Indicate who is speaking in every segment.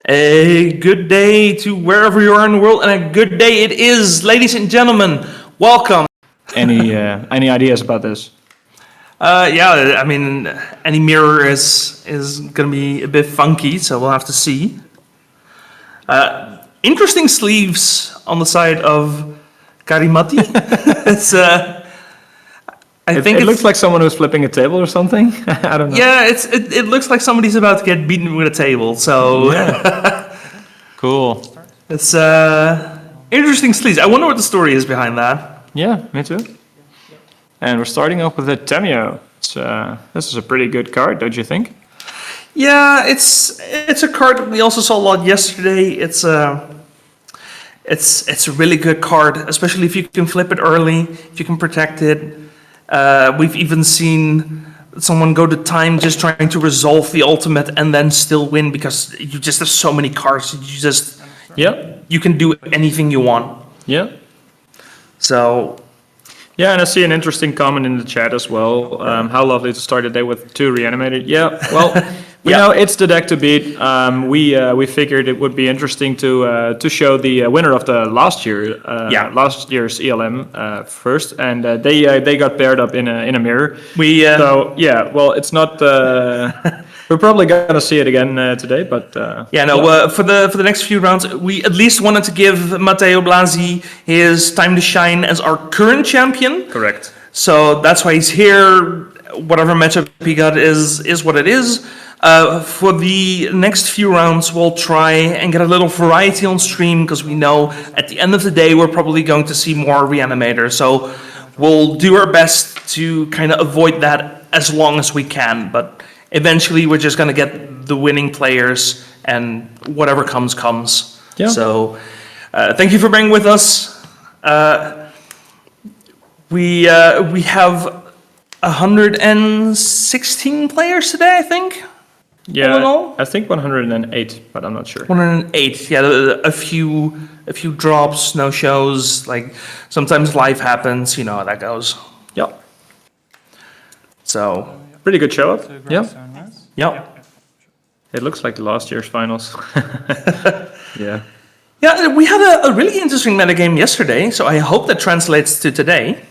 Speaker 1: A good day to wherever you are in the world, and a good day it is, ladies and gentlemen. Welcome.
Speaker 2: Any ideas about this?
Speaker 1: Yeah, I mean, any mirror is gonna be a bit funky, so we'll have to see. Interesting sleeves on the side of Karimati. It's I think
Speaker 2: it looks like someone who's flipping a table or something. I don't know.
Speaker 1: Yeah, it looks like somebody's about to get beaten with a table. So
Speaker 2: yeah. Cool.
Speaker 1: It's interesting sleeves. I wonder what the story is behind that.
Speaker 2: Yeah, me too. And we're starting off with a Tamio. This is a pretty good card, don't you think?
Speaker 1: Yeah, it's a card that we also saw a lot yesterday. It's a really good card, especially if you can flip it early, if you can protect it. We've even seen someone go to time just trying to resolve the ultimate and then still win because you just have so many cards. You can do anything you want.
Speaker 2: Yeah.
Speaker 1: So. Yeah,
Speaker 2: and I see an interesting comment in the chat as well. How lovely to start the day with 2 Reanimated. Yeah, well, we know it's the deck to beat. We figured it would be interesting to show the winner of the last year's ELM first, and they got paired up in a mirror. It's not. We're probably gonna see it again today, but
Speaker 1: for the next few rounds, we at least wanted to give Matteo Blasi his time to shine as our current champion.
Speaker 2: Correct.
Speaker 1: So that's why he's here. Whatever matchup he got is what it is. For the next few rounds, we'll try and get a little variety on stream because we know at the end of the day we're probably going to see more Reanimator. So we'll do our best to kind of avoid that as long as we can, but. Eventually, we're just going to get the winning players, and whatever comes.
Speaker 2: Yeah.
Speaker 1: So, thank you for being with us. We have 116 players today, I think.
Speaker 2: Yeah,
Speaker 1: all in all?
Speaker 2: I think 108, but I'm not sure.
Speaker 1: 108. Yeah, a few drops, no shows. Like sometimes life happens. You know how that goes.
Speaker 2: Yeah.
Speaker 1: So.
Speaker 2: Pretty good show up. Yeah.
Speaker 1: Yep.
Speaker 2: It looks like the last year's finals. Yeah.
Speaker 1: Yeah, we had a really interesting metagame yesterday, so I hope that translates to today.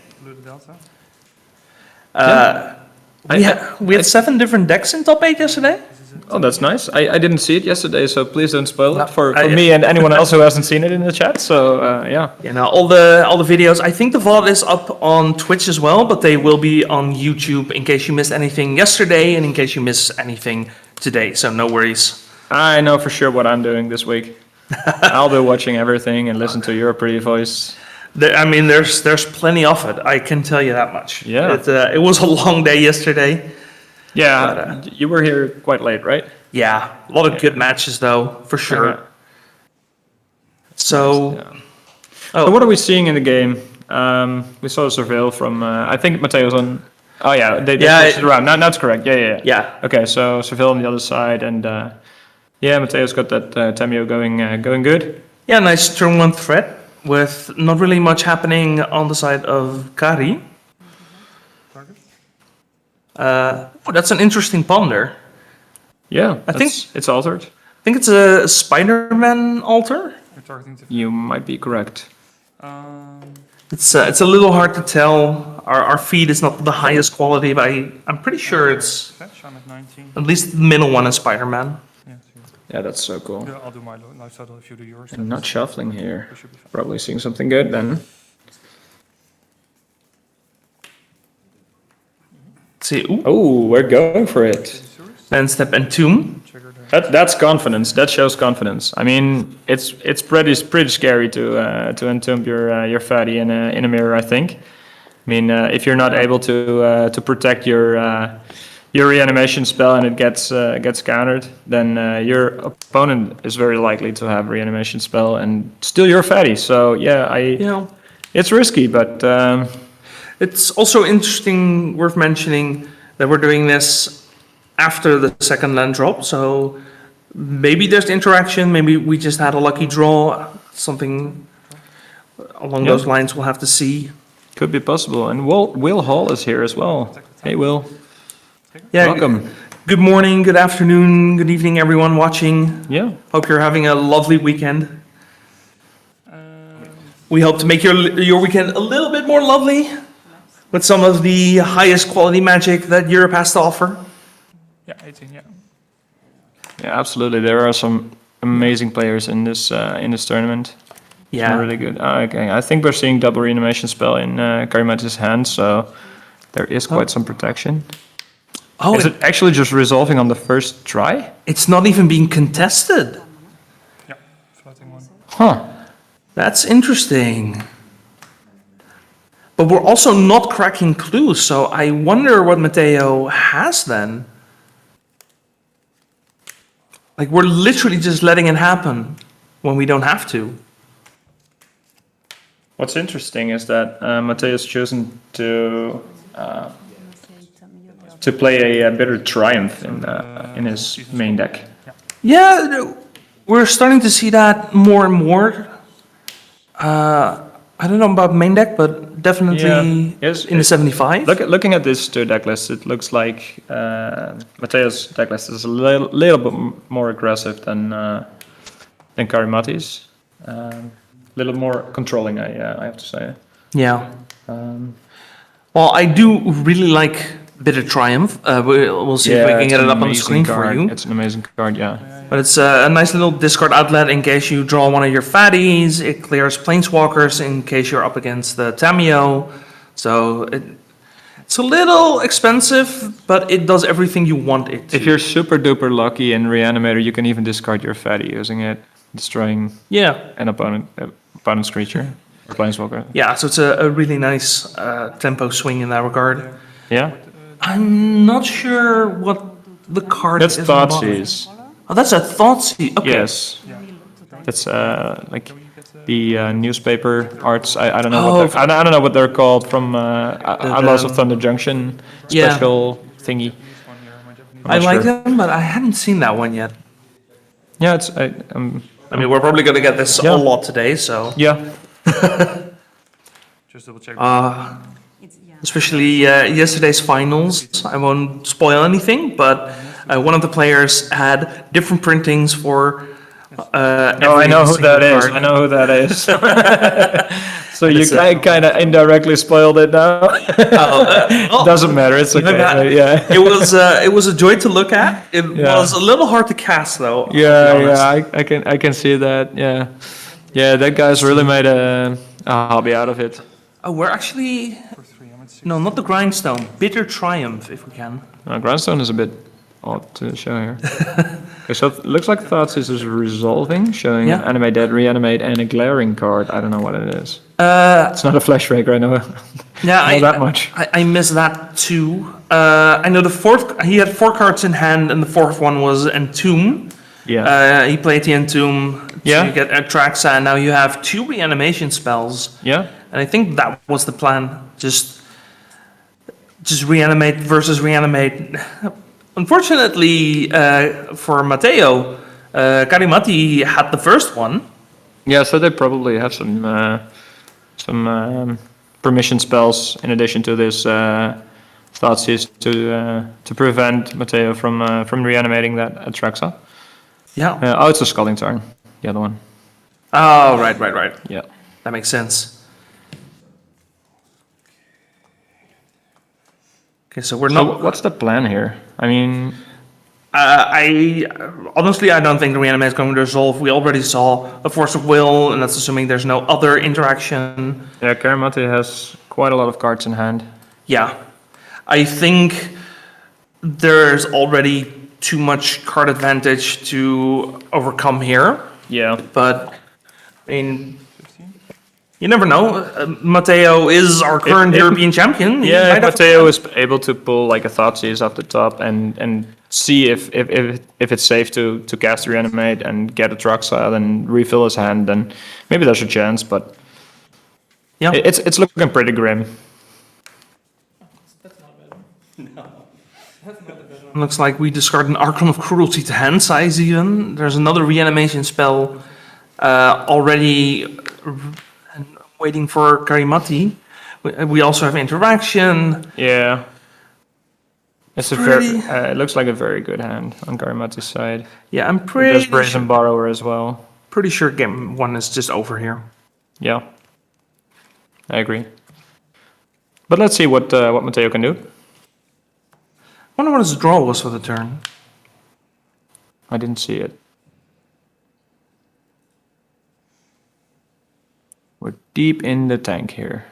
Speaker 1: We had 7 different decks in top 8 yesterday.
Speaker 2: Oh, that's nice. I didn't see it yesterday, so please don't spoil it for me and anyone else who hasn't seen it in the chat. So yeah.
Speaker 1: Yeah, now all the videos. I think the VOD is up on Twitch as well, but they will be on YouTube in case you missed anything yesterday and in case you missed anything today. So no worries.
Speaker 2: I know for sure what I'm doing this week. I'll be watching everything and listen to your pretty voice.
Speaker 1: There's plenty of it. I can tell you that much.
Speaker 2: Yeah.
Speaker 1: It was a long day yesterday.
Speaker 2: Yeah, but, you were here quite late, right?
Speaker 1: Yeah, a lot of good matches though, for sure. So,
Speaker 2: So what are we seeing in the game? We saw a surveil from, I think Mateo's on. Oh yeah, they switched it around. No, that's correct. Yeah. Okay, so surveil on the other side, and Mateo's got that Tamio going good. Yeah,
Speaker 1: nice turn 1 threat with not really much happening on the side of Kari. That's an interesting ponder.
Speaker 2: Yeah, I think it's altered.
Speaker 1: I think it's a Spider-Man altar.
Speaker 2: You might be correct.
Speaker 1: It's a little hard to tell. Our feed is not the highest quality, but I'm pretty sure it's at least the middle one is Spider-Man.
Speaker 2: Yeah, that's so cool.
Speaker 3: I'll do my life total if you do yours.
Speaker 2: I'm not shuffling here. Probably seeing something good then.
Speaker 1: See,
Speaker 2: oh, we're going for it.
Speaker 1: Land step and tomb.
Speaker 2: That's confidence. That shows confidence. I mean, it's pretty scary to entomb your fatty in a mirror. I think. I mean, if you're not able to protect your reanimation spell and it gets countered, then your opponent is very likely to have reanimation spell and steal your fatty. So it's risky, but.
Speaker 1: It's also interesting, worth mentioning, that we're doing this after the second land drop, so maybe there's interaction, maybe we just had a lucky draw, something along those lines we'll have to see.
Speaker 2: Could be possible, and Will Hall is here as well. Hey Will.
Speaker 1: Yeah,
Speaker 2: welcome.
Speaker 1: Good morning, good afternoon, good evening, everyone watching.
Speaker 2: Yeah.
Speaker 1: Hope you're having a lovely weekend. We hope to make your weekend a little bit more lovely with some of the highest quality Magic that Europe has to offer.
Speaker 3: Yeah, 18, yeah.
Speaker 2: Yeah, absolutely. There are some amazing players in this tournament.
Speaker 1: Yeah.
Speaker 2: Some really good. Okay, I think we're seeing double reanimation spell in Karimati's hand, so there is quite some protection.
Speaker 1: Oh,
Speaker 2: Is it actually just resolving on the first try?
Speaker 1: it's not even being contested.
Speaker 3: Yeah, floating one.
Speaker 2: Huh.
Speaker 1: That's interesting. But we're also not cracking clues, so I wonder what Mateo has then. Like, we're literally just letting it happen when we don't have to.
Speaker 2: What's interesting is that Mateo's chosen to play a Bitter Triumph in his main deck.
Speaker 1: Yeah, we're starting to see that more and more. I don't know about main deck, but definitely
Speaker 2: Yeah. Yes,
Speaker 1: in the 75.
Speaker 2: Looking at this two deck lists, it looks like Mateo's deck list is a little bit more aggressive than Karimati's. Little more controlling, I have to say.
Speaker 1: Yeah. Well, I do really like Bitter Triumph. We'll see if we can
Speaker 2: it's
Speaker 1: get it
Speaker 2: an
Speaker 1: up on the
Speaker 2: amazing
Speaker 1: screen
Speaker 2: card.
Speaker 1: for you.
Speaker 2: It's an amazing card, yeah.
Speaker 1: But it's a nice little discard outlet in case you draw one of your fatties. It clears Planeswalkers in case you're up against the Tameo. So it's a little expensive, but it does everything you want it to.
Speaker 2: If you're super duper lucky in Reanimator, you can even discard your fatty using it, destroying an opponent's creature or Planeswalker.
Speaker 1: Yeah, so it's a really nice tempo swing in that regard.
Speaker 2: Yeah?
Speaker 1: I'm not sure what the card
Speaker 2: That's
Speaker 1: is. on the bottom.
Speaker 2: Thoughtseize.
Speaker 1: Oh, that's a Thoughtseize. Okay.
Speaker 2: Yes. That's like the newspaper arts. I don't know
Speaker 1: Oh,
Speaker 2: what I don't know what they're called from Outlaws of Thunder Junction
Speaker 1: Yeah.
Speaker 2: special thingy.
Speaker 1: I
Speaker 2: not
Speaker 1: like
Speaker 2: sure.
Speaker 1: them, but I hadn't seen that one yet.
Speaker 2: Yeah, it's
Speaker 1: I mean, we're probably going to get this
Speaker 2: Yeah.
Speaker 1: a lot today, so.
Speaker 2: yeah.
Speaker 3: Just double check.
Speaker 1: Especially yesterday's finals. I won't spoil anything, but one of the players had different printings for.
Speaker 2: Oh, I know who that is. I know who that is. So you kind of indirectly spoiled it now. Doesn't matter. It's okay. Yeah.
Speaker 1: It was a joy to look at. It
Speaker 2: Yeah.
Speaker 1: was a little hard to cast, though. I'll be
Speaker 2: Yeah,
Speaker 1: honest.
Speaker 2: I can see that. Yeah, yeah, that guy's really made a hobby out of it.
Speaker 1: Oh, we're actually. No, not the Grindstone. Bitter Triumph, if we can.
Speaker 2: Grindstone is a bit odd to show here. Okay, so it looks like Thoughtseize is resolving, showing
Speaker 1: Yeah.
Speaker 2: Animate Dead, Reanimate, and a glaring card. I don't know what it is. It's not a Flash Breaker, I know.
Speaker 1: Yeah,
Speaker 2: Not that much.
Speaker 1: I miss that too. I know the fourth. He had 4 cards in hand, and the fourth one was Entomb.
Speaker 2: Yeah.
Speaker 1: He played the Entomb
Speaker 2: Yeah.
Speaker 1: to get Atraxa, and now you have 2 reanimation spells.
Speaker 2: Yeah.
Speaker 1: And I think that was the plan. Just reanimate versus reanimate. Unfortunately, for Matteo, Karimati had the first one.
Speaker 2: Yeah, so they probably have some permission spells in addition to this Thoughtseize to prevent Matteo from reanimating that Atraxa.
Speaker 1: Yeah.
Speaker 2: Oh, it's a Scalding Tarn, the other one.
Speaker 1: Oh, right.
Speaker 2: Yeah.
Speaker 1: That makes sense. Okay, so we're
Speaker 2: So
Speaker 1: not.
Speaker 2: what's the plan here? I mean,
Speaker 1: I honestly, I don't think the reanimate is going to resolve. We already saw a force of will, and that's assuming there's no other interaction.
Speaker 2: yeah, Karimati has quite a lot of cards in hand.
Speaker 1: Yeah, I think there's already too much card advantage to overcome here.
Speaker 2: Yeah.
Speaker 1: But I mean, you never know. Matteo is our current
Speaker 2: if-
Speaker 1: European champion. He
Speaker 2: Yeah,
Speaker 1: might
Speaker 2: if
Speaker 1: have-
Speaker 2: Matteo is able to pull like a Thoughtseize off the top and see if it's safe to cast Reanimate and get a Atraxa, then refill his hand, then maybe there's a chance, but
Speaker 1: Yeah.
Speaker 2: it's looking pretty grim.
Speaker 1: Looks like we discard an Archon of Cruelty to hand size even. There's another reanimation spell already waiting for Karimati. We also have interaction.
Speaker 2: Yeah. It's
Speaker 1: Pretty-
Speaker 2: it looks like a very good hand on Karimati's side.
Speaker 1: Yeah, I'm
Speaker 2: There's Brazen Borrower as well.
Speaker 1: pretty sure game 1 is just over here.
Speaker 2: Yeah, I agree. But let's see what Mateo can do.
Speaker 1: Wonder what his draw was for the turn.
Speaker 2: I didn't see it. We're deep in the tank here.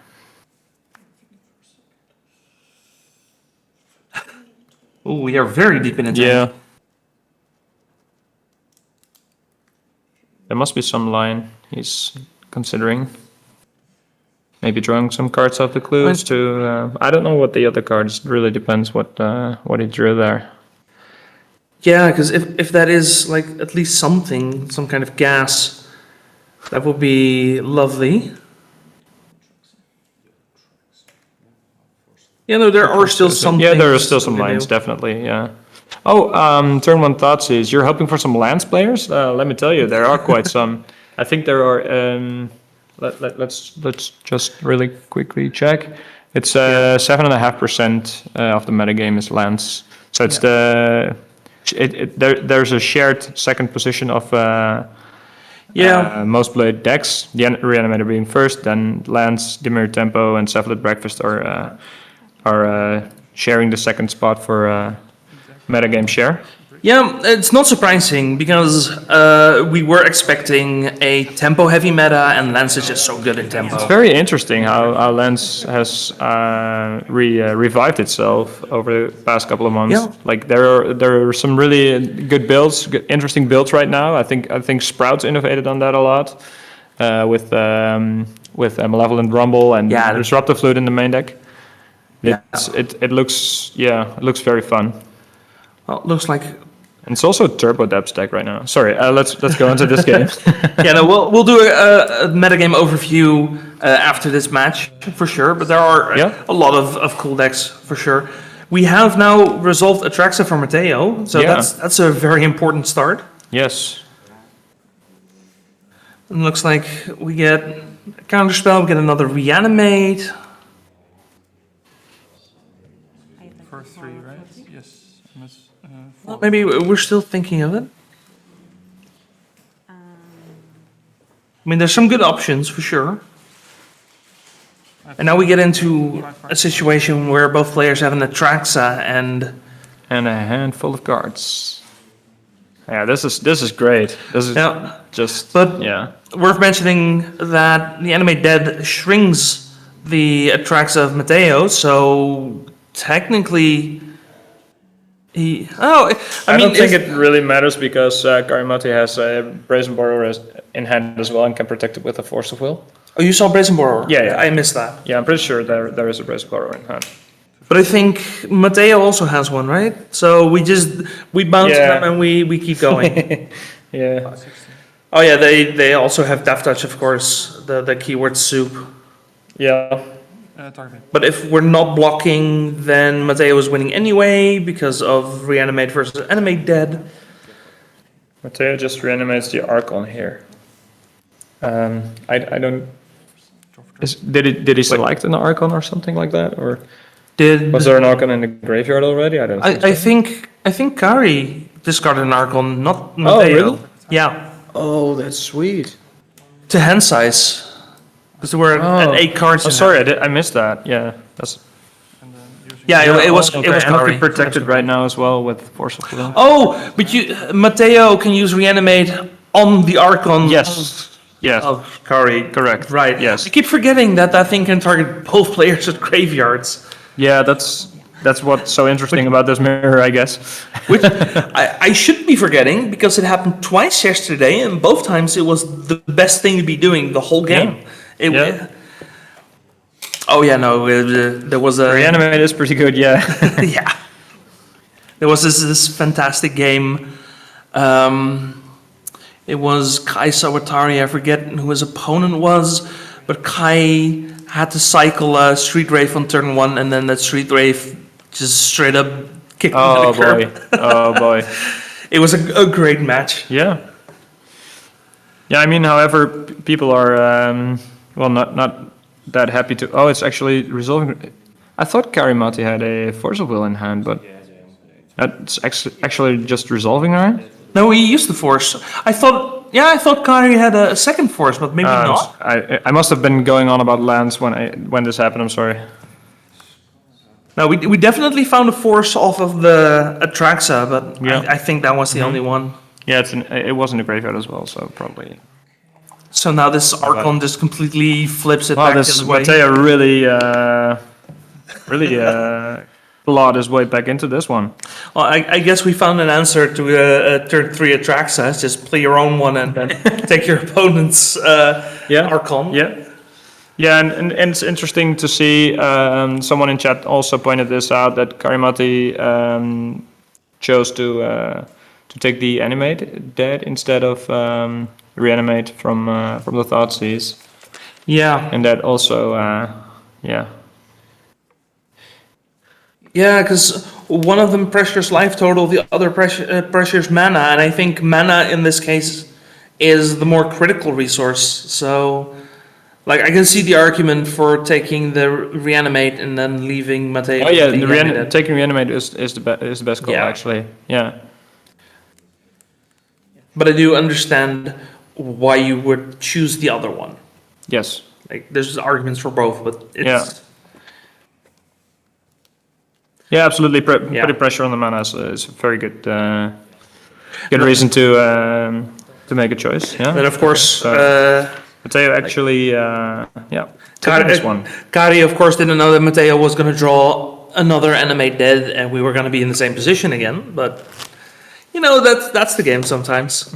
Speaker 1: Oh, we are very deep in it.
Speaker 2: Yeah. There must be some line he's considering. Maybe drawing some cards off the clues to. I don't know what the other cards. It really depends what he drew there.
Speaker 1: Yeah, because if that is like at least something, some kind of gas, that would be lovely. Yeah, no, there are still some.
Speaker 2: Yeah, there are
Speaker 1: things
Speaker 2: still some
Speaker 1: we can
Speaker 2: lines,
Speaker 1: do.
Speaker 2: definitely. Yeah. Oh, turn one thoughts is you're hoping for some Lance players. Let me tell you, there are quite some. I think there are. Let's just really quickly check. It's 7.5% of the metagame is Lance. So it's there's a shared second position of most played decks. The Reanimator being first, then Lance, Dimir, Tempo, and Cephalid Breakfast are sharing the second spot for metagame share.
Speaker 1: Yeah, it's not surprising because we were expecting a tempo-heavy meta, and Lance is just so good in tempo.
Speaker 2: It's very interesting how Lance has revived itself over the past couple of months.
Speaker 1: Yeah.
Speaker 2: Like there are some really good builds, interesting builds right now. I think Sprout's innovated on that a lot with Malevolent Rumble and Disruptive Flute in the main deck. It looks very fun.
Speaker 1: Well, it looks like.
Speaker 2: And it's also a Turbo Depths deck right now. Sorry, let's go into this game.
Speaker 1: Yeah, no, we'll do a metagame overview after this match for sure. But there are a lot of cool decks for sure. We have now resolved Atraxa for Mateo, so that's a very important start.
Speaker 2: Yes.
Speaker 1: It looks like we get a counterspell, we get another Reanimate.
Speaker 3: For 3, right? Yes. And it's, 4.
Speaker 1: Maybe we're still thinking of it. I mean, there's some good options for sure. And now we get into a situation where both players have an Atraxa and
Speaker 2: a handful of cards. Yeah, this is great. This is worth mentioning that the Animate Dead shrinks the Atraxa of Mateo, so technically I don't think it really matters because Karimati has a Brazen Borrower in hand as well and can protect it with a Force of Will.
Speaker 1: Oh, you saw Brazen Borrower?
Speaker 2: Yeah.
Speaker 1: I missed that.
Speaker 2: Yeah, I'm pretty sure there is a Brazen Borrower in hand.
Speaker 1: But I think Mateo also has one, right? So we bounce them and we keep going.
Speaker 2: Yeah.
Speaker 1: Oh yeah, they also have Death Touch, of course, the keyword soup.
Speaker 2: Yeah.
Speaker 3: Target.
Speaker 1: But if we're not blocking, then Mateo is winning anyway because of Reanimate versus Animate Dead.
Speaker 2: Mateo just reanimates the Archon here. I don't. Did he select an Archon or something like that, or was there an Archon in the graveyard already? I don't.
Speaker 1: I think Kari discarded an Archon, not Mateo.
Speaker 2: Oh really?
Speaker 1: Yeah.
Speaker 2: Oh, that's sweet.
Speaker 1: To hand size. Because there were at 8 cards.
Speaker 2: Oh, sorry, I missed that. Yeah, that's.
Speaker 1: It was
Speaker 2: And
Speaker 1: Kari.
Speaker 2: protected right now as well with Force of Will.
Speaker 1: Oh, but Mateo can use Reanimate on the Archon.
Speaker 2: Yes. Yes.
Speaker 1: Of Kari.
Speaker 2: Correct.
Speaker 1: Right.
Speaker 2: Yes.
Speaker 1: I keep forgetting that thing can target both players at graveyards.
Speaker 2: Yeah, that's what's so interesting about this mirror, I guess.
Speaker 1: Which I shouldn't be forgetting because it happened twice yesterday, and both times it was the best thing to be doing the whole game. Oh yeah, no, there was a
Speaker 2: Reanimate is pretty good, yeah.
Speaker 1: yeah. There was this fantastic game. It was Kai Sawatari, I forget who his opponent was, but Kai had to cycle a Street Wraith on turn 1, and then that Street Wraith just straight up kicked him to the curb.
Speaker 2: Oh boy.
Speaker 1: It was a great match.
Speaker 2: Yeah. Yeah, I mean, however, people are, not that happy to... Oh, it's actually resolving... I thought Karimati had a Force of Will in hand, but That's actually just resolving, right?
Speaker 1: No, he used the force. I thought Kari had a second force, but maybe not.
Speaker 2: I must have been going on about lands when this happened. I'm sorry.
Speaker 1: No, we definitely found a force off of the Atraxa, but
Speaker 2: Yeah.
Speaker 1: I think that was the only one.
Speaker 2: Yeah, it was in the graveyard as well, so probably.
Speaker 1: So now this Archon just completely flips it
Speaker 2: Wow,
Speaker 1: back
Speaker 2: this
Speaker 1: the other way.
Speaker 2: Mateo really plowed his way back into this one.
Speaker 1: Well, I guess we found an answer to a turn 3 Atraxa. Just play your own one and then take your opponent's Archon.
Speaker 2: Yeah, and it's interesting to see. Someone in chat also pointed this out that Karimati chose to take the animate dead instead of reanimate from the Thoughtseize.
Speaker 1: Yeah.
Speaker 2: And that also,
Speaker 1: Yeah, because one of them pressures life total, the other pressures mana, and I think mana in this case is the more critical resource. So, like, I can see the argument for taking the reanimate and then leaving Mateo.
Speaker 2: Oh yeah, taking reanimate is the best call actually. Yeah.
Speaker 1: But I do understand why you would choose the other one.
Speaker 2: Yes.
Speaker 1: Like, there's arguments for both, but it's...
Speaker 2: Yeah, absolutely. Putting pressure on the mana is a very good reason to make a choice. Yeah.
Speaker 1: Then of course,
Speaker 2: Mateo actually, took this one.
Speaker 1: Kari of course didn't know that Mateo was going to draw another animate dead, and we were going to be in the same position again. But you know, that's the game sometimes.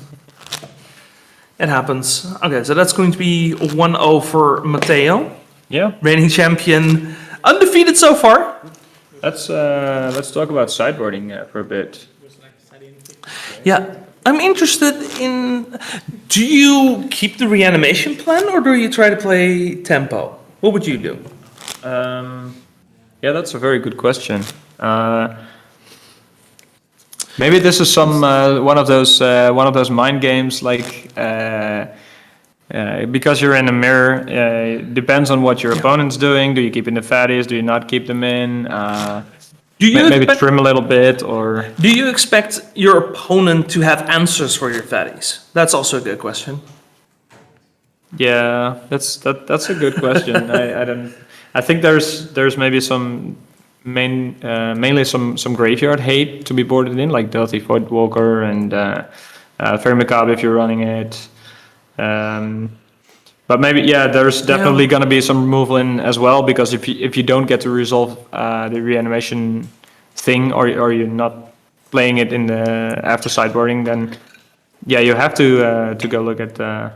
Speaker 1: It happens. Okay, so that's going to be 1-0 for Mateo.
Speaker 2: Yeah.
Speaker 1: Reigning champion, undefeated so far.
Speaker 2: Let's talk about sideboarding for a bit.
Speaker 1: Yeah, I'm interested in, do you keep the reanimation plan or do you try to play tempo? What would you do?
Speaker 2: Yeah, that's a very good question. Maybe this is some one of those mind games, like because you're in a mirror. Depends on what your opponent's doing. Do you keep in the fatties? Do you not keep them in?
Speaker 1: Do you
Speaker 2: maybe trim a little bit, or
Speaker 1: do you expect your opponent to have answers for your fatties? That's also a good question.
Speaker 2: Yeah, that's a good question. I think there's maybe some mainly some graveyard hate to be boarded in, like Delty Voidwalker and Fairy Macabre if you're running it. But maybe there's definitely going to be some removal in as well, because if you don't get to resolve the reanimation thing, or you're not playing it in the after sideboarding, then you have to go look at the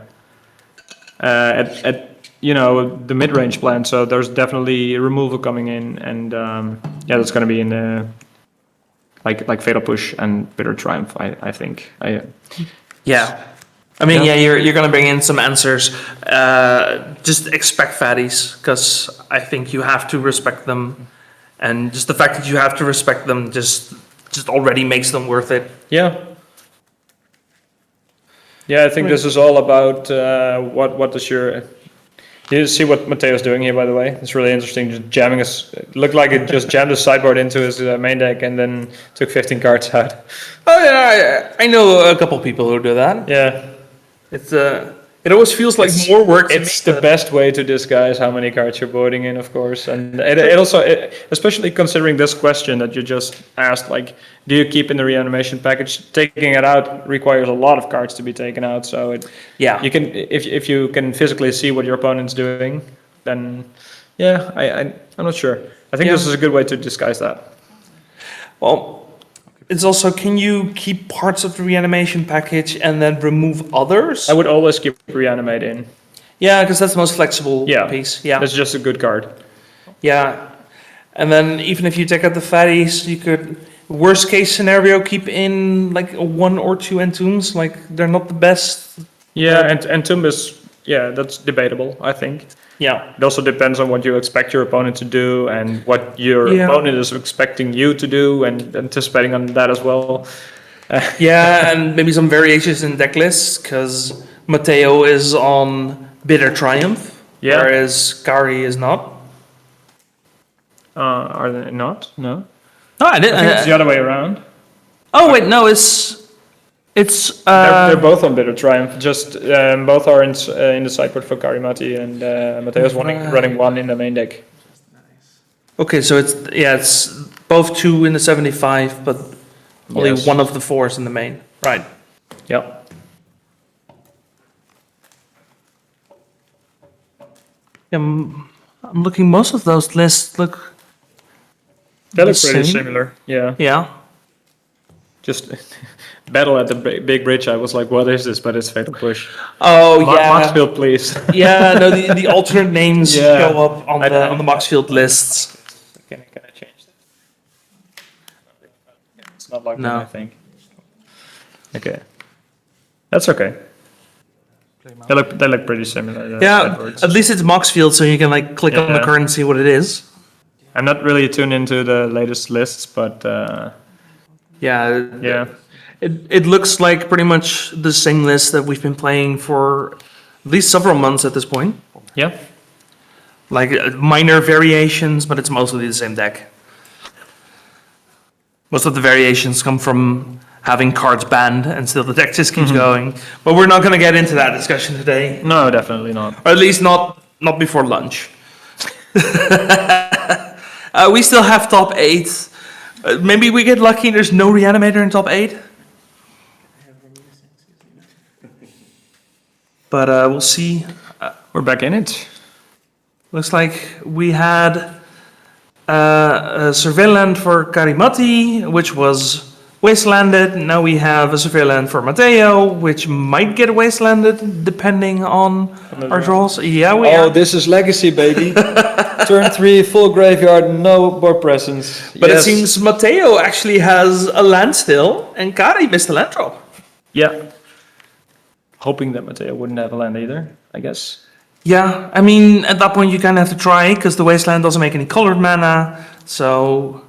Speaker 2: mid-range plan. So there's definitely removal coming in, and that's going to be in the like Fatal Push and Bitter Triumph. I think.
Speaker 1: I mean, you're going to bring in some answers. Just expect fatties, because I think you have to respect them. And just the fact that you have to respect them just already makes them worth it.
Speaker 2: Yeah. Yeah, I think this is all about what does your... You see what Mateo's doing here, by the way. It's really interesting. Just jamming us. It looked like it just jammed his sideboard into his main deck and then took 15 cards out.
Speaker 1: Oh, yeah, I know a couple people who do that.
Speaker 2: Yeah.
Speaker 1: It always feels like more work.
Speaker 2: It's the best way to disguise how many cards you're boarding in, of course. And it also, especially considering this question that you just asked, like, do you keep in the reanimation package? Taking it out requires a lot of cards to be taken out. So you can, if you can physically see what your opponent's doing, then I'm not sure. I think this is a good way to disguise that.
Speaker 1: Well, it's also, can you keep parts of the reanimation package and then remove others?
Speaker 2: I would always keep reanimate in.
Speaker 1: Yeah, because that's the most flexible piece. Yeah,
Speaker 2: that's just a good card.
Speaker 1: Yeah, and then even if you take out the fatties, you could, worst case scenario, keep in like 1 or 2 entombs. Like, they're not the best.
Speaker 2: Yeah, and entomb is, that's debatable, I think.
Speaker 1: Yeah.
Speaker 2: It also depends on what you expect your opponent to do and what your opponent is expecting you to do, and anticipating on that as well.
Speaker 1: And maybe some variations in deck lists, because Mateo is on Bitter Triumph, whereas Kari is not.
Speaker 2: Are they not? No.
Speaker 1: No, I
Speaker 2: think it's the other way around.
Speaker 1: Oh wait, no, it's
Speaker 2: They're both on Bitter Triumph. Just both are in the sideboard for Karimati, and Mateo's running one in the main deck.
Speaker 1: okay. So it's both 2 in the 75, but only
Speaker 2: Yes.
Speaker 1: one of the 4s in the main. Right.
Speaker 2: Yep.
Speaker 1: I'm looking. Most of those lists look.
Speaker 2: They look
Speaker 1: the
Speaker 2: pretty
Speaker 1: same.
Speaker 2: similar. Yeah.
Speaker 1: Yeah.
Speaker 2: Just battle at the big bridge. I was like, what is this? But it's Fatal Push.
Speaker 1: Oh yeah.
Speaker 2: Maxfield, please.
Speaker 1: Yeah. No, the alternate names
Speaker 2: Yeah.
Speaker 1: show up on the Maxfield lists.
Speaker 2: Can I change that? It's not like
Speaker 1: No.
Speaker 2: that, I think. Okay. That's okay. They look pretty similar.
Speaker 1: Yeah.
Speaker 2: sideboards.
Speaker 1: At least it's Maxfield, so you can like click on the
Speaker 2: Yeah.
Speaker 1: card and see what it is.
Speaker 2: I'm not really tuned into the latest lists, but
Speaker 1: Yeah.
Speaker 2: yeah.
Speaker 1: It looks like pretty much the same list that we've been playing for at least several months at this point.
Speaker 2: Yeah.
Speaker 1: Like minor variations, but it's mostly the same deck. Most of the variations come from having cards banned, and still the deck just keeps going. But we're not going to get into that discussion today,
Speaker 2: No, definitely not.
Speaker 1: or at least not before lunch. We still have top 8. Maybe we get lucky. There's no Reanimator in top 8. But we'll see.
Speaker 2: We're back in it.
Speaker 1: Looks like we had a Surveillant for Karimati, which was wastelanded. Now we have a Surveillant for Mateo, which might get wastelanded depending on our draws. Yeah, we are.
Speaker 2: this is legacy, baby. Turn 3, full graveyard, no board presence.
Speaker 1: But it seems Mateo actually has a land still, and Kari missed a land drop.
Speaker 2: Yeah. Hoping that Mateo wouldn't have a land either, I guess.
Speaker 1: Yeah, I mean, at that point you kind of have to try, because the wasteland doesn't make any colored mana, so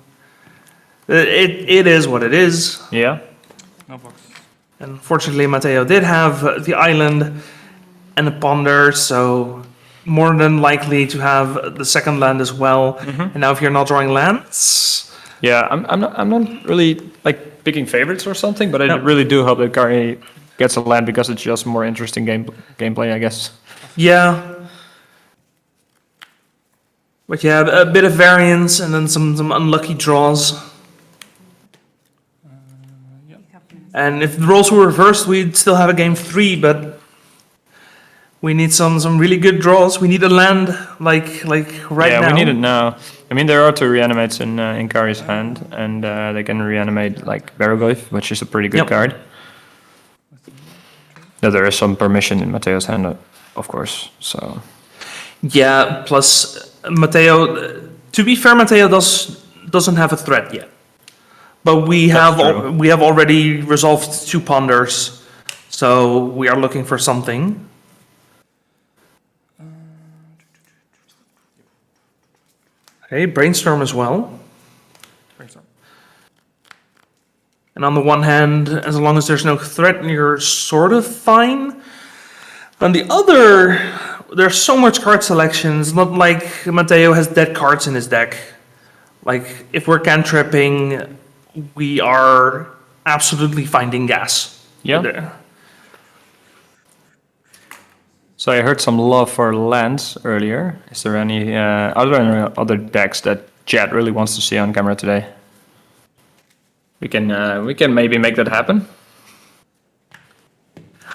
Speaker 1: it is what it is.
Speaker 2: Yeah.
Speaker 3: No box.
Speaker 1: Unfortunately, Mateo did have the island and a ponder, so more than likely to have the second land as well. And now if you're not drawing lands,
Speaker 2: Yeah, I'm not really like picking favorites or something, but I
Speaker 1: No.
Speaker 2: really do hope that Kari gets a land because it's just more interesting gameplay, I guess.
Speaker 1: yeah. But yeah, a bit of variance and then some unlucky draws. And if the roles were reversed, we'd still have a game 3, but we need some really good draws. We need a land like right now.
Speaker 2: Yeah, we need it now. I mean, there are 2 reanimates in Kari's hand, and they can reanimate like Baraglyph, which is a pretty good
Speaker 1: Yep.
Speaker 2: card. Now, there is some permission in Mateo's hand, of course. So
Speaker 1: Yeah, plus Mateo, to be fair, Mateo doesn't have a threat yet. But we
Speaker 2: true.
Speaker 1: we have already resolved 2 ponders, so we are looking for something. Okay, brainstorm as well.
Speaker 3: Brainstorm.
Speaker 1: And on the one hand, as long as there's no threat, you're sort of fine. On the other, there's so much card selection. It's not like Mateo has dead cards in his deck. Like, if we're cantripping, we are absolutely finding gas.
Speaker 2: yeah.
Speaker 1: There.
Speaker 2: So I heard some love for lands earlier. Is there any are there any other decks that Chad really wants to see on camera today? We can maybe make that happen.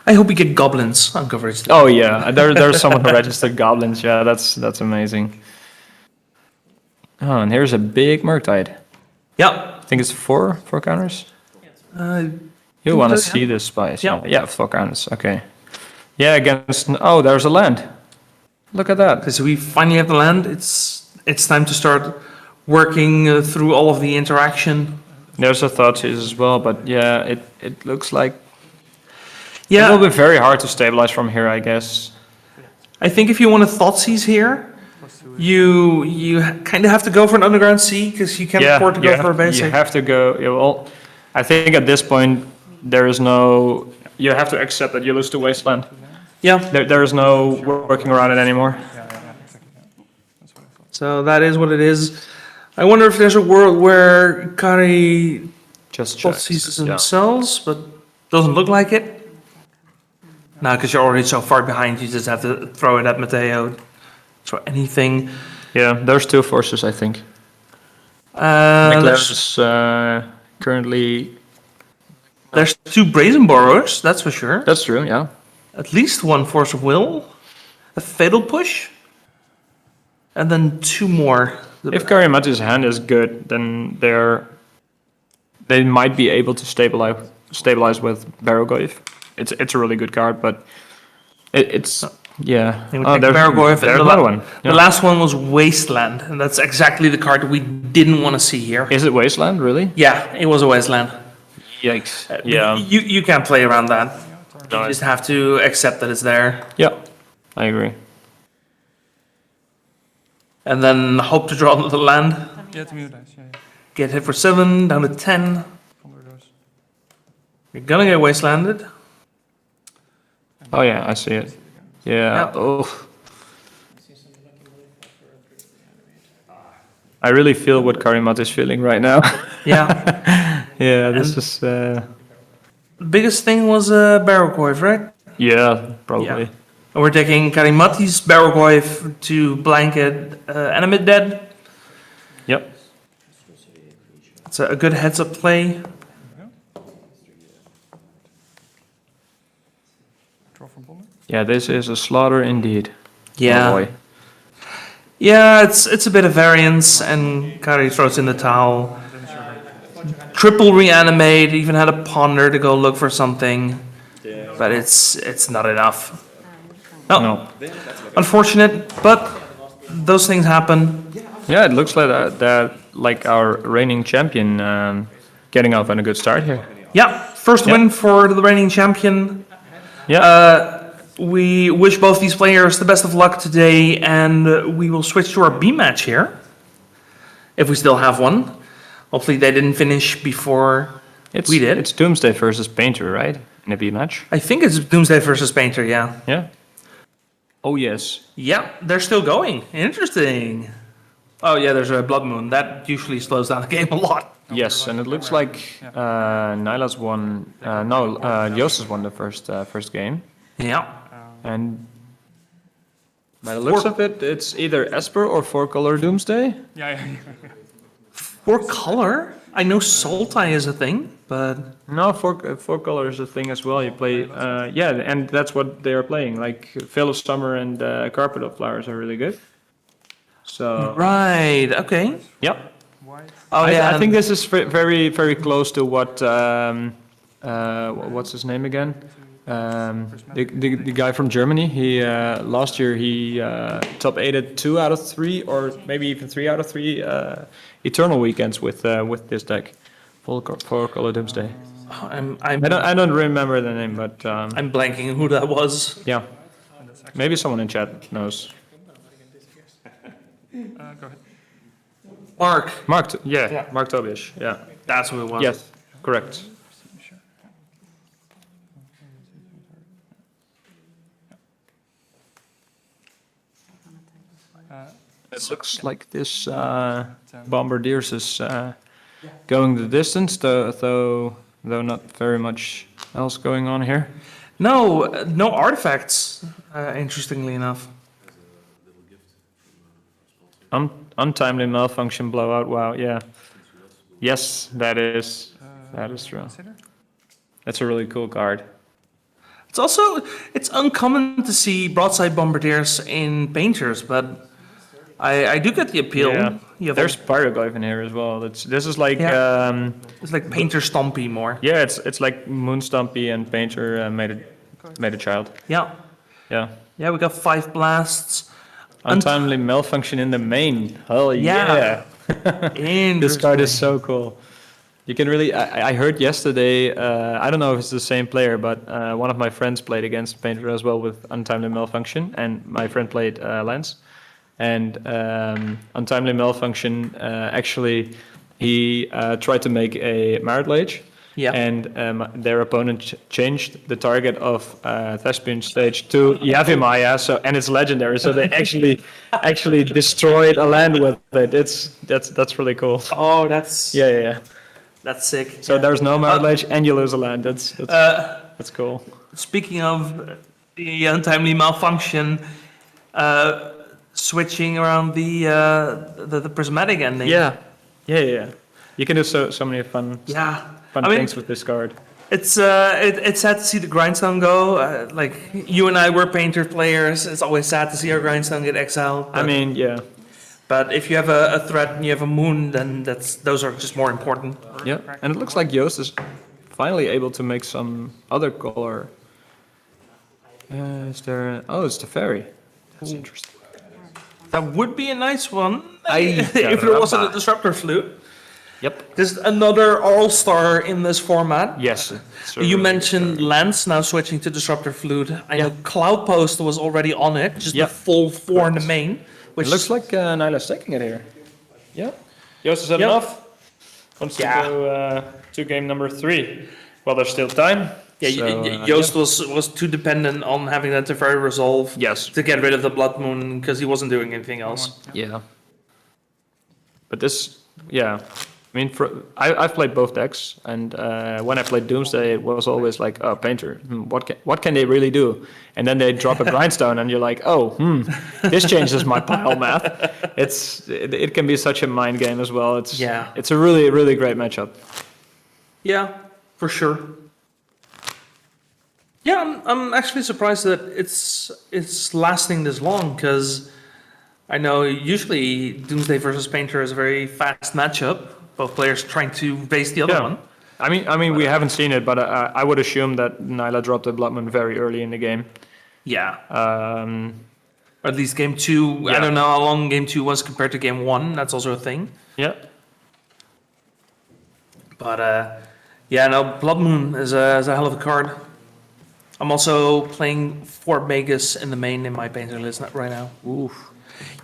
Speaker 1: I hope we get Goblins on coverage.
Speaker 2: Oh yeah, there's someone who registered Goblins. Yeah, that's amazing. Oh, and here's a big Murktide.
Speaker 1: Yeah.
Speaker 2: I think it's four counters.
Speaker 1: Uh,
Speaker 2: You want to
Speaker 1: so, yeah.
Speaker 2: see this spice?
Speaker 1: Yeah.
Speaker 2: Yeah, 4 counters. Okay. Yeah, against. Oh, there's a land. Look at that.
Speaker 1: so we finally have the land. It's time to start working through all of the interaction.
Speaker 2: There's a Thoughtseize as well, but yeah, it looks like it
Speaker 1: Yeah,
Speaker 2: will be very hard to stabilize from here, I guess.
Speaker 1: I think if you want a Thoughtseize here, you kind of have to go for an Underground Sea because you can't afford to go for a basic.
Speaker 2: You have to go. Yeah, well, I think at this point there is no. You have to accept that you lose to Wasteland.
Speaker 1: Yeah,
Speaker 2: There is no working around it anymore.
Speaker 3: Exactly. Yeah. That's what I thought.
Speaker 1: so that is what it is. I wonder if there's a world where Kari
Speaker 2: Just
Speaker 1: both
Speaker 2: check.
Speaker 1: seasons themselves, but doesn't look like it. No, because you're already so far behind, you just have to throw it at Mateo. Throw anything.
Speaker 2: Yeah, there's 2 forces, I think.
Speaker 1: There's,
Speaker 2: McLaren's currently...
Speaker 1: there's 2 Brazen Borrowers, that's for sure.
Speaker 2: That's true, yeah.
Speaker 1: At least 1 Force of Will. A Fatal Push. And then 2 more.
Speaker 2: If Karimati's hand is good, then they might be able to stabilize with Barrogoyf. It's a really good card, but it's yeah.
Speaker 1: They would take Barrogoyf,
Speaker 2: there's
Speaker 1: and
Speaker 2: another one.
Speaker 1: The
Speaker 2: Yeah.
Speaker 1: last one was Wasteland, and that's exactly the card we didn't want to see here.
Speaker 2: Is it Wasteland really?
Speaker 1: Yeah, it was a Wasteland.
Speaker 2: Yikes. Yeah.
Speaker 1: You can't play around that.
Speaker 2: No,
Speaker 1: You just have to accept that it's there.
Speaker 2: Yeah. I agree.
Speaker 1: And then hope to draw another land.
Speaker 3: Yeah, Dimir dice. Yeah, yeah.
Speaker 1: Get hit for 7, down to 10.
Speaker 3: Follow those.
Speaker 1: You're gonna get wastelanded.
Speaker 2: Oh yeah, I see it. Yeah.
Speaker 1: Yeah.
Speaker 2: Oh. I really feel what Karimat is feeling right now.
Speaker 1: Yeah.
Speaker 2: Yeah, this is.
Speaker 1: The biggest thing was Barrogoyf, right?
Speaker 2: Yeah, probably.
Speaker 1: Yeah. And we're taking Karimati's Barrogoyf to blanket Enemy Dead.
Speaker 2: Yep.
Speaker 1: It's a good heads-up play.
Speaker 3: Draw from Bomber.
Speaker 2: Yeah, this is a slaughter indeed.
Speaker 1: Yeah.
Speaker 2: Oh boy.
Speaker 1: Yeah, it's a bit of variance, and Kari throws in the towel. Triple reanimate, even had a ponder to go look for something, but it's not enough.
Speaker 2: No.
Speaker 1: Unfortunate, but those things happen.
Speaker 2: Yeah, it looks like like our reigning champion getting off on a good start here.
Speaker 1: Yeah, first win for the reigning champion.
Speaker 2: Yeah.
Speaker 1: We wish both these players the best of luck today, and we will switch to our B match here, if we still have one. Hopefully they didn't finish before we did.
Speaker 2: It's Doomsday versus Painter, right? In a B match.
Speaker 1: I think it's Doomsday versus Painter, yeah.
Speaker 2: Yeah. Oh yes.
Speaker 1: Yeah, they're still going. Interesting. Oh yeah, there's a Blood Moon. That usually slows down the game a lot.
Speaker 2: Yes, and it looks like Nyla's won. Joost won the first game,
Speaker 1: Yeah.
Speaker 2: and by the looks of it, it's either Esper or 4-color Doomsday.
Speaker 3: Yeah, yeah.
Speaker 1: For color, I know Sultai is a thing, but
Speaker 2: No, 4-color is a thing as well. You play, and that's what they are playing. Like Veil of Summer and Carpet of Flowers are really good. So
Speaker 1: right, okay.
Speaker 2: yep.
Speaker 1: Oh
Speaker 2: I think this is very, very close to what, what's his name again? The guy from Germany. He last year he top 8'd 2 out of 3, or maybe even 3 out of 3 Eternal weekends with this deck, 4-color Doomsday.
Speaker 1: Oh,
Speaker 2: I don't remember the name, but
Speaker 1: I'm blanking who that was.
Speaker 2: yeah, maybe someone in chat knows.
Speaker 3: Go ahead.
Speaker 1: Mark.
Speaker 2: Mark Tobias. Yeah.
Speaker 1: That's who it was.
Speaker 2: Yes, correct. It looks like this Bombardiers is going the distance, though not very much else going on here.
Speaker 1: No artifacts, interestingly enough.
Speaker 2: Untimely malfunction blowout. Wow. Yeah. Yes, that is true.
Speaker 3: Consider?
Speaker 2: That's a really cool card.
Speaker 1: It's uncommon to see broadside bombardiers in painters, but I do get the appeal.
Speaker 2: Yeah.
Speaker 1: You have
Speaker 2: There's Pyroglyph in here as well. This is like
Speaker 1: it's like painter stompy more.
Speaker 2: yeah, it's like Moon Stompy and Painter made a child.
Speaker 1: Yeah.
Speaker 2: Yeah.
Speaker 1: Yeah, we got 5 blasts.
Speaker 2: Untimely malfunction in the main. Hell yeah. This card is so cool. You can really, I heard yesterday, I don't know if it's the same player, but one of my friends played against Painter as well with Untimely Malfunction, and my friend played Lance. And Untimely Malfunction, actually, he tried to make a Merit Lage.
Speaker 1: Yeah.
Speaker 2: And their opponent changed the target of Thespian stage to Yavimaya, and it's legendary. So they actually destroyed a land with it. That's really cool.
Speaker 1: Oh, that's
Speaker 2: Yeah.
Speaker 1: That's sick.
Speaker 2: So there's no mileage and you lose a land. That's cool.
Speaker 1: Speaking of the untimely malfunction, switching around the prismatic ending.
Speaker 2: Yeah. You can do so many fun things with this card.
Speaker 1: It's sad to see the grindstone go. Like you and I were painter players. It's always sad to see our grindstone get exiled.
Speaker 2: I mean, yeah.
Speaker 1: But if you have a threat and you have a moon, then those are just more important.
Speaker 2: Yeah, and it looks like Joost is finally able to make some other color. Is there? Oh, it's the fairy. That's interesting.
Speaker 1: That would be a nice one
Speaker 2: If
Speaker 1: if there wasn't a disruptor flute.
Speaker 2: Yep.
Speaker 1: There's another all-star in this format.
Speaker 2: Yes.
Speaker 1: You mentioned Lance now switching to disruptor flute. I know Cloudpost was already on it, just the full 4 in the main. Which
Speaker 2: It looks like Nyla's taking it here. Yeah. Joost is enough. Wants to go to game number 3. Well, there's still time.
Speaker 1: Yeah, Joost was too dependent on having that Teferi resolve to get rid of the Blood Moon because he wasn't doing anything else.
Speaker 2: Yeah. But this, I mean, I've played both decks, and when I played Doomsday, it was always like, oh, Painter, what can they really do? And then they drop a grindstone, and you're like, oh, this changes my pile math. It can be such a mind game as well. It's a really, really great matchup.
Speaker 1: Yeah, for sure. Yeah, I'm actually surprised that it's lasting this long because I know usually Doomsday versus Painter is a very fast matchup. Both players trying to base the other one.
Speaker 2: I mean, we haven't seen it, but I would assume that Nyla dropped the Blood Moon very early in the game.
Speaker 1: Yeah. Or at least game 2. I don't know how long game 2 was compared to game 1. That's also a thing.
Speaker 2: Yeah.
Speaker 1: But Blood Moon is a hell of a card. I'm also playing 4 Magus in the main in my Painter list right now.
Speaker 2: Oof.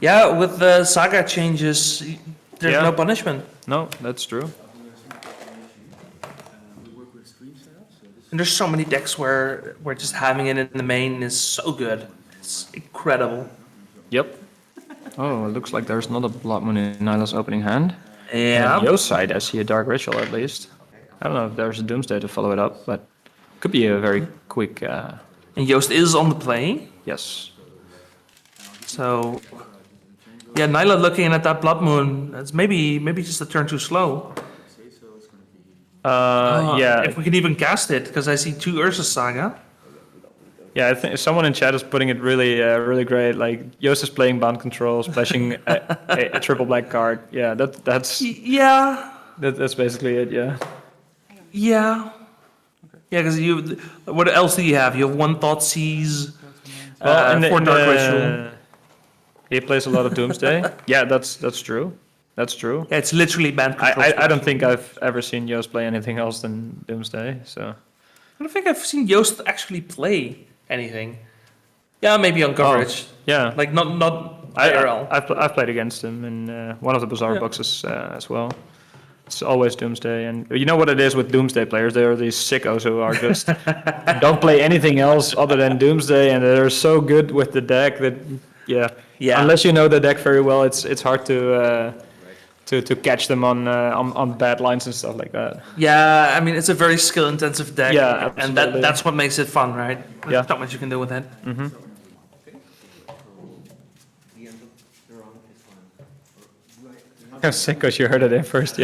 Speaker 1: Yeah, with the Saga changes, there's no punishment.
Speaker 2: No, that's true.
Speaker 1: And there's so many decks where just having it in the main is so good. It's incredible.
Speaker 2: Yep. Oh, it looks like there's not a Blood Moon in Nyla's opening hand.
Speaker 1: Yeah.
Speaker 2: On Yo's side, I see a Dark Ritual at least. I don't know if there's a Doomsday to follow it up, but could be a very quick...
Speaker 1: And Joost is on the play.
Speaker 2: Yes.
Speaker 1: So... Yeah, Nyla looking at that Blood Moon, it's maybe just a turn too slow. If we can even cast it, because I see 2 Ursa Saga.
Speaker 2: Yeah, I think someone in chat is putting it really, really great. Like Joost is playing Bant control, splashing a triple black card. Yeah, that's that's basically it. Yeah.
Speaker 1: Yeah. Yeah, because what else do you have? You have 1 Thoughtseize, 4 Dark Ritual.
Speaker 2: He plays a lot of Doomsday. Yeah, that's true. That's true.
Speaker 1: Yeah, it's literally Bant control.
Speaker 2: I don't think I've ever seen Joost play anything else than Doomsday. So
Speaker 1: I don't think I've seen Joost actually play anything. Yeah, maybe on coverage.
Speaker 2: Yeah,
Speaker 1: like not IRL.
Speaker 2: I've played against him in one of the Bazaar boxes as well. It's always Doomsday, and you know what it is with Doomsday players? There are these sickos who are just don't play anything else other than Doomsday, and they're so good with the deck that unless you know the deck very well, it's hard to catch them on bad lines and stuff like that.
Speaker 1: Yeah, I mean it's a very skill intensive deck.
Speaker 2: Yeah,
Speaker 1: and that's what makes it fun, right? There's not much you can do with it.
Speaker 2: Mm-hmm. I'm sick because you heard it in first,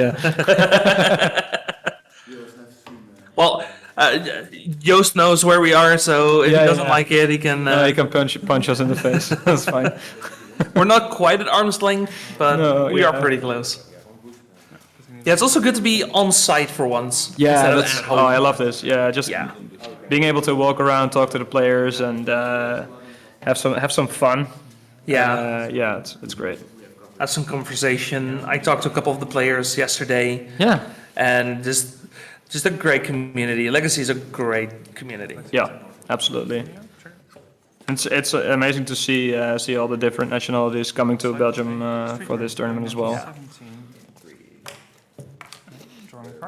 Speaker 1: Well, Joost knows where we are, so if he doesn't like it, he can...
Speaker 2: he can punch us in the face. That's fine.
Speaker 1: We're not quite at arm's length, but we are pretty close. Yeah, it's also good to be on site for once.
Speaker 2: Yeah, I love this. Yeah, just being able to walk around, talk to the players, and have some fun.
Speaker 1: Yeah,
Speaker 2: it's great.
Speaker 1: Have some conversation. I talked to a couple of the players yesterday.
Speaker 2: Yeah,
Speaker 1: and just a great community. Legacy is a great community.
Speaker 2: Yeah, absolutely. It's amazing to see all the different nationalities coming to Belgium for this tournament as well.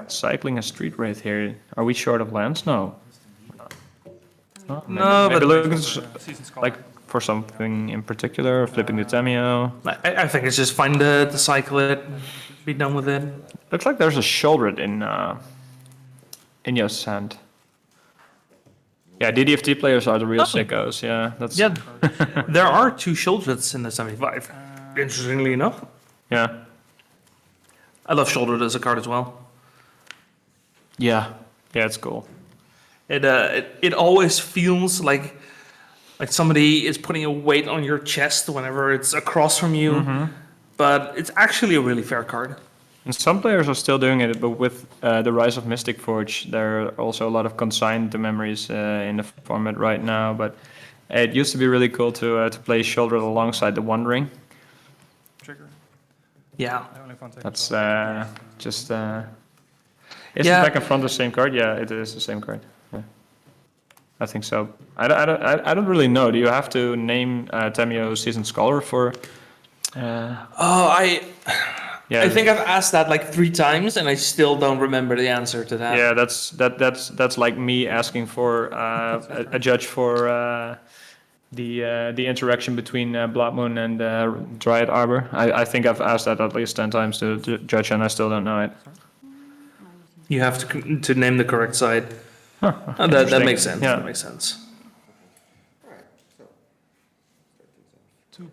Speaker 2: Cycling a street wraith here. Are we short of lands? No. Maybe looking like for something in particular, flipping the Tamio.
Speaker 1: I think it's just find the Cephalid. be done with it.
Speaker 2: Looks like there's a Shieldred in your hand. Yeah, DDFT players are the real sickos. Yeah, that's
Speaker 1: Yeah, there are 2 Shieldreds in the 75. Interestingly enough,
Speaker 2: yeah.
Speaker 1: I love Shieldred as a card as well.
Speaker 2: Yeah, it's cool.
Speaker 1: It always feels like somebody is putting a weight on your chest whenever it's across from you, but it's actually a really fair card.
Speaker 2: And some players are still doing it, but with the rise of Mystic Forge, there are also a lot of consigned memories in the format right now. But it used to be really cool to play Shieldred alongside the Wandering.
Speaker 3: Trigger.
Speaker 1: Yeah.
Speaker 3: I only found
Speaker 2: That's just. Is
Speaker 1: Yeah.
Speaker 2: it back and front the same card? Yeah, it is the same card. Yeah. I think so. I don't really know. Do you have to name Tamio Seasoned Scholar for? Yeah,
Speaker 1: I think I've asked that like 3 times, and I still don't remember the answer to that.
Speaker 2: Yeah, that's like me asking for a judge for the interaction between Blood Moon and Dryad Arbor. I think I've asked that at least 10 times to the judge, and I still don't know it.
Speaker 1: You have to name the correct side. Oh, that
Speaker 2: Interesting.
Speaker 1: makes sense.
Speaker 2: Yeah.
Speaker 1: That makes sense.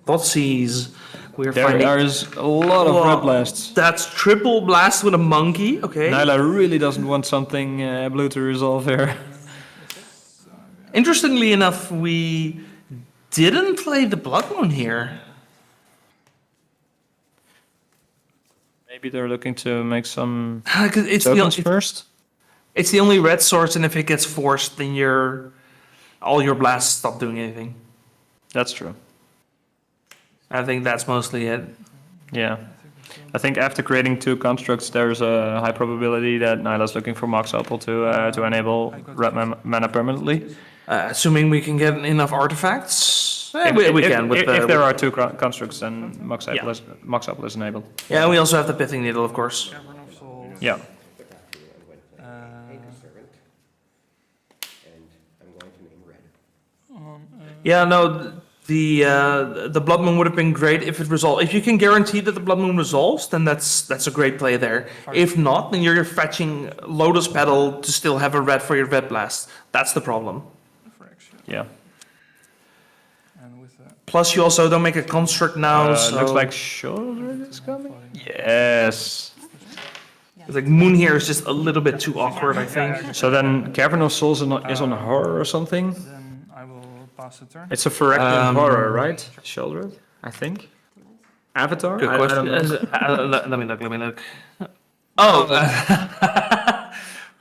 Speaker 1: Thoughtseize. We're finding.
Speaker 2: There's a lot of
Speaker 1: Whoa,
Speaker 2: red blasts.
Speaker 1: That's triple blast with a monkey. Okay.
Speaker 2: Nyla really doesn't want something blue to resolve here.
Speaker 1: Interestingly enough, we didn't play the Blood Moon here.
Speaker 2: Maybe they're looking to make some
Speaker 1: 'Cause
Speaker 2: tokens first.
Speaker 1: It's the only red source, and if it gets forced, then all your blasts stop doing anything.
Speaker 2: That's true.
Speaker 1: I think that's mostly it.
Speaker 2: Yeah. I think after creating 2 constructs, there's a high probability that Nyla's looking for Mox Opal to enable red mana permanently.
Speaker 1: Assuming we can get enough artifacts, we can.
Speaker 2: If there are 2 constructs, then Mox Opal,
Speaker 1: Yeah.
Speaker 2: Mox Opal is enabled.
Speaker 1: Yeah, and we also have the Pithing Needle, of course.
Speaker 3: Cavern of Souls.
Speaker 2: Yeah.
Speaker 1: Yeah, no, the Blood Moon would have been great if it resolved. If you can guarantee that the Blood Moon resolves, then that's a great play there. If not, then you're fetching Lotus Petal to still have a red for your red blast. That's the problem.
Speaker 3: Fraction.
Speaker 2: Yeah.
Speaker 3: And with that.
Speaker 1: Plus, you also don't make a construct now. So
Speaker 2: Looks like Shieldred is coming. Yes.
Speaker 1: it's like Moon here is just a little bit too awkward, I think.
Speaker 2: So then Cavern of Souls is on horror or something?
Speaker 3: Then I will pass the turn.
Speaker 2: It's a Phyrexian horror, right? Shieldred, I think. Avatar?
Speaker 1: Good
Speaker 2: I
Speaker 1: question.
Speaker 2: don't know.
Speaker 1: Let me look. Oh,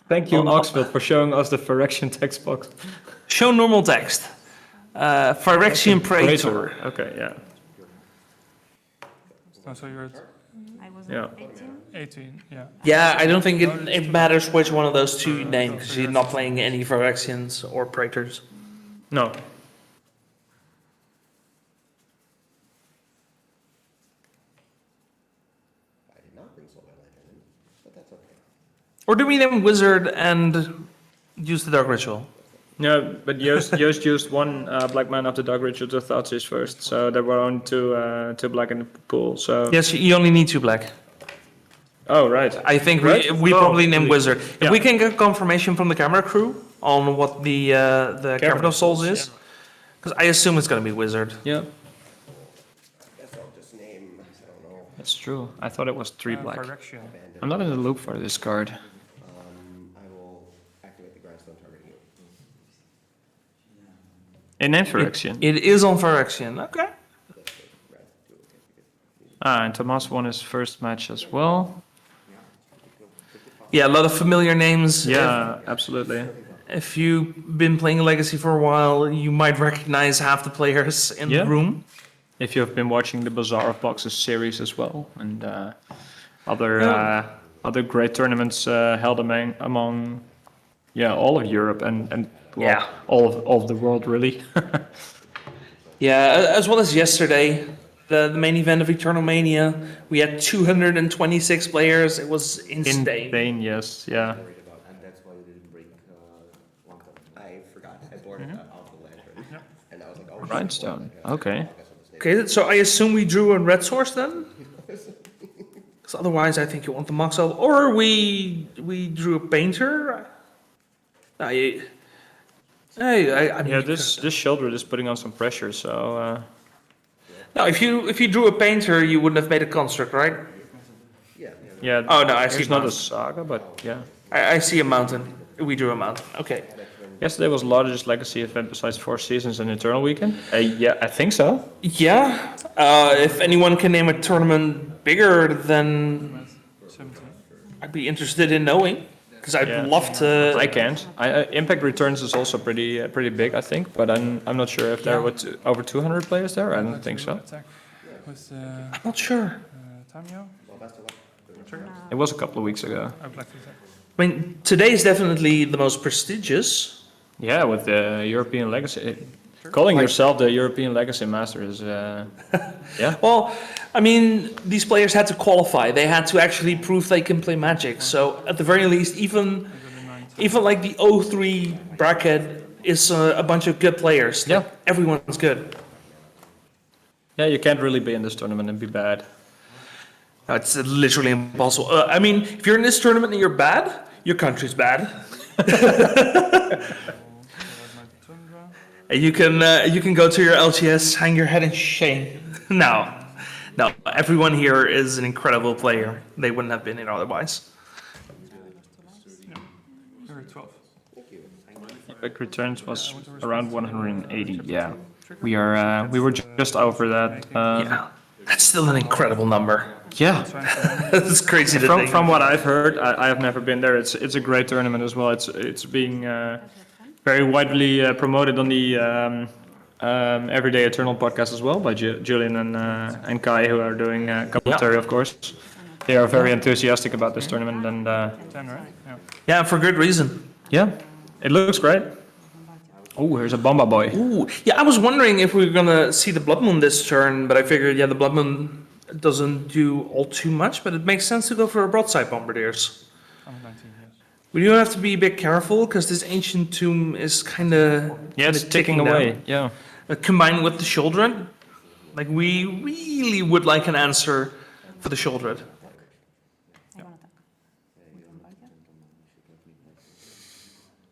Speaker 2: Thank you, Moxfield, for showing us the Phyrexian text box.
Speaker 1: show normal text. Phyrexian Praetor.
Speaker 2: Okay, yeah.
Speaker 3: Oh, so you're at
Speaker 4: I was
Speaker 2: Yeah.
Speaker 4: at 18.
Speaker 3: 18, yeah.
Speaker 1: Yeah, I don't think it matters which one of those 2 you name, because you're not playing any Phyrexians or Praetors.
Speaker 2: No.
Speaker 1: Or do we name Wizard and use the Dark Ritual?
Speaker 2: No, but Joost used 1 black man of the Dark Ritual to Thoughtseize first, so there were only two black in the pool, so...
Speaker 1: Yes, you only need 2 black.
Speaker 2: Oh, right.
Speaker 1: I think
Speaker 2: Right?
Speaker 1: we probably name Wizard. If
Speaker 2: Yeah.
Speaker 1: we can get confirmation from the camera crew on what the Cavern of Souls is, because I assume it's going to be Wizard.
Speaker 2: Yeah,
Speaker 5: Guess I'll just name, I don't know,
Speaker 2: that's true. I thought it was 3 black.
Speaker 3: Phyrexian.
Speaker 2: I'm not in the loop for this card.
Speaker 5: I will activate the grindstone targeting you.
Speaker 2: In Phyrexian.
Speaker 1: It is on Phyrexian. Okay.
Speaker 2: And Tomas won his first match as well.
Speaker 1: Yeah, a lot of familiar names.
Speaker 2: Yeah, absolutely.
Speaker 1: If you've been playing Legacy for a while, you might recognize half the players in
Speaker 2: Yeah.
Speaker 1: the room.
Speaker 2: If you have been watching the Bazaar of Boxes series as well, and other great tournaments held among all of Europe and well,
Speaker 1: Yeah.
Speaker 2: all of the world really.
Speaker 1: Yeah, as well as yesterday, the main event of Eternal Mania, we had 226 players. It was insane.
Speaker 2: Insane, yes, yeah.
Speaker 5: Worried about, and that's why we didn't break long term. I forgot, I boarded out the lantern, and I was like, oh. shit,
Speaker 2: Rhinestone, okay.
Speaker 1: Okay, so I assume we drew a red source then? Because otherwise, I think you want the Mox Elf, or we drew a Painter. I mean,
Speaker 2: Yeah,
Speaker 1: you
Speaker 2: this Shieldred is putting on some pressure, so...
Speaker 1: no, if you drew a Painter, you wouldn't have made a Construct, right?
Speaker 2: Yeah.
Speaker 1: Oh, no, I see
Speaker 2: It's not a
Speaker 1: mountain.
Speaker 2: Saga, but yeah.
Speaker 1: I see a mountain. We drew a mountain. Okay.
Speaker 2: Yesterday was the largest Legacy event besides Four Seasons and Eternal Weekend. Yeah, I think so.
Speaker 1: Yeah. If anyone can name a tournament bigger than,
Speaker 3: 17.
Speaker 1: I'd be interested in knowing. Because I'd
Speaker 2: Yeah.
Speaker 1: love to.
Speaker 2: I can't. Impact Returns is also pretty big, I think, but I'm not sure if there were over 200 players there. I don't think so.
Speaker 3: Attack with
Speaker 1: I'm not sure.
Speaker 3: Tamio.
Speaker 2: It was a couple of weeks ago.
Speaker 3: I would like to attack.
Speaker 1: I mean, today is definitely the most prestigious.
Speaker 2: Yeah, with the European Legacy. Calling yourself the European Legacy Master is, yeah.
Speaker 1: Well, I mean, these players had to qualify. They had to actually prove they can play Magic. So at the very least, even like the 03 bracket is a bunch of good players.
Speaker 2: Yeah.
Speaker 1: Everyone's good.
Speaker 2: Yeah, you can't really be in this tournament and be bad.
Speaker 1: It's literally impossible. I mean, if you're in this tournament and you're bad, your country's bad.
Speaker 3: Tundra.
Speaker 1: And you can go to your LTS, hang your head in shame. No, everyone here is an incredible player. They wouldn't have been here otherwise.
Speaker 3: You're 12.
Speaker 2: Impact Returns was around 180, yeah. We were just over that.
Speaker 1: Yeah, that's still an incredible number.
Speaker 2: Yeah.
Speaker 1: That's crazy to think.
Speaker 2: From what I've heard, I have never been there. It's a great tournament as well. It's being very widely promoted on the Everyday Eternal podcast as well by Julian and Kai, who are doing commentary, of course. They are very enthusiastic about this tournament, and
Speaker 3: 10, right? Yeah.
Speaker 1: Yeah, for good reason.
Speaker 2: yeah, it looks great. Oh, here's a Bomba Boy.
Speaker 1: Ooh, yeah, I was wondering if we were gonna see the Blood Moon this turn, but I figured, yeah, the Blood Moon doesn't do all too much, but it makes sense to go for a broadside bombardiers.
Speaker 3: I'm 19, yes.
Speaker 1: We do have to be a bit careful because this ancient tomb is kind of
Speaker 2: Yeah, it's ticking away. Yeah.
Speaker 1: Combined with the Shieldred, like we really would like an answer for the Shieldred.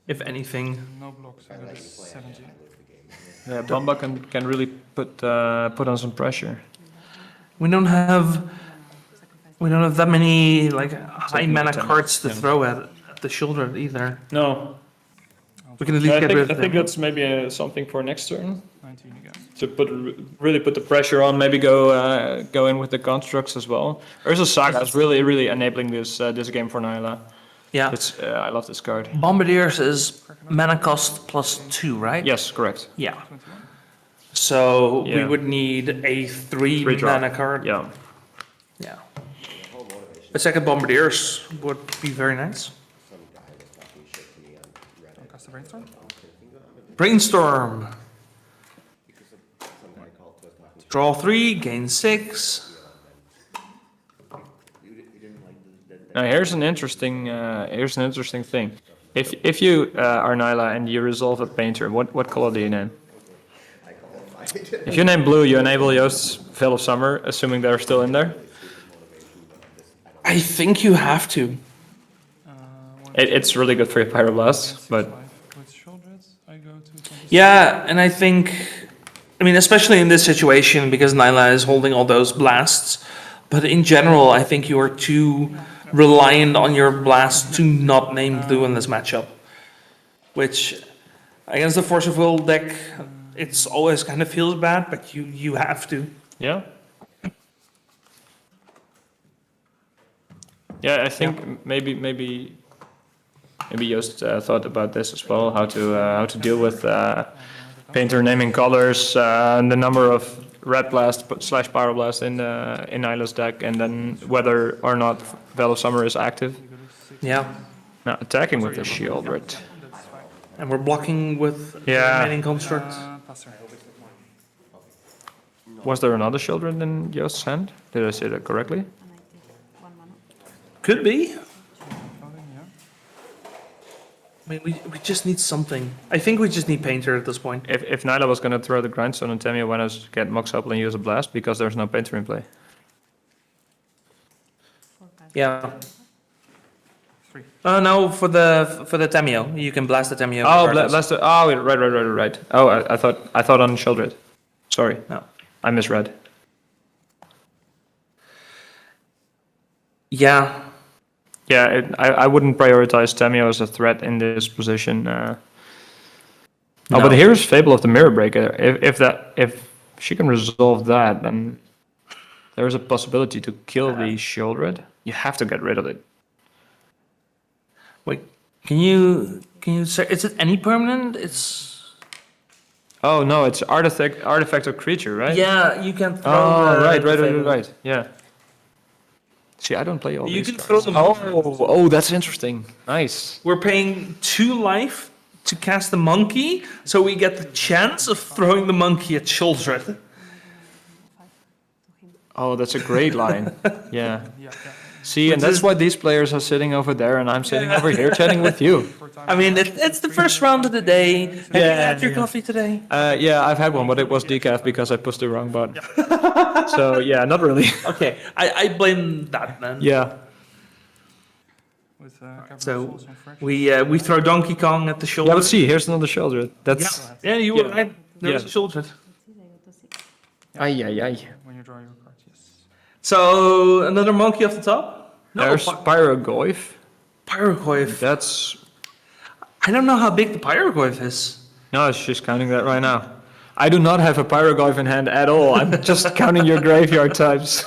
Speaker 1: If anything,
Speaker 3: No blocks, so that is 17.
Speaker 2: Yeah, Bomba can really put on some pressure.
Speaker 1: we don't have that many like high mana cards to throw at the Shieldred either.
Speaker 2: No,
Speaker 1: We can at least
Speaker 2: I
Speaker 1: get
Speaker 2: think,
Speaker 1: rid
Speaker 2: I
Speaker 1: of
Speaker 2: think
Speaker 1: them.
Speaker 2: that's maybe something for next turn
Speaker 3: 19 again.
Speaker 2: to really put the pressure on. Maybe go in with the constructs as well. Urza Saga is really enabling this game for Nyla.
Speaker 1: Yeah,
Speaker 2: It's I love this card.
Speaker 1: Bombardiers is mana cost +2, right?
Speaker 2: Yes, correct.
Speaker 1: Yeah. So we
Speaker 2: Yeah.
Speaker 1: would need a 3
Speaker 2: Free draw.
Speaker 1: mana card.
Speaker 2: Yeah.
Speaker 1: Yeah. A second Bombardiers would be very nice.
Speaker 3: I'll cast a brainstorm.
Speaker 1: Brainstorm. Draw 3, gain 6.
Speaker 2: Now here's an interesting thing. If you are Nyla and you resolve a painter, what color do you name? If you name blue, you enable Yoast's Veil of Summer, assuming they're still in there.
Speaker 1: I think you have to.
Speaker 2: It's really good for your Pyroblast, but
Speaker 3: With Shieldreds, I go to 26.
Speaker 1: Yeah, and I mean, especially in this situation, because Nyla is holding all those blasts, but in general, I think you are too reliant on your blast to not name blue in this matchup. Which, against the Force of Will deck, it's always kind of feels bad, but you have to.
Speaker 2: yeah. Yeah, I think maybe Joost thought about this as well, how to deal with painter naming colors, and the number of red blast / pyroblast in Nyla's deck, and then whether or not Veil of Summer is active.
Speaker 1: Yeah,
Speaker 2: Now attacking with the Shieldred.
Speaker 3: That's fine.
Speaker 1: and we're blocking with the
Speaker 2: Yeah.
Speaker 1: remaining construct.
Speaker 3: Passer.
Speaker 2: Was there another Shieldred in Joost's hand? Did I say that correctly?
Speaker 1: Could be.
Speaker 3: Floating, yeah.
Speaker 1: I mean, we just need something. I think we just need painter at this point.
Speaker 2: If Nyla was going to throw the Grindstone on Tamio, why not get Mox Up and use a blast, because there's no painter in play.
Speaker 1: Yeah.
Speaker 3: 3.
Speaker 1: No, for the Tamio. You can blast the Tamio.
Speaker 2: Oh,
Speaker 1: regardless.
Speaker 2: blast it. Oh, right. Oh, I thought on Shieldred. Sorry,
Speaker 1: No.
Speaker 2: I misread.
Speaker 1: Yeah.
Speaker 2: Yeah, I wouldn't prioritize Tamio as a threat in this position. Oh,
Speaker 1: No.
Speaker 2: but here's Fable of the Mirror Breaker. If she can resolve that, then there's a possibility to kill the Shieldred. You have to get rid of it.
Speaker 1: Wait, can you say, is it any permanent? It's
Speaker 2: Oh no, it's artifact or creature, right?
Speaker 1: yeah, you can throw.
Speaker 2: Oh,
Speaker 1: the
Speaker 2: right.
Speaker 1: Fable.
Speaker 2: Yeah. See, I don't play all
Speaker 1: You
Speaker 2: these
Speaker 1: can throw
Speaker 2: cards.
Speaker 1: them.
Speaker 2: Oh, that's interesting. Nice.
Speaker 1: We're paying 2 life to cast the monkey, so we get the chance of throwing the monkey at children.
Speaker 2: Oh, that's a great line. Yeah.
Speaker 3: Yeah.
Speaker 2: See, and that's why these players are sitting over there and I'm sitting over here chatting with you.
Speaker 1: I mean, it's the first round of the day. Have you had your coffee today?
Speaker 2: Yeah, I've had one, but it was decaf because I pushed the wrong button. So, yeah, not really.
Speaker 1: Okay, I blame that man.
Speaker 2: Yeah.
Speaker 3: With Capital
Speaker 1: So
Speaker 3: Falls on Fresh.
Speaker 1: we throw Donkey Kong at the shoulder.
Speaker 2: Yeah, but see, here's another shoulder. That's...
Speaker 1: Yeah, you were
Speaker 2: Yeah.
Speaker 1: right. There's
Speaker 2: Yeah.
Speaker 1: a shoulder.
Speaker 2: Ay.
Speaker 3: When you draw your cards, yes.
Speaker 1: So another monkey off the top.
Speaker 2: There's Pyrogoyf.
Speaker 1: Pyrogoyf.
Speaker 2: That's...
Speaker 1: I don't know how big the Pyrogoyf is.
Speaker 2: No, she's counting that right now. I do not have a Pyrogoyf in hand at all. I'm just counting your graveyard types.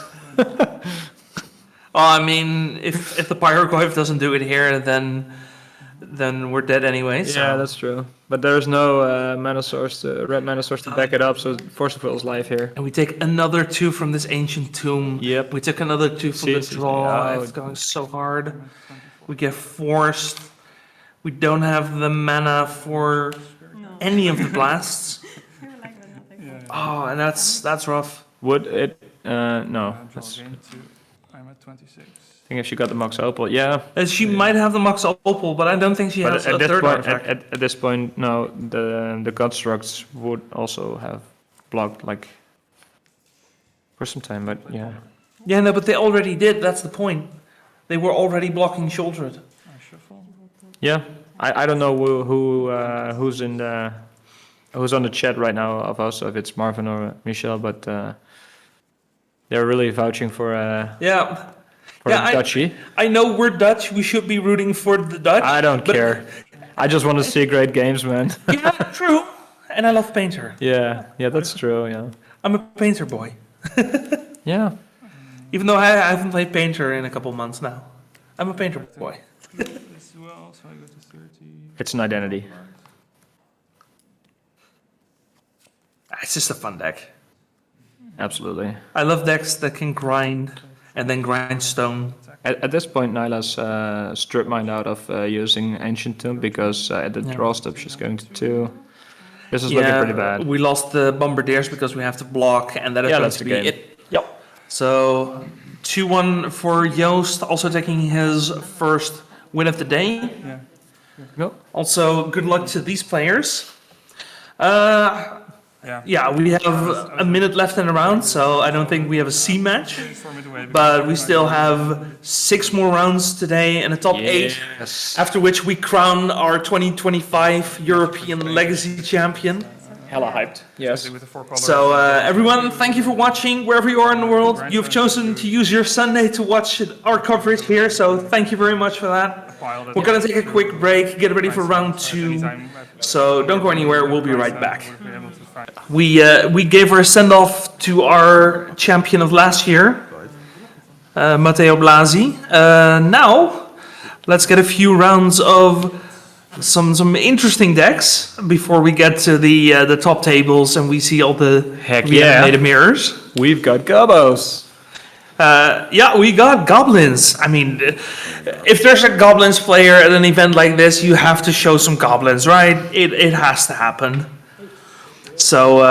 Speaker 1: Oh, I mean, if the Pyrogoyf doesn't do it here, then we're dead anyway. So.
Speaker 2: Yeah, that's true. But there's no mana source, red mana source to back it up, so Force of Will is live here.
Speaker 1: And we take another 2 from this ancient tomb.
Speaker 2: Yep.
Speaker 1: We took another 2 from the
Speaker 2: See,
Speaker 1: draw.
Speaker 2: oh.
Speaker 1: It's going so hard. We get forced. We don't have the mana for any of the blasts. Oh, and that's rough.
Speaker 2: Would it? No.
Speaker 3: Draw
Speaker 2: That's, I
Speaker 3: again to, I'm at 26.
Speaker 2: think if she got the Mox Opal, yeah.
Speaker 1: She might have the Mox Opal, but I don't think she
Speaker 2: But
Speaker 1: has
Speaker 2: at
Speaker 1: a
Speaker 2: this
Speaker 1: third
Speaker 2: point,
Speaker 1: artifact.
Speaker 2: at this point, no. The constructs would also have blocked like for some time, but yeah.
Speaker 1: Yeah, no, but they already did. That's the point. They were already blocking Shieldred.
Speaker 3: I shuffle.
Speaker 2: Yeah, I don't know who's in the who's on the chat right now of us, if it's Marvin or Michelle, but they're really vouching for
Speaker 1: Yeah.
Speaker 2: the Dutchie.
Speaker 1: I know we're Dutch. We should be rooting for the Dutch.
Speaker 2: I don't
Speaker 1: but-
Speaker 2: care. I just want to see great games, man.
Speaker 1: Yeah, true. And I love Painter.
Speaker 2: Yeah, that's true. Yeah,
Speaker 1: I'm a Painter boy.
Speaker 2: yeah.
Speaker 1: Even though I haven't played Painter in a couple months now. I'm a Painter boy.
Speaker 3: As well, so I go to 30.
Speaker 2: It's an identity.
Speaker 1: It's just a fun deck.
Speaker 2: Absolutely.
Speaker 1: I love decks that can grind and then grind stone.
Speaker 2: At this point, Nyla's strip mined out of using Ancient Tomb because at the draw step she's going to 2. This is looking pretty bad.
Speaker 1: We lost the Bombardiers because we have to block, and that is
Speaker 2: Yeah,
Speaker 1: going
Speaker 2: that's
Speaker 1: to
Speaker 2: the
Speaker 1: be
Speaker 2: game.
Speaker 1: it. Yep. So 2-1 for Joost, also taking his first win of the day.
Speaker 3: Yeah.
Speaker 2: No.
Speaker 1: Also, good luck to these players.
Speaker 3: Yeah.
Speaker 1: Yeah, we have a minute left in the round, so I don't think we have a C match.
Speaker 3: Storm it away,
Speaker 1: But we still have 6 more rounds today and a top 8.
Speaker 2: Yes.
Speaker 1: After which we crown our 2025 European Legacy Champion.
Speaker 2: Hella hyped. Yes.
Speaker 3: with the 4 colors.
Speaker 1: So everyone, thank you for watching wherever you are in the world. You've chosen to use your Sunday to watch our coverage here, so thank you very much for that. We're gonna take a quick break, get ready for round 2. So don't go anywhere, we'll be right back. We gave our send-off to our champion of last year, Matteo Blasi. Now, let's get a few rounds of some interesting decks before we get to the top tables and we see all the
Speaker 2: Heck yeah.
Speaker 1: reanimated mirrors.
Speaker 2: We've got Gobos.
Speaker 1: Yeah, we got Goblins. I mean, if there's a Goblins player at an event like this, you have to show some Goblins, right? It has to happen. So,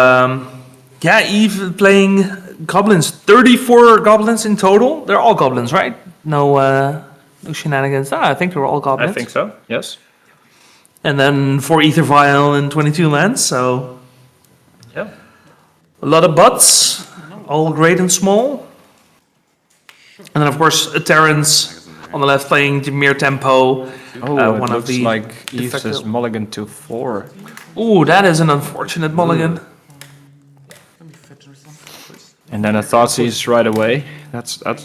Speaker 1: yeah, Eve playing Goblins. 34 Goblins in total. They're all Goblins, right? No shenanigans. I think they're all Goblins.
Speaker 2: I think so. Yes.
Speaker 1: And then 4 Ether Vial and 22 lands, so
Speaker 2: Yeah.
Speaker 1: a lot of butts, all great and small. And then, of course, Terrence on the left playing Dimir Tempo.
Speaker 2: Oh,
Speaker 1: one
Speaker 2: it
Speaker 1: of
Speaker 2: looks
Speaker 1: the
Speaker 2: like Eves
Speaker 1: defective-
Speaker 2: is mulligan to 4.
Speaker 1: Ooh, that is an unfortunate mulligan.
Speaker 2: And then a Thoughtseize right away. That's got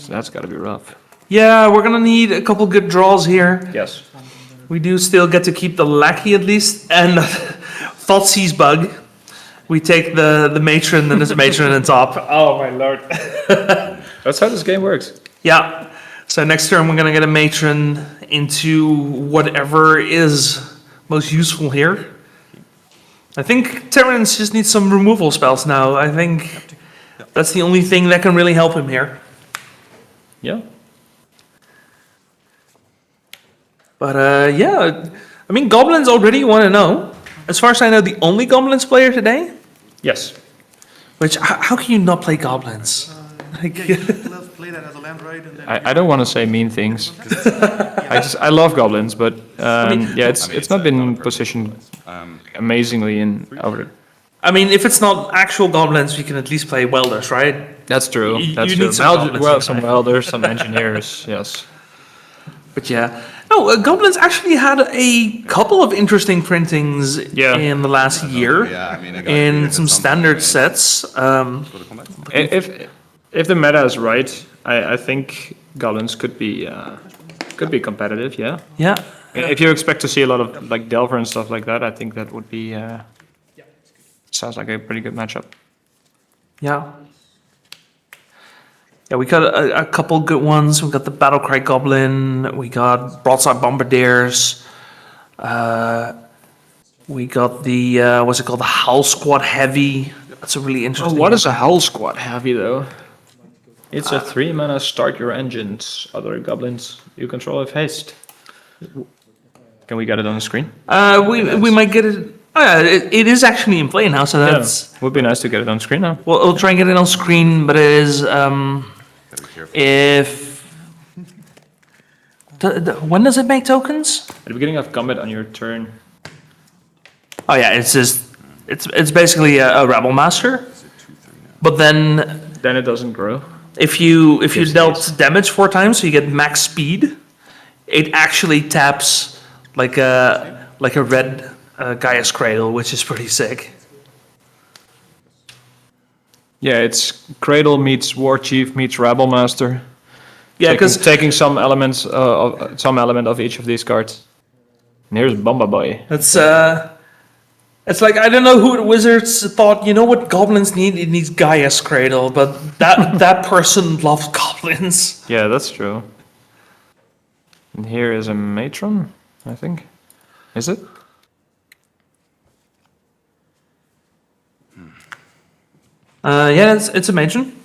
Speaker 2: to be rough.
Speaker 1: Yeah, we're gonna need a couple good draws here.
Speaker 2: Yes.
Speaker 1: We do still get to keep the Lackey at least, and Thoughtseize Bug. We take the Matron, and there's a Matron on top. Oh my lord.
Speaker 2: That's how this game works.
Speaker 1: Yeah. So next turn we're gonna get a Matron into whatever is most useful here. I think Terrence just needs some removal spells now. I think that's the only thing that can really help him here.
Speaker 2: Yeah.
Speaker 1: But yeah, I mean, Goblins already want to know. As far as I know, the only Goblins player today.
Speaker 2: Yes.
Speaker 1: Which, how can you not play Goblins? Like,
Speaker 3: Let's play that as a land ride and then.
Speaker 2: I don't want to say mean things. I love goblins, but yeah, it's not been positioned amazingly in over.
Speaker 1: I mean, if it's not actual Goblins, we can at least play Welders, right?
Speaker 2: That's true.
Speaker 1: You
Speaker 2: That's
Speaker 1: need
Speaker 2: true.
Speaker 1: some goblins in
Speaker 2: Some
Speaker 1: life.
Speaker 2: welders, some engineers. Yes.
Speaker 1: But yeah. No, Goblins actually had a couple of interesting printings
Speaker 2: Yeah.
Speaker 1: in the last year.
Speaker 4: Yeah, I mean, I got
Speaker 1: In
Speaker 4: weird
Speaker 1: some
Speaker 4: at some
Speaker 1: standard
Speaker 4: point,
Speaker 1: sets.
Speaker 4: Go to combat.
Speaker 2: If the meta is right, I think goblins could be competitive. Yeah.
Speaker 1: Yeah.
Speaker 2: If you expect to see a lot of like Delver and stuff like that, I think that would be sounds like a pretty good matchup.
Speaker 1: Yeah. Yeah, we got a couple good ones. We got the Battlecry Goblin. We got Broadside Bombardiers. We got the, what's it called? The Howl Squad Heavy. That's a really interesting
Speaker 2: What is a Howl Squad heavy though? It's a 3-mana start your engines. Other goblins you control have haste. Can we get it on the screen?
Speaker 1: We might get it. Oh yeah, it is actually in play now, so that's.
Speaker 2: Would be nice to get it on screen now.
Speaker 1: We'll try and get it on screen, but it is
Speaker 4: Gotta be careful.
Speaker 1: if. When does it make tokens?
Speaker 2: At the beginning of combat on your turn.
Speaker 1: Oh yeah, it's just it's basically a rebel master, but then
Speaker 2: Then it doesn't grow.
Speaker 1: if you
Speaker 2: Gives
Speaker 1: dealt
Speaker 2: haste.
Speaker 1: damage 4 times, so you get max speed, it actually taps like a red Gaia's Cradle, which is pretty sick.
Speaker 2: Yeah, it's Cradle meets War Chief meets Rebel Master.
Speaker 1: Yeah, because
Speaker 2: taking some elements of some element of each of these cards. And here's Bomba Boy.
Speaker 1: it's like I don't know who the wizards thought. You know what goblins need? It needs Gaia's Cradle, but that person loves goblins.
Speaker 2: Yeah, that's true. And here is a Matron, I think. Is it?
Speaker 1: Yeah, it's a matron.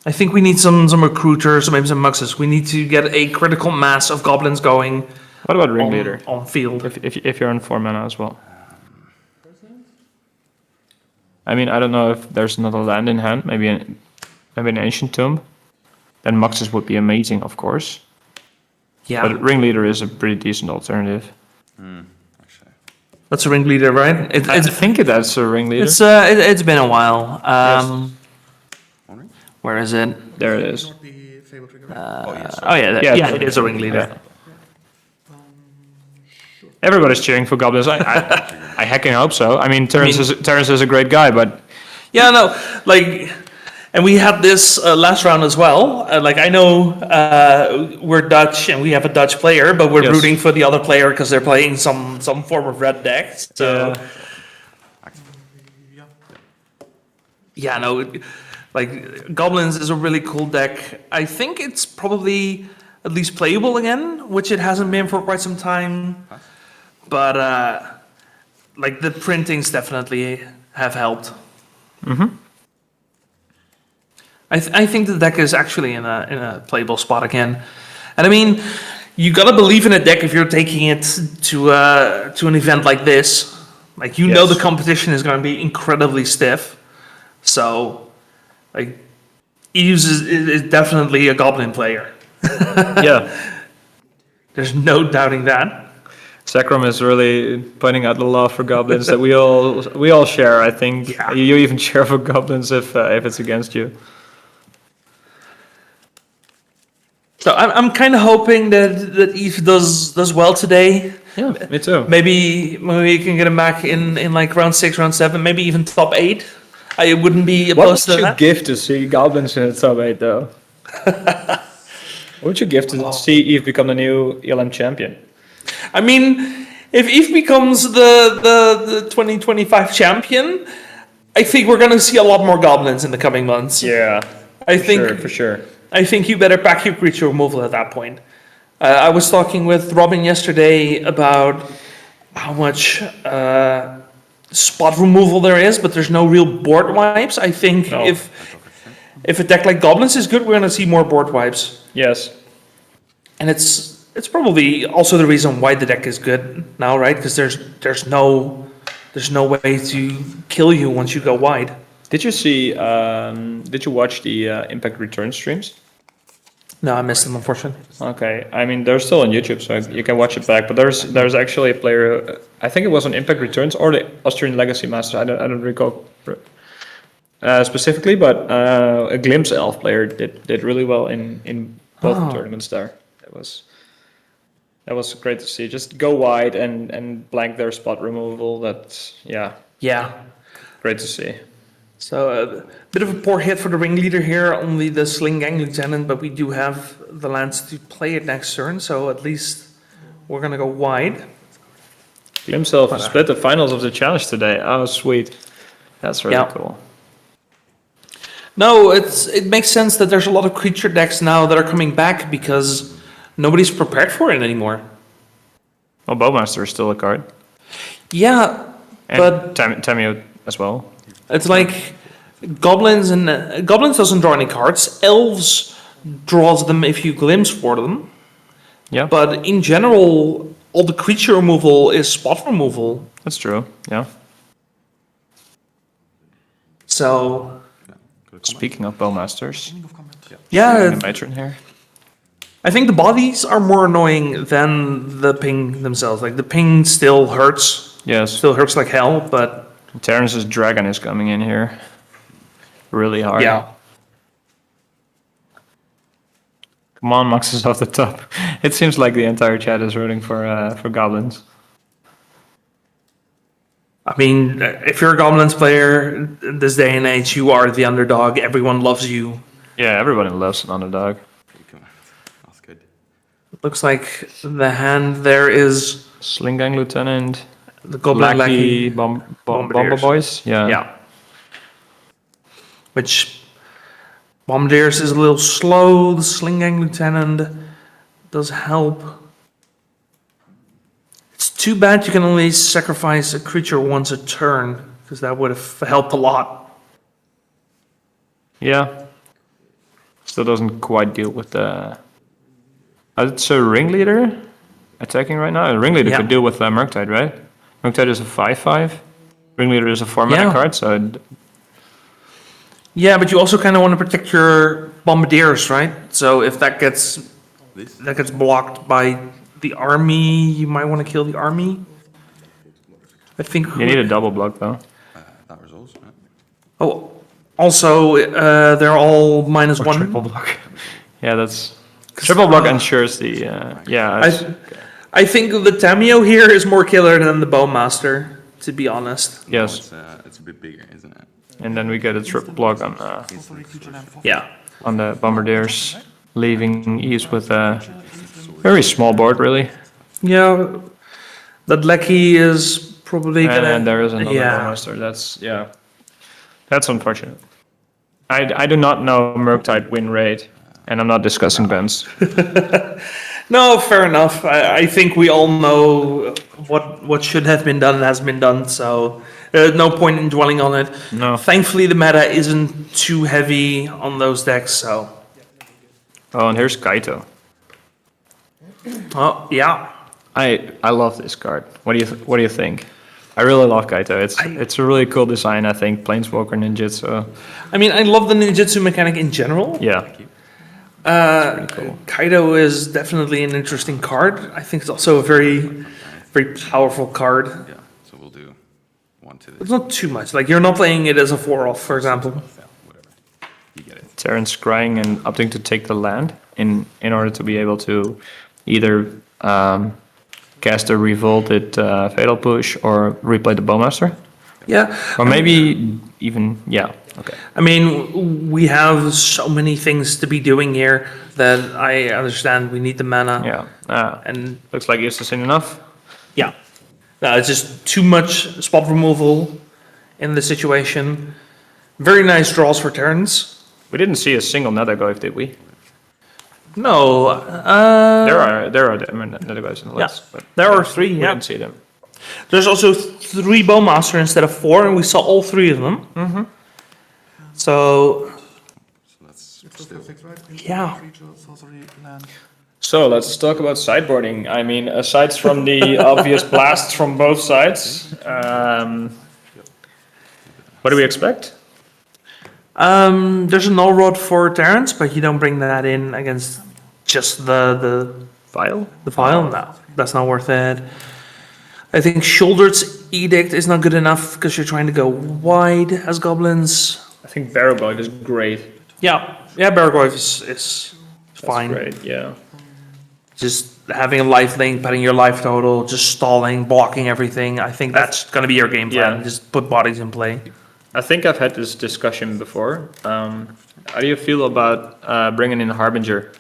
Speaker 1: I think we need some recruiters, maybe some muxes. We need to get a critical mass of goblins going
Speaker 2: What about Ringleader?
Speaker 1: on field.
Speaker 2: If you're on 4 mana as well. I mean, I don't know if there's another land in hand. Maybe an Ancient Tomb. Then Muxus would be amazing, of course.
Speaker 1: Yeah,
Speaker 2: But Ringleader is a pretty decent alternative.
Speaker 4: Actually,
Speaker 1: that's a ringleader, right?
Speaker 2: I think that's a Ringleader.
Speaker 1: It's been a while.
Speaker 4: wondering?
Speaker 1: Where is it?
Speaker 2: There it is.
Speaker 3: Not the Fable Trigger.
Speaker 4: Oh yes.
Speaker 1: Oh yeah,
Speaker 2: Yeah,
Speaker 1: yeah, it is a ringleader.
Speaker 2: Yeah. Everybody's cheering for goblins. I hecking hope so. I mean, Terrence is a great guy, but
Speaker 1: Yeah, no, like, and we had this last round as well. Like, I know we're Dutch and we have a Dutch player, but we're
Speaker 2: Yes.
Speaker 1: rooting for the other player because they're playing some form of red deck. So, yeah, no, like, Goblins is a really cool deck. I think it's probably at least playable again, which it hasn't been for quite some time. But, like, the printings definitely have helped. I think the deck is actually in a playable spot again, and I mean, you gotta believe in a deck if you're taking it to an event like this. Like you know
Speaker 2: Yes.
Speaker 1: the competition is gonna be incredibly stiff, so like Eves is definitely a Goblin player.
Speaker 2: yeah.
Speaker 1: There's no doubting that.
Speaker 2: Sacrum is really pointing out the love for goblins that we all share. I think
Speaker 1: Yeah.
Speaker 2: you even share for goblins if it's against you.
Speaker 1: So I'm kind of hoping that Eve does well today.
Speaker 2: Yeah, me too.
Speaker 1: Maybe we can get him back in like round 6, round 7, maybe even top 8. I wouldn't be
Speaker 2: What
Speaker 1: opposed
Speaker 2: would
Speaker 1: to
Speaker 2: you
Speaker 1: that.
Speaker 2: give to see Goblins in the top 8, though? What would you give to see Eve become the new ELM champion?
Speaker 1: I mean, if Eve becomes the 2025 champion, I think we're gonna see a lot more goblins in the coming months.
Speaker 2: Yeah,
Speaker 1: I think
Speaker 2: for sure.
Speaker 1: I think you better pack your creature removal at that point. I was talking with Robin yesterday about how much spot removal there is, but there's no real board wipes. I think
Speaker 2: No.
Speaker 1: if a deck like Goblins is good, we're gonna see more board wipes,
Speaker 2: Yes.
Speaker 1: and it's probably also the reason why the deck is good now, right? Because there's no way to kill you once you go wide.
Speaker 2: Did you see? Did you watch the Impact Return streams?
Speaker 1: No, I missed them, unfortunately.
Speaker 2: Okay, I mean they're still on YouTube, so you can watch it back. But there's actually a player. I think it was on Impact Returns or the Austrian Legacy Master. I don't recall specifically, but a Glimpse Elf player did really well in both the tournaments there. That was great to see. Just go wide and blank their spot removal. That's
Speaker 1: Yeah.
Speaker 2: great to see.
Speaker 1: So a bit of a poor hit for the ringleader here, only the Sling Gang Lieutenant, but we do have the lands to play it next turn, so at least we're gonna go wide.
Speaker 2: Glimpse Elf split the finals of the challenge today. Oh, sweet. That's really
Speaker 1: Yeah.
Speaker 2: cool.
Speaker 1: No, it makes sense that there's a lot of creature decks now that are coming back because nobody's prepared for it anymore.
Speaker 2: Well, Bowmaster is still a card.
Speaker 1: Yeah,
Speaker 2: And
Speaker 1: but
Speaker 2: Tamio as well.
Speaker 1: it's like Goblins and Goblins doesn't draw any cards. Elves draws them if you glimpse for them.
Speaker 2: Yeah,
Speaker 1: But in general, all the creature removal is spot removal.
Speaker 2: that's true. Yeah.
Speaker 1: So
Speaker 2: Speaking of Bowmasters,
Speaker 1: yeah,
Speaker 2: the matron here.
Speaker 1: I think the bodies are more annoying than the ping themselves. Like the ping still hurts,
Speaker 2: Yes,
Speaker 1: still hurts like hell. But
Speaker 2: Terrance's dragon is coming in here really hard.
Speaker 1: yeah,
Speaker 2: Come on, Max is off the top. It seems like the entire chat is rooting for Goblins.
Speaker 1: I mean, if you're a Goblins player in this day and age, you are the underdog. Everyone loves you.
Speaker 2: Yeah, everybody loves an underdog.
Speaker 4: That's good.
Speaker 1: Looks like the hand there is
Speaker 2: Sling Gang Lieutenant,
Speaker 1: the Goblin
Speaker 2: Lackey,
Speaker 1: Lackey.
Speaker 2: Bomber
Speaker 1: Bombardiers.
Speaker 2: Boys. Yeah.
Speaker 1: Yeah. Which Bombardiers is a little slow. The Sling Gang Lieutenant does help. It's too bad you can only sacrifice a creature once a turn, because that would have helped a lot.
Speaker 2: Yeah. Still doesn't quite deal with the. It's a ringleader attacking right now. A ringleader
Speaker 1: Yeah.
Speaker 2: could deal with Murktide, right? Murktide is a 5/5. Ringleader is a 4-mana
Speaker 1: Yeah.
Speaker 2: card, so
Speaker 1: Yeah, but you also kind of want to protect your Bombardiers, right? So if that gets blocked by the army, you might want to kill the army. I think.
Speaker 2: you need a double block though.
Speaker 4: That resolves, right?
Speaker 1: Oh, also, they're all -1.
Speaker 2: Triple block. Yeah, that's triple block ensures the.
Speaker 1: I think the Tamio here is more killer than the Bowmaster, to be honest.
Speaker 2: Yes,
Speaker 4: It's a bit bigger, isn't it?
Speaker 2: and then we get a triple block
Speaker 1: Yeah.
Speaker 2: on the Bombardiers, leaving East with a very small board, really.
Speaker 1: Yeah, that Lecky is probably gonna.
Speaker 2: And there is another
Speaker 1: yeah.
Speaker 2: Bowmaster. That's unfortunate. I do not know Murktide win rate, and I'm not discussing Bants.
Speaker 1: No, fair enough. I think we all know what should have been done has been done, so there's no point in dwelling on it.
Speaker 2: No.
Speaker 1: Thankfully, the meta isn't too heavy on those decks, so.
Speaker 2: Oh, and here's Kaito.
Speaker 1: Oh, yeah.
Speaker 2: I love this card. What do you think? I really love Kaito. It's a really cool design. I think Planeswalker Ninjutsu.
Speaker 1: I mean, I love the ninjutsu mechanic in general.
Speaker 2: Yeah, cool.
Speaker 1: Kaido is definitely an interesting card. I think it's also a very, very powerful card.
Speaker 4: Yeah. So we'll do 1 to
Speaker 1: It's
Speaker 4: this.
Speaker 1: not too much. Like, you're not playing it as a 4-off, for example.
Speaker 4: Yeah, whatever. You get it.
Speaker 2: Terrence crying and opting to take the land. in order to be able to either cast a revolted fatal push or replay the bowmaster,
Speaker 1: Yeah.
Speaker 2: or maybe even okay.
Speaker 1: I mean, we have so many things to be doing here that I understand we need the mana.
Speaker 2: And looks like Izzet seen enough.
Speaker 1: Yeah. No, it's just too much spot removal in the situation. Very nice draws for turns.
Speaker 2: We didn't see a single Nadu, did we?
Speaker 1: No.
Speaker 2: There are Nadu in the list, but
Speaker 1: there are 3,
Speaker 2: we
Speaker 1: yeah.
Speaker 2: didn't see them.
Speaker 1: There's also 3 Bowmaster instead of 4, and we saw all 3 of them. Mm-hmm. So,
Speaker 4: So that's
Speaker 3: It's
Speaker 4: still.
Speaker 3: also 6, right?
Speaker 1: Yeah.
Speaker 3: Creature, sorcery, land.
Speaker 2: So let's talk about sideboarding. I mean, aside from the obvious blasts from both sides, what do we expect?
Speaker 1: there's a null rod for Terrence, but you don't bring that in against just the
Speaker 2: File?
Speaker 1: file. No, that's not worth it. I think Shouldered's Edict is not good enough because you're trying to go wide as goblins.
Speaker 2: I think Barrowboy is great.
Speaker 1: Yeah, Baragorth is fine.
Speaker 2: Great, yeah.
Speaker 1: Just having a life link, putting your life total, just stalling, blocking everything. I think that's going to be your game plan.
Speaker 2: Yeah.
Speaker 1: Just put bodies in play.
Speaker 2: I think I've had this discussion before. How do you feel about bringing in Harbinger?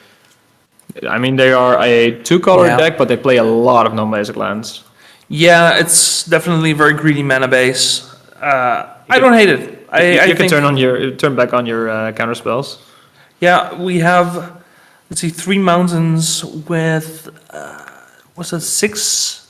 Speaker 2: I mean, they are a 2-color
Speaker 1: Yeah.
Speaker 2: deck, but they play a lot of non-basic lands.
Speaker 1: Yeah, it's definitely very greedy mana base. I don't hate it. I
Speaker 2: You can
Speaker 1: think,
Speaker 2: turn back on your counter spells.
Speaker 1: yeah, we have, let's see, 3 mountains with, what's that, 6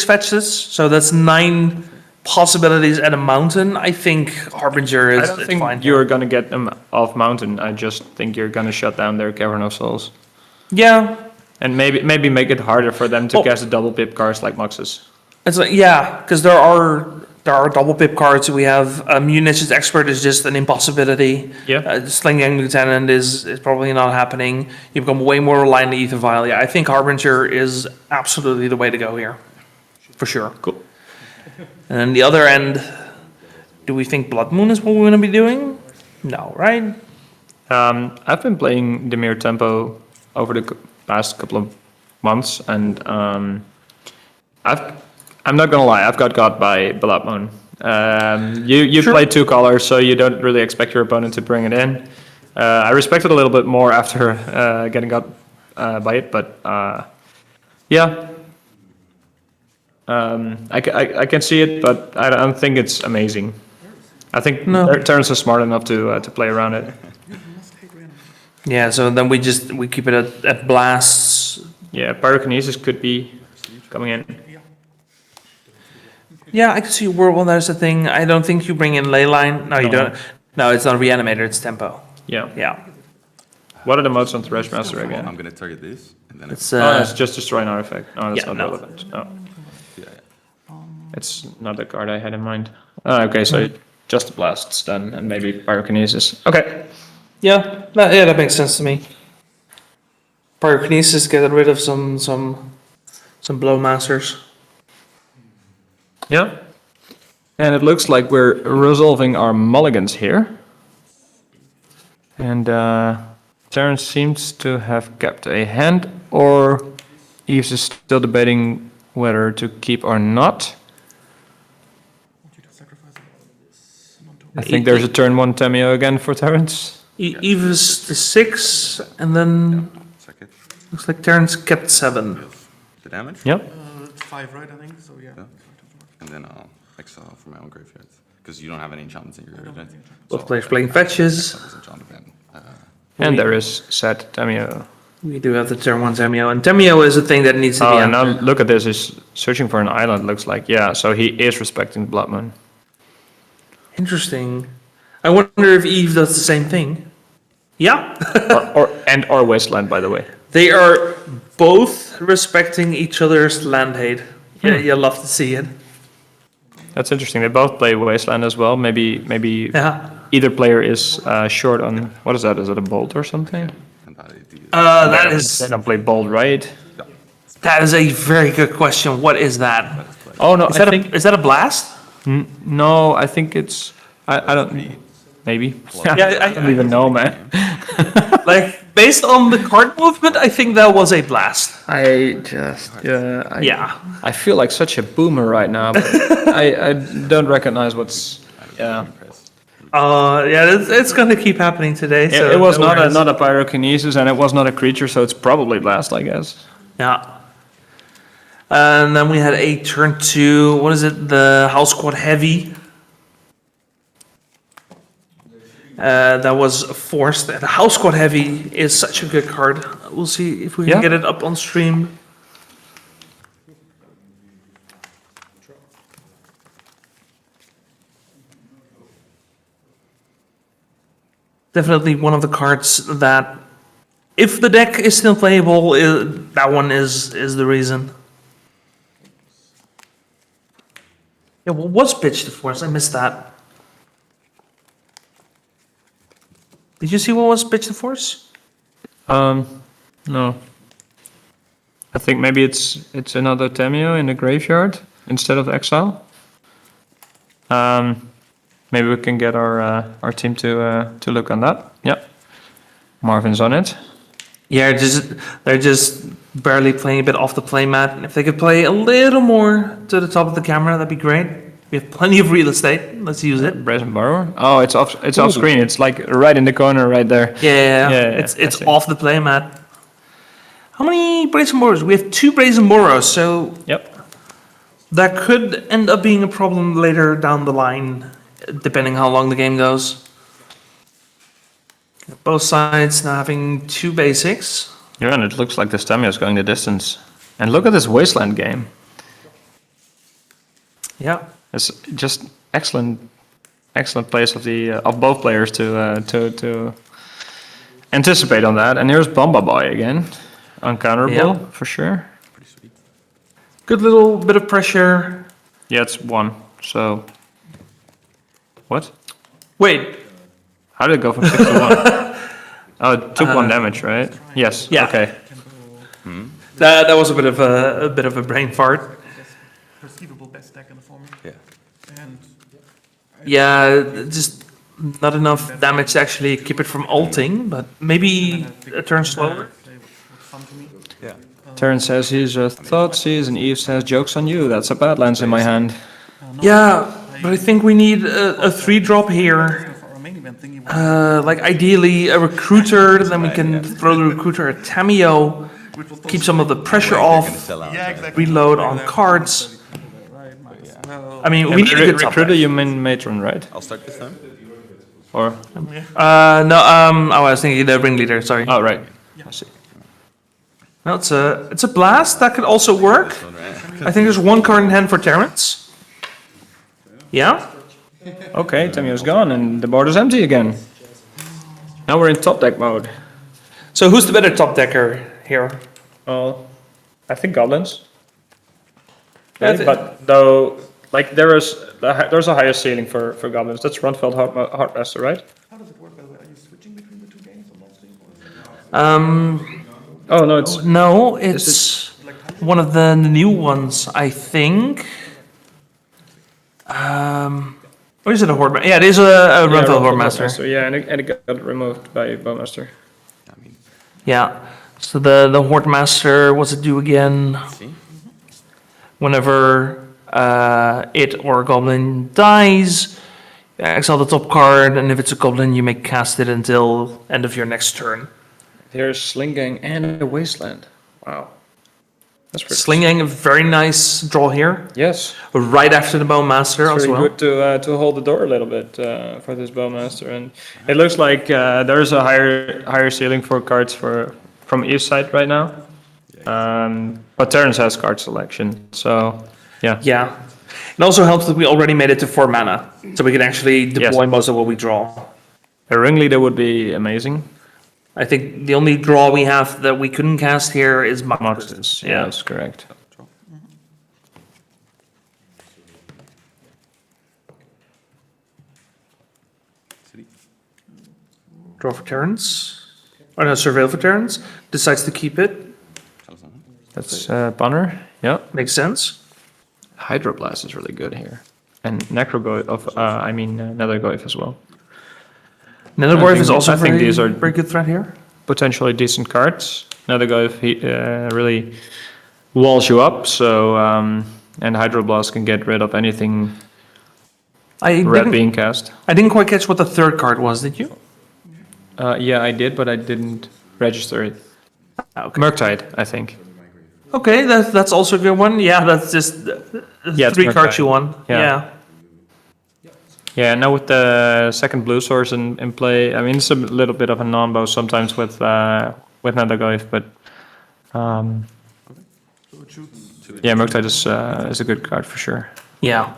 Speaker 1: fetches? So that's 9 possibilities at a mountain. I think Harbinger is
Speaker 2: I don't think
Speaker 1: fine.
Speaker 2: you're gonna get them off mountain. I just think you're gonna shut down their Cavern of Souls.
Speaker 1: Yeah,
Speaker 2: And maybe make it harder for them to
Speaker 1: Oh.
Speaker 2: cast double pip cards like Moxes.
Speaker 1: it's like, yeah, because there are double pip cards. We have Munitions Expert is just an impossibility.
Speaker 2: Yeah.
Speaker 1: Slinging Lieutenant is probably not happening. You become way more reliant on Ether Vial. Yeah, I think Harbinger is absolutely the way to go here, for sure.
Speaker 2: Cool.
Speaker 1: And then the other end, do we think Blood Moon is what we're going to be doing? No, right?
Speaker 2: I've been playing Dimir Tempo over the past couple of months, and I'm not gonna lie, I've got by Blood Moon. You
Speaker 1: Sure.
Speaker 2: play 2 colors, so you don't really expect your opponent to bring it in. I respect it a little bit more after getting got by it, but yeah. I can see it, but I don't think it's amazing. I think
Speaker 1: No.
Speaker 2: Terrence is smart enough to play around it.
Speaker 1: Yeah, so then we keep it at blasts.
Speaker 2: Yeah, Pyrokinesis could be coming in.
Speaker 1: Yeah, I can see a world when there's a thing. I don't think you bring in Leyline. No, you
Speaker 2: No.
Speaker 1: don't. No, it's not Reanimator, it's Tempo.
Speaker 2: Yeah.
Speaker 1: Yeah.
Speaker 2: What are the modes on Threshmaster again?
Speaker 4: I'm gonna target this, and then
Speaker 1: It's,
Speaker 2: Oh, it's just destroy an artifact. Oh, that's
Speaker 1: yeah,
Speaker 2: not
Speaker 1: no.
Speaker 2: relevant. No,
Speaker 4: yeah.
Speaker 2: it's not the card I had in mind. Oh, okay, so just blasts then, and maybe Pyrokinesis. Okay.
Speaker 1: yeah, that makes sense to me. Pyrokinesis, get rid of some Blowmasters.
Speaker 2: Yeah. And it looks like we're resolving our mulligans here. And Terrence seems to have kept a hand, or Eves is still debating whether to keep or not. I think there's a turn 1 Tameo again for Terrence.
Speaker 1: Eva's the 6, and then
Speaker 4: Second.
Speaker 1: looks like Terrence kept 7.
Speaker 4: The damage.
Speaker 2: Yep.
Speaker 3: It's 5, right, I think, so yeah.
Speaker 4: And then I'll exile from my own graveyard. Because you don't have any enchantments in your graveyard.
Speaker 1: Both players playing fetches.
Speaker 2: And there is set Tameo.
Speaker 1: We do have the turn 1 Temio, and Temio is a thing that needs to be
Speaker 2: Oh, and now
Speaker 1: answered.
Speaker 2: look at this. He's searching for an island, looks like. Yeah, so he is respecting Blood Moon.
Speaker 1: Interesting. I wonder if Eve does the same thing. Yeah.
Speaker 2: or Wasteland, by the way.
Speaker 1: They are both respecting each other's land hate. Yeah, you love to see it.
Speaker 2: That's interesting. They both play Wasteland as well. Maybe
Speaker 1: Yeah.
Speaker 2: either player is short on, what is that? Is it a bolt or something?
Speaker 1: That is
Speaker 2: They don't play bolt, right?
Speaker 1: a very good question. What is that?
Speaker 2: Oh no,
Speaker 1: Is
Speaker 2: I
Speaker 1: that
Speaker 2: think
Speaker 1: is that a blast?
Speaker 2: no. I think it's I don't maybe.
Speaker 1: Yeah,
Speaker 2: I don't even know, man.
Speaker 1: Like based on the card movement, I think that was a blast.
Speaker 2: I just,
Speaker 1: Yeah.
Speaker 2: I feel like such a boomer right now. But I don't recognize what's, yeah.
Speaker 1: Yeah, it's gonna keep happening today. So
Speaker 2: It was
Speaker 1: no
Speaker 2: not
Speaker 1: worries.
Speaker 2: a pyrokinesis, and it was not a creature, so it's probably blast, I guess.
Speaker 1: Yeah. And then we had a turn 2. What is it? The House Squad Heavy. That was forced. The House Squad Heavy is such a good card. We'll see if we can
Speaker 2: Yeah.
Speaker 1: get it up on stream. Definitely one of the cards that, if the deck is still playable, that one is the reason. Yeah, what was pitched to force? I missed that. Did you see what was pitched to force?
Speaker 2: No. I think maybe it's another Tameo in the graveyard instead of exile. Maybe we can get our team to look on that. Yep. Marvin's on it.
Speaker 1: Yeah, they're just barely playing a bit off the playmat. And if they could play a little more to the top of the camera, that'd be great. We have plenty of real estate. Let's use it.
Speaker 2: Brazen Borrower. Oh, it's off screen. It's like right in the corner right there.
Speaker 1: Yeah,
Speaker 2: Yeah,
Speaker 1: it's
Speaker 2: I see.
Speaker 1: off the playmat. How many Brazen Borrows? We have 2 Brazen Borrows, so
Speaker 2: Yep.
Speaker 1: that could end up being a problem later down the line, depending how long the game goes. Both sides now having 2 basics.
Speaker 2: Yeah, and it looks like the Stamia is going the distance. And look at this Wasteland game.
Speaker 1: Yeah.
Speaker 2: It's just excellent place of both players to anticipate on that. And here's Bomba Boy again, uncounterable
Speaker 1: Yeah.
Speaker 2: for sure.
Speaker 1: Good little bit of pressure.
Speaker 2: Yeah, it's 1. So what?
Speaker 1: Wait.
Speaker 2: How did it go from 6 to 1? Oh, it took 1 damage, right? Yes.
Speaker 1: Yeah.
Speaker 2: Okay.
Speaker 1: That was a bit of a brain fart.
Speaker 3: Perceivable best deck in the format.
Speaker 4: Yeah.
Speaker 3: And
Speaker 1: Yeah, just not enough damage to actually keep it from ulting, but maybe a turn slower.
Speaker 3: they was fun to me.
Speaker 4: Yeah.
Speaker 2: Terrence says he's Thoughtseize, and Eve says joke's on you. That's a Badlands in my hand.
Speaker 1: Yeah, but I think we need a 3-drop here.
Speaker 3: For our main event thing, you want
Speaker 1: Like ideally a recruiter, then we can throw the recruiter at Tameo, keep some of the pressure off,
Speaker 4: Sell out.
Speaker 3: yeah, exactly.
Speaker 1: reload on cards.
Speaker 3: Right, might as well.
Speaker 1: I mean, we need a good top
Speaker 2: Recruiter,
Speaker 1: deck.
Speaker 2: you mean Matron, right?
Speaker 4: I'll start this time.
Speaker 2: Or
Speaker 1: No, I was thinking the ringleader, sorry.
Speaker 2: oh, right. I see.
Speaker 1: No, it's a blast, that could also work.
Speaker 4: One, right?
Speaker 1: I think there's 1 card in hand for Terrence. Yeah?
Speaker 2: Okay, Tamio's gone, and the board is empty again. Now we're in top deck mode.
Speaker 1: So who's the better top decker here?
Speaker 2: Well, I think Goblins.
Speaker 1: Yeah,
Speaker 2: Right? But though, like there's a higher ceiling for Goblins. That's Rundfeld Heartmaster, right?
Speaker 3: How does it work, by the way? Are you switching between the 2 games or mostly?
Speaker 2: Oh no, it's
Speaker 1: No, it's one of the new ones, I think. Or is it a Horde? Yeah, it is a Rundfeld Horde Master.
Speaker 2: Yeah, and it got removed by Bowmaster.
Speaker 4: I mean,
Speaker 1: Yeah. So the Horde Master, what's it do again?
Speaker 4: see?
Speaker 1: Whenever it or a Goblin dies, exile the top card, and if it's a Goblin, you may cast it until end of your next turn.
Speaker 2: Here's Sling Gang and a Wasteland. Wow, that's pretty.
Speaker 1: Slinging, a very nice draw here.
Speaker 2: Yes,
Speaker 1: Right after the Bowmaster
Speaker 2: it's
Speaker 1: as
Speaker 2: very
Speaker 1: well.
Speaker 2: good to hold the door a little bit for this Bowmaster, and it looks like there's a higher ceiling for cards from each side right now. But Terrence has card selection, so yeah.
Speaker 1: Yeah. It also helps that we already made it to 4 mana, so we can actually deploy
Speaker 2: Yes.
Speaker 1: most of what we draw.
Speaker 2: A ringleader would be amazing.
Speaker 1: I think the only draw we have that we couldn't cast here is Moxes.
Speaker 2: Yeah, that's correct.
Speaker 4: City.
Speaker 1: Draw for turns. Or no, surveil for turns. Decides to keep it.
Speaker 4: Tell us something.
Speaker 2: That's Banner. Yeah.
Speaker 1: Makes sense.
Speaker 2: Hydroblast is really good here. And Necrogoyf Nethergoyf as well.
Speaker 1: Netherborg is
Speaker 2: think-
Speaker 1: also
Speaker 2: I think
Speaker 1: very,
Speaker 2: these are-
Speaker 1: very good threat here.
Speaker 2: potentially decent cards. Another guy if he really walls you up. So and Hydroblast can get rid of anything red being cast.
Speaker 1: I didn't quite catch what the third card was, did you?
Speaker 2: Yeah, I did, but I didn't register it.
Speaker 1: Okay.
Speaker 2: Murktide, I think.
Speaker 1: Okay, that's also a good one. Yeah, that's just
Speaker 2: Yeah,
Speaker 1: three
Speaker 2: it's
Speaker 1: cards you
Speaker 2: Murktide.
Speaker 1: won.
Speaker 2: Yeah.
Speaker 1: Yeah.
Speaker 2: Yeah, now with the second blue source in play, I mean, it's a little bit of a non-bow sometimes with Nadagoyf, but yeah, Murktide is a good card for sure.
Speaker 1: Yeah.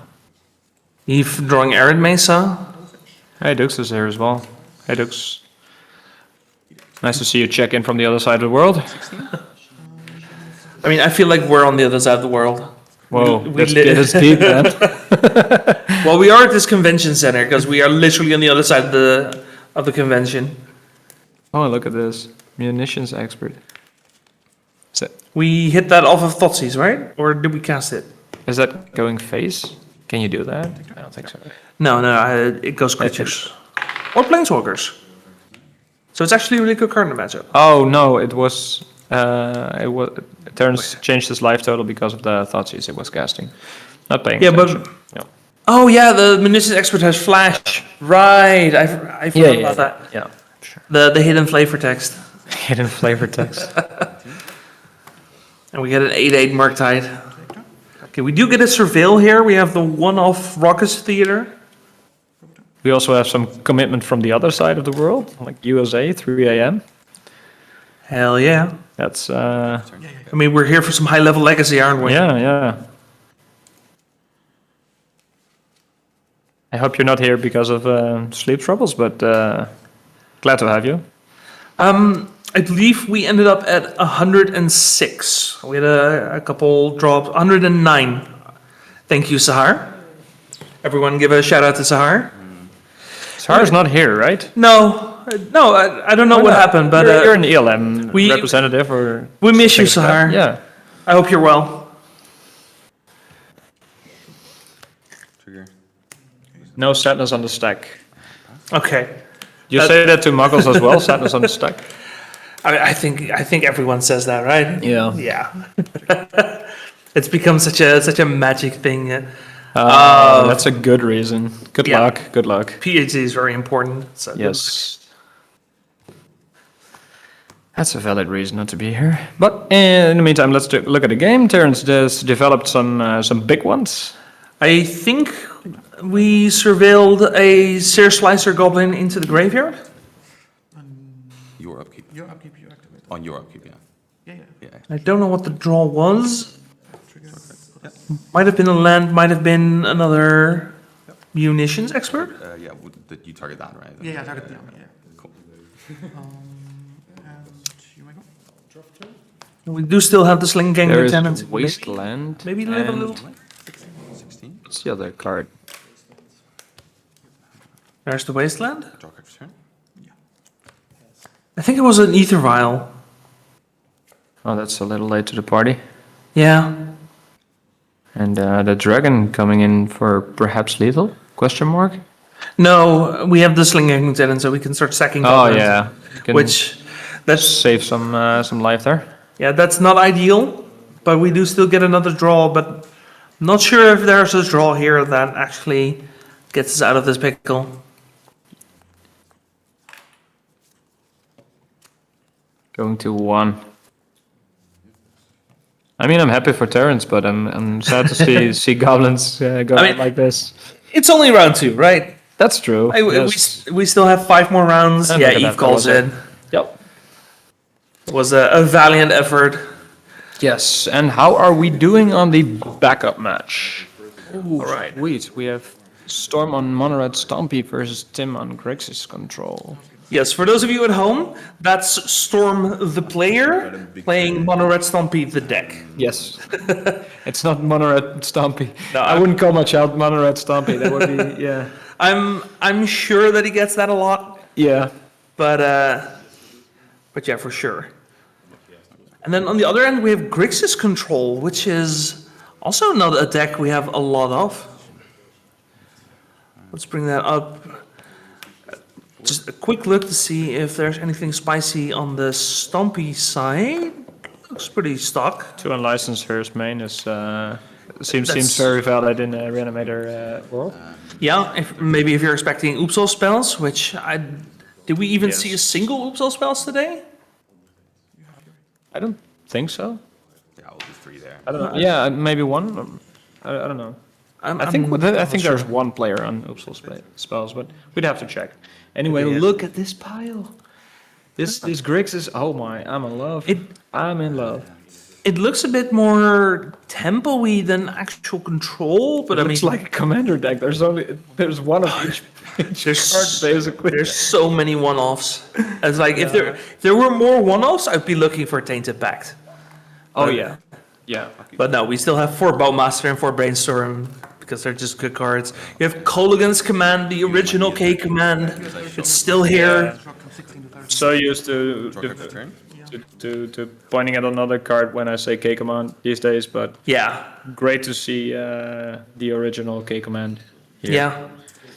Speaker 1: Eve drawing Arid Mesa.
Speaker 2: Hey, Dux is here as well. Hey, Dux. Nice to see you check in from the other side of the world.
Speaker 1: I mean, I feel like we're on the other side of the world.
Speaker 2: Whoa,
Speaker 1: We
Speaker 2: that's deep, man.
Speaker 1: Well, we are at this convention center because we are literally on the other side of the convention.
Speaker 2: Oh, look at this. Munitions expert.
Speaker 1: We hit that off of Thoughtseize, right? Or did we cast it?
Speaker 2: Is that going face? Can you do that? I don't think so.
Speaker 1: No, it goes creatures. Or planeswalkers. So it's actually a really good card in the matchup.
Speaker 2: Oh no, it was Terrence changed his life total because of the Thoughtseize it was casting. Not paying attention. No.
Speaker 1: Oh yeah, the Munitions Expert has Flash. Right, I forgot about that.
Speaker 2: Yeah, sure.
Speaker 1: The hidden flavor text.
Speaker 2: Hidden flavor text.
Speaker 1: And we get an 8/8 Murktide. Okay, we do get a Surveil here. We have the one-off Raucous Theater.
Speaker 2: We also have some commitment from the other side of the world, like USA, 3 a.m.
Speaker 1: Hell yeah.
Speaker 2: That's
Speaker 1: I mean, we're here for some high-level legacy, aren't we?
Speaker 2: yeah. I hope you're not here because of sleep troubles, but glad to have you.
Speaker 1: I believe we ended up at 106. We had a couple drops. 109. Thank you, Sahar. Everyone give a shout out to Sahar.
Speaker 2: Sarah's not here, right?
Speaker 1: No, I don't know what happened, but
Speaker 2: you're an ELM
Speaker 1: we-
Speaker 2: representative, or
Speaker 1: we miss you,
Speaker 2: something like that.
Speaker 1: Sahar.
Speaker 2: Yeah.
Speaker 1: I hope you're well.
Speaker 4: Trigger.
Speaker 2: No sadness on the stack.
Speaker 1: Okay.
Speaker 2: You say that to Muggles as well, sadness on the stack.
Speaker 1: I think everyone says that, right?
Speaker 2: Yeah.
Speaker 1: Yeah. It's become such a magic thing.
Speaker 2: That's a good reason. Good
Speaker 1: Yeah.
Speaker 2: luck. Good luck.
Speaker 1: PhD is very important. So
Speaker 2: Yes. That's a valid reason not to be here. But in the meantime, let's look at the game. Terrence has developed some big ones.
Speaker 1: I think we surveilled a Sear Slicer Goblin into the graveyard.
Speaker 4: Your upkeep.
Speaker 3: Your upkeep, you activate.
Speaker 4: On your upkeep, yeah.
Speaker 3: Yeah.
Speaker 4: Yeah.
Speaker 1: I don't know what the draw was. Might have been a land, might have been another munitions expert.
Speaker 4: Yeah, you target that, right?
Speaker 3: Yeah, target down, yeah.
Speaker 4: Cool.
Speaker 3: And you may go. Drop two.
Speaker 1: We do still have the Sling Gang
Speaker 2: There is
Speaker 1: Lieutenant.
Speaker 2: Wasteland.
Speaker 1: Maybe live a
Speaker 2: and
Speaker 1: little.
Speaker 4: 16.
Speaker 2: What's the other card?
Speaker 1: There's the Wasteland.
Speaker 4: Draw card for turn.
Speaker 1: I think it was an Ether Vial.
Speaker 2: Oh, that's a little late to the party.
Speaker 1: Yeah.
Speaker 2: And the dragon coming in for perhaps lethal? Question mark?
Speaker 1: No, we have the Sling Gang Lieutenant, so we can start sacking
Speaker 2: Oh
Speaker 1: goblins.
Speaker 2: yeah. Can
Speaker 1: Which, that's
Speaker 2: save some life there.
Speaker 1: yeah, that's not ideal, but we do still get another draw. But not sure if there's a draw here that actually gets us out of this pickle.
Speaker 2: Going to 1. I mean, I'm happy for Terrence, but I'm sad to see goblins go out like this.
Speaker 1: It's only round 2, right?
Speaker 2: That's true. Yes.
Speaker 1: We still have 5 more rounds.
Speaker 2: And
Speaker 1: Yeah,
Speaker 2: look at
Speaker 1: Eve
Speaker 2: that,
Speaker 1: calls
Speaker 2: that was
Speaker 1: in.
Speaker 2: Yep.
Speaker 1: It was a valiant effort.
Speaker 2: Yes. And how are we doing on the backup match? All right. Sweet. We have Storm on Monored Stompy versus Tim on Grixis control.
Speaker 1: Yes, for those of you at home, that's Storm the player playing Mono Red Stompy the deck.
Speaker 2: Yes. It's not Monored Stompy.
Speaker 1: No,
Speaker 2: I wouldn't call my child Monored Stompy. That would be, yeah.
Speaker 1: I'm sure that he gets that a lot,
Speaker 2: Yeah.
Speaker 1: but yeah, for sure. And then on the other end, we have Grixis Control, which is also not a deck we have a lot of. Let's bring that up. Just a quick look to see if there's anything spicy on the Stompy side. Looks pretty stock.
Speaker 2: 2 unlicensed first main is seems
Speaker 1: That's-
Speaker 2: very valid in the Reanimator world.
Speaker 1: Yeah, maybe if you're expecting Oopsal spells, did we even
Speaker 2: Yes.
Speaker 1: see a single Oopsal spells today?
Speaker 2: I don't think so.
Speaker 4: Yeah, I'll do 3 there.
Speaker 2: I don't know. Yeah, maybe one. I don't know. I think there's one player on Oopsal spells, but we'd have to check. Anyway,
Speaker 1: Yeah.
Speaker 2: look at this pile. This Grixis. Oh my, I'm in love. I'm in love.
Speaker 1: It looks a bit more tempo-y than actual control, but
Speaker 2: It
Speaker 1: I mean,
Speaker 2: looks like a commander deck. There's one of each card basically.
Speaker 1: there's so many one-offs. It's like if there were more one-offs, I'd be looking for Tainted Pact.
Speaker 2: Oh yeah, yeah.
Speaker 1: But no, we still have 4 Bowmaster and 4 Brainstorm because they're just good cards. You have Kolaghan's Command, the original K command. It's still here.
Speaker 2: So used to
Speaker 4: Draw card per turn?
Speaker 2: to pointing at another card when I say K command these days, but
Speaker 1: Yeah,
Speaker 2: great to see the original K command.
Speaker 1: yeah.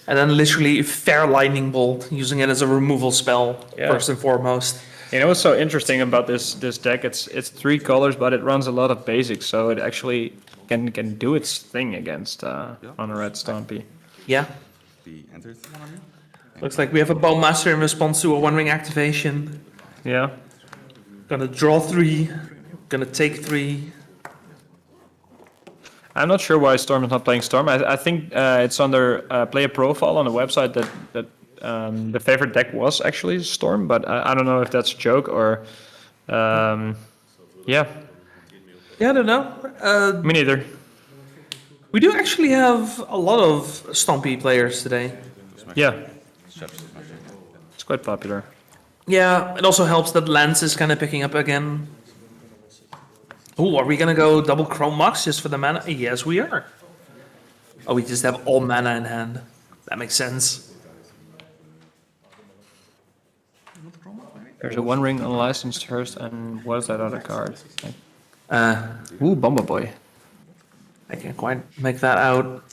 Speaker 1: And then literally Fair Lightning Bolt, using it as a removal spell,
Speaker 2: Yeah.
Speaker 1: first and foremost.
Speaker 2: You know what's so interesting about this deck? It's 3 colors, but it runs a lot of basics, so it actually can do its thing against on a red Stompy.
Speaker 1: Yeah.
Speaker 4: The enters one on me?
Speaker 1: Looks like we have a Bowmaster in response to a One-Ring activation.
Speaker 2: Yeah.
Speaker 1: Gonna draw 3, gonna take 3.
Speaker 2: I'm not sure why Storm is not playing Storm. I think it's under player profile on the website that the favorite deck was actually Storm, but I don't know if that's a joke or yeah,
Speaker 1: Yeah, I don't know.
Speaker 2: me neither.
Speaker 1: We do actually have a lot of Stompy players today.
Speaker 2: Yeah,
Speaker 4: Chef's smash.
Speaker 2: it's quite popular.
Speaker 1: Yeah, it also helps that Lance is kind of picking up again. Oh, are we gonna go double Chrome Mox just for the mana? Yes, we are. Oh, we just have all mana in hand. That makes sense.
Speaker 2: There's a One Ring unlicensed first, and what is that other card?
Speaker 1: Uh,
Speaker 2: Ooh, Bomber Boy.
Speaker 1: I can't quite make that out.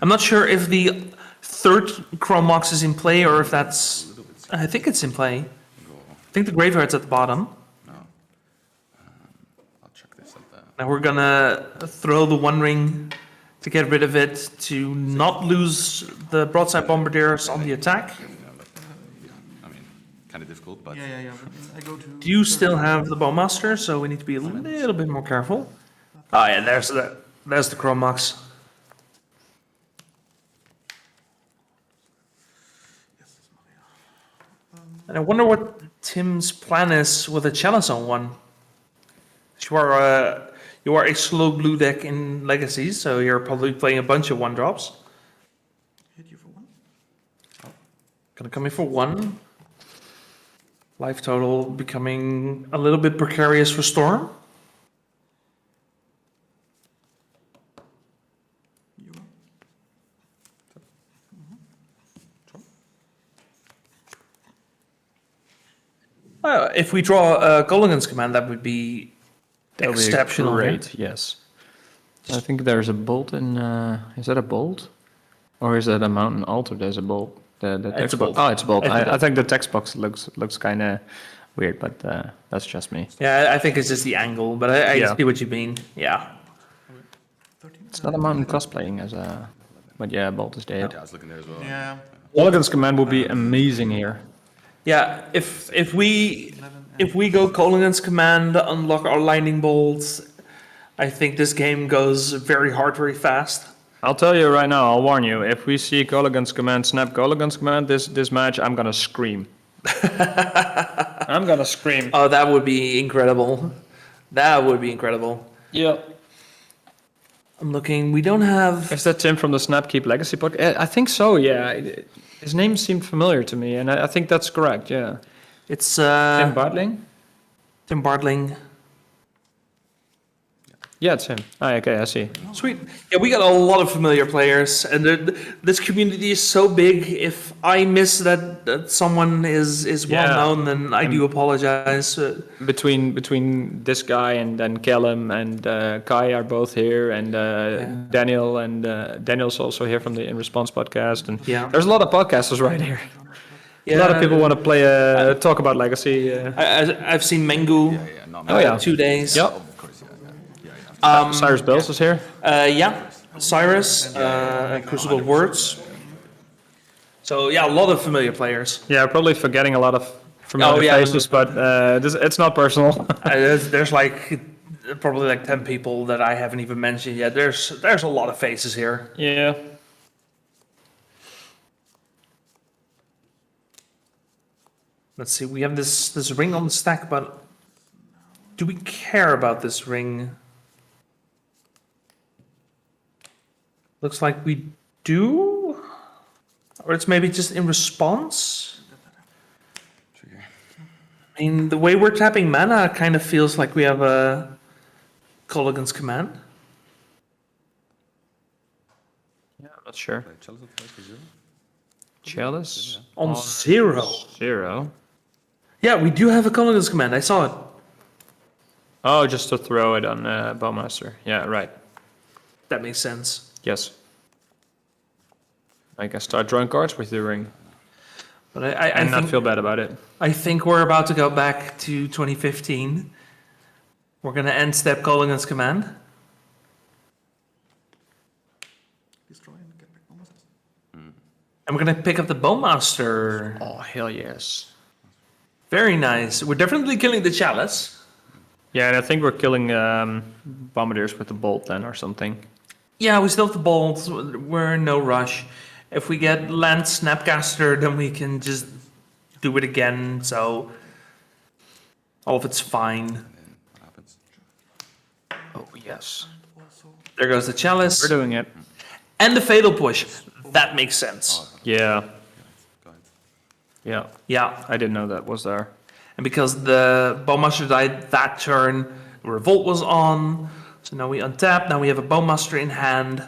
Speaker 1: I'm not sure if the third Chrome Mox is in play or if that's... I think it's in play. I think the Graveyard's at the bottom.
Speaker 4: I'll check this at the.
Speaker 1: Now we're gonna throw the One Ring to get rid of it, to not lose the Broadside Bombardiers on the attack.
Speaker 4: I mean, kind of difficult, but.
Speaker 3: Yeah. But I go to.
Speaker 1: Do you still have the Bowmaster, so we need to be a little bit more careful. Oh yeah, there's the Chrome Mox. And I wonder what Tim's plan is with the Chalice on one. You are a slow blue deck in Legacies, so you're probably playing a bunch of 1-drops.
Speaker 3: Hit you for 1.
Speaker 1: Gonna come in for 1. Life total becoming a little bit precarious for Storm.
Speaker 3: You are.
Speaker 1: If we draw Gollaghan's Command, that would be
Speaker 2: That would be
Speaker 1: exceptional.
Speaker 2: great, yes. I think there's a bolt in. Is that a bolt, or is that a mountain altar? There's a bolt. The
Speaker 1: It's
Speaker 2: text
Speaker 1: a
Speaker 2: box.
Speaker 1: bolt.
Speaker 2: Oh, it's a bolt.
Speaker 1: It's a
Speaker 2: I
Speaker 1: bolt.
Speaker 2: think the text box looks kind of weird, but that's just me.
Speaker 1: Yeah, I think it's just the angle, but I
Speaker 2: Yeah.
Speaker 1: see what you mean. Yeah.
Speaker 3: 13.
Speaker 2: It's not a mountain cosplaying as a, but yeah, bolt is dead.
Speaker 4: Yeah, I was looking there as well.
Speaker 3: Yeah.
Speaker 2: Mulligan's command will be amazing here.
Speaker 1: Yeah, if we go Gollaghan's Command, unlock our Lightning Bolts, I think this game goes very hard, very fast.
Speaker 2: I'll tell you right now. I'll warn you. If we see Gollaghan's command snap Gollaghan's command this match, I'm gonna scream. I'm gonna scream.
Speaker 1: Oh, that would be incredible. That would be incredible.
Speaker 2: Yeah.
Speaker 1: I'm looking, we don't have...
Speaker 2: Is that Tim from the Snapkeep Legacy podcast? I think so. Yeah. His name seemed familiar to me, and I think that's correct. Yeah.
Speaker 1: It's
Speaker 2: Tim Bartling.
Speaker 1: Tim Bartling.
Speaker 2: Yeah, it's him. Oh, okay, I see.
Speaker 1: Sweet. Yeah, we got a lot of familiar players, and this community is so big. If I miss that someone is well
Speaker 2: Yeah.
Speaker 1: known, then I do apologize.
Speaker 2: Between this guy and then Callum and Kai are both here, and Daniel and Daniel's also here from the In Response podcast. And
Speaker 1: Yeah.
Speaker 2: there's a lot of podcasters right here. A lot of people want to play talk about Legacy.
Speaker 1: I've seen Mengu.
Speaker 2: Oh yeah,
Speaker 1: 2 days.
Speaker 2: Yep.
Speaker 4: Of course, yeah.
Speaker 2: Cyrus Bells is here.
Speaker 1: Yeah. Cyrus, Crucible Words. So yeah, a lot of familiar players.
Speaker 2: Yeah, probably forgetting a lot of familiar
Speaker 1: yeah.
Speaker 2: faces, but it's not personal.
Speaker 1: There's like probably like 10 people that I haven't even mentioned yet. There's a lot of faces here.
Speaker 2: Yeah.
Speaker 1: Let's see, we have this ring on the stack, but do we care about this ring? Looks like we do? Or it's maybe just in response?
Speaker 4: Trigger.
Speaker 1: I mean, the way we're tapping mana kind of feels like we have a Colligan's Command.
Speaker 2: Yeah, I'm not sure.
Speaker 4: Play Chalice of Life for 0.
Speaker 2: Chalice
Speaker 1: On 0.
Speaker 2: 0.
Speaker 1: Yeah, we do have a Colligan's Command, I saw it.
Speaker 2: Oh, just to throw it on Bowmaster. Yeah, right.
Speaker 1: That makes sense.
Speaker 2: Yes. I can start drawing cards with the ring
Speaker 1: But I
Speaker 2: and not
Speaker 1: think,
Speaker 2: feel bad about it.
Speaker 1: I think we're about to go back to 2015. We're going to end step Colligan's Command.
Speaker 3: Destroy and get back almost.
Speaker 1: And we're going to pick up the Bowmaster.
Speaker 2: Oh, hell yes.
Speaker 1: Very nice. We're definitely killing the Chalice.
Speaker 2: Yeah, and I think we're killing Bombardiers with the bolt then or something.
Speaker 1: Yeah, we still have the Bolt. We're in no rush. If we get Land Snapcaster, then we can just do it again. So all of it's fine.
Speaker 4: What happens?
Speaker 2: Oh, yes.
Speaker 1: There goes the Chalice.
Speaker 2: We're doing it.
Speaker 1: And the Fatal Push. That makes sense.
Speaker 2: Yeah.
Speaker 4: Go ahead.
Speaker 2: Yeah.
Speaker 1: Yeah.
Speaker 2: I didn't know that was there.
Speaker 1: And because the Bowmaster died that turn, Revolt was on. So now we untap. Now we have a Bowmaster in hand.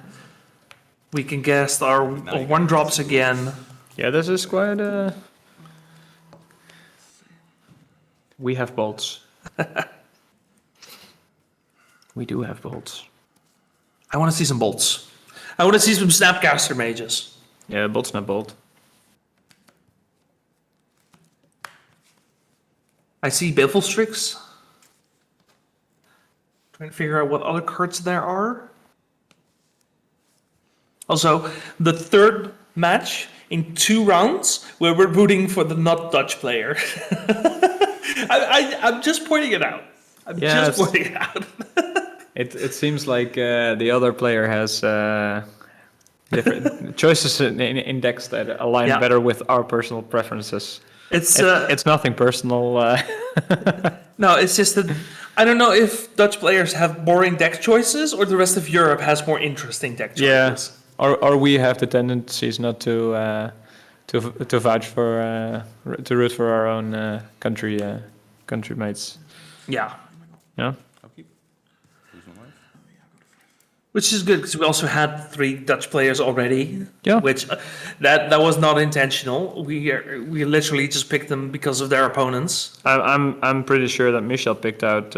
Speaker 1: We can cast our 1-drops again.
Speaker 2: Yeah, this is quite We have bolts. We do have bolts.
Speaker 1: I want to see some bolts. I want to see some Snapcaster mages.
Speaker 2: Yeah, bolt's not bolt.
Speaker 1: I see Biffle Strix. Trying to figure out what other cards there are. Also, the third match in 2 rounds where we're rooting for the not Dutch player. I'm just pointing it out. I'm
Speaker 2: Yeah,
Speaker 1: just pointing it out.
Speaker 2: It seems like the other player has different choices in decks that align
Speaker 1: Yeah.
Speaker 2: better with our personal preferences.
Speaker 1: It's
Speaker 2: nothing personal.
Speaker 1: no, it's just that I don't know if Dutch players have boring deck choices or the rest of Europe has more interesting deck choices.
Speaker 2: Yeah, or we have the tendencies not to vouch for to root for our own country mates.
Speaker 1: Yeah,
Speaker 2: Yeah.
Speaker 4: Upkeep. Lose 1 life.
Speaker 1: which is good because we also had 3 Dutch players already.
Speaker 2: Yeah.
Speaker 1: Which that was not intentional. We literally just picked them because of their opponents.
Speaker 2: I'm pretty sure that Michel picked out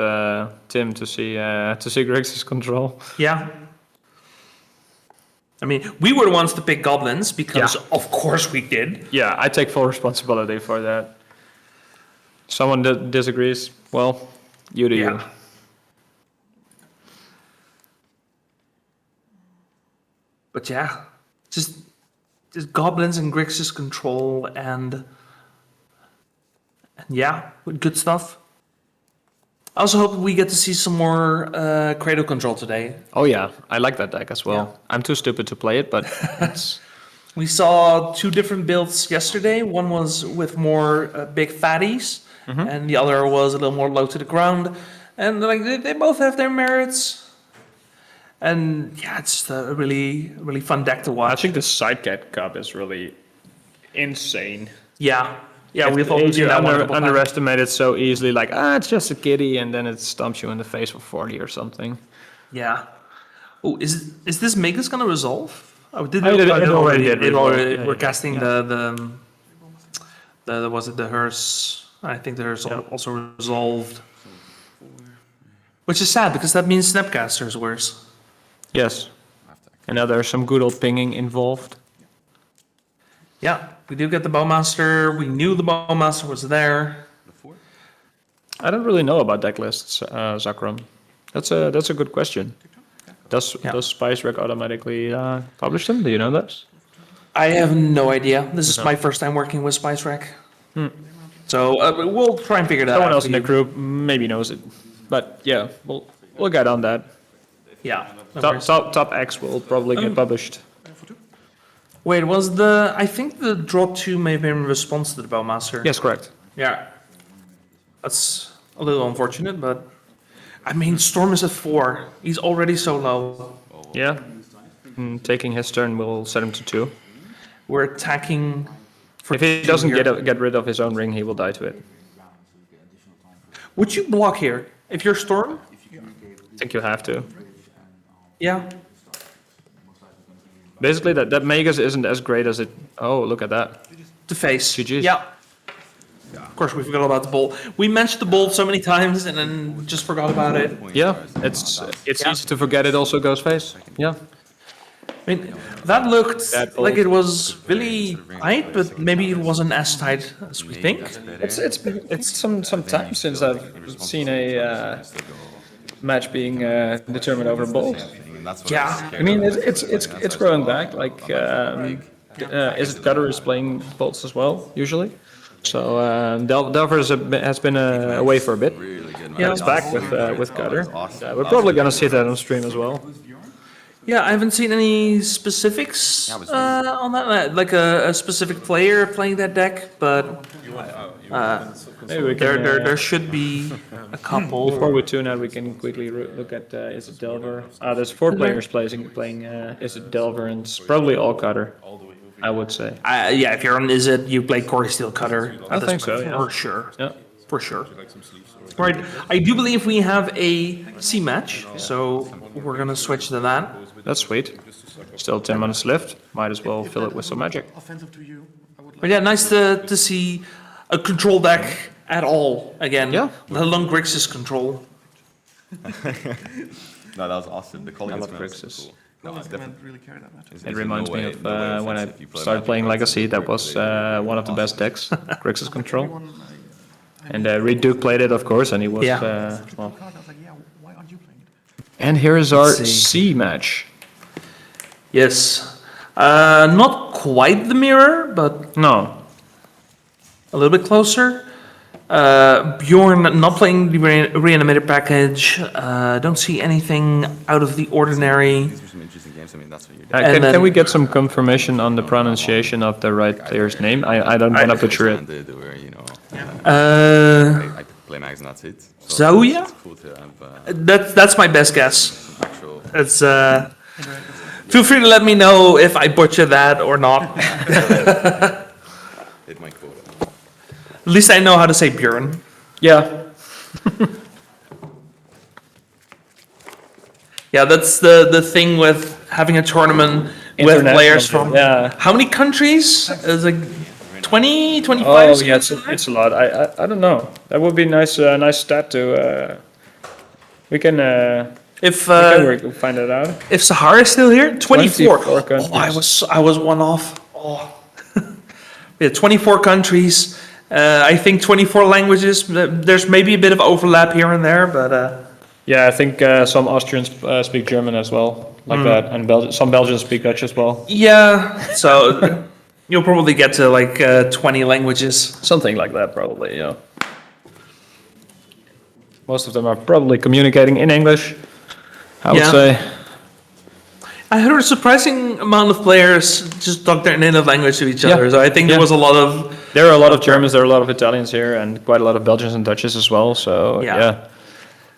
Speaker 2: Tim to see Grixis control.
Speaker 1: Yeah. I mean, we were the ones to pick Goblins because,
Speaker 2: Yeah.
Speaker 1: of course, we did.
Speaker 2: Yeah, I take full responsibility for that. Someone that disagrees, well, you do you.
Speaker 1: Yeah. But yeah, just Goblins and Grixis control and yeah, good stuff. I also hope we get to see some more Cradle control today.
Speaker 2: Oh yeah, I like that deck as well.
Speaker 1: Yeah.
Speaker 2: I'm too stupid to play it, but it's
Speaker 1: We saw 2 different builds yesterday. One was with more big fatties, and the other was a little more low to the ground. And like they both have their merits. And yeah, it's just a really fun deck to
Speaker 2: I
Speaker 1: watch.
Speaker 2: think the Sidecat Cup is really insane.
Speaker 1: Yeah, we've all
Speaker 2: If
Speaker 1: seen
Speaker 2: you
Speaker 1: that one. a couple times.
Speaker 2: underestimate it so easily, like it's just a kitty, and then it stomps you in the face for 40 or something.
Speaker 1: Yeah. Oh, is this Magus gonna resolve? Oh, did
Speaker 2: Oh, it already did
Speaker 1: It
Speaker 2: resolve.
Speaker 1: already.
Speaker 2: Yeah,
Speaker 1: We're
Speaker 2: yeah.
Speaker 1: casting the was it the hearse? I think the hearse also resolved. Which is sad because that means Snapcaster is worse.
Speaker 2: Yes. And now there's some good old pinging involved.
Speaker 1: Yeah, we do get the Bowmaster. We knew the Bowmaster was there.
Speaker 2: I don't really know about decklists, Zakram. That's a good question. Does Spice Rec automatically publish them? Do you know that?
Speaker 1: I have no idea. This is my first time working with Spice Rack. So we'll try and figure that
Speaker 2: Someone
Speaker 1: out.
Speaker 2: else
Speaker 1: for
Speaker 2: in the
Speaker 1: you.
Speaker 2: group maybe knows it, but yeah, we'll get on that.
Speaker 1: Yeah. no worries.
Speaker 2: Top X will probably get published.
Speaker 1: Wait, I think the draw 2 may have been in response to the Bowmaster.
Speaker 2: Yes, correct.
Speaker 1: Yeah. That's a little unfortunate, but I mean, Storm is at 4. He's already so low.
Speaker 2: Yeah. Taking his turn will set him to 2.
Speaker 1: We're attacking. For
Speaker 2: If he
Speaker 1: 2
Speaker 2: doesn't
Speaker 1: here.
Speaker 2: get rid of his own ring, he will die to it.
Speaker 1: Would you block here if you're Storm?
Speaker 2: I think you have to.
Speaker 1: Yeah.
Speaker 2: Basically, that Magus isn't as great as it. Oh, look at that.
Speaker 1: The face.
Speaker 2: GG's.
Speaker 1: Yeah. Of course, we forgot about the bolt. We mentioned the bolt so many times and then just forgot about it.
Speaker 2: Yeah, it's easy to forget it also goes face. Yeah.
Speaker 1: I mean, that looked
Speaker 2: That
Speaker 1: like
Speaker 2: bolt.
Speaker 1: it was really tight, but maybe it wasn't as tight as we think.
Speaker 2: It's some time since I've seen a match being determined over bolt.
Speaker 1: Yeah.
Speaker 2: I mean, it's growing back. Like, Izzet Gutter is playing bolts as well usually. So Delver has been away for a bit.
Speaker 1: Yeah.
Speaker 2: He's back with Gutter. We're probably gonna see that on stream as well.
Speaker 1: Yeah, I haven't seen any specifics on that, like a specific player playing that deck, but
Speaker 2: Maybe we can.
Speaker 1: there should be a couple.
Speaker 2: Before we tune out, we can quickly look at Izzet Delver. There's 4 players playing Izzet Delver, and it's probably all Cutter, I would say.
Speaker 1: Yeah, if you're on Izzet, you play Core Steel Cutter.
Speaker 2: I think so, yeah.
Speaker 1: For sure.
Speaker 2: Yeah.
Speaker 1: For sure. Right, I do believe we have a C match, so we're gonna switch to that.
Speaker 2: That's sweet. Still 10 minutes left. Might as well fill it with some magic.
Speaker 3: Offensive to you. I would like
Speaker 1: But yeah, nice to see a control deck at all again.
Speaker 2: Yeah.
Speaker 1: Let alone Grixis control.
Speaker 4: No, that was awesome. The calling
Speaker 2: I
Speaker 4: is
Speaker 2: love Grixis.
Speaker 4: cool. No, it's
Speaker 3: didn't
Speaker 4: definitely.
Speaker 3: really care that much.
Speaker 2: It reminds me of when I started playing Legacy. That was one of the best decks, Grixis Control. And Reed Duke played it, of course, and he was
Speaker 1: Yeah.
Speaker 2: well.
Speaker 3: I was like, yeah, why aren't you playing it?
Speaker 2: And here is our
Speaker 1: see.
Speaker 2: C match.
Speaker 1: Yes. Not quite the mirror, but
Speaker 2: No,
Speaker 1: a little bit closer. Bjorn not playing the Reanimator package. Don't see anything out of the ordinary.
Speaker 4: These were some interesting games. I mean, that's what you're doing.
Speaker 1: And then-
Speaker 2: can we get some confirmation on the pronunciation of the right player's name? I don't want to butcher it.
Speaker 4: Where, you know,
Speaker 1: Uh,
Speaker 4: I play mags and that's it.
Speaker 1: Zauja?
Speaker 4: It's cool to have
Speaker 1: that's my best guess.
Speaker 4: actual.
Speaker 1: It's feel free to let me know if I butcher that or not.
Speaker 4: Hit my quota.
Speaker 1: At least I know how to say Bjorn.
Speaker 2: Yeah,
Speaker 1: Yeah, that's the thing with having a tournament with
Speaker 2: International,
Speaker 1: players from
Speaker 2: yeah.
Speaker 1: how many countries? It's like 20, 25?
Speaker 2: Oh yeah, it's a lot. I don't know. That would be nice stat to. We can
Speaker 1: If
Speaker 2: find it out.
Speaker 1: if Sahara is still here, 24.
Speaker 2: 24 countries.
Speaker 1: Oh, I was one off. Oh. Yeah, 24 countries. I think 24 languages. There's maybe a bit of overlap here and there, but
Speaker 2: Yeah, I think some Austrians speak German as well, like that, and some Belgians speak Dutch as well.
Speaker 1: yeah. So you'll probably get to like 20 languages.
Speaker 2: Something like that, probably. Yeah. Most of them are probably communicating in English. I would
Speaker 1: Yeah.
Speaker 2: say.
Speaker 1: I heard a surprising amount of players just talk their native language to each
Speaker 2: Yeah.
Speaker 1: other. So I think
Speaker 2: Yeah.
Speaker 1: there was a lot of
Speaker 2: There are a lot of Germans, there are a lot of Italians here, and quite a lot of Belgians and Dutches as well. So
Speaker 1: Yeah.
Speaker 2: yeah.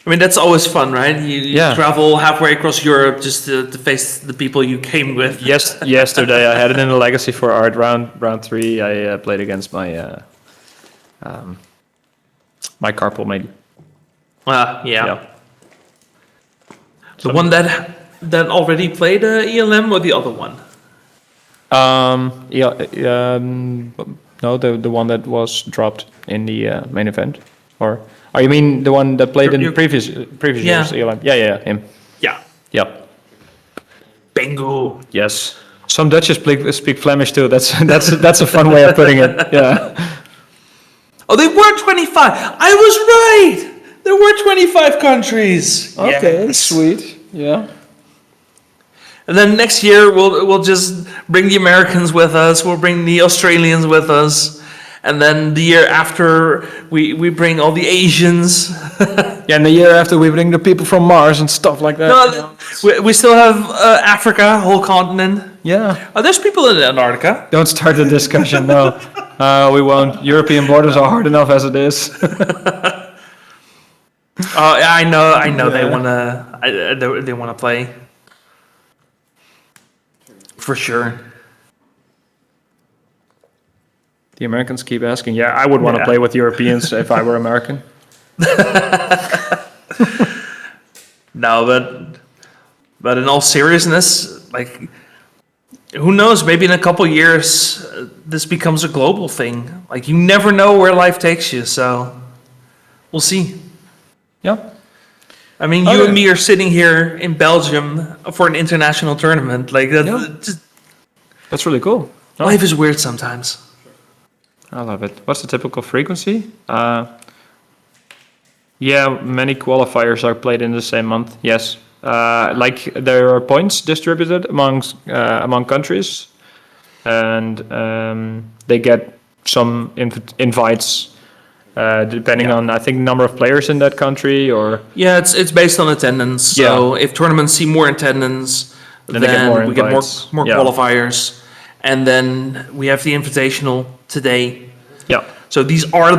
Speaker 1: I mean, that's always fun, right? You
Speaker 2: Yeah.
Speaker 1: travel halfway across Europe just to face the people you came with.
Speaker 2: Yesterday I had it in the Legacy for Art round 3. I played against my Carpal maybe.
Speaker 1: Yeah. The one that already played ELM or the other one?
Speaker 2: No, the one that was dropped in the main event, or you mean the one that played in the previous
Speaker 1: Yeah.
Speaker 2: years? ELM? Yeah, him.
Speaker 1: Yeah.
Speaker 2: Yeah.
Speaker 1: Bingo.
Speaker 2: Yes. Some Dutch speak Flemish too. That's a fun way of putting it. Yeah.
Speaker 1: Oh, they were 25. I was right. There were 25 countries.
Speaker 2: Okay.
Speaker 1: Yes.
Speaker 2: Sweet. Yeah.
Speaker 1: And then next year we'll just bring the Americans with us. We'll bring the Australians with us. And then the year after we bring all the Asians.
Speaker 2: Yeah, and the year after we bring the people from Mars and stuff like that.
Speaker 1: No, we still have Africa, whole continent.
Speaker 2: Yeah.
Speaker 1: Oh, there's people in Antarctica.
Speaker 2: Don't start the discussion. No, we won't. European borders are hard enough as it is.
Speaker 1: Oh, yeah, I know.
Speaker 2: Yeah.
Speaker 1: They wanna play. For sure.
Speaker 2: The Americans keep asking. Yeah, I would want to play with Europeans if I were American.
Speaker 1: No, but in all seriousness, like, who knows? Maybe in a couple years, this becomes a global thing. Like, you never know where life takes you, so we'll see.
Speaker 2: Yeah.
Speaker 1: I mean, you and me are sitting here in Belgium for an international tournament. Like,
Speaker 2: That's really cool. Oh,
Speaker 1: life is weird sometimes.
Speaker 2: I love it. What's the typical frequency? Yeah, many qualifiers are played in the same month. Yes. Like there are points distributed among countries, and they get some invites depending on, I think, number of players in that country, or
Speaker 1: Yeah, it's based on attendance. So if tournaments see more attendance, then
Speaker 2: they get more
Speaker 1: we get
Speaker 2: invites.
Speaker 1: more
Speaker 2: Yeah.
Speaker 1: qualifiers, and then we have the invitational today.
Speaker 2: yeah,
Speaker 1: So these are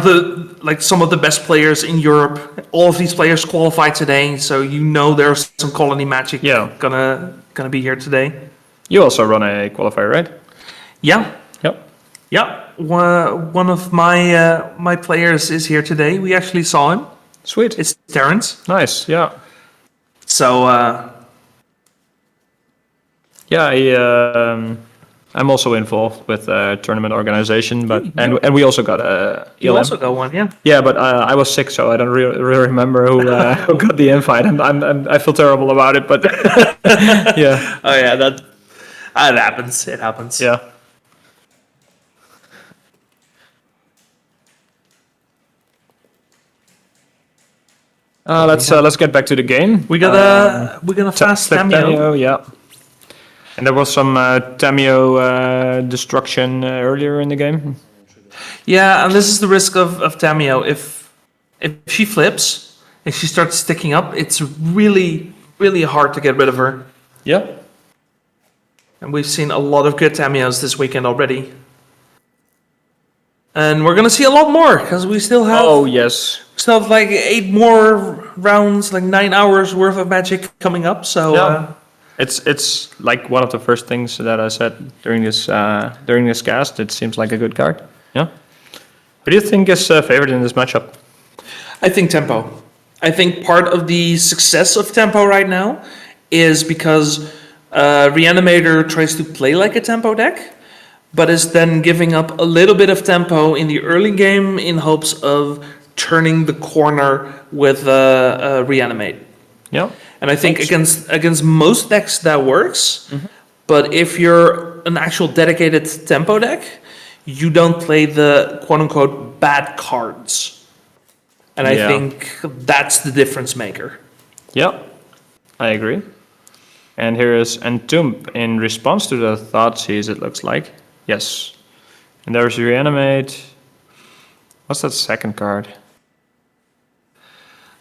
Speaker 1: some of the best players in Europe. All of these players qualify today, so you know there's some colony magic gonna be here today.
Speaker 2: you also run a qualifier, right?
Speaker 1: Yeah,
Speaker 2: Yep.
Speaker 1: yeah. One of my players is here today. We actually saw him.
Speaker 2: Sweet.
Speaker 1: It's Terrence.
Speaker 2: Nice. Yeah.
Speaker 1: So
Speaker 2: Yeah, I'm also involved with tournament organization, but and we also got a
Speaker 1: you
Speaker 2: ELM.
Speaker 1: also got one, yeah.
Speaker 2: Yeah, but I was sick, so I don't really remember who got the invite. I feel terrible about it, but yeah,
Speaker 1: Oh yeah, that happens. It happens.
Speaker 2: yeah. Let's get back to the game.
Speaker 1: We got a fast
Speaker 2: Flip
Speaker 1: Tamio.
Speaker 2: yeah. And there was some Tamio destruction earlier in the game.
Speaker 1: Yeah, and this is the risk of Tamio. If she flips, if she starts sticking up, it's really, really hard to get rid of her.
Speaker 2: Yeah.
Speaker 1: And we've seen a lot of good Tamios this weekend already. And we're gonna see a lot more, because we still have
Speaker 2: Oh yes.
Speaker 1: like 8 more rounds, like 9 hours worth of magic coming up. So
Speaker 2: Yeah. It's like one of the first things that I said during this cast. It seems like a good card. Yeah. What do you think is favored in this matchup?
Speaker 1: I think tempo. I think part of the success of tempo right now is because Reanimator tries to play like a tempo deck, but is then giving up a little bit of tempo in the early game in hopes of turning the corner with Reanimate.
Speaker 2: Yeah.
Speaker 1: And I think against most decks that works, but if you're an actual dedicated tempo deck, you don't play the quote-unquote bad cards. And I think that's the difference maker.
Speaker 2: Yeah, I agree. And here is Entomb in response to the Thoughtseize, it looks like. Yes. And there's Reanimate. What's that second card?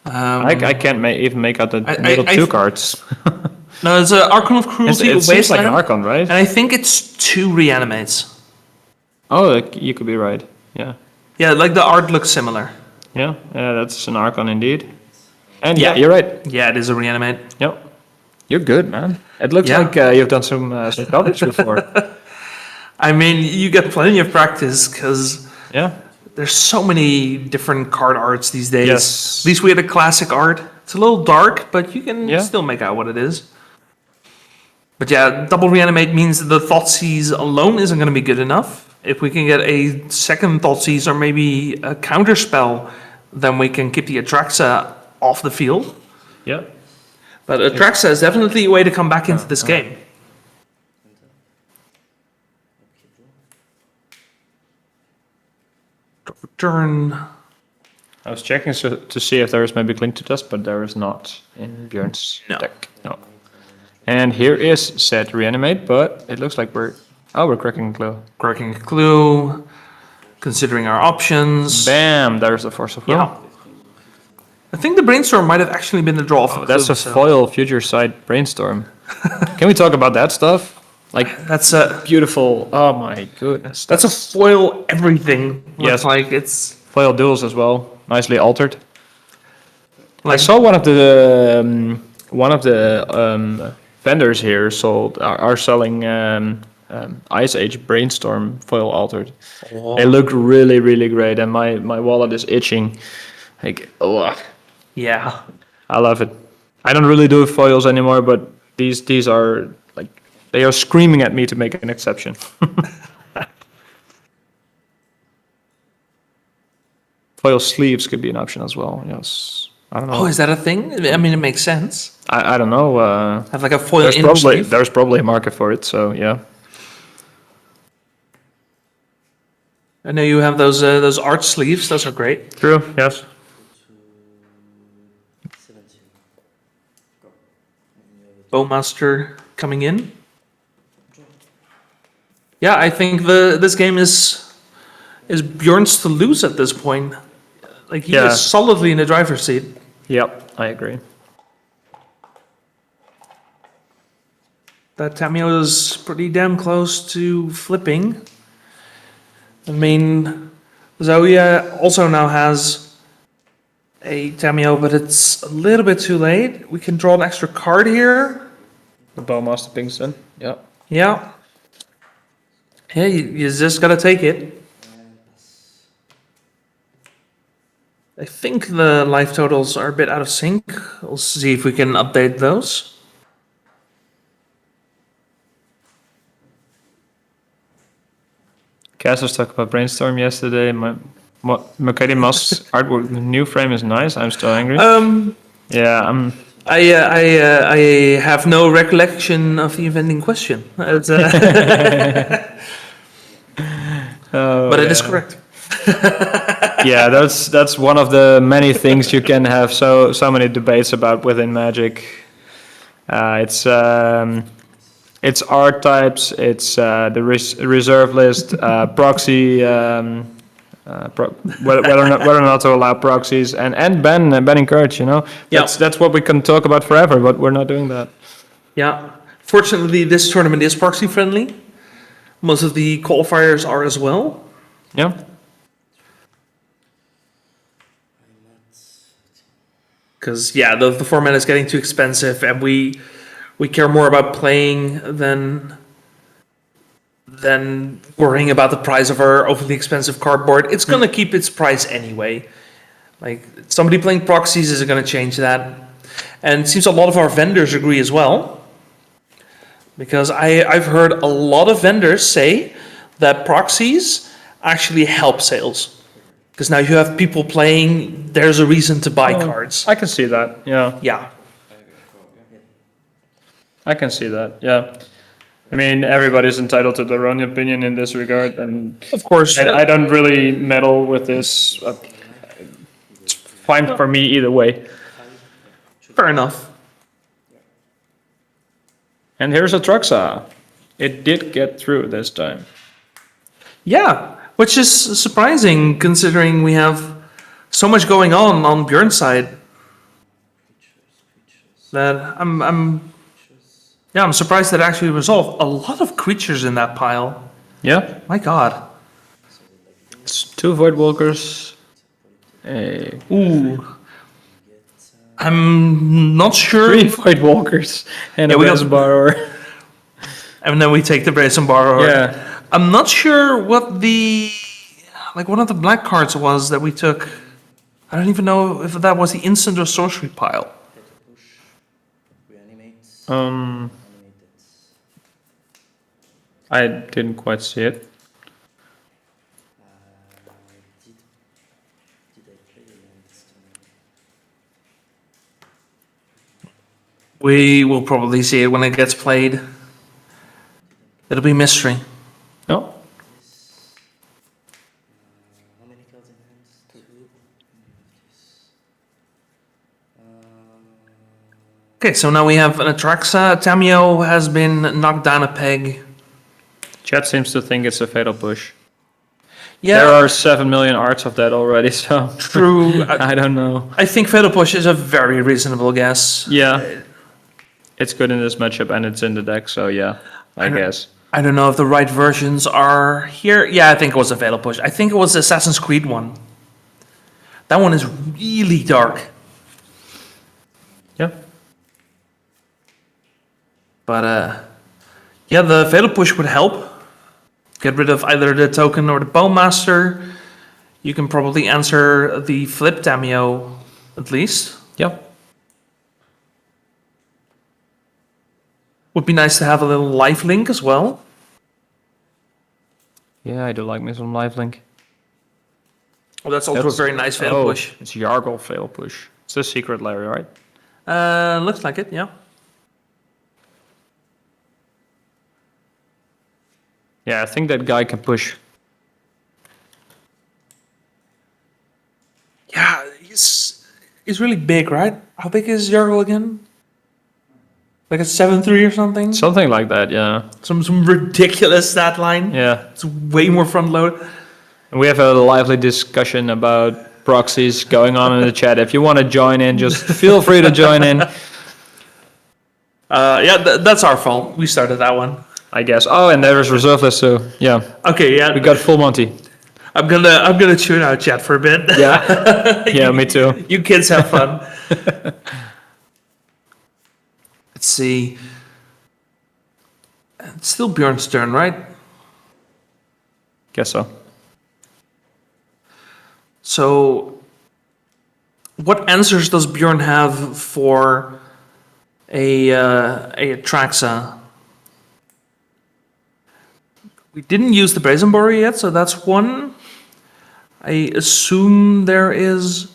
Speaker 2: I can't even make out the middle two cards.
Speaker 1: No, it's an Archon of Cruelty.
Speaker 2: It seems like
Speaker 1: Wasteland,
Speaker 2: an Archon, right?
Speaker 1: and I think it's 2 Reanimates.
Speaker 2: Oh, you could be right. Yeah.
Speaker 1: Yeah, like the art looks similar.
Speaker 2: Yeah, that's an Archon indeed. And
Speaker 1: Yeah.
Speaker 2: yeah, you're right.
Speaker 1: Yeah, it is a Reanimate.
Speaker 2: Yep. You're good, man. It looks
Speaker 1: Yeah.
Speaker 2: like you've done some coverage before.
Speaker 1: I mean, you get plenty of practice because
Speaker 2: Yeah.
Speaker 1: there's so many different card arts these days.
Speaker 2: Yes.
Speaker 1: At least we had a classic art It's a little dark, but you can
Speaker 2: Yeah.
Speaker 1: still make out what it is. But yeah, double reanimate means the Thoughtseize alone isn't going to be good enough. If we can get a second Thoughtseize or maybe a counter spell, then we can keep the Atraxa off the field.
Speaker 2: Yeah.
Speaker 1: But Atraxa is definitely a way to come back into this game. Turn.
Speaker 2: I was checking to see if there is maybe Cling to Dust, but there is not in Björn's deck. No. And here is set Reanimate, but it looks like we're cracking a clue.
Speaker 1: Cracking a clue. Considering our options.
Speaker 2: Bam! There's the Force of Will.
Speaker 1: Yeah. I think the Brainstorm might have actually been the draw for
Speaker 2: That's a foil Future Sight Brainstorm. Can we talk about that stuff? Like,
Speaker 1: That's a
Speaker 2: beautiful. Oh my goodness.
Speaker 1: that's a foil everything.
Speaker 2: Yes.
Speaker 1: Like it's
Speaker 2: foil duels as well. Nicely altered. I
Speaker 1: like
Speaker 2: saw one of the vendors here are selling Ice Age Brainstorm foil altered. They look really, really great, and my wallet is itching. Like, oh,
Speaker 1: yeah.
Speaker 2: I love it. I don't really do foils anymore, but these are like they are screaming at me to make an exception. Foil sleeves could be an option as well. Yes, I don't know.
Speaker 1: Oh, is that a thing? I mean, it makes sense.
Speaker 2: I don't know.
Speaker 1: Have like a foil inner sleeve.
Speaker 2: There's probably a market for it. So yeah.
Speaker 1: I know you have those art sleeves. Those are great.
Speaker 2: True. Yes.
Speaker 1: Bowmaster coming in. Yeah, I think this game is Bjorn's to lose at this point. Like he
Speaker 2: Yeah.
Speaker 1: is solidly in the driver's seat.
Speaker 2: Yep. I agree.
Speaker 1: That Tamio is pretty damn close to flipping. I mean, Zoya also now has a Tamio, but it's a little bit too late. We can draw an extra card here.
Speaker 2: The Bowmaster Pinkston. Yep.
Speaker 1: Yeah. Yeah, you just gotta take it. I think the life totals are a bit out of sync. We'll see if we can update those.
Speaker 2: Cass was talking about Brainstorm yesterday. Mercadian Moss artwork, the new frame is nice. I'm still angry. Yeah, I'm.
Speaker 1: I have no recollection of the event in question. It's, but it is correct.
Speaker 2: Yeah, that's one of the many things you can have so many debates about within Magic. It's art types, it's the reserve list, proxy, whether or not to allow proxies, and banning cards. You know, that's what we can talk about forever, but we're not doing that.
Speaker 1: Yeah. Fortunately, this tournament is proxy friendly. Most of the qualifiers are as well.
Speaker 2: Yeah.
Speaker 1: Because yeah, the format is getting too expensive, and we care more about playing than worrying about the price of our overly expensive cardboard. It's gonna keep its price anyway. Like somebody playing proxies isn't gonna change that, and it seems a lot of our vendors agree as well. Because I've heard a lot of vendors say that proxies actually help sales. Because now you have people playing, there's a reason to buy cards.
Speaker 2: I can see that. Yeah.
Speaker 1: Yeah.
Speaker 2: I can see that, yeah. I mean, everybody's entitled to their own opinion in this regard, and
Speaker 1: Of course.
Speaker 2: I don't really meddle with this. It's fine for me either way.
Speaker 1: Fair enough.
Speaker 2: And here's a Truxa. It did get through this time.
Speaker 1: Yeah, which is surprising considering we have so much going on Björn's side. That I'm surprised that it actually resolved. A lot of creatures in that pile.
Speaker 2: Yeah,
Speaker 1: My God.
Speaker 2: it's 2 Voidwalkers.
Speaker 1: Ooh. I'm not sure.
Speaker 2: 3 Voidwalkers and
Speaker 1: Yeah,
Speaker 2: a
Speaker 1: we got-
Speaker 2: Brazen Borrower.
Speaker 1: And then we take the Brazen Borrower.
Speaker 2: Yeah.
Speaker 1: I'm not sure what one of the black cards was that we took. I don't even know if that was the instant or sorcery pile.
Speaker 2: I didn't quite see it.
Speaker 5: Did I play against?
Speaker 1: We will probably see it when it gets played. It'll be mystery.
Speaker 2: No.
Speaker 5: How many cards in hand? Two.
Speaker 1: Okay, so now we have an Atraxa. Tamio has been knocked down a peg.
Speaker 2: Chat seems to think it's a fatal push.
Speaker 1: Yeah,
Speaker 2: There are 7 million arts of that already, so
Speaker 1: true.
Speaker 2: I don't know.
Speaker 1: I think fatal push is a very reasonable guess.
Speaker 2: Yeah. It's good in this matchup and it's in the deck, so yeah, I guess.
Speaker 1: I don't know if the right versions are here. Yeah, I think it was a fatal push. I think it was the Assassin's Creed one. That one is really dark.
Speaker 2: Yeah.
Speaker 1: But yeah, the fatal push would help. Get rid of either the token or the Bowmaster. You can probably answer the flip Tamio at least.
Speaker 2: Yeah.
Speaker 1: Would be nice to have a little lifelink as well.
Speaker 2: Yeah, I do like me some lifelink.
Speaker 1: Oh, that's also a very nice fatal push.
Speaker 2: It's Yargle fail push. It's the secret Larry, right?
Speaker 1: Looks like it, yeah.
Speaker 2: Yeah, I think that guy can push.
Speaker 1: Yeah, he's really big, right? How big is Yargle again? Like a 7-3 or something?
Speaker 2: Something like that, yeah.
Speaker 1: Some ridiculous stat line.
Speaker 2: Yeah.
Speaker 1: It's way more front load.
Speaker 2: And we have a lively discussion about proxies going on in the chat. If you want to join in, just feel free to join in,
Speaker 1: Yeah, that's our fault. We started that one.
Speaker 2: I guess. Oh, and there's reserve list, so yeah.
Speaker 1: Okay, yeah.
Speaker 2: We got full Monty.
Speaker 1: I'm gonna tune out chat for a bit.
Speaker 2: Yeah. Yeah, me too.
Speaker 1: You kids have fun. Let's see. It's still Bjorn's turn, right?
Speaker 2: Guess so.
Speaker 1: So, what answers does Bjorn have for a Atraxa? We didn't use the Brazen Borer yet, so that's one. I assume there is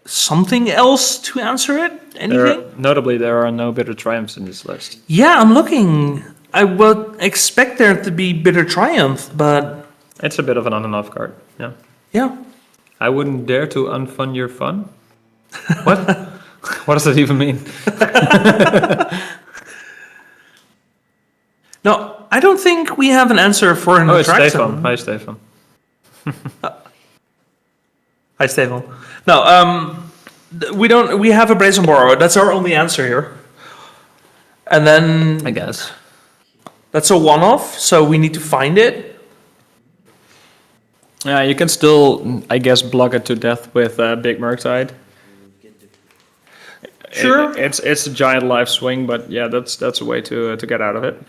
Speaker 1: something else to answer it? Anything?
Speaker 2: Notably, there are no bitter triumphs in this list.
Speaker 1: Yeah, I'm looking. I would expect there to be Bitter Triumph, but
Speaker 2: It's a bit of an on and off card. Yeah.
Speaker 1: yeah.
Speaker 2: I wouldn't dare to unfun your fun. What? What does that even mean?
Speaker 1: No, I don't think we have an answer for an
Speaker 2: Oh, it's
Speaker 1: Atraxa.
Speaker 2: Stefan. Hi, Stefan.
Speaker 1: Hi, Stefan. No, we don't. We have a Brazen Borer. That's our only answer here. And then
Speaker 2: I guess.
Speaker 1: that's a one-off, so we need to find it.
Speaker 2: Yeah, you can still, I guess, block it to death with Big Murktide.
Speaker 1: Sure.
Speaker 2: It's a giant life swing, but yeah, that's a way to get out of it.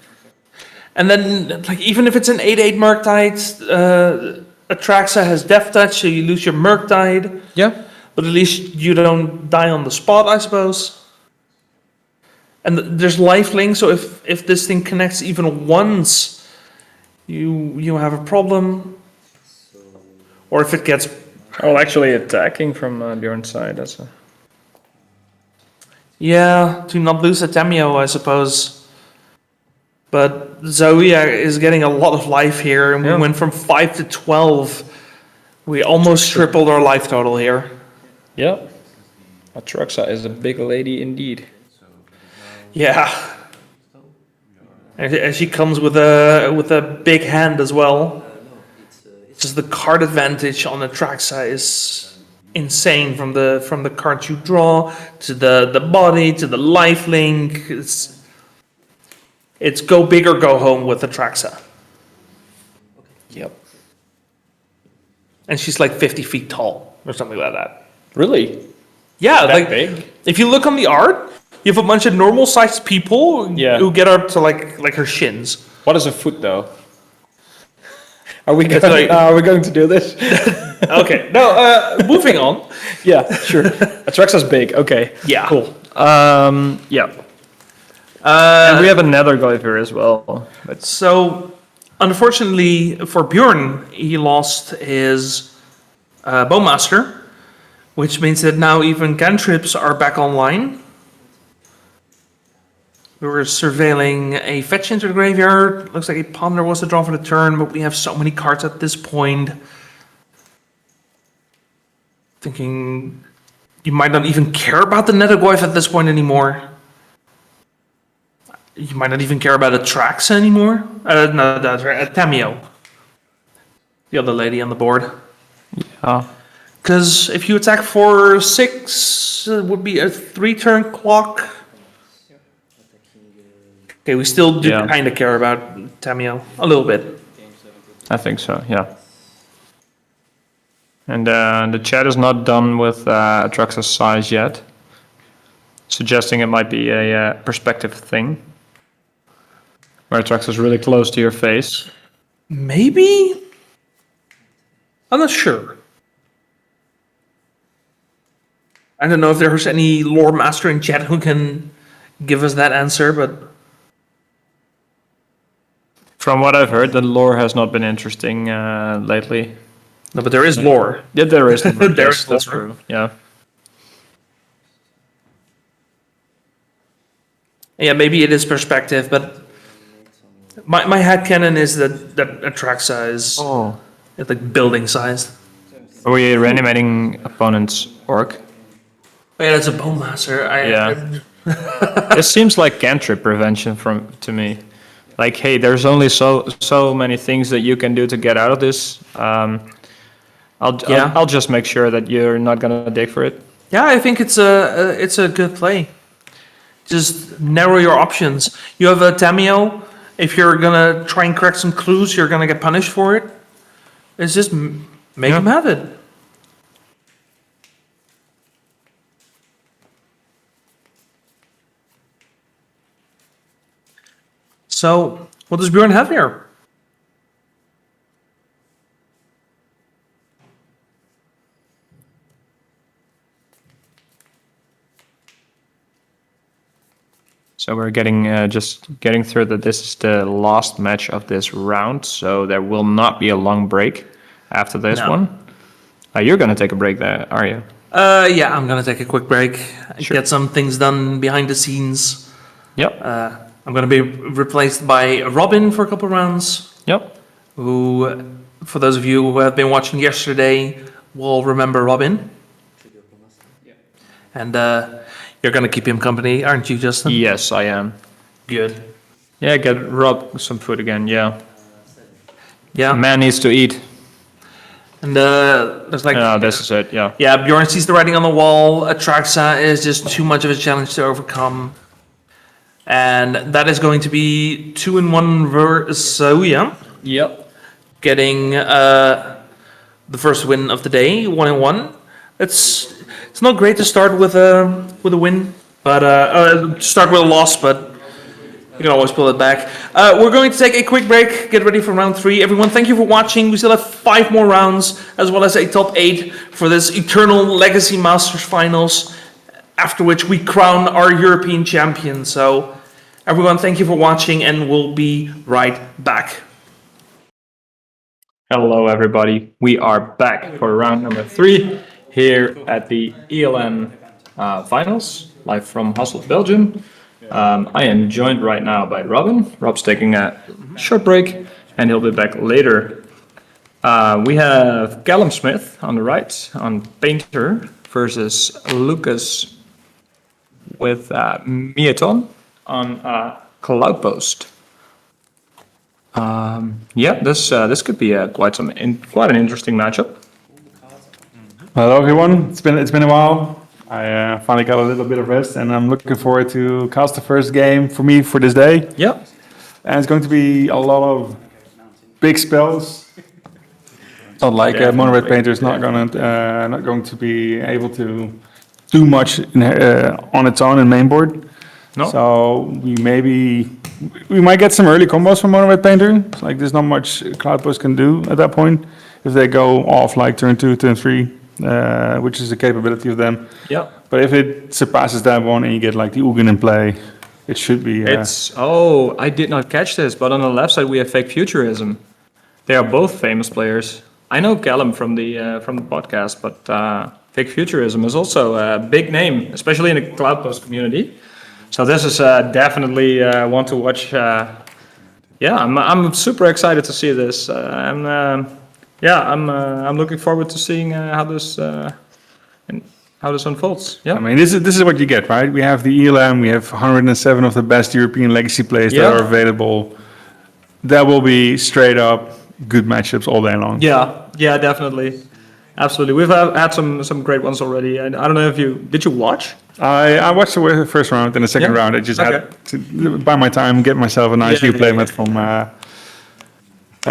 Speaker 1: And then, like, even if it's an 8/8 Murktide, Atraxa has Death Touch, so you lose your Murktide.
Speaker 2: Yeah.
Speaker 1: But at least you don't die on the spot, I suppose. And there's lifelink, so if this thing connects even once, you have a problem. Or if it gets...
Speaker 2: Oh, actually attacking from Bjorn's side. That's a...
Speaker 1: Yeah, to not lose a Tamio, I suppose. But Zoe is getting a lot of life here, and we
Speaker 2: Yeah.
Speaker 1: went from 5 to 12. We almost tripled our life total here.
Speaker 2: Yeah. Atraxa is a big lady indeed.
Speaker 1: Yeah. And she comes with a big hand as well. Just the card advantage on Atraxa is insane from the cards you draw to the body to the lifelink. It's go big or go home with Atraxa. Yep. And she's like 50 feet tall or something like that.
Speaker 2: Really?
Speaker 1: Yeah,
Speaker 2: That
Speaker 1: like
Speaker 2: big?
Speaker 1: if you look on the art, you have a bunch of normal sized people
Speaker 2: Yeah.
Speaker 1: who get up to like her shins.
Speaker 2: What is a foot though? Are we going to do this?
Speaker 1: Okay, no, moving on.
Speaker 2: Yeah, sure. Atraxa's big. Okay.
Speaker 1: Yeah.
Speaker 2: Cool. Yeah. And we have another Gulliver as well. But
Speaker 1: So, unfortunately for Bjorn, he lost his Bowmaster, which means that now even cantrips are back online. We were surveilling a fetch into the graveyard. Looks like a ponder was the draw for the turn, but we have so many cards at this point. Thinking you might not even care about the Netagoyf at this point anymore. You might not even care about Atraxa anymore. No, that's right, Tamio. The other lady on the board.
Speaker 2: yeah.
Speaker 1: Because if you attack for 6, it would be a 3-turn clock. Okay, we still do
Speaker 2: Yeah.
Speaker 1: kind of care about Tamio. A little bit.
Speaker 2: I think so, yeah. And the chat is not done with Atraxa's size yet, suggesting it might be a perspective thing, where Atraxa's really close to your face.
Speaker 1: Maybe? I'm not sure. I don't know if there's any lore master in chat who can give us that answer, but
Speaker 2: From what I've heard, the lore has not been interesting lately.
Speaker 1: no, but there is lore.
Speaker 2: Yeah, there is.
Speaker 1: There is
Speaker 2: That's
Speaker 1: lore.
Speaker 2: true. Yeah.
Speaker 1: Yeah, maybe it is perspective, but my headcanon is that Atraxa is it's like building sized.
Speaker 2: Are we reanimating opponent's orc?
Speaker 1: Oh, yeah, that's a bowmaster.
Speaker 2: Yeah. It seems like cantrip prevention to me. Like, hey, there's only so many things that you can do to get out of this. I'll just make sure that you're not gonna dig for it.
Speaker 1: Yeah, I think it's a good play. Just narrow your options. You have a Tamio. If you're gonna try and correct some clues, you're gonna get punished for it. It's just make him have it. So, what does Bjorn have here?
Speaker 2: So we're just getting through that this is the last match of this round, so there will not be a long break after this
Speaker 1: No.
Speaker 2: one. You're gonna take a break there, are you?
Speaker 1: Yeah, I'm gonna take a quick break.
Speaker 2: Sure.
Speaker 1: Get some things done behind the scenes.
Speaker 2: Yep.
Speaker 1: I'm gonna be replaced by Robin for a couple rounds.
Speaker 2: Yep.
Speaker 1: Who, for those of you who have been watching yesterday, will remember Robin. And you're gonna keep him company, aren't you, Justin?
Speaker 2: Yes, I am.
Speaker 1: Good.
Speaker 2: Yeah, get Rob some food again. Yeah.
Speaker 1: Yeah.
Speaker 2: Man needs to eat.
Speaker 1: And there's like
Speaker 2: This is it. Yeah.
Speaker 1: yeah, Bjorn sees the writing on the wall. Atraxa is just too much of a challenge to overcome. And that is going to be 2-in-1 so yeah.
Speaker 2: Yep.
Speaker 1: Getting the first win of the day, 1-in-1. It's not great to start with a win, but start with a loss, but you can always pull it back. We're going to take a quick break, get ready for round 3. Everyone, thank you for watching. We still have 5 more rounds, as well as a top 8 for this Eternal Legacy Masters Finals, after which we crown our European champion. So, everyone, thank you for watching, and we'll be right back.
Speaker 2: Hello, everybody. We are back for round number 3 here at the ELN finals, live from Hasselt, Belgium. I am joined right now by Robin. Rob's taking a short break, and he'll be back later. We have Callum Smith on the right, on Painter, versus Lucas with Miaton on Cloudpost. This could be quite an interesting matchup.
Speaker 3: Hello everyone, it's been a while. I finally got a little bit of rest and I'm looking forward to cast the first game for me for this day.
Speaker 2: Yep.
Speaker 3: And it's going to be a lot of big spells. It's not like Mono Red Painter is not going to be able to do much on its own in main board.
Speaker 2: No.
Speaker 3: So we maybe we might get some early combos from Mono Red Painter. It's like there's not much Cloudpost can do at that point if they go off like turn 2, turn 3, which is a capability of them.
Speaker 2: Yeah.
Speaker 3: But if it surpasses that one and you get like the Ugin in play, it should be.
Speaker 2: I did not catch this, but on the left side we have Fake Futurism. They are both famous players. I know Callum from the podcast, but Fake Futurism is also a big name, especially in the Cloudpost community. So this is definitely one to watch. I'm super excited to see this. I'm looking forward to seeing how this unfolds. Yeah.
Speaker 3: I mean, this is what you get, right? We have the ELM, we have 107 of the best European legacy players that are available. That will be straight up good matchups all day long.
Speaker 2: Yeah, definitely. Absolutely. We've had some great ones already. And I don't know if did you watch?
Speaker 3: I watched the first round and the second round. I just had to buy my time, get myself a nice new playmat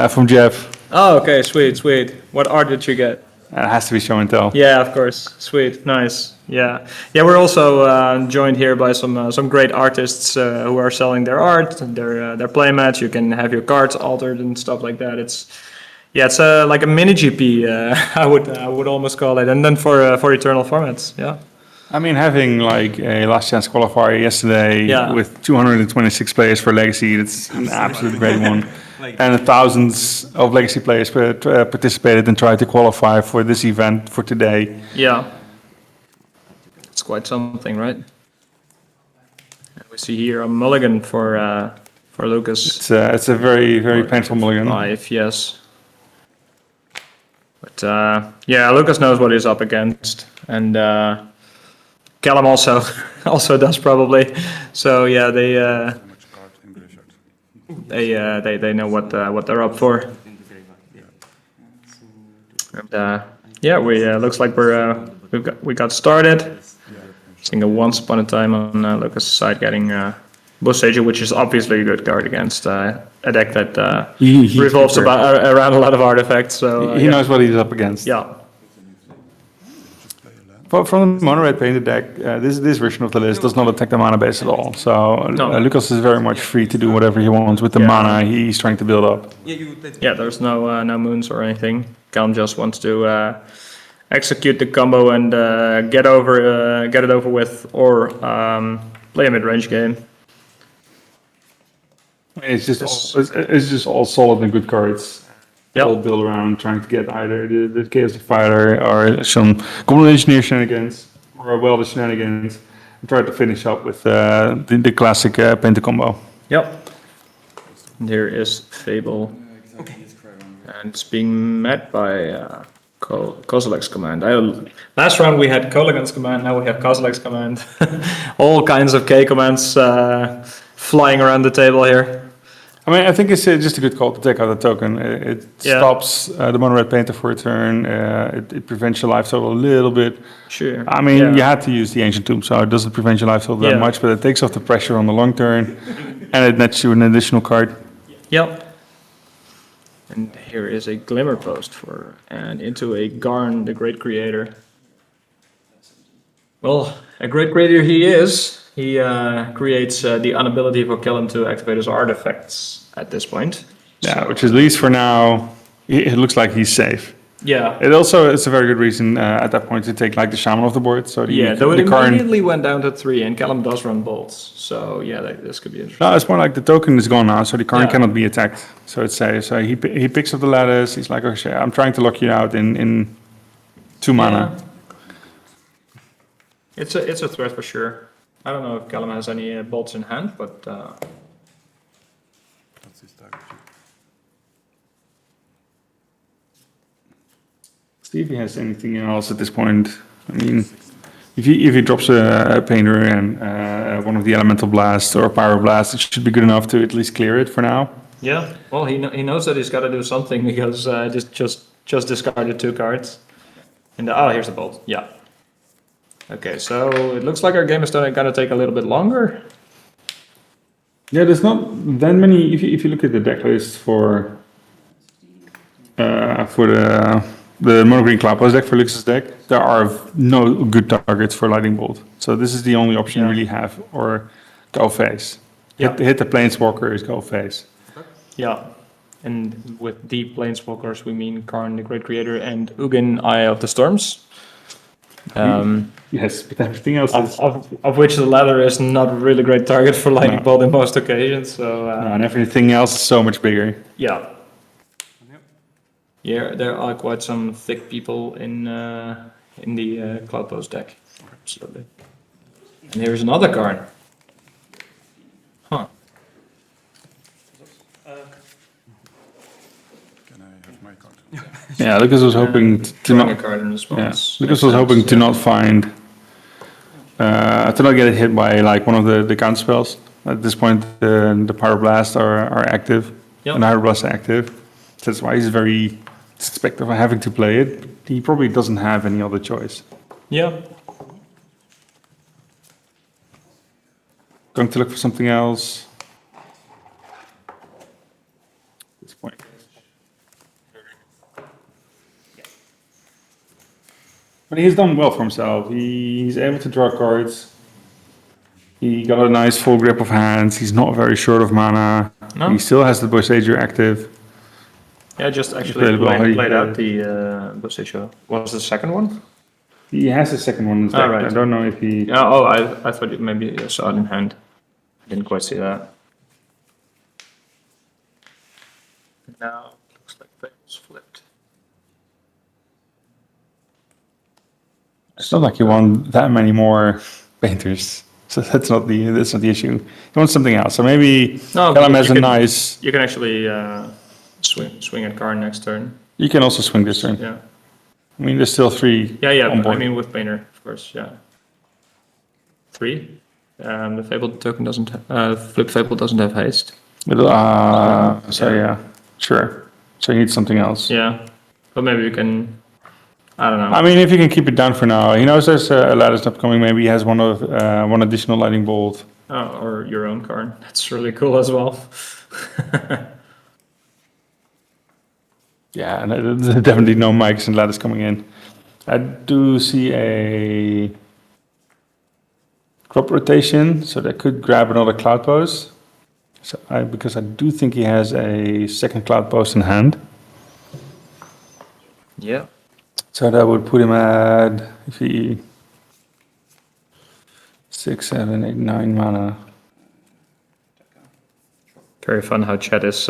Speaker 3: from Jeff.
Speaker 2: Oh, okay, sweet. What art did you get?
Speaker 3: It has to be show and tell.
Speaker 2: Yeah, of course. Sweet, nice. Yeah. We're also joined here by some great artists who are selling their art and their playmats. You can have your cards altered and stuff like that. It's like a mini GP. I would almost call it, and then for eternal formats. Yeah.
Speaker 3: I mean, having like a last chance qualifier yesterday with 226 players for Legacy, it's an absolute great one. And thousands of Legacy players participated and tried to qualify for this event for today.
Speaker 2: Yeah. It's quite something, right? We see here a mulligan for Lucas.
Speaker 3: It's a very, very painful mulligan.
Speaker 2: 5, yes. But Lucas knows what he's up against, and Callum also does probably. So yeah, they know what they're up for. And looks like we got started. Seeing a Once Upon a Time on Lucas' side, getting Bush Sager, which is obviously a good card against a deck that revolves around a lot of artifacts. So
Speaker 3: he knows what he's up against.
Speaker 2: Yeah.
Speaker 3: From the Mono Red Painted deck, this version of the list does not attack the mana base at all. So Lucas is very much free to do whatever he wants with the mana he's trying to build up.
Speaker 2: Yeah, there's no moons or anything. Callum just wants to execute the combo and get it over with, or play a mid-range game.
Speaker 3: It's just all solid and good cards. All build around trying to get either the Chaos Fighter or some Goblin Engineer shenanigans or a Welder shenanigans and try to finish up with the classic Penta combo.
Speaker 2: Yep. And here is Fable. And it's being met by Kozilek's command. Last round we had Kolaghan's command, now we have Kozilek's command. All kinds of K commands flying around the table here.
Speaker 3: I mean, I think it's just a good call to take out the token. It stops the Mono Red Painter for a turn. It prevents your life total a little bit.
Speaker 2: Sure.
Speaker 3: I mean, you had to use the Ancient Tomb, so it doesn't prevent your life total that much, but it takes off the pressure on the long turn, and it nets you an additional card.
Speaker 2: Yep. And here is a Glimmer Post and into a Garn, the Great Creator. Well, a Great Creator he is. He creates the inability for Callum to activate his artifacts at this point.
Speaker 3: Yeah, which at least for now, it looks like he's safe.
Speaker 2: Yeah.
Speaker 3: It's a very good reason at that point to take like the Shaman off the board. So
Speaker 2: though it immediately went down to 3, and Callum does run bolts. So yeah, this could be interesting.
Speaker 3: No, it's more like the token is gone now, so the Karn cannot be attacked. So it's safe. So he picks up the lattice. He's like, okay, I'm trying to lock you out in 2 mana.
Speaker 2: It's a threat for sure. I don't know if Callum has any bolts in hand, but
Speaker 3: see if he has anything else at this point. I mean, if he drops a painter and one of the elemental blasts or pyroblast, it should be good enough to at least clear it for now.
Speaker 2: Yeah. Well, he knows that he's got to do something because just discarded 2 cards. And here's the bolt. Yeah. Okay, so it looks like our game is going to take a little bit longer.
Speaker 3: Yeah, there's not that many. If you look at the deck list for the Mono Green Cloudpost deck for Lucas' deck, there are no good targets for Lightning Bolt. So this is the only option you really have, or go face. hit the planeswalkers, go face.
Speaker 2: Yeah. And with the planeswalkers, we mean Karn, the Great Creator, and Ugin, Eye of the Storms.
Speaker 3: Yes, but everything else is...
Speaker 2: Of which the latter is not a really great target for Lightning
Speaker 3: No.
Speaker 2: Bolt in most occasions. So
Speaker 3: and everything else is so much bigger.
Speaker 2: yeah. Yeah, there are quite some thick people in the Cloudpost deck. Absolutely. And here's another Karn. Huh.
Speaker 6: Can I have my card?
Speaker 3: Yeah, Lucas was hoping to
Speaker 2: Drawing
Speaker 3: not...
Speaker 2: a card in
Speaker 3: Yeah,
Speaker 2: response.
Speaker 3: Lucas was hoping to not find... to not get hit by like one of the counter spells. At this point, the Pyroblast are active.
Speaker 2: Yep.
Speaker 3: And Pyroblast are active. That's why he's very suspect of having to play it. He probably doesn't have any other choice.
Speaker 2: Yeah.
Speaker 3: Going to look for something else. At this point. But he's done well for himself. He's able to draw cards. He got a nice full grip of hands. He's not very short of mana.
Speaker 2: No.
Speaker 3: He still has the Bosager active.
Speaker 2: Yeah, just actually
Speaker 3: Played well.
Speaker 2: played out the Bosager. What was the second one?
Speaker 3: He has a second one in his
Speaker 2: Oh,
Speaker 3: deck.
Speaker 2: right.
Speaker 3: I don't know if he...
Speaker 2: Yeah, oh, I thought maybe you saw it in hand. Didn't quite see that. Now, looks like things flipped.
Speaker 3: It's not like you want that many more painters. So that's not the issue. You want something else. So maybe
Speaker 2: No,
Speaker 3: Callum
Speaker 2: you
Speaker 3: has a
Speaker 2: can-
Speaker 3: nice...
Speaker 2: You can actually swing at Karn next turn.
Speaker 3: You can also swing this turn.
Speaker 2: Yeah.
Speaker 3: I mean, there's still 3
Speaker 2: Yeah,
Speaker 3: on
Speaker 2: but
Speaker 3: board.
Speaker 2: I mean with Painter, of course, yeah. 3. The Fabled token doesn't Flip Fable doesn't have haste.
Speaker 3: So yeah, sure. So you need something else.
Speaker 2: Yeah. But maybe you can, I don't know.
Speaker 3: I mean, if you can keep it down for now. He knows there's a lattice upcoming. Maybe he has one additional lightning bolt.
Speaker 2: Or your own Karn. That's really cool as well.
Speaker 3: Yeah, and there's definitely no mics and lattice coming in. I do see a crop rotation, so they could grab another Cloudpost. So because I do think he has a second Cloudpost in hand.
Speaker 2: Yeah.
Speaker 3: So that would put him at, if he 6, 7, 8, 9 mana.
Speaker 2: Very fun how chat is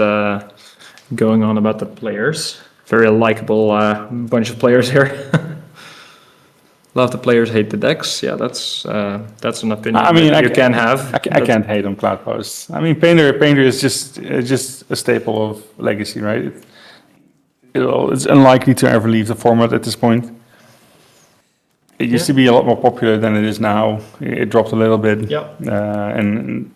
Speaker 2: going on about the players. Very likable bunch of players here. Love the players, hate the decks. Yeah, that's an opinion
Speaker 3: I mean,
Speaker 2: that you can have.
Speaker 3: I can't hate on Cloudpost. I mean, Painter is just a staple of Legacy, right? It's unlikely to ever leave the format at this point. It used to be a lot more popular than it is now. It dropped a little bit.
Speaker 2: Yep.
Speaker 3: And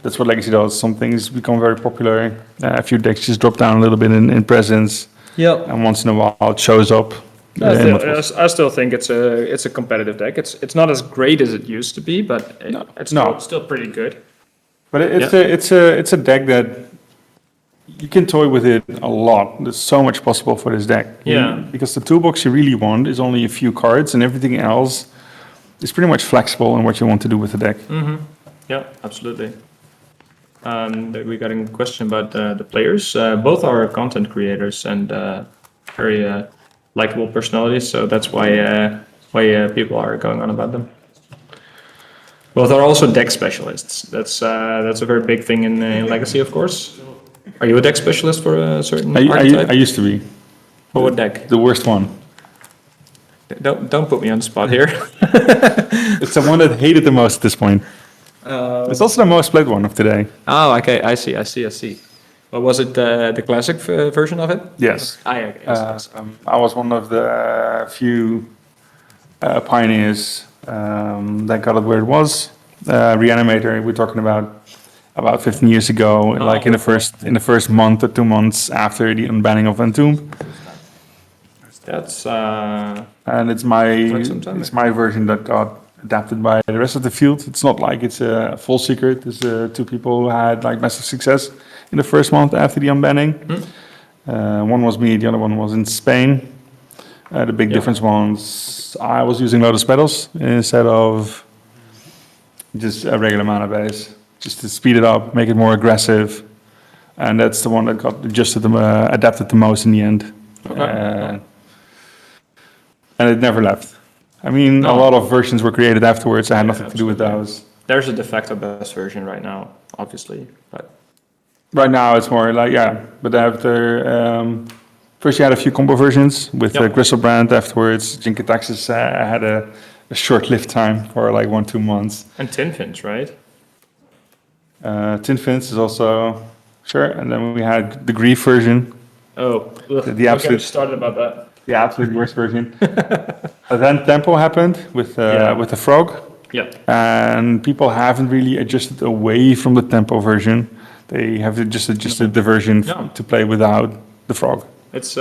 Speaker 3: that's what Legacy does. Some things become very popular. A few decks just drop down a little bit in presence.
Speaker 2: Yep.
Speaker 3: And once in a while it shows up.
Speaker 2: I still think it's a competitive deck. It's not as great as it used to be, but it's still pretty good.
Speaker 3: But it's a deck that you can toy with it a lot. There's so much possible for this deck.
Speaker 2: Yeah.
Speaker 3: Because the toolbox you really want is only a few cards, and everything else is pretty much flexible in what you want to do with the deck.
Speaker 2: Yeah, absolutely. We got a question about the players. Both are content creators and very likable personalities, so that's why people are going on about them. Both are also deck specialists. That's a very big thing in Legacy, of course. Are you a deck specialist for a certain archetype?
Speaker 3: I used to be.
Speaker 2: For what deck?
Speaker 3: The worst one.
Speaker 2: Don't put me on the spot here.
Speaker 3: It's the one that hated the most at this point. It's also the most played one of today.
Speaker 2: Oh, okay. I see. Well, was it the classic version of it?
Speaker 3: Yes.
Speaker 2: Okay. Yes.
Speaker 3: I was one of the few pioneers that got it where it was. Reanimator, we're talking about 15 years ago, like in the first month or 2 months after the unbanning of Entomb.
Speaker 2: That's
Speaker 3: And it's
Speaker 2: some time
Speaker 3: my version that got adapted by the rest of the field. It's not like it's a full secret. There's 2 people who had like massive success in the first month after the unbanning. One was me, the other one was in Spain. The big difference was I was using Lotus Petals instead of just a regular mana base. just to speed it up, make it more aggressive. And that's the one that got adapted the most in the end. And it never left. I mean, a lot of versions were created afterwards. I had nothing to do with those.
Speaker 2: There's a de facto best version right now, obviously, but
Speaker 3: Right now, it's more like, but after, first you had a few combo versions with Griselbrand afterwards. Jinkataxis had a short-lived time for like 1-2 months.
Speaker 2: and Tin Fins, right?
Speaker 3: Tin Fins is also, sure, and then we had the Grief version,
Speaker 2: Oh,
Speaker 3: the absolute-
Speaker 2: started about that.
Speaker 3: the absolute worst version. But then Tempo happened with the Frog,
Speaker 2: Yeah.
Speaker 3: and people haven't really adjusted away from the Tempo version. They have just adjusted the version to play without the Frog.
Speaker 2: It's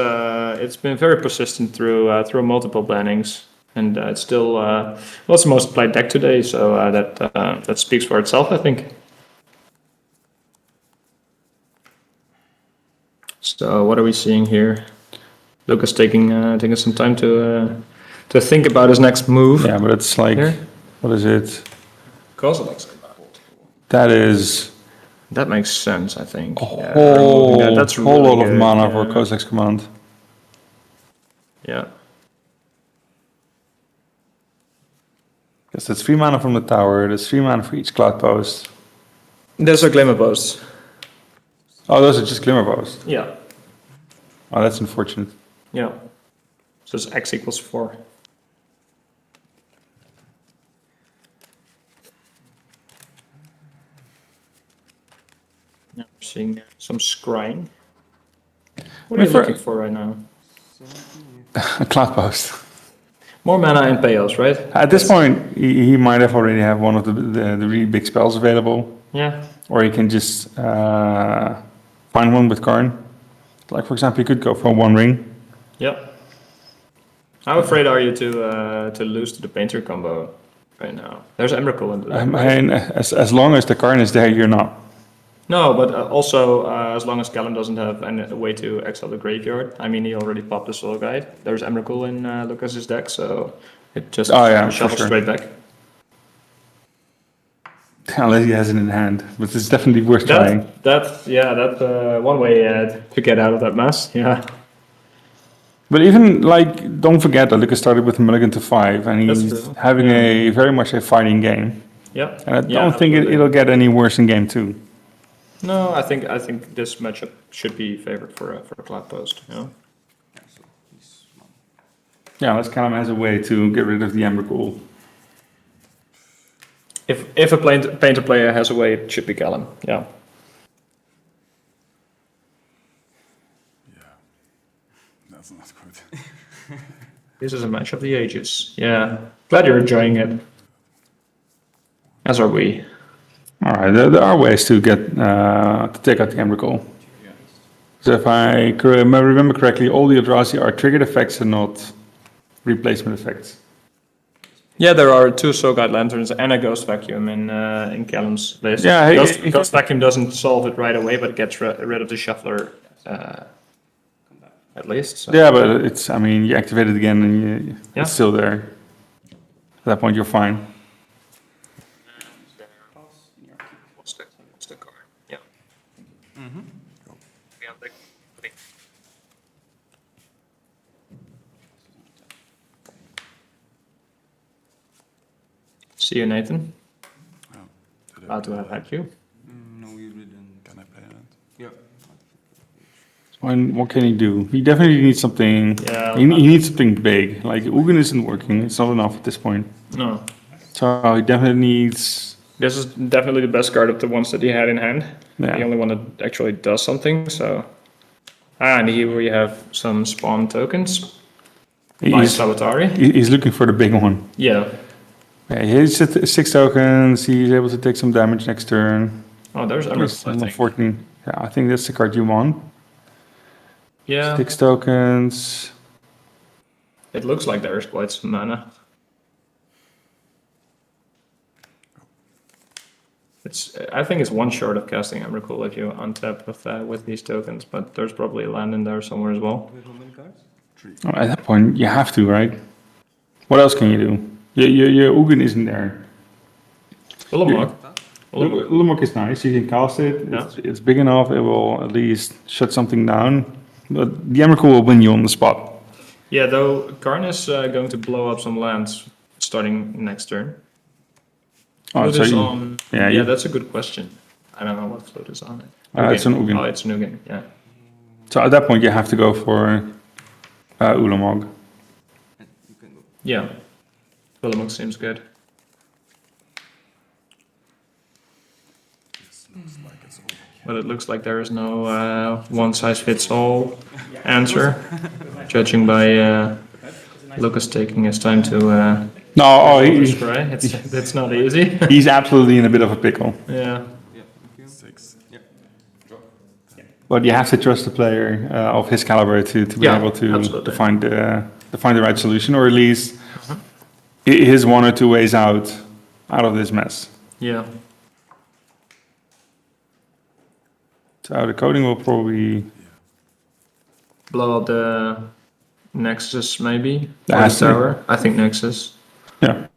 Speaker 2: been very persistent through multiple bannings, and it's still it's the most played deck today. So that speaks for itself, I think. So what are we seeing here? Lucas taking some time to think about his next move.
Speaker 3: Yeah, but it's like,
Speaker 2: Here?
Speaker 3: what is it?
Speaker 2: Kozilek's
Speaker 3: That is
Speaker 2: That makes sense, I think.
Speaker 3: a whole,
Speaker 2: that's
Speaker 3: whole
Speaker 2: really
Speaker 3: lot of
Speaker 2: good,
Speaker 3: mana for
Speaker 2: yeah.
Speaker 3: Kozilek's command.
Speaker 2: Yeah.
Speaker 3: Because that's 3 mana from the tower, there's 3 mana for each Cloudpost.
Speaker 2: There's a Glimmer Post.
Speaker 3: Oh, those are just Glimmer Posts.
Speaker 2: Yeah.
Speaker 3: Oh, that's unfortunate.
Speaker 2: Yeah. So it's X equals 4. Yeah, we're seeing some scrying. What are you looking for right now?
Speaker 3: A Cloudpost.
Speaker 2: More mana and payouts, right?
Speaker 3: At this point, he might have already have one of the really big spells available.
Speaker 2: Yeah.
Speaker 3: Or he can just find one with Karn. Like, for example, he could go for 1 ring.
Speaker 2: Yep. How afraid are you to lose to the Painter combo right now? There's Emrakul in the
Speaker 3: I mean, as long as the Karn is there, you're not.
Speaker 2: No, but also as long as Callum doesn't have a way to exile the graveyard. I mean, he already popped the Soul Guide. There's Emrakul in Lucas's deck, so it just
Speaker 3: for
Speaker 2: shuffles
Speaker 3: sure.
Speaker 2: straight back.
Speaker 3: Unless he has it in hand, but it's definitely worth trying.
Speaker 2: That's one way to get out of that mess. Yeah,
Speaker 3: But even like, don't forget that Lucas started with a mulligan to 5, and
Speaker 2: That's
Speaker 3: he's
Speaker 2: true.
Speaker 3: having a very much a fighting game.
Speaker 2: yeah.
Speaker 3: And I don't think it'll get any worse in game 2.
Speaker 2: No, I think this matchup should be favored for Cloudpost. You know?
Speaker 3: Yeah, let's Callum has a way to get rid of the Emrakul.
Speaker 2: If a Painter player has a way, it should be Callum. Yeah.
Speaker 6: That's not good.
Speaker 2: This is a match of the ages. Yeah. Glad you're enjoying it. As are we.
Speaker 3: All right, there are ways to get to take out the Emrakul. So if I remember correctly, all the Eldrazi are triggered effects and not replacement effects.
Speaker 2: Yeah, there are 2 Soul Guide Lanterns and a Ghost Vacuum in Callum's list.
Speaker 3: Yeah,
Speaker 2: Ghost Vacuum doesn't solve it right away, but it gets rid of the Shuffler at least. So.
Speaker 3: Yeah, but it's, I mean, you activate it again and
Speaker 2: Yeah.
Speaker 3: it's still there. At that point, you're fine.
Speaker 2: What's the card? Yeah. See you, Nathan. Glad to have had you.
Speaker 6: No, we didn't. Can I play that?
Speaker 4: Yep.
Speaker 3: And what can he do? He definitely needs something.
Speaker 2: Yeah.
Speaker 3: He needs something big. Like Ugin isn't working. It's not enough at this point.
Speaker 2: No.
Speaker 3: So he definitely needs.
Speaker 2: This is definitely the best card of the ones that he had in hand.
Speaker 3: Yeah.
Speaker 2: The only one that actually does something, so... and here we have some spawn tokens. By
Speaker 3: He's,
Speaker 2: Sabatari.
Speaker 3: he's looking for the big one.
Speaker 2: Yeah.
Speaker 3: Yeah, he has 6 tokens. He's able to take some damage next turn.
Speaker 2: Oh, there's
Speaker 3: He's
Speaker 2: Emrakul, I think.
Speaker 3: 14. Yeah, I think that's the card you want.
Speaker 2: Yeah.
Speaker 3: 6 tokens.
Speaker 2: It looks like there is quite some mana. I think it's one short of casting Emrakul if you untap with these tokens, but there's probably a land in there somewhere as well.
Speaker 4: Wait, how many cards?
Speaker 3: Oh, at that point, you have to, right? What else can you do? Your Ugin isn't there.
Speaker 2: Willemlock.
Speaker 3: Ulamog is nice. You can cast it. It's big enough. It will at least shut something down. But the Emrakul will win you on the spot.
Speaker 2: Yeah, though Karn is going to blow up some lands starting next turn.
Speaker 3: Oh,
Speaker 2: Float
Speaker 3: so
Speaker 2: is
Speaker 3: you-
Speaker 2: on.
Speaker 3: yeah,
Speaker 2: Yeah,
Speaker 3: you-
Speaker 2: that's a good question. I don't know what float is on it.
Speaker 3: It's an Ugin.
Speaker 2: Oh, it's an Ugin. Yeah.
Speaker 3: So at that point, you have to go for Ulamog.
Speaker 6: You can go.
Speaker 2: Yeah. Willemok seems good. But it looks like there is no one-size-fits-all answer, judging by Lucas taking his time to
Speaker 3: No,
Speaker 2: spray. It's not easy.
Speaker 3: he's absolutely in a bit of a pickle.
Speaker 2: Yeah.
Speaker 6: Yeah. 6. Yeah.
Speaker 3: But you have to trust the player of his caliber to be
Speaker 2: Yeah,
Speaker 3: able to
Speaker 2: absolutely.
Speaker 3: find the right solution, or at least his one or two ways out of this mess.
Speaker 2: Yeah.
Speaker 3: So the coding will probably
Speaker 2: Blow up the Nexus, maybe?
Speaker 3: That
Speaker 2: Or the
Speaker 3: has to be.
Speaker 2: tower? I think Nexus.
Speaker 3: yeah.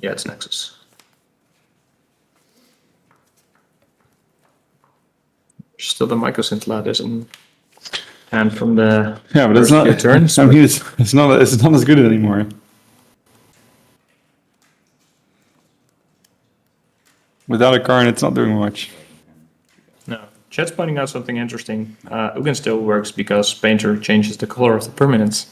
Speaker 2: Yeah, it's Nexus. Still the Mycosynth ladders in hand from the
Speaker 3: Yeah, but it's
Speaker 2: first
Speaker 3: not.
Speaker 2: few turns.
Speaker 3: I mean, it's not as good anymore. Without a Karn, it's not doing much.
Speaker 2: No. Chat's pointing out something interesting. Ugin still works because Painter changes the color of the permanents.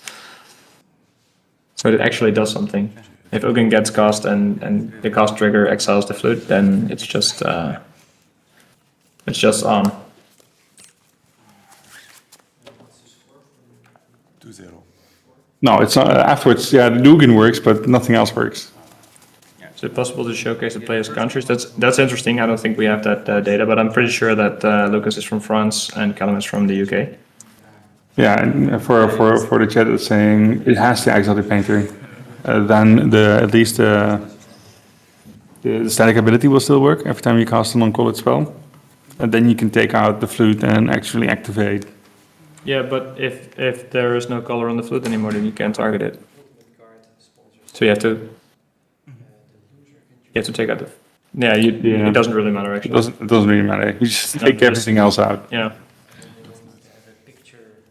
Speaker 2: So it actually does something. If Ugin gets cast and the cast trigger exiles the flute, then it's just on.
Speaker 6: 2-0.
Speaker 3: No, it's not. Afterwards, yeah, the Dugan works, but nothing else works.
Speaker 2: Is it possible to showcase the players' countries? That's interesting. I don't think we have that data, but I'm pretty sure that Lucas is from France and Callum is from the UK.
Speaker 3: Yeah, and for the chat, it's saying it has to exile the painter. Then at least the static ability will still work every time you cast a non-colored spell, and then you can take out the flute and actually activate.
Speaker 2: Yeah, but if there is no color on the flute anymore, then you can't target it. So you have to take out the. Yeah,
Speaker 3: Yeah.
Speaker 2: it doesn't really matter
Speaker 3: It
Speaker 2: actually.
Speaker 3: doesn't really matter. You just take
Speaker 2: just-
Speaker 3: everything else out.
Speaker 2: Yeah.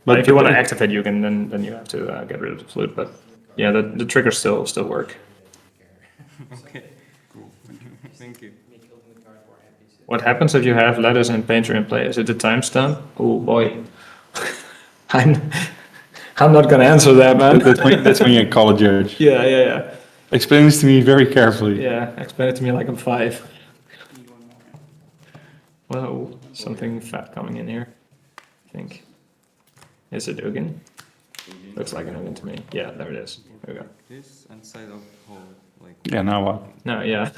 Speaker 3: But
Speaker 2: But if you want to activate Ugin, then you have to get rid of the flute. But yeah, the triggers still work.
Speaker 6: Okay. Cool. Thank you.
Speaker 2: What happens if you have letters and painter in play? Is it the timestamp? Oh boy, I'm not gonna answer that, man.
Speaker 3: that's when you call a judge.
Speaker 2: Yeah.
Speaker 3: Explain this to me very carefully.
Speaker 2: Yeah, explain it to me like I'm 5. Whoa, something fat coming in here, I think. Is it Ugin? Looks like an Ugin to me. Yeah, there it is. There we go.
Speaker 6: This and side of hole, like
Speaker 3: Yeah, now what?
Speaker 2: No, yeah.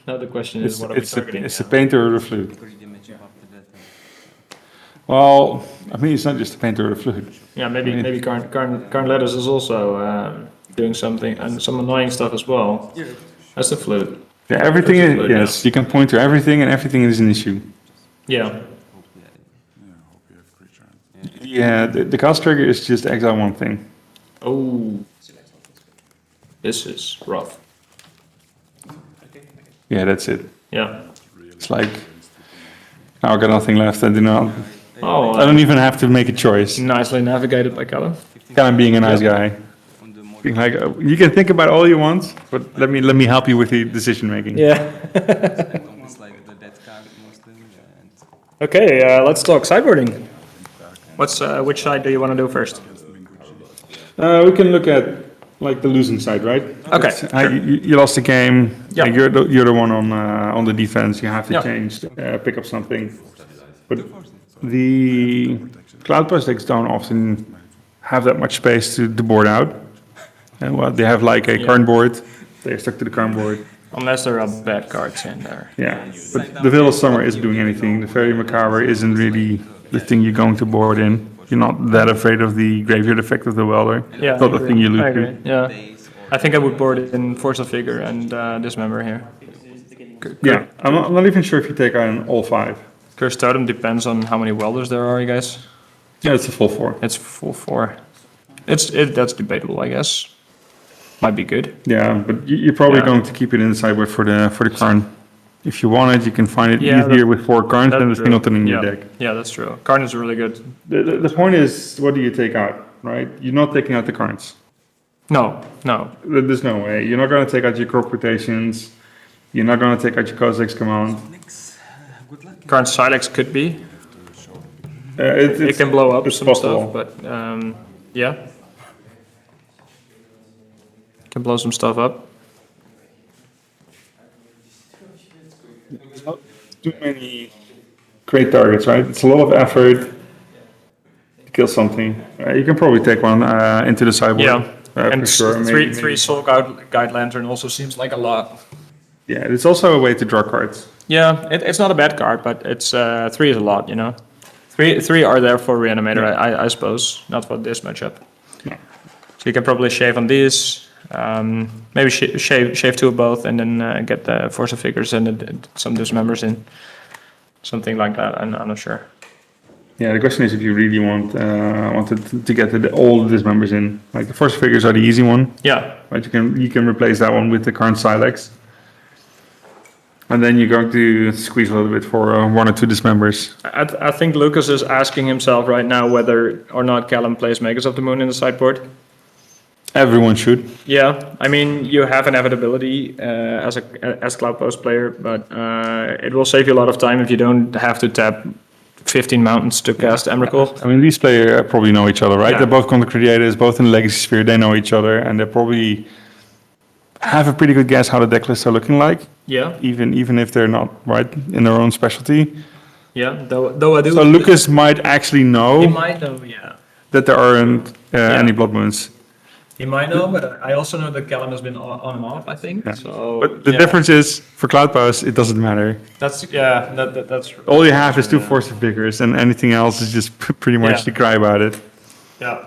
Speaker 2: Now the question is, what are we targeting?
Speaker 3: It's the painter or the flute.
Speaker 6: 3 damage after that.
Speaker 3: Well, I mean, it's not just the painter or the flute.
Speaker 2: Yeah, maybe Karn Letters is also doing something and some annoying stuff as well. That's the flute.
Speaker 3: Yeah, everything
Speaker 2: That's a
Speaker 3: is,
Speaker 2: flute,
Speaker 3: yes, you can point to everything and everything is an issue.
Speaker 2: Yeah.
Speaker 6: Yeah, hope you have creature.
Speaker 3: Yeah, the cast trigger is just exile one thing.
Speaker 2: Oh, this is rough.
Speaker 3: Yeah, that's it.
Speaker 2: Yeah.
Speaker 3: It's like, now I got nothing left. I
Speaker 2: Oh,
Speaker 3: don't even have to make a choice.
Speaker 2: nicely navigated by Callum.
Speaker 3: Kind of being a nice guy.
Speaker 6: On the mod.
Speaker 3: Being like, you can think about all you want, but let me help you with the decision making.
Speaker 2: Yeah.
Speaker 6: It's like the dead card mostly. And
Speaker 2: Okay, let's talk sideboarding. Which side do you want to do first?
Speaker 3: We can look at like the losing side, right?
Speaker 2: Okay,
Speaker 3: You lost the game.
Speaker 2: Yeah.
Speaker 3: You're the one on the defense. You have to
Speaker 2: Yeah.
Speaker 3: change, pick up something. But the Cloudpost decks don't often have that much space to board out. And well, they have like a Karn board. They're stuck to the Karn board.
Speaker 2: unless there are bad cards in there.
Speaker 3: Yeah, but the Veil of Summer isn't doing anything. The Fairy Macabre isn't really the thing you're going to board in. You're not that afraid of the graveyard effect of the Welder.
Speaker 2: Yeah,
Speaker 3: It's not the thing you
Speaker 2: I
Speaker 3: lose
Speaker 2: agree.
Speaker 3: to.
Speaker 2: Yeah, I think I would board it in Force of Figure and Dismember here.
Speaker 3: Yeah, I'm not even sure if you take on all 5.
Speaker 2: Curse Totem depends on how many welders there are, you guys.
Speaker 3: Yeah, it's a full 4.
Speaker 2: It's full 4. That's debatable, I guess. might be good.
Speaker 3: Yeah, but you're probably
Speaker 2: Yeah.
Speaker 3: going to keep it in the sideboard for the Karn. If you want it, you can find it
Speaker 2: Yeah,
Speaker 3: easier with 4 Karns than with
Speaker 2: true.
Speaker 3: Singleton in your
Speaker 2: Yeah.
Speaker 3: deck.
Speaker 2: Yeah, that's true. Karn is really good.
Speaker 3: The point is, what do you take out, right? You're not taking out the Karns.
Speaker 2: No.
Speaker 3: There's no way. You're not going to take out your crop rotations. You're not going to take out your Cossacks command.
Speaker 6: Good luck.
Speaker 2: Karn Silex could be.
Speaker 3: It
Speaker 2: It can blow up
Speaker 3: it's
Speaker 2: some
Speaker 3: possible.
Speaker 2: stuff, but yeah. Can blow some stuff up.
Speaker 3: Too many great targets, right? It's a lot of effort to kill something. You can probably take one into the sideboard.
Speaker 2: Yeah. And
Speaker 3: for sure.
Speaker 2: three Soul Guide Lantern also seems like a lot.
Speaker 3: Yeah, it's also a way to draw cards.
Speaker 2: Yeah, it's not a bad card, but it's 3 is a lot, you know. Three are there for Reanimator, I suppose, not for this matchup.
Speaker 3: No.
Speaker 2: So you can probably shave on these, maybe shave 2 of both, and then get the Force of Figures and some dismembers in, something like that. I'm not sure.
Speaker 3: Yeah, the question is if you really wanted to get all the dismembers in. Like the Force Figures are the easy one,
Speaker 2: Yeah,
Speaker 3: right? You can replace that one with the current Silex. And then you're going to squeeze a little bit for 1 or 2 dismembers.
Speaker 2: I think Lucas is asking himself right now whether or not Callum plays Makers of the Moon in the sideboard.
Speaker 3: Everyone should.
Speaker 2: Yeah, I mean, you have inevitability as Cloudpost player, but it will save you a lot of time if you don't have to tap 15 mountains to cast Emrakul.
Speaker 3: I mean, these players probably know each other, right?
Speaker 2: Yeah.
Speaker 3: They're both content creators, both in the Legacy Sphere. They know each other, and they probably have a pretty good guess how the deck lists are looking like.
Speaker 2: Yeah,
Speaker 3: Even if they're not right in their own specialty.
Speaker 2: yeah. Though I do.
Speaker 3: So Lucas might actually
Speaker 2: He
Speaker 3: know
Speaker 2: might know, yeah.
Speaker 3: that there aren't any Blood Moons.
Speaker 2: He might know, but I also know that Callum has been on and off, I think. So,
Speaker 3: But the
Speaker 2: yeah.
Speaker 3: difference is, for Cloudpost, it doesn't matter.
Speaker 2: That's that's
Speaker 3: All you have is 2 Force of Figures, and anything else is just pretty much
Speaker 2: Yeah.
Speaker 3: to cry about it.
Speaker 2: yeah.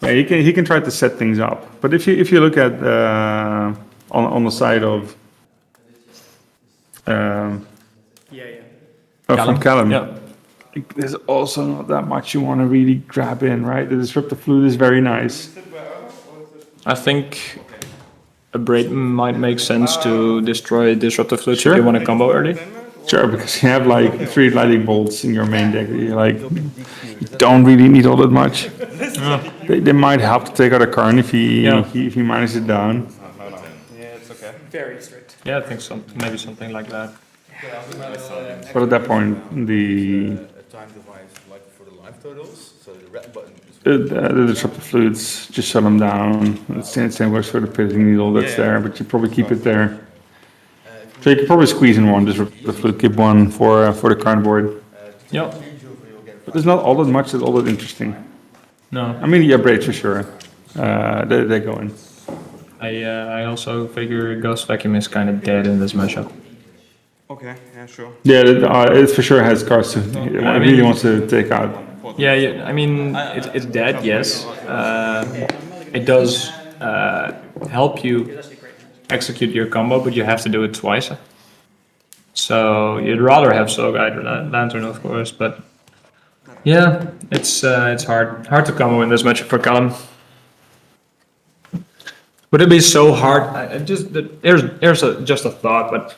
Speaker 3: Yeah, he can try to set things up. But if you look at on the side of from Callum,
Speaker 2: Yeah.
Speaker 3: there's also not that much you want to really grab in, right? The Disruptive Flute is very nice.
Speaker 2: I think a Braid might make sense to destroy Disruptive Flute
Speaker 3: Sure.
Speaker 2: if you want to combo early.
Speaker 3: Sure, because you have like 3 Lightning Bolts in your main deck. You don't really need all that much. They might help to take out a Karn if he manages it down.
Speaker 2: Yeah, I think maybe something like that.
Speaker 3: But at that point, the
Speaker 7: time device like for the live totals, so the red button is
Speaker 3: the Disruptive Flutes just shut them down. The same works for the Pivoting Needle that's there, but you probably keep it there. So you could probably squeeze in 1 Disruptive Flute, keep 1 for the Karn board.
Speaker 2: Yeah.
Speaker 3: But there's not all that much that's all that interesting.
Speaker 2: No.
Speaker 3: I mean, yeah, Braids for sure. They go in.
Speaker 2: I also figure Ghost Vacuum is kind of dead in this matchup.
Speaker 4: Okay, yeah, sure.
Speaker 3: Yeah, it for sure has cards to it really wants to take out.
Speaker 2: Yeah, I mean, it's dead, yes. It does help you execute your combo, but you have to do it twice. So you'd rather have Soul Guide Lantern, of course, but yeah, it's hard to combo in this matchup for Callum. Would it be so hard? Here's just a thought, but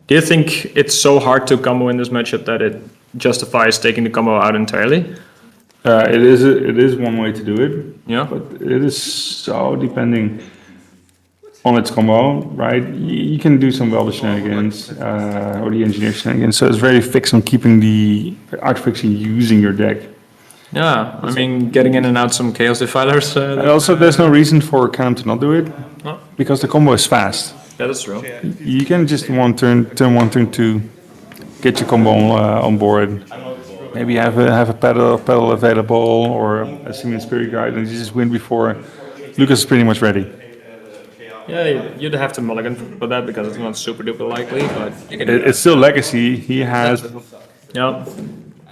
Speaker 2: do you think it's so hard to combo in this matchup that it justifies taking the combo out entirely?
Speaker 3: It is one way to do it.
Speaker 2: Yeah.
Speaker 3: But it is so depending on its combo, right? You can do some Welder shenanigans or the engineer shenanigans. So it's very fixed on keeping the outfixing using your deck.
Speaker 2: Yeah, I mean, getting in and out some Chaos Defilers.
Speaker 3: And also, there's no reason for Cam to not do it
Speaker 2: No.
Speaker 3: because the combo is fast.
Speaker 2: That is true.
Speaker 3: You can just turn 1, turn 2, get your combo on board. Maybe have a pedal available or a Simian Spirit Guide, and you just win before Lucas is pretty much ready.
Speaker 2: Yeah, you'd have to mulligan for that because it's not super duper likely, but you can.
Speaker 3: It's still legacy. He has.
Speaker 2: Yeah.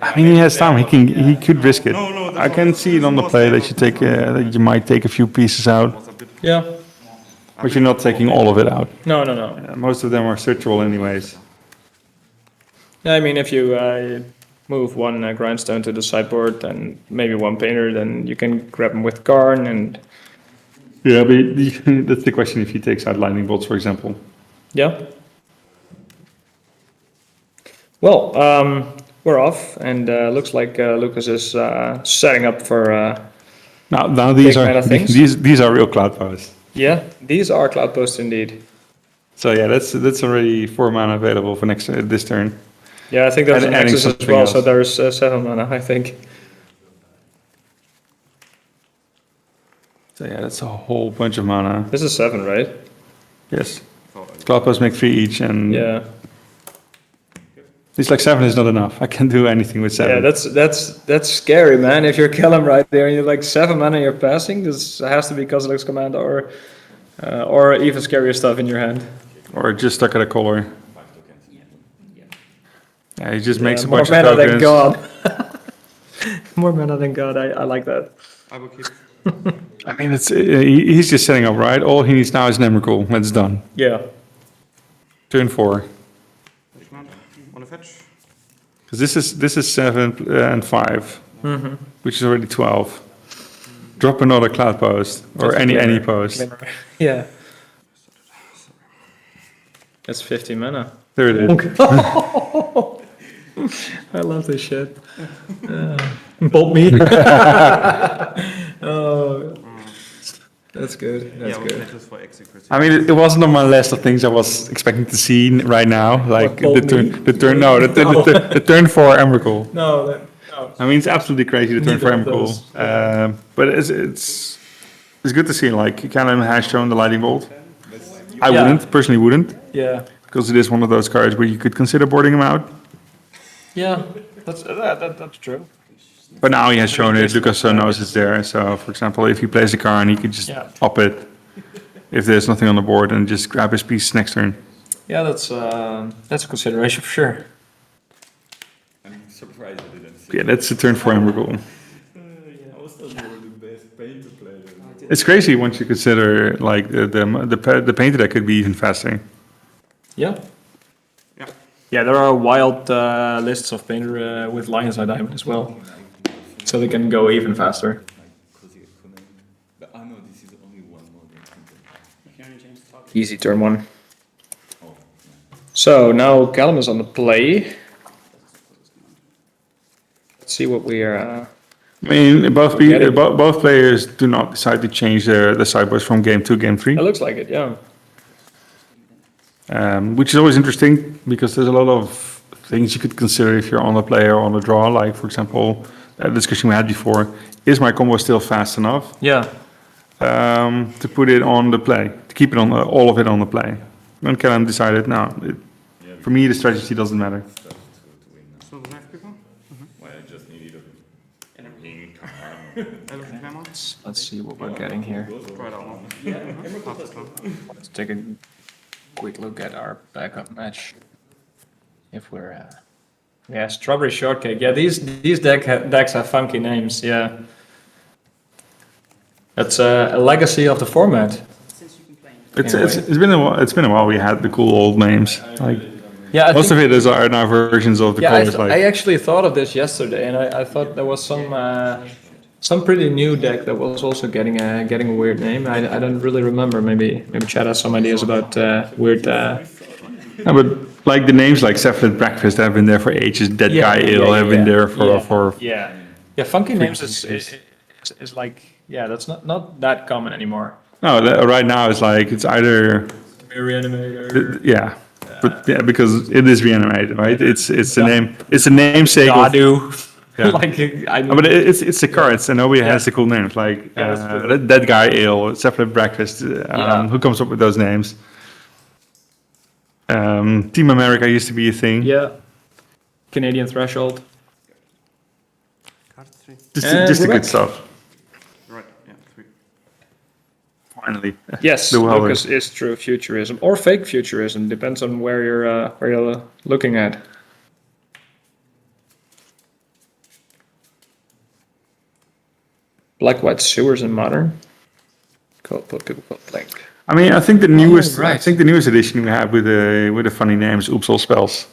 Speaker 3: I mean, he has time. He could risk it. I can see it on the play that that you might take a few pieces out,
Speaker 2: Yeah.
Speaker 3: but you're not taking all of it out.
Speaker 2: No.
Speaker 3: Most of them are searchable anyways.
Speaker 2: Yeah, I mean, if you move 1 grindstone to the sideboard and maybe 1 painter, then you can grab them with Karn and
Speaker 3: Yeah, but that's the question if he takes out lightning bolts, for example.
Speaker 2: Yeah. Well, we're off, and looks like Lucas is setting up for.
Speaker 3: Now these
Speaker 2: Big
Speaker 3: are
Speaker 2: meta things.
Speaker 3: these are real Cloudposts.
Speaker 2: Yeah, these are Cloudposts indeed.
Speaker 3: So yeah, that's already 4 mana available for next this turn.
Speaker 2: Yeah, I think there's an
Speaker 3: Adding
Speaker 2: Nexus as
Speaker 3: something
Speaker 2: well,
Speaker 3: else.
Speaker 2: so there's 7 mana, I think.
Speaker 3: So yeah, that's a whole bunch of mana.
Speaker 2: This is 7, right?
Speaker 3: Yes. Cloudposts make 3 each, and
Speaker 2: Yeah.
Speaker 3: it's like 7 is not enough. I can't do anything with 7.
Speaker 2: Yeah, that's scary, man. If you're Kellum right there and you're like 7 mana, you're passing. This has to be Kozilek's command or even scarier stuff in your hand.
Speaker 3: Or just stuck at a color. Yeah, he just makes a
Speaker 2: More
Speaker 3: bunch of
Speaker 2: mana
Speaker 3: tokens.
Speaker 2: than God. More mana than God. I like that.
Speaker 4: I will keep.
Speaker 3: I mean, he's just setting up, right? All he needs now is an Emrakul. That's done.
Speaker 2: Yeah.
Speaker 3: Turn 4.
Speaker 4: Want to fetch?
Speaker 3: Because this is 7 and 5, which is already 12. Drop another Cloudpost or any post.
Speaker 2: Yeah. That's 50 mana.
Speaker 3: There it is.
Speaker 2: I love this shit. Bolt me. Oh, that's good. That's good.
Speaker 4: For execution.
Speaker 3: I mean, it wasn't on my list of things I was expecting to see right now. Like
Speaker 2: What,
Speaker 3: the turn 4 Emrakul.
Speaker 2: No.
Speaker 3: I mean, it's absolutely crazy the turn 4
Speaker 2: Neither of
Speaker 3: Emrakul. But it's good to see. Like, Callum has shown the lightning bolt. I
Speaker 2: Yeah.
Speaker 3: personally wouldn't,
Speaker 2: Yeah.
Speaker 3: because it is one of those cards where you could consider boarding him out.
Speaker 2: Yeah. That's true.
Speaker 3: But now he has shown it. Lucas knows it's there. So, for example, if he plays a card, he could just
Speaker 2: Yeah.
Speaker 3: up it if there's nothing on the board and just grab his piece next turn.
Speaker 2: Yeah, that's a consideration for sure.
Speaker 7: I'm surprised I didn't see.
Speaker 3: Yeah, that's the turn 4 Emrakul.
Speaker 7: I was not the best painter player.
Speaker 3: It's crazy once you consider like the painter that could be even faster.
Speaker 2: Yeah. Yeah, there are wild lists of painter with Lion's Eye Diamond as well, so they can go even faster.
Speaker 7: But I know this is only one model.
Speaker 2: Easy turn 1. So now Callum is on the play. Let's see what we are.
Speaker 3: I mean,
Speaker 2: Get it.
Speaker 3: both players do not decide to change the sideboards from game 2 game 3,
Speaker 2: It looks like it, yeah.
Speaker 3: which is always interesting because there's a lot of things you could consider if you're on the play or on the draw. Like, for example, a discussion we had before, is my combo still fast enough
Speaker 2: Yeah.
Speaker 3: to put it on the play, to keep it on all of it on the play? And Callum decided, no, for me the strategy doesn't matter.
Speaker 4: So the knife people?
Speaker 7: Well, I just needed a ring card.
Speaker 2: Let's see what we're getting here.
Speaker 4: Try that one.
Speaker 2: Let's take a quick look at our backup match. If we're yeah, Strawberry Shortcake. Yeah, these decks have funky names. Yeah, that's a legacy of the format.
Speaker 3: It's been a while we had the cool old names. Like,
Speaker 2: Yeah, I
Speaker 3: most
Speaker 2: think,
Speaker 3: of it are now versions of the
Speaker 2: yeah,
Speaker 3: colors.
Speaker 2: I actually thought of this yesterday, and I thought there was some pretty new deck that was also getting a weird name. I don't really remember. Maybe Chad has some ideas about weird.
Speaker 3: Yeah, but like the names like Cephalid Breakfast have been there for ages. Dead Guy Ale have been there for
Speaker 2: yeah. Funky names is like that's not that common anymore.
Speaker 3: no. Right now it's like it's either
Speaker 2: Reanimator.
Speaker 3: yeah, but yeah, because it is Reanimator, right? It's a namesake of,
Speaker 2: Nadu.
Speaker 3: Yeah.
Speaker 2: Like I
Speaker 3: but it's the cards and nobody has the cool names like
Speaker 2: Yeah, that's true.
Speaker 3: Dead Guy Ale, Cephalid Breakfast. Who comes up with those names? Team America used to be a thing.
Speaker 2: Yeah. Canadian Threshold.
Speaker 4: Card 3.
Speaker 3: Just the
Speaker 2: we're
Speaker 3: good
Speaker 2: back.
Speaker 3: stuff.
Speaker 4: Right, yeah, 3.
Speaker 3: Finally.
Speaker 2: Yes,
Speaker 3: The Welder.
Speaker 2: Lucas is true futurism or fake futurism, depends on where you're looking at. Black White Sewers in Modern. Cool, people call blank.
Speaker 3: I mean, I think the newest,
Speaker 2: right.
Speaker 3: I think the newest edition we have with the funny names, Oops All Spells.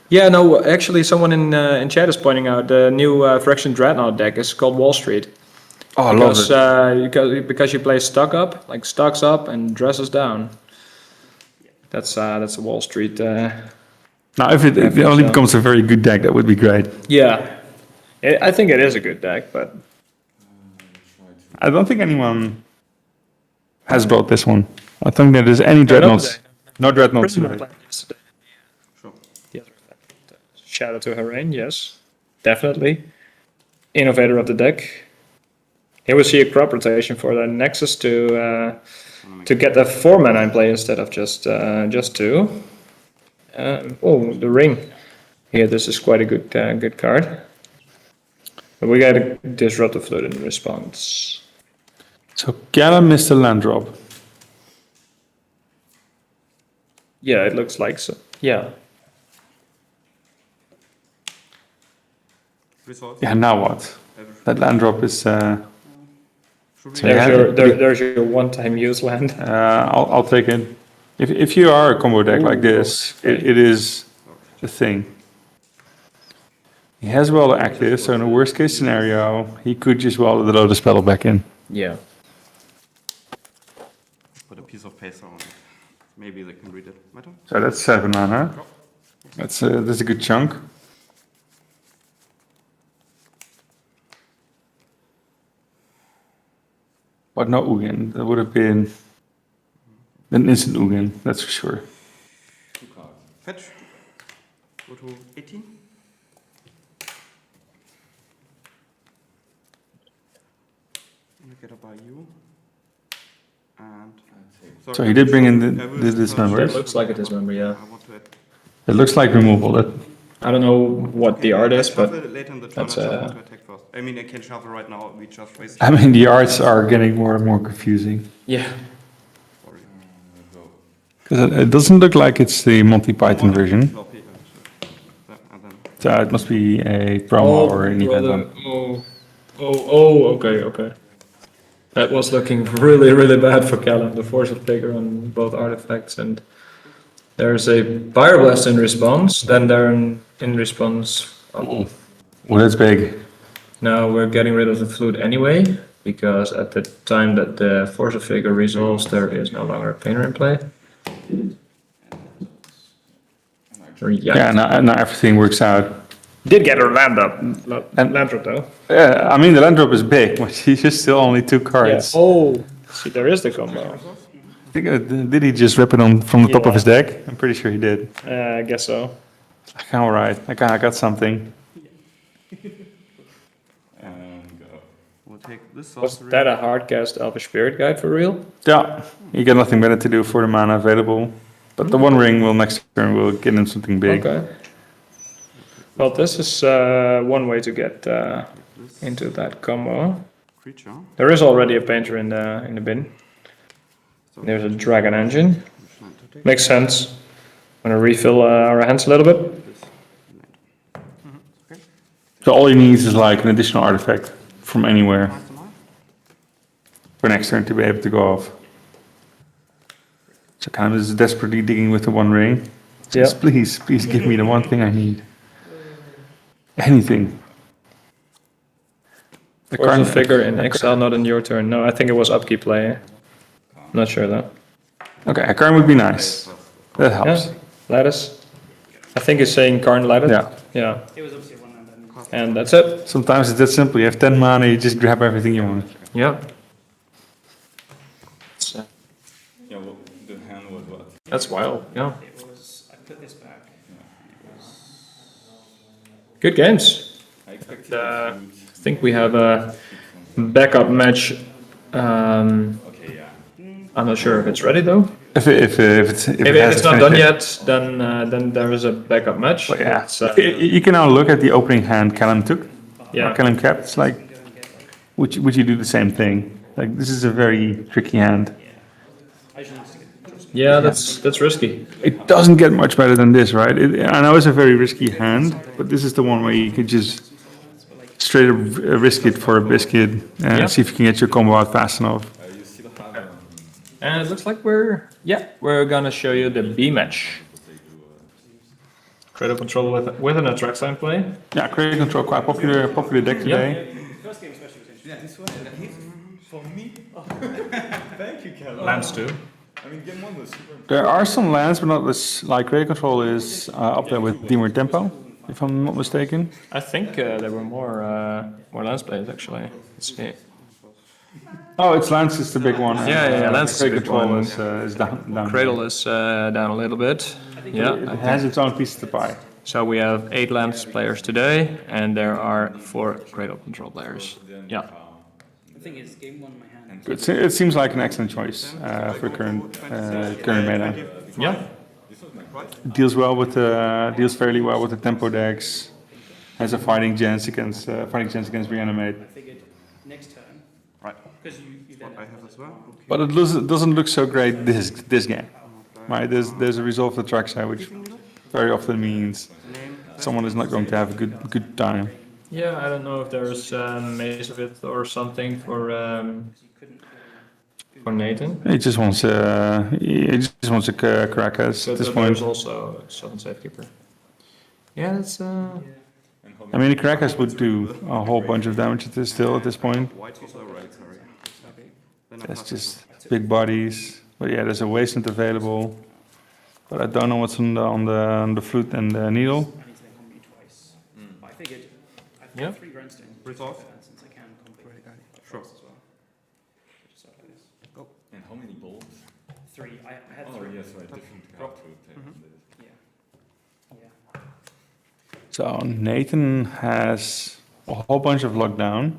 Speaker 2: Yeah, no, actually, someone in chat is pointing out the new Fraction Dreadnought deck is called Wall Street.
Speaker 3: Oh, I love
Speaker 2: Because because you play stock up, like stocks up and dresses down. That's a Wall Street.
Speaker 3: Now, if it only becomes a very good deck, that would be great.
Speaker 2: Yeah, I think it is a good deck, but
Speaker 3: I don't think anyone has brought this one. I think there is any dreadnoughts. No dreadnoughts
Speaker 2: Prisoner
Speaker 3: today.
Speaker 2: played yesterday. The other effect. Shout out to Harain, yes, definitely. Innovator of the deck. Here we see a crop rotation for the Nexus to get the 4-mana in play instead of just 2. Oh, the ring. Here, this is quite a good card. But we got a Disruptive Fluid in response.
Speaker 3: So Gala missed a land drop.
Speaker 2: Yeah, it looks like so. Yeah.
Speaker 3: Yeah, now what? That land drop is...
Speaker 2: There's your one-time use land.
Speaker 3: I'll take it. If you are a combo deck like this, it is the thing. He has Welder active, so in a worst case scenario, he could just Welder the Lotus Petal back in.
Speaker 2: Yeah.
Speaker 4: Put a piece of paper on it. Maybe they can read it. Matter?
Speaker 3: So that's 7 mana. That's a good chunk. But no Ugin. That would have been an instant Ugin, that's for sure.
Speaker 4: Fetch. Go to 18. Get up by you. And
Speaker 3: So he did bring in this number.
Speaker 2: It looks like a dismember, yeah.
Speaker 4: I want to add.
Speaker 3: It looks like removal. That
Speaker 2: I don't know what the art is, but
Speaker 4: Shuffle it later in the turn. I
Speaker 2: that's,
Speaker 4: just want to attack first. I mean, I can shuffle right now. We just wasted.
Speaker 3: I mean, the arts are getting more and more confusing.
Speaker 2: yeah.
Speaker 4: Sorry.
Speaker 3: Because it doesn't look like it's the Monty Python version.
Speaker 4: Floppy, and then
Speaker 3: So it must be a promo or an event one.
Speaker 2: Okay. That was looking really bad for Callum. The Force of Figure on both artifacts, and there's a Pyroblast in response. Then they're in response.
Speaker 3: Well, that's big.
Speaker 2: Now we're getting rid of the flute anyway, because at the time that the Force of Figure resolves, there is no longer a painter in play.
Speaker 3: Yeah, now everything works out.
Speaker 2: Did get a land drop though.
Speaker 3: Yeah, I mean, the land drop is big, but he's just still only 2 cards.
Speaker 2: Oh, see, there is the combo.
Speaker 3: I think, did he just rip it on from the top of his deck? I'm pretty sure he did.
Speaker 2: I guess so.
Speaker 3: All right, I got something.
Speaker 4: we'll take this.
Speaker 2: Was
Speaker 4: sorcery.
Speaker 2: that a hard cast Elvish Spirit Guide for real?
Speaker 3: Yeah, you got nothing better to do for the mana available. But the One Ring will next turn will get him something big.
Speaker 2: Okay. Well, this is one way to get into that combo.
Speaker 4: Creature.
Speaker 2: There is already a painter in the bin. There's a dragon engine. Makes sense. Want to refill our hands a little bit?
Speaker 3: So all he needs is like an additional artifact from anywhere for next turn to be able to go off. So kind of is desperately digging with the One Ring. Just
Speaker 2: Yeah.
Speaker 3: please give me the one thing I need. Anything. The
Speaker 2: Force
Speaker 3: card-
Speaker 2: of Figure in exile, not in your turn. No, I think it was upkeep play. I'm not sure though.
Speaker 3: Okay, a card would be nice. That helps.
Speaker 2: Yeah, lattice. I think it's saying Karn lattice.
Speaker 3: Yeah.
Speaker 2: Yeah. And that's it.
Speaker 3: Sometimes it's that simple. You have 10 mana, you just grab everything you want.
Speaker 2: Yeah.
Speaker 7: Yeah, well, the hand was what?
Speaker 2: That's wild. Yeah. Good games. I think we have a backup match. I'm not sure if it's ready though.
Speaker 3: If
Speaker 2: If it's
Speaker 3: hasn't
Speaker 2: not done
Speaker 3: finished
Speaker 2: yet, then there is a backup match.
Speaker 3: it. Yeah.
Speaker 2: It's,
Speaker 3: You can now look at the opening hand Callum took.
Speaker 2: yeah.
Speaker 3: Or Callum kept. It's like, would you do the same thing? Like, this is a very tricky hand.
Speaker 2: Yeah, that's risky.
Speaker 3: It doesn't get much better than this, right? I know it's a very risky hand, but this is the one where you could just straight up risk it for a biscuit and
Speaker 2: Yeah.
Speaker 3: see if you can get your combo out fast enough.
Speaker 2: And it looks like we're gonna show you the B match. Cradle control with an Attract sign play.
Speaker 3: Yeah, Cradle Control, quite popular deck today.
Speaker 7: Yeah, this one, for me. Thank you, Kevin.
Speaker 2: Lands too.
Speaker 7: I mean, game one was super.
Speaker 3: There are some lands, but not as like Cradle Control is up there with Dimir Tempo, if I'm not mistaken.
Speaker 2: I think there were more lands players actually. Let's see.
Speaker 3: Oh, it's Lance is the big one.
Speaker 2: Yeah, Lance is the
Speaker 3: Cradle
Speaker 2: big
Speaker 3: Control
Speaker 2: one.
Speaker 3: is down.
Speaker 2: Cradle is down a little bit. Yeah.
Speaker 3: It has its own piece of the pie.
Speaker 2: So we have 8 lands players today, and there are 4 Cradle Control players. Yeah.
Speaker 8: The thing is, game one, my hand.
Speaker 3: It seems like an excellent choice for current meta.
Speaker 2: Yeah.
Speaker 3: Deals fairly well with the tempo decks. Has a fighting chance against Reanimate.
Speaker 8: I figured next turn.
Speaker 4: Right.
Speaker 8: Because you then.
Speaker 4: I have as well.
Speaker 3: But it doesn't look so great this game. Right? There's a resolve the track side, which very often means someone is not going to have a good time.
Speaker 2: Yeah, I don't know if there's Maze of it or something for Nathan.
Speaker 3: He just wants a Caracas at this
Speaker 2: But
Speaker 3: point.
Speaker 2: there's also Southern Safekeeper. Yeah, that's
Speaker 3: I mean, the Caracas would do a whole bunch of damage at this point. That's just big bodies. But yeah, there's a Wasteland available. But I don't know what's on the flute and the needle.
Speaker 8: I need to then combo you twice. But I figured I've got 3 grindstones.
Speaker 4: Resolve?
Speaker 8: Since I can combo
Speaker 4: Sure.
Speaker 8: as well. Just like this.
Speaker 7: And how many balls?
Speaker 8: 3. I had
Speaker 7: Oh,
Speaker 8: 3.
Speaker 7: yes, right, different card to take on this.
Speaker 8: Yeah. Yeah.
Speaker 3: So Nathan has a whole bunch of lockdown.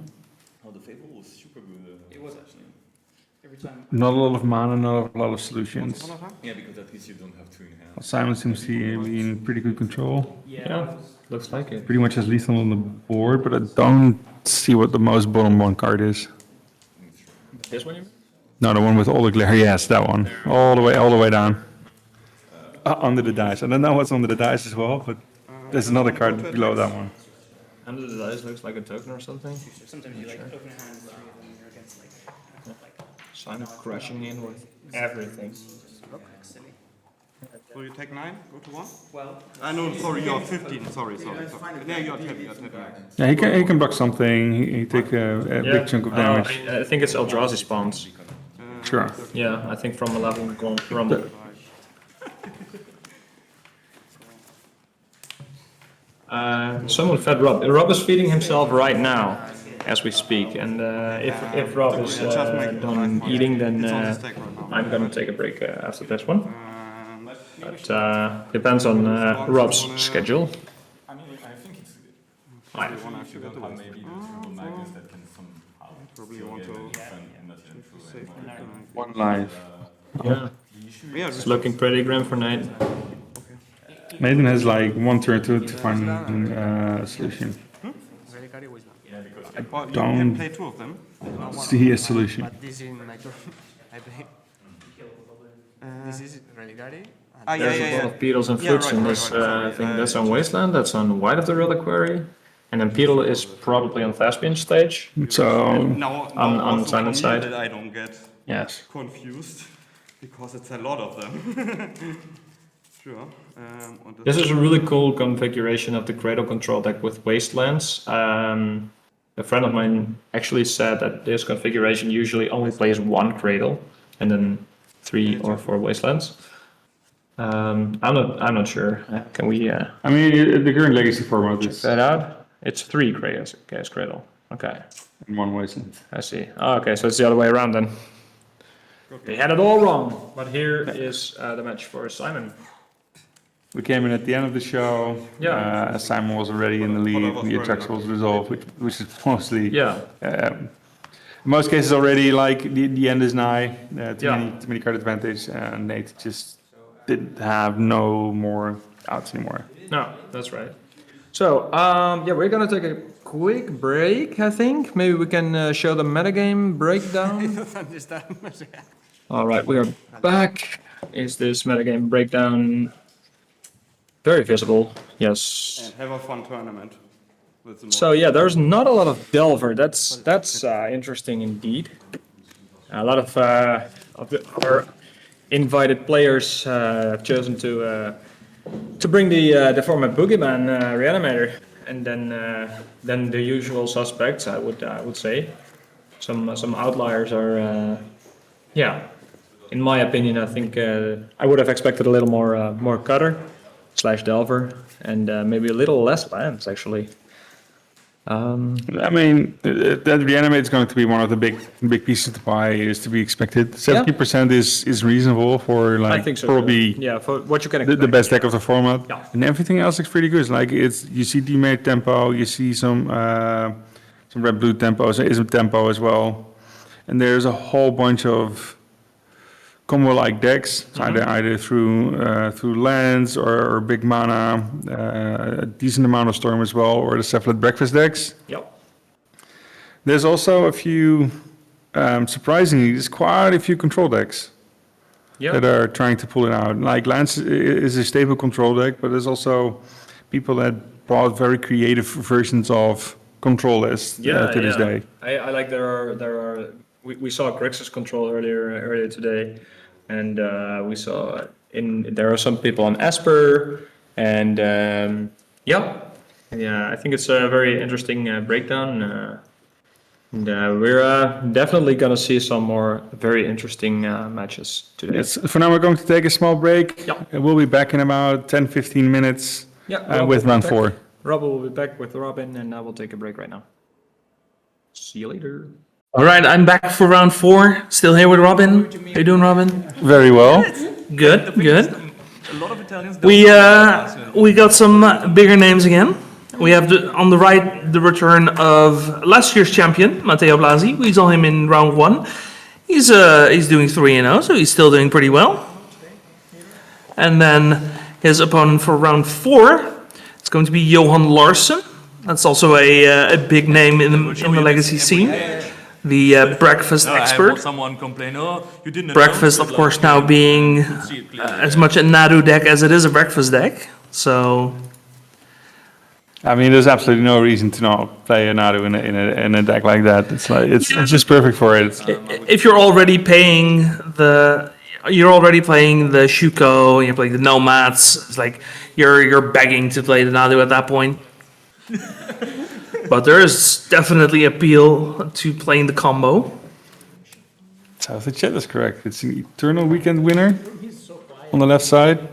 Speaker 7: Oh, the Fable was super good.
Speaker 8: It was actually. Every time.
Speaker 3: Not a lot of mana, not a lot of solutions.
Speaker 7: Yeah, because at least you don't have 2 in hand.
Speaker 3: Simon seems to be in pretty good control.
Speaker 2: yeah, looks like it.
Speaker 3: Pretty much has lethal on the board, but I don't see what the most bottom one card is.
Speaker 2: This one you mean?
Speaker 3: No, the one with all the glare. Yes, that one. All the way down. Under the dice. I don't know what's under the dice as well, but there's another card below that one.
Speaker 2: Under the dice looks like a token or something.
Speaker 8: Sometimes you like open a hand, 3 of them, you're against like
Speaker 2: Simon crashing in with everything.
Speaker 8: silly.
Speaker 4: So you take 9, go to 1?
Speaker 8: Well,
Speaker 4: No, sorry, you're 15. Sorry. Yeah, you're 10.
Speaker 3: Yeah, he can block something. He take a big chunk of damage.
Speaker 2: I think it's Eldrazi spawns.
Speaker 3: Sure.
Speaker 2: Yeah, I think from 11 Rumble. Someone fed Rob. Rob is feeding himself right now, as we speak. And if Rob is done eating, then I'm gonna take a break after this one. But depends on Rob's schedule.
Speaker 7: I mean, I think it's good.
Speaker 2: I-
Speaker 7: If you don't have maybe the triple magnus that can somehow probably want to
Speaker 3: One life.
Speaker 2: Yeah, it's looking pretty grim for Nate.
Speaker 3: Nathan has like one turn to find a solution. I don't
Speaker 4: Play 2 of them.
Speaker 3: see a solution.
Speaker 5: This is my turn. I play. This is Religare.
Speaker 2: There's a lot of Beetles and Flutes in this. I think that's on Wasteland, that's on White of the Reliquary. And then Beetle is probably on Thespian stage.
Speaker 3: So
Speaker 2: on Simon's side.
Speaker 4: That I don't get
Speaker 2: Yes.
Speaker 4: confused because it's a lot of them. Sure.
Speaker 2: This is a really cool configuration of the Cradle Control deck with Wastelands. A friend of mine actually said that this configuration usually only plays 1 Cradle and then 3 or 4 Wastelands. I'm not sure. Can we
Speaker 3: I mean, the current legacy format
Speaker 2: check
Speaker 3: is
Speaker 2: that out? It's 3 Chaos Cradle. Okay,
Speaker 3: in one Wasteland.
Speaker 2: I see. Oh, okay, so it's the other way around then. They had it all wrong. But here is the match for Simon.
Speaker 3: We came in at the end of the show.
Speaker 2: Yeah.
Speaker 3: Simon was already in the lead. The attraction was resolved, which is mostly.
Speaker 2: Yeah.
Speaker 3: In most cases already, like the end is nigh. Too
Speaker 2: Yeah.
Speaker 3: many card advantage, and Nate just didn't have no more outs anymore.
Speaker 2: No, that's right. So, yeah, we're gonna take a quick break, I think. Maybe we can show the metagame breakdown. All right, we are back. Is this metagame breakdown very visible? Yes.
Speaker 4: And have a fun tournament. With the
Speaker 2: So yeah, there's not a lot of Delver. That's interesting indeed. A lot of our invited players have chosen to bring the former Boogeyman Reanimator, and then the usual suspects, I would say. Some outliers are, in my opinion, I think I would have expected a little more cutter / delver and maybe a little less lands actually.
Speaker 3: I mean, that Reanimate is going to be one of the big pieces to buy, is to be expected. 70% is reasonable for like
Speaker 2: I think so.
Speaker 3: probably
Speaker 2: Yeah, for what you can
Speaker 3: the
Speaker 2: expect.
Speaker 3: best deck of the format.
Speaker 2: Yeah.
Speaker 3: And everything else looks pretty good. Like you see Dimir tempo, you see some red blue tempo, so Izzet tempo as well. And there's a whole bunch of combo-like decks, either through lands or big mana, a decent amount of storm as well, or the Cephalid breakfast decks.
Speaker 2: Yep.
Speaker 3: There's also a few, surprisingly, there's quite a few control decks that are trying to pull it out. Like lands is a stable control deck, but there's also people that brought very creative versions of control lists to this day.
Speaker 2: I like we saw Grixis control earlier today, and we saw there are some people on Esper, and I think it's a very interesting breakdown, and we're definitely gonna see some more very interesting matches today.
Speaker 3: Yes, for now we're going to take a small break.
Speaker 2: Yeah.
Speaker 3: We'll be back in about 10-15 minutes with round 4.
Speaker 2: Robin will be back with Robin, and I will take a break right now. See you later.
Speaker 1: All right, I'm back for round 4. Still here with Robin. How you doing, Robin?
Speaker 3: Very well.
Speaker 1: Good, good.
Speaker 6: A lot of Italians don't
Speaker 1: We got some bigger names again. We have on the right the return of last year's champion Matteo Blasi. We saw him in round 1. He's doing 3-0, so he's still doing pretty well. And then his opponent for round 4, it's going to be Johan Larsson. That's also a big name in the legacy scene. The breakfast expert.
Speaker 6: Someone complain, oh, you didn't
Speaker 1: Breakfast, of course, now being as much a Nadu deck as it is a breakfast deck. So,
Speaker 3: I mean, there's absolutely no reason to not play a Nadu in a deck like that. It's like it's just perfect for it.
Speaker 1: if you're already playing the Shuko, you're playing the Nomads. It's like you're begging to play the Nadu at that point. But there is definitely appeal to playing the combo.
Speaker 3: So the chat is correct. It's an Eternal Weekend winner on the left side,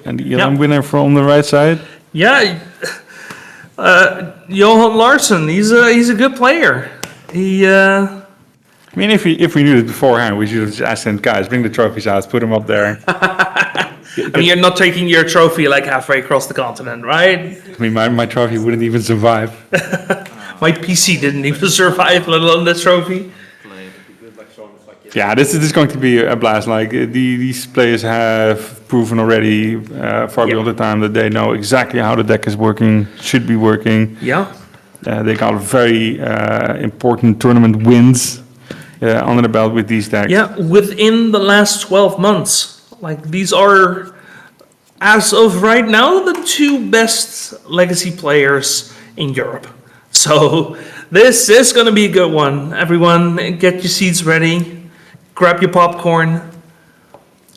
Speaker 3: and the Elam winner from the right side.
Speaker 1: Yeah, Johan Larsson, he's a good player.
Speaker 3: I mean, if we knew it beforehand, we should have just asked them, guys, bring the trophies out, put them up there.
Speaker 1: I mean, you're not taking your trophy like halfway across the continent, right?
Speaker 3: I mean, my trophy wouldn't even survive.
Speaker 1: My PC didn't even survive, let alone the trophy.
Speaker 3: Yeah, this is going to be a blast. Like these players have proven already far beyond the time that they know exactly how the deck is working, should be working.
Speaker 1: Yeah.
Speaker 3: They got very important tournament wins under the belt with these decks.
Speaker 1: Yeah, within the last 12 months. Like, these are, as of right now, the 2 best legacy players in Europe. So, this is going to be a good one. Everyone, get your seats ready. Grab your popcorn.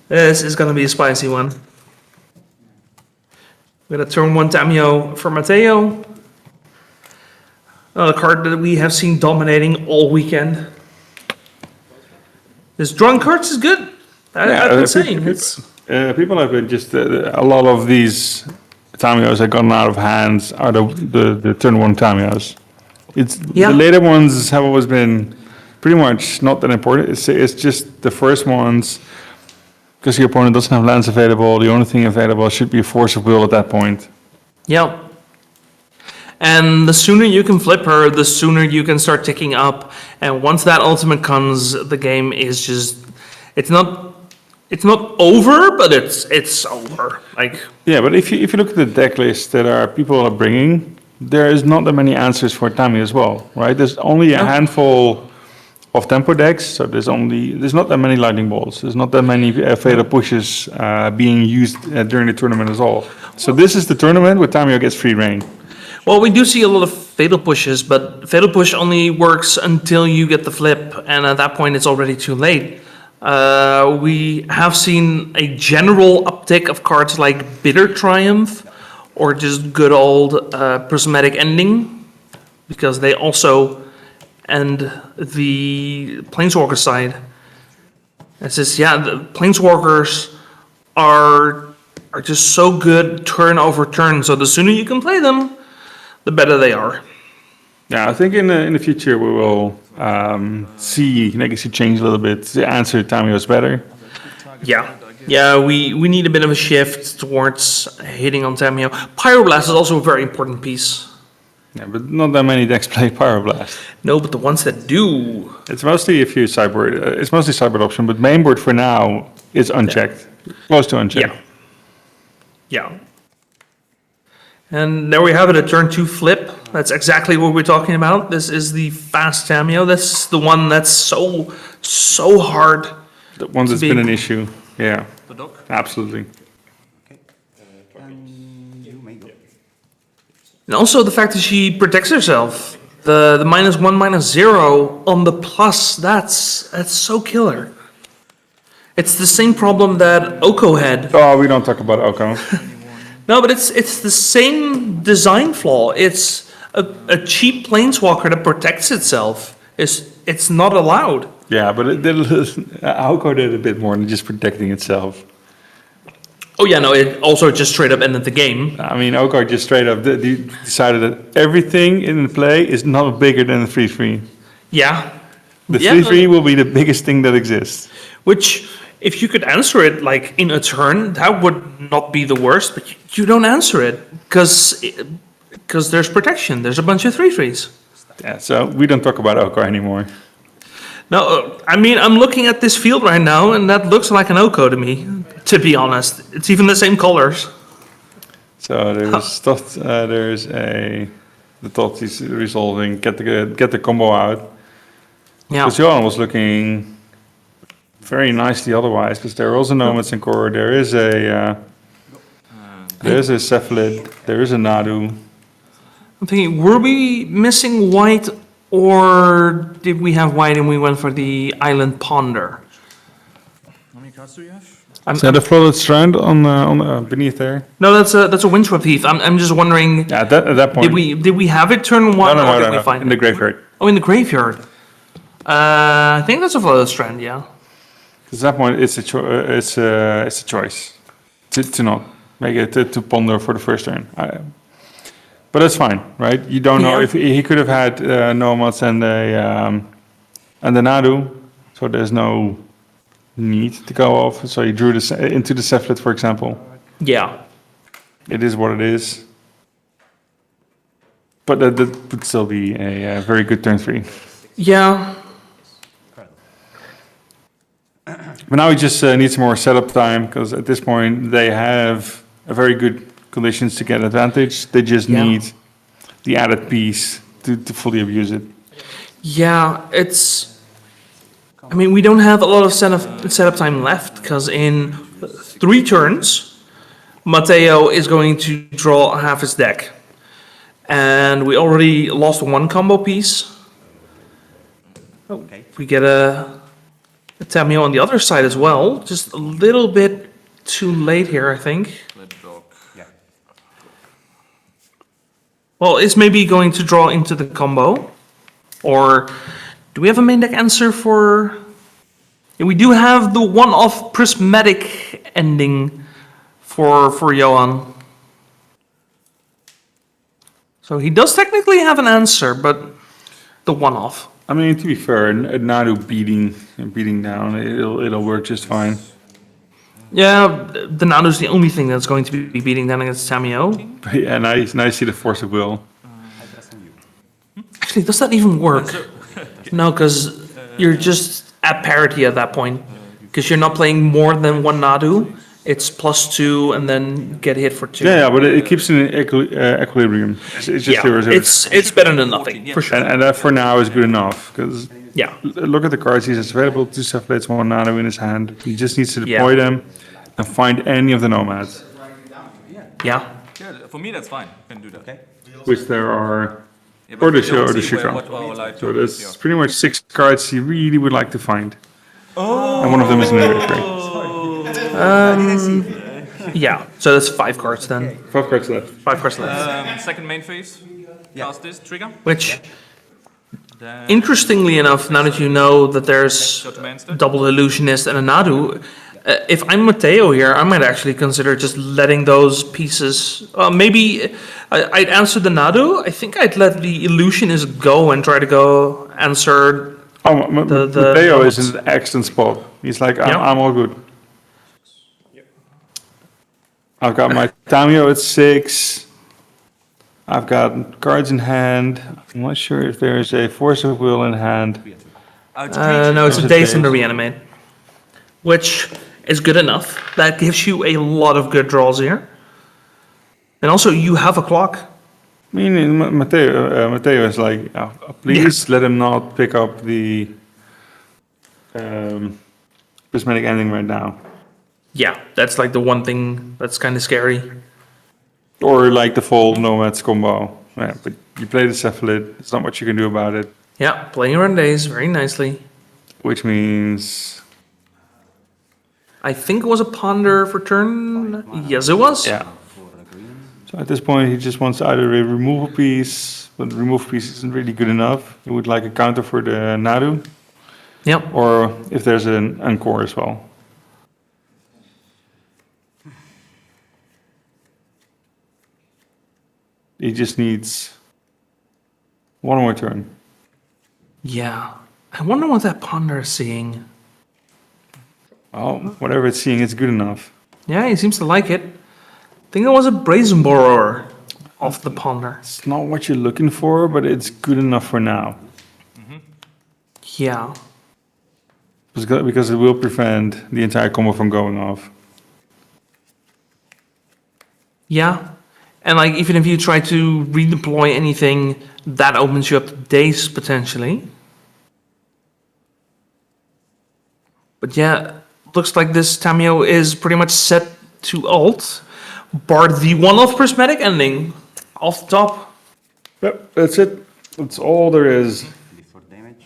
Speaker 1: This is going to be a spicy one. We got a turn 1 Tamio for Matteo. Another card that we have seen dominating all weekend. This Drunk Cards is good. I've been saying.
Speaker 3: People have been just a lot of these Tamios that gotten out of hands are the turn 1 Tamios. The later ones have always been pretty much not that important. It's just the first ones, because your opponent doesn't have lands available. The only thing available should be a Force of Will at that point.
Speaker 1: Yeah. And the sooner you can flip her, the sooner you can start ticking up. And once that ultimate comes, the game is just, it's not over, but it's over. Like,
Speaker 3: yeah, but if you look at the deck list that people are bringing, there is not that many answers for Tami as well, right? There's only a handful of tempo decks, so there's not that many lightning bolts. There's not that many fatal pushes being used during the tournament at all. So this is the tournament where Tamio gets free reign.
Speaker 1: well, we do see a lot of fatal pushes, but fatal push only works until you get the flip, and at that point it's already too late. We have seen a general uptick of cards like Bitter Triumph or just good old Prismatic Ending, because they also and the Planeswalker side. It's just, yeah, the Planeswalkers are just so good turn over turn. So the sooner you can play them, the better they are.
Speaker 3: Yeah, I think in the future we will see Legacy change a little bit. The answer time was better.
Speaker 1: Yeah, we need a bit of a shift towards hitting on Tamiyo. Pyroblast is also a very important piece.
Speaker 3: Yeah, but not that many decks play Pyroblast.
Speaker 1: No, but the ones that do.
Speaker 3: It's mostly a few sideboard. It's mostly sideboard option, but mainboard for now is unchecked, close to unchecked.
Speaker 1: Yeah. And there we have it, a turn 2 flip. That's exactly what we're talking about. This is the fast Tamiyo. This is the one that's so hard.
Speaker 3: The ones that's been an issue. Yeah,
Speaker 6: The dog.
Speaker 3: absolutely.
Speaker 5: You may go.
Speaker 1: And also the fact that she protects herself. The -1/-0 on the plus, that's so killer. It's the same problem that Oko had.
Speaker 3: Oh, we don't talk about Oko.
Speaker 1: No, but it's the same design flaw. It's a cheap planeswalker that protects itself. It's not allowed.
Speaker 3: Yeah, but Oko did a bit more than just protecting itself.
Speaker 1: Oh yeah, no, it also just straight up ended the game.
Speaker 3: I mean, Oko just straight up decided that everything in the play is not bigger than the 3/3.
Speaker 1: Yeah.
Speaker 3: The
Speaker 1: Yeah,
Speaker 3: 3/3 will be the biggest thing that exists.
Speaker 1: Which, if you could answer it like in a turn, that would not be the worst, but you don't answer it because there's protection. There's a bunch of 3/3s.
Speaker 3: Yeah, so we don't talk about Oko anymore.
Speaker 1: No, I mean, I'm looking at this field right now, and that looks like an Oko to me, to be honest. It's even the same colors.
Speaker 3: So there's the thought he's resolving, get the combo out.
Speaker 1: Yeah.
Speaker 3: Because Johan was looking very nicely otherwise, because there are also Nomads in core. There's a Cephalid, there is a Nadu.
Speaker 1: I'm thinking, were we missing white, or did we have white and we went for the Island Ponder?
Speaker 6: How many cards do you have?
Speaker 3: Is that a floated strand on beneath there?
Speaker 1: No, that's a Windswept Heath. I'm just wondring,
Speaker 3: Yeah, at that point.
Speaker 1: did we have it turn 1, or did we find
Speaker 3: in the
Speaker 1: it?
Speaker 3: graveyard.
Speaker 1: Oh, in the graveyard. I think that's a Flooded Strand, yeah.
Speaker 3: Because at that point, it's a choice to not make it to ponder for the first turn. But that's fine, right? You don't know
Speaker 1: Yeah.
Speaker 3: if he could have had Nomads and the Nadu, so there's no need to go off. So you drew into the Cephalid, for example.
Speaker 1: Yeah.
Speaker 3: It is what it is. But that would still be a very good turn 3.
Speaker 1: Yeah.
Speaker 3: But now we just need some more setup time, because at this point they have a very good conditions to get advantage. They just
Speaker 1: Yeah.
Speaker 3: need the added piece to fully abuse it.
Speaker 1: Yeah, I mean, we don't have a lot of setup time left, because in 3 turns, Mateo is going to draw half his deck. And we already lost 1 combo piece. Oh, we get a Tamiyo on the other side as well. Just a little bit too late here, I think.
Speaker 6: Let dog.
Speaker 1: Well, is maybe going to draw into the combo? Or do we have a main deck answer for... Yeah, we do have the one-off prismatic ending for Johan. So he does technically have an answer, but the one-off.
Speaker 3: I mean, to be fair, Nadu beating down, it'll work just fine.
Speaker 1: Yeah, the Nadu is the only thing that's going to be beating down against Tamiyo.
Speaker 3: But yeah, now you see the force of will.
Speaker 1: Actually, does that even work? No, because you're just at parity at that point. Because you're not playing more than 1 Nadu. It's +2 and then get hit for 2.
Speaker 3: Yeah, but it keeps it in equilibrium. It's just
Speaker 1: Yeah,
Speaker 3: the reserve.
Speaker 1: it's better than nothing, for sure.
Speaker 3: And that for now is good enough, because
Speaker 1: Yeah.
Speaker 3: look at the cards. He has available 2 Cephalids, 1 Nadu in his hand. He just needs to
Speaker 1: Yeah.
Speaker 3: deploy them and find any of the Nomads,
Speaker 1: Yeah.
Speaker 6: Yeah, for me that's fine. Can do that.
Speaker 3: which there are.
Speaker 6: Yeah,
Speaker 3: Or
Speaker 6: but
Speaker 3: the
Speaker 6: we don't
Speaker 3: or the
Speaker 6: see
Speaker 3: shooter.
Speaker 6: what our light
Speaker 3: So
Speaker 6: is,
Speaker 3: there's
Speaker 6: yeah.
Speaker 3: pretty much 6 cards he really would like to find. And one of them is in the graveyard.
Speaker 1: Yeah, so that's 5 cards then.
Speaker 3: 5 cards left.
Speaker 1: 5 cards left.
Speaker 6: Second main phase. Cast this trigger.
Speaker 1: Which
Speaker 6: Then
Speaker 1: Interestingly enough, now that you know that there's
Speaker 6: go to Mainster.
Speaker 1: double illusionist and a Nadu, if I'm Matteo here, I might actually consider just letting those pieces. Maybe I'd answer the Nadu. I think I'd let the illusionist go and try to go answer.
Speaker 3: Oh,
Speaker 1: The
Speaker 3: Matteo is
Speaker 1: nodes.
Speaker 3: in an excellent spot. He's like,
Speaker 1: Yeah.
Speaker 3: I'm all good. I've got my Tamio at 6. I've got cards in hand. I'm not sure if there's a Force of Will in hand.
Speaker 1: No, it's a
Speaker 3: There's a
Speaker 1: Daze and a
Speaker 3: Daze.
Speaker 1: Reanimate, which is good enough. That gives you a lot of good draws here. And also, you have a clock.
Speaker 3: I mean, Matteo is like, please let him not pick up the prismatic ending right now.
Speaker 1: Yeah, that's like the one thing that's kind of scary.
Speaker 3: Or like the full Nomads combo. Yeah, but you play the Cephalid, there's not much you can do about it.
Speaker 1: Yeah, playing around Daze very nicely.
Speaker 3: Which means,
Speaker 1: I think it was a Ponder for turn. Yes, it was.
Speaker 3: yeah. So at this point, he just wants either a removal piece, but the removal piece isn't really good enough. He would like a counter for the Nadu,
Speaker 1: Yep.
Speaker 3: or if there's an Encore as well. He just needs one more turn.
Speaker 1: Yeah. I wonder what that Ponder is seeing.
Speaker 3: Well, whatever it's seeing, it's good enough.
Speaker 1: Yeah, he seems to like it. I think it was a Brazen Borrower off the Ponder.
Speaker 3: It's not what you're looking for, but it's good enough for now.
Speaker 1: Yeah.
Speaker 3: Because it will prevent the entire combo from going off.
Speaker 1: Yeah. And like even if you try to redeploy anything, that opens you up to Daze potentially. But yeah, looks like this Tamio is pretty much set to ult. Bar the one-off prismatic ending off the top.
Speaker 3: Yep, that's it. That's all there is.
Speaker 5: Before damage.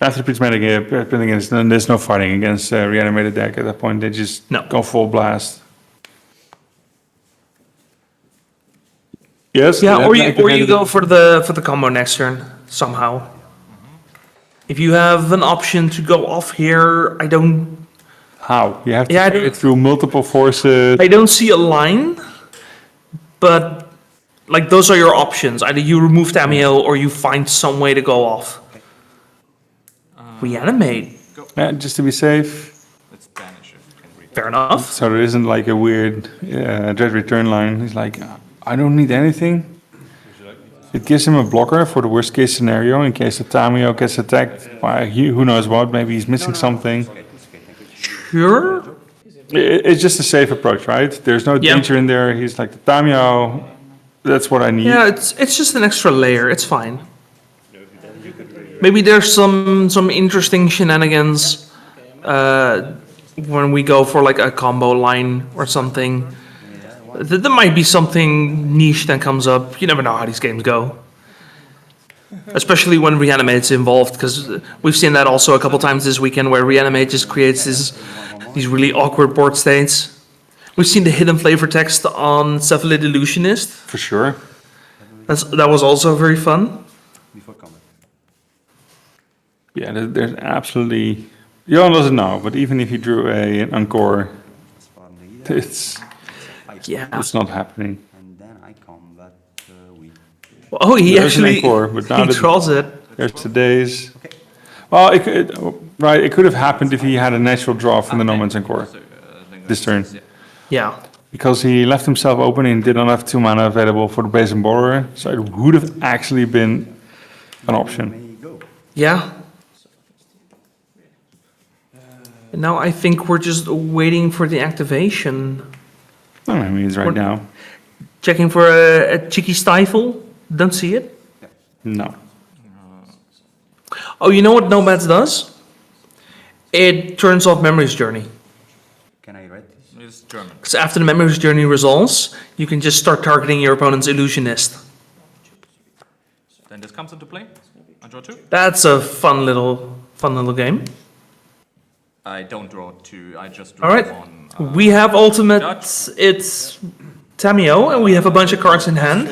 Speaker 3: After the prismatic pinning is, then there's no fighting against Reanimated deck at that point. They just
Speaker 1: No.
Speaker 3: go full blast. Yes.
Speaker 1: Yeah,
Speaker 3: they
Speaker 1: or
Speaker 3: have
Speaker 1: you
Speaker 3: activated
Speaker 1: go for the combo next turn somehow. If you have an option to go off here, I don't
Speaker 3: How? You have to
Speaker 1: Yeah, I
Speaker 3: play
Speaker 1: don't-
Speaker 3: it through multiple forces.
Speaker 1: I don't see a line, but like those are your options. Either you remove Tamio or you find some way to go off. Reanimate.
Speaker 3: Just to be safe.
Speaker 6: Let's banish it. Can we?
Speaker 1: Fair enough.
Speaker 3: So there isn't like a weird dread return line. He's like, I don't need anything. It gives him a blocker for the worst case scenario in case the Tamio gets attacked by who knows what. Maybe he's missing something.
Speaker 1: Sure.
Speaker 3: It's just a safe approach, right? There's no
Speaker 1: Yeah.
Speaker 3: danger in there. He's like, the Tamio, that's what I need.
Speaker 1: Yeah, it's just an extra layer. It's fine. Maybe there's some interesting shenanigans when we go for like a combo line or something. There might be something niche that comes up. You never know how these games go. Especially when Reanimate's involved, because we've seen that also a couple times this weekend where Reanimate just creates these really awkward board states. We've seen the hidden flavor text on Cephalid Illusionist.
Speaker 3: For sure.
Speaker 1: That was also very fun.
Speaker 5: Before combat.
Speaker 3: Yeah, there's absolutely... Johan doesn't know, but even if he drew an Encore,
Speaker 5: Spawn the healer.
Speaker 1: Yeah.
Speaker 3: it's not happening.
Speaker 5: And then I combat with.
Speaker 1: Oh, he
Speaker 3: There's an
Speaker 1: actually
Speaker 3: encore, but now
Speaker 1: he
Speaker 3: that-
Speaker 1: draws it.
Speaker 3: There's the days. Well, it could have happened if he had a natural draw from the No Man's Encore this turn.
Speaker 1: Yeah.
Speaker 3: Because he left himself open and did not have 2 mana available for the base and borrower, so it would have actually been an option.
Speaker 5: May go.
Speaker 1: Yeah. And now I think we're just waiting for the activation.
Speaker 3: I mean, it's right now.
Speaker 1: Checking for a cheeky stifle. Don't see it.
Speaker 3: No.
Speaker 1: Oh, you know what Nomads does? It turns off Memory's Journey.
Speaker 5: Can I read this?
Speaker 6: It's German.
Speaker 1: Because after the Memory's Journey resolves, you can just start targeting your opponent's Illusionist.
Speaker 6: Then this comes into play. I draw 2.
Speaker 1: That's a fun little game.
Speaker 6: I don't draw 2. I just draw
Speaker 1: All right.
Speaker 6: 1.
Speaker 1: We have ultimate.
Speaker 6: Dutch.
Speaker 1: It's Tamio, and we have a bunch of cards in hand.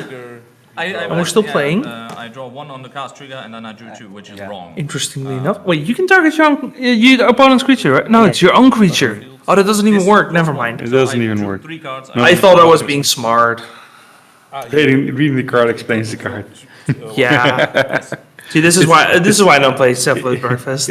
Speaker 6: I
Speaker 1: we're still playing.
Speaker 6: I draw 1 on the cast trigger and then I drew 2, which is wrong.
Speaker 1: Interestingly enough. Wait, you can target your own, opponent's creature, right? No, it's your own creature. Oh, that doesn't even work. Never mind.
Speaker 3: It doesn't even work.
Speaker 6: 3 cards.
Speaker 1: I thought I was being smart.
Speaker 3: Reading the card explains the card.
Speaker 1: Yeah. See, this is why I don't play Cephalid Breakfast.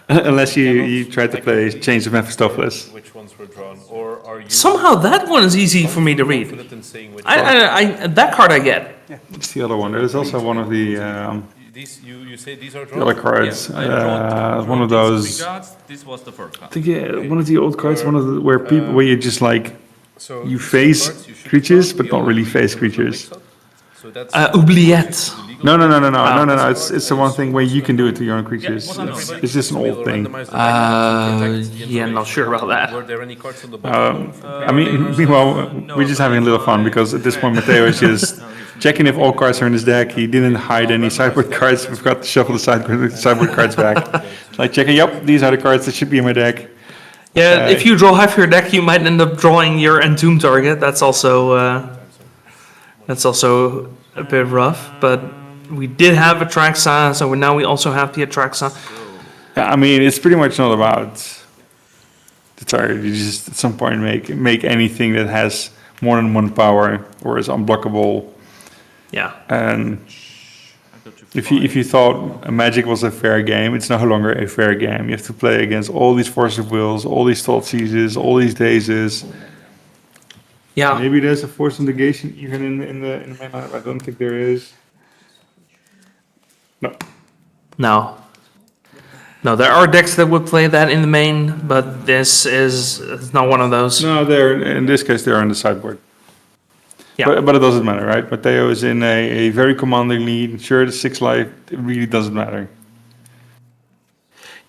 Speaker 3: Unless you try to play Chains of Mephistopheles.
Speaker 7: Which ones were drawn, or are you
Speaker 1: Somehow that one is easy for me to read.
Speaker 7: confident in saying which
Speaker 1: I that card I get.
Speaker 3: It's the other one. There's also one of the
Speaker 7: these you say these are
Speaker 3: the other
Speaker 7: drawn?
Speaker 3: cards.
Speaker 6: I draw
Speaker 3: One of
Speaker 6: these
Speaker 3: those.
Speaker 6: 3 cards. This was the first card.
Speaker 3: I think one of the old cards. One of the where people where you just like
Speaker 7: So
Speaker 3: you
Speaker 7: these
Speaker 3: face
Speaker 7: cards you should
Speaker 3: creatures,
Speaker 7: draw,
Speaker 3: but
Speaker 7: we
Speaker 3: not
Speaker 7: all
Speaker 3: really
Speaker 7: agree
Speaker 3: face
Speaker 7: on the
Speaker 3: creatures.
Speaker 7: mix-up. So that's
Speaker 1: Oubliette.
Speaker 3: No. It's the one thing where you can do it to your own creatures. It's just an old thing.
Speaker 1: Yeah, I'm not sure about that.
Speaker 7: Were there any cards on the bottom?
Speaker 3: I mean, meanwhile, we're just having a little fun because at this point, Matteo is just checking if all cards are in his deck. He didn't hide any sideboard cards. We've got to shuffle the sideboard cards back. Like checking, yep, these are the cards that should be in my deck.
Speaker 1: Yeah, if you draw half your deck, you might end up drawing your Entomb target. That's also a bit rough. But we did have Atraxa, so now we also have the Atraxa.
Speaker 3: Yeah, I mean, it's pretty much not about the target. You just at some point make anything that has more than 1 power or is unblockable.
Speaker 1: Yeah.
Speaker 3: And if you thought Magic was a fair game, it's no longer a fair game. You have to play against all these Force of Wills, all these Thought Seizes, all these Dazes.
Speaker 1: Yeah.
Speaker 3: Maybe there's a Force of Negation even in the main lineup. I don't think there is. No.
Speaker 1: No, there are decks that would play that in the main, but this is it's not one of those.
Speaker 3: No, in this case they're on the sideboard.
Speaker 1: Yeah.
Speaker 3: But it doesn't matter, right? Matteo is in a very commanding lead. Sure, the 6 life, it really doesn't matter.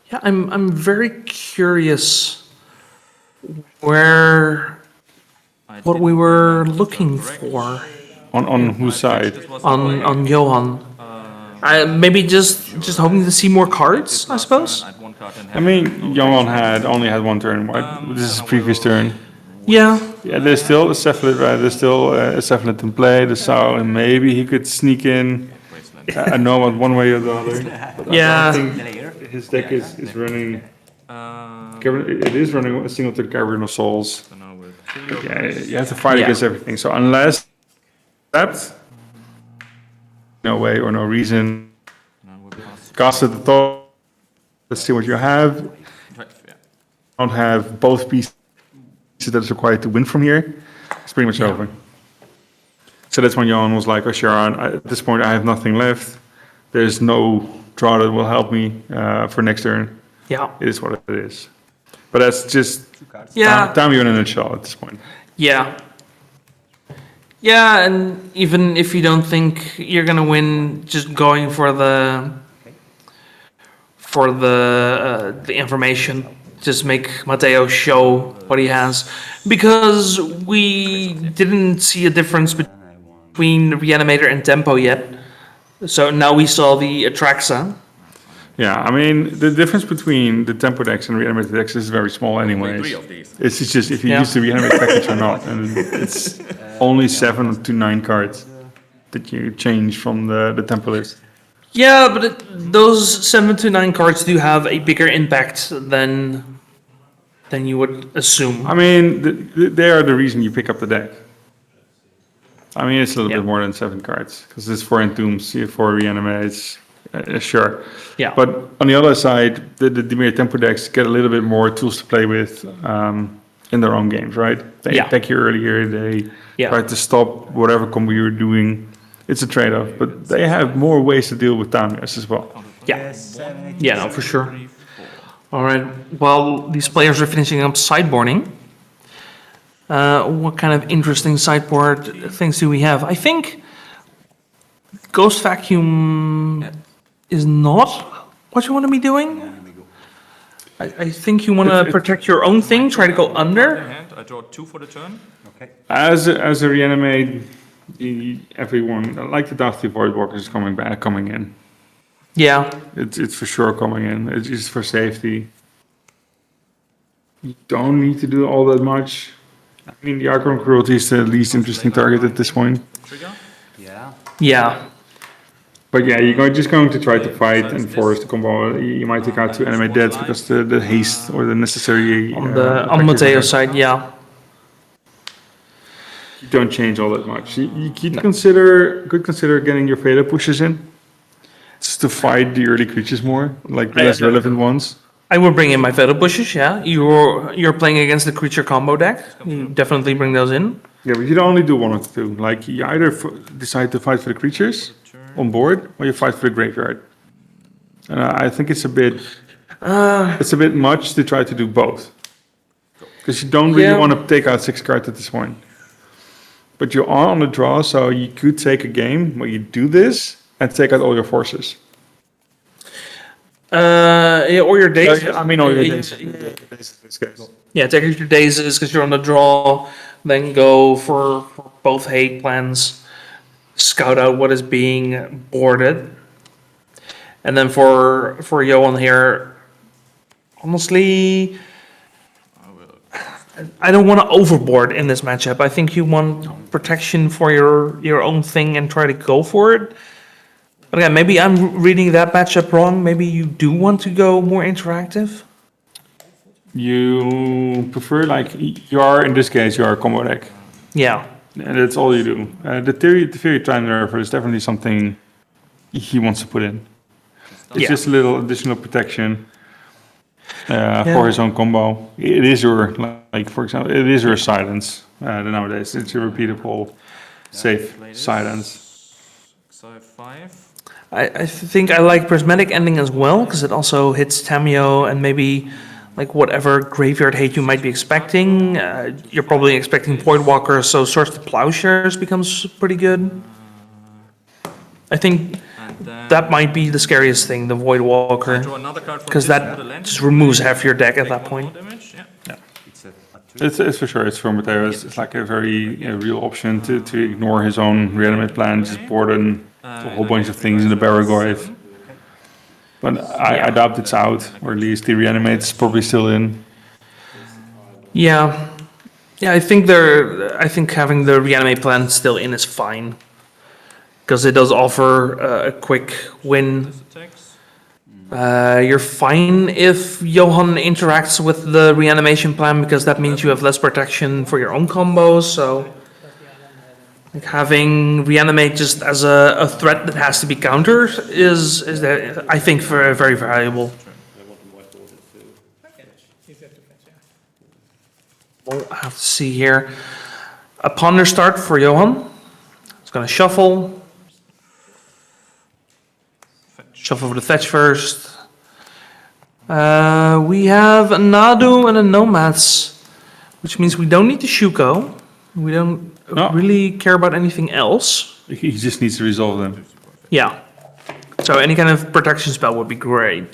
Speaker 1: Yeah, I'm very curious what we were looking for
Speaker 3: On whose side?
Speaker 1: on Johan. Maybe just hoping to see more cards, I suppose.
Speaker 3: I mean, Johan only had 1 turn, right? This is his previous turn.
Speaker 1: Yeah.
Speaker 3: Yeah, there's still a Cephalid, right? There's still a Cephalid in play, and maybe he could sneak in a Nomad one way or the other. But
Speaker 1: Yeah.
Speaker 3: I don't think his deck is running. It is running a Singleton Cavern of Souls. Yeah, you have to fight against everything. So unless that, no way or no reason, cast at the top. Let's see what you have. Don't have both pieces that's required to win from here. It's pretty much over. So that's when Johan was like, "Oh, sure. At this point, I have nothing left. There's no draw that will help me for next turn.
Speaker 1: Yeah.
Speaker 3: It is what it is." But that's just time you in a nutshell at this point.
Speaker 1: Yeah. Yeah, and even if you don't think you're gonna win, just going for the information, just make Matteo show what he has, because we didn't see a difference between Reanimator and Tempo yet. So now we saw the Atraxa.
Speaker 3: Yeah, I mean, the difference between the Tempo decks and Reanimator decks is very small anyways.
Speaker 6: 3 of these.
Speaker 3: It's just if you use the Reanimate package or not, and it's only 7 to 9 cards that you change from the Tempo list.
Speaker 1: Yeah, but those 7 to 9 cards do have a bigger impact than you would assume.
Speaker 3: I mean, they are the reason you pick up the deck. I mean, it's a little bit more than 7 cards, because it's 4 Entombs, 4 Reanimates, sure.
Speaker 1: Yeah.
Speaker 3: But on the other side, the Dimir Tempo decks get a little bit more tools to play with in their own games, right? They attack you earlier, they try to stop whatever combo you're doing. It's a trade-off, but they have more ways to deal with Tamias as well.
Speaker 1: Yeah. Yeah, no, for sure. All right. While these players are finishing up sideboarding, what kind of interesting sideboard things do we have? I think Ghost Vacuum is not what you want to be doing. I think you want to protect your own thing, try to go under.
Speaker 6: I draw 2 for the turn.
Speaker 3: As a Reanimate, everyone, like the Dusty Voidwalker is coming in.
Speaker 1: Yeah.
Speaker 3: It's for sure coming in. It's just for safety. You don't need to do all that much. I mean, the Archon Cruelty is the least interesting target at this point.
Speaker 6: Trigger. Yeah.
Speaker 1: Yeah.
Speaker 3: But yeah, you're just going to try to fight and force the combo. You might take out 2 animate deads because the haste or the necessary...
Speaker 1: On Mateo's side, yeah.
Speaker 3: You don't change all that much. You could consider getting your Veda pushes in. Just to fight the early creatures more, like the less relevant ones.
Speaker 1: I would bring in my Feather Bushes, yeah. You're playing against the creature combo deck. You definitely bring those in.
Speaker 3: Yeah, but you don't only do one of the two. Like, you either decide to fight for the creatures on board, or you fight for the graveyard. And I think it's a bit much to try to do both. Because you don't really want to take out 6 cards at this point. But you are on the draw, so you could take a game where you do this and take out all your forces.
Speaker 1: Yeah, or your days.
Speaker 3: I mean, all your days.
Speaker 1: Yeah, take out your dazes because you're on the draw. Then go for both hate plans. Scout out what is being boarded. And then for Johan here, honestly, I don't want to overboard in this matchup. I think you want protection for your own thing and try to go for it. But again, maybe I'm reading that matchup wrong. Maybe you do want to go more interactive.
Speaker 3: You prefer, like, in this case, you are a combo deck.
Speaker 1: Yeah.
Speaker 3: And that's all you do. The theory time nerfer is definitely something he wants to put in. It's just a little additional protection for his own combo. It is your, like, for example, it is your silence nowadays. It's your repeatable, safe silence.
Speaker 6: Exile 5.
Speaker 1: I think I like Prismatic Ending as well, because it also hits Tamio and maybe like whatever graveyard hate you might be expecting. You're probably expecting Voidwalker, so Source to Plowshares becomes pretty good. I think that might be the scariest thing, the Voidwalker, because that just removes half your deck at that point.
Speaker 3: It's for sure. It's for Mateo. It's like a very real option to ignore his own reanimate plan, just board a whole bunch of things in the Baragorith. But I doubt it's out, or at least the reanimate's probably still in.
Speaker 1: Yeah, I think having the reanimate plan still in is fine, because it does offer a quick win. You're fine if Johan interacts with the reanimation plan, because that means you have less protection for your own combos. So, like, having reanimate just as a threat that has to be countered is I think very, very valuable. We'll have to see here. A ponder start for Johan. It's going to shuffle. Shuffle for the fetch first. We have a Nadu and a Nomads, which means we don't need the Shuko. We don't really care about anything else.
Speaker 3: He just needs to resolve them.
Speaker 1: Yeah. So any kind of protection spell would be great.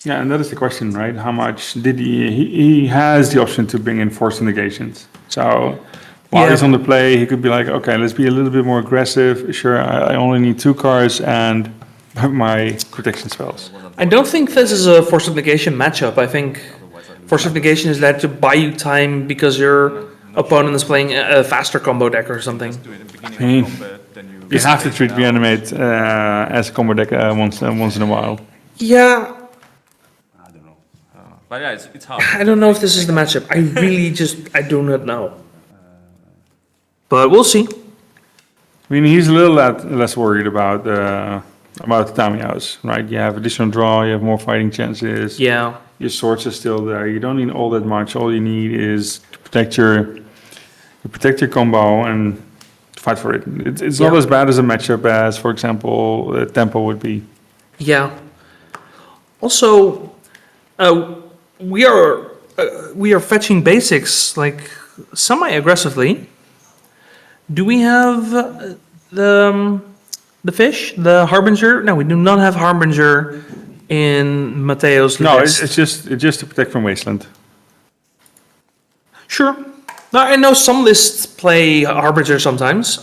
Speaker 3: Yeah, and that is the question, right? How much did he has the option to bring in force negations. So while he's on the play, he could be like, okay, let's be a little bit more aggressive. Sure, I only need 2 cards and my protection spells.
Speaker 1: I don't think this is a Force of Negation matchup. I think Force of Negation is there to buy you time because your opponent is playing a faster combo deck or something.
Speaker 3: I mean, you have to treat Reanimate as a combo deck once in a while.
Speaker 1: Yeah.
Speaker 6: I don't know. But yeah, it's hard.
Speaker 1: I don't know if this is the matchup. I really I do not know. But we'll see.
Speaker 3: I mean, he's a little less worried about the Tamiya's, right? You have additional draw, you have more fighting chances.
Speaker 1: Yeah.
Speaker 3: Your swords are still there. You don't need all that much. All you need is to protect your combo and fight for it. It's not as bad as a matchup as, for example, Tempo would be.
Speaker 1: Yeah. Also, we are fetching basics like semi-aggressively. Do we have the fish, the Harbinger? No, we do not have Harbinger in Mateo's
Speaker 3: No,
Speaker 1: list.
Speaker 3: it's just to protect from Wasteland.
Speaker 1: Sure. No, I know some lists play Harbinger sometimes.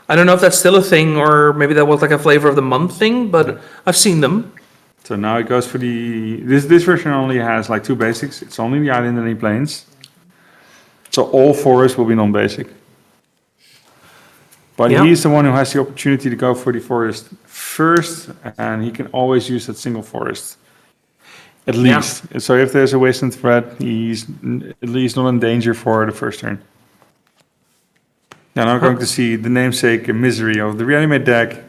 Speaker 1: I don't know if that's still a thing or maybe that was like a flavor of the month thing, but I've seen them.
Speaker 3: So now it goes for this version only has like 2 basics. It's only the island and the plains. So all forests will be non-basic. But
Speaker 1: Yeah.
Speaker 3: he's the one who has the opportunity to go for the forest first, and he can always use that single forest. At
Speaker 1: Yeah.
Speaker 3: least. So if there's a wasteland threat, he's at least not in danger for the first turn. Now I'm going to see the namesake misery of the Reanimate deck.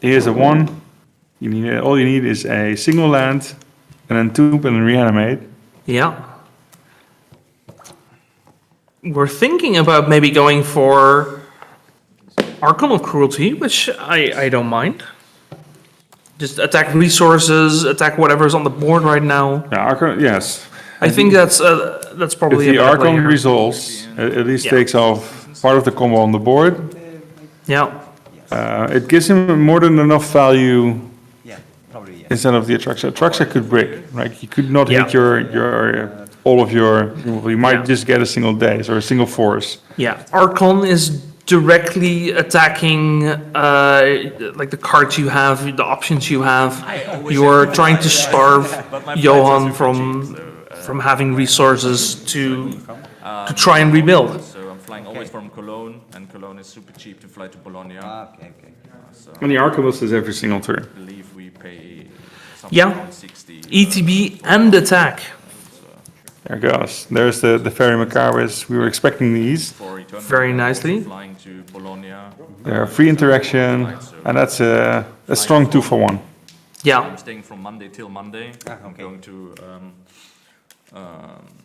Speaker 3: Here's a 1. All you need is a single land, and then 2 and then Reanimate.
Speaker 1: Yeah. We're thinking about maybe going for Archon of Cruelty, which I don't mind. Just attack resources, attack whatever's on the board right now.
Speaker 3: Yeah, Archon, yes.
Speaker 1: I think that's
Speaker 3: If
Speaker 1: probably a
Speaker 3: the
Speaker 1: better play
Speaker 3: Archon
Speaker 1: here.
Speaker 3: resolves, at least
Speaker 1: Yeah.
Speaker 3: takes off part of the combo on the board.
Speaker 1: Yeah.
Speaker 3: It gives him more than enough value
Speaker 5: Yeah, probably, yeah.
Speaker 3: instead of the Atraxa. Atraxa could break, right? You could not
Speaker 1: Yeah.
Speaker 3: hit all of your. You might
Speaker 1: Yeah.
Speaker 3: just get a single daze or a single force.
Speaker 1: Yeah. Archon is directly attacking like the cards you have, the options you have. You're trying to starve Johan from having resources to try and rebuild.
Speaker 6: So I'm flying always from Cologne, and Cologne is super cheap to fly to Bologna.
Speaker 5: Okay.
Speaker 6: So
Speaker 3: And the Archivist is every single turn.
Speaker 6: I believe we pay something
Speaker 1: Yeah.
Speaker 6: around 60.
Speaker 1: ETB and attack.
Speaker 3: There goes. There's the Fairy Macabres. We were expecting these.
Speaker 6: For eternal
Speaker 1: Very
Speaker 6: also
Speaker 1: nicely.
Speaker 6: Flying to Bologna.
Speaker 3: They're free interaction, and that's a strong 2 for 1.
Speaker 1: Yeah.
Speaker 6: I'm staying from Monday till Monday. I'm going to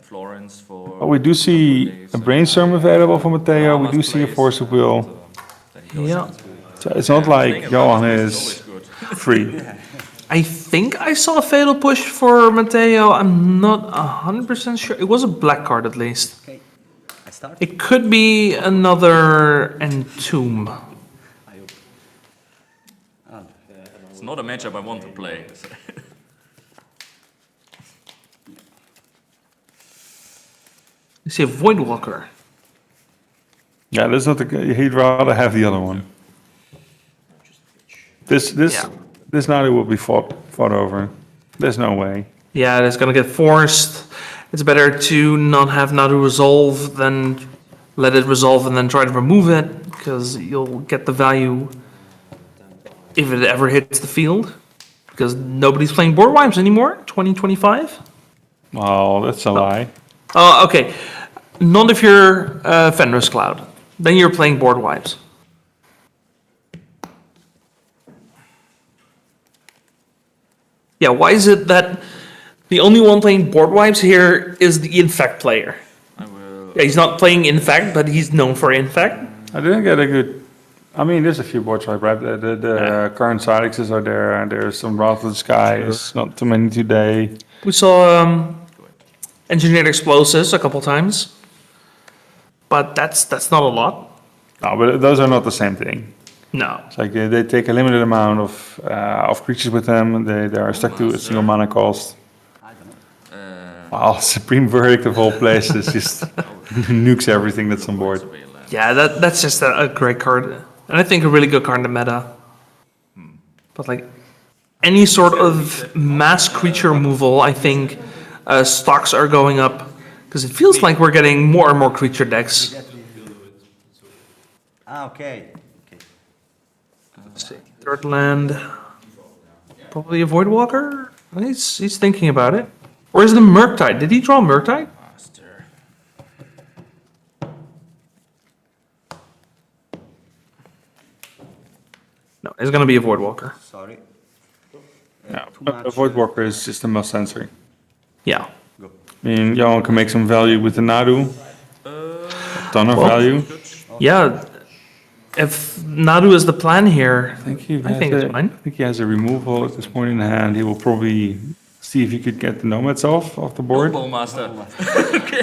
Speaker 6: Florence for.
Speaker 3: Oh, we do see a Brainstorm available for Matteo. We do see a Force of Will.
Speaker 1: Yeah.
Speaker 3: So it's not like Johan is free.
Speaker 1: I think I saw a fatal push for Matteo. I'm not 100% sure. It was a black card at least.
Speaker 5: Okay, I start.
Speaker 1: It could be another Entomb.
Speaker 6: It's not a matchup I want to play.
Speaker 1: You see a Voidwalker.
Speaker 3: Yeah, that's not the. He'd rather have the other one. This Nadu will be fought over. There's no way.
Speaker 1: Yeah, it's gonna get forced. It's better to not have Nadu resolve than let it resolve and then try to remove it, because you'll get the value if it ever hits the field. Because nobody's playing board wipes anymore, 2025.
Speaker 3: Well, that's a lie.
Speaker 1: Oh, okay. Not if you're Fenris Cloud. Then you're playing board wipes. Yeah, why is it that the only one playing board wipes here is the Infect player?
Speaker 6: I will.
Speaker 1: Yeah, he's not playing Infect, but he's known for Infect.
Speaker 3: I didn't get a good. I mean, there's a few board swipe, right? The current Sidexes are there, and there's some Wrath of the Skies. Not too many today.
Speaker 1: We saw Engineered Explosives a couple times. But that's not a lot.
Speaker 3: No, but those are not the same thing.
Speaker 1: No.
Speaker 3: It's like they take a limited amount of creatures with them. They are stuck to a single mana cost. Wow, Supreme Verdict of all places just nukes everything that's on board.
Speaker 1: Yeah, that's just a great card. And I think a really good card in the meta. But like any sort of mass creature removal, I think stocks are going up. Because it feels like we're getting more and more creature decks.
Speaker 5: Okay.
Speaker 1: Let's see. Third land. Probably a Voidwalker? He's thinking about it. Or is it a Murktide? Did he draw Murktide? No, it's going to be a Voidwalker.
Speaker 5: Sorry.
Speaker 3: Yeah, a Voidwalker is just a must sensory.
Speaker 1: Yeah.
Speaker 3: I mean, Johan can make some value with the Nadu. A ton of value.
Speaker 1: Yeah. If Nadu is the plan here,
Speaker 3: I think
Speaker 1: it's fine.
Speaker 3: I think he has a removal at this point in hand. He will probably see if he could get the Nomads off the board.
Speaker 6: Bowmaster.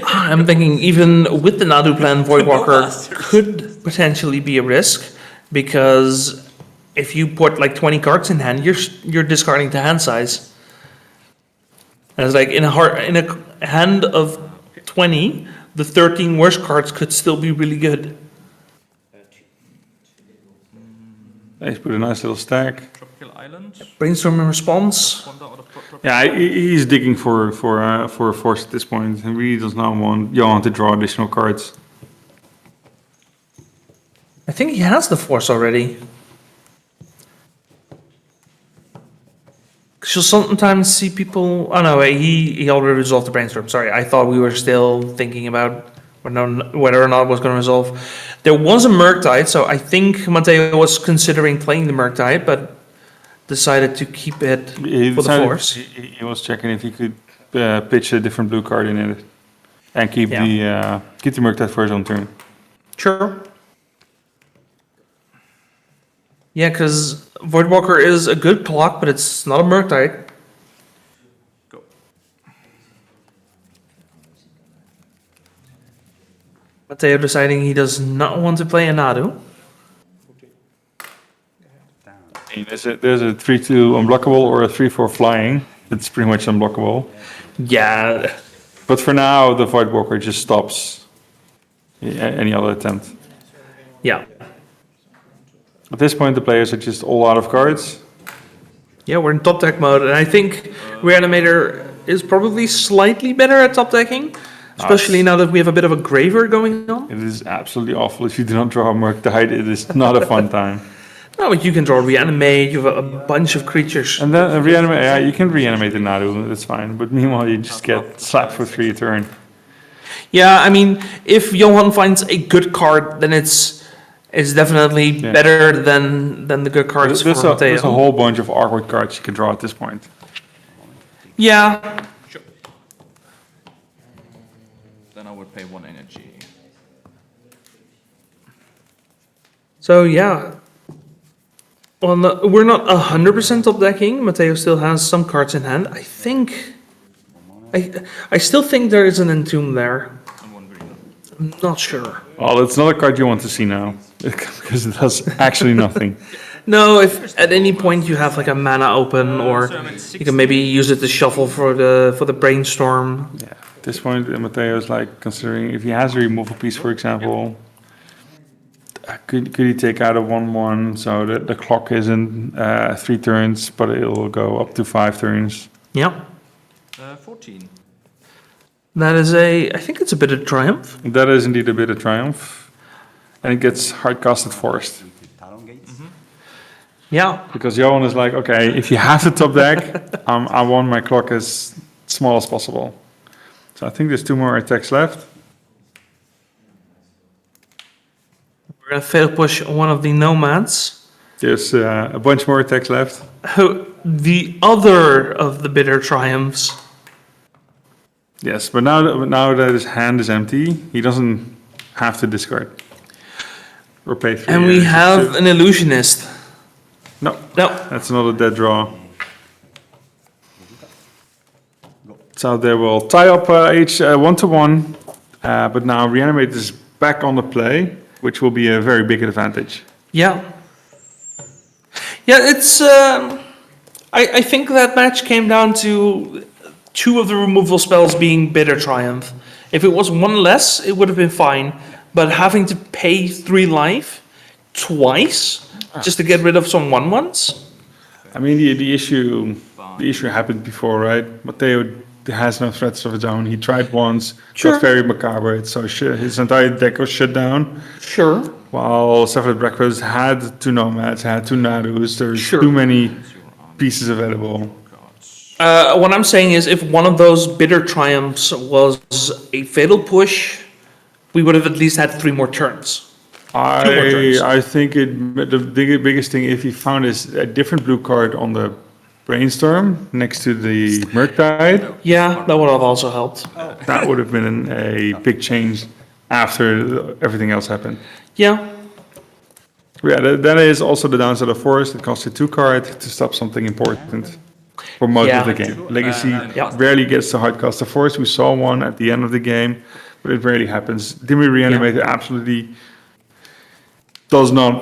Speaker 1: I'm thinking even with the Nadu plan, Voidwalker could potentially be a risk, because if you put like 20 cards in hand, you're discarding to hand size. And it's like in a hand of 20, the 13 worst cards could still be really good.
Speaker 3: He's put a nice little stack.
Speaker 6: Tropical Island.
Speaker 1: Brainstorming response.
Speaker 3: Yeah, he's digging for a force at this point. He really does not want Johan to draw additional cards.
Speaker 1: I think he has the Force already. 'Cause you'll sometimes see people. Oh no, he already resolved the brainstorm. Sorry, I thought we were still thinking about whether or not it was going to resolve. There was a Murktide, so I think Matteo was considering playing the Murktide, but decided to keep it for the Force.
Speaker 3: He was checking if he could pitch a different blue card in it and keep the Murktide for his own turn.
Speaker 1: Sure. Yeah, because Voidwalker is a good clock, but it's not a Murktide.
Speaker 6: Go.
Speaker 1: Matteo deciding he does not want to play a Nadu.
Speaker 3: There's a 3/2 unblockable or a 3/4 flying. It's pretty much unblockable.
Speaker 1: Yeah.
Speaker 3: But for now, the Voidwalker just stops any other attempt.
Speaker 1: Yeah.
Speaker 3: At this point, the players are just all out of cards.
Speaker 1: Yeah, we're in top deck mode, and I think Reanimator is probably slightly better at top decking, especially now that we have a bit of a graver going on.
Speaker 3: It is absolutely awful if you do not draw a Murktide. It is not a fun time.
Speaker 1: No, but you can draw Reanimate, you have a bunch of creatures.
Speaker 3: And then reanimate. Yeah, you can reanimate the Nadu. That's fine. But meanwhile, you just get slapped for 3 a turn.
Speaker 1: Yeah, I mean, if Johan finds a good card, then it's definitely better than the good cards for Matteo.
Speaker 3: There's a whole bunch of awkward cards you can draw at this point.
Speaker 1: Yeah.
Speaker 6: Then I would pay 1 energy.
Speaker 1: So yeah. Well, no, we're not 100% top decking. Matteo still has some cards in hand. I think. I still think there is an Entomb there.
Speaker 6: And 1 green.
Speaker 1: I'm not sure.
Speaker 3: Well, it's not a card you want to see now because it does actually nothing.
Speaker 1: No, if at any point you have like a mana open, or you can maybe use it to shuffle for the brainstorm.
Speaker 3: Yeah. At this point, Matteo is like considering if he has a removal piece, for example. Could he take out a 1/1 so that the clock isn't 3 turns, but it'll go up to 5 turns?
Speaker 1: Yeah.
Speaker 6: 14.
Speaker 1: That is I think it's a bit of triumph.
Speaker 3: That is indeed a bit of triumph. And it gets hard-casted forced.
Speaker 1: Yeah.
Speaker 3: Because Johan is like, okay, if you have the top deck, I want my clock as small as possible. So I think there's 2 more attacks left.
Speaker 1: We're gonna fail push one of the nomads.
Speaker 3: There's a bunch more attacks left.
Speaker 1: The other of the bitter triumphs.
Speaker 3: Yes, but now that his hand is empty, he doesn't have to discard. Or pay 3.
Speaker 1: And we have an illusionist.
Speaker 3: No,
Speaker 1: No.
Speaker 3: that's not a dead draw. So they will tie up each 1/1, but now Reanimate is back on the play, which will be a very big advantage.
Speaker 1: Yeah. Yeah, it's. I think that match came down to 2 of the removal spells being bitter triumph. If it was 1 less, it would have been fine. But having to pay 3 life twice just to get rid of some 1/1s.
Speaker 3: I mean, the issue happened before, right? Matteo has no threats of his own. He tried once,
Speaker 1: Sure.
Speaker 3: got very macabre, so his entire deck was shut down.
Speaker 1: Sure.
Speaker 3: While Cephalid Breakfast had 2 nomads, had 2 Nadus, there's
Speaker 1: Sure.
Speaker 3: too many pieces available.
Speaker 1: What I'm saying is, if one of those bitter triumphs was a fatal push, we would have at least had 3 more turns.
Speaker 3: I think the biggest thing, if he found a different blue card on the brainstorm next to the Murktide,
Speaker 1: Yeah, that would have also helped.
Speaker 3: that would have been a big change after everything else happened.
Speaker 1: Yeah.
Speaker 3: Yeah, that is also the downside of Forest. It costs you 2 cards to stop something important for most
Speaker 1: Yeah.
Speaker 3: of the game. Legacy
Speaker 1: Yeah.
Speaker 3: rarely gets to hard cast the Forest. We saw one at the end of the game, but it rarely happens. Dimir Reanimator absolutely does not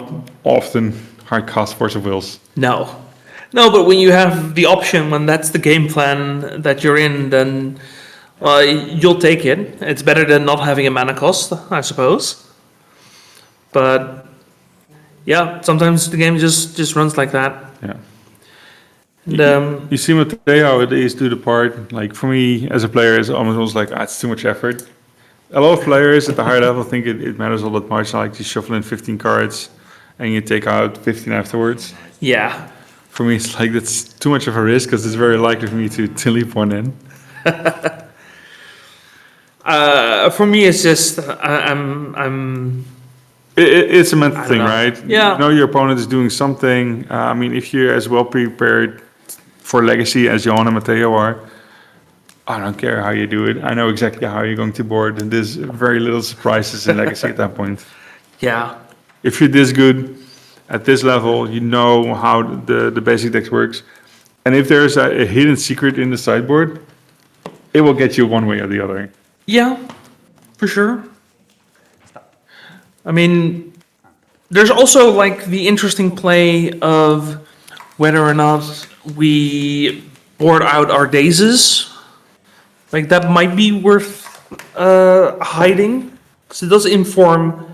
Speaker 3: often hard cast Force of Wills.
Speaker 1: No. No, but when you have the option, when that's the game plan that you're in, then well, you'll take it. It's better than not having a mana cost, I suppose. But yeah, sometimes the game just runs like that.
Speaker 3: Yeah.
Speaker 1: And,
Speaker 3: You see Matteo, it is do the part. Like for me as a player, it's almost like it's too much effort. A lot of players at the higher level think it matters all that much, like you shuffle in 15 cards and you take out 15 afterwards.
Speaker 1: Yeah.
Speaker 3: For me, it's like that's too much of a risk because it's very likely for me to leave one in.
Speaker 1: For me, it's just I'm
Speaker 3: It's a mental thing,
Speaker 1: know.
Speaker 3: right?
Speaker 1: Yeah.
Speaker 3: You know your opponent is doing something. I mean, if you're as well prepared for Legacy as Johan and Matteo are, I don't care how you do it. I know exactly how you're going to board, and there's very little surprises in Legacy at that point.
Speaker 1: yeah.
Speaker 3: If you're this good at this level, you know how the basic deck works. And if there's a hidden secret in the sideboard, it will get you one way or the other.
Speaker 1: Yeah, for sure. I mean, there's also like the interesting play of whether or not we board out our dazes. Like that might be worth hiding, because it does inform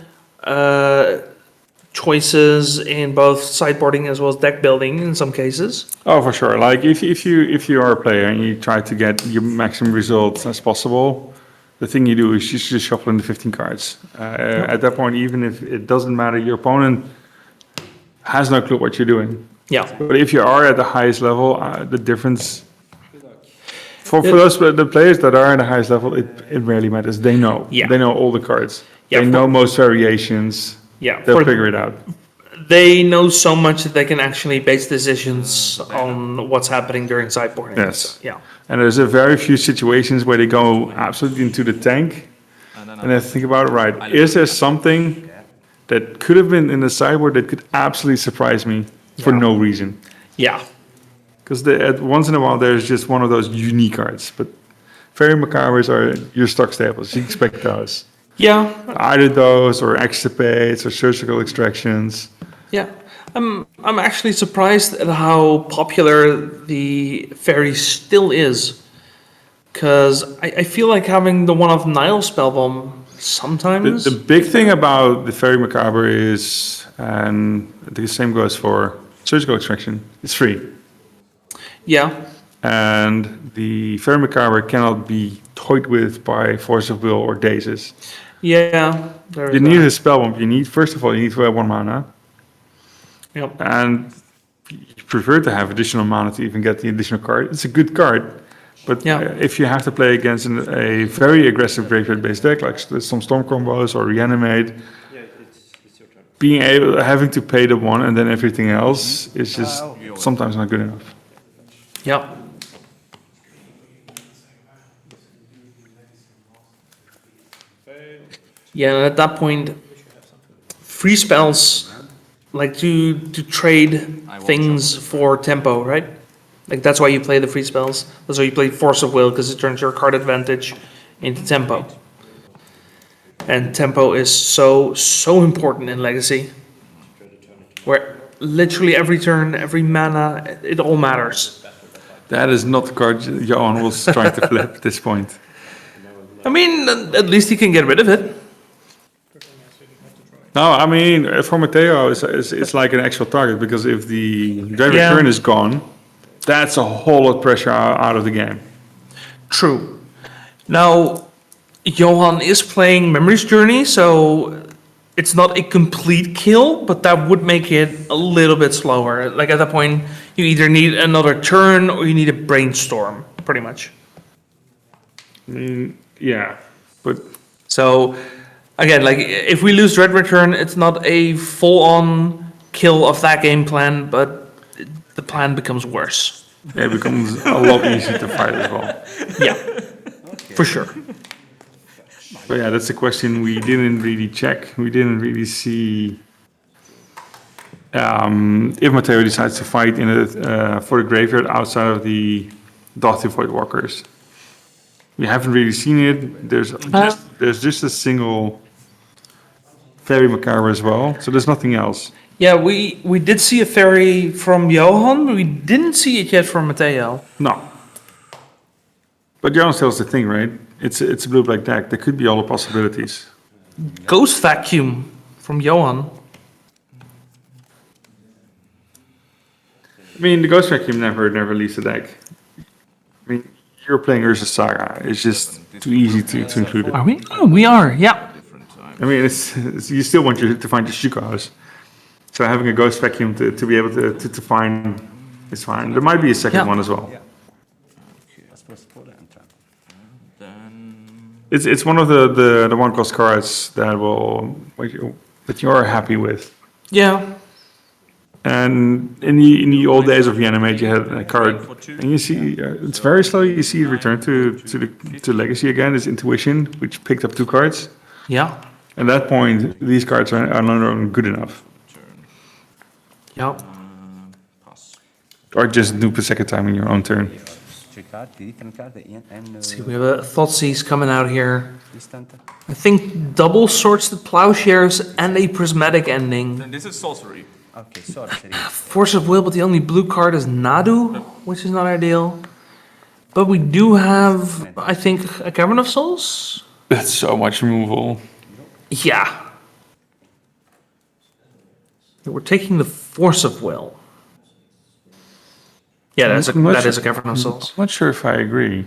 Speaker 1: choices in both sideboarding as well as deck building in some cases.
Speaker 3: Oh, for sure. Like if you are a player and you try to get your maximum results as possible, the thing you do is you just shuffle in the 15 cards. At that point, even if it doesn't matter, your opponent has no clue what you're doing.
Speaker 1: Yeah.
Speaker 3: But if you are at the highest level, the difference for those the players that are at the highest level, it rarely matters. They know.
Speaker 1: Yeah.
Speaker 3: They know all the cards.
Speaker 1: Yeah,
Speaker 3: They know most variations.
Speaker 1: Yeah.
Speaker 3: They'll figure it out.
Speaker 1: They know so much that they can actually base decisions on what's happening during sideboarding.
Speaker 3: Yes.
Speaker 1: So, yeah.
Speaker 3: And there's a very few situations where they go absolutely into the tank. And I think about it, right, is there something that could have been in the sideboard that could absolutely surprise me for no reason?
Speaker 1: Yeah.
Speaker 3: Because once in a while there's just one of those unique cards. But Fairy Macabres are your stock staples. You expect those.
Speaker 1: Yeah.
Speaker 3: Either those or extirpates or surgical extractions.
Speaker 1: Yeah. I'm actually surprised at how popular the fairy still is. Because I feel like having the one of Nile Spellbomb sometimes.
Speaker 3: The big thing about the Fairy Macabre is, and the same goes for surgical extraction, it's free.
Speaker 1: Yeah.
Speaker 3: And the Fairy Macabre cannot be toyed with by force of will or dazes.
Speaker 1: Yeah. There
Speaker 3: You need a spellbomb. First of all, you need to have 1 mana.
Speaker 1: Yep.
Speaker 3: And you prefer to have additional mana to even get the additional card. It's a good card. But if you have to play against a very aggressive graveyard-based deck, like some Storm combos or Reanimate,
Speaker 8: Yeah, it's your turn.
Speaker 3: having to pay the one and then everything else is just sometimes not good enough.
Speaker 1: Yep. Yeah, and at that point, free spells like to trade things for tempo, right? Like that's why you play the free spells. That's why you play Force of Will, because it turns your card advantage into tempo. And tempo is so important in Legacy, where literally every turn, every mana, it all matters.
Speaker 3: That is not the card Johan was trying to flip at this point.
Speaker 1: I mean, at least he can get rid of it.
Speaker 3: No, I mean, for Matteo, it's like an actual target, because if the Dread
Speaker 1: Yeah.
Speaker 3: Return is gone, that's a whole lot of pressure out of the game.
Speaker 1: True. Now, Johan is playing Memory's Journey, so it's not a complete kill, but that would make it a little bit slower. Like at that point, you either need another turn or you need a brainstorm, pretty much.
Speaker 3: Yeah, but
Speaker 1: So, again, like if we lose Dread Return, it's not a full-on kill of that game plan, but the plan becomes worse.
Speaker 3: it becomes a lot easier to fight as well.
Speaker 1: Yeah, for sure.
Speaker 3: But yeah, that's a question we didn't really check. We didn't really see if Matteo decides to fight for the graveyard outside of the Daughter Void Walkers. We haven't really seen it. There's just a single Fairy Macabre as well, so there's nothing else.
Speaker 1: Yeah, we did see a fairy from Johan, but we didn't see it yet from Matteo.
Speaker 3: No. But Johan still has the thing, right? It's a blue-black deck. There could be all the possibilities.
Speaker 1: Ghost Vacuum from Johan.
Speaker 3: I mean, the Ghost Vacuum never leaves the deck. I mean, you're playing Urza's Saga, it's just too easy to include it.
Speaker 1: Are we? Oh, we are. Yeah.
Speaker 3: I mean, it's you still want to find your Shukas. So having a Ghost Vacuum to be able to find is fine. There might be a second one as well. It's one of the one cost cards that that you are happy with.
Speaker 1: Yeah.
Speaker 3: And in the old days of Reanimator, you had a card, and you see it's very slowly you see it return to Legacy again. It's Intuition, which picked up 2 cards.
Speaker 1: Yeah.
Speaker 3: At that point, these cards are no longer good enough,
Speaker 1: Yeah.
Speaker 3: or just do the second time in your own turn.
Speaker 1: See, we have a Thoughtseize coming out here. I think double Swords-Edged Plowshares and a Prismatic Ending.
Speaker 6: And this is sorcery.
Speaker 5: Okay, sorry.
Speaker 1: Force of Will, but the only blue card is Nadu, which is not ideal. But we do have, I think, a Cavern of Souls?
Speaker 3: That's so much removal.
Speaker 1: Yeah. We're taking the Force of Will. Yeah, that is a Cavern of Souls.
Speaker 3: I'm not sure if I agree.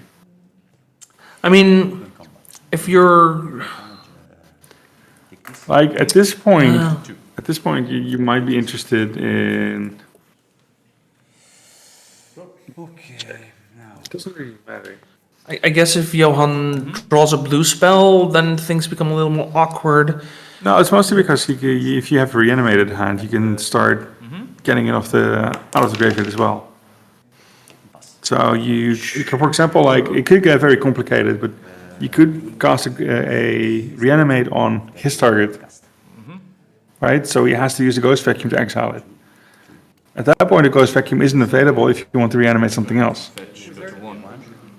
Speaker 1: I mean, if you're...
Speaker 3: Like at this point, you might be interested in.
Speaker 5: Okay, now.
Speaker 3: Doesn't really matter.
Speaker 1: I guess if Johan draws a blue spell, then things become a little more awkward.
Speaker 3: No, it's mostly because if you have a Reanimated hand, you can start getting it out of the graveyard as well. So you can, for example, like it could get very complicated, but you could cast a Reanimate on his target, right? So he has to use the Ghost Vacuum to exile it. At that point, the Ghost Vacuum isn't available if you want to reanimate something else.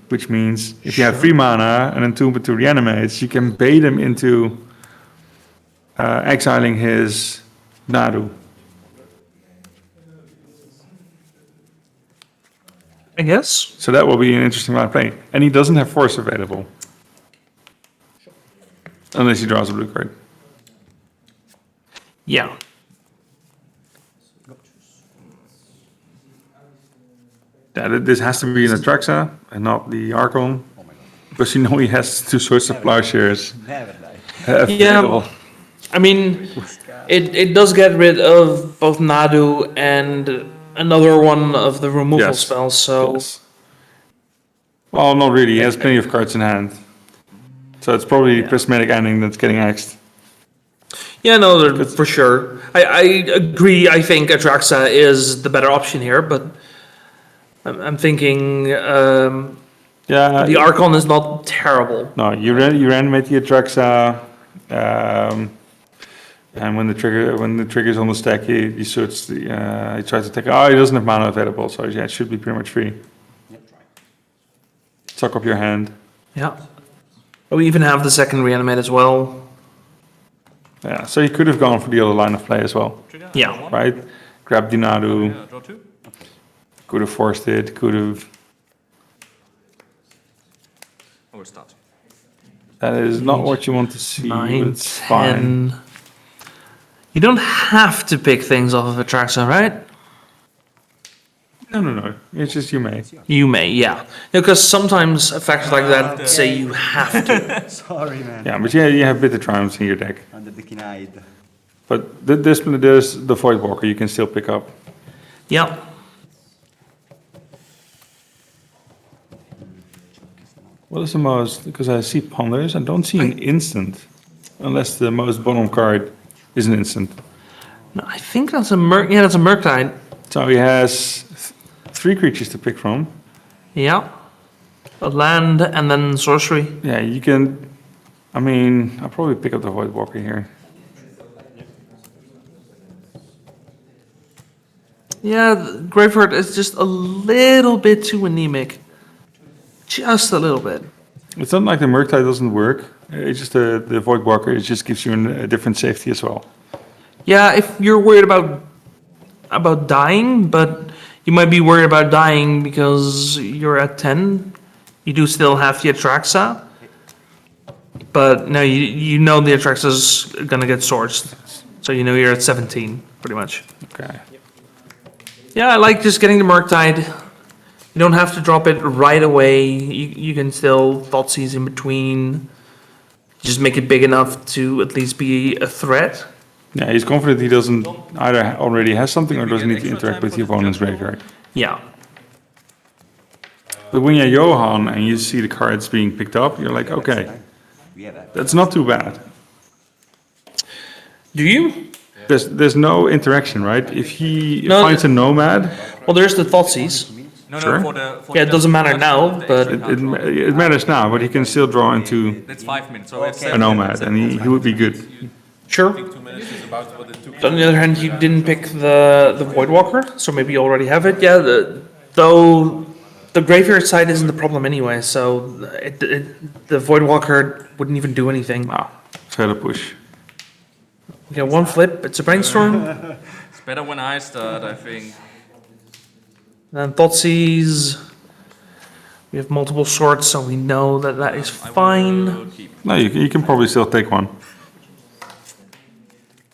Speaker 3: Which means if you have 3 mana and Entomb it to reanimates, you can bait him into exiling his Nadu.
Speaker 1: I guess.
Speaker 3: So that will be an interesting line of play. And he doesn't have Force available. Unless he draws a blue card.
Speaker 1: Yeah.
Speaker 3: Yeah, this has to be an Atraxa and not the Archon. Because you know he has 2 Swords of Plowshares.
Speaker 1: Yeah. I mean, it does get rid of both Nadu and another one of the removal
Speaker 3: Yes.
Speaker 1: spells, so...
Speaker 3: Yes. Well, not really. He has plenty of cards in hand. So it's probably Prismatic Ending that's getting axed.
Speaker 1: Yeah, no, for sure. I agree, I think Atraxa is the better option here, but I'm thinking
Speaker 3: Yeah.
Speaker 1: the Archon is not terrible.
Speaker 3: No, you reanimate the Atraxa, and when the trigger's on the stack, he searches the he tries to take. Oh, he doesn't have mana available, so yeah, it should be pretty much free. Suck up your hand.
Speaker 1: Yeah. We even have the second reanimate as well.
Speaker 3: Yeah, so he could have gone for the other line of play as well,
Speaker 1: Yeah.
Speaker 3: right? Grab the Nadu,
Speaker 6: Draw 2.
Speaker 3: could have forced it, could have.
Speaker 6: Or start.
Speaker 3: That is not what you want to see, but
Speaker 1: 9,
Speaker 3: it's fine.
Speaker 1: 10. You don't have to pick things off of Atraxa, right?
Speaker 3: No. It's just you may.
Speaker 1: You may, yeah. Because sometimes effects like that say you have to.
Speaker 5: Sorry, man.
Speaker 3: Yeah, but yeah, you have Bitter Triumphs in your deck.
Speaker 5: Under the denied.
Speaker 3: But there's the Voidwalker you can still pick up.
Speaker 1: Yeah.
Speaker 3: What is the most? Because I see Ponders, I don't see an instant. Unless the most bottom card is an instant.
Speaker 1: No, I think that's a that's a Murktide.
Speaker 3: So he has 3 creatures to pick from.
Speaker 1: Yeah. A land and then sorcery.
Speaker 3: Yeah, you can. I mean, I'll probably pick up the Voidwalker here.
Speaker 1: Yeah, the Graveyard is just a little bit too anemic. Just a little bit.
Speaker 3: It's not like the Murktide doesn't work. It's just the Voidwalker. It just gives you a different safety as well.
Speaker 1: Yeah, if you're worried about dying, but you might be worried about dying because you're at 10. You do still have the Atraxa. But no, you know the Atraxa's gonna get sourced. So you know you're at 17, pretty much.
Speaker 3: Okay.
Speaker 1: Yeah, I like just getting the Murktide. You don't have to drop it right away. You can still Thoughtseize in between. Just make it big enough to at least be a threat.
Speaker 3: Yeah, he's confident he doesn't either already has something or doesn't need to interact with the opponent's graveyard.
Speaker 1: Yeah.
Speaker 3: But when you're Johan and you see the cards being picked up, you're like, okay, that's not too bad.
Speaker 1: Do you?
Speaker 3: There's no interaction, right? If he
Speaker 1: No,
Speaker 3: finds a nomad,
Speaker 1: Well, there's the Thoughtseize.
Speaker 6: No,
Speaker 3: Sure.
Speaker 6: no, for
Speaker 1: Yeah, it doesn't matter now, but
Speaker 3: it matters now, but he can still draw into
Speaker 6: That's 5 minutes. So it's
Speaker 3: a nomad, and he would be good.
Speaker 1: sure.
Speaker 7: 2 minutes is about what it took.
Speaker 1: On the other hand, you didn't pick the Voidwalker, so maybe you already have it. Yeah, though the graveyard side isn't the problem anyway, so the Voidwalker wouldn't even do anything.
Speaker 3: Wow, fair push.
Speaker 1: We got one flip, it's a Brainstorm,
Speaker 6: It's better when I start, I think.
Speaker 1: then Thoughtseize. We have multiple swords, so we know that that is fine.
Speaker 6: Will keep.
Speaker 3: No, you can probably still take one.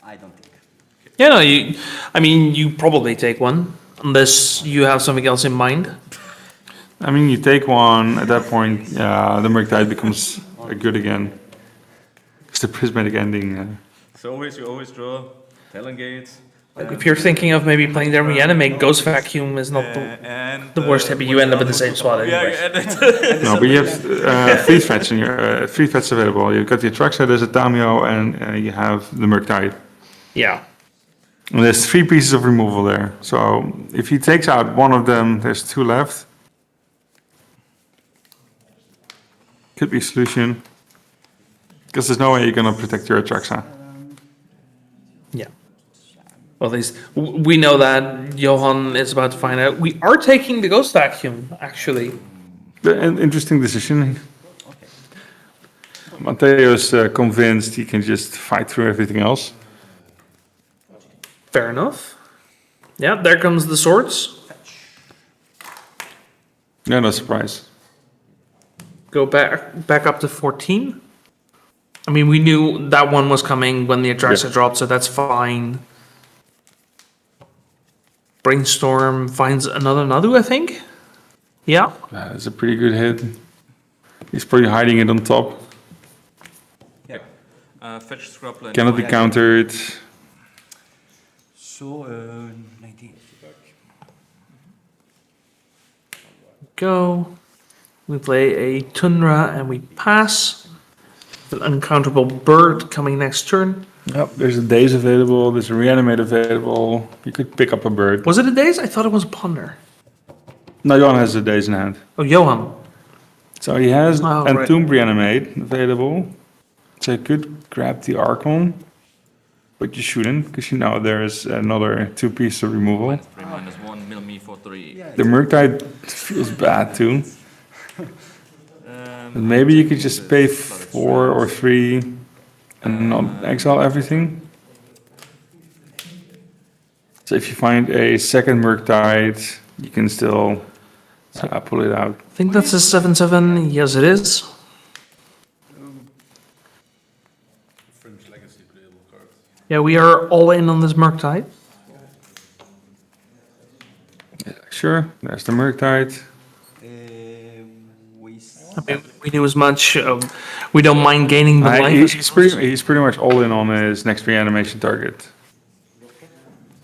Speaker 5: I don't think.
Speaker 1: Yeah, no, you probably take one, unless you have something else in mind.
Speaker 3: I mean, you take one, at that point, the Murktide becomes good again. It's the prismatic ending.
Speaker 6: So you always draw Talongates.
Speaker 1: If you're thinking of maybe playing the Reanimate, Ghost Vacuum is not
Speaker 6: And
Speaker 1: the worst hit, you end up in the same spot anyway.
Speaker 3: No, but you have three threats in your three threats available. You've got the Atraxa, there's a Tamio, and you have the Murktide.
Speaker 1: Yeah.
Speaker 3: And there's 3 pieces of removal there. So if he takes out one of them, there's 2 left. Could be a solution. Because there's no way you're gonna protect your Atraxa.
Speaker 1: Yeah. Well, at least we know that Johan is about to find out. We are taking the Ghost Vacuum, actually.
Speaker 3: An interesting decision. Mateo's convinced he can just fight through everything else.
Speaker 1: Fair enough. Yeah, there comes the swords.
Speaker 3: Yeah, no surprise.
Speaker 1: Go back up to 14. I mean, we knew that one was coming when the Atraxa dropped, so that's fine. Brainstorm finds another Nadu, I think. Yeah.
Speaker 3: That's a pretty good hit. He's probably hiding it on top.
Speaker 6: Fetch Scrubland.
Speaker 3: Cannot be countered.
Speaker 5: So, 19.
Speaker 1: Go. We play a Tundra and we pass. An uncounterable bird coming next turn.
Speaker 3: Yep, there's a Daze available, there's a Reanimator available. You could pick up a bird.
Speaker 1: Was it a Daze? I thought it was a Ponder.
Speaker 3: No, Johan has a Daze in hand.
Speaker 1: Oh, Johan.
Speaker 3: So he has
Speaker 1: Oh, right.
Speaker 3: Entomb Reanimate available. So you could grab the Archon, but you shouldn't, because you know there's another 2 pieces of removal.
Speaker 6: 3 minus 1, mill me for 3.
Speaker 3: The Murktide feels bad too. But maybe you could just pay 4 or 3 and not exile everything. So if you find a second Murktide, you can still pull it out.
Speaker 1: I think that's a 7/7. Yes, it is.
Speaker 7: Fringe Legacy playable card.
Speaker 1: Yeah, we are all in on this Murktide.
Speaker 3: Sure, there's the Murktide.
Speaker 1: I mean, we knew as much. We don't mind gaining the life.
Speaker 3: He's pretty much all in on his next reanimation target.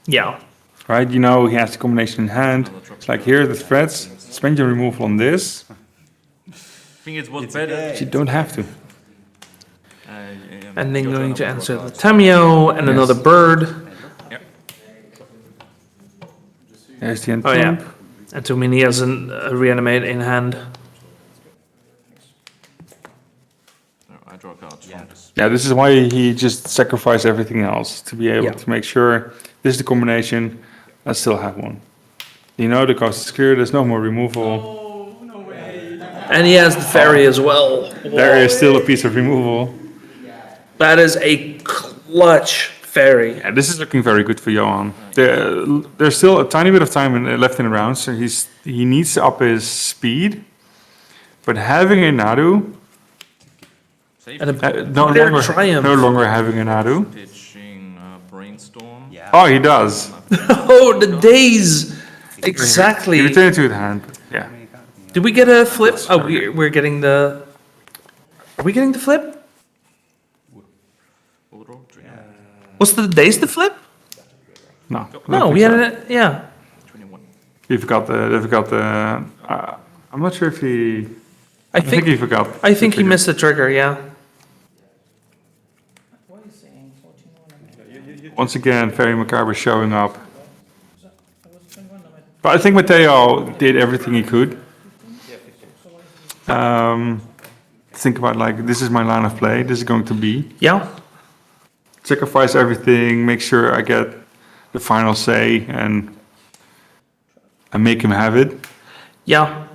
Speaker 1: Yeah.
Speaker 3: Right, you know he has the combination in hand. It's like, here are the threats, spend your removal on this.
Speaker 6: I think it was better.
Speaker 3: You don't have to.
Speaker 1: And then going to answer the Tamio and another bird.
Speaker 3: There's the
Speaker 1: Oh, yeah.
Speaker 3: Entomb.
Speaker 1: And to me, he has a Reanimate in hand.
Speaker 6: I draw cards from this.
Speaker 3: Yeah, this is why he just sacrificed everything else to be able
Speaker 1: Yeah.
Speaker 3: to make sure this is the combination. I still have one. You know the cost is clear. There's no more removal.
Speaker 1: And he has the Fairy as well.
Speaker 3: There is still a piece of removal.
Speaker 1: That is a clutch Fairy.
Speaker 3: Yeah, this is looking very good for Johan. There's still a tiny bit of time left in the round, so he needs to up his speed. But having a Nadu,
Speaker 6: Save
Speaker 1: And
Speaker 3: no
Speaker 1: Triumph.
Speaker 3: longer having a Nadu.
Speaker 6: pitching Brainstorm.
Speaker 5: Yeah.
Speaker 3: Oh, he does.
Speaker 1: Oh, the days! Exactly.
Speaker 3: He returned to his hand. Yeah.
Speaker 1: Did we get a flip? Oh, we're getting the... Are we getting the flip? Was the days the flip?
Speaker 3: No. I don't
Speaker 1: No,
Speaker 3: think
Speaker 1: we
Speaker 3: so.
Speaker 1: had it, yeah.
Speaker 3: He forgot the. I'm not sure if he.
Speaker 1: I
Speaker 3: think he
Speaker 1: think,
Speaker 3: forgot.
Speaker 1: I think
Speaker 3: the
Speaker 1: he
Speaker 3: trigger.
Speaker 1: missed the trigger, yeah.
Speaker 3: Once again, very macabre showing up. But I think Matteo did everything he could. Think about like, this is my line of play. This is going to be.
Speaker 1: Yeah,
Speaker 3: Sacrifice everything. Make sure I get the final say and make him have it.
Speaker 1: yeah.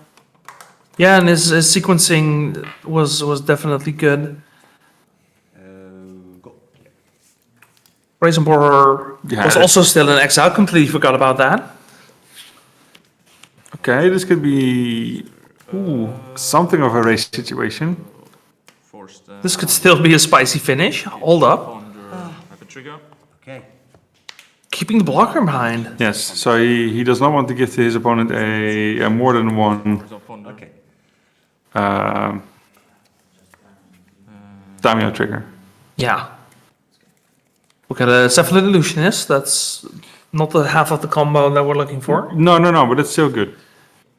Speaker 1: Yeah, and his sequencing was definitely good.
Speaker 5: Go.
Speaker 1: Raisin Borer
Speaker 3: Yeah,
Speaker 1: was
Speaker 3: that-
Speaker 1: also still in exile. Completely forgot about that.
Speaker 3: Okay, this could be something of a race situation.
Speaker 6: Forced.
Speaker 1: This could still be a spicy finish. Hold up.
Speaker 6: Have a trigger.
Speaker 5: Okay.
Speaker 1: Keeping the blocker behind.
Speaker 3: Yes, so he does not want to give to his opponent a more than one
Speaker 5: Okay.
Speaker 3: Damio trigger.
Speaker 1: Yeah. Look at a Cephalid Illusionist. That's not the half of the combo that we're looking for.
Speaker 3: No, but it's still good.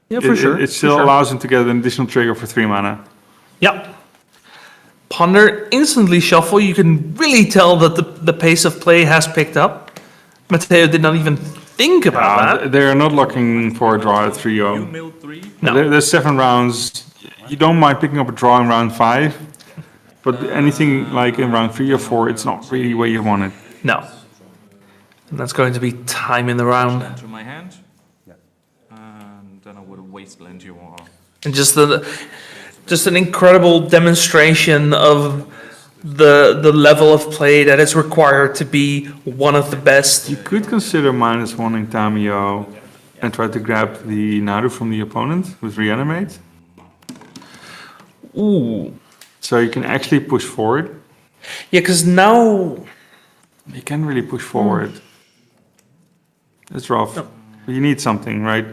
Speaker 1: Yeah, for sure.
Speaker 3: It
Speaker 1: for
Speaker 3: still
Speaker 1: sure.
Speaker 3: allows him to get an additional trigger for 3 mana.
Speaker 1: Yeah. Ponder, instantly shuffle. You can really tell that the pace of play has picked up. Matteo did not even think about that.
Speaker 3: They are not looking for a draw at 3-0.
Speaker 6: You milled 3.
Speaker 1: No.
Speaker 3: There's 7 rounds. You don't mind picking up a draw in round 5, but anything like in round 3 or 4, it's not really where you want it.
Speaker 1: No. And that's going to be time in the round.
Speaker 6: Into my hand. And then I would have wasteland you are.
Speaker 1: And just an incredible demonstration of the level of play that is required to be one of the best.
Speaker 3: You could consider -1ing Tamio and try to grab the Nadu from the opponent with Reanimate.
Speaker 1: Ooh.
Speaker 3: So you can actually push forward.
Speaker 1: Yeah, because now...
Speaker 3: You can really push forward. It's rough. But you need something, right?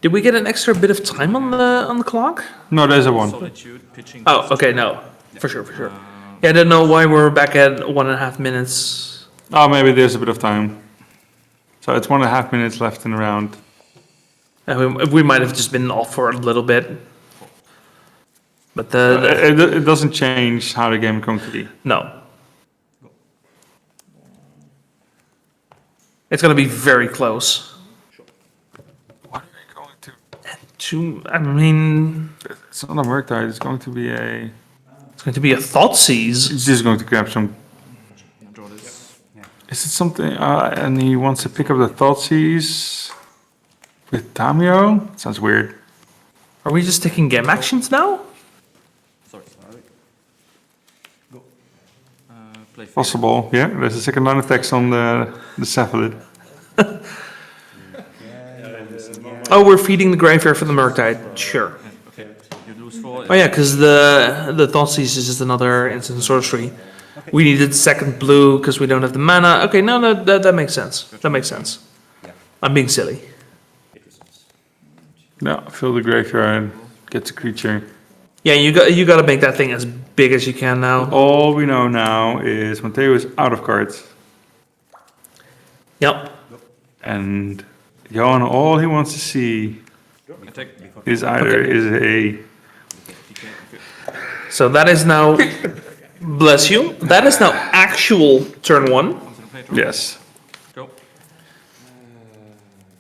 Speaker 1: Did we get an extra bit of time on the clock?
Speaker 3: No, there's a 1.
Speaker 6: Solitude, pitching.
Speaker 1: Oh, okay, no. For sure. Yeah, I don't know why we're back at 1.5 minutes.
Speaker 3: Oh, maybe there's a bit of time. So it's 1.5 minutes left in the round.
Speaker 1: We might have just been off for a little bit. But
Speaker 3: It doesn't change how the game is going to be.
Speaker 1: no. It's going to be very close.
Speaker 3: What are we going to?
Speaker 1: I mean,
Speaker 3: It's not a Murktide, it's going to be a...
Speaker 1: it's going to be a Thoughtseize.
Speaker 3: He's just going to grab some...
Speaker 6: Draw this.
Speaker 3: Is it something... and he wants to pick up the Thoughtseize with Tamio? Sounds weird.
Speaker 1: Are we just taking game actions now?
Speaker 6: Sorry. Go. Play fair.
Speaker 3: Possible, yeah. There's a second line of text on the Cephalid.
Speaker 1: Oh, we're feeding the graveyard for the Murktide. Sure.
Speaker 6: Okay. You lose 4.
Speaker 1: Oh yeah, because the Thoughtseize is just another instant sorcery. We needed second blue because we don't have the mana. Okay, no, that makes sense. That makes sense. I'm being silly.
Speaker 3: No, fill the graveyard, gets a creature.
Speaker 1: Yeah, you got to make that thing as big as you can now.
Speaker 3: All we know now is Matteo is out of cards.
Speaker 1: Yep.
Speaker 3: And Johan, all he wants to see
Speaker 6: Attack.
Speaker 3: is either is a...
Speaker 1: So that is now, bless you. That is now actual turn 1.
Speaker 3: Yes.
Speaker 6: Go.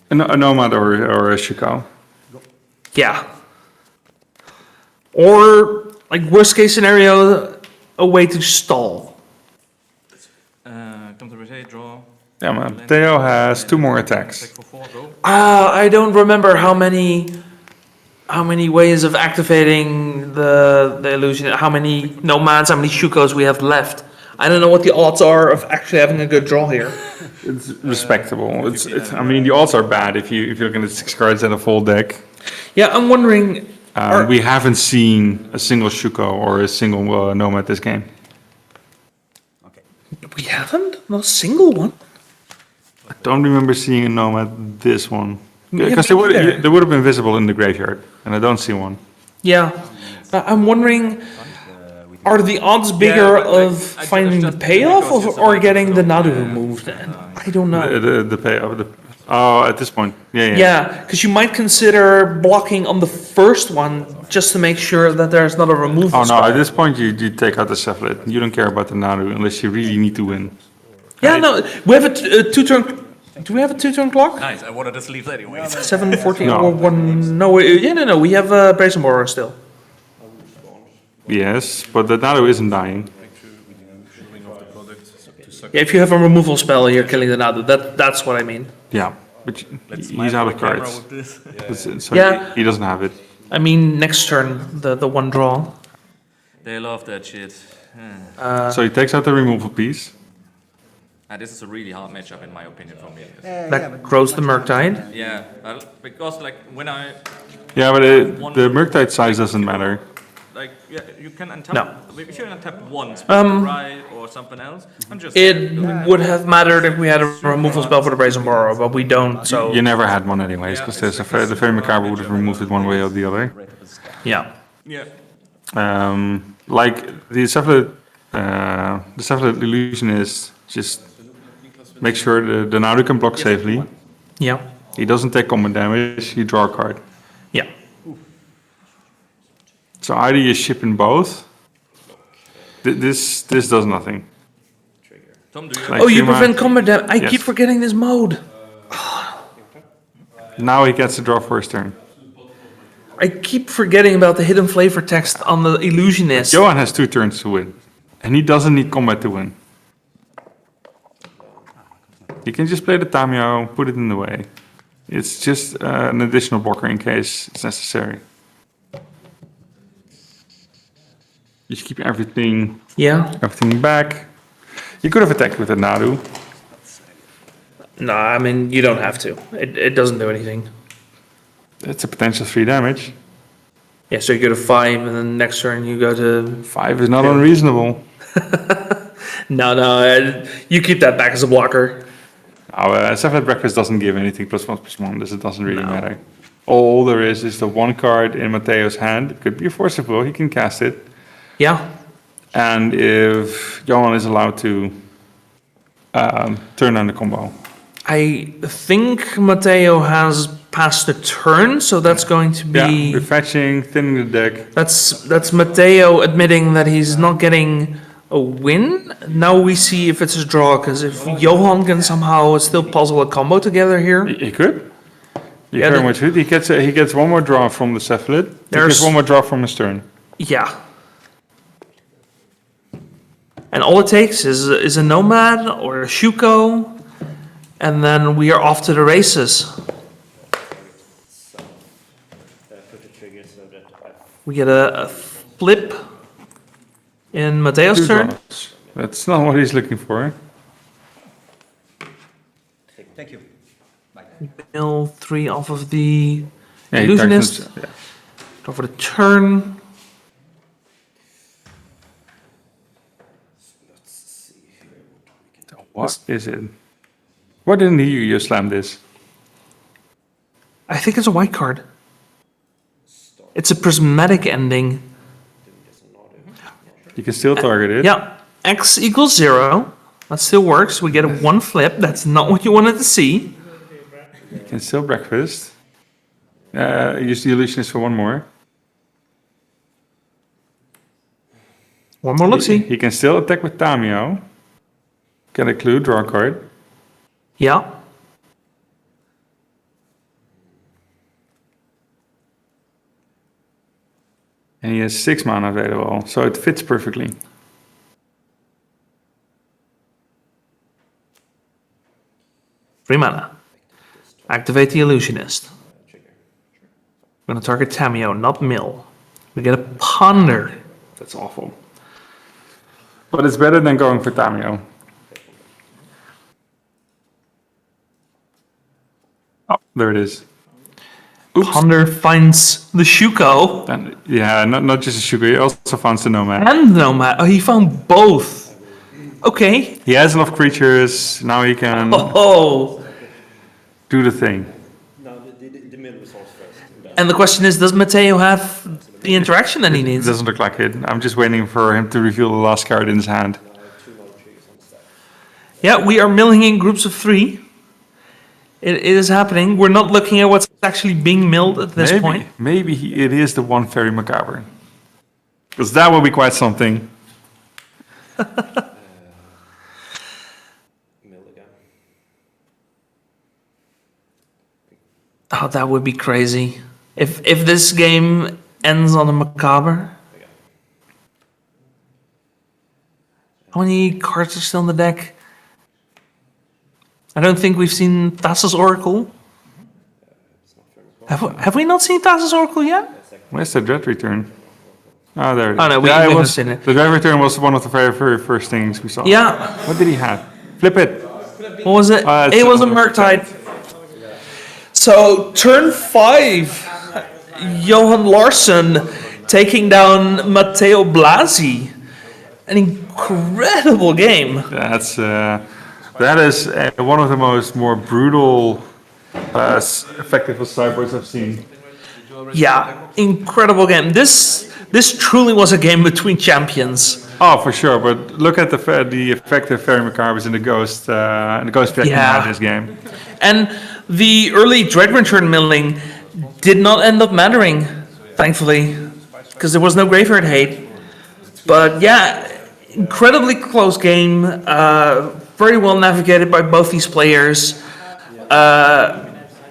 Speaker 3: A Nomad or a Shikao.
Speaker 1: Yeah. Or like worst case scenario, a way to stall.
Speaker 6: Come to rotate, draw.
Speaker 3: Yeah, man. Matteo has 2 more attacks.
Speaker 6: Attack for 4, go.
Speaker 1: I don't remember how many ways of activating the illusion, how many nomads, how many shukos we have left. I don't know what the odds are of actually having a good draw here.
Speaker 3: It's respectable. It's I mean, the odds are bad if you're looking at 6 cards and a full deck.
Speaker 1: Yeah, I'm wondering.
Speaker 3: We haven't seen a single Shuko or a single Nomad this game.
Speaker 1: We haven't? Not a single one?
Speaker 3: I don't remember seeing a Nomad this one. Because
Speaker 1: me neither.
Speaker 3: they would have been visible in the graveyard, and I don't see one.
Speaker 1: Yeah. I'm wondering, are the odds bigger of finding the payoff or getting the Nadu removed? And I don't know.
Speaker 3: The payoff. Oh, at this point, yeah.
Speaker 1: Yeah, because you might consider blocking on the first one just to make sure that there's not a removal
Speaker 3: Oh no!
Speaker 1: spell.
Speaker 3: At this point, you take out the Cephalid. You don't care about the Nadu unless you really need to win.
Speaker 1: Yeah, no, we have a two-turn. Do we have a two-turn clock?
Speaker 6: Nice, I wanted to sleep anyways.
Speaker 1: 7:14
Speaker 3: No.
Speaker 1: or one? No, no. We have Brazen Borrower still.
Speaker 3: Yes, but the Nadu isn't dying.
Speaker 1: Yeah, if you have a removal spell, you're killing the Nadu. That's what I mean.
Speaker 3: Yeah, but he's out of cards. So
Speaker 1: Yeah.
Speaker 3: he doesn't have it.
Speaker 1: I mean, next turn, the one draw.
Speaker 6: They love that shit.
Speaker 3: So he takes out the removal piece.
Speaker 6: And this is a really hard matchup in my opinion for me.
Speaker 1: That grows the Murktide.
Speaker 6: Yeah, because like when I
Speaker 3: Yeah, but the Murktide size doesn't matter.
Speaker 6: like yeah, you can untap.
Speaker 1: No.
Speaker 6: If you untap once, right or something else, I'm just.
Speaker 1: It would have mattered if we had a removal spell for the Brazen Borrower, but we don't, so...
Speaker 3: You never had one anyways, because the Fairy Macabre would have removed it one way or the other.
Speaker 1: Yeah.
Speaker 6: Yeah.
Speaker 3: Like the Cephalid illusion is just make sure the Nadu can block safely.
Speaker 1: Yeah.
Speaker 3: He doesn't take combat damage. You draw a card.
Speaker 1: Yeah.
Speaker 3: So either you ship in both. This does nothing.
Speaker 6: Tom, do you?
Speaker 3: Like
Speaker 1: Oh, you
Speaker 3: Shima-
Speaker 1: prevent combat damage. I
Speaker 3: Yes.
Speaker 1: keep forgetting this mode.
Speaker 3: Now he gets to draw for his turn.
Speaker 1: I keep forgetting about the hidden flavor text on the Illusionist.
Speaker 3: Johan has 2 turns to win, and he doesn't need combat to win. You can just play the Tamio, put it in the way. It's just an additional blocker in case it's necessary. Just keep everything back. You could have attacked with a Nadu.
Speaker 1: No, I mean, you don't have to. It doesn't do anything.
Speaker 3: It's a potential 3 damage.
Speaker 1: Yeah, so you go to 5, and then next turn you go to...
Speaker 3: 5 is not unreasonable.
Speaker 1: No, you keep that back as a blocker.
Speaker 3: Cephalid Breakfast doesn't give anything +1/+1, this it doesn't really matter. All there is the 1 card in Mateo's hand. It could be a Force of Will, he can cast it.
Speaker 1: Yeah.
Speaker 3: And if Johan is allowed to turn on the combo.
Speaker 1: I think Mateo has passed the turn, so that's going to be...
Speaker 3: Yeah, we're fetching, thinning the deck.
Speaker 1: That's Mateo admitting that he's not getting a win. Now we see if it's a draw, because if Johan can somehow still puzzle a combo together here...
Speaker 3: He could. He
Speaker 1: Yeah,
Speaker 3: very
Speaker 1: the-
Speaker 3: much could. He gets one more draw from the Cephalid. He
Speaker 1: There's-
Speaker 3: gets one more draw from his turn.
Speaker 1: Yeah. And all it takes is a Nomad or a Shuko, and then we are off to the races.
Speaker 8: Put the trigger so that
Speaker 1: We get a flip in Mateo's
Speaker 3: 2
Speaker 1: turn.
Speaker 3: draws. That's not what he's looking for.
Speaker 5: Thank you. Bye.
Speaker 1: Mill 3 off of the
Speaker 3: Yeah, he
Speaker 1: Illusionist.
Speaker 3: targets- yeah.
Speaker 1: Go for the turn.
Speaker 3: What is it? Why didn't you slam this?
Speaker 1: I think it's a white card. It's a prismatic ending.
Speaker 3: You can still target it.
Speaker 1: Yeah, X equals 0. That still works. We get a 1 flip. That's not what you wanted to see.
Speaker 3: You can still breakfast. Use the illusionist for 1 more.
Speaker 1: One more look-see.
Speaker 3: He can still attack with Tamio. Get a clue, draw a card.
Speaker 1: Yeah.
Speaker 3: And he has 6 mana available, so it fits perfectly.
Speaker 1: Free mana. Activate the Illusionist. We're going to target Tamio, not Mill. We get a Ponder.
Speaker 3: That's awful. But it's better than going for Tamio. Oh, there it is. Oops.
Speaker 1: Ponder finds the Shuko
Speaker 3: And, yeah, not just a sugar, he also finds the Nomad.
Speaker 1: and Nomad. Oh, he found both. Okay.
Speaker 3: He has enough creatures, now he can
Speaker 1: Oh,
Speaker 3: do the thing.
Speaker 8: now the
Speaker 5: min resource first.
Speaker 1: And the question is, does Mateo have the interaction that he
Speaker 3: It
Speaker 1: needs?
Speaker 3: doesn't look like it. I'm just waiting for him to reveal the last card in his hand.
Speaker 1: Yeah, we are milling in groups of 3. It is happening. We're not looking at what's actually being milled at this point.
Speaker 3: Maybe it is the one Fairy Macabre. Because that would be quite something.
Speaker 5: Mill again.
Speaker 1: Oh, that would be crazy. If this game ends on a macabre. How many cards are still in the deck? I don't think we've seen Thassa's Oracle. Have we not seen Thassa's Oracle yet?
Speaker 3: Where's the Dread Return? Oh, there it is.
Speaker 1: Oh, no, we
Speaker 3: it
Speaker 1: haven't
Speaker 3: was,
Speaker 1: seen it.
Speaker 3: The Dread Return was one of the very, very first things we saw.
Speaker 1: Yeah.
Speaker 3: What did he have? Flip it.
Speaker 1: What was it?
Speaker 3: It's
Speaker 1: It was a
Speaker 3: another-
Speaker 1: Murktide. So, turn 5. Johan Larsson taking down Matteo Blasi. An incredible game.
Speaker 3: That is one of the more brutal, effective sideboards I've seen.
Speaker 1: Yeah, incredible game. This truly was a game between champions.
Speaker 3: Oh, for sure. But look at the effective Fairy Macabres in the Ghost deck
Speaker 1: Yeah.
Speaker 3: in this game.
Speaker 1: And the early Dread Return milling did not end up mattering, thankfully, because there was no graveyard hate. But yeah, incredibly close game. Very well navigated by both these players.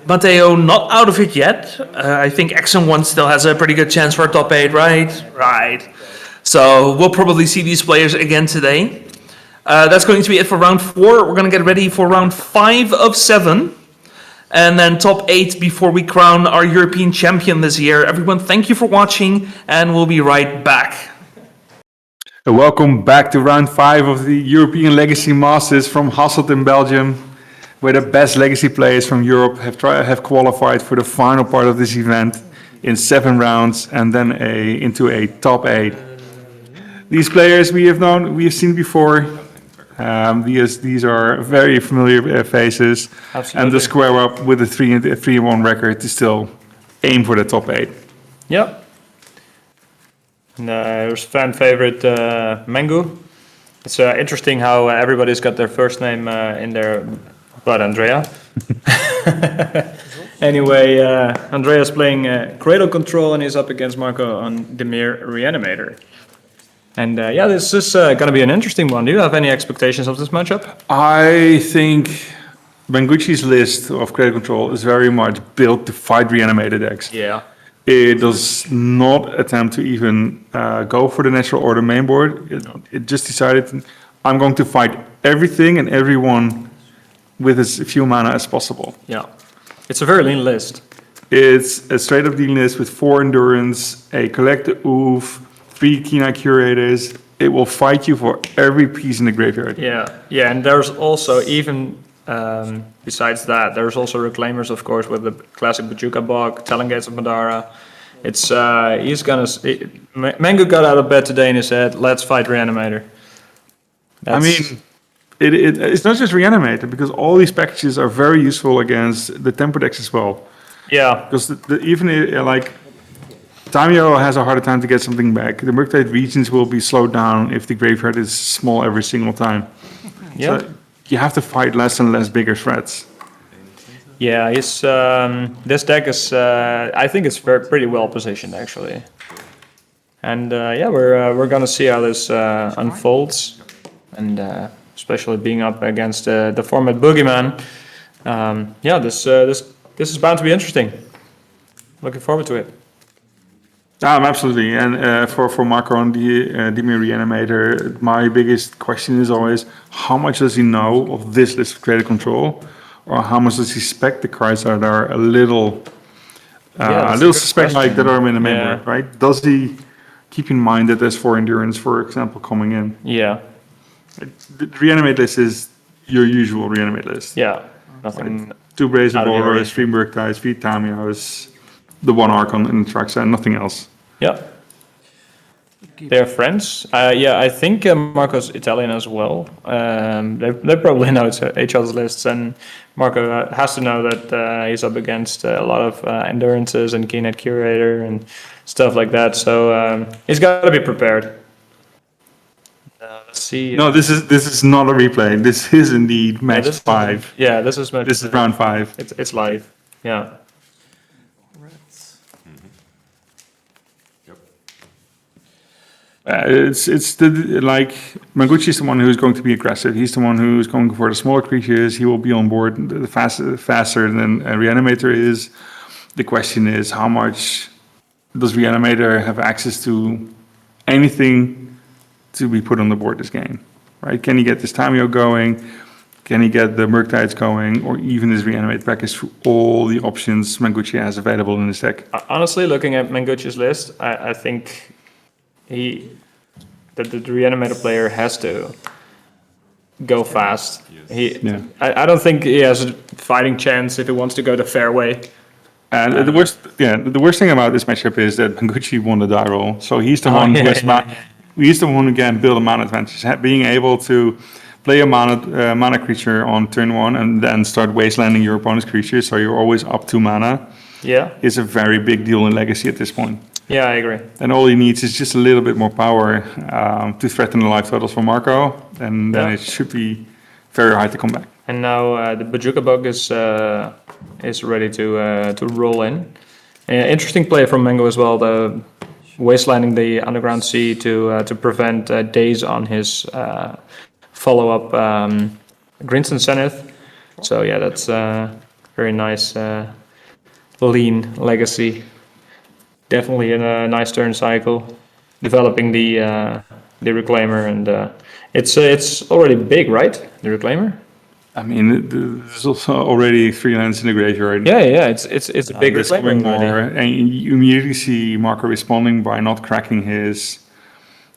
Speaker 1: Matteo not out of it yet. I think X1 still has a pretty good chance for a top 8, right? Right. So we'll probably see these players again today. That's going to be it for round 4. We're going to get ready for round 5 of 7. And then top 8 before we crown our European champion this year. Everyone, thank you for watching, and we'll be right back.
Speaker 3: Welcome back to round 5 of the European Legacy Masters from Hasselt in Belgium, where the best Legacy players from Europe have qualified for the final part of this event in 7 rounds and then into a top 8. These players we have seen before. These are very familiar faces.
Speaker 2: Absolutely.
Speaker 3: And to square up with a 3-1 record to still aim for the top 8.
Speaker 2: Yep. And there's fan favorite Mengu. It's interesting how everybody's got their first name in there, but Andrea. Anyway, Andrea's playing Cradle Control and he's up against Marco on Dimir Reanimator. And yeah, this is going to be an interesting one. Do you have any expectations of this matchup?
Speaker 3: I think Bengucci's list of Cradle Control is very much built to fight Reanimator decks.
Speaker 2: Yeah.
Speaker 3: It does not attempt to even go for the natural order main board. It just decided, I'm going to fight everything and everyone with as few mana as possible.
Speaker 2: Yeah. It's a very lean list.
Speaker 3: It's a straight up deal list with 4 endurance, a collect oof, 3 Keen-Eye Curators. It will fight you for every piece in the graveyard.
Speaker 2: Yeah. Yeah, and there's also even besides that, there's also Reclaimers, of course, with the classic Bajuka Bog, Talongates of Madara. It's Mengu got out of bed today and he said, "Let's fight Reanimator."
Speaker 3: I mean, it's not just Reanimator, because all these packages are very useful against the tempo decks as well.
Speaker 2: yeah,
Speaker 3: Because even like Tamio has a harder time to get something back. The Murktide regions will be slowed down if the graveyard is small every single time.
Speaker 2: yeah,
Speaker 3: So you have to fight less and less bigger threats.
Speaker 2: yeah. This deck is, I think, it's pretty well positioned actually. And yeah, we're gonna see how this unfolds, and especially being up against the format Boogeyman. Yeah, this is bound to be interesting. Looking forward to it.
Speaker 3: Absolutely. And for Marco on the Dimir Reanimator, my biggest question is always, how much does he know of this list of Cradle Control? Or how much does he spec the cards that are a little
Speaker 2: that's a good
Speaker 3: suspect like
Speaker 2: question.
Speaker 3: that are in the main
Speaker 2: Yeah.
Speaker 3: board, right? Does he keep in mind that there's 4 endurance, for example, coming in?
Speaker 2: Yeah,
Speaker 3: The Reanimate list is your usual Reanimate list.
Speaker 2: yeah. Nothing.
Speaker 3: 2 Brazen
Speaker 2: Out of the
Speaker 3: Bowlers, 3 Murktides, 3 Tamios, the 1 Archon in the Traxa, and nothing else.
Speaker 2: Yeah. They're friends. Yeah, I think Marco's Italian as well. They probably know each other's lists, and Marco has to know that he's up against a lot of endurances and Keynet Curator and stuff like that. So he's got to be prepared. Let's see.
Speaker 3: No, this is not a replay. This is indeed match
Speaker 2: this is-
Speaker 3: 5.
Speaker 2: Yeah, this is
Speaker 3: This is round 5.
Speaker 2: It's live. Yeah.
Speaker 4: Yep.
Speaker 3: It's the like Manguchi's the one who's going to be aggressive. He's the one who's going for the smaller creatures. He will be on board the faster than Reanimator is. The question is, how much does Reanimator have access to anything to be put on the board this game? Right? Can he get this Tamio going? Can he get the Murktides going, or even his Reanimate package through all the options Manguchi has available in his deck?
Speaker 2: Honestly, looking at Manguchi's list, I think that the Reanimator player has to go fast.
Speaker 3: Yeah.
Speaker 2: I don't think he has a fighting chance if he wants to go the fairway.
Speaker 3: And the worst thing about this matchup is that Manguchi won the die roll, so he's the one who has he's the one who can build a mana advantage. Being able to play a mana creature on turn 1 and then start wastelanding your opponent's creature, so you're always up 2 mana, is a very big deal in Legacy at this point.
Speaker 2: Yeah, I agree.
Speaker 3: And all he needs is just a little bit more power to threaten the life totals for Marco, and then it should be very hard to come back.
Speaker 2: And now the Bajuka Bug is ready to roll in. Interesting play from Mango as well, the wastelanding the Underground Sea to prevent days on his follow-up Greenstone Zenith. So yeah, that's very nice lean Legacy. Definitely a nice turn cycle, developing the Reclaimer, and it's already big, right? The Reclaimer.
Speaker 3: I mean, there's also already 3 lands in the graveyard.
Speaker 2: Yeah, it's a big
Speaker 3: There's
Speaker 2: Reclaimer
Speaker 3: coming more,
Speaker 2: already.
Speaker 3: and you immediately see Marco responding by not cracking his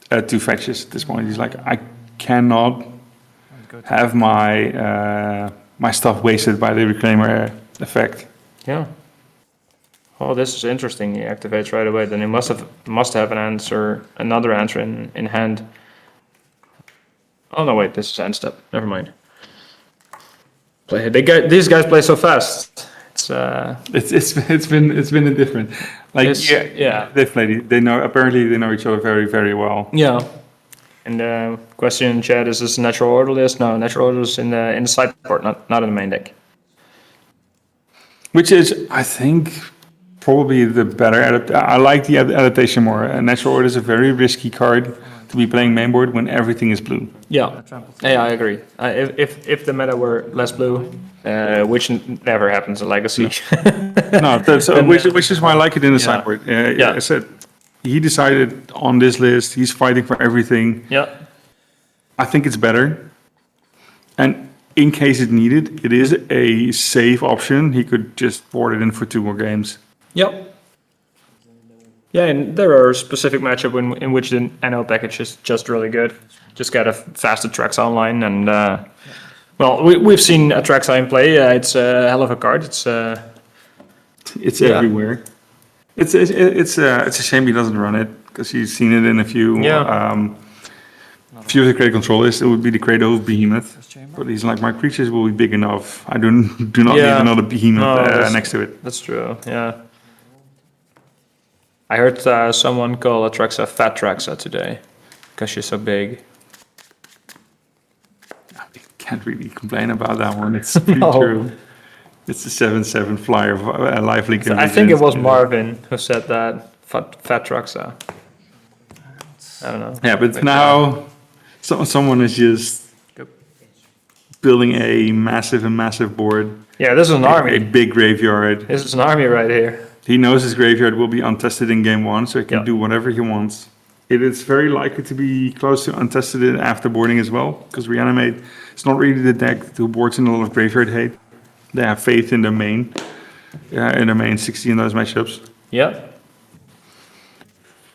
Speaker 3: 2 fetches at this point. He's like, I cannot have my stuff wasted by the Reclaimer effect.
Speaker 2: Yeah. Oh, this is interesting. He activates right away. Then he must have another answer in hand. Oh no, wait, this is end step. Never mind. These guys play so fast.
Speaker 3: It's been indifferent. Like they've played. They know each other very, very well.
Speaker 2: Yeah. And the question in chat is this natural order list? No, natural order is in the sideboard, not in the main deck.
Speaker 3: Which is, I think, probably the better I like the adaptation more. Natural order is a very risky card to be playing mainboard when everything is blue.
Speaker 2: Yeah, I agree. If the meta were less blue, which never happens in Legacy.
Speaker 3: No, which is why I like it in the sideboard. I said he decided on this list. He's fighting for everything.
Speaker 2: Yeah,
Speaker 3: I think it's better. And in case it needed, it is a safe option. He could just board it in for 2 more games.
Speaker 2: Yep. Yeah, and there are specific matchup in which the NL package is just really good. Just get a fast Atraxa online, and well, we've seen Atraxa in play. It's a hell of a card. It's
Speaker 3: everywhere. It's a shame he doesn't run it, because you've seen it in a few few of the Cradle controllers. It would be the Cradle Behemoth, but he's like, my creatures will be big enough. I do not need another Behemoth next to it.
Speaker 2: That's true. Yeah. I heard someone call Atraxa Fat Traxa today, because she's so big.
Speaker 3: I can't really complain about that one. It's pretty true. It's the 7/7 flyer of Lively.
Speaker 2: I think it was Marvin who said that. Fat Traxa. I don't know.
Speaker 3: Yeah, but now someone is just building a massive board.
Speaker 2: Yeah, this is an army.
Speaker 3: A big graveyard.
Speaker 2: This is an army right here.
Speaker 3: He knows his graveyard will be untested in game 1, so he can do whatever he wants. It is very likely to be close to untested after boarding as well, because Reanimate is not really the deck who boards in a lot of graveyard hate. They have faith in their main 60 in those matchups.
Speaker 2: Yeah.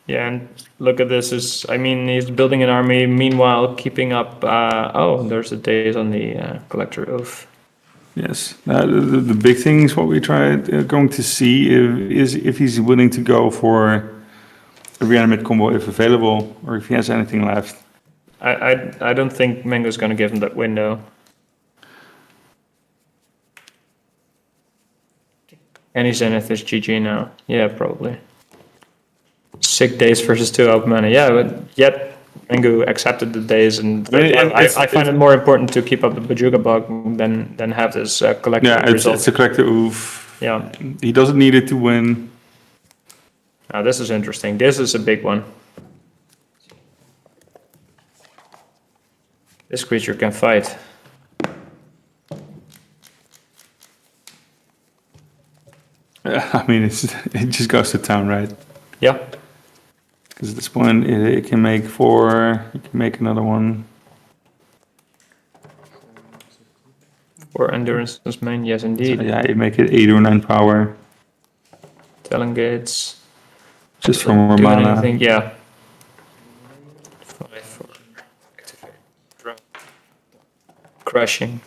Speaker 2: Yeah, and look at this. He's building an army, meanwhile keeping up... there's a days on the Collector Oath.
Speaker 3: Yes. The big thing is what we going to see is if he's willing to go for Reanimate combo if available, or if he has anything left.
Speaker 2: I don't think Mango's gonna give him that window. Any Zenith is GG now. Yeah, probably. 6 days versus 2 open mana. Yeah, but yet Mango accepted the days, and I find it more important to keep up the Bajuga bug than have this collective
Speaker 3: Yeah,
Speaker 2: result.
Speaker 3: it's a collective oof.
Speaker 2: Yeah.
Speaker 3: He doesn't need it to win.
Speaker 2: Now this is interesting. This is a big one. This creature can fight.
Speaker 3: I mean, it just goes to town, right?
Speaker 2: Yeah.
Speaker 3: Because at this point, it can make 4. You can make another one.
Speaker 2: Or endurance is main. Yes, indeed.
Speaker 3: So, yeah, you make it 8 or 9 power.
Speaker 2: Talon gates.
Speaker 3: Just for more
Speaker 2: Doing
Speaker 3: mana.
Speaker 2: anything, yeah. 5 for activate. Draw. Crashing.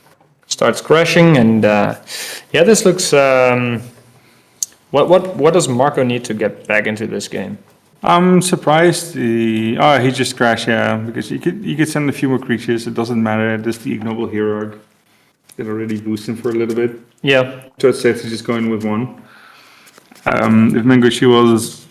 Speaker 2: Starts crashing, and yeah, this looks. What does Marco need to get back into this game?
Speaker 3: I'm surprised he just crashed, yeah, because you could send a few more creatures, it doesn't matter, just the ignoble hero can already boost him for a little bit.
Speaker 2: Yeah.
Speaker 3: So it's safe to just go in with 1. If Mangoshi was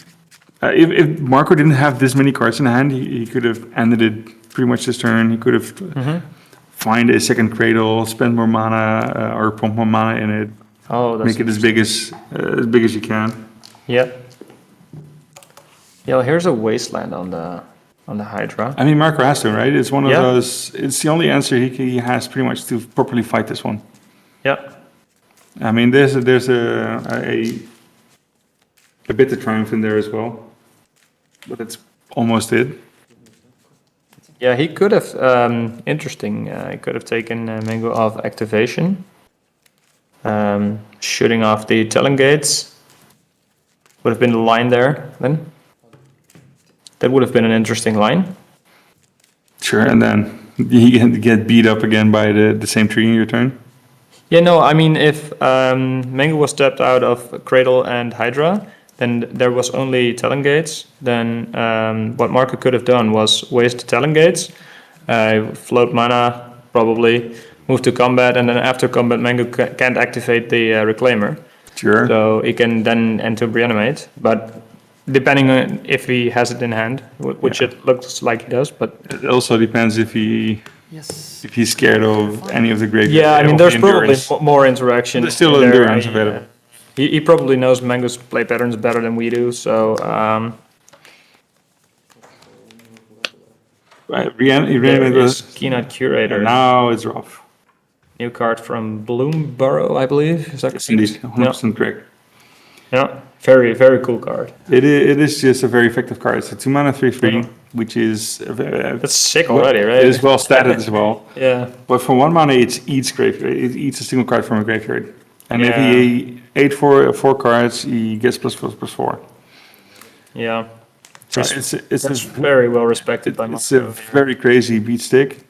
Speaker 3: if Marco didn't have this many cards in hand, he could have ended it pretty much this turn. He could have find a second Cradle, spend more mana or pump more mana in it.
Speaker 2: Oh, that's
Speaker 3: make it as big as you can.
Speaker 2: Yeah. Yeah, well, here's a wasteland on the Hydra.
Speaker 3: I mean, Marco has to, right? It's one of
Speaker 2: Yeah.
Speaker 3: those. It's the only answer he has pretty much to properly fight this one.
Speaker 2: Yeah.
Speaker 3: I mean, there's a bit of triumph in there as well, but it's almost it.
Speaker 2: Yeah, he could have. Interesting. He could have taken Mango off activation, shooting off the Talon gates. Would have been the line there then. That would have been an interesting line.
Speaker 3: Sure, and then he can get beat up again by the same tree in your turn.
Speaker 2: Yeah, no, I mean, if Mango was tapped out of Cradle and Hydra, then there was only Talon gates. Then what Marco could have done was waste Talon gates, float mana, probably, move to combat, and then after combat, Mango can't activate the Reclaimer.
Speaker 3: Sure.
Speaker 2: So he can then enter Reanimate, but depending on if he has it in hand, which it looks like he does, but
Speaker 3: It also depends if he's scared of any of the graveyard.
Speaker 2: yeah, I mean,
Speaker 3: of
Speaker 2: there's
Speaker 3: the
Speaker 2: probably
Speaker 3: endurance.
Speaker 2: more interaction.
Speaker 3: There's still
Speaker 2: there.
Speaker 3: endurance available.
Speaker 2: He probably knows Mango's play patterns better than we do, so
Speaker 3: Right,
Speaker 2: there
Speaker 3: Reanimator
Speaker 2: is Keynote Curator.
Speaker 3: now it's rough.
Speaker 2: New card from Bloomborough, I believe. Is that
Speaker 3: Yes,
Speaker 2: correct?
Speaker 3: indeed, 100% correct.
Speaker 2: Yeah, very, very cool card.
Speaker 3: It is just a very effective card. It's a 2 mana 3/3, which is
Speaker 2: That's sick already, right?
Speaker 3: It is well statted as well.
Speaker 2: Yeah.
Speaker 3: But for 1 mana, it eats graveyard. It eats a single card from a graveyard. And if
Speaker 2: Yeah.
Speaker 3: he ate four cards, he gets +4/+4.
Speaker 2: Yeah.
Speaker 3: So
Speaker 2: That's
Speaker 3: it's
Speaker 2: very well respected by
Speaker 3: it's a
Speaker 2: Marco.
Speaker 3: very crazy beat stick.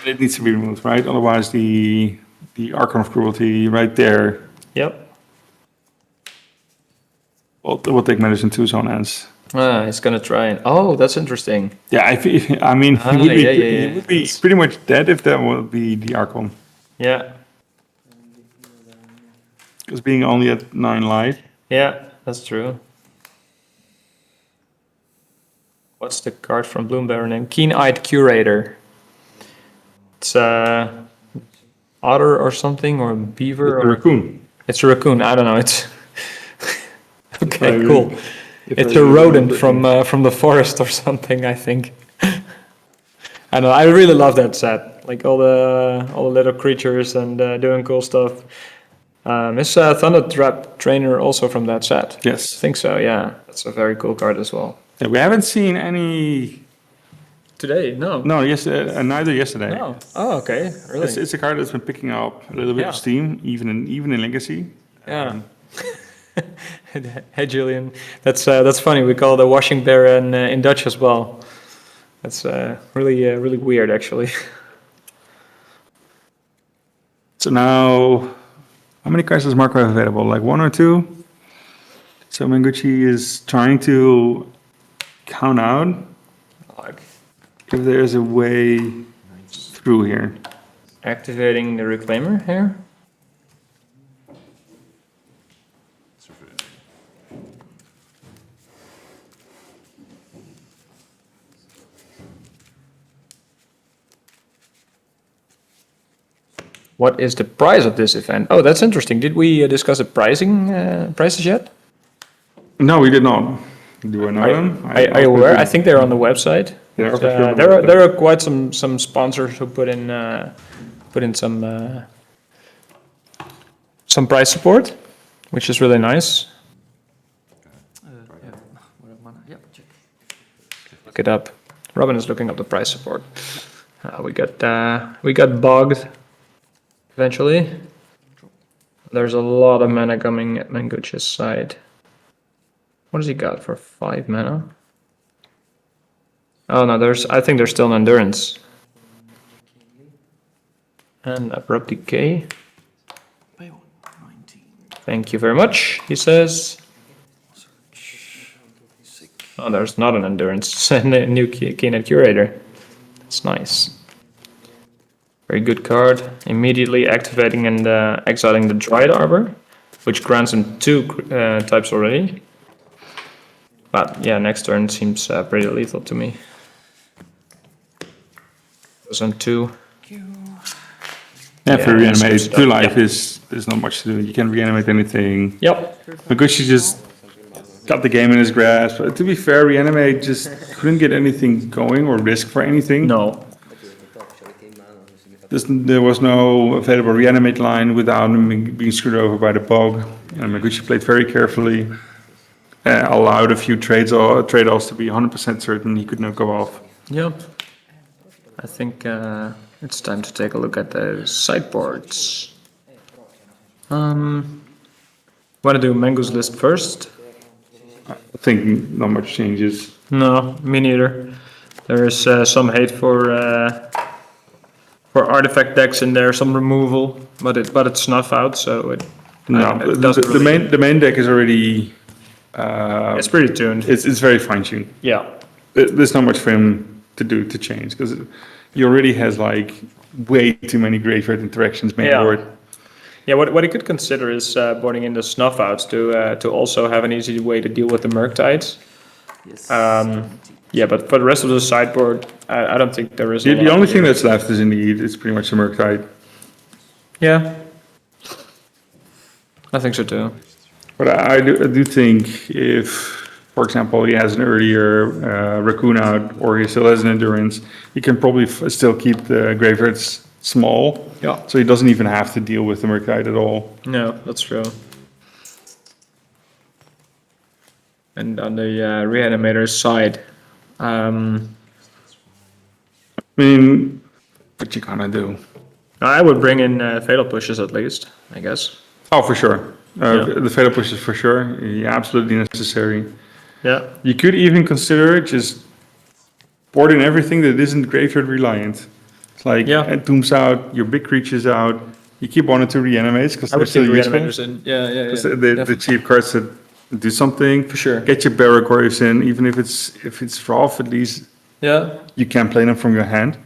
Speaker 3: It needs to be removed, right? Otherwise, the Archon of Cruelty right there
Speaker 2: Yep.
Speaker 3: will take medicine to his own hands.
Speaker 2: He's gonna try and. Oh, that's interesting.
Speaker 3: Yeah, I mean, he would be,
Speaker 2: yeah.
Speaker 3: he would be pretty much dead if that would be the Archon.
Speaker 2: Yeah.
Speaker 3: Because being only at 9 life.
Speaker 2: Yeah, that's true. What's the card from Bloomberg name? Keen-eyed Curator. It's otter or something, or beaver,
Speaker 3: A
Speaker 2: or
Speaker 3: raccoon.
Speaker 2: it's a raccoon. I don't know. It's okay,
Speaker 3: I
Speaker 2: cool.
Speaker 3: if
Speaker 2: It's
Speaker 3: I
Speaker 2: a
Speaker 3: remember
Speaker 2: rodent from the forest or something, I think. I know. I really love that set. Like all the little creatures and doing cool stuff. Is Thunder Trap Trainer also from that set?
Speaker 3: Yes.
Speaker 2: I think so. Yeah, that's a very cool card as well.
Speaker 3: Yeah, we haven't seen any.
Speaker 2: Today, no.
Speaker 3: No, neither yesterday.
Speaker 2: No. Oh, okay. Really?
Speaker 3: It's a card that's been picking up a little bit of
Speaker 2: Yeah.
Speaker 3: steam, even in Legacy.
Speaker 2: Yeah. Hey, Julian. That's funny. We call it a washing bear in Dutch as well. That's really weird, actually.
Speaker 3: So now, how many cards does Marco have available? Like 1 or 2? So Mengucci is trying to count out if there's a way through here.
Speaker 2: Activating the Reclaimer here. What is the price of this event? Oh, that's interesting. Did we discuss the prices yet?
Speaker 3: No, we did not. Do I know them?
Speaker 2: Are you aware? I think they're on the website.
Speaker 3: Yeah,
Speaker 2: But,
Speaker 3: for sure on the
Speaker 2: there are
Speaker 3: website.
Speaker 2: quite some sponsors who put in some price support, which is really nice.
Speaker 8: Yep, check.
Speaker 2: Look it up. Robin is looking up the price support. We got bogged eventually. There's a lot of mana coming at Menguchi's side. What does he got for 5 mana? Oh no, I think there's still an endurance. And abrupt decay. Thank you very much, he says. Oh, there's not an endurance. A new Keynet Curator. That's nice. Very good card. Immediately activating and exiling the Dryad Arbor, which grants him 2 types already. But yeah, next turn seems pretty lethal to me. Goes on 2.
Speaker 3: Yeah, for
Speaker 2: Yeah,
Speaker 3: reanimate,
Speaker 2: switch it
Speaker 3: 2
Speaker 2: up.
Speaker 3: life there's not much to do. You can reanimate anything.
Speaker 2: Yep.
Speaker 3: Mengucci just got the game in his grasp. But to be fair, reanimate just couldn't get anything going or risk for anything.
Speaker 2: No.
Speaker 3: There was no available reanimate line without him being screwed over by the bog. And Mengucci played very carefully. Allowed a few trade-offs to be 100% certain he could not go off.
Speaker 2: Yep. I think it's time to take a look at the sideboards. Want to do Mango's list first?
Speaker 3: I think not much changes.
Speaker 2: No, me neither. There is some hate for artifact decks in there, some removal, but it's snuff out, so it doesn't really.
Speaker 3: The main deck is already.
Speaker 2: It's pretty tuned.
Speaker 3: It's very fine-tuned.
Speaker 2: Yeah.
Speaker 3: There's not much for him to do to change because he already has like way too many graveyard interactions main board.
Speaker 2: Yeah, what he could consider is boarding in the snuff outs to also have an easy way to deal with the Murktides.
Speaker 8: Yes.
Speaker 2: Yeah, but for the rest of the sideboard, I don't think there is.
Speaker 3: The only thing that's left is indeed it's pretty much a Murktide.
Speaker 2: Yeah, I think so too.
Speaker 3: But I do think if, for example, he has an earlier Raccoon out or he still has an Endurance, he can probably still keep the graveyards small.
Speaker 2: Yeah.
Speaker 3: So he doesn't even have to deal with the Murktide at all.
Speaker 2: No, that's true. And on the Reanimator side,
Speaker 3: I mean, what you gonna do?
Speaker 2: I would bring in Fatal Pushes at least, I guess.
Speaker 3: Oh, for sure.
Speaker 2: Yeah.
Speaker 3: The Fatal Push is for sure. Yeah, absolutely necessary.
Speaker 2: Yeah.
Speaker 3: You could even consider just boarding everything that isn't graveyard reliant. It's like Doom's out, your big creatures out. You keep 1 or 2 reanimates because
Speaker 2: I
Speaker 3: they're
Speaker 2: would
Speaker 3: still
Speaker 2: keep
Speaker 3: useful.
Speaker 2: Reanimators in. Yeah.
Speaker 3: Because the cheap cards that do something.
Speaker 2: For sure.
Speaker 3: Get your Barracoris in, even if it's rough, at least
Speaker 2: Yeah.
Speaker 3: you can play them from your hand.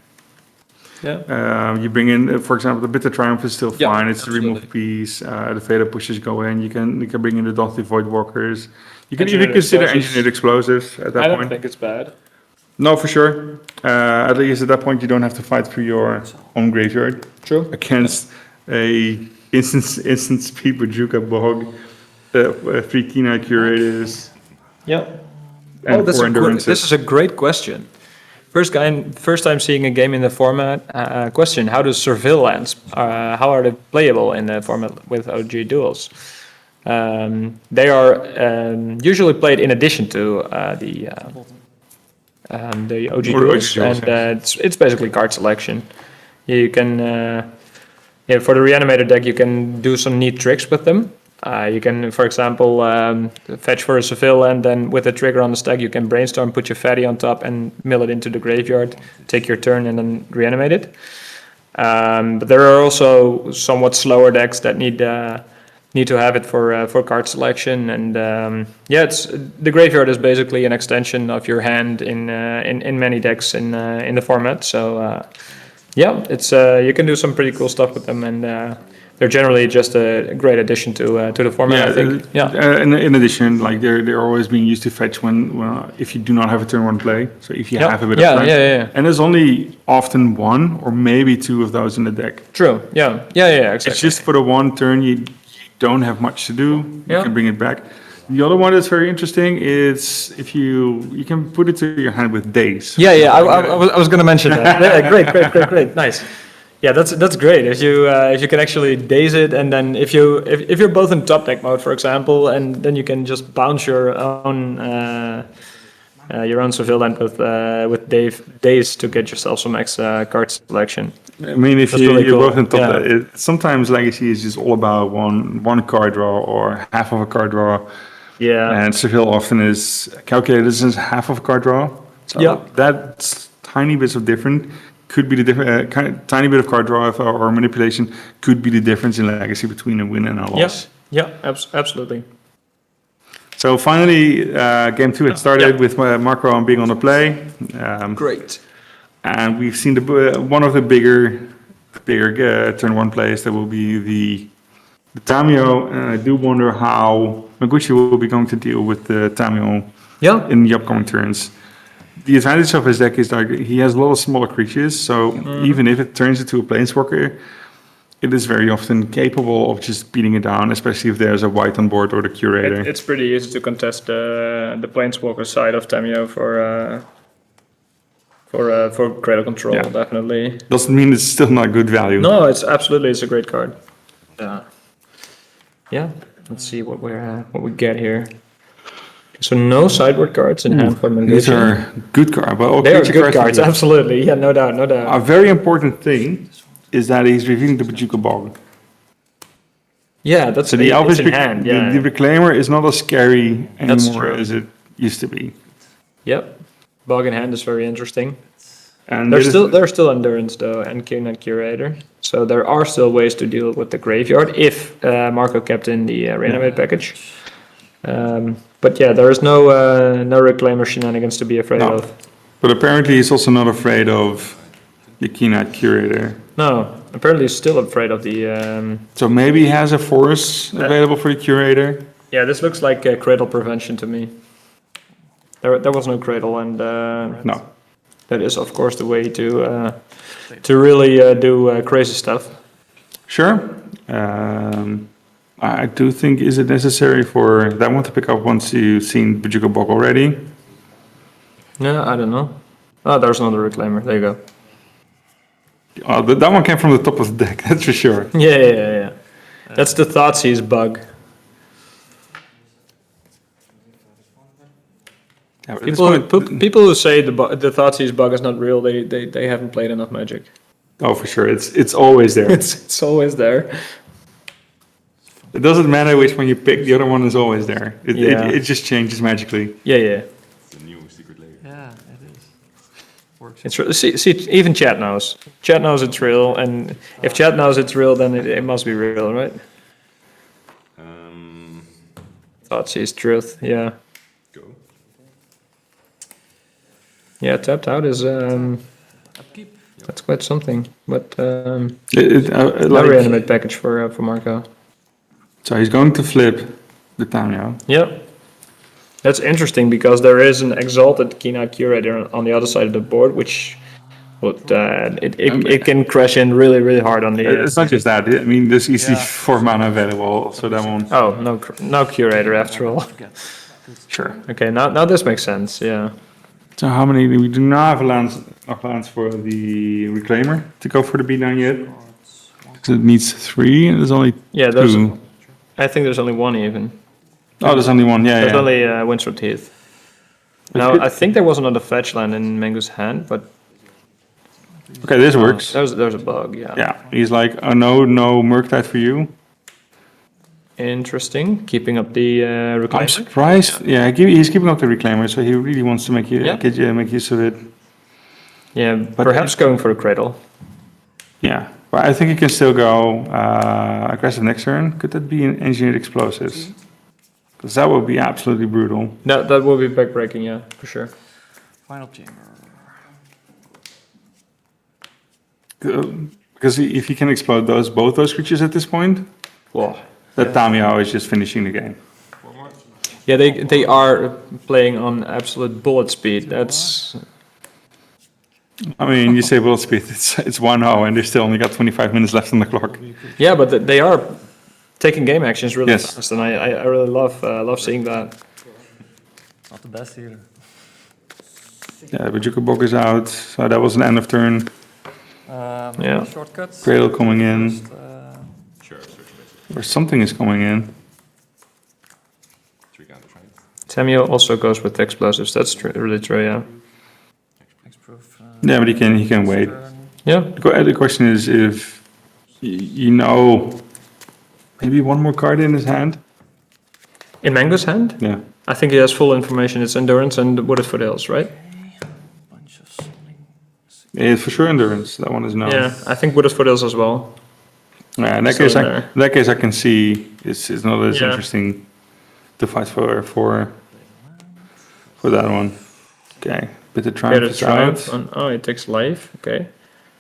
Speaker 2: Yeah.
Speaker 3: You bring in, for example, the Bitter Triumph is still
Speaker 2: Yeah,
Speaker 3: fine. It's
Speaker 2: absolutely.
Speaker 3: the remove piece. The Fatal Pushes go in. You can bring in the Dothy Voidwalkers. You can
Speaker 2: Engineered
Speaker 3: even consider
Speaker 2: explosives.
Speaker 3: engineered explosives at that
Speaker 2: I don't
Speaker 3: point.
Speaker 2: think it's bad.
Speaker 3: No, for sure. At least at that point, you don't have to fight through your own graveyard.
Speaker 2: True.
Speaker 3: Against a instant speed Bajuka Bog, 3 Kina Curators.
Speaker 2: Yeah.
Speaker 3: And
Speaker 2: This
Speaker 3: 4 Endurances.
Speaker 2: is a great question. First time seeing a game in the format. Question: how do Surveil lands? How are they playable in the format with OG duels? They are usually played in addition to the OG duels, and it's basically card selection. You can, for the Reanimator deck, you can do some neat tricks with them. You can, for example, fetch for a Seville, and then with a trigger on the stack, you can brainstorm, put your fatty on top, and mill it into the graveyard, take your turn, and then reanimate it. But there are also somewhat slower decks that need need to have it for card selection. And it's the graveyard is basically an extension of your hand in many decks in the format. So it's you can do some pretty cool stuff with them, and they're generally just a great addition to the format. I think.
Speaker 3: In addition, like they're always being used to fetch when if you do not have a turn one play. So if you have a bit of time, and there's only often one or maybe two of those in the deck.
Speaker 2: True. Yeah. Exactly.
Speaker 3: It's just for the one turn you don't have much to do. You can bring it back. The other one that's very interesting is if you can put it to your hand with days.
Speaker 2: I was going to mention that. Yeah, great, nice. Yeah, that's great. If you can actually daze it, and then if you're both in top deck mode, for example, and then you can just bounce your own Cephalid with daze to get yourself some extra card selection.
Speaker 3: I mean, if
Speaker 2: That's
Speaker 3: you're
Speaker 2: really cool.
Speaker 3: both in top deck, sometimes Legacy is just all about one card draw or half of a card draw.
Speaker 2: Yeah.
Speaker 3: And Seville often is calculated as half of a card draw. So that's tiny bits of different. Could be the different tiny bit of card draw or manipulation could be the difference in Legacy between a win and a loss.
Speaker 2: Absolutely.
Speaker 3: So finally, game 2 had started with Marco being on the play.
Speaker 2: Great.
Speaker 3: And we've seen one of the bigger turn one plays that will be the Tamio. And I do wonder how Maguchi will be going to deal with the Tamio in the upcoming turns. The advantage of his deck is that he has a lot of smaller creatures, so even if it turns into a Planeswalker, it is very often capable of just beating it down, especially if there's a white on board or the Curator.
Speaker 2: It's pretty easy to contest the Planeswalker side of Tamio for Cradle control, definitely.
Speaker 3: Doesn't mean it's still not good value.
Speaker 2: No, it's a great card. Let's see what we get here. So no sideboard cards in hand for Manguchi.
Speaker 3: These are good cards. Well,
Speaker 2: they are good cards, absolutely. Yeah, no doubt.
Speaker 3: A very important thing is that he's revealing the Bajuka Bog.
Speaker 2: Yeah, that's
Speaker 3: so the Elvish
Speaker 2: in hand. Yeah,
Speaker 3: the Reclaimer is not as scary anymore as it used to be.
Speaker 2: Yep, Bog in hand is very interesting.
Speaker 3: And
Speaker 2: there's still Endurance though, and Kingnet Curator. So there are still ways to deal with the graveyard if Marco kept in the Reanimate package. But yeah, there is no Reclaimer shenanigans to be afraid of.
Speaker 3: But apparently he's also not afraid of the Keynight Curator.
Speaker 2: No, apparently he's still afraid of the...
Speaker 3: So maybe he has a force available for the Curator?
Speaker 2: Yeah, this looks like Cradle Prevention to me. There was no Cradle, and...
Speaker 3: no.
Speaker 2: That is, of course, the way to really do crazy stuff.
Speaker 3: Sure. I do think, is it necessary for that one to pick up once you've seen Bajuka Bog already?
Speaker 2: Yeah, I don't know. Oh, there's another Reclaimer. There you go.
Speaker 3: Oh, that one came from the top of the deck, that's for sure.
Speaker 2: Yeah. That's the Thoughtseize bug.
Speaker 3: Yeah,
Speaker 2: people who say the Thoughtseize bug is not real, they haven't played enough Magic.
Speaker 3: Oh, for sure. It's always there.
Speaker 2: It's always there.
Speaker 3: It doesn't matter which one you pick, the other one is always there. It just changes magically.
Speaker 2: Yeah.
Speaker 4: It's a new secret layer.
Speaker 6: Yeah, it is. Works.
Speaker 2: It's see, even chat knows. Chat knows it's real, and if chat knows it's real, then it must be real, right? Thoughtseize truth, yeah.
Speaker 4: Go.
Speaker 2: Yeah, tapped out is
Speaker 6: Upkeep.
Speaker 2: that's quite something. But no
Speaker 3: Like,
Speaker 2: Reanimate package for Marco.
Speaker 3: so he's going to flip the Tamio.
Speaker 2: Yep. That's interesting because there is an exalted Keynight Curator on the other side of the board, which would it can crash in really, really hard on the.
Speaker 3: It's not just that. I mean, there's easily 4 mana available, so that won't.
Speaker 2: Oh, no Curator after all.
Speaker 3: Sure.
Speaker 2: Okay, now this makes sense. Yeah.
Speaker 3: So how many? We do not have allowance for the Reclaimer to go for the beatdown yet. So it needs 3, and there's only 2.
Speaker 2: I think there's only one even.
Speaker 3: Oh, there's only one. Yeah,
Speaker 2: There's
Speaker 3: yeah.
Speaker 2: only Windswept Heath. Now I think there was another fetch land in Mango's hand, but
Speaker 3: Okay, this works.
Speaker 2: there's a bug. Yeah.
Speaker 3: Yeah, he's like, oh no Murktide for you.
Speaker 2: Interesting. Keeping up the
Speaker 3: I'm
Speaker 2: Reclaimer.
Speaker 3: surprised. Yeah, he's keeping up the Reclaimer, so he really wants to make
Speaker 2: Yeah.
Speaker 3: make use of it.
Speaker 2: Yeah, perhaps going for a Cradle.
Speaker 3: Yeah, But I think he can still go aggressive next turn. Could that be an engineered explosives? Because that would be absolutely brutal.
Speaker 2: That will be backbreaking, yeah, for sure.
Speaker 6: Final chamber.
Speaker 3: Because if he can explode both those creatures at this point, well, that Tamiyo is just finishing the game.
Speaker 2: Yeah, they are playing on absolute bullet speed. That's
Speaker 3: I mean, you say bullet speed, it's 1-0 and they still only got 25 minutes left on the clock.
Speaker 2: yeah, but they are taking game actions really
Speaker 3: Yes.
Speaker 2: fast, and I really love seeing that.
Speaker 6: Not the best either.
Speaker 3: Yeah, but Jukabok is out, so that was an end of turn.
Speaker 2: Yeah.
Speaker 6: Shortcuts.
Speaker 3: Cradle coming in,
Speaker 4: Sure, search basic.
Speaker 3: or something is coming in.
Speaker 4: 3 counter trades.
Speaker 2: Samuel also goes with explosives. That's really true. Yeah.
Speaker 6: Hexproof.
Speaker 3: Yeah, but he can wait.
Speaker 2: Yeah.
Speaker 3: The question is if you know maybe one more card in his hand.
Speaker 2: In Mango's hand,
Speaker 3: Yeah.
Speaker 2: I think he has full information. It's endurance and Wooded Foothills, right?
Speaker 6: Bunch of something.
Speaker 3: It's for sure endurance. That one is known.
Speaker 2: Yeah, I think Wooded Foothills as well.
Speaker 3: Yeah, in that
Speaker 2: Still
Speaker 3: case,
Speaker 2: in there.
Speaker 3: in that case, I can see it's not as
Speaker 2: Yeah.
Speaker 3: interesting to fight for that one. Okay, but the
Speaker 2: Okay,
Speaker 3: triumph
Speaker 2: the
Speaker 3: is
Speaker 2: triumph.
Speaker 3: out.
Speaker 2: Oh, it takes life. Okay.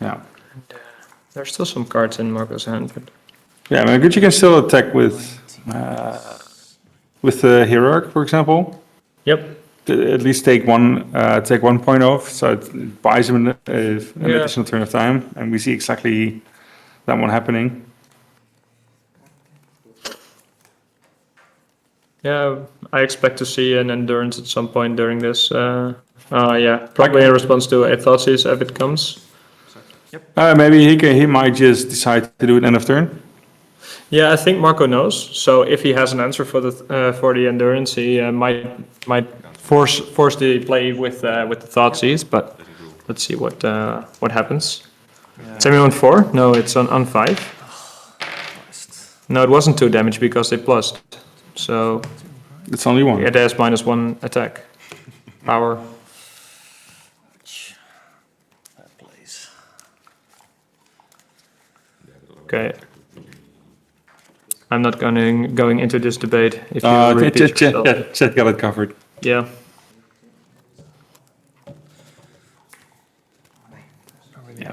Speaker 3: Yeah,
Speaker 2: There's still some cards in Marco's hand, but
Speaker 3: yeah. I mean, you can still attack with the hierarch, for example.
Speaker 2: yep.
Speaker 3: At least take 1 point off, so it buys him an
Speaker 2: Yeah.
Speaker 3: additional turn of time, and we see exactly that one happening.
Speaker 2: Yeah, I expect to see an endurance at some point during this. Yeah, probably in response to a Thoughtseize if it comes.
Speaker 3: Maybe he might just decide to do it end of turn.
Speaker 2: Yeah, I think Marco knows. So if he has an answer for the endurance, he might force the play with the Thoughtseize. But let's see what happens. Samuel on 4? No, it's on 5. No, it wasn't 2 damage because they plussed. So
Speaker 3: It's only one.
Speaker 2: it has -1 attack power.
Speaker 6: That plays.
Speaker 2: Okay. I'm not going into this debate. If you repeat yourself.
Speaker 3: Chet got it covered.
Speaker 2: Yeah.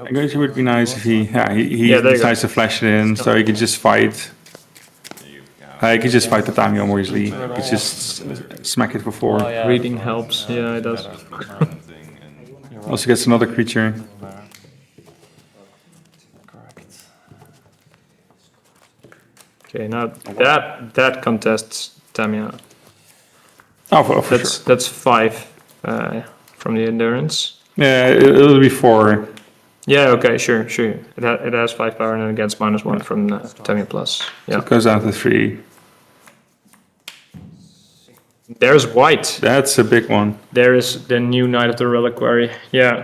Speaker 3: I guess it would be nice if he
Speaker 2: Yeah, there you go.
Speaker 3: decides to flash it in, so he could just fight. He could just fight the Tamiyo more easily. He could just smack it for 4.
Speaker 2: Reading helps. Yeah, it does.
Speaker 3: Also gets another creature.
Speaker 6: Correct.
Speaker 2: Okay, now that contests Tamiya.
Speaker 3: Oh, for sure.
Speaker 2: That's 5 from the endurance.
Speaker 3: Yeah, it'll be 4.
Speaker 2: Yeah. Okay. Sure. It has 5 power and it gets -1 from Tamiya plus. Yeah.
Speaker 3: It goes down to 3.
Speaker 2: There's white.
Speaker 3: That's a big one.
Speaker 2: There is the new Knight of the Reliquary. Yeah.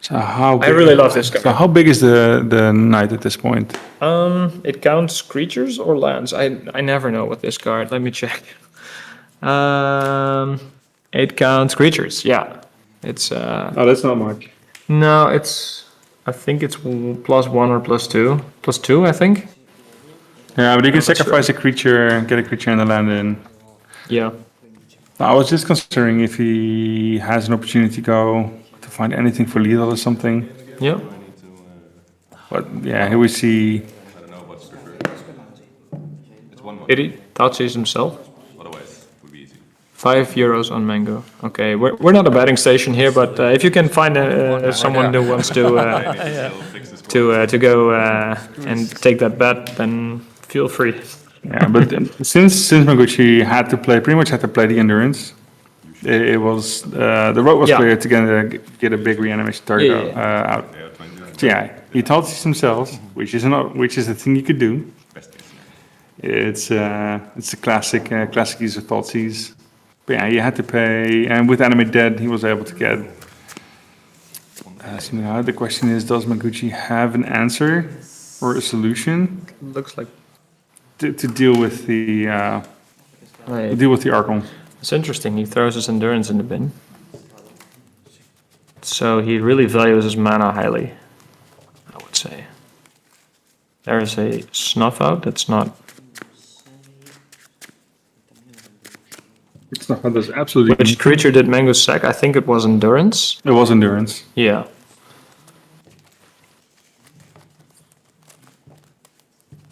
Speaker 3: So how?
Speaker 2: I really love this card.
Speaker 3: So how big is the knight at this point?
Speaker 2: It counts creatures or lands. I never know with this card. Let me check. It counts creatures. Yeah. It's
Speaker 3: Oh, that's not much.
Speaker 2: no. I think it's +1 or +2. +2, I think.
Speaker 3: Yeah, but you can
Speaker 2: not sure.
Speaker 3: sacrifice a creature, get a creature in the land in.
Speaker 2: Yeah.
Speaker 3: I was just considering if he has an opportunity to find anything for lethal or something.
Speaker 2: Yeah.
Speaker 3: But yeah, here we see.
Speaker 4: I don't know what's preferred. It's 1-1.
Speaker 2: Did he Thoughtseize himself?
Speaker 4: Otherwise, it would be easy.
Speaker 2: €5 on Mango. Okay, we're not a betting station here, but if you can find someone who wants to go and take that bet, then feel free.
Speaker 3: Yeah, but since Maguchi pretty much had to play the endurance, it was the road was
Speaker 2: Yeah.
Speaker 3: clear to get a big reanimation target out. So yeah, he Thoughtseize himself, which is a thing you could do. It's a classic use of Thoughtseize. But yeah, you had to pay, and with Animate Dead, he was able to get. So now the question is, does Maguchi have an answer or a solution
Speaker 2: Looks like
Speaker 3: to deal with the Archon?
Speaker 2: it's interesting. He throws his endurance in the bin, so he really values his mana highly, I would say. There is a snuff out. That's not.
Speaker 3: It's not there's absolutely.
Speaker 2: Which creature did Mango sack? I think it was Endurance.
Speaker 3: It was endurance.
Speaker 2: Yeah.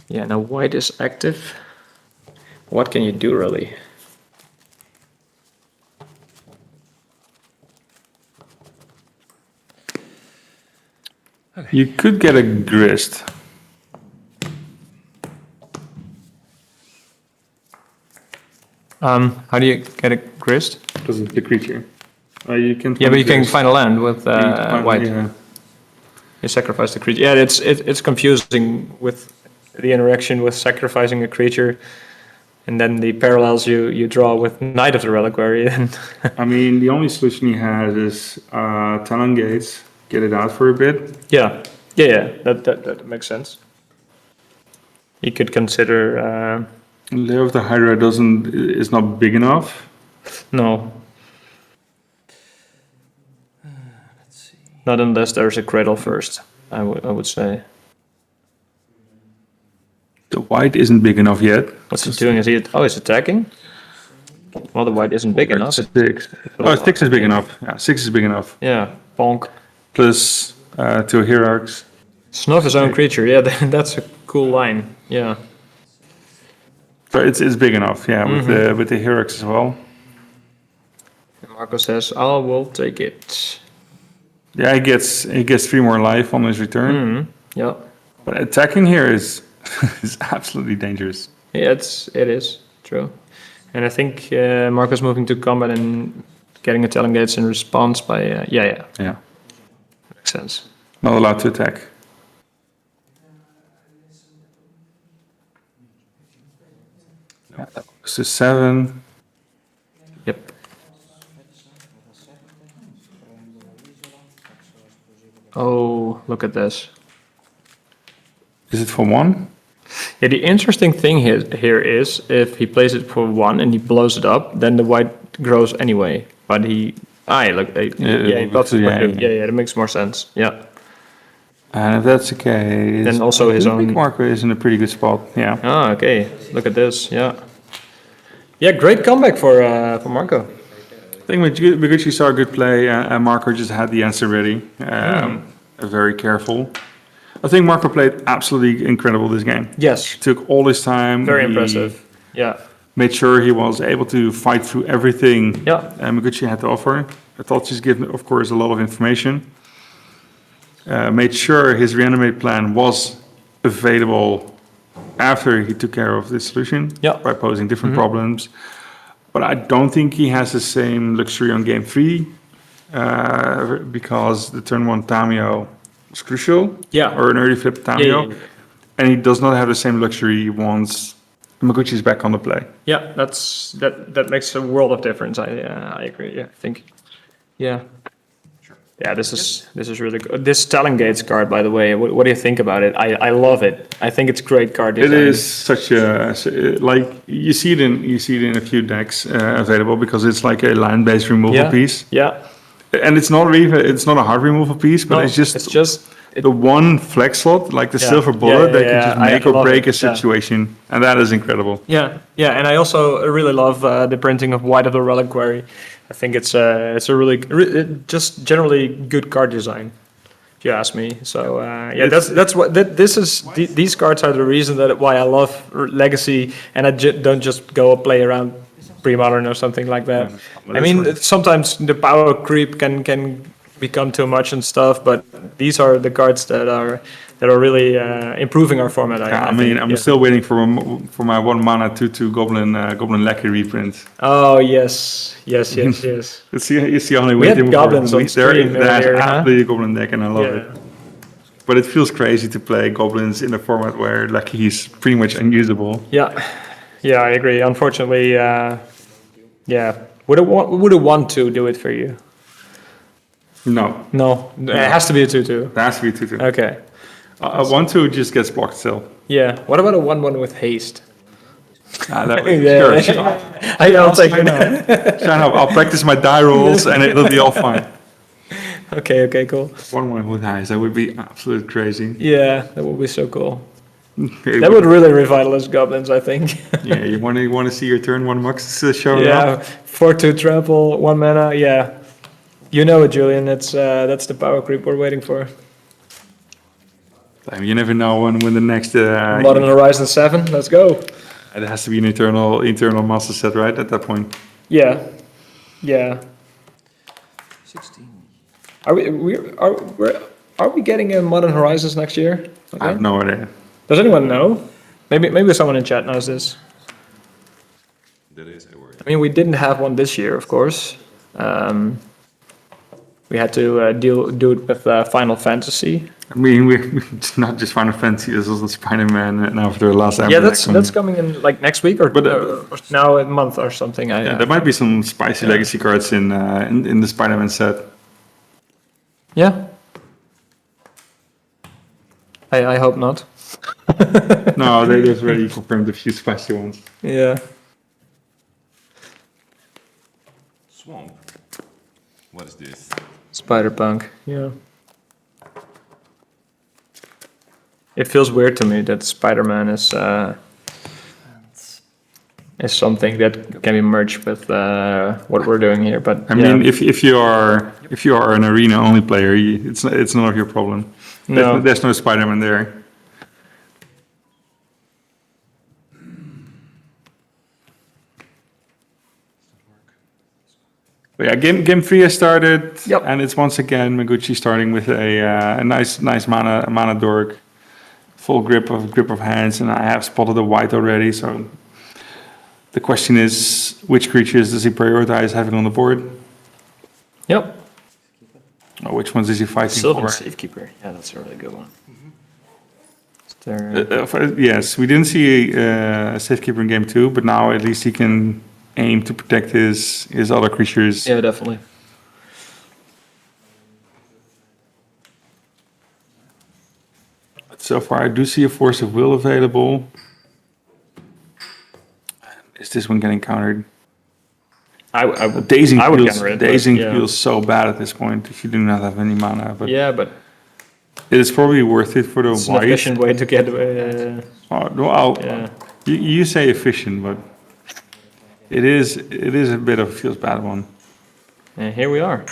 Speaker 2: Yeah, now white is active. What can you do really?
Speaker 3: You could get a grist.
Speaker 2: How do you get a grist?
Speaker 3: Because it's the creature. You can.
Speaker 2: Yeah, but you can find a land with white.
Speaker 3: Yeah.
Speaker 2: You sacrifice the creature. Yeah, it's confusing with the interaction with sacrificing a creature, and then the parallels you draw with Knight of the Reliquary.
Speaker 3: I mean, the only solution he has is Talon Gates, get it out for a bit.
Speaker 2: Yeah. That makes sense. You could consider.
Speaker 3: Lair of the Hydra is not big enough.
Speaker 2: No. Not unless there's a Cradle first, I would say.
Speaker 3: The white isn't big enough yet.
Speaker 2: What's he doing? He's attacking? Well, the white isn't big enough.
Speaker 3: 6. Oh, 6 is big enough. Yeah, 6 is big enough.
Speaker 2: Yeah, bonk.
Speaker 3: Plus 2 hierarchs.
Speaker 2: Snuff his own creature, yeah, that's a cool line, yeah.
Speaker 3: So it's big enough, yeah, with the hierarchs as well.
Speaker 2: And Marco says, I will take it.
Speaker 3: Yeah, he gets 3 more life on his return.
Speaker 2: Yeah.
Speaker 3: But attacking here is is absolutely dangerous.
Speaker 2: Yeah, it is, true. And I think Marco's moving to combat and getting a Talon Gates in response by, yeah.
Speaker 3: Yeah.
Speaker 2: Makes sense.
Speaker 3: Not allowed to attack. Yeah, that was a 7.
Speaker 2: Yep. Oh, look at this.
Speaker 3: Is it for 1?
Speaker 2: Yeah, the interesting thing here is if he plays it for 1 and he blows it up, then the white grows anyway. But he that makes more sense. Yeah.
Speaker 3: And if that's the case,
Speaker 2: Then also his
Speaker 3: I think
Speaker 2: own-
Speaker 3: Marco is in a pretty good spot. Yeah.
Speaker 2: Ah, okay. Look at this. Yeah. Yeah, great comeback for Marco.
Speaker 3: I think because you saw a good play, Marco just had the answer ready. Very careful. I think Marco played absolutely incredible this game.
Speaker 2: Yes.
Speaker 3: Took all his time.
Speaker 2: Very
Speaker 3: He
Speaker 2: impressive. Yeah.
Speaker 3: Made sure he was able to fight through everything
Speaker 2: Yeah.
Speaker 3: Miguchi had to offer. I thought she's given, of course, a lot of information. Made sure his reanimate plan was available after he took care of this solution by posing different problems. But I don't think he has the same luxury on game 3 because the turn 1 Tamio was crucial.
Speaker 2: Yeah.
Speaker 3: Or an early flip Tamio.
Speaker 2: Yeah.
Speaker 3: And he does not have the same luxury once Miguchi's back on the play.
Speaker 2: Yeah, that makes a world of difference. I agree. Yeah, I think. Yeah. Yeah, this is really good. This Talon Gates card, by the way, what do you think about it? I love it. I think it's great card design.
Speaker 3: It is such a like you see it in a few decks available because it's like a land-based removal piece.
Speaker 2: Yeah.
Speaker 3: And it's not a hard removal piece, but it's just the one flex slot, like the silver bullet, that can just make or break a situation, and that is incredible.
Speaker 2: Yeah, and I also really love the printing of White of the Reliquary. I think it's a really just generally good card design, if you ask me. So that's what this is. These cards are the reason why I love Legacy, and I don't just go play around pre-modern or something like that. I mean, sometimes the power creep can become too much and stuff, but these are the cards that are really improving our format.
Speaker 3: I'm still waiting for my 1 mana 2/2 Goblin Lackey reprint.
Speaker 2: Oh yes.
Speaker 3: It's the only way.
Speaker 2: We had Goblins on stream
Speaker 3: That's
Speaker 2: earlier, huh?
Speaker 3: absolutely a Goblin deck, and I love it. But it feels crazy to play Goblins in a format where Lackey is pretty much unusable.
Speaker 2: Yeah, I agree. Unfortunately, would a 1/2 do it for you? No, it has to be a 2/2.
Speaker 3: It has to be 2/2.
Speaker 2: Okay.
Speaker 3: A 1/2 just gets blocked still.
Speaker 2: Yeah. What about a 1/1 with haste?
Speaker 3: Sure.
Speaker 2: I'll take it.
Speaker 3: Shine up. I'll practice my die rolls and it'll be all fine.
Speaker 2: Okay, cool.
Speaker 3: 1/1 with haste, that would be absolute crazy.
Speaker 2: Yeah, that would be so cool. That would really revitalize goblins, I think.
Speaker 3: Yeah, you want to see your turn 1 Mux showing
Speaker 2: Yeah,
Speaker 3: up?
Speaker 2: 4/2 trample, 1 mana. Yeah, you know it, Julian. That's the power creep we're waiting for.
Speaker 3: I mean, you never know when the next.
Speaker 2: Modern Horizon 7. Let's go.
Speaker 3: It has to be an eternal master set, right? At that point.
Speaker 2: Yeah, yeah.
Speaker 6: 16.
Speaker 2: Are we getting a Modern Horizons next year?
Speaker 3: I have no idea.
Speaker 2: Does anyone know? Maybe someone in chat knows this.
Speaker 4: That is a word.
Speaker 2: I mean, we didn't have one this year, of course. We had to do it with Final Fantasy.
Speaker 3: I mean, it's not just Final Fantasy. There's also Spider-Man and after the last.
Speaker 2: Yeah, that's coming in like next week or now a month or something.
Speaker 3: Yeah, there might be some spicy legacy cards in the Spider-Man set.
Speaker 2: Yeah. I hope not.
Speaker 3: No, they've already confirmed a few spicy ones.
Speaker 2: Yeah.
Speaker 4: Swamp. What is this?
Speaker 2: Spider-Punk. Yeah. It feels weird to me that Spider-Man is something that can be merged with what we're doing here. But
Speaker 3: I mean, if you are an arena only player, it's none of your problem.
Speaker 2: No.
Speaker 3: There's no Spider-Man there. But yeah, game 3 has started, and it's once again Maguchi starting with a nice mana dork, full grip of hands, and I have spotted a white already. So the question is, which creatures does he prioritize having on the board?
Speaker 2: Yep.
Speaker 3: Or which ones is he fighting
Speaker 2: Sylvan
Speaker 3: for?
Speaker 2: Safekeeper. Yeah, that's a really good one.
Speaker 3: Yes, we didn't see a Safekeeper in game 2, but now at least he can aim to protect his other creatures.
Speaker 2: Yeah, definitely.
Speaker 3: But so far, I do see a Force of Will available. Is this one getting countered? Dazing feels so bad at this point if you do not have any mana. But
Speaker 2: yeah, but
Speaker 3: it is probably worth it for the
Speaker 2: it's an
Speaker 3: white.
Speaker 2: efficient way to get.
Speaker 3: Yeah. You say efficient, but it is a bit of a feels bad one.
Speaker 2: And here we are.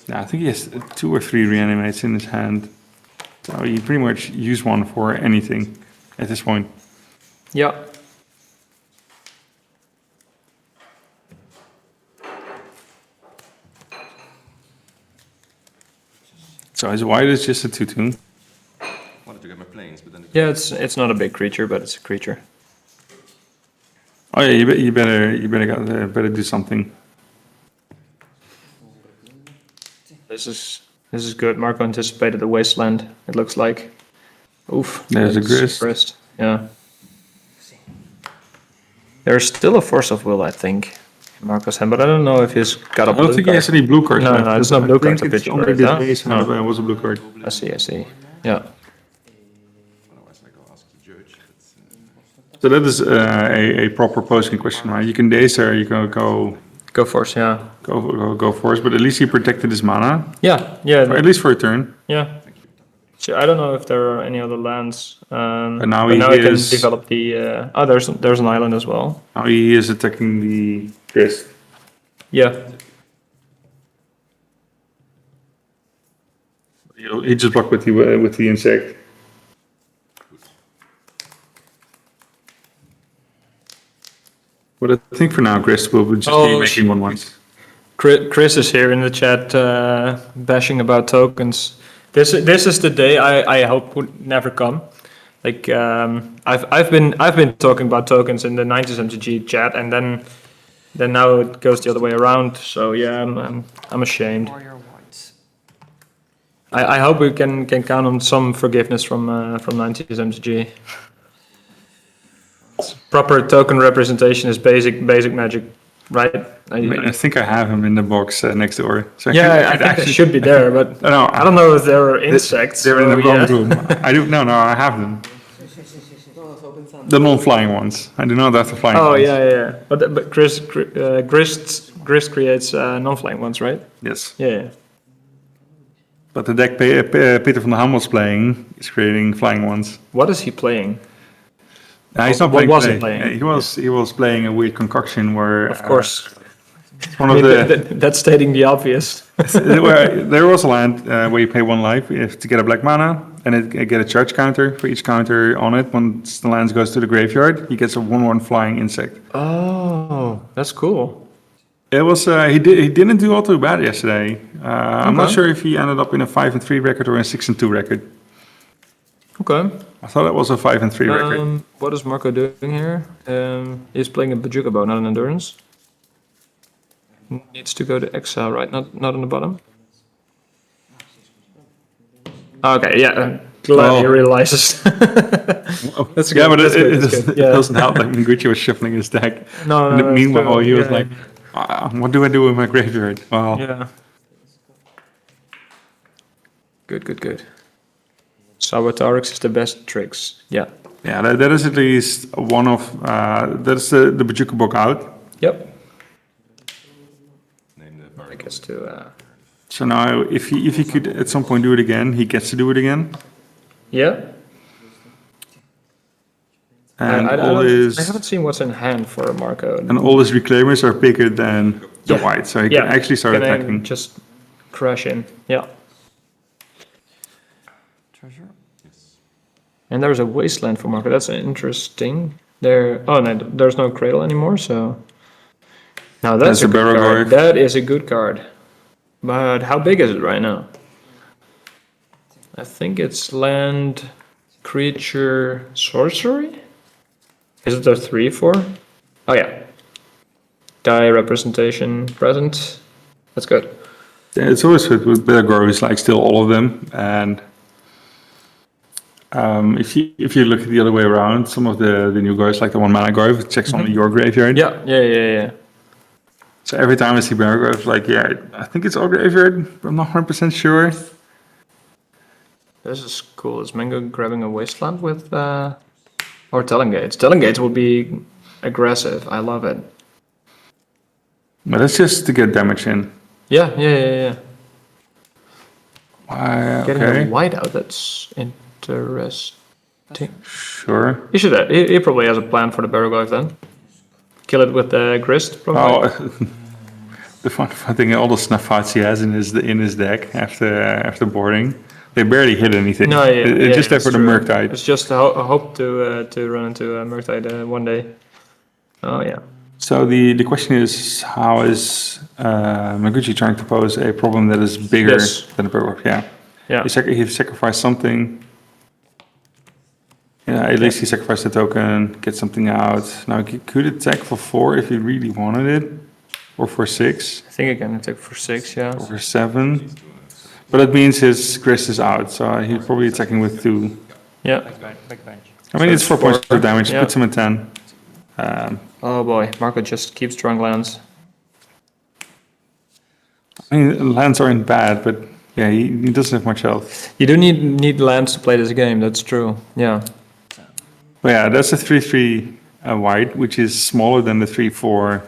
Speaker 3: Yeah, I think he has 2 or 3 reanimates in his hand. So you pretty much use one for anything at this point.
Speaker 2: Yeah.
Speaker 3: So his white is just a 2/2.
Speaker 4: Wanted to get my planes, but then.
Speaker 2: Yeah, it's not a big creature, but it's a creature.
Speaker 3: Oh yeah, you better do something.
Speaker 2: This is good. Marco anticipated the wasteland. It looks like. Oof.
Speaker 3: There's a
Speaker 2: that's
Speaker 3: grist.
Speaker 2: Yeah. There's still a Force of Will, I think, in Marco's hand, but I don't know if he's got a
Speaker 3: I
Speaker 2: blue
Speaker 3: don't think he
Speaker 2: card.
Speaker 3: has any blue cards.
Speaker 2: No,
Speaker 3: left.
Speaker 2: no, there's no blue cards.
Speaker 3: I think it's only the base hand was a blue card.
Speaker 2: I see. Yeah.
Speaker 4: Otherwise, I go ask the judge. But,
Speaker 3: So that is a proper posing question, right? You can daze or you can
Speaker 2: Go Force, yeah.
Speaker 3: go force, but at least he protected his mana,
Speaker 2: Yeah.
Speaker 3: or at least for a turn.
Speaker 2: Yeah. So I don't know if there are any other lands.
Speaker 3: And now
Speaker 2: but
Speaker 3: he
Speaker 2: now I can
Speaker 3: is-
Speaker 2: develop the. There's an island as well.
Speaker 3: Now he is attacking the grist.
Speaker 2: Yeah.
Speaker 3: He just blocked with the insect. But I think for now, Grist will just be making 1/1s.
Speaker 2: Chris is here in the chat bashing about tokens. This is the day I hope would never come. Like I've been talking about tokens in the 90s MTG chat, and then now it goes the other way around. So yeah, I'm ashamed. I hope we can count on some forgiveness from 90s MTG. Proper token representation is basic Magic, right?
Speaker 3: I think I have him in the box next door. So
Speaker 2: Yeah, I think they should be there, but
Speaker 3: No,
Speaker 2: I don't know if there are insects.
Speaker 3: They're in the
Speaker 2: so,
Speaker 3: wrong
Speaker 2: yeah.
Speaker 3: room. I do no, I have them. The non-flying ones. I do not have the flying
Speaker 2: Oh
Speaker 3: ones.
Speaker 2: yeah. But Grist creates non-flying ones, right?
Speaker 3: Yes.
Speaker 2: Yeah.
Speaker 3: But the deck Peter van der Ham was playing is creating flying ones.
Speaker 2: What is he playing?
Speaker 3: He's not
Speaker 2: What
Speaker 3: playing
Speaker 2: was he
Speaker 3: today.
Speaker 2: playing?
Speaker 3: He was playing a weird concoction where.
Speaker 2: Of course.
Speaker 3: It's one
Speaker 2: I
Speaker 3: of
Speaker 2: mean,
Speaker 3: the.
Speaker 2: that's stating the obvious.
Speaker 3: Where there was a land where you pay 1 life if to get a black mana, and it get a charge counter for each counter on it. Once the land goes to the graveyard, he gets a 1/1 flying insect.
Speaker 2: Oh, that's cool.
Speaker 3: It was he didn't do all too bad yesterday. I'm not
Speaker 2: Okay.
Speaker 3: sure if he ended up in a 5-3 record or a 6-2 record.
Speaker 2: Okay.
Speaker 3: I thought it was a 5-3 record.
Speaker 2: What is Marco doing here? He's playing a Bajuka bow, not an endurance. Needs to go to exile, right? Not on the bottom. Okay, yeah. Glad he realizes. That's good.
Speaker 3: Yeah, but
Speaker 2: that's good,
Speaker 3: it
Speaker 2: that's
Speaker 3: doesn't,
Speaker 2: good.
Speaker 3: it
Speaker 2: Yeah.
Speaker 3: doesn't help. Like Gucci was shuffling his deck.
Speaker 2: No,
Speaker 3: And
Speaker 2: that's
Speaker 3: meanwhile,
Speaker 2: true.
Speaker 3: he was
Speaker 2: Yeah.
Speaker 3: like, what do I do with my graveyard? Well,
Speaker 2: Yeah. Good. Sabotarix is the best tricks. Yeah.
Speaker 3: yeah, that is at least one of that's the Bajuka book out.
Speaker 2: Yep. I guess to
Speaker 3: So now, if he could at some point do it again, he gets to do it again.
Speaker 2: yeah.
Speaker 3: And
Speaker 2: I
Speaker 3: all his
Speaker 2: I haven't seen what's in hand for Marco.
Speaker 3: and all his reclaimers are bigger than the
Speaker 2: Yeah.
Speaker 3: white, so he
Speaker 2: Yeah.
Speaker 3: can actually start
Speaker 2: Can I
Speaker 3: attacking.
Speaker 2: just crash in. Yeah.
Speaker 4: Treasure? Yes.
Speaker 2: And there's a wasteland for Marco. That's interesting. There. Oh no, there's no cradle anymore. So now that's
Speaker 3: That's a
Speaker 2: a good
Speaker 3: barrel
Speaker 2: card.
Speaker 3: garth.
Speaker 2: That is a good card. But how big is it right now? I think it's land, creature, sorcery. Is it a 3/4? Oh yeah. Die representation present. That's good.
Speaker 3: Yeah, it's always with better growers, like still all of them. And if you look at the other way around, some of the new guys, like the 1 mana grove, it checks only your graveyard.
Speaker 2: Yeah.
Speaker 3: So every time I see Barrel Grove, like, yeah, I think it's all graveyard, but I'm not 100% sure.
Speaker 2: This is cool. Is Mango grabbing a wasteland with or Telling-Gates? Telling-Gates would be aggressive. I love it.
Speaker 3: But that's just to get damage in.
Speaker 2: Yeah. Getting
Speaker 3: Okay,
Speaker 2: a white out, that's interesting.
Speaker 3: sure.
Speaker 2: He probably has a plan for the Barrowglaive then. Kill it with the Grist, probably.
Speaker 3: Oh, the fun thing, all the snuffouts he has in his deck after boarding, they barely hit anything.
Speaker 2: No, yeah,
Speaker 3: It's just there
Speaker 2: that's
Speaker 3: for the
Speaker 2: true.
Speaker 3: Murktide.
Speaker 2: It's just a hope to run into Murktide one day. Oh yeah.
Speaker 3: So the question is, how is Maguchi trying to pose a problem that is bigger
Speaker 2: Yes.
Speaker 3: than the Barrel Grove? Yeah.
Speaker 2: Yeah.
Speaker 3: He sacrificed something. Yeah, at least he sacrificed the token, get something out. Now he could attack for 4 if he really wanted it, or for 6,
Speaker 2: I think I can attack for 6, yeah.
Speaker 3: or for 7. But that means his Grist is out, so he's probably attacking with 2.
Speaker 2: Yeah.
Speaker 3: I mean, it's 4 points of damage,
Speaker 2: yeah.
Speaker 3: puts him at 10.
Speaker 2: Oh boy, Marco just keeps drawing lands.
Speaker 3: I mean, lands aren't bad, but yeah, he doesn't have much health.
Speaker 2: You do need lands to play this game, that's true. Yeah.
Speaker 3: But yeah, that's a 3/3 white, which is smaller than the 3/4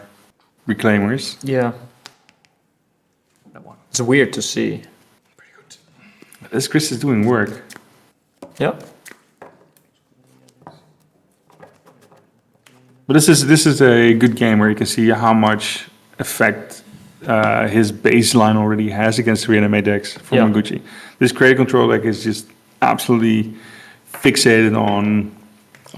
Speaker 3: Reclaimers.
Speaker 2: Yeah. It's weird to see.
Speaker 3: This Grist is doing work.
Speaker 2: Yeah.
Speaker 3: But this is a good game where you can see how much effect his baseline already has against Reanimator decks from
Speaker 2: Yeah.
Speaker 3: Maguchi. This Cradle control deck is just absolutely fixated on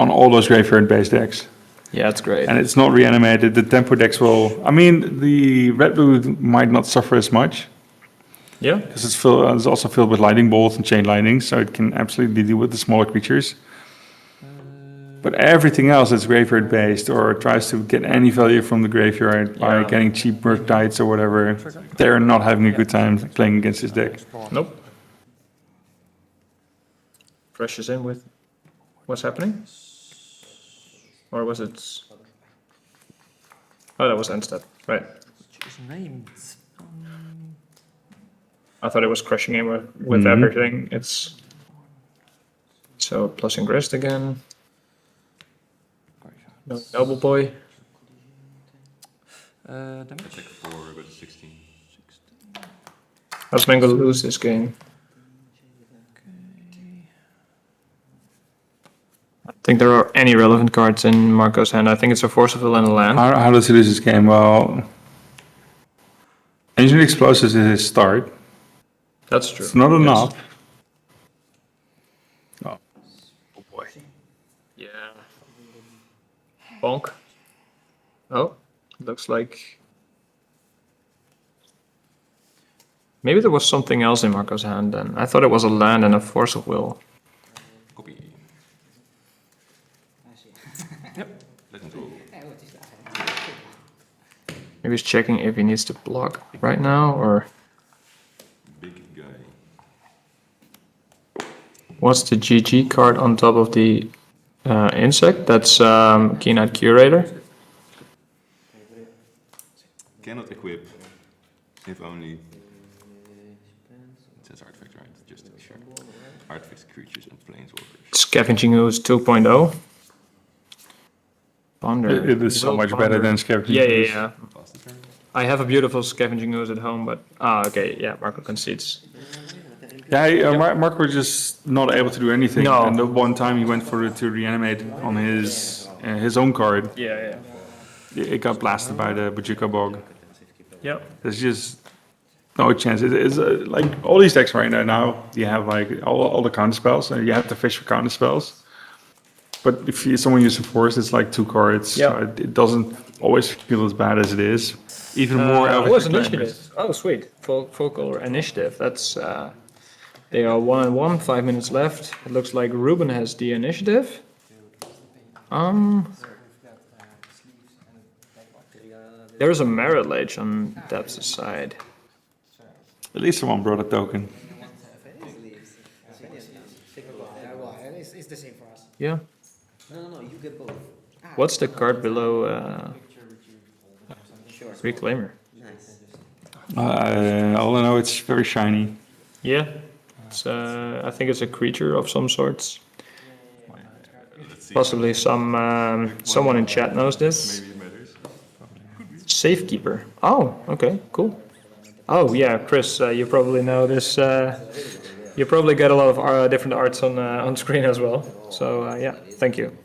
Speaker 3: all those graveyard-based decks.
Speaker 2: Yeah, it's great.
Speaker 3: And it's not reanimated. The tempo decks will... I mean, the red-blue might not suffer as much,
Speaker 2: Yeah.
Speaker 3: because it's also filled with lightning bolts and chain lightning, so it can absolutely deal with the smaller creatures. But everything else that's graveyard based or tries to get any value from the graveyard by
Speaker 2: Yeah.
Speaker 3: getting cheap Murktides or whatever, they're not having a good time playing against this deck.
Speaker 2: Nope. Crashes in with what's happening? Or was it... Oh, that was end step, right. I thought it was crushing in with everything. It's... So, plus in Grist again. No, Noble Boy.
Speaker 4: Damage? Check 4, go to 16.
Speaker 2: How's Mango lose this game? think there are any relevant cards in Marco's hand. I think it's a Force of Will and a land.
Speaker 3: How does he lose this game? Well, Engineered Explosives is his start.
Speaker 2: That's true.
Speaker 3: It's not
Speaker 2: Yes.
Speaker 3: enough.
Speaker 2: Oh boy. Yeah. Bonk. Oh, looks like... Maybe there was something else in Marco's hand then. I thought it was a land and a Force of Will.
Speaker 4: Copy.
Speaker 6: Yep.
Speaker 4: Let him go.
Speaker 2: Maybe he's checking if he needs to block right now, or
Speaker 4: Big guy.
Speaker 2: what's the GG card on top of the insect? That's Keen-Eyed Curator.
Speaker 4: Cannot equip. If only. It says artifact, right? Just to be sure. Artifacts, creatures, and planeswalkers.
Speaker 2: Scavenging Ooze 2.0. Ponder.
Speaker 3: It is so much better than Scavenging
Speaker 2: Yeah,
Speaker 3: Ooze.
Speaker 2: yeah.
Speaker 4: Pass the turn.
Speaker 2: I have a beautiful Scavenging Ooze at home, but... okay, yeah, Marco concedes.
Speaker 3: Yeah, Mark was just not able to do anything.
Speaker 2: No.
Speaker 3: And the one time he went to reanimate on his own card,
Speaker 2: Yeah,
Speaker 3: it got blasted by the Bajuka Bog.
Speaker 2: Yep.
Speaker 3: There's just no chance. It's like all these decks right now, you have like all the counter spells, and you have to fish for counter spells. But if someone uses Force, it's like 2 cards.
Speaker 2: Yeah.
Speaker 3: So it doesn't always feel as bad as it is. Even more
Speaker 2: Oh, it's
Speaker 3: Elvish Reclaimers.
Speaker 2: initiative. Oh, sweet. Full color initiative. That's... they are 1-1, 5 minutes left. It looks like Ruben has the initiative. There's a Merit Lage on Depth's side.
Speaker 3: At least someone brought a token.
Speaker 8: Well, it's the same for us.
Speaker 2: Yeah.
Speaker 5: No, you get both.
Speaker 2: What's the card below Reclaimer?
Speaker 5: Nice.
Speaker 3: All I know, it's very shiny.
Speaker 2: Yeah. It's, I think it's a creature of some sorts. Possibly someone in chat knows this.
Speaker 4: Maybe it matters.
Speaker 2: Safekeeper. Oh, okay, cool. Oh yeah, Chris, you probably know this. You probably get a lot of different arts on screen as well. So yeah, thank you.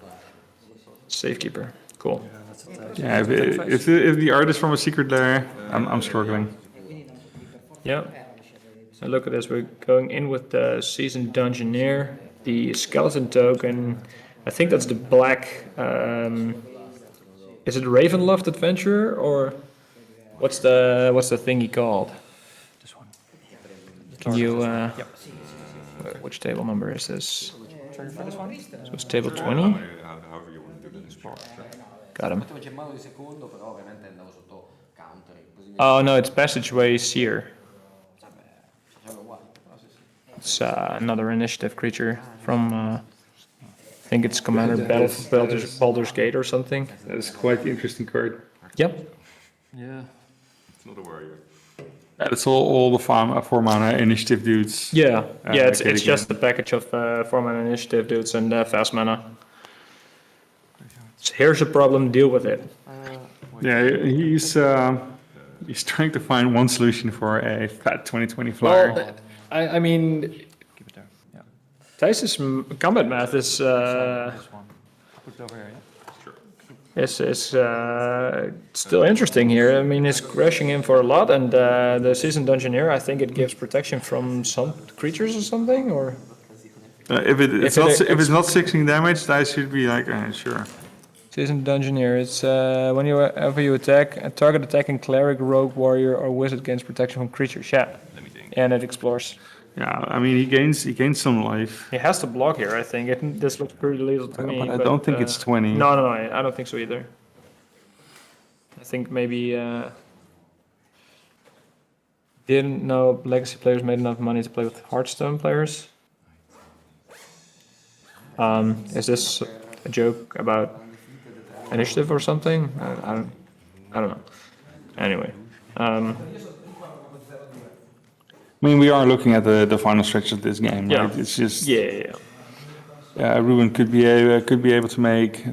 Speaker 2: Safekeeper, cool.
Speaker 3: Yeah, if the art is from a secret lair, I'm struggling.
Speaker 2: Yeah. And look at this, we're going in with the Seasoned Dungeoneer, the Skeleton token. I think that's the black. Is it Ravenloft Adventurer or what's the thingy called?
Speaker 6: This one.
Speaker 2: Can you? Which table number is this?
Speaker 6: Turn for this one?
Speaker 2: So it's table 20.
Speaker 4: However you want to do this.
Speaker 2: Got him.
Speaker 5: C'è mano di secondo, però ovviamente andavo sotto counter, così
Speaker 2: Oh no, it's Passageway Seer.
Speaker 5: facciamo uguali.
Speaker 2: It's another initiative creature from. I think it's Commander Battle for Baldur's Gate or something.
Speaker 3: That is quite the interesting card.
Speaker 2: Yep.
Speaker 6: Yeah.
Speaker 4: It's not a warrior.
Speaker 3: That's all the 4 mana initiative dudes.
Speaker 2: Yeah. Yeah. It's
Speaker 3: okay,
Speaker 2: just a package of 4-mana initiative dudes and fast mana. So here's a problem. Deal with it.
Speaker 3: Yeah, he's trying to find one solution for a fat 2020 flyer.
Speaker 2: Well, I mean,
Speaker 6: Keep it there. Yeah.
Speaker 2: Thijs' combat math is
Speaker 6: This one. Put it over here, yeah?
Speaker 2: is still interesting here. I mean, it's crashing in for a lot, and the Seasoned Dungeoneer, I think it gives protection from some creatures or something, or
Speaker 3: If it's not 16 damage, that should be like, sure.
Speaker 2: Seasoned Dungeoneer. It's whenever you attack, a target attacking cleric, rogue, warrior, or wizard gains protection from creatures. Yeah,
Speaker 4: Let me think.
Speaker 2: and it explores.
Speaker 3: Yeah, I mean, he gains some life.
Speaker 2: He has to block here, I think. This looks pretty lethal to me.
Speaker 3: But I don't think it's 20.
Speaker 2: No, I don't think so either. I think maybe didn't know Legacy players made enough money to play with Hearthstone players. Is this a joke about initiative or something? I don't know. Anyway,
Speaker 3: I mean, we are looking at the final stretch of this game,
Speaker 2: Yeah.
Speaker 3: right? It's just
Speaker 2: yeah.
Speaker 3: Ruben could be able to make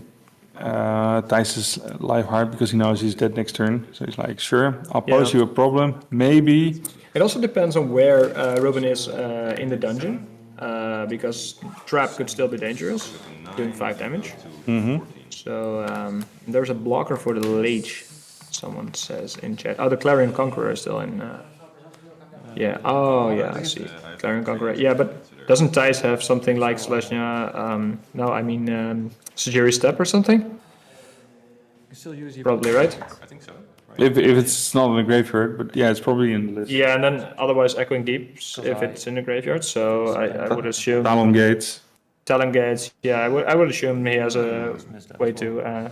Speaker 3: Thijs' life hard because he knows he's dead next turn. So he's like, sure, I'll pose
Speaker 2: Yeah.
Speaker 3: you a problem. Maybe.
Speaker 2: It also depends on where Ruben is in the dungeon. because trap could still be dangerous, doing 5 damage. So there's a blocker for the Leech, someone says in chat. Oh, the Clarion Conqueror is still in. Yeah, oh yeah, I see. Clarion Conqueror. Yeah, but doesn't Thijs have something like Selesnya? No, I mean Sugeri Step or something? Probably, right?
Speaker 4: I think so.
Speaker 3: If it's not in the graveyard, but yeah, it's probably in the list.
Speaker 2: Yeah, and then otherwise Echoing Deeps if it's in the graveyard. So I would assume
Speaker 3: Talon Gates.
Speaker 2: Talon Gates. Yeah, I would assume he has a way to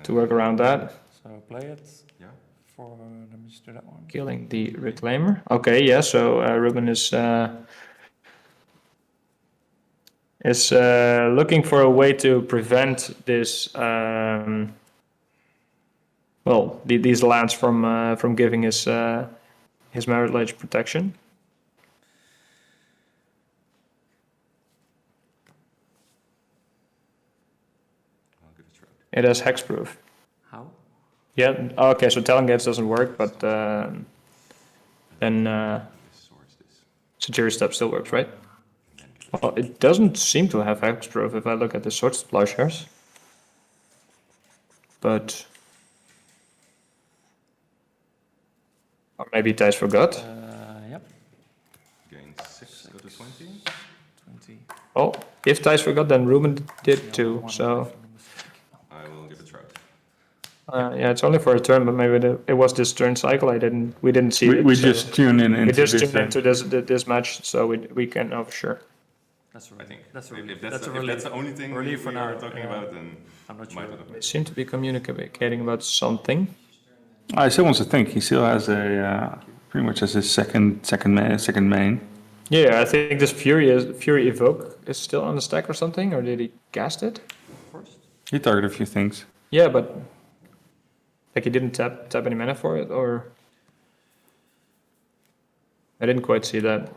Speaker 2: work around that.
Speaker 6: So play it.
Speaker 4: Yeah.
Speaker 6: For let me just do that one.
Speaker 2: Killing the Reclaimer. Okay, yeah. So Ruben is looking for a way to prevent this. Well, these lands from giving his Merit Ledge protection.
Speaker 4: I'll give it a try.
Speaker 2: It has hexproof.
Speaker 6: How?
Speaker 2: Yeah. Okay. So Talon Gates doesn't work, but then
Speaker 4: Source this.
Speaker 2: Sugeri Step still works, right? Well, it doesn't seem to have hexproof if I look at the Sword Plowshares. But or maybe Thijs forgot.
Speaker 6: Yep.
Speaker 4: Gain 6, go to 20.
Speaker 6: 20.
Speaker 2: Oh, if Thijs forgot, then Ruben did too. So
Speaker 4: I will give it a try.
Speaker 2: yeah, it's only for a turn, but maybe it was this turn cycle. We didn't see it.
Speaker 3: We
Speaker 2: so
Speaker 3: just tune in
Speaker 2: we
Speaker 3: into
Speaker 2: just
Speaker 3: this.
Speaker 2: tuned into this match, so we can know for sure.
Speaker 6: That's
Speaker 4: I think.
Speaker 6: That's a
Speaker 4: If
Speaker 6: relief.
Speaker 4: that's,
Speaker 6: That's a
Speaker 4: if
Speaker 6: relief.
Speaker 4: that's the only thing
Speaker 6: Relief
Speaker 4: we
Speaker 6: for now.
Speaker 4: are talking about, then
Speaker 6: I'm not
Speaker 4: might
Speaker 6: sure.
Speaker 4: not
Speaker 2: They seem to be communicating about something.
Speaker 3: I still want to think. He still has a pretty much as his second main.
Speaker 2: Yeah, I think this Fury Evoke is still on the stack or something, or did he cast it?
Speaker 3: He targeted a few things.
Speaker 2: Yeah, but like he didn't tap any mana for it, or I didn't quite see that.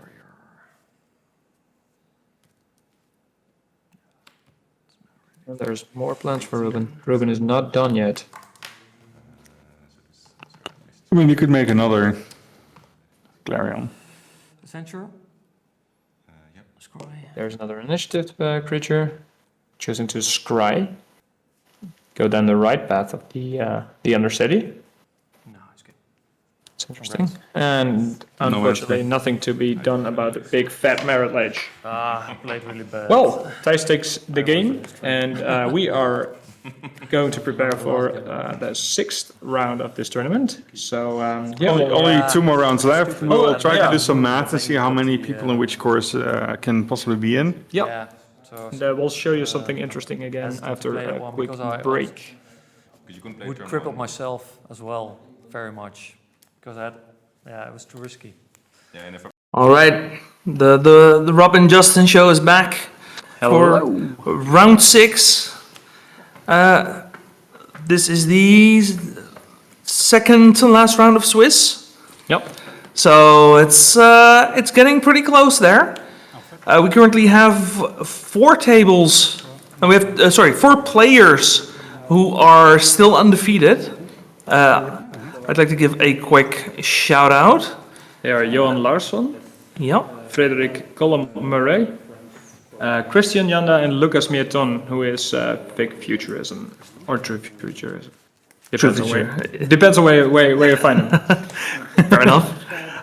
Speaker 2: There's more plans for Ruben. Ruben is not done yet.
Speaker 3: I mean, you could make another Clarion.
Speaker 6: Censure?
Speaker 4: Yep.
Speaker 6: Scry.
Speaker 2: There's another initiative creature, choosing to scry. Go down the right path of the Undercity.
Speaker 6: No, it's good.
Speaker 2: It's interesting. And unfortunately, nothing to be done about the big fat Merit Ledge.
Speaker 6: Ah, I played really bad.
Speaker 2: Well, Thijs takes the game, and we are going to prepare for the 6th round of this tournament. So, yeah,
Speaker 3: Only 2 more rounds left. We'll try
Speaker 2: yeah.
Speaker 3: to do some math and see how many people in which course can possibly be in.
Speaker 2: Yep.
Speaker 6: Yeah. So
Speaker 2: And we'll show you something interesting again
Speaker 6: Has to
Speaker 2: after
Speaker 6: play that
Speaker 2: a
Speaker 6: one
Speaker 2: quick
Speaker 6: because I
Speaker 2: break.
Speaker 4: Because you couldn't play
Speaker 6: would
Speaker 4: turn
Speaker 6: cripple
Speaker 4: 1.
Speaker 6: myself as well very much because it was too risky.
Speaker 4: Yeah, and if I
Speaker 1: All right, the Robin Justin show is back for round 6. This is the second to last round of Swiss.
Speaker 2: Yep.
Speaker 1: So it's getting pretty close there. We currently have 4 tables. And we have 4 players who are still undefeated. I'd like to give a quick shout out.
Speaker 2: They are Johan Larsson,
Speaker 1: Yep.
Speaker 2: Frederik Colum Murray, Christian Janda, and Lucas Mieton, who is Big Futurism or True Futurism. Depends on where you find them.
Speaker 1: Fair enough.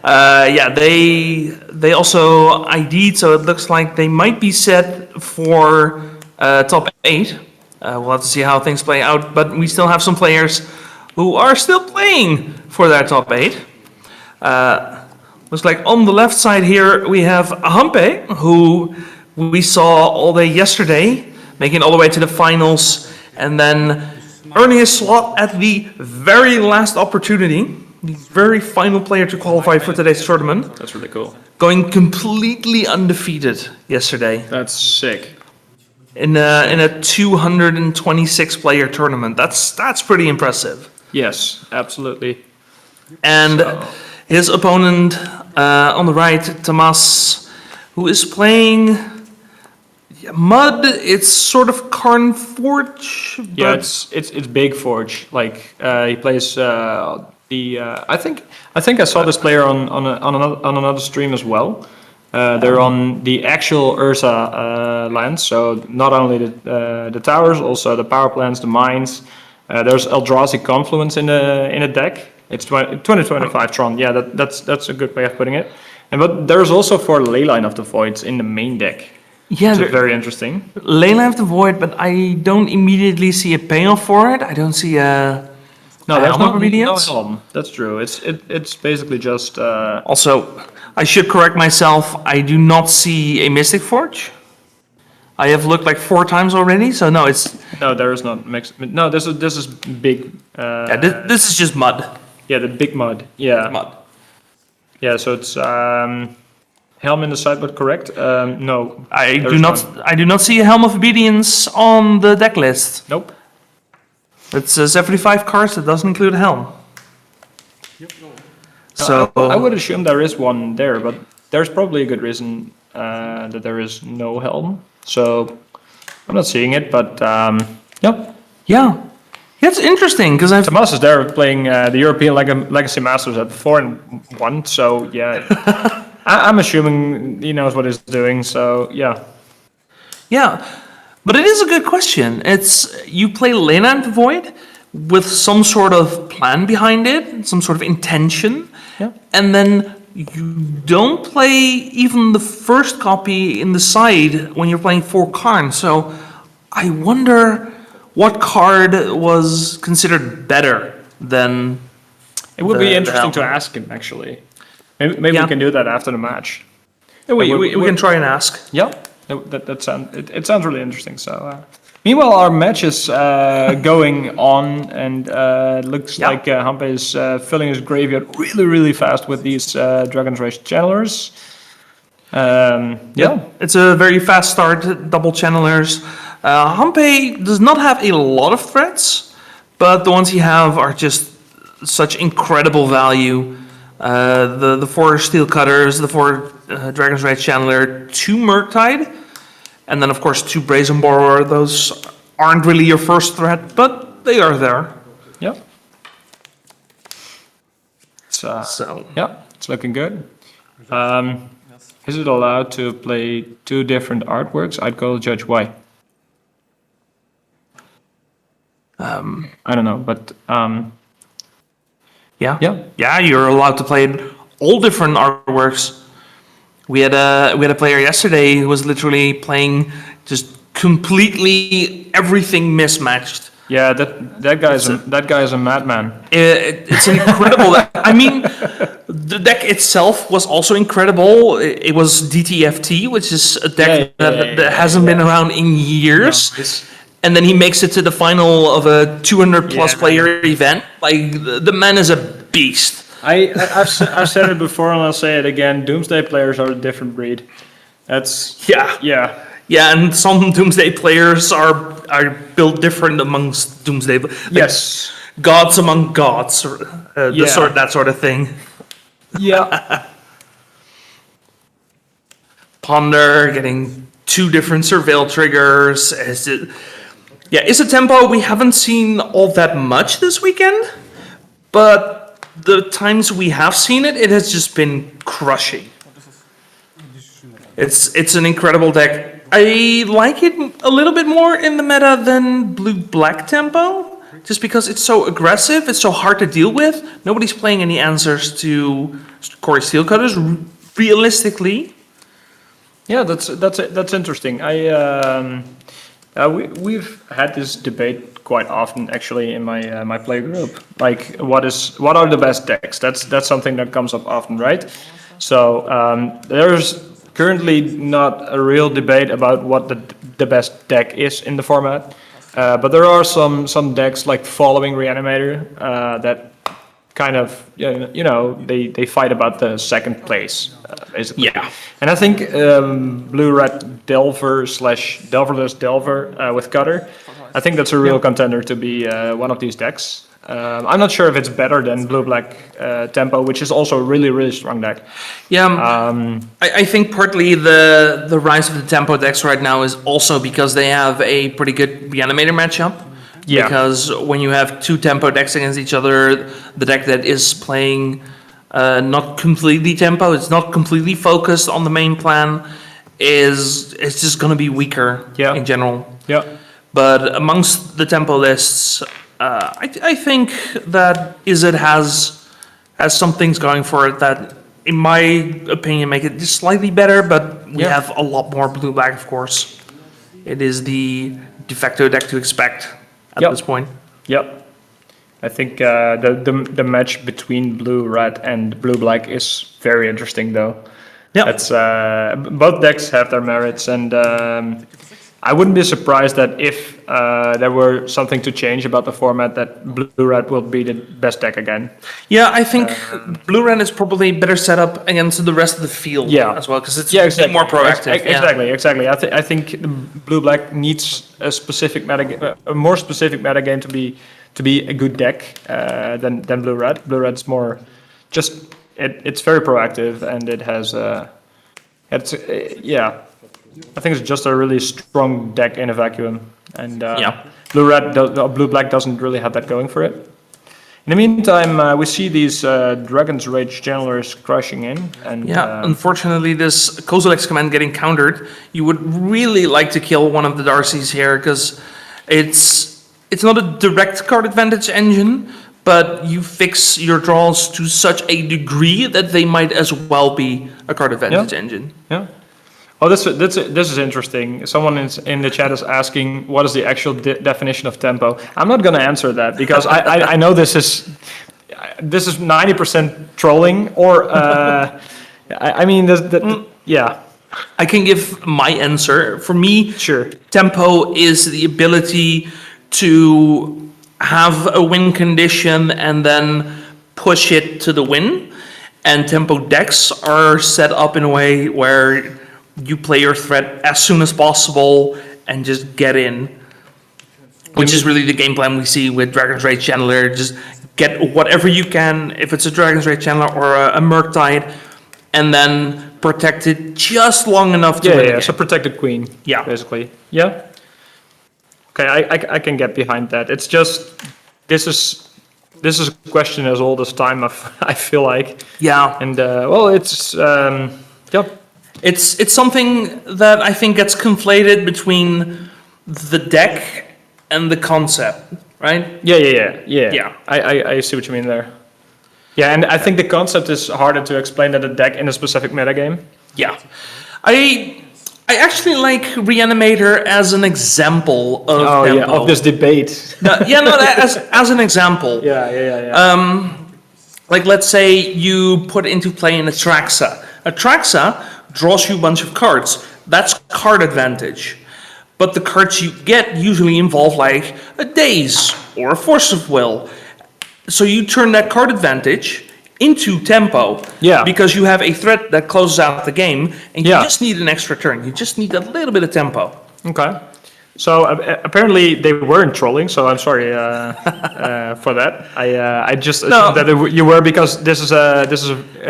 Speaker 1: Yeah, they also ID'd, so it looks like they might be set for top 8. We'll have to see how things play out, but we still have some players who are still playing for that top 8. Looks like on the left side here we have Hampe, who we saw all day yesterday, making it all the way to the finals, and then earning a slot at the very last opportunity, the very final player to qualify for today's tournament,
Speaker 2: That's really cool.
Speaker 1: going completely undefeated yesterday
Speaker 2: That's sick.
Speaker 1: in a 226 player tournament. That's pretty impressive.
Speaker 2: Yes, absolutely.
Speaker 1: And his opponent on the right, Tomas, who is playing Mud. It's sort of Karn Forge.
Speaker 2: Yeah,
Speaker 1: but
Speaker 2: it's Big Forge. Like he plays I think I saw this player on another stream as well. They're on the actual Ursa lands, so not only the towers, also the power plants, the mines. There's Eldrazi Confluence in the deck. It's 2025 Tron. Yeah, that's a good way of putting it. But there's also 4 Leyline of the Voids in the main deck.
Speaker 1: Yeah,
Speaker 2: Which is very interesting.
Speaker 1: Leyline of the Void, but I don't immediately see a payoff for it. I don't see a...
Speaker 2: No, there's
Speaker 1: Helm
Speaker 2: no
Speaker 1: of Obedience?
Speaker 2: Helm. That's true. It's basically just...
Speaker 1: Also, I should correct myself. I do not see a Mystic Forge. I have looked like 4 times already, so no, it's...
Speaker 2: No, there is not mixed. No, this is big.
Speaker 1: Yeah, this is just mud.
Speaker 2: Yeah, the big mud. Yeah.
Speaker 1: Mud.
Speaker 2: Yeah, so it's Helm in the sideboard, correct? No.
Speaker 1: I
Speaker 2: there's
Speaker 1: do not.
Speaker 2: none.
Speaker 1: I do not see a Helm of Obedience on the deck list.
Speaker 2: Nope.
Speaker 1: It's 75 cards. That doesn't include a Helm. So
Speaker 2: I would assume there is one there, but there's probably a good reason that there is no Helm. So I'm not seeing it, but yeah.
Speaker 1: yeah, it's interesting because I've
Speaker 2: Tomas is there playing the European Legacy Masters at 4-1. So yeah, I'm assuming he knows what he's doing. So yeah.
Speaker 1: Yeah, but it is a good question. It's you play Leyline of the Void with some sort of plan behind it, some sort of intention,
Speaker 2: Yeah.
Speaker 1: and then you don't play even the first copy in the side when you're playing 4 cards. So I wonder what card was considered better than.
Speaker 2: It would be
Speaker 1: the
Speaker 2: interesting to
Speaker 1: Helm.
Speaker 2: ask him actually. Maybe
Speaker 1: Yeah.
Speaker 2: we can do that after the match.
Speaker 1: We can try and ask.
Speaker 2: Yeah, it sounds really interesting. So, meanwhile, our match is going on, and looks
Speaker 1: Yeah.
Speaker 2: like Hampe is filling his graveyard really fast with these Dragon's Rage channelers. Yeah,
Speaker 1: It's a very fast start, double channelers. Hampe does not have a lot of threats, but the ones he have are just such incredible value. The 4 Steel Cutters, the 4 Dragon's Rage Channeler, 2 Murktide, and then of course 2 Brazen Borrower. Those aren't really your first threat, but they are there.
Speaker 2: yeah. It's,
Speaker 1: So
Speaker 2: yeah, it's looking good. Is it allowed to play 2 different artworks? I'd go judge why. I don't know, but
Speaker 1: yeah,
Speaker 2: Yeah.
Speaker 1: you're allowed to play all different artworks. We had a player yesterday who was literally playing just completely everything mismatched.
Speaker 2: yeah, that guy is a madman.
Speaker 1: It's incredible. I mean, the deck itself was also incredible. It was DTFT, which is a deck that hasn't been around in years. And then he makes it to the final of a 200 plus player event. Like the man is a beast.
Speaker 2: I've said it before and I'll say it again. Doomsday players are a different breed. That's
Speaker 1: Yeah, and some Doomsday players are built different amongst Doomsday. Like
Speaker 2: Yes.
Speaker 1: gods among gods, or that sort of thing.
Speaker 2: Yeah.
Speaker 1: Ponder getting 2 different surveil triggers. Is a tempo we haven't seen all that much this weekend, but the times we have seen it, it has just been crushing. It's an incredible deck. I like it a little bit more in the meta than blue-black tempo, just because it's so aggressive, it's so hard to deal with. Nobody's playing any answers to Corey Steelcutters realistically.
Speaker 2: Yeah, that's interesting. We've had this debate quite often actually in my play group. Like, what are the best decks? That's something that comes up often, right? So there's currently not a real debate about what the best deck is in the format, but there are some decks like following Reanimator that kind of they fight about the second place basically.
Speaker 1: Yeah.
Speaker 2: And I think blue-red Delver / Delverless Delver with Cutter, I think that's a real contender to be one of these decks. I'm not sure if it's better than blue-black Tempo, which is also a really strong deck.
Speaker 1: Yeah, I think partly the rise of the tempo decks right now is also because they have a pretty good Reanimator matchup.
Speaker 2: Yeah.
Speaker 1: Because when you have 2 tempo decks against each other, the deck that is playing not completely tempo. It's not completely focused on the main plan. It's just going to be weaker in general.
Speaker 2: Yeah.
Speaker 1: But amongst the tempo lists, I think that Izzet has some things going for it that, in my opinion, make it just slightly better. But we have a lot more blue-black, of course. It is the de facto deck to expect at this point.
Speaker 2: Yep. I think the match between blue-red and blue-black is very interesting, though.
Speaker 1: Yeah.
Speaker 2: That's both decks have their merits, and I wouldn't be surprised that if there were something to change about the format, that blue-red will be the best deck again.
Speaker 1: Yeah, I think blue-red is probably better set up against the rest of the field as well, because it's a bit more proactive.
Speaker 2: Exactly. I think blue-black needs a specific a more specific metagame to be a good deck than blue-red. Blue-red's more just it's very proactive, and it has I think it's just a really strong deck in a vacuum, and blue-black doesn't really have that going for it. In the meantime, we see these Dragon's Rage channelers crashing in, and
Speaker 1: unfortunately, this Kozilek's command getting countered. You would really like to kill one of the Darcys here, because it's not a direct card advantage engine, but you fix your draws to such a degree that they might as well be a card advantage engine.
Speaker 2: Yeah. Oh, this is interesting. Someone in the chat is asking, what is the actual definition of tempo? I'm not going to answer that, because I know this is 90% trolling, or I mean,
Speaker 1: I can give my answer. For me, tempo is the ability to have a win condition and then push it to the win. And tempo decks are set up in a way where you play your threat as soon as possible and just get in, which is really the game plan we see with Dragon's Rage Channeler. Just get whatever you can, if it's a Dragon's Rage Channeler or a Murktide, and then protect it just long enough to win again.
Speaker 2: So protect the queen, basically. Yeah. Okay, I can get behind that. It's just, this is a question as old as time, I feel like.
Speaker 1: Yeah.
Speaker 2: And, it's,
Speaker 1: It's something that I think gets conflated between the deck and the concept, right?
Speaker 2: Yeah. I see what you mean there. Yeah, and I think the concept is harder to explain than the deck in a specific metagame.
Speaker 1: Yeah. I actually like Reanimator as an example of tempo.
Speaker 2: Of this debate.
Speaker 1: As an example.
Speaker 2: Yeah.
Speaker 1: Like, let's say you put into play an Atraxa. Atraxa draws you a bunch of cards. That's card advantage. But the cards you get usually involve like a Daze or a Force of Will. So you turn that card advantage into tempo.
Speaker 2: Yeah.
Speaker 1: Because you have a threat that closes out the game, and you just need an extra turn. You just need a little bit of tempo.
Speaker 2: Okay. So apparently they weren't trolling, so I'm sorry for that. I just assumed that you were, because this is a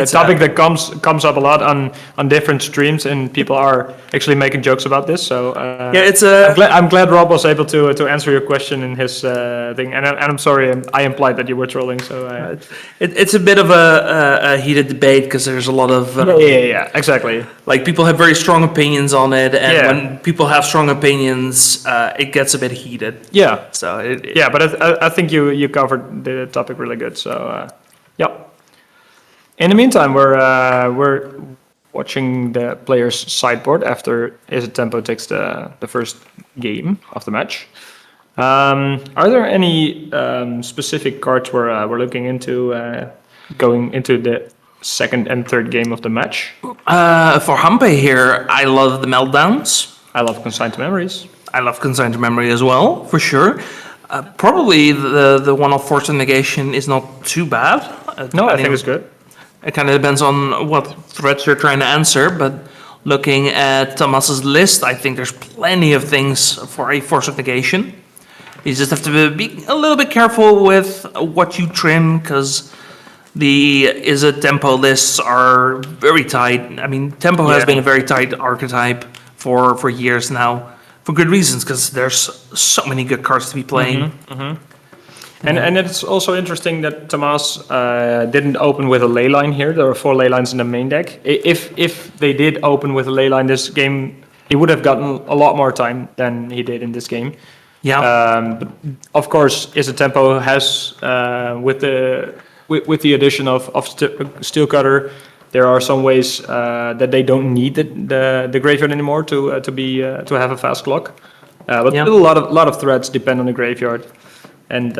Speaker 2: topic that comes up a lot on different streams, and people are actually making jokes about this. So I'm glad Rob was able to answer your question in his thing, and I'm sorry I implied that you were trolling. So
Speaker 1: it's a bit of a heated debate, because there's a lot of
Speaker 2: exactly.
Speaker 1: Like, people have very strong opinions on it, and when people have strong opinions, it gets a bit heated.
Speaker 2: Yeah.
Speaker 1: So
Speaker 2: but I think you covered the topic really good. So In the meantime, we're watching the players' sideboard after Izzet Tempo takes the first game of the match. Are there any specific cards we're looking into going into the second and third game of the match?
Speaker 1: For Hampe here, I love the Meltdowns.
Speaker 2: I love Consigned to Memories.
Speaker 1: I love Consigned to Memory as well, for sure. Probably the one-off Force of Negation is not too bad.
Speaker 2: I think it's good.
Speaker 1: It kind of depends on what threats you're trying to answer, but looking at Thomas's list, I think there's plenty of things for a Force of Negation. You just have to be a little bit careful with what you trim, because the Izzet Tempo lists are very tight. I mean, Tempo has been a very tight archetype for years now, for good reasons, because there's so many good cards to be playing.
Speaker 2: And it's also interesting that Tomas didn't open with a ley line here. There are 4 ley lines in the main deck. If they did open with a ley line this game, he would have gotten a lot more time than he did in this game.
Speaker 1: Yeah.
Speaker 2: But of course, Izzet Tempo has with the addition of Steel Cutter, there are some ways that they don't need the graveyard anymore to have a fast clock. But
Speaker 1: Yeah.
Speaker 2: a lot of threats depend on the graveyard. And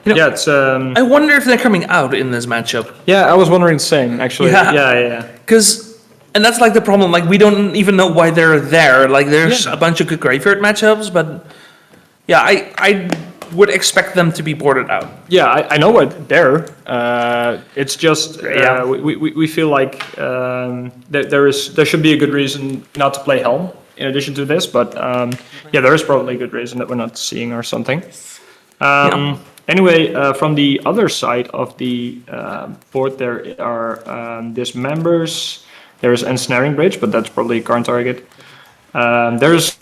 Speaker 2: it's
Speaker 1: I wonder if they're coming out in this matchup.
Speaker 2: I was wondering the same actually.
Speaker 1: Yeah.
Speaker 2: Yeah.
Speaker 1: And that's like the problem. Like we don't even know why they're there. Like there's a bunch of good graveyard matchups, but yeah, I would expect them to be boarded out.
Speaker 2: Yeah, I know what they're. It's just we feel like that there should be a good reason not to play Helm in addition to this, but there is probably a good reason that we're not seeing or something. Anyway, from the other side of the board, there are dismembers. There is ensnaring bridge, but that's probably a Karn target. There's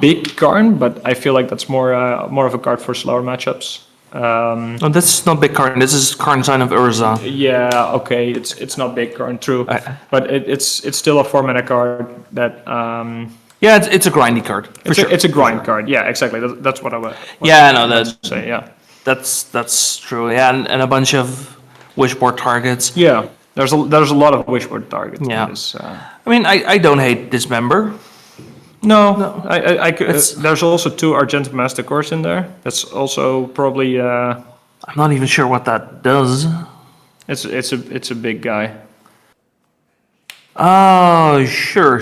Speaker 2: big Karn, but I feel like that's more of a card for slower matchups.
Speaker 1: Oh, this is not big Karn. This is Karn Sign of Urza.
Speaker 2: Yeah, okay, it's not big Karn, true, but it's still a 4-mana card that.
Speaker 1: It's a grindy card.
Speaker 2: It's a grind card. Yeah, exactly. That's what I would. Say. Yeah,
Speaker 1: that's true. Yeah, and a bunch of wishboard targets.
Speaker 2: Yeah, there's a lot of wishboard targets.
Speaker 1: Yeah.
Speaker 2: In this,
Speaker 1: I mean, I don't hate Dismember.
Speaker 2: No. I could. There's also 2 Argent Master Cores in there. That's also probably.
Speaker 1: I'm not even sure what that does.
Speaker 2: It's a big guy.
Speaker 1: Oh, sure.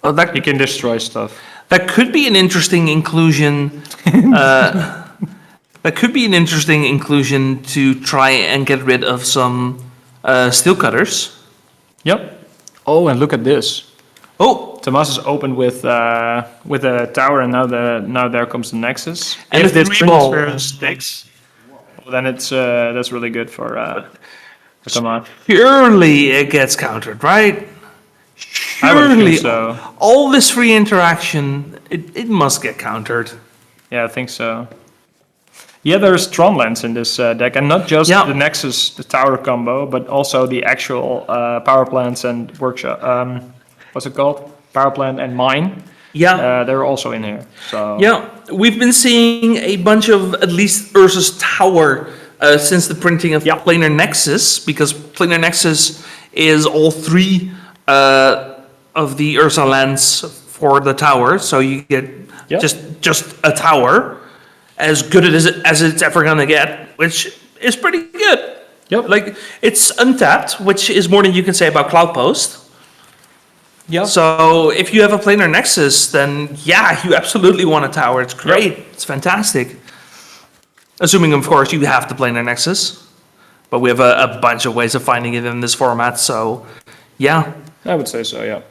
Speaker 1: Oh,
Speaker 2: He can destroy stuff.
Speaker 1: that could be an interesting inclusion. That could be an interesting inclusion to try and get rid of some steel cutters.
Speaker 2: Yep. Oh, and look at this.
Speaker 1: Oh,
Speaker 2: Tomas is opened with a tower, and now there comes the Nexus.
Speaker 1: And
Speaker 2: if
Speaker 1: the
Speaker 2: this
Speaker 1: 3-ball.
Speaker 2: transfer sticks, well, then that's really good for Tomas.
Speaker 1: surely it gets countered, right?
Speaker 2: I would
Speaker 1: Surely,
Speaker 2: think so.
Speaker 1: all this free interaction, it must get countered.
Speaker 2: Yeah, I think so. Yeah, there's Tronlands in this deck, and not just the Nexus, the tower combo, but also the actual power plants and workshop. What's it called? Power plant and mine.
Speaker 1: Yeah.
Speaker 2: They're also in here. So
Speaker 1: Yeah, we've been seeing a bunch of at least Urza's Tower since the printing of Planar Nexus, because Planar Nexus is all 3 of the Urza lands for the tower, so you get just a tower, as good as it's ever gonna get, which is pretty good.
Speaker 2: Yep.
Speaker 1: Like, it's untapped, which is more than you can say about Cloudpost.
Speaker 2: Yeah.
Speaker 1: So if you have a Planar Nexus, then you absolutely want a tower. It's great. It's fantastic. Assuming, of course, you have the Planar Nexus. But we have a bunch of ways of finding it in this format, so
Speaker 2: I would say so. Yeah.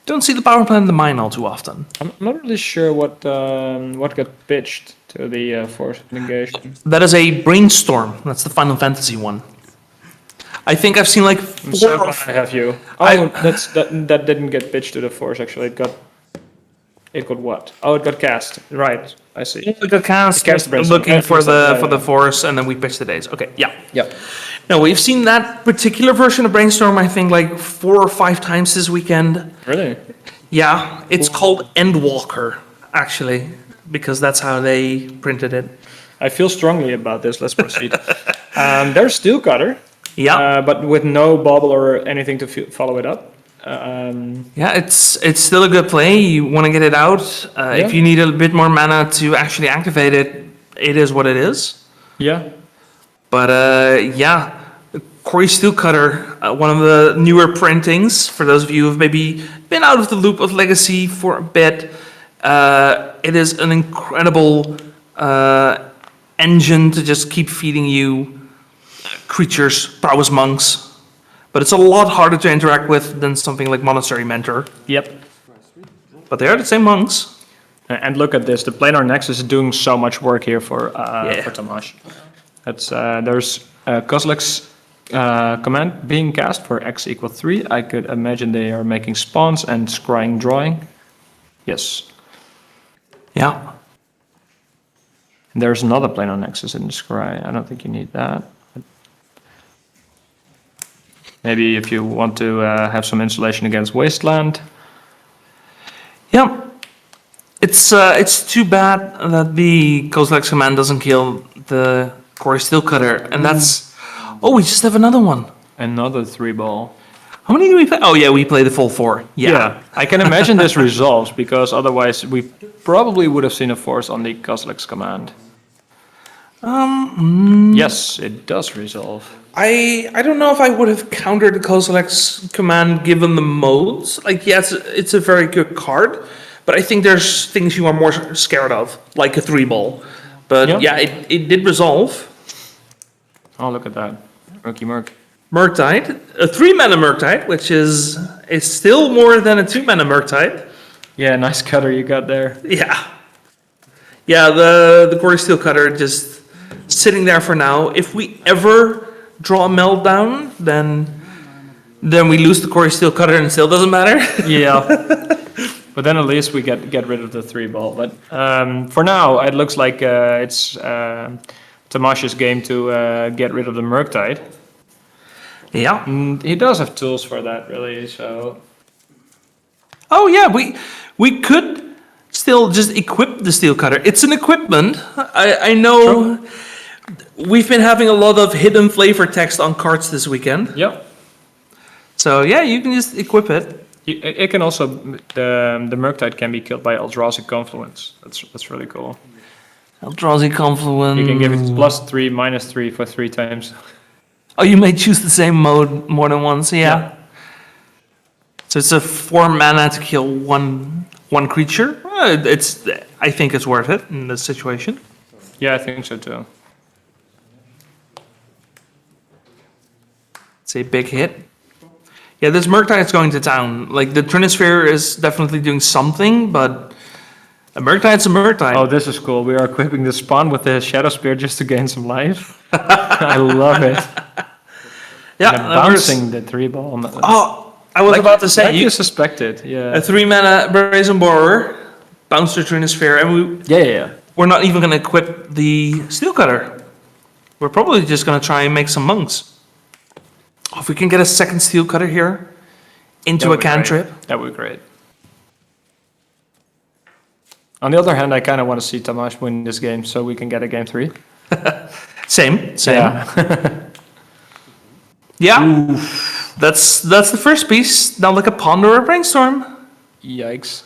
Speaker 1: Don't see the power plant in the mine all too often.
Speaker 2: I'm not really sure what got pitched to the force of negation.
Speaker 1: That is a Brainstorm. That's the Final Fantasy one. I think I've seen like 4
Speaker 2: So
Speaker 1: or
Speaker 2: I have you. Oh, that didn't get pitched to the force. Actually, it got what? Oh, it got cast. Right. I see.
Speaker 1: We got cast,
Speaker 2: Cast Brainstorm.
Speaker 1: looking for
Speaker 2: Yeah,
Speaker 1: the force, and then we pitch the days. Okay, yeah.
Speaker 2: Yep.
Speaker 1: No, we've seen that particular version of Brainstorm, I think, like 4 or 5 times this weekend.
Speaker 2: Really?
Speaker 1: Yeah, it's called Endwalker, actually, because that's how they printed it.
Speaker 2: I feel strongly about this. Let's proceed. There's Steel Cutter.
Speaker 1: Yeah.
Speaker 2: But with no bubble or anything to follow it up.
Speaker 1: Yeah, it's still a good play. You want to get it out. If you need a bit more mana to actually activate it, it is what it is.
Speaker 2: Yeah.
Speaker 1: But Corey Steelcutter, one of the newer printings, for those of you who have maybe been out of the loop of Legacy for a bit, it is an incredible engine to just keep feeding you creatures, prowess monks. But it's a lot harder to interact with than something like Monastery Mentor.
Speaker 2: Yep.
Speaker 1: But they are the same monks.
Speaker 2: And look at this. The Planar Nexus is doing so much work here for Tomas. That's there's Kozilek's command being cast for x = 3. I could imagine they are making spawns and scrying drawing. Yes.
Speaker 1: Yeah.
Speaker 2: And there's another Planar Nexus in the scry. I don't think you need that. Maybe if you want to have some insulation against Wasteland.
Speaker 1: Yeah. It's too bad that the Kozilek's command doesn't kill the Quarry Steel Cutter, and that's... Oh, we just have another one.
Speaker 2: Another 3-ball.
Speaker 1: How many do we play? Oh yeah, we play the full 4. Yeah.
Speaker 2: I can imagine this resolves, because otherwise we probably would have seen a force on the Kozilek's command. Yes, it does resolve.
Speaker 1: I don't know if I would have countered the Kozilek's command given the modes. Like, yeah, it's a very good card, but I think there's things you are more scared of, like a 3-ball. But yeah, it did resolve.
Speaker 2: Oh, look at that. Murky Murk.
Speaker 1: Murktide, a 3-mana Murktide, which is still more than a 2-mana Murktide.
Speaker 2: Yeah, nice cutter you got there.
Speaker 1: Yeah. Yeah, the Quarry Steel Cutter just sitting there for now. If we ever draw a Meltdown, then we lose the Quarry Steel Cutter and it still doesn't matter.
Speaker 2: Yeah. But then at least we get rid of the 3-ball. But for now, it looks like it's Tamash's game to get rid of the Murktide.
Speaker 1: Yeah.
Speaker 2: And he does have tools for that, really, so...
Speaker 1: Oh yeah, we could still just equip the Steel Cutter. It's an equipment. I know. True. We've been having a lot of hidden flavor text on cards this weekend.
Speaker 2: Yep.
Speaker 1: So yeah, you can just equip it.
Speaker 2: It can also, the Murktide can be killed by Eldrazi Confluence. That's really cool.
Speaker 1: Eldrazi Confluence.
Speaker 2: You can give it +3, -3 for 3 times.
Speaker 1: Oh, you may choose the same mode more than once, yeah. So it's a 4 mana to kill one creature. I think it's worth it in this situation.
Speaker 2: Yeah, I think so too.
Speaker 1: It's a big hit. Yeah, this Murktide is going to town. Like, the Trinisphere is definitely doing something, but a Murktide's a Murktide.
Speaker 2: Oh, this is cool. We are equipping the Spawn with the Shadow Spear just to gain some life. I love it.
Speaker 1: Yeah,
Speaker 2: and bouncing the 3-ball.
Speaker 1: Oh, I was about to say,
Speaker 2: like you suspected. Yeah.
Speaker 1: A 3-mana Brazen Borer, bounce the Trinisphere, and we're not even going to equip the Steel Cutter. We're probably just going to try and make some monks. Oh, if we can get a second Steel Cutter here into a cantrip.
Speaker 2: That would be great. On the other hand, I kind of want to see Tamash win this game so we can get a game 3.
Speaker 1: Same.
Speaker 2: Yeah.
Speaker 1: Yeah. That's the first piece. Now look at Ponder or Brainstorm.
Speaker 2: Yikes.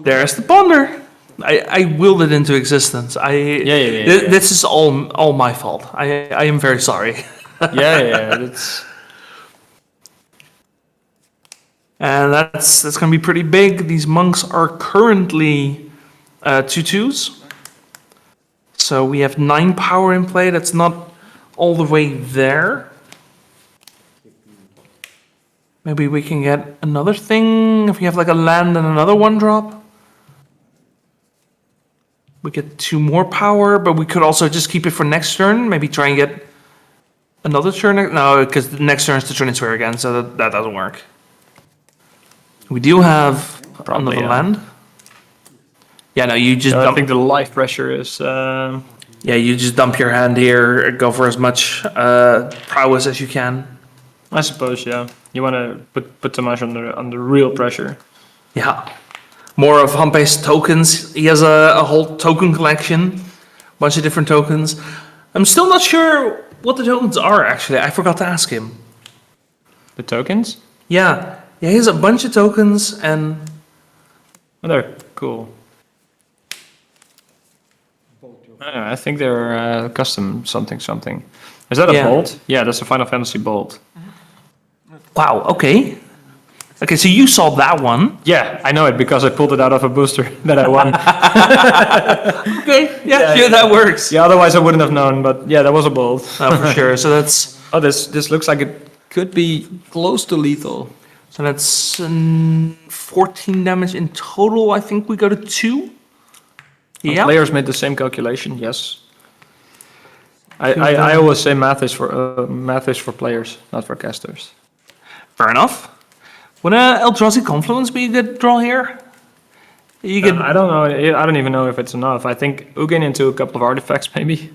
Speaker 1: There's the Ponder. I willed it into existence. This is all my fault. I am very sorry. And that's going to be pretty big. These monks are currently 2/2s. So we have 9 power in play. That's not all the way there. Maybe we can get another thing. If we have like a land and another 1-drop. We get 2 more power, but we could also just keep it for next turn. Maybe try and get another turn. No, because the next turn is the Trinisphere again, so that doesn't work. We do have another land. Yeah, no, you just
Speaker 2: I think the life pressure is...
Speaker 1: Yeah, you just dump your hand here, go for as much prowess as you can.
Speaker 2: I suppose, yeah. You want to put Tamash under real pressure.
Speaker 1: Yeah. More of Hampe's tokens. He has a whole token collection. Bunch of different tokens. I'm still not sure what the tokens are, actually. I forgot to ask him.
Speaker 2: The tokens?
Speaker 1: Yeah. Yeah, he has a bunch of tokens and...
Speaker 2: Oh, they're cool. I think they're custom something. Is that a bolt? Yeah, that's a Final Fantasy bolt.
Speaker 1: Wow, okay. Okay, so you saw that one.
Speaker 2: Yeah, I know it because I pulled it out of a booster that I won.
Speaker 1: Okay, yeah, that works.
Speaker 2: Yeah, otherwise I wouldn't have known, but yeah, that was a bolt.
Speaker 1: For sure, so that's...
Speaker 2: Oh, this looks like it could be close to lethal.
Speaker 1: So that's 14 damage in total. I think we go to 2. Yeah.
Speaker 2: Players made the same calculation, yes. I always say math is for players, not for casters.
Speaker 1: Fair enough. Would Eldrazi Confluence be a good draw here? You get
Speaker 2: I don't know. I don't even know if it's enough. I think Ugin into a couple of artifacts maybe.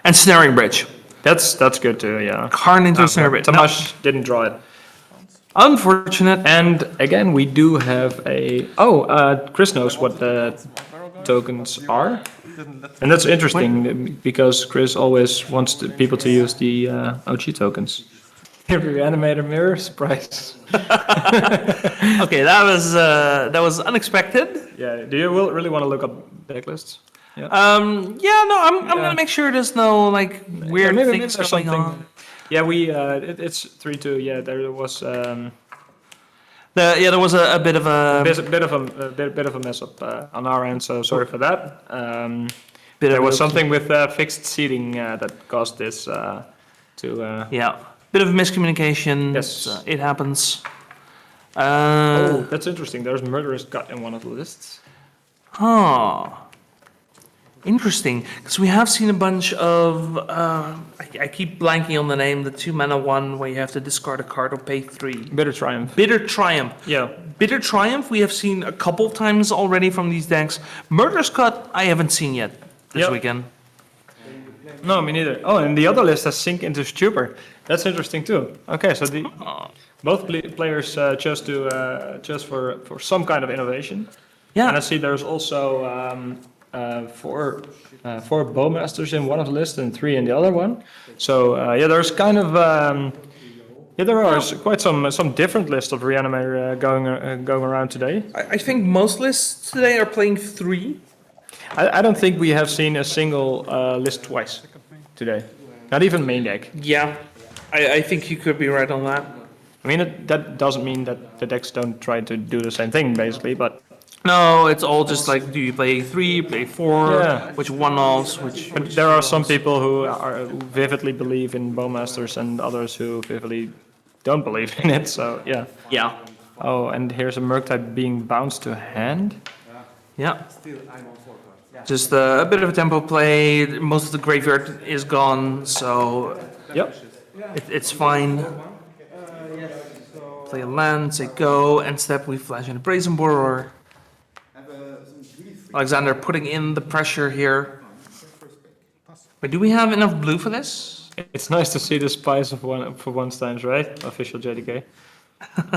Speaker 1: and snaring bridge.
Speaker 2: That's good too. Yeah.
Speaker 1: Karn into a snare bridge. No.
Speaker 2: Tamash didn't draw it.
Speaker 1: Unfortunate.
Speaker 2: And again, we do have a. Chris knows what the tokens are, and that's interesting because Chris always wants people to use the OG tokens. Reanimator mirror surprise.
Speaker 1: Okay, that was unexpected.
Speaker 2: Yeah. Do you really want to look up decklists? Yeah.
Speaker 1: Yeah, no, I'm gonna make sure there's no like weird
Speaker 2: maybe
Speaker 1: things
Speaker 2: there's
Speaker 1: going
Speaker 2: something-
Speaker 1: on.
Speaker 2: Yeah, it's 3-2. Yeah, there was
Speaker 1: There was a bit of a
Speaker 2: bit of a mess up on our end, so sorry for that.
Speaker 1: bit
Speaker 2: There
Speaker 1: of
Speaker 2: was
Speaker 1: a-
Speaker 2: something with fixed seating that caused this to.
Speaker 1: Yeah, bit of miscommunication.
Speaker 2: Yes.
Speaker 1: It happens.
Speaker 2: Oh, that's interesting. There's murderous gut in one of the lists.
Speaker 1: Huh. Interesting, because we have seen a bunch of. I keep blanking on the name. The 2-mana one where you have to discard a card or pay 3.
Speaker 2: Bitter Triumph.
Speaker 1: Bitter Triumph.
Speaker 2: Yeah.
Speaker 1: Bitter Triumph. We have seen a couple times already from these decks. Murderous Cut. I haven't seen yet this
Speaker 2: Yep.
Speaker 1: weekend.
Speaker 2: No, me neither. Oh, and the other list has Sink into Stupor. That's interesting too. Okay, so both players chose for some kind of innovation.
Speaker 1: Yeah.
Speaker 2: And I see there's also four Bowmasters in one of the lists and 3 in the other one. So yeah, there's kind of there are quite some different lists of Reanimator going around today.
Speaker 1: I think most lists today are playing 3.
Speaker 2: I don't think we have seen a single list twice today. Not even main deck.
Speaker 1: Yeah, I think you could be right on that.
Speaker 2: I mean, that doesn't mean that the decks don't try to do the same thing, basically, but
Speaker 1: No, it's all just like, do you play 3, play 4,
Speaker 2: Yeah.
Speaker 1: which one-offs, which...
Speaker 2: but there are some people who vividly believe in Bowmasters and others who vividly don't believe in it, so yeah.
Speaker 1: Yeah,
Speaker 2: Oh, and here's a Merc type being bounced to hand.
Speaker 1: yeah. Just a bit of a tempo play, most of the graveyard is gone, so
Speaker 2: Yep.
Speaker 1: it's fine. Play a land, say go, and step, we flash in a Brazen Borrower. Alexander putting in the pressure here. But do we have enough blue for this?
Speaker 2: It's nice to see the spice of one for once times, right? Official JDK.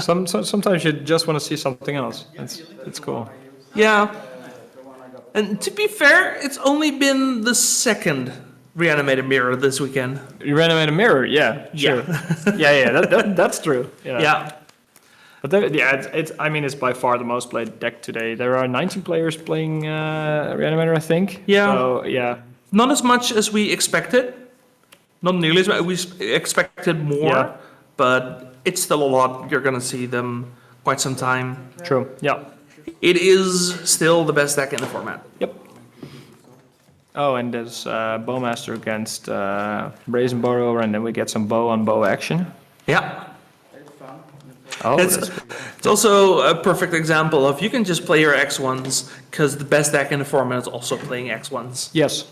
Speaker 2: Sometimes you just want to see something else. It's cool.
Speaker 1: Yeah. And to be fair, it's only been the second Reanimator Mirror this weekend.
Speaker 2: You reanimate a mirror, yeah, sure. yeah, that's true.
Speaker 1: Yeah.
Speaker 2: But there, yeah, it's by far the most played deck today. There are 19 players playing Reanimator, I think.
Speaker 1: Yeah.
Speaker 2: So yeah,
Speaker 1: Not as much as we expected. Not nearly as much. We expected more,
Speaker 2: Yeah.
Speaker 1: but it's still a lot. You're going to see them quite some time.
Speaker 2: true. Yeah.
Speaker 1: It is still the best deck in the format.
Speaker 2: Yep. Oh, and there's Bowmaster against Brazen Borrower, and then we get some bow on bow action.
Speaker 1: Yeah.
Speaker 2: Oh,
Speaker 1: It's also a perfect example of you can just play your X1s because the best deck in the format is also playing X1s.
Speaker 2: yes.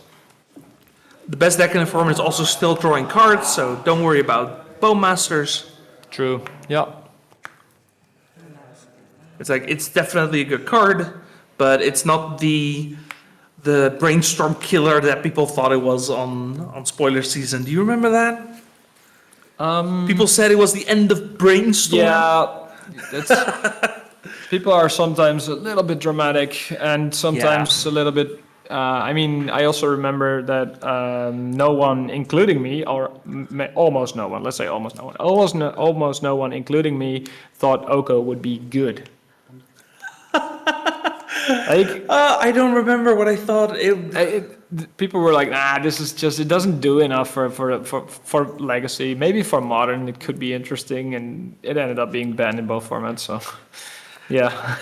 Speaker 1: The best deck in the format is also still drawing cards, so don't worry about Bowmasters.
Speaker 2: True. Yeah.
Speaker 1: It's like, it's definitely a good card, but it's not the brainstorm killer that people thought it was on spoiler season. Do you remember that? People said it was the end of brainstorm.
Speaker 2: Yeah. That's, people are sometimes a little bit dramatic and sometimes a little bit. I mean, I also remember that no one, including me, or almost no one, let's say almost no one, almost no one, including me, thought Oko would be good.
Speaker 1: I don't remember what I thought.
Speaker 2: People were like, nah, this is just, it doesn't do enough for Legacy. Maybe for Modern it could be interesting, and it ended up being banned in both formats, so yeah.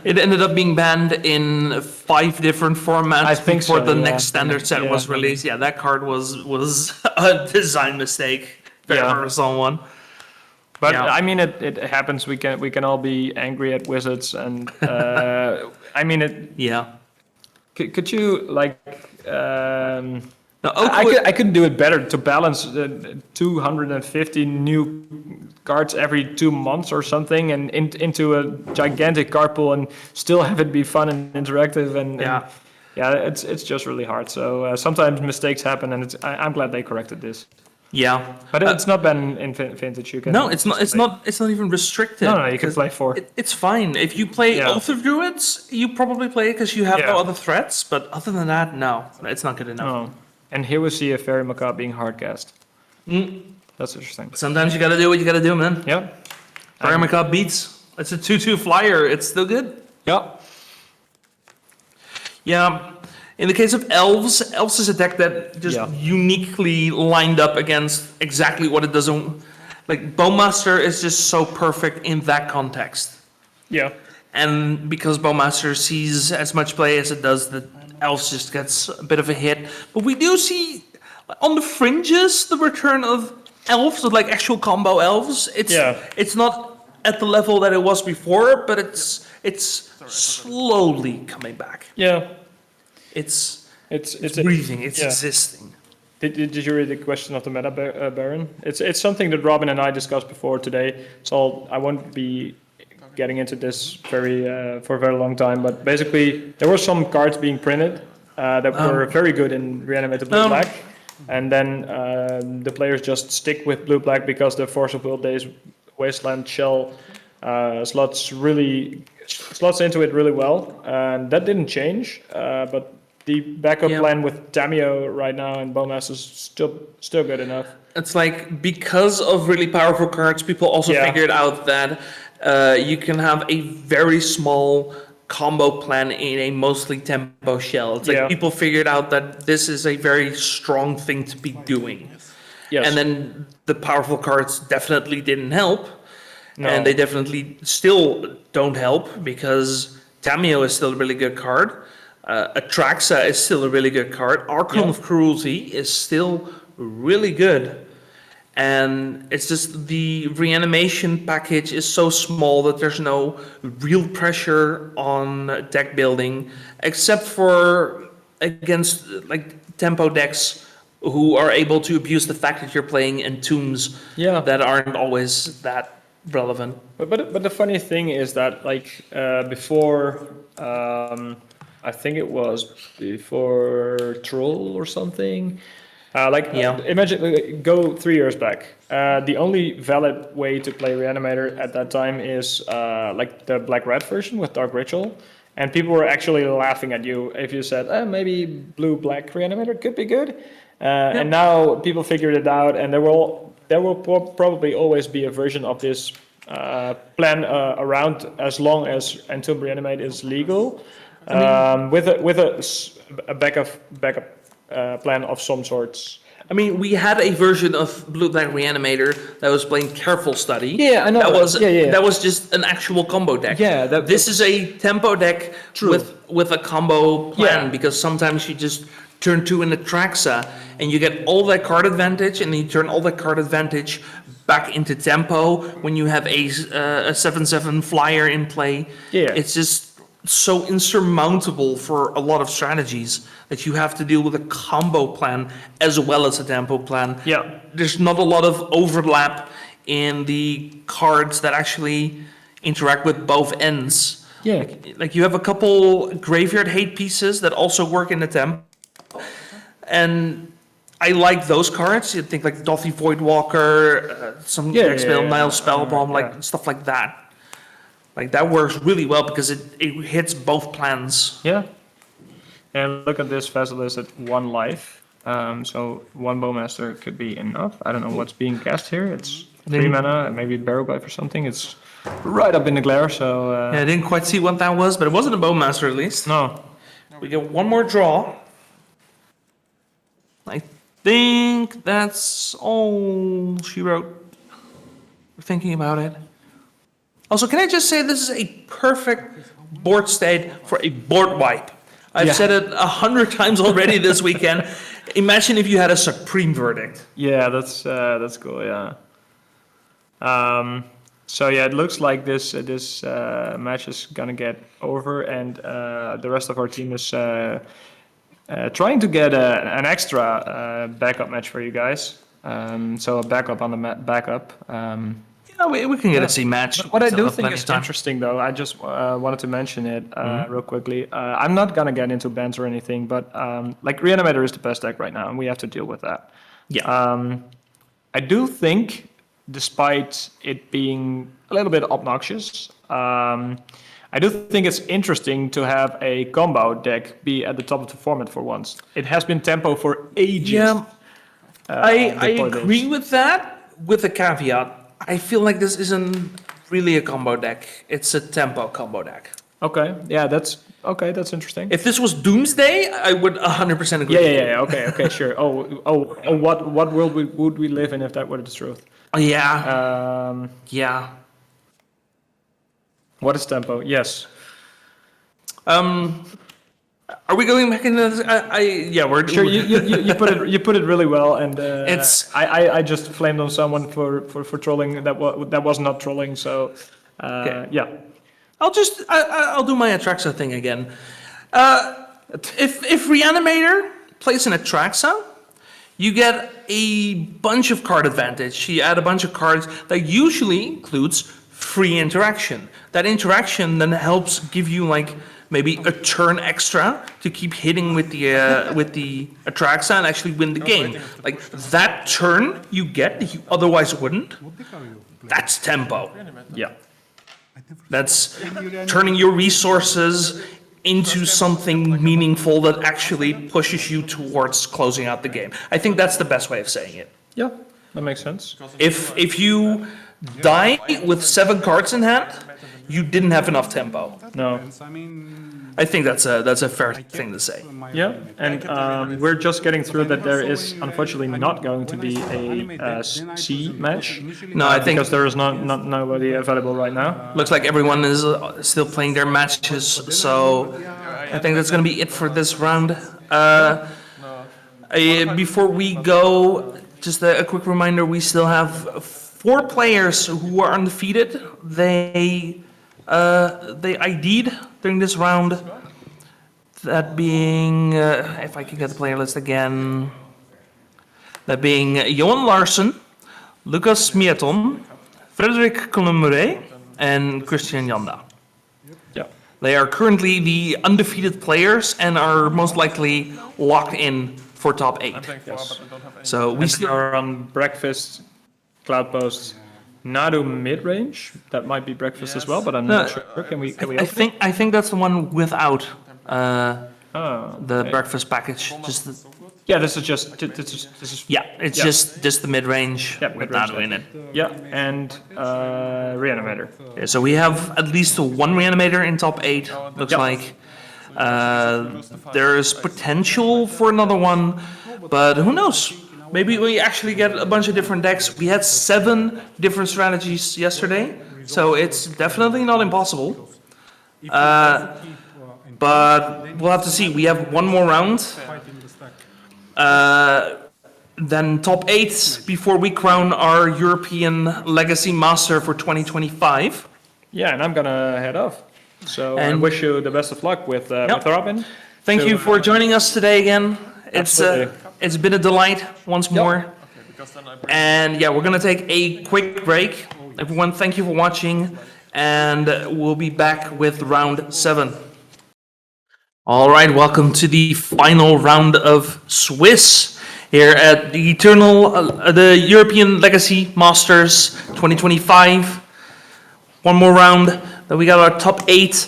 Speaker 1: It ended up being banned in 5 different formats
Speaker 2: I think
Speaker 1: before
Speaker 2: so,
Speaker 1: the
Speaker 2: yeah.
Speaker 1: next standard set
Speaker 2: Yeah.
Speaker 1: was released. Yeah, that card was a design mistake for someone.
Speaker 2: But
Speaker 1: Yeah.
Speaker 2: I mean, it happens. We can all be angry at Wizards, and I mean,
Speaker 1: Yeah.
Speaker 2: could you like
Speaker 1: Now,
Speaker 2: I could do it better to balance 250 new cards every 2 months or something, and into a gigantic card pool, and still have it be fun and interactive. And it's just really hard. So sometimes mistakes happen, and I'm glad they corrected this.
Speaker 1: Yeah,
Speaker 2: But it's not been in vintage. You can
Speaker 1: no, it's not. It's not. It's not even restricted.
Speaker 2: No, you can
Speaker 1: because
Speaker 2: play 4.
Speaker 1: It's fine if you play
Speaker 2: Yeah.
Speaker 1: Oath of Druids. You probably play it because you have no
Speaker 2: Yeah.
Speaker 1: other threats. But other than that, no, it's not good enough.
Speaker 2: Oh. And here we see a Fairy Macabre being hardcast. That's interesting.
Speaker 1: Sometimes you gotta do what you gotta do, man.
Speaker 2: Yeah.
Speaker 1: Fire Macabre beats. It's a 2/2 flyer. It's still good.
Speaker 2: Yeah.
Speaker 1: Yeah. In the case of Elves, Elves is a deck that just uniquely lined up against exactly what it doesn't. Like, Bowmaster is just so perfect in that context.
Speaker 2: Yeah.
Speaker 1: And because Bowmaster sees as much play as it does, the Elves just gets a bit of a hit. But we do see, on the fringes, the return of Elves, like actual combo Elves. It's not at the level that it was before, but it's slowly coming back.
Speaker 2: Yeah.
Speaker 1: It's
Speaker 2: It's
Speaker 1: breathing, it's existing.
Speaker 2: Did you read the question of the meta baron? It's something that Robin and I discussed before today, so I won't be getting into this for a very long time. But basically, there were some cards being printed that were very good in Reanimator Blue Black, and then the players just stick with Blue Black because the Force of Will Days Wasteland Shell slots into it really well, and that didn't change, but the backup plan with Tamio right now and Bowmaster is still good enough.
Speaker 1: It's like, because of really powerful cards, people also figured out that you can have a very small combo plan in a mostly tempo shell. It's like people figured out that this is a very strong thing to be doing. Yes. And then the powerful cards definitely didn't help. No. And they definitely still don't help, because Tamio is still a really good card. Atraxa is still a really good card. Archon of Cruelty is still really good. And it's just the reanimation package is so small that there's no real pressure on deck building, except for against like tempo decks who are able to abuse the fact that you're playing entombs that aren't always that relevant.
Speaker 2: But the funny thing is that, like, before, I think it was before Troll or something. Imagine, go 3 years back. The only valid way to play Reanimator at that time is like the Black-Red version with Dark Ritual. And people were actually laughing at you if you said, maybe Blue-Black Reanimator could be good. And now people figured it out, and there will probably always be a version of this plan around as long as Entomb Reanimate is legal, with a backup plan of some sorts.
Speaker 1: I mean, we had a version of Blue Black Reanimator that was playing Careful Study.
Speaker 2: Yeah, I know.
Speaker 1: That was just an actual combo deck.
Speaker 2: Yeah,
Speaker 1: this is a tempo deck with a combo plan, because sometimes you just turn 2 in the Traxa and you get all that card advantage, and then you turn all that card advantage back into tempo when you have a 7/7 flyer in play. Yeah, it's just so insurmountable for a lot of strategies that you have to deal with a combo plan as well as a tempo plan.
Speaker 2: Yeah,
Speaker 1: there's not a lot of overlap in the cards that actually interact with both ends.
Speaker 2: Yeah,
Speaker 1: like you have a couple graveyard hate pieces that also work in the tempo, and I like those cards. You think like Dothy Voidwalker, some Nile Spellbomb, stuff like that. Like that works really well because it hits both plans.
Speaker 2: Yeah. And look at this vessel is at 1 life. So 1 Bowmaster could be enough. I don't know what's being cast here. It's 3 mana, maybe Barrowglaive or something. It's right up in the glare, so...
Speaker 1: I didn't quite see what that was, but it wasn't a Bowmaster at least.
Speaker 2: No.
Speaker 1: We get 1 more draw. I think that's all she wrote. We're thinking about it. Also, can I just say this is a perfect board state for a board wipe. I've said it 100 times already this weekend. Imagine if you had a Supreme Verdict.
Speaker 2: Yeah, that's cool, yeah. So yeah, it looks like this match is gonna get over, and the rest of our team is trying to get an extra backup match for you guys. So a backup on the backup.
Speaker 1: Yeah, we can get a C match.
Speaker 2: What I
Speaker 1: Still
Speaker 2: do
Speaker 1: have
Speaker 2: think
Speaker 1: plenty
Speaker 2: is
Speaker 1: of time.
Speaker 2: interesting, though, I just wanted to mention it real quickly. I'm not gonna get into Bant or anything, but like Reanimator is the best deck right now, and we have to deal with that.
Speaker 1: Yeah.
Speaker 2: I do think, despite it being a little bit obnoxious, I do think it's interesting to have a combo deck be at the top of the format for once. It has been tempo for ages.
Speaker 1: Yeah. I
Speaker 2: before this.
Speaker 1: agree with that, with a caveat. I feel like this isn't really a combo deck. It's a tempo combo deck.
Speaker 2: Okay, yeah, that's interesting.
Speaker 1: If this was Doomsday, I would 100% agree.
Speaker 2: Yeah. Okay, sure. What world would we live in if that were the truth?
Speaker 1: Yeah. Yeah.
Speaker 2: What is tempo? Yes.
Speaker 1: Are we going back into this? Yeah, we're
Speaker 2: Sure. You put it really well, and
Speaker 1: It's-
Speaker 2: I just flamed on someone for trolling that was not trolling. So yeah.
Speaker 1: I'll do my Atraxa thing again. If Reanimator plays an Atraxa, you get a bunch of card advantage. You add a bunch of cards that usually includes free interaction. That interaction then helps give you like maybe a turn extra to keep hitting with the Atraxa and actually win the game. Like that turn you get that you otherwise wouldn't. That's tempo.
Speaker 2: Yeah.
Speaker 1: That's turning your resources into something meaningful that actually pushes you towards closing out the game. I think that's the best way of saying it.
Speaker 2: Yeah, that makes sense.
Speaker 1: If you die with 7 cards in hand, you didn't have enough tempo.
Speaker 2: No.
Speaker 1: I think that's a fair thing to say.
Speaker 2: Yeah, and we're just getting through that there is unfortunately not going to be a C match.
Speaker 1: No, I think
Speaker 2: because there is not nobody available right now.
Speaker 1: looks like everyone is still playing their matches, so I think that's going to be it for this round. Before we go, just a quick reminder: we still have 4 players who are undefeated. They ID'd during this round. That being, if I can get the player list again, that being Johan Larsen, Lucas Mieton, Frederik Colomure, and Christian Janda.
Speaker 2: Yeah.
Speaker 1: They are currently the undefeated players and are most likely locked in for top 8. So we
Speaker 2: We
Speaker 1: still
Speaker 2: are on breakfast, Cloudpost, Nadu mid-range. That might be breakfast as well, but I'm not sure. Can we
Speaker 1: I think that's the one without
Speaker 2: Oh,
Speaker 1: the breakfast package. Just the,
Speaker 2: yeah, this is just this is
Speaker 1: yeah, it's
Speaker 2: Yeah.
Speaker 1: just the mid range
Speaker 2: Yeah,
Speaker 1: with
Speaker 2: mid-range,
Speaker 1: Nadu in it.
Speaker 2: yeah, and Reanimator.
Speaker 1: Yeah, so we have at least 1 Reanimator in top 8. Looks
Speaker 2: Yep.
Speaker 1: like there's potential for another one, but who knows? Maybe we actually get a bunch of different decks. We had 7 different strategies yesterday, so it's definitely not impossible. But we'll have to see. We have 1 more round. Then top 8 before we crown our European Legacy Master for 2025.
Speaker 2: Yeah, and I'm gonna head off. So I
Speaker 1: And-
Speaker 2: wish you the best of luck with Robin.
Speaker 1: Thank you for joining us today again.
Speaker 2: Absolutely.
Speaker 1: It's been a delight once more. And yeah, we're gonna take a quick break. Everyone, thank you for watching, and we'll be back with round 7. All right, welcome to the final round of Swiss here at the the European Legacy Masters 2025. One more round, then we got our top 8.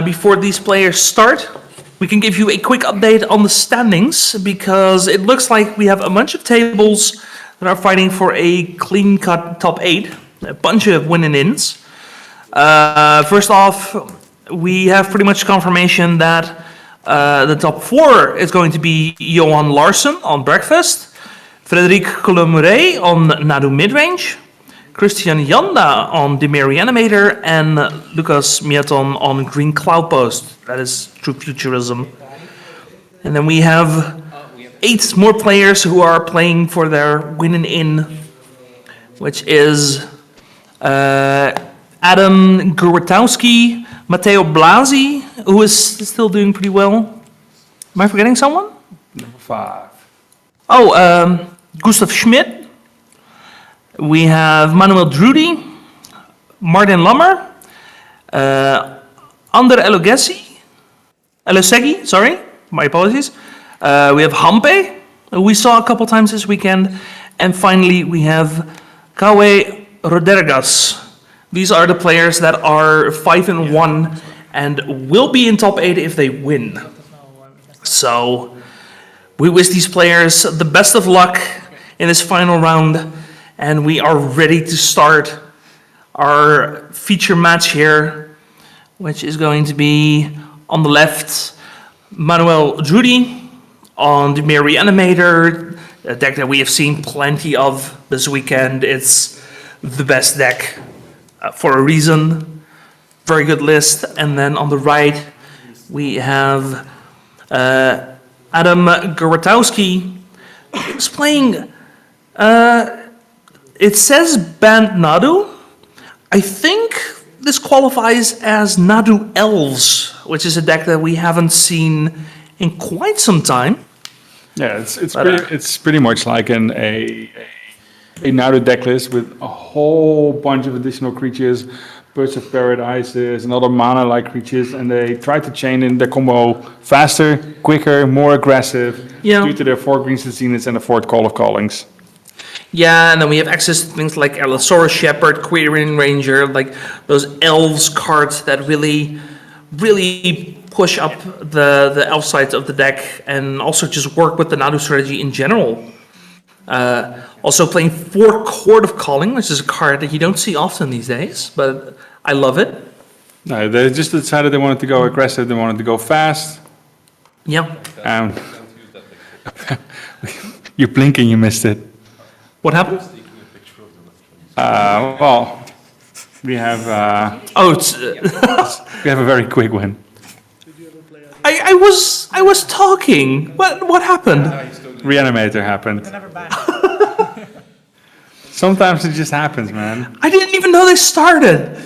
Speaker 1: Before these players start, we can give you a quick update on the standings, because it looks like we have a bunch of tables that are fighting for a clean-cut top 8, a bunch of win-and-ins. First off, we have pretty much confirmation that the top 4 is going to be Johan Larsen on Breakfast, Frederik Colomure on Nadu Midrange, Christian Janda on Dimir Reanimator, and Lucas Mieton on Green Cloudpost. That is true futurism. And then we have 8 more players who are playing for their win-and-in, which is Adam Gurwatowski, Matteo Blasi, who is still doing pretty well, Am I forgetting someone?
Speaker 3: Number 5.
Speaker 1: Oh, Gustav Schmidt. We have Manuel Drudy, Martin Lammer, Ander Elosegui, sorry, my apologies. We have Hampe, who we saw a couple times this weekend. And finally, we have Kawe Rodriguez. These are the players that are 5-1 and will be in top 8 if they win. So we wish these players the best of luck in this final round, and we are ready to start our feature match here, which is going to be on the left, Manuel Drudy on Dimir Reanimator, a deck that we have seen plenty of this weekend. It's the best deck for a reason. Very good list. And then on the right, we have Adam Gorotowski. He's playing, it says Bant Nadu. I think this qualifies as Nadu Elves, which is a deck that we haven't seen in quite some time.
Speaker 3: Yeah, it's pretty much like a Nadu decklist with a whole bunch of additional creatures, Birds of Paradises, and other mana-like creatures, and they try to chain in their combo faster, quicker, more aggressive, due to their 4 Grixis Zeniths and the 4th Call of Callings.
Speaker 1: Yeah, and then we have access to things like Allosaurus Shepherd, Queering Ranger, like those elves cards that really push up the elf side of the deck, and also just work with the Nadu strategy in general. Also playing 4 Court of Calling, which is a card that you don't see often these days, but I love it.
Speaker 3: No, they just decided they wanted to go aggressive, they wanted to go fast.
Speaker 1: Yeah.
Speaker 3: You're blinking, you missed it.
Speaker 1: What happened?
Speaker 3: Well, we have we have a very quick win.
Speaker 1: I was talking. What happened?
Speaker 3: Reanimator happened. Sometimes it just happens, man.
Speaker 1: I didn't even know they started.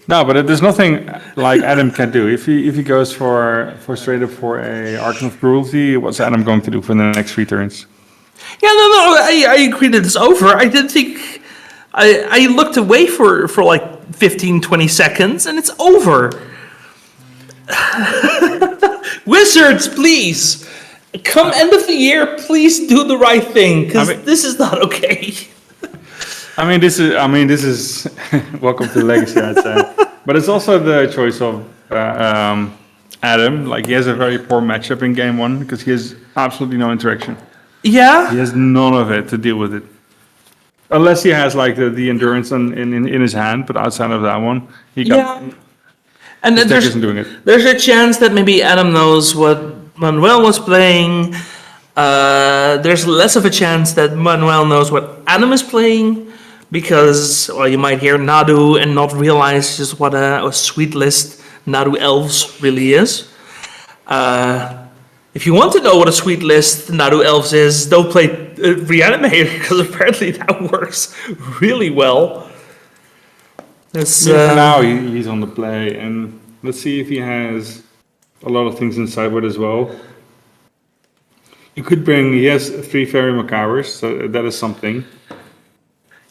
Speaker 3: No, but there's nothing like Adam can do. If he goes for straight up for a Archon of Cruelty, what's Adam going to do for the next 3 turns?
Speaker 1: Yeah, no, I agree that it's over. I did think I looked away for like 15, 20 seconds, and it's over. Wizards, please. Come end of the year, please do the right thing, because this is not okay.
Speaker 3: This is welcome to Legacy, I'd say. But it's also the choice of Adam. Like, he has a very poor matchup in game 1 because he has absolutely no interaction.
Speaker 1: Yeah.
Speaker 3: He has none of it to deal with it. Unless he has like the endurance in his hand, but outside of that one, he got.
Speaker 1: Yeah. And then
Speaker 3: isn't doing it.
Speaker 1: There's a chance that maybe Adam knows what Manuel was playing. There's less of a chance that Manuel knows what Adam is playing, because, well, you might hear Nadu and not realize just what a sweet list Nadu Elves really is. If you want to know what a sweet list Nadu Elves is, don't play Reanimator, because apparently that works really well.
Speaker 3: For now, he's on the play, and let's see if he has a lot of things in sideboard as well. He has 3 Fairy Macabres, so that is something.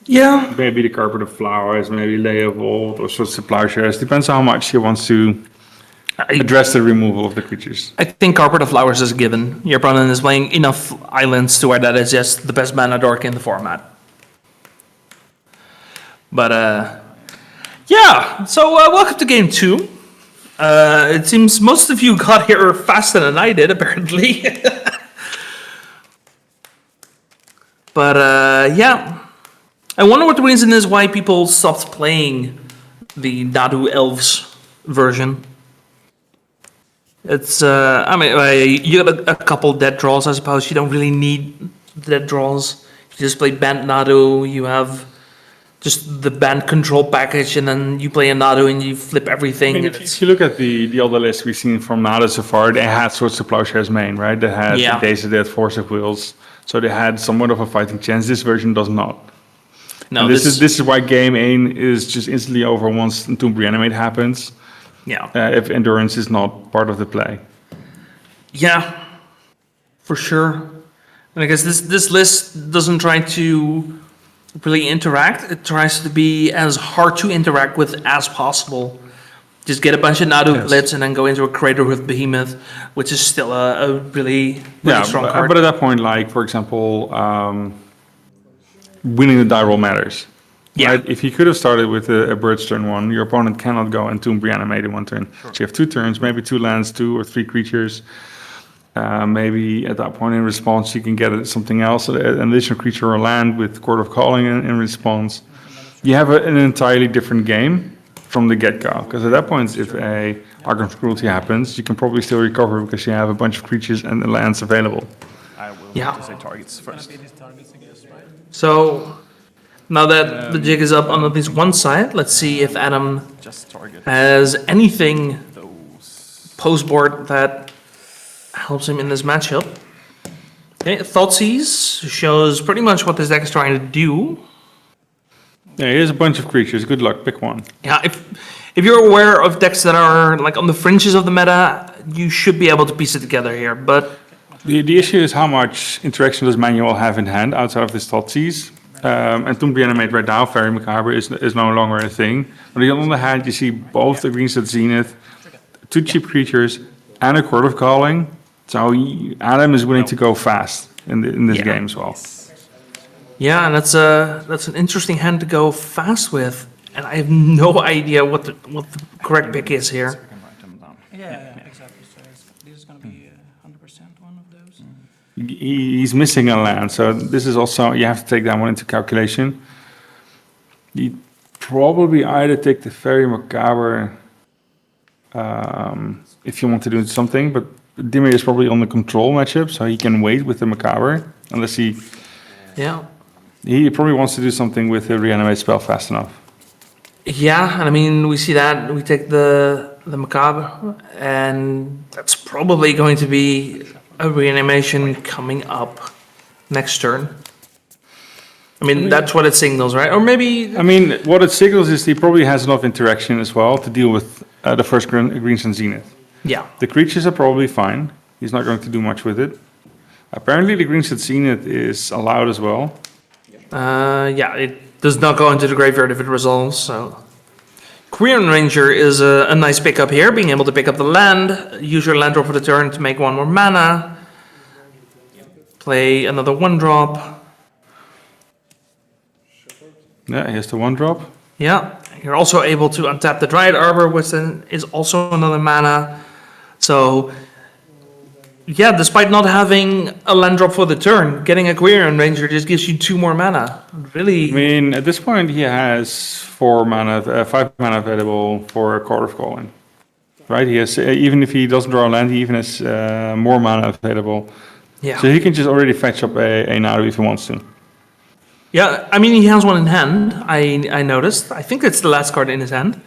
Speaker 1: Yeah.
Speaker 3: Maybe the Carpet of Flowers, maybe Lay of Old, or sorts of Plowshares. Depends on how much he wants to address the removal of the creatures.
Speaker 1: I think Carpet of Flowers is a given. Your opponent is playing enough islands to where that is just the best mana dork in the format. But, yeah, so welcome to game 2. It seems most of you got here faster than I did, apparently. But, yeah. I wonder what the reason is why people stopped playing the Nadu Elves version. It's, you got a couple dead draws, I suppose. You don't really need dead draws. You just play Bant Nadu, you have just the Bant control package, and then you play a Nadu and you flip everything.
Speaker 3: If you look at the other list we've seen from Nadu so far, they had Swords to Plowshares main, right? They had Days of Death, Force of Wills, so they had somewhat of a fighting chance. This version does not. No, this is why game 8 is just instantly over once Tomb Reanimate happens.
Speaker 1: Yeah.
Speaker 3: If endurance is not part of the play.
Speaker 1: Yeah, for sure. And I guess this list doesn't try to really interact. It tries to be as hard to interact with as possible. Just get a bunch of Nadu blitz and then go into a Cradle with Behemoth, which is still a really strong card.
Speaker 3: But at that point, like for example, winning the die roll matters.
Speaker 1: Yeah.
Speaker 3: Right? If you could have started with a Bird's turn 1, your opponent cannot go and Tomb Reanimate in 1 turn. So you have 2 turns, maybe 2 lands, 2 or 3 creatures. Maybe at that point in response, you can get something else, an additional creature or land with Court of Calling in response. You have an entirely different game from the get-go, because at that point, if a Argon's Cruelty happens, you can probably still recover because you have a bunch of creatures and the lands available.
Speaker 6: I will
Speaker 1: Yeah.
Speaker 6: say targets first.
Speaker 1: So now that the jig is up on at least one side, let's see if Adam
Speaker 6: Just target
Speaker 1: has anything
Speaker 6: those.
Speaker 1: post-board that helps him in this matchup. Okay, Thoughtseize shows pretty much what this deck is trying to do.
Speaker 3: Yeah, here's a bunch of creatures. Good luck, pick one.
Speaker 1: Yeah, if you're aware of decks that are like on the fringes of the meta, you should be able to piece it together here. But
Speaker 3: The issue is how much interaction does Manual have in hand outside of this Thoughtseize. And Tomb Reanimate right now, Very Macabre, is no longer a thing. But on the other hand, you see both the Grixis Zenith, 2 cheap creatures, and a Court of Calling. So Adam is willing to go fast in this game as well.
Speaker 1: yeah, and that's an interesting hand to go fast with, and I have no idea what the correct pick is here.
Speaker 6: I can write them down.
Speaker 8: Yeah, exactly. So this is gonna be 100% one of those.
Speaker 3: He's missing a land, so this is also, you have to take that one into calculation. You probably either take the Very Macabre if you want to do something, but Dimir is probably on the control matchup, so he can wait with the Macabre, unless
Speaker 1: Yeah.
Speaker 3: he probably wants to do something with the Reanimate spell fast enough.
Speaker 1: Yeah, and I mean, we see that. We take the Macabre, and that's probably going to be a Reanimation coming up next turn. I mean, that's what it signals, right? Or maybe...
Speaker 3: I mean, what it signals is he probably has enough interaction as well to deal with the first Greens and Zenith.
Speaker 1: Yeah.
Speaker 3: The creatures are probably fine. He's not going to do much with it. Apparently the Greens and Zenith is allowed as well.
Speaker 1: Yeah, it does not go into the graveyard if it resolves, so... Quirion Ranger is a nice pickup here, being able to pick up the land, use your land drop for the turn to make 1 more mana, play another 1-drop.
Speaker 3: Yeah, he has the 1-drop.
Speaker 1: Yeah, you're also able to untap the Dryad Arbor, which then is also another mana. So, yeah, despite not having a land drop for the turn, getting a Quirion Ranger just gives you 2 more mana. Really...
Speaker 3: I mean, at this point he has 5 mana available for a Court of Calling. Right, he has, even if he doesn't draw a land, he even has more mana available.
Speaker 1: Yeah.
Speaker 3: So he can just already fetch up a Nadu if he wants to.
Speaker 1: Yeah, I mean, he has one in hand, I noticed. I think it's the last card in his hand.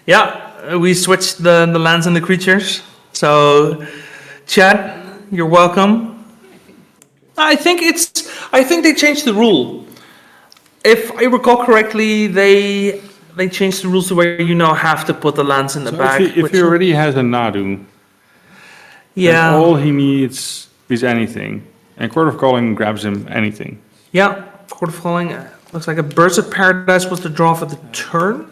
Speaker 1: Yeah, we switched the lands and the creatures. So, chat, you're welcome. I think they changed the rule. If I recall correctly, they changed the rules to where you now have to put the lands in the back.
Speaker 3: If he already has a Nadu,
Speaker 1: yeah,
Speaker 3: then all he needs is anything. And Court of Calling grabs him anything.
Speaker 1: yeah, Court of Calling looks like a Birds of Paradise was the draw for the turn.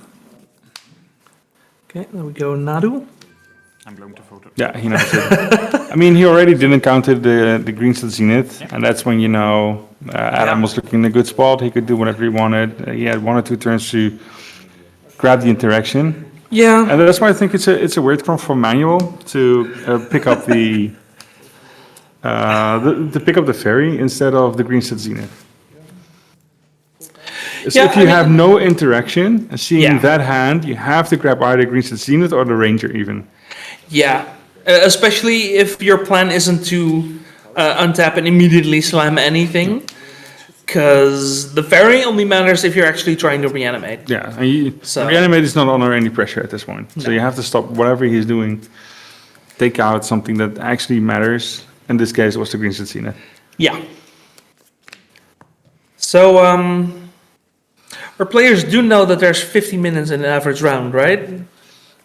Speaker 1: Okay, there we go, Nadu.
Speaker 6: I'm going to photo.
Speaker 3: Yeah, he knows it. I mean, he already didn't counter the Greens at Zenith, and that's when you know Adam was looking in a good spot. He could do whatever he wanted. He had 1 or 2 turns to grab the interaction,
Speaker 1: Yeah,
Speaker 3: and that's why I think it's a weird call from Manual to pick up the pick up the Fairy instead of the Greens at Zenith. So
Speaker 1: Yeah,
Speaker 3: if you
Speaker 1: I mean-
Speaker 3: have no interaction, and seeing
Speaker 1: Yeah.
Speaker 3: that hand, you have to grab either Greens at Zenith or the Ranger even.
Speaker 1: yeah. Especially if your plan isn't to untap and immediately slam anything. Because the Fairy only matters if you're actually trying to reanimate.
Speaker 3: Yeah, and
Speaker 1: So-
Speaker 3: Reanimate is not under any pressure at this point. So you have to stop whatever he's doing, take out something that actually matters. In this case, it was the Greens and Zenith.
Speaker 1: Yeah. So, our players do know that there's 50 minutes in an average round, right?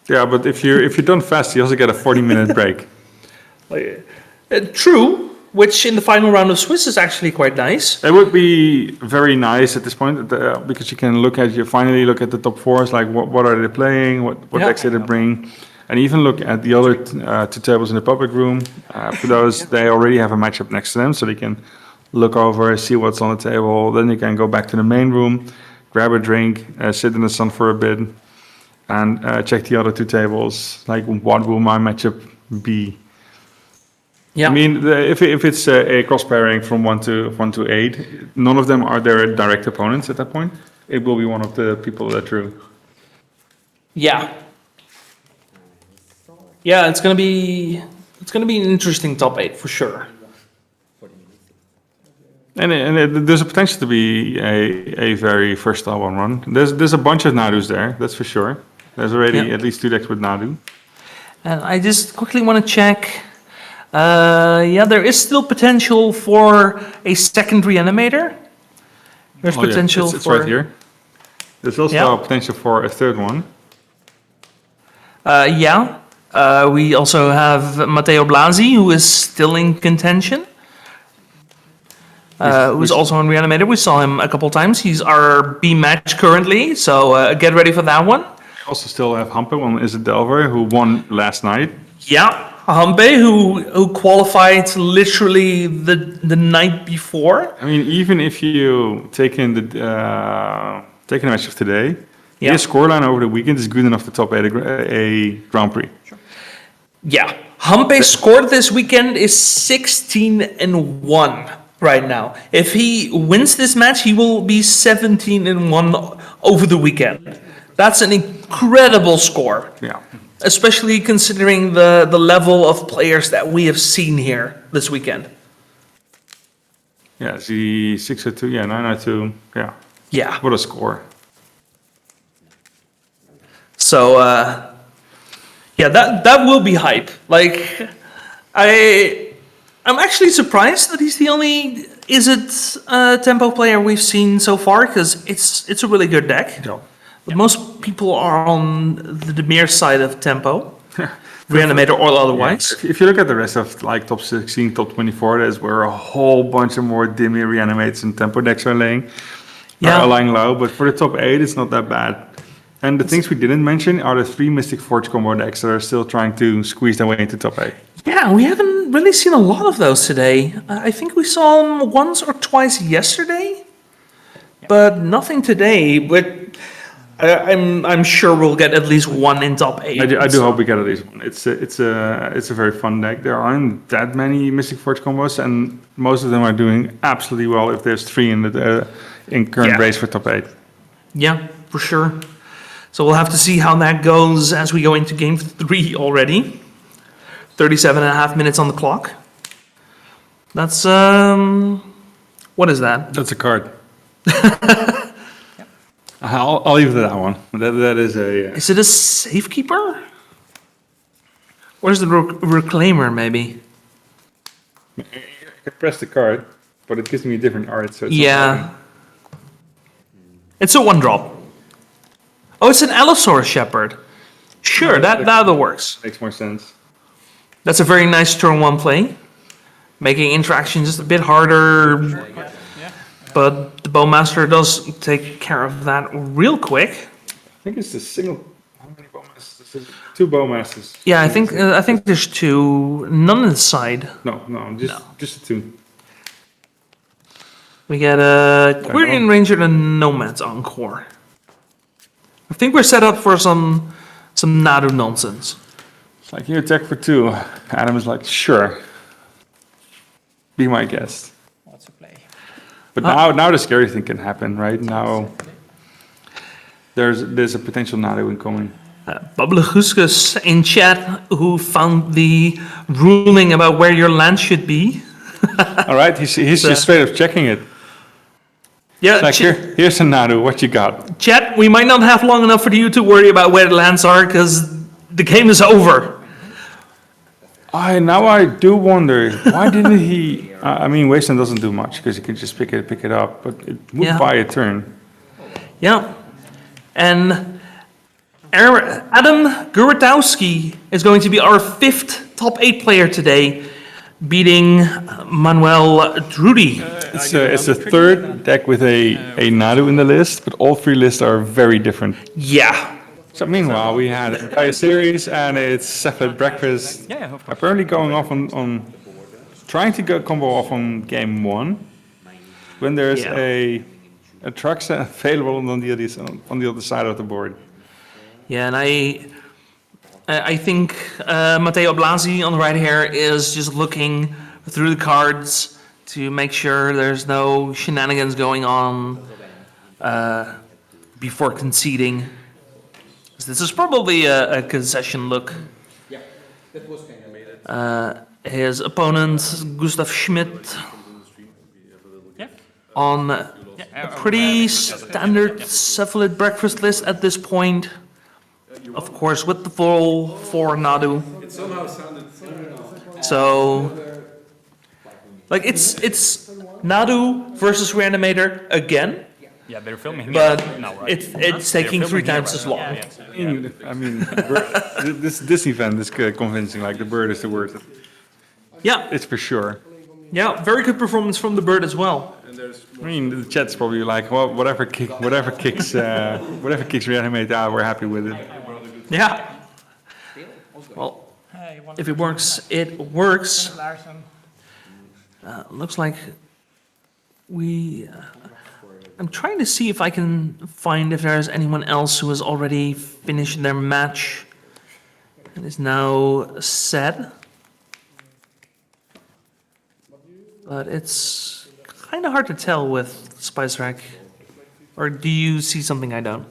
Speaker 3: Yeah, but if you're done fast, you also get a 40-minute break.
Speaker 1: True, which in the final round of Swiss is actually quite nice.
Speaker 3: It would be very nice at this point because you can finally look at the top fours, like what are they playing, what decks did they bring, and even look at the other two tables in the public room. For those, they already have a matchup next to them, so they can look over, see what's on the table. Then you can go back to the main room, grab a drink, sit in the sun for a bit, and check the other two tables. Like, what will my matchup be?
Speaker 1: Yeah.
Speaker 3: I mean, if it's a cross pairing from 1 to 8, none of them are their direct opponents at that point. It will be one of the people that drew.
Speaker 1: Yeah. Yeah, it's gonna be an interesting top 8 for sure.
Speaker 3: And there's a potential to be a very versatile one run. There's a bunch of Nadus there, that's for sure. There's already at least 2 decks with Nadu.
Speaker 1: And I just quickly want to check. There is still potential for a second Reanimator. There's potential
Speaker 3: it's
Speaker 1: for...
Speaker 3: right here. There's also potential for a third one.
Speaker 1: We also have Matteo Blasi, who is still in contention. Who's also on Reanimator. We saw him a couple times. He's our B match currently, so get ready for that one.
Speaker 3: We also still have Hampe on Izzet Delver, who won last night.
Speaker 1: Yeah, Hampe, who qualified literally the night before.
Speaker 3: I mean, even if you take in the match of today, his scoreline over the weekend is good enough to top a Grand Prix. Sure.
Speaker 1: Yeah, Hampe's score this weekend is 16-1 right now. If he wins this match, he will be 17-1 over the weekend. That's an incredible score.
Speaker 3: Yeah.
Speaker 1: Especially considering the level of players that we have seen here this weekend.
Speaker 3: Yeah, the 602, 902, yeah.
Speaker 1: Yeah.
Speaker 3: What a score.
Speaker 1: So, that will be hype. Like, I'm actually surprised that he's the only Izzet tempo player we've seen so far, because it's a really good deck.
Speaker 3: Yeah.
Speaker 1: But most people are on the Dimir side of tempo, Reanimator or otherwise.
Speaker 3: Yeah. If you look at the rest of like top 16, top 24, that's where a whole bunch of more Dimir Reanimates and tempo decks are lying low. But for the top 8, it's not that bad. And the things we didn't mention are the 3 Mystic Forge combo decks that are still trying to squeeze their way into top 8.
Speaker 1: Yeah, we haven't really seen a lot of those today. I think we saw them once or twice yesterday, but nothing today. But I'm sure we'll get at least one in top 8.
Speaker 3: I do hope we get at least one. It's a very fun deck. There aren't that many Mystic Forge combos, and most of them are doing absolutely well if there's 3 in current race for top 8.
Speaker 1: Yeah, for sure. So we'll have to see how that goes as we go into game 3 already. 37.5 minutes on the clock. That's what is that?
Speaker 3: That's a card. I'll leave it at that one. That is a.
Speaker 1: Is it a safekeeper? Or is it a reclaimer, maybe?
Speaker 3: I can press the card, but it gives me a different art. So it's
Speaker 1: it's a 1-drop. Oh, it's an Allosaurus Shepherd. Sure, that works.
Speaker 3: Makes more sense.
Speaker 1: That's a very nice turn 1 play, making interaction just a bit harder. But the Bowmaster does take care of that real quick.
Speaker 3: I think it's a single. How many Bowmasters? Is it? 2 Bowmasters.
Speaker 1: Yeah, I think there's 2. None inside.
Speaker 3: No, just the 2.
Speaker 1: We get a Quirion Ranger and Nomad's Encore. I think we're set up for some Nadu nonsense.
Speaker 3: It's like, you attack for 2. Adam is like, sure. Be my guest.
Speaker 8: What's the play?
Speaker 3: But now the scary thing can happen, right? Now there's a potential Nadu incoming.
Speaker 1: Babelhuskus in chat, who found the ruling about where your land should be.
Speaker 3: All right, he's just straight up checking it.
Speaker 1: Yeah,
Speaker 3: Like, here's a Nadu, what you got?
Speaker 1: chat, we might not have long enough for you to worry about where the lands are, because the game is over.
Speaker 3: Now I do wonder, why didn't he... I mean, Wasteland doesn't do much, because you can just pick it up, but it would buy a turn.
Speaker 1: Yeah, and Adam Gurutowski is going to be our 5th top 8 player today, beating Manuel Drudy.
Speaker 3: It's a third deck with a Nadu in the list, but all 3 lists are very different.
Speaker 1: Yeah.
Speaker 3: So meanwhile, we had an entire series, and it's Cephalid Breakfast.
Speaker 2: Yeah, of course.
Speaker 3: Apparently going off on trying to go combo off on game 1, when there's
Speaker 1: Yeah.
Speaker 3: a truck set available on the other side of the board.
Speaker 1: Yeah, and I think Matteo Blasi on the right here is just looking through the cards to make sure there's no shenanigans going on before conceding. This is probably a concession look.
Speaker 5: Yeah, that was kind of
Speaker 1: His opponent, Gustav Schmidt, on a pretty standard Cephalid breakfast list at this point. Of course, with the full 4 Nadu. So, like, it's Nadu versus Reanimator again,
Speaker 8: Yeah, they're filming.
Speaker 1: but
Speaker 8: now, right?
Speaker 1: it's taking 3 times as long.
Speaker 3: I mean, this event is convincing. Like the bird is the word.
Speaker 1: Yeah,
Speaker 3: It's for sure.
Speaker 1: yeah, very good performance from the bird as well.
Speaker 3: I mean, the chat's probably like, well, whatever kicks Reanimator out, we're happy with it.
Speaker 1: Yeah. Well, if it works, it works. Looks like we. I'm trying to see if I can find if there's anyone else who has already finished their match and is now set. But it's kind of hard to tell with Spice Rack. Or do you see something I don't?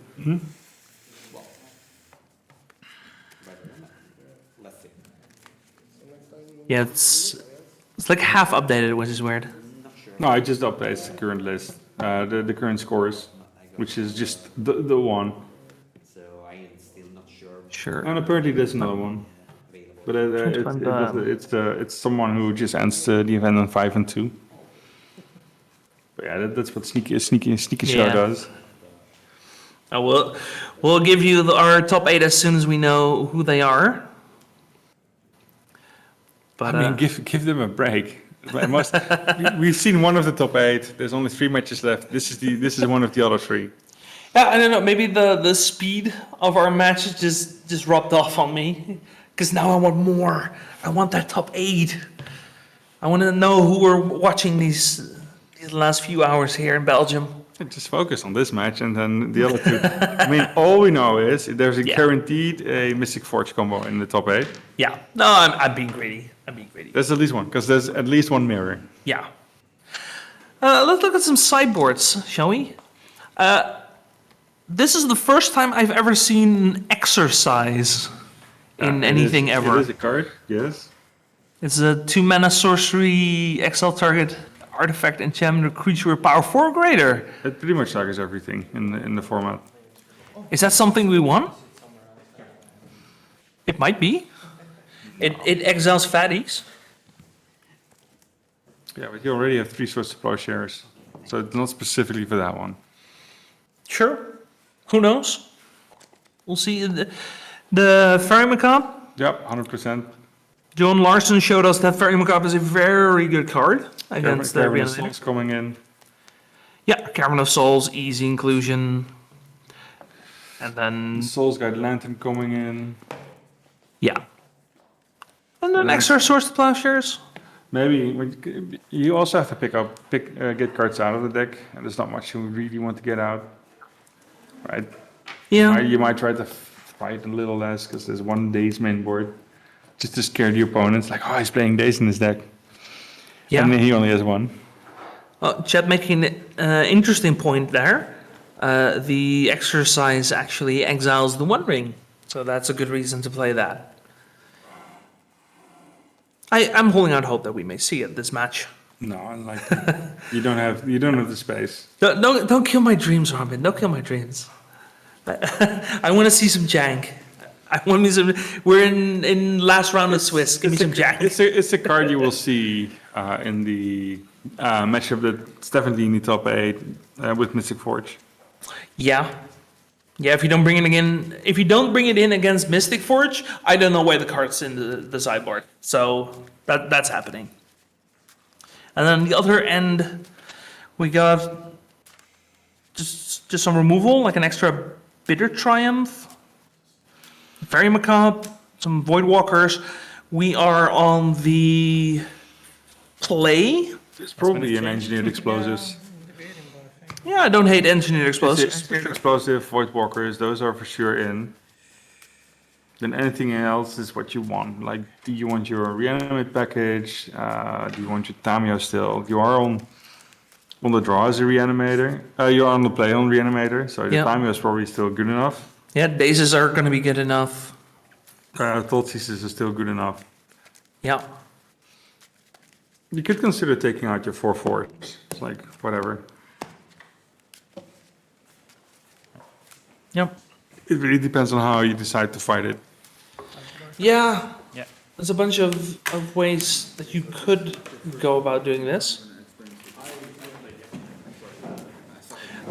Speaker 1: Yeah, it's like half updated, which is weird.
Speaker 3: No, I just updated the current list, the current scores, which is just the one.
Speaker 5: so I am still not sure.
Speaker 1: Sure.
Speaker 3: And apparently there's another one, but it's someone who just ends the event on 5 and 2. But yeah, that's what Sneaky Show
Speaker 1: Yeah.
Speaker 3: does.
Speaker 1: We'll give you our top 8 as soon as we know who they are. But
Speaker 3: I mean, give them a break. We've seen one of the top 8. There's only 3 matches left. This is one of the other 3.
Speaker 1: yeah, I don't know. Maybe the speed of our matches just rubbed off on me. Because now I want more. I want that top 8. I want to know who we're watching these last few hours here in Belgium.
Speaker 3: Just focus on this match and then the other 2. I mean, all we know is there's a guaranteed a Mystic Forge combo in the top 8.
Speaker 1: Yeah. No, I'm being greedy.
Speaker 3: There's at least one, because there's at least one mirror.
Speaker 1: Yeah. Let's look at some sideboards, shall we? This is the first time I've ever seen exercise in anything ever.
Speaker 3: It is a card, yes.
Speaker 1: It's a 2-mana sorcery, XL target, artifact, enchantment, or creature with power 4 or greater.
Speaker 3: It pretty much targets everything in the format.
Speaker 1: Is that something we want? It might be. It exiles fatties.
Speaker 3: Yeah, but you already have 3 Swords to Plowshares, so it's not specifically for that one.
Speaker 1: Sure. Who knows? We'll see. The Fairy Macabre.
Speaker 3: Yep, 100%.
Speaker 1: John Larson showed us that Fairy Macabre is a very good card against the
Speaker 3: Caravan of
Speaker 1: Reanimator.
Speaker 3: Souls coming in.
Speaker 1: Yeah, Caravan of Souls, easy inclusion. And then,
Speaker 3: Souls Guide Lantern coming in.
Speaker 1: yeah. And then extra Swords to Plowshares.
Speaker 3: Maybe you also have to get cards out of the deck, and there's not much you really want to get out, right?
Speaker 1: Yeah.
Speaker 3: You might try to fight a little less because there's one Daze main board, just to scare the opponents. Like, oh, he's playing Daze in his deck, and then
Speaker 1: Yeah.
Speaker 3: he only has one.
Speaker 1: Chad making an interesting point there. The exercise actually exiles the One Ring. So that's a good reason to play that. I'm holding out hope that we may see it this match.
Speaker 3: No, like you don't have the space.
Speaker 1: Don't kill my dreams, Robin. Don't kill my dreams. I want to see some jank. I want me some. We're in last round of Swiss. Give me some jank.
Speaker 3: It's a card you will see in the matchup that's definitely in the top 8 with Mystic Forge.
Speaker 1: Yeah. Yeah, if you don't bring it in against Mystic Forge, I don't know why the card's in the sideboard. So that's happening. And then the other end, we got just some removal, like an extra Bitter Triumph, Very Macabre, some Voidwalkers. We are on the play.
Speaker 3: It's probably an engineered explosives.
Speaker 1: Yeah, I don't hate engineered explosives.
Speaker 3: Engineered explosive, Voidwalkers, those are for sure in. Then anything else is what you want. Like, do you want your Reanimate package? Do you want your Tamio still? You are on the draw as a Reanimator. You're on the play on Reanimator, so the
Speaker 1: Yeah.
Speaker 3: Tamio is probably still good enough.
Speaker 1: Yeah, Dazes are going to be good enough.
Speaker 3: Thoughtseize is still good enough.
Speaker 1: Yeah.
Speaker 3: You could consider taking out your 4/4s. It's like, whatever.
Speaker 1: Yep.
Speaker 3: It really depends on how you decide to fight it.
Speaker 1: Yeah.
Speaker 2: Yeah.
Speaker 1: There's a bunch of ways that you could go about doing this.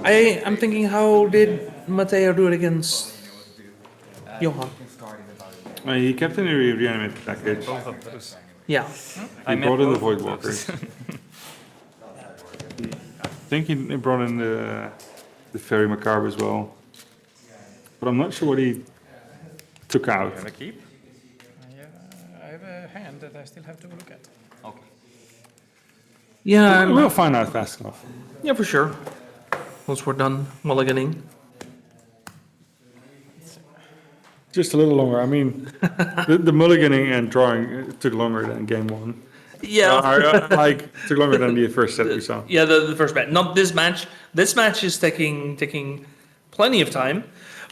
Speaker 1: I'm thinking, how did Matteo do it against Johan?
Speaker 3: He kept in a Reanimate package.
Speaker 1: Yeah.
Speaker 3: He brought in the Voidwalkers. I think he brought in the Very Macabre as well. But I'm not sure what he took out.
Speaker 2: Have a keep?
Speaker 8: I have a hand that I still have to look at.
Speaker 6: Okay.
Speaker 1: Yeah.
Speaker 3: We'll find out fast enough.
Speaker 1: Yeah, for sure. Once we're done mulliganing.
Speaker 3: Just a little longer. I mean, the mulliganing and drawing took longer than game one.
Speaker 1: Yeah.
Speaker 3: Like, took longer than the first set we saw.
Speaker 1: Yeah, the first match. Not this match. This match is taking plenty of time.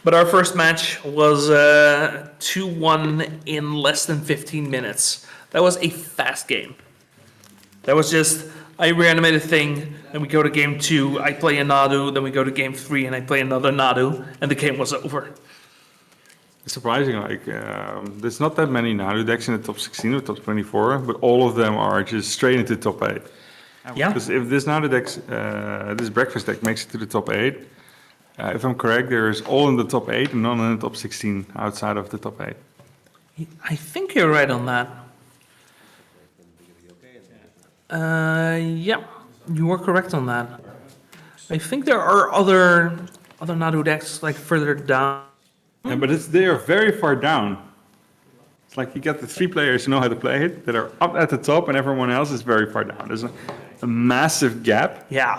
Speaker 1: But our first match was 2-1 in less than 15 minutes. That was a fast game. That was just, I reanimate a thing, then we go to game 2, I play a Nadu, then we go to game 3 and I play another Nadu, and the game was over.
Speaker 3: It's surprising, like, there's not that many Nadu decks in the top 16 or top 24, but all of them are just straight into top 8.
Speaker 1: Yeah.
Speaker 3: Because if this Nadu deck, this breakfast deck makes it to the top 8, if I'm correct, there is all in the top 8 and none in the top 16 outside of the top 8.
Speaker 1: I think you're right on that. Yeah, you are correct on that. I think there are other Nadu decks like further down.
Speaker 3: Yeah, but they are very far down. It's like you get the 3 players who know how to play it that are up at the top, and everyone else is very far down. There's a massive gap
Speaker 1: Yeah.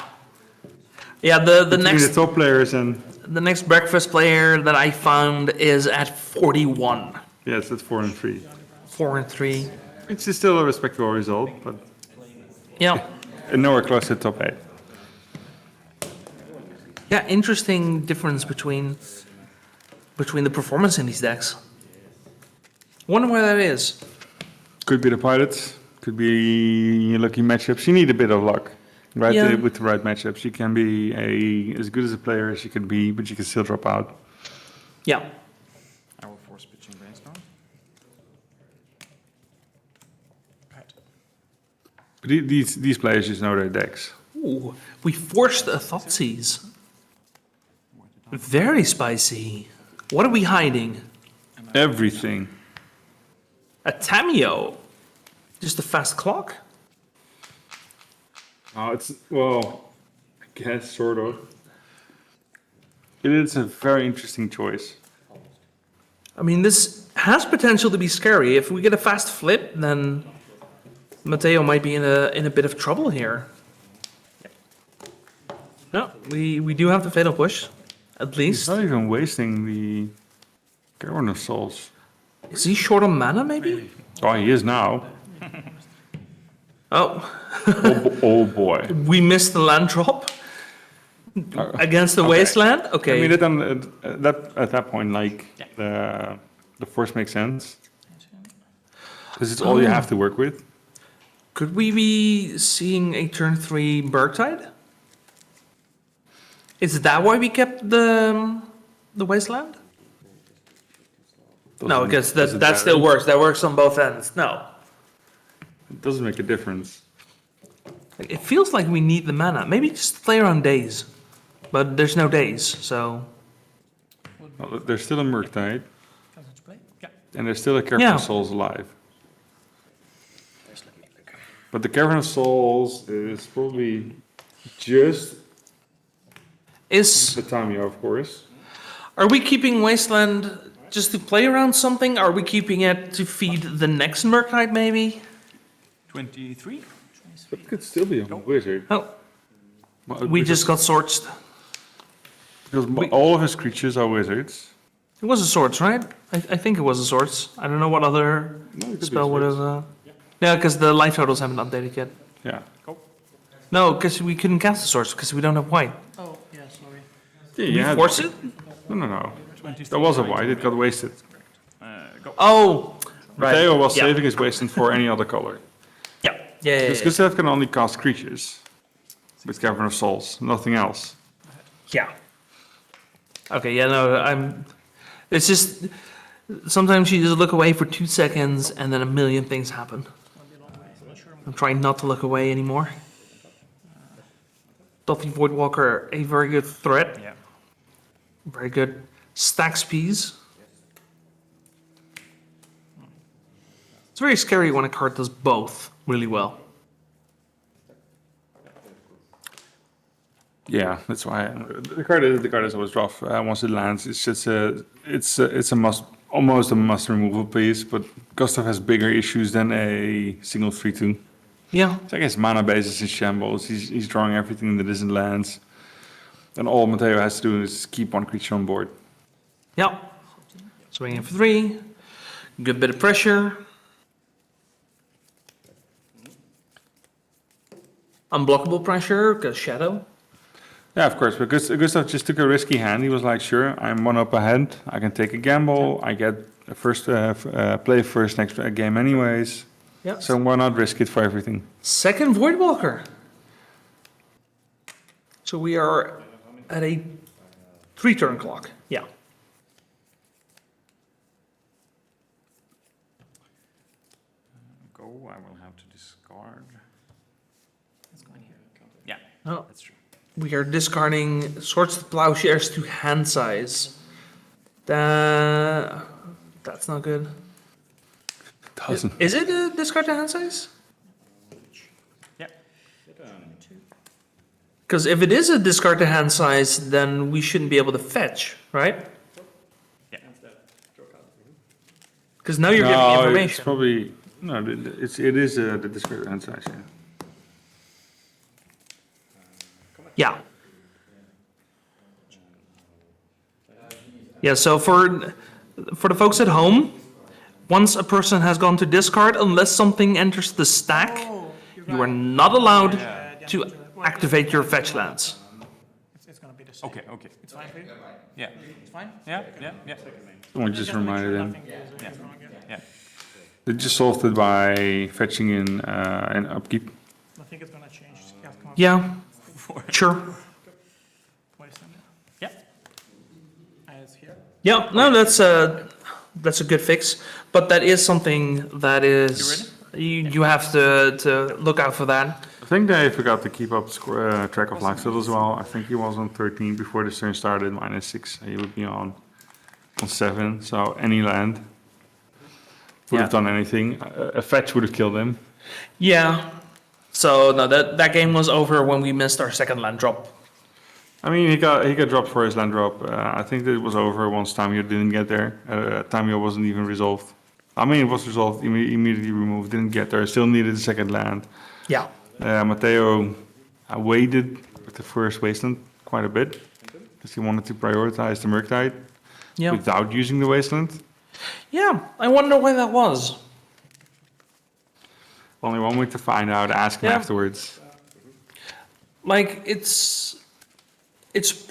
Speaker 1: Yeah, the
Speaker 3: between
Speaker 1: next
Speaker 3: the top players and
Speaker 1: the next breakfast player that I found is at 41.
Speaker 3: yes, that's 4 and 3.
Speaker 1: 4 and 3.
Speaker 3: Which is still a respectable result, but
Speaker 1: Yeah.
Speaker 3: nowhere close to top 8.
Speaker 1: Yeah, interesting difference between the performance in these decks. Wonder why that is.
Speaker 3: Could be the pilots, could be your lucky matchups. You need a bit of luck, right?
Speaker 1: Yeah.
Speaker 3: With the right matchups, you can be as good as a player as you can be, but you can still drop out.
Speaker 1: Yeah.
Speaker 2: I will force pitching brainstorm.
Speaker 3: But these players just know their decks.
Speaker 1: Ooh, we forced a Thoughtseize. Very spicy. What are we hiding?
Speaker 3: Everything.
Speaker 1: A Tamio. Just a fast clock?
Speaker 3: Well, I guess sort of. It is a very interesting choice.
Speaker 1: I mean, this has potential to be scary. If we get a fast flip, then Matteo might be in a bit of trouble here. No, we do have the fatal push, at
Speaker 3: He's
Speaker 1: least.
Speaker 3: not even wasting the Cavern of Souls.
Speaker 1: Is he short on mana, maybe?
Speaker 3: Oh, he is now.
Speaker 1: Oh,
Speaker 3: Oh boy.
Speaker 1: we missed the land drop against the wasteland. Okay.
Speaker 3: I mean, at that point, like, the force makes sense. Because it's all you have to work with.
Speaker 1: Could we be seeing a turn 3 Bergtide? Is that why we kept the wasteland? No, because that still works. That works on both ends. No.
Speaker 3: It doesn't make a difference.
Speaker 1: It feels like we need the mana. Maybe just play around days. But there's no days, so...
Speaker 3: Well, there's still a Murktide,
Speaker 8: Comes into play. Yeah.
Speaker 3: and there's still a Cavern
Speaker 1: Yeah.
Speaker 3: of Souls alive. But the Cavern of Souls is probably just
Speaker 1: Is
Speaker 3: the Tamio, of course.
Speaker 1: Are we keeping Wasteland just to play around something? Are we keeping it to feed the next Murktide, maybe?
Speaker 6: 23?
Speaker 3: But it could still be a wizard.
Speaker 1: Oh,
Speaker 3: Well,
Speaker 1: we
Speaker 3: because-
Speaker 1: just got swords.
Speaker 3: Because all of his creatures are wizards.
Speaker 1: It was a swords, right? I think it was a swords. I don't know what other
Speaker 3: No, it could be
Speaker 1: spell would
Speaker 3: swords.
Speaker 1: have. Yeah, because the life totals haven't updated yet.
Speaker 3: Yeah.
Speaker 1: No, because we couldn't cast the swords because we don't have white.
Speaker 8: Oh, yeah, sorry.
Speaker 3: Yeah,
Speaker 1: We
Speaker 3: you had-
Speaker 1: force it?
Speaker 3: No. There was a white, it got wasted.
Speaker 1: Oh, right.
Speaker 3: Matteo was
Speaker 1: Yeah.
Speaker 3: saving his wasted for any other color.
Speaker 1: Yeah.
Speaker 3: Because Gustav can only cast creatures with Cavern of Souls, nothing else.
Speaker 1: Yeah. Okay, yeah, no, it's just, sometimes you just look away for 2 seconds and then a million things happen. I'm trying not to look away anymore. Dothy Voidwalker, a very good threat.
Speaker 2: Yeah.
Speaker 1: Very good. Stacks piece. It's very scary when a card does both really well.
Speaker 3: Yeah, that's why the card is always rough. Once it lands, it's just it's a must, almost a must removal piece. But Gustav has bigger issues than a single 3/2.
Speaker 1: Yeah.
Speaker 3: So I guess mana base is in shambles. He's drawing everything that isn't lands, and all Matteo has to do is keep one creature on board.
Speaker 1: Yeah. Swinging for 3. Good bit of pressure. Unblockable pressure, because shadow.
Speaker 3: Yeah, of course, because Gustav just took a risky hand. He was like, sure, I'm 1 up ahead. I can take a gamble. I get a first play first next game anyways.
Speaker 1: Yeah.
Speaker 3: So why not risk it for everything?
Speaker 1: Second Voidwalker. So we are at a 3-turn clock. Yeah.
Speaker 2: Go, I will have to discard.
Speaker 8: It's going here.
Speaker 2: Yeah,
Speaker 1: Oh,
Speaker 2: that's true.
Speaker 1: we are discarding Swords to Plowshares to hand size. That's not good.
Speaker 3: Doesn't.
Speaker 1: Is it a discard to hand size?
Speaker 2: Yeah.
Speaker 1: Because if it is a discard to hand size, then we shouldn't be able to fetch, right?
Speaker 2: Yeah.
Speaker 1: Because now you're
Speaker 3: No,
Speaker 1: giving
Speaker 3: it's
Speaker 1: information.
Speaker 3: probably no. It is the discard hand size. Yeah.
Speaker 1: Yeah. Yeah, so for the folks at home, once a person has gone to discard, unless something enters the stack, you are not allowed to activate your fetch lands.
Speaker 8: It's going to be the same.
Speaker 2: Okay.
Speaker 8: It's fine for you?
Speaker 2: Yeah.
Speaker 8: It's fine?
Speaker 2: Yeah.
Speaker 3: Someone just reminded him.
Speaker 2: Yeah.
Speaker 3: They just solved it by fetching in an upkeep.
Speaker 8: I think it's going to change. Yeah, come on.
Speaker 1: Yeah, sure.
Speaker 8: Wasteland.
Speaker 2: Yeah.
Speaker 8: It's here.
Speaker 1: Yeah, no, that's a good fix, but that is something that is you have to look out for that.
Speaker 3: I think they forgot to keep up track of Laxfield as well. I think he was on 13 before the turn started, -6. He would be on 7. So any land would have done anything. A fetch would have killed him.
Speaker 1: Yeah. So no, that game was over when we missed our second land drop.
Speaker 3: I mean, he got dropped for his land drop. I think that it was over once Tamio didn't get there. Tamio wasn't even resolved. I mean, it was resolved, immediately removed, didn't get there. Still needed a second land.
Speaker 1: Yeah.
Speaker 3: Matteo waited with the first Wasteland quite a bit because he wanted to prioritize the Murktide
Speaker 1: Yeah.
Speaker 3: without using the Wasteland.
Speaker 1: Yeah. I wonder why that was.
Speaker 3: Only one way to find out, ask him
Speaker 1: Yeah.
Speaker 3: afterwards.
Speaker 1: Like it's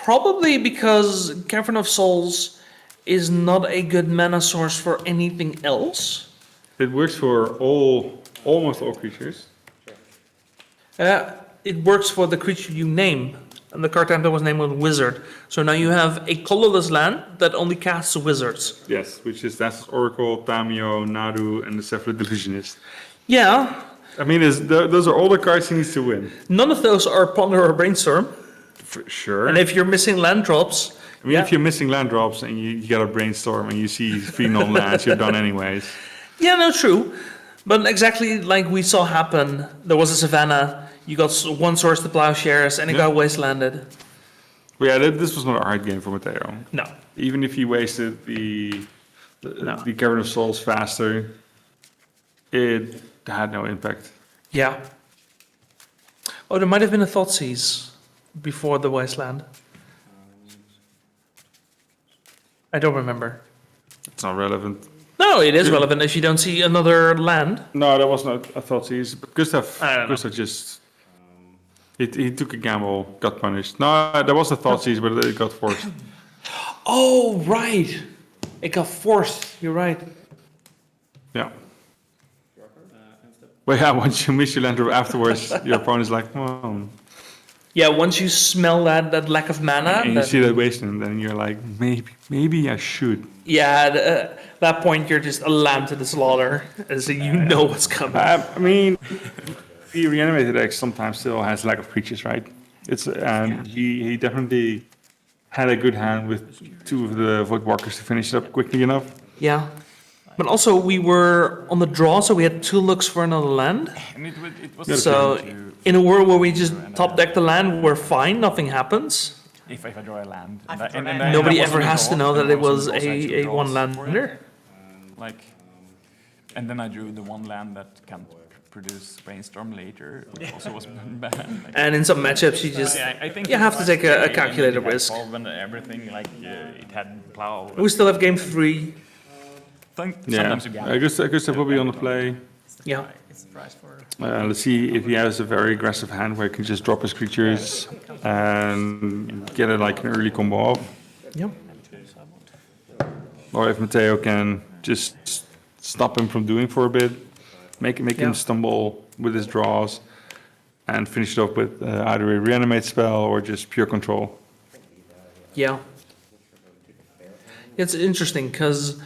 Speaker 1: probably because Cavern of Souls is not a good mana source for anything else.
Speaker 3: It works for almost all creatures.
Speaker 1: It works for the creature you name. And the card that was named was Wizard. So now you have a colorless land that only casts wizards.
Speaker 3: Yes, that's Oracle, Tamio, Nadu, and the Cephalid Illusionist.
Speaker 1: Yeah.
Speaker 3: I mean, those are all the cards he needs to win.
Speaker 1: None of those are Ponder or Brainstorm.
Speaker 3: For sure.
Speaker 1: And if you're missing land drops,
Speaker 3: I mean, if you're missing land drops and you get a brainstorm and you see 3 non-lands, you're done anyways.
Speaker 1: yeah, no, true. But exactly like we saw happen, there was a savannah, you got one source to plowshares, and it got wastelanded.
Speaker 3: But yeah, this was not a hard game for Mateo.
Speaker 1: No.
Speaker 3: Even if he wasted the Cavern of Souls faster, it had no impact.
Speaker 1: Yeah. Oh, there might have been a Thoughtseize before the wasteland. I don't remember.
Speaker 3: It's not relevant.
Speaker 1: No, it is relevant if you don't see another land.
Speaker 3: No, that was not a Thoughtseize. But Gustav
Speaker 1: I don't know.
Speaker 3: just... He took a gamble, got punished. No, there was a Thoughtseize, but it got forced.
Speaker 1: Oh, right. It got forced. You're right.
Speaker 3: Yeah. But yeah, once you miss your land drop afterwards, your opponent's like, oh.
Speaker 1: Yeah, once you smell that lack of mana,
Speaker 3: And you
Speaker 1: then-
Speaker 3: see that wasteland, then you're like, maybe I should.
Speaker 1: yeah, at that point you're just a lamb to the slaughter, as you know what's coming.
Speaker 3: I mean, the Reanimator deck sometimes still has lack of creatures, right? It's he definitely had a good hand with 2 of the Voidwalkers to finish it up quickly enough.
Speaker 1: Yeah. But also we were on the draw, so we had 2 looks for another land.
Speaker 6: And it was
Speaker 1: So in a world where we just top deck the land, we're fine, nothing happens.
Speaker 6: if I draw a land.
Speaker 1: Nobody ever has to know that it was a one-lander.
Speaker 6: Like, and then I drew the one land that can produce brainstorm later, which also was bad. Like,
Speaker 1: And in some matchups, you just
Speaker 6: I think
Speaker 1: you have to take a
Speaker 6: and
Speaker 1: calculated
Speaker 6: it had
Speaker 1: risk.
Speaker 6: solve and everything, like it had plow.
Speaker 1: We still have game 3.
Speaker 6: Sometimes you get
Speaker 3: Gustav will be on the play.
Speaker 1: Yeah.
Speaker 3: Let's see if he has a very aggressive hand where he can just drop his creatures and get it like an early combo off.
Speaker 1: Yeah.
Speaker 3: Or if Mateo can just stop him from doing for a bit, make
Speaker 1: Yeah.
Speaker 3: him stumble with his draws, and finish it off with either a reanimate spell or just pure control.
Speaker 1: Yeah. It's interesting because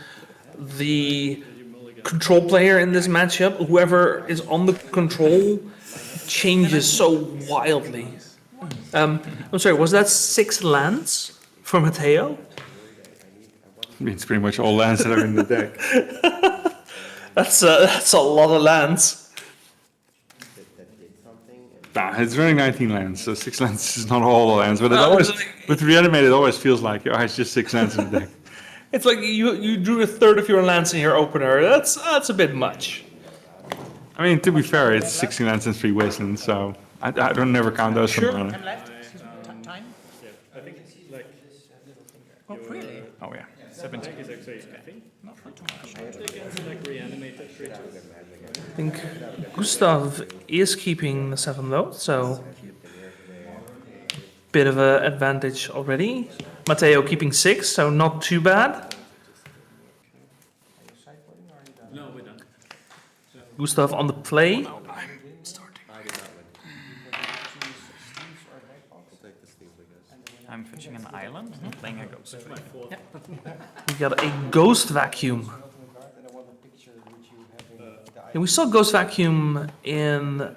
Speaker 1: the control player in this matchup, whoever is on the control, changes so wildly. I'm sorry, was that 6 lands for Mateo?
Speaker 3: It's pretty much all lands that are in the deck.
Speaker 1: That's a lot of lands.
Speaker 3: Nah, it's running 19 lands, so 6 lands is not all the lands. But it always, with Reanimate, it always feels like, oh, it's just 6 lands in the deck.
Speaker 1: It's like you drew a third of your lands in your opener. That's a bit much.
Speaker 3: I mean, to be fair, it's 16 lands and 3 wastelands, so I don't never count those from running.
Speaker 9: left? Excuse me, time?
Speaker 8: I think like
Speaker 9: Oh, really?
Speaker 6: Oh yeah, 17.
Speaker 8: is actually I think not too much against like Reanimator creatures.
Speaker 1: I think Gustav is keeping the 7 though, so bit of an advantage already. Matteo keeping 6, so not too bad.
Speaker 8: No, we're done.
Speaker 1: Gustav on the play.
Speaker 6: I'm fetching an island, playing a ghost.
Speaker 1: We got a Ghost Vacuum. And we saw Ghost Vacuum in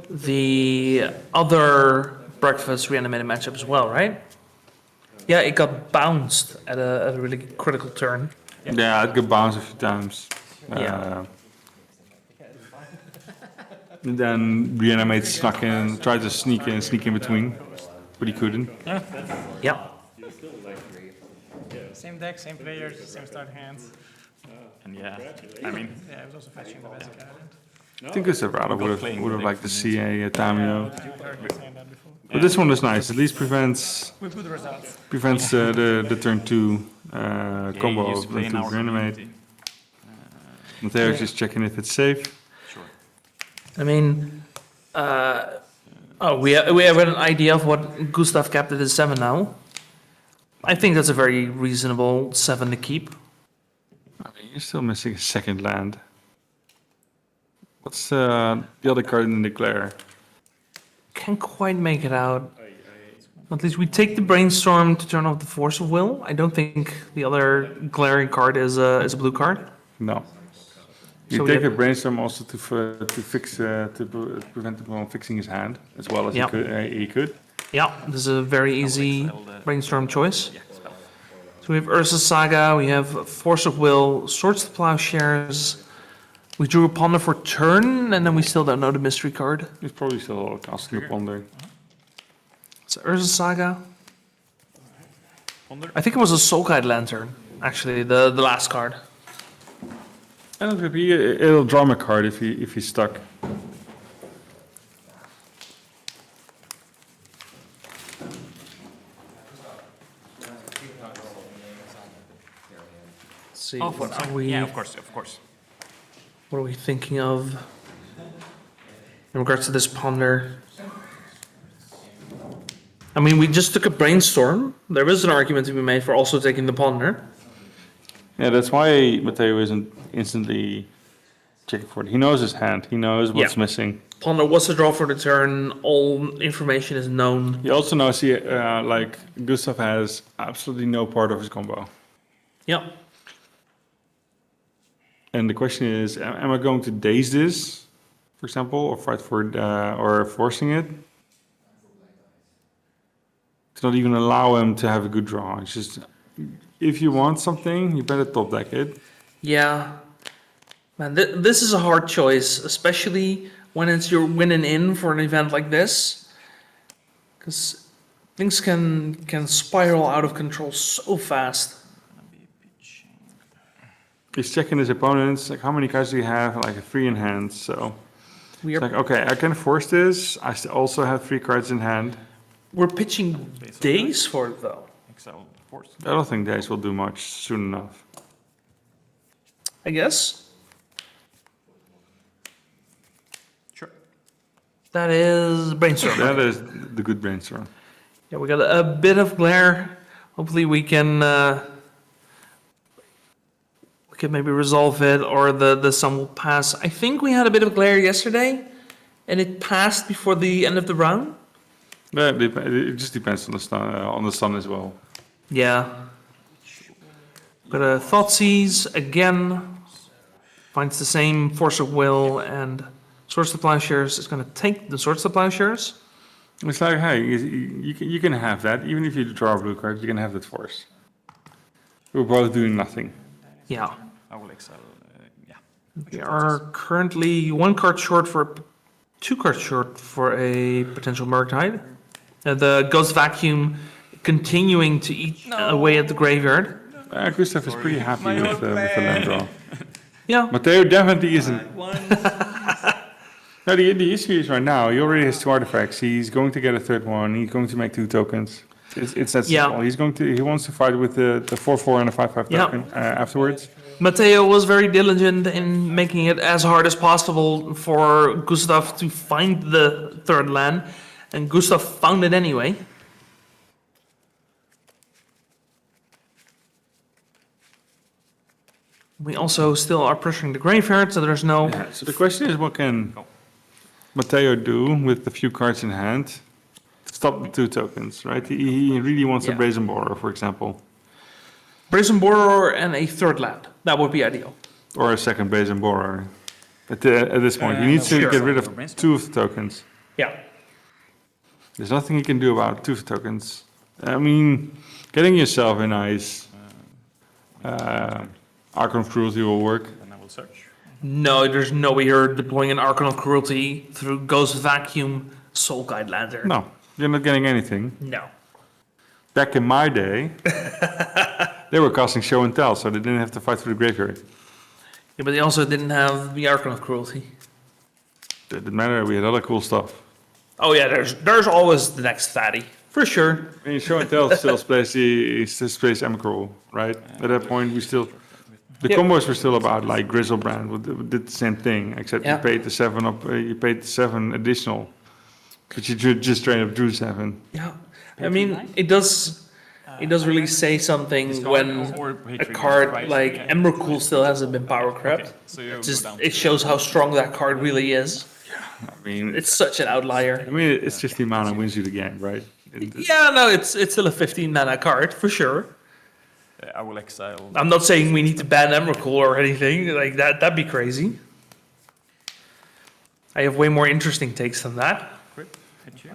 Speaker 1: the other Breakfast Reanimated matchup as well, right? Yeah, it got bounced at a really critical turn.
Speaker 3: Yeah, I'd get bounced a few times.
Speaker 1: Yeah.
Speaker 3: And then Reanimate snuck in, tried to sneak in between, but he couldn't.
Speaker 1: Yeah.
Speaker 9: Same deck, same players, same start hands.
Speaker 6: And yeah, I mean,
Speaker 9: Yeah, I was also fetching the basic island.
Speaker 3: I think Gustav rather would have liked to see a Tamio.
Speaker 9: You were saying that before.
Speaker 3: But this one is nice. At least prevents
Speaker 9: With good results.
Speaker 3: the turn 2 combo
Speaker 6: he used
Speaker 3: of
Speaker 6: to play in our
Speaker 3: Reanimate.
Speaker 6: community.
Speaker 3: Mateo's just checking if it's safe.
Speaker 6: Sure.
Speaker 1: I mean, we have an idea of what Gustav capped at his 7 now. I think that's a very reasonable 7 to keep.
Speaker 3: I mean, you're still missing a second land. What's the other card in the Declare?
Speaker 1: Can't quite make it out. At least we take the Brainstorm to turn off the Force of Will. I don't think the other glaring card is a blue card.
Speaker 3: No. You
Speaker 1: So we
Speaker 3: take
Speaker 1: have-
Speaker 3: a Brainstorm also to fix to prevent him from fixing his hand as well as
Speaker 1: Yeah.
Speaker 3: he could.
Speaker 1: Yeah, this is a very easy
Speaker 6: exile the-
Speaker 1: brainstorm choice.
Speaker 6: Yeah, spell.
Speaker 1: So we have Urza's Saga, we have Force of Will, Swords to Plowshares. We drew a Ponder for turn, and then we still don't know the mystery card.
Speaker 3: He's probably still casting a ponder.
Speaker 1: So Urza's Saga.
Speaker 6: Ponder.
Speaker 1: I think it was a Soul Guide Lantern, actually, the last card.
Speaker 3: And it'll draw him a card if he's stuck.
Speaker 1: Let's see,
Speaker 6: Oh,
Speaker 1: what
Speaker 6: sorry.
Speaker 1: are we,
Speaker 6: Yeah, of course.
Speaker 1: what are we thinking of in regards to this Ponder? I mean, we just took a brainstorm. There is an argument to be made for also taking the Ponder.
Speaker 3: Yeah, that's why Matteo isn't instantly checking for it. He knows his hand. He knows what's
Speaker 1: Yeah.
Speaker 3: missing.
Speaker 1: Ponder was the draw for the turn. All information is known.
Speaker 3: He also knows like Gustav has absolutely no part of his combo.
Speaker 1: Yeah.
Speaker 3: And the question is, am I going to daze this, for example, or fight for it, or forcing it? To not even allow him to have a good draw. It's just, if you want something, you better top deck it.
Speaker 1: Yeah. Man, this is a hard choice, especially when it's your winning in for an event like this. Because things can spiral out of control so fast.
Speaker 3: He's checking his opponents, like how many cards do you have? Like a 3 in hand, so
Speaker 1: We
Speaker 3: it's
Speaker 1: are
Speaker 3: like, okay, I can force this. I also have 3 cards in hand.
Speaker 1: we're pitching days for it though.
Speaker 6: Exile force.
Speaker 3: I don't think Days will do much soon enough.
Speaker 1: I guess.
Speaker 6: Sure.
Speaker 1: That is brainstorm.
Speaker 3: That is the good brainstorm.
Speaker 1: Yeah, we got a bit of glare. Hopefully we can maybe resolve it, or the sun will pass. I think we had a bit of glare yesterday, and it passed before the end of the round.
Speaker 3: Yeah, it just depends on the sun as well.
Speaker 1: Yeah. Got a Thoughtseize again. Finds the same Force of Will, and Swords to Plowshares is going to take the Swords to Plowshares.
Speaker 3: It's like, hey, you can have that. Even if you draw a blue card, you can have that force. We're both doing nothing.
Speaker 1: Yeah.
Speaker 6: I will exile. Yeah.
Speaker 1: We are currently 1 card short for 2 cards short for a potential Murktide. The Ghost Vacuum continuing to eat away at the graveyard.
Speaker 3: Gustav is pretty happy with the land draw.
Speaker 1: Yeah.
Speaker 3: Matteo definitely isn't. No, the issue is right now, he already has 2 artifacts. He's going to get a 3rd one. He's going to make 2 tokens. It's that simple.
Speaker 1: Yeah.
Speaker 3: He wants to fight with the 4/4 and a 5/5
Speaker 1: Yeah.
Speaker 3: token afterwards.
Speaker 1: Matteo was very diligent in making it as hard as possible for Gustav to find the 3rd land, and Gustav found it anyway. We also still are pressuring the graveyard, so there's no...
Speaker 3: Yeah, so the question is, what can Matteo do with the few cards in hand to stop the 2 tokens, right? He really wants a
Speaker 1: Yeah.
Speaker 3: Brazen Borer, for example,
Speaker 1: Brazen Borer and a 3rd land. That would be ideal.
Speaker 3: or a second Brazen Borer. At this point, he needs to
Speaker 1: Sure.
Speaker 3: get rid of 2 of the tokens.
Speaker 1: Yeah.
Speaker 3: There's nothing he can do about 2 of the tokens. I mean, getting yourself a nice Archon of Cruelty will work.
Speaker 6: Then I will search.
Speaker 1: No, there's no way you're deploying an Archon of Cruelty through Ghost Vacuum Soul Guide Lantern.
Speaker 3: No, you're not getting anything.
Speaker 1: No.
Speaker 3: Back in my day, they were casting Show and Tell, so they didn't have to fight through the graveyard.
Speaker 1: Yeah, but they also didn't have the Archon of Cruelty.
Speaker 3: It didn't matter, we had other cool stuff.
Speaker 1: Oh yeah, there's always the next fatty, for sure.
Speaker 3: I mean, Show and Tell still plays Emrakul, right? At that point, we still... The
Speaker 1: Yep.
Speaker 3: combos were still about, like, Grizzlebrand, we did the same thing, except
Speaker 1: Yeah.
Speaker 3: you paid the 7 up, you paid the 7 additional, but you just straight up drew 7.
Speaker 1: Yeah, I mean it does really say something when a card like Emrakul still hasn't been power crept.
Speaker 6: So you
Speaker 1: Just
Speaker 6: go down.
Speaker 1: it shows how strong that card really is.
Speaker 3: I mean,
Speaker 1: It's such an outlier.
Speaker 3: I mean, it's just the amount that wins you the game, right?
Speaker 1: Yeah, no, it's still a 15 mana card for sure.
Speaker 6: I will exile.
Speaker 1: I'm not saying we need to ban Emrakul or anything like that. That'd be crazy. I have way more interesting takes than that.
Speaker 6: Hit you.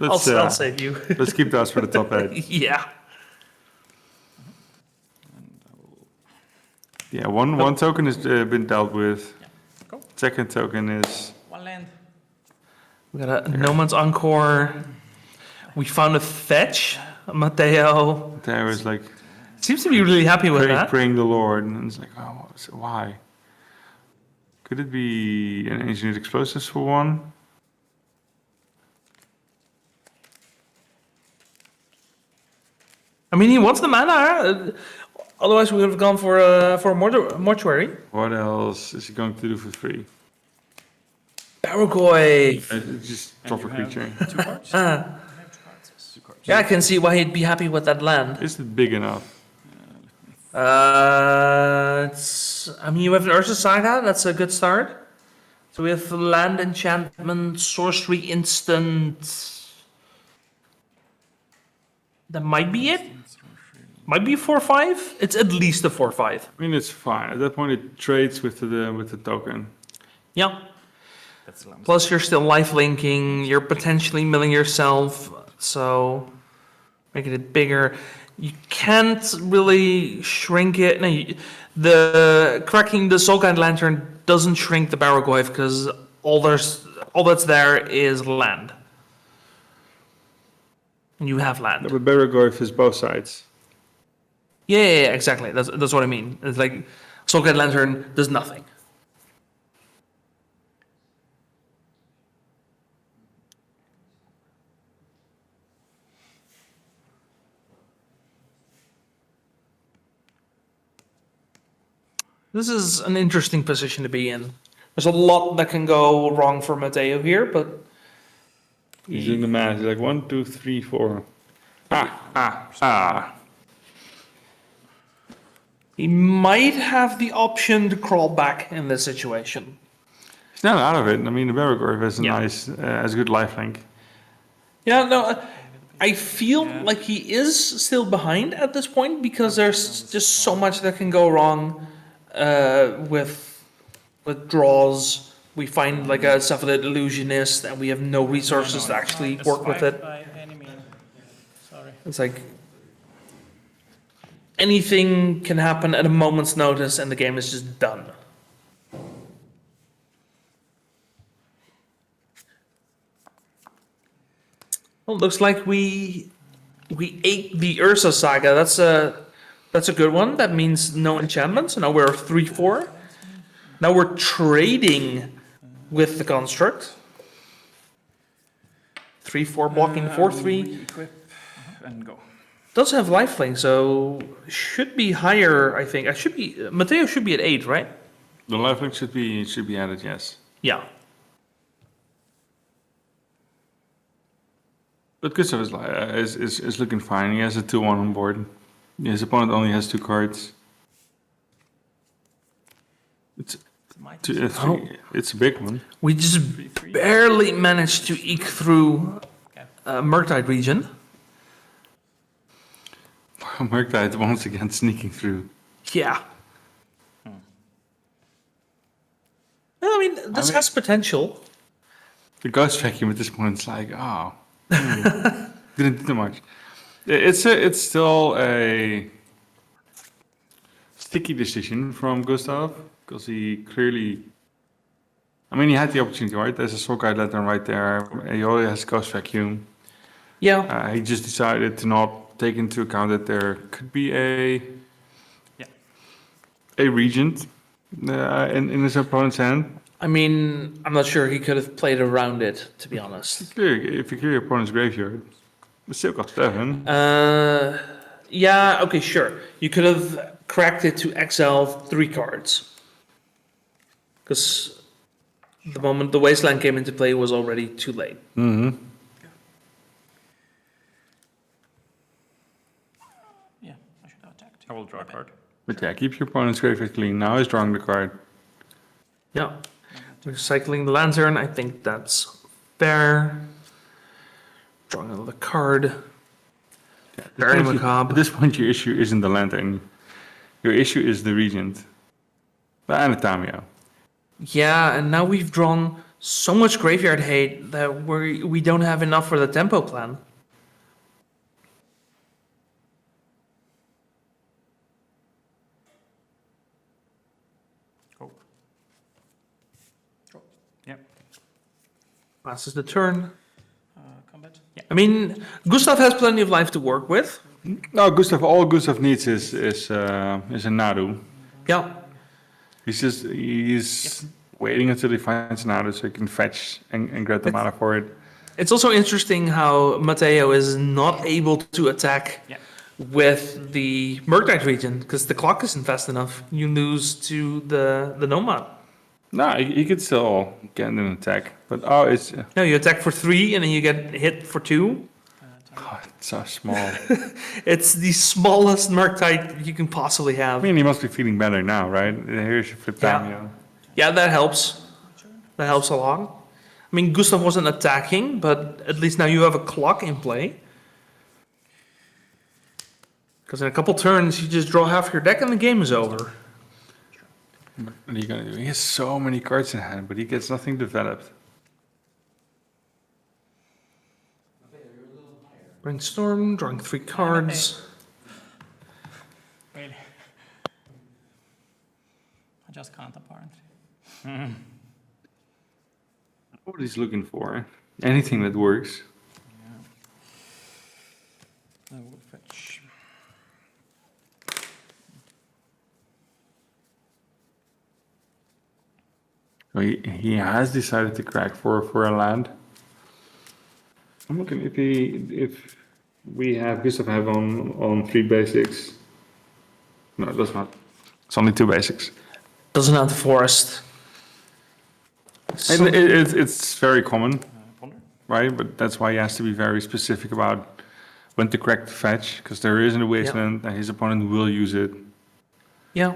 Speaker 1: I'll save you.
Speaker 3: Let's keep those for the top 8.
Speaker 1: Yeah.
Speaker 3: Yeah, one token has been dealt with.
Speaker 9: Cool.
Speaker 3: Second token is...
Speaker 9: One land.
Speaker 1: We got a No Man's Encore. We found a fetch. Mateo
Speaker 3: There was like
Speaker 1: seems to be really happy with that.
Speaker 3: praying the Lord, and it's like, oh, why? Could it be an engineered explosives for 1?
Speaker 1: I mean, he wants the mana. Otherwise, we would have gone for a mortuary.
Speaker 3: What else is he going to do for free?
Speaker 1: Barragoy.
Speaker 3: Just drop a creature.
Speaker 6: 2 cards?
Speaker 1: Yeah, I can see why he'd be happy with that land.
Speaker 3: Is it big enough?
Speaker 1: I mean, you have an Ursa Saga. That's a good start. So we have land enchantment, sorcery instant. That might be it. Might be 4/5. It's at least a 4/5.
Speaker 3: I mean, it's fine. At that point, it trades with the token.
Speaker 1: Yeah.
Speaker 6: That's lumps.
Speaker 1: Plus, you're still life linking. You're potentially milling yourself. So, making it bigger. You can't really shrink it. No, the cracking the Soulkind Lantern doesn't shrink the Barragoyf because all that's there is land. You have land.
Speaker 3: But Barragoyf is both sides.
Speaker 1: Yeah, exactly. That's what I mean. It's like Soulkind Lantern does nothing. This is an interesting position to be in. There's a lot that can go wrong for Mateo here, but
Speaker 3: He's doing the math. He's like 1, 2, 3, 4.
Speaker 1: he might have the option to crawl back in this situation.
Speaker 3: He's not out of it. I mean, the Barragoyf has a
Speaker 1: Yeah.
Speaker 3: nice, has a good lifelink.
Speaker 1: Yeah, no, I feel like he is still behind at this point because there's just so much that can go wrong with draws. We find like a Cephalid illusionist and we have no resources to actually work with it.
Speaker 9: By any means. Sorry.
Speaker 1: It's like anything can happen at a moment's notice and the game is just done. Well, looks like we ate the Ursa Saga. That's a good one. That means no enchantments. So now we're 3/4. Now we're trading with the construct. 3/4 blocking 4/3.
Speaker 6: Equip and go.
Speaker 1: Does have lifelink, so should be higher. I think. Mateo should be at 8, right?
Speaker 3: The lifelink should be added, yes.
Speaker 1: Yeah.
Speaker 3: But Gustav is looking fine. He has a 2/1 on board. His opponent only has 2 cards. It's it's a big one.
Speaker 1: We just barely managed to eke through Murktide region.
Speaker 3: Murktide once again sneaking through.
Speaker 1: Yeah. Well, I mean, this has potential.
Speaker 3: The ghost vacuum at this point is like, oh, didn't do too much. It's still a sticky decision from Gustav because he clearly. I mean, he had the opportunity, right? There's a Soulkind Lantern right there. He already has ghost vacuum.
Speaker 1: Yeah.
Speaker 3: He just decided to not take into account that there could be a regent in his opponent's hand.
Speaker 1: I mean, I'm not sure he could have played around it, to be honest.
Speaker 3: If you clear your opponent's graveyard, it's still got 7.
Speaker 1: Yeah, okay, sure. You could have cracked it to exile 3 cards. Because the moment the Wasteland came into play was already too late.
Speaker 3: Mm-hmm.
Speaker 9: Yeah, I should have attacked.
Speaker 6: I will draw a card.
Speaker 3: But yeah, keep your opponent's graveyard clean. Now he's drawing the card.
Speaker 1: Yeah. Recycling the Lantern, I think that's fair. Drawing another card. Very macabre.
Speaker 3: At this point, your issue isn't the lantern. Your issue is the regent. And a Tamio.
Speaker 1: Yeah, and now we've drawn so much graveyard hate that we don't have enough for the tempo plan.
Speaker 6: Oh. Yep.
Speaker 1: Passes the turn.
Speaker 9: Combat.
Speaker 1: I mean, Gustav has plenty of life to work with.
Speaker 3: No, Gustav. All Gustav needs is a Nadu.
Speaker 1: Yeah.
Speaker 3: He's waiting until he finds Nadu so he can fetch and grab the mana for it.
Speaker 1: It's also interesting how Matteo is not able to attack with the Murktide region because the clock isn't fast enough. You lose to the Nomad.
Speaker 3: No, he could still get an attack, but it's
Speaker 1: No, you attack for 3 and then you get hit for 2.
Speaker 3: God, it's so small.
Speaker 1: It's the smallest Murktide you can possibly have.
Speaker 3: I mean, he must be feeling better now, right? Here's your flip
Speaker 1: Yeah.
Speaker 3: time,
Speaker 1: Yeah, that helps. That helps a lot. I mean, Gustav wasn't attacking, but at least now you have a clock in play. Because in a couple turns, you just draw half your deck and the game is over.
Speaker 3: What are you gonna do? He has so many cards in hand, but he gets nothing developed.
Speaker 1: Brainstorm, drawing 3 cards.
Speaker 9: Really? I just can't, apparently.
Speaker 3: What he's looking for? Anything that works.
Speaker 9: I will fetch.
Speaker 3: So he has decided to crack for a land. I'm looking if we have Gustav have on 3 basics. No, it does not. It's only 2 basics.
Speaker 1: Doesn't have the forest.
Speaker 3: And it's very common, right? But that's why he has to be very specific about when to crack the fetch, because there isn't a wasteland and his opponent will use it.
Speaker 1: Yeah.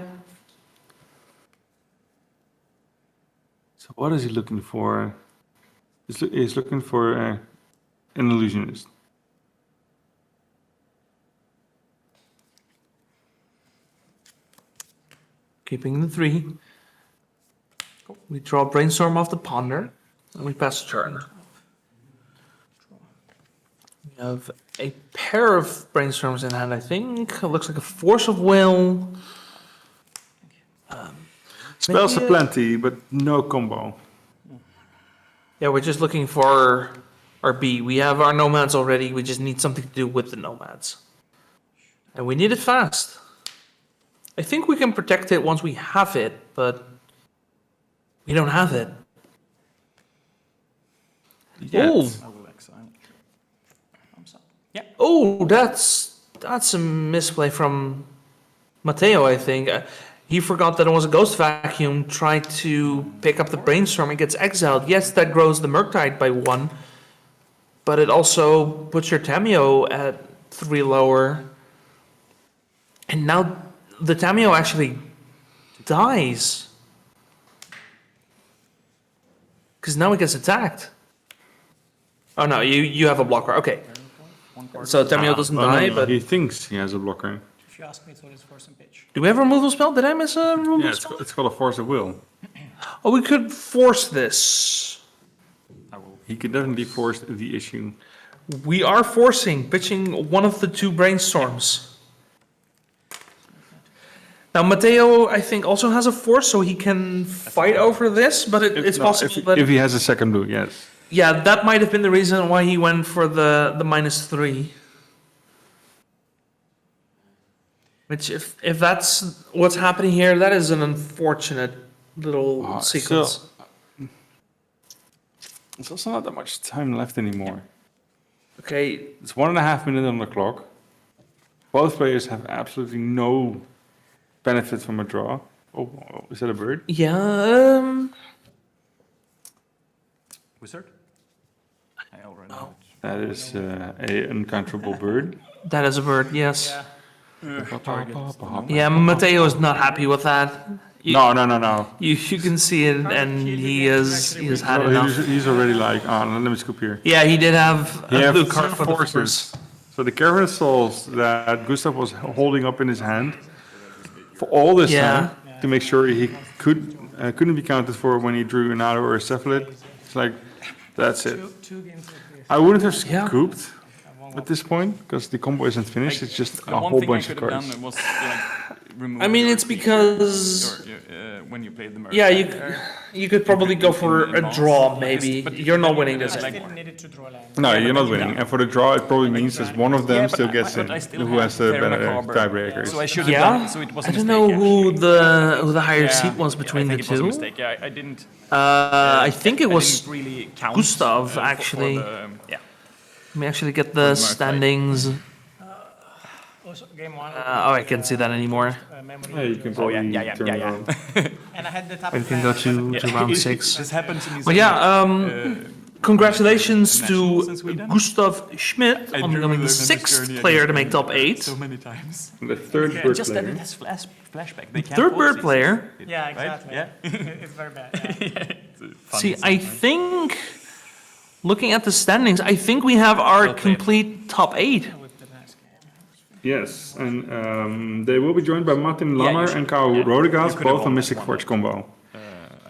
Speaker 3: So what is he looking for? He's looking for an illusionist.
Speaker 1: Keeping the 3. We draw Brainstorm off the Ponder, and we pass the turn. We have a pair of Brainstorms in hand, I think. It looks like a Force of Will.
Speaker 3: Spells
Speaker 1: maybe
Speaker 3: are plenty, but no combo.
Speaker 1: Yeah, we're just looking for our B. We have our Nomads already, we just need something to do with the Nomads. And we need it fast. I think we can protect it once we have it, but we don't have it.
Speaker 3: Yet.
Speaker 1: Oh,
Speaker 6: I will exile.
Speaker 9: Thumbs up.
Speaker 1: oh, that's a misplay from Matteo, I think. He forgot that it was a Ghost Vacuum, tried to pick up the Brainstorm and gets exiled. Yes, that grows the Murktide by 1, but it also puts your Tameo at 3 lower. And now the Tameo actually dies. Because now it gets attacked. Oh no, you have a blocker, okay. So Tameo doesn't die, but...
Speaker 3: He thinks he has a blocker.
Speaker 9: If you ask me, it's always force and pitch.
Speaker 1: Do we have a removal spell? Did I miss a removal
Speaker 3: Yeah,
Speaker 1: spell?
Speaker 3: it's called a force of will.
Speaker 1: Oh, we could force this.
Speaker 3: He could definitely force the issue.
Speaker 1: We are forcing, pitching one of the 2 Brainstorms. Now, Matteo, I think, also has a force, so he can fight over this, but it's possible that...
Speaker 3: If he has a second blue, yes.
Speaker 1: Yeah, that might have been the reason why he went for the -3. Which, if that's what's happening here, that is an unfortunate little sequence.
Speaker 3: There's also not that much time left anymore.
Speaker 1: Okay,
Speaker 3: It's 1.5 minutes on the clock. Both players have absolutely no benefit from a draw. Oh, is that a bird?
Speaker 1: yeah,
Speaker 6: Wizard? I already know it.
Speaker 3: That is a uncontrollable bird.
Speaker 1: that is a bird, yes.
Speaker 6: Target.
Speaker 1: Yeah, Matteo is not happy with that.
Speaker 3: No.
Speaker 1: You can see it, and he has had enough.
Speaker 3: He's already like, let me scoop here.
Speaker 1: Yeah, he did have
Speaker 3: He
Speaker 1: a
Speaker 3: has
Speaker 1: blue card for the
Speaker 3: forces.
Speaker 1: force.
Speaker 3: So the Caravan of Souls that Gustav was holding up in his hand for all this time to make sure he couldn't be counted for when he drew a Nadu or a Cephalid. It's like, that's it.
Speaker 9: Two games like this.
Speaker 3: I wouldn't have
Speaker 1: Yeah.
Speaker 3: scooped at this point, because the combo isn't finished, it's just
Speaker 6: The
Speaker 3: a
Speaker 6: one
Speaker 3: whole
Speaker 6: thing I
Speaker 3: bunch of
Speaker 6: could have
Speaker 3: cards.
Speaker 6: done was like remove.
Speaker 1: I mean,
Speaker 6: your
Speaker 1: it's
Speaker 6: feature,
Speaker 1: because
Speaker 6: when you played the merge.
Speaker 1: yeah, you could probably go for a draw. Maybe
Speaker 6: But
Speaker 1: you're not winning
Speaker 9: I
Speaker 1: this
Speaker 9: still
Speaker 1: anymore.
Speaker 9: needed to draw land.
Speaker 3: No, you're not winning, and for the draw, it probably means that one of them
Speaker 6: Yeah, but
Speaker 3: still
Speaker 6: I-
Speaker 3: gets
Speaker 6: but
Speaker 3: in,
Speaker 6: I still
Speaker 3: who
Speaker 6: have
Speaker 3: has the
Speaker 6: Fair
Speaker 3: better
Speaker 6: Macabre.
Speaker 3: tiebreakers.
Speaker 6: So I should have
Speaker 1: Yeah,
Speaker 6: done. So it was a
Speaker 1: I don't
Speaker 6: mistake.
Speaker 1: know who the higher
Speaker 6: Yeah,
Speaker 1: seat was between
Speaker 6: I
Speaker 1: the
Speaker 6: think it was a
Speaker 1: two.
Speaker 6: mistake. Yeah, I didn't.
Speaker 1: I think it
Speaker 6: I
Speaker 1: was.
Speaker 6: didn't really count,
Speaker 1: Gustav,
Speaker 6: for
Speaker 1: actually.
Speaker 6: yeah.
Speaker 1: Let me actually get the standings.
Speaker 9: Also, game one.
Speaker 1: Oh, I can't see that anymore.
Speaker 9: Memory.
Speaker 3: Yeah, you can probably turn it on.
Speaker 9: And I had the top
Speaker 1: We can go to round 6.
Speaker 6: This happened to me.
Speaker 1: But yeah, congratulations to
Speaker 6: in Sweden.
Speaker 1: Gustav Schmidt on becoming the 6th player to make top 8.
Speaker 6: so many times.
Speaker 3: The third
Speaker 6: And
Speaker 3: bird
Speaker 6: just that
Speaker 3: player.
Speaker 6: it has flashback. They can't
Speaker 1: Third
Speaker 6: vote
Speaker 1: bird
Speaker 6: seasons.
Speaker 1: player.
Speaker 9: Yeah, exactly.
Speaker 6: Yeah.
Speaker 9: It's very bad. Yeah.
Speaker 1: See, I think, looking at the standings, I think we have our complete top 8.
Speaker 9: With the last game.
Speaker 3: Yes, and they will be joined by Martin
Speaker 6: Yeah,
Speaker 3: Lanner
Speaker 6: you should-
Speaker 3: and Karl
Speaker 6: yeah.
Speaker 3: Rodegas,
Speaker 6: You could have
Speaker 3: both on
Speaker 6: won
Speaker 3: Mystic
Speaker 6: that
Speaker 3: Forge combo.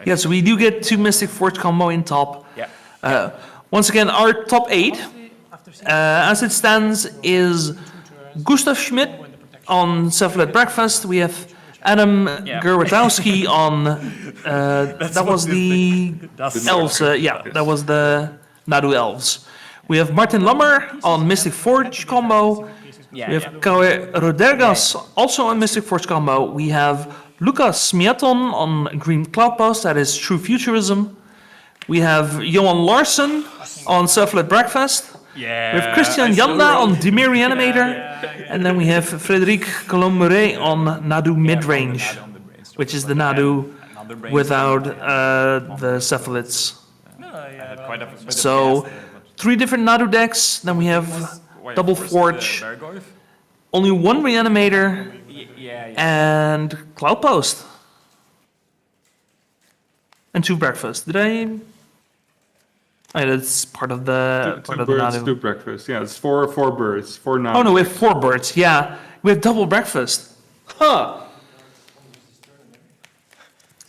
Speaker 1: Yeah, so we do get 2 Mystic Forge combo in top.
Speaker 6: Yeah.
Speaker 1: Once again, our top 8,
Speaker 9: After
Speaker 1: as it stands, is Gustav Schmidt on Cephalid Breakfast. We have Adam Gerwatowski on, that was the elves, that was the Nadu elves. We have Martin Lammer on Mystic Forge combo. We have Kawe Rodergas also on Mystic Forge combo. We have Lucas Miaton on Green Cloudpost, that is True Futurism. We have Johan Larsen on Cephalid Breakfast.
Speaker 6: Yeah.
Speaker 1: We have Christian Janda on Dimir Reanimator. And then we have Frédéric Colomberet on Nadu Midrange, which is the Nadu without the Cephalids.
Speaker 6: Quite a bit of
Speaker 1: So,
Speaker 6: gas
Speaker 1: 3 different Nadu decks. Then we have
Speaker 6: there, but-
Speaker 1: Double
Speaker 6: Of course,
Speaker 1: Forge,
Speaker 6: Bergorf.
Speaker 1: only 1 Reanimator,
Speaker 6: Yeah.
Speaker 1: and Cloudpost. And 2 Breakfast. Did I? Oh, that's part of the
Speaker 3: Two birds,
Speaker 1: Nadu.
Speaker 3: 2 breakfast. Yeah, it's four birds, 4 now.
Speaker 1: Oh no, we have 4 birds. Yeah, we have double breakfast. Huh.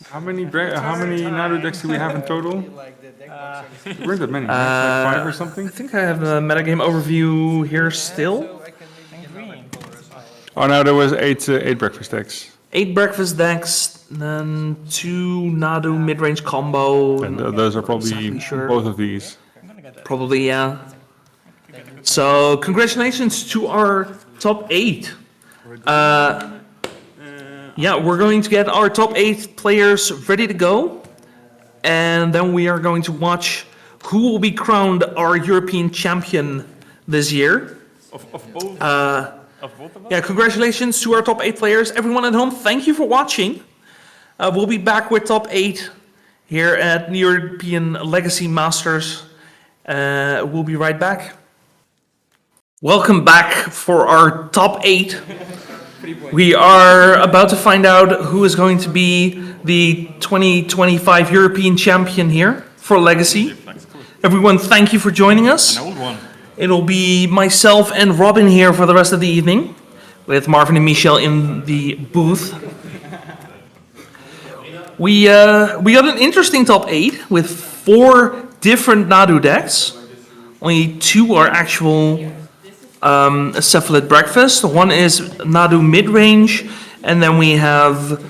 Speaker 3: How many Nadu decks do we have in total?
Speaker 5: Like the deck box are
Speaker 3: There weren't that many, right? Like 5 or something?
Speaker 1: I think I have the metagame overview here still.
Speaker 5: so I can maybe get another color as well.
Speaker 3: Oh no, there was 8 breakfast decks.
Speaker 1: 8 breakfast decks, then 2 Nadu mid-range combo.
Speaker 3: And those are probably
Speaker 1: Exactly sure.
Speaker 3: both of these.
Speaker 1: Probably, yeah. So, congratulations to our top 8. Yeah, we're going to get our top 8 players ready to go. And then we are going to watch who will be crowned our European champion this year.
Speaker 6: Of both. Of both of us.
Speaker 1: Yeah, congratulations to our top 8 players. Everyone at home, thank you for watching. We'll be back with top 8 here at the European Legacy Masters. We'll be right back. Welcome back for our top 8. We are about to find out who is going to be the 2025 European champion here for Legacy. Everyone, thank you for joining us.
Speaker 6: Old one.
Speaker 1: It'll be myself and Robin here for the rest of the evening, with Marvin and Michelle in the booth. We got an interesting top 8 with 4 different Nadu decks. Only 2 are actual Cephalid Breakfast. One is Nadu Midrange, and then we have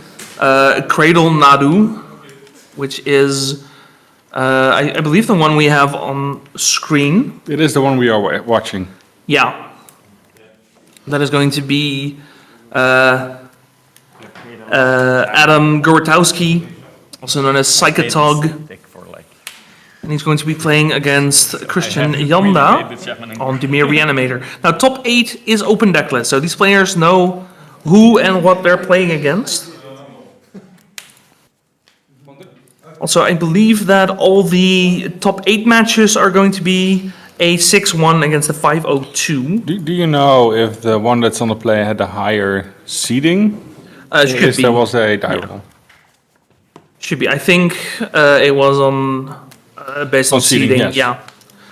Speaker 1: Cradle Nadu, which is, I believe, the one we have on screen.
Speaker 3: It is the one we are watching.
Speaker 1: Yeah. That is going to be Adam Gerwatowski, also known as Psychotog.
Speaker 6: Deck for like.
Speaker 1: And he's going to be playing against Christian Janda on Dimir Reanimator. Now, top 8 is open decklist, so these players know who and what they're playing against. Also, I believe that all the top 8 matches are going to be a 6-1 against a 5-0-2.
Speaker 3: Do you know if the one that's on the play had a higher seeding?
Speaker 1: Should
Speaker 3: If
Speaker 1: be.
Speaker 3: there was a die roll.
Speaker 1: Should be. I think it was on based on
Speaker 3: On seeding,
Speaker 1: seeding.
Speaker 3: yes.
Speaker 1: Yeah.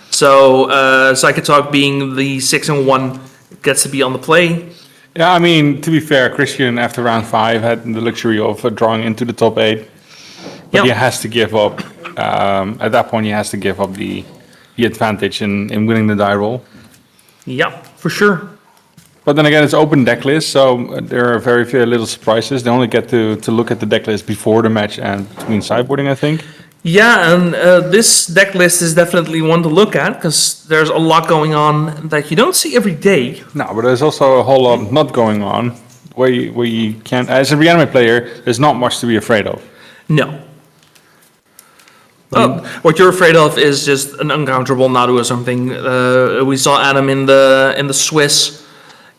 Speaker 1: So Psychotalk being the 6-1 gets to be on the play.
Speaker 3: Yeah, I mean, to be fair, Christian after round 5 had the luxury of drawing into the top 8. But
Speaker 1: Yep.
Speaker 3: he has to give up, at that point, he has to give up the advantage in winning the die roll.
Speaker 1: Yeah, for sure.
Speaker 3: But then again, it's open deck list, so there are very few little surprises. They only get to look at the deck list before the match and between sideboarding, I think.
Speaker 1: Yeah, and this deck list is definitely one to look at because there's a lot going on that you don't see every day.
Speaker 3: No, but there's also a whole lot not going on where you can, as a Reanimator player, there's not much to be afraid of.
Speaker 1: No. What you're afraid of is just an uncounterable Nadu or something. We saw Adam in the Swiss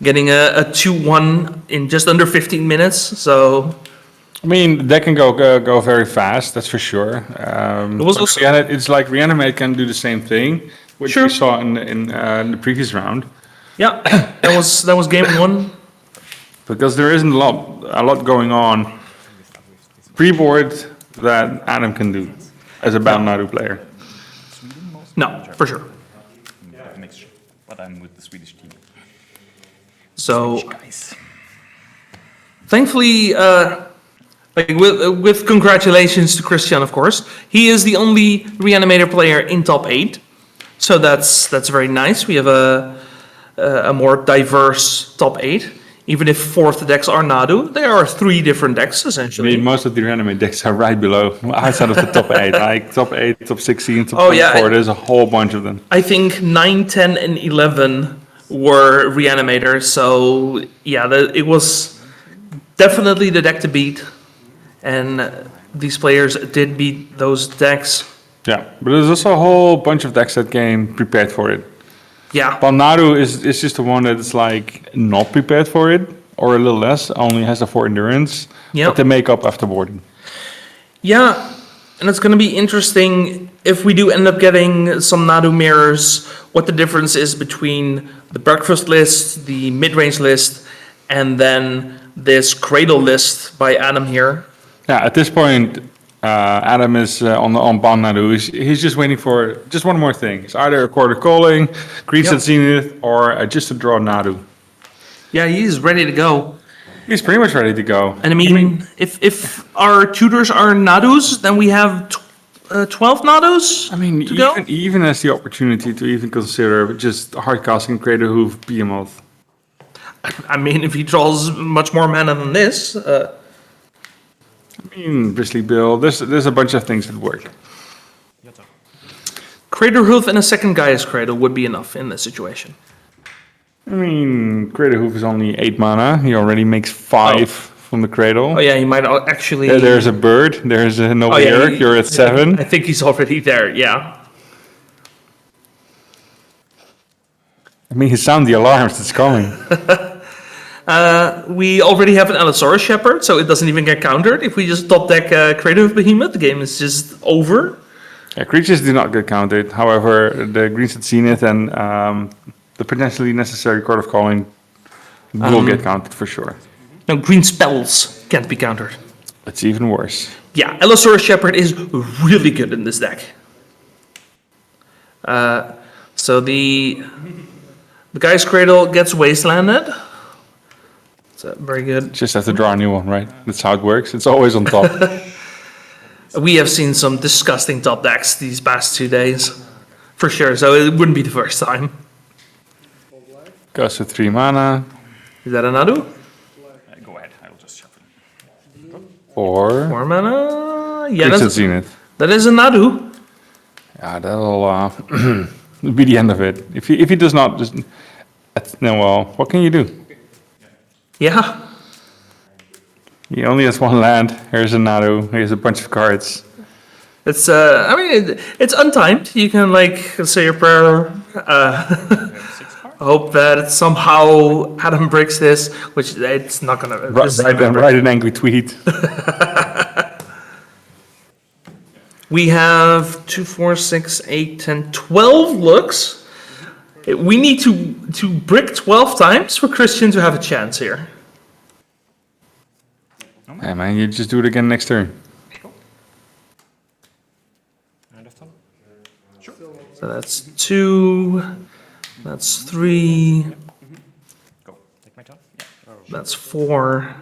Speaker 1: getting a 2-1 in just under 15 minutes. So
Speaker 3: I mean, that can go very fast, that's for sure.
Speaker 1: it was also,
Speaker 3: It's like Reanimate can do the same thing, which
Speaker 1: Sure.
Speaker 3: we saw in the previous round.
Speaker 1: yeah, that was game one.
Speaker 3: Because there isn't a lot going on pre-board that Adam can do as a Bant Nadu player.
Speaker 1: No, for sure.
Speaker 6: A mixture, but I'm with the Swedish team.
Speaker 1: So
Speaker 6: Guys.
Speaker 1: thankfully, like with congratulations to Christian, of course, he is the only Reanimator player in top 8. So that's very nice. We have a more diverse top 8. Even if 4 of the decks are Nadu, there are 3 different decks
Speaker 3: I
Speaker 1: essentially.
Speaker 3: mean, most of the Reanimate decks are right below, outside of the top 8. Like top 8, top 16, top
Speaker 1: Oh,
Speaker 3: 24,
Speaker 1: yeah.
Speaker 3: there's a whole bunch of them.
Speaker 1: I think 9, 10, and 11 were Reanimators. So yeah, it was definitely the deck to beat, and these players did beat those decks.
Speaker 3: Yeah, but there's also a whole bunch of decks that came prepared for it.
Speaker 1: Yeah,
Speaker 3: Bant Nadu is just the one that's like not prepared for it, or a little less, only has a 4 endurance,
Speaker 1: Yep.
Speaker 3: but they make up after boarding.
Speaker 1: yeah, and it's going to be interesting if we do end up getting some Nadu mirrors, what the difference is between the breakfast list, the mid-range list, and then this Cradle list by Adam here.
Speaker 3: Yeah, at this point, Adam is on Bant Nadu. He's just waiting for just one more thing. It's either a quarter calling, Grixis
Speaker 1: Yep.
Speaker 3: Zenith, or just a draw Nadu.
Speaker 1: Yeah, he's ready to go.
Speaker 3: He's pretty much ready to go.
Speaker 1: And I mean, if our tutors are Nadus, then we have 12 Nadus
Speaker 3: I mean,
Speaker 1: to go.
Speaker 3: even has the opportunity to even consider just hardcasting Cradle Hoof Behemoth.
Speaker 1: I mean, if he draws much more mana than this,
Speaker 3: I mean, Bristly Bill, there's a bunch of things that work.
Speaker 1: Crater Hoof and a second Gaia's Cradle would be enough in this situation.
Speaker 3: I mean, Cradle Hoof is only 8 mana. He already makes 5 from the Cradle.
Speaker 1: Oh yeah, he might actually.
Speaker 3: There's a bird. There's a Nova
Speaker 1: Oh, yeah,
Speaker 3: Eric. You're at 7.
Speaker 1: I think he's already there. Yeah.
Speaker 3: I mean, he sound the alarms. It's coming.
Speaker 1: We already have an Allosaurus Shepherd, so it doesn't even get countered. If we just top deck Crater Hoof Behemoth, the game is just over.
Speaker 3: Yeah, creatures do not get counted. However, the Grixis Zenith and the potentially necessary Court of Calling will get counted for sure.
Speaker 1: No, green spells can't be countered.
Speaker 3: It's even worse.
Speaker 1: Yeah, Allosaurus Shepherd is really good in this deck. So the Guy's Cradle gets wastelanded. So very good.
Speaker 3: Just have to draw a new one, right? That's how it works. It's always on top.
Speaker 1: We have seen some disgusting top decks these past 2 days, for sure. So it wouldn't be the first time.
Speaker 3: Goes to 3 mana.
Speaker 1: Is that a Nadu?
Speaker 6: Go ahead, I will just shuffle.
Speaker 3: 4.
Speaker 1: 4 mana. Yeah,
Speaker 3: Grixis Zenith.
Speaker 1: that is a Nadu.
Speaker 3: Yeah, that'll be the end of it. If he does not, just no. Well, what can you do?
Speaker 1: Yeah.
Speaker 3: He only has 1 land. Here's a Nadu. Here's a bunch of cards.
Speaker 1: It's I mean it's untimed. You can like say your prayer. Hope that somehow Adam breaks this, which it's not gonna.
Speaker 3: Write an angry tweet.
Speaker 1: We have 2, 4, 6, 8, 10, 12 looks. We need to brick 12 times for Christian to have a chance here.
Speaker 3: Hey man, you just do it again next turn.
Speaker 1: So that's 2, that's 3,
Speaker 8: Go. Take my turn. Yeah.
Speaker 1: that's 4,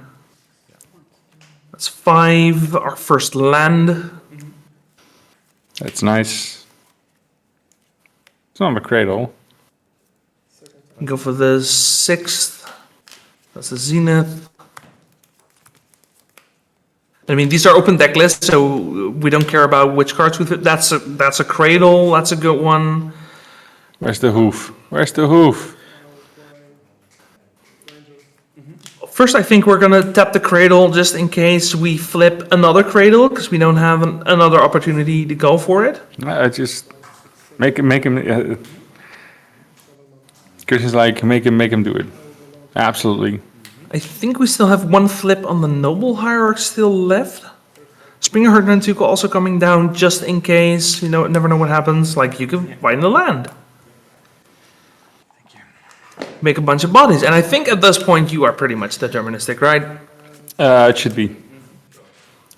Speaker 1: that's 5, our first land.
Speaker 3: That's nice. It's not a Cradle.
Speaker 1: Go for the 6th. That's the Zenith. I mean, these are open deck lists, so we don't care about which cards we fit. That's a Cradle. That's a good one.
Speaker 3: Where's the hoof? Where's the hoof?
Speaker 1: First, I think we're gonna tap the Cradle just in case we flip another Cradle, because we don't have another opportunity to go for it.
Speaker 3: I just make him. Christian's like make him do it. Absolutely.
Speaker 1: I think we still have one flip on the Noble Hierarch still left. Springer Herd and Tuco also coming down just in case. You know, never know what happens. Like, you can find the land. Make a bunch of bodies. And I think at this point you are pretty much deterministic, right?
Speaker 3: It should be.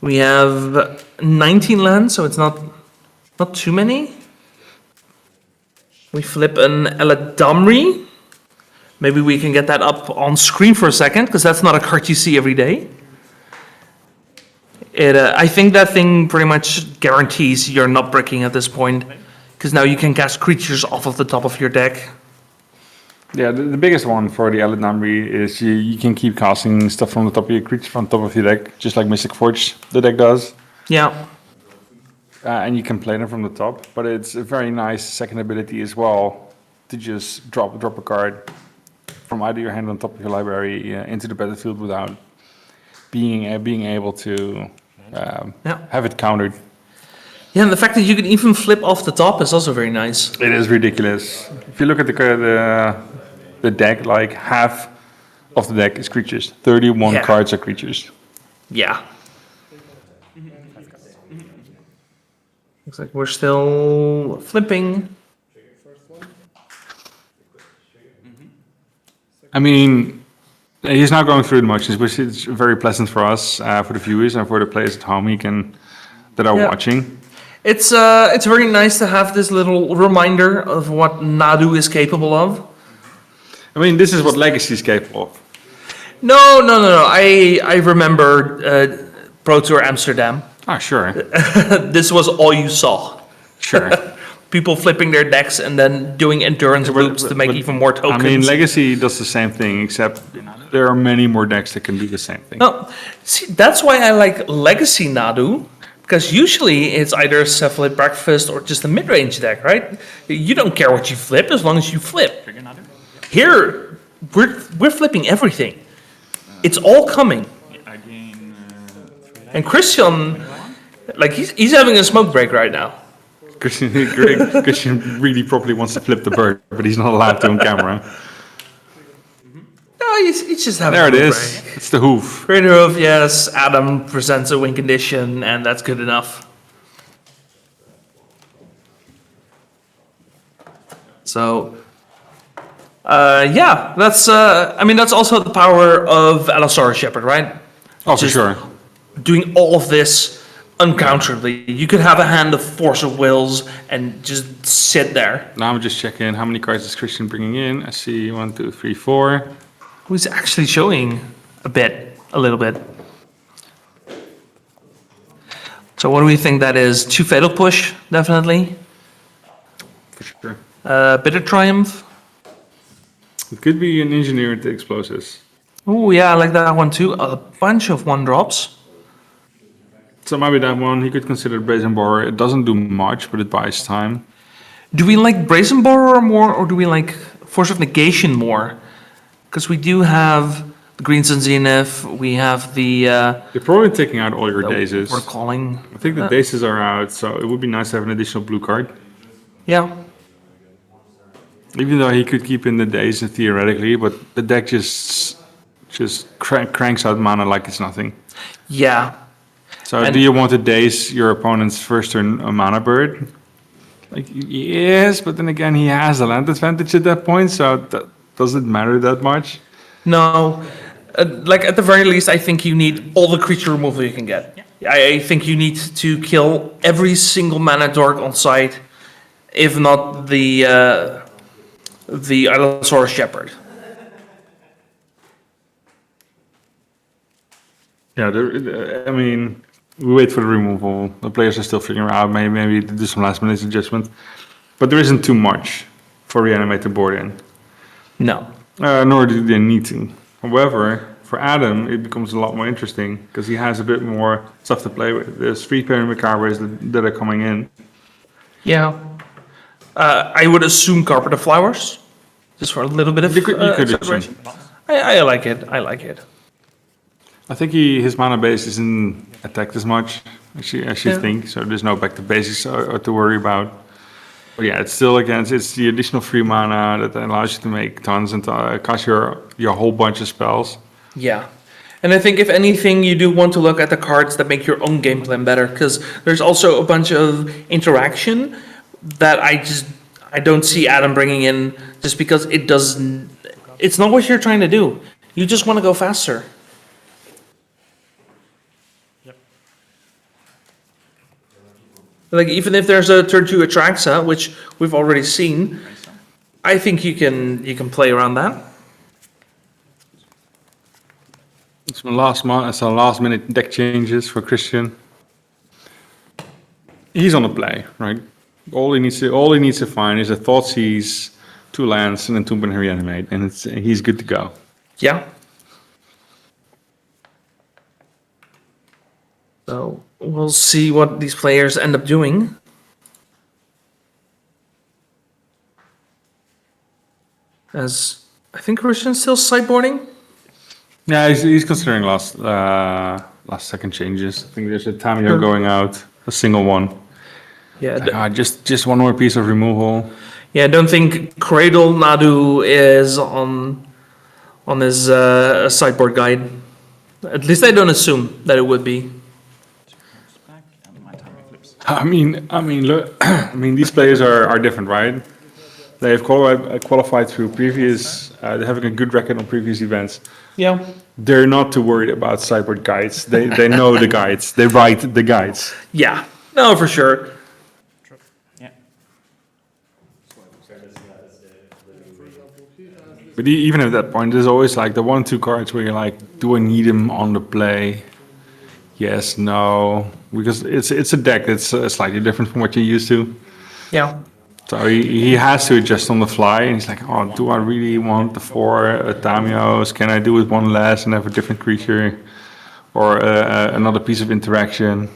Speaker 1: We have 19 lands, so it's not too many. We flip an Eladamri. Maybe we can get that up on screen for a second, because that's not a card you see every day. I think that thing pretty much guarantees you're not bricking at this point, because now you can cast creatures off of the top of your deck.
Speaker 3: Yeah, the biggest one for the Eladamri is you can keep casting stuff from the top of your creature from the top of your deck, just like Mystic Forge the deck does.
Speaker 1: Yeah.
Speaker 3: And you can play them from the top, but it's a very nice second ability as well to just drop a card from either your hand on top of your library into the battlefield without being able to have it countered.
Speaker 1: Yeah, and the fact that you can even flip off the top is also very nice.
Speaker 3: It is ridiculous. If you look at the deck, like half of the deck is creatures. 31 cards are creatures.
Speaker 1: Yeah. Looks like we're still flipping.
Speaker 3: I mean, he's not going through it much, which is very pleasant for us, for the viewers, and for the players at home that are watching.
Speaker 1: It's very nice to have this little reminder of what Nadu is capable of.
Speaker 3: I mean, this is what Legacy is capable of.
Speaker 1: No. I remember Pro Tour Amsterdam.
Speaker 3: Ah, sure.
Speaker 1: This was all you saw.
Speaker 3: Sure.
Speaker 1: People flipping their decks and then doing endurance loops to make even more tokens.
Speaker 3: I mean, Legacy does the same thing, except there are many more decks that can do the same thing.
Speaker 1: No, see, that's why I like Legacy Nadu, because usually it's either a Cephalid Breakfast or just a mid-range deck, right? You don't care what you flip as long as you flip. Here, we're flipping everything. It's all coming. And Christian, like, he's having a smoke break right now.
Speaker 3: Christian really probably wants to flip the bird, but he's not allowed to on camera.
Speaker 1: No, he's just having
Speaker 3: There
Speaker 1: a
Speaker 3: it
Speaker 1: smoke
Speaker 3: is.
Speaker 1: break.
Speaker 3: It's the hoof.
Speaker 1: Greater hoof, yes. Adam presents a win condition, and that's good enough. So, yeah, that's. I mean, that's also the power of Allosaurus Shepherd, right?
Speaker 3: Oh, for
Speaker 1: Just
Speaker 3: sure.
Speaker 1: Doing all of this uncounterably. You could have a hand of Force of Wills and just sit there.
Speaker 3: Now I'm just checking how many cards is Christian bringing in. I see 1, 2, 3, 4.
Speaker 1: Who's actually showing a little bit. So what do we think that is? 2 Fatal Push, definitely.
Speaker 3: For sure.
Speaker 1: Bitter Triumph.
Speaker 3: It could be an engineer at the explosives.
Speaker 1: Oh yeah, I like that one too. A bunch of 1-drops.
Speaker 3: So maybe that one, he could consider Brazen Borer. It doesn't do much, but it buys time.
Speaker 1: Do we like Brazen Borrower more, or do we like Force of Negation more? Because we do have the Green Sun Zenith, we have the...
Speaker 3: You're probably taking out all your dazes.
Speaker 1: We're calling...
Speaker 3: I think the dazes are out, so it would be nice to have an additional blue card.
Speaker 1: Yeah.
Speaker 3: Even though he could keep in the daze theoretically, but the deck just cranks out mana like it's nothing.
Speaker 1: Yeah.
Speaker 3: So do you want to daze your opponent's first turn mana bird? Like, yes, but then again, he has a land advantage at that point, so does it matter that much?
Speaker 1: No. Like, at the very least, I think you need all the creature removal you can get. Yeah. I think you need to kill every single mana dork on site, if not the Allosaurus Shepherd.
Speaker 3: Yeah, I mean, we wait for the removal. The players are still figuring out, maybe do some last minute adjustment. But there isn't too much for Reanimator board in.
Speaker 1: No.
Speaker 3: Nor do they need to. However, for Adam, it becomes a lot more interesting because he has a bit more stuff to play with. There's 3 Macabres that are coming in.
Speaker 1: Yeah. I would assume Carpet of Flowers, just for a little bit of
Speaker 3: You could
Speaker 1: acceleration. I like it.
Speaker 3: I think his mana base isn't attacked as much as you think, so there's no back to basics to worry about. But yeah, it's still it's the additional free mana that allows you to make tons and cast your whole bunch of spells.
Speaker 1: Yeah. And I think if anything, you do want to look at the cards that make your own game plan better, because there's also a bunch of interaction that I don't see Adam bringing in just because it's not what you're trying to do. You just want to go faster. Like, even if there's a turn 2 Atraxa, which we've already seen, I think you can play around that.
Speaker 3: Some last minute deck changes for Christian. He's on the play, right? All he needs to find is a Thoughtseize, 2 lands, and then Tomb and Reanimate, and he's good to go.
Speaker 1: Yeah. So we'll see what these players end up doing. As I think Christian's still sideboarding.
Speaker 3: Yeah, he's considering last second changes. I think there's a Tamio going out, a single one.
Speaker 1: Yeah.
Speaker 3: Just one more piece of removal.
Speaker 1: Yeah, I don't think Cradle Nadu is on his sideboard guide. At least I don't assume that it would be.
Speaker 3: I mean, look, these players are different, right? They have qualified through previous, they're having a good record on previous events.
Speaker 1: Yeah.
Speaker 3: They're not too worried about sideboard guides. They know the guides. They write the guides.
Speaker 1: Yeah. No, for sure.
Speaker 6: Yeah.
Speaker 3: But even at that point, there's always like the 1-2 cards where you're like, do I need him on the play? Yes, no, because it's a deck that's slightly different from what you're used to.
Speaker 1: Yeah.
Speaker 3: So he has to adjust on the fly, and he's like, oh, do I really want the 4 Tamios? Can I do with 1 less and have a different creature? Or another piece of interaction?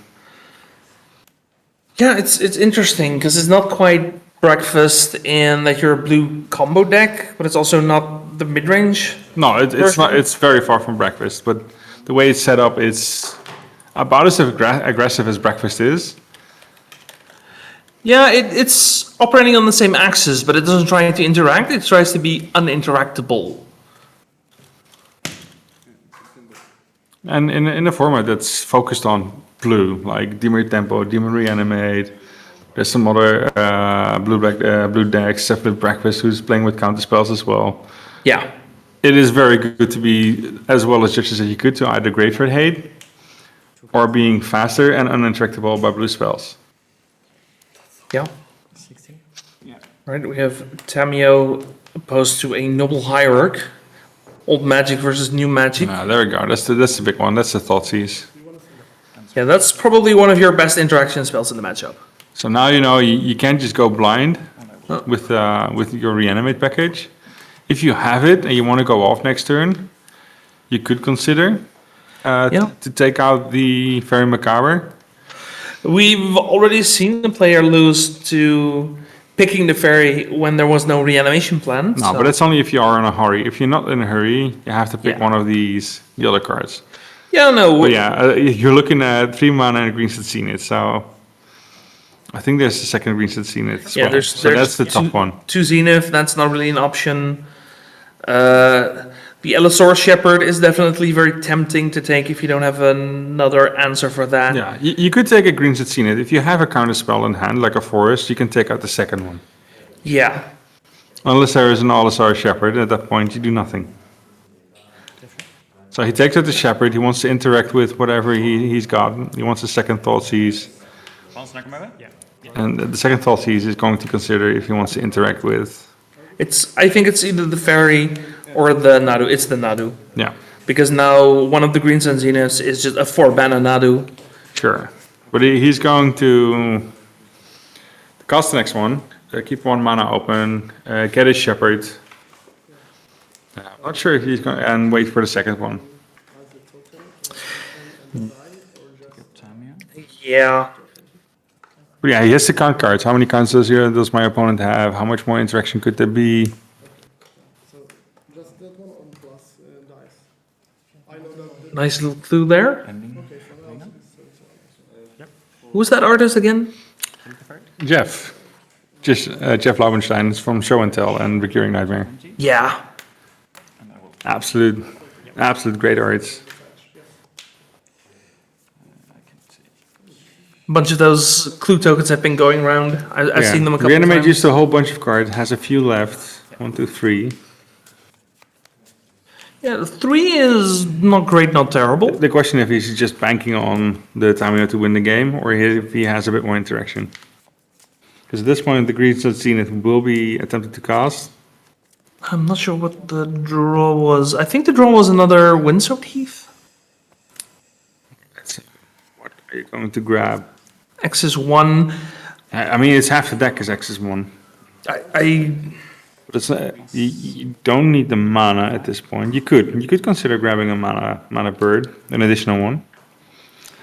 Speaker 1: Yeah, it's interesting because it's not quite breakfast in that you're a blue combo deck, but it's also not the mid-range.
Speaker 3: No, it's not. It's very far from breakfast, but the way it's set up, it's about as aggressive as breakfast is.
Speaker 1: Yeah, it's operating on the same axis, but it doesn't try to interact. It tries to be uninteractable.
Speaker 3: And in a format that's focused on blue, like Dimir Tempo, Dimir Reanimate. There's some other blue decks, Cephalid Breakfast, who's playing with counter spells as well.
Speaker 1: Yeah.
Speaker 3: It is very good to be as well as judges as you could to either Graveyard Hate or being faster and uninteractable by blue spells.
Speaker 1: Yeah. Right, we have Tamio opposed to a Noble Hierarch. Old Magic versus New Magic.
Speaker 3: There we go. That's the big one. That's the Thoughtseize.
Speaker 1: Yeah, that's probably one of your best interaction spells in the matchup.
Speaker 3: So now you know you can't just go blind with your Reanimate package. If you have it and you want to go off next turn, you could consider to take out the Fairy Macabre.
Speaker 1: We've already seen the player lose to picking the fairy when there was no reanimation plan.
Speaker 3: No, but that's only if you are in a hurry. If you're not in a hurry, you have to pick one of the other cards.
Speaker 1: Yeah, no.
Speaker 3: But you're looking at 3 mana and a green set Zenith, so I think there's a second green set Zenith as well.
Speaker 1: There's
Speaker 3: that's the top one.
Speaker 1: 2 Zenith, that's not really an option. The Allosaurus Shepherd is definitely very tempting to take if you don't have another answer for that.
Speaker 3: Yeah, you could take a green set Zenith. If you have a counter spell in hand, like a forest, you can take out the second one.
Speaker 1: Yeah.
Speaker 3: Unless there is an Allosaurus Shepherd, at that point you do nothing. So he takes out the Shepherd, he wants to interact with whatever he's got. He wants a second Thoughtseize. And the second Thoughtseize is going to consider if he wants to interact with.
Speaker 1: I think it's either the fairy or the Nadu. It's the Nadu.
Speaker 3: Yeah.
Speaker 1: Because now one of the Green Sun Zeniths is just a 4 mana Nadu.
Speaker 3: Sure. But he's going to cast the next one, keep 1 mana open, get his Shepherd. I'm not sure if he's going to, and wait for the second one.
Speaker 1: Yeah.
Speaker 3: But yeah, he has to count cards. How many counts does my opponent have? How much more interaction could there be?
Speaker 10: Just that one on plus dice. I know that.
Speaker 1: Nice little clue there.
Speaker 6: Ending.
Speaker 1: Who's that artist again?
Speaker 3: Jeff. Jeff Laubenstein is from Show and Tell and Recurring Nightmare.
Speaker 1: Yeah.
Speaker 3: Absolute great arts.
Speaker 1: A bunch of those clue tokens have been going around. I've seen them a couple of
Speaker 3: Reanimator
Speaker 1: times.
Speaker 3: used a whole bunch of cards, has a few left. 1, 2, 3.
Speaker 1: Yeah, 3 is not great, not terrible.
Speaker 3: The question if he's just banking on the Tamino to win the game, or if he has a bit more interaction. Because at this point, the Grixis Zenith will be attempted to cast.
Speaker 1: I'm not sure what the draw was. I think the draw was another Windsoaked Heath.
Speaker 3: What are you going to grab?
Speaker 1: X is 1.
Speaker 3: I mean, it's half the deck is X is 1. But it's, you don't need the mana at this point. You could consider grabbing a mana bird, an additional one.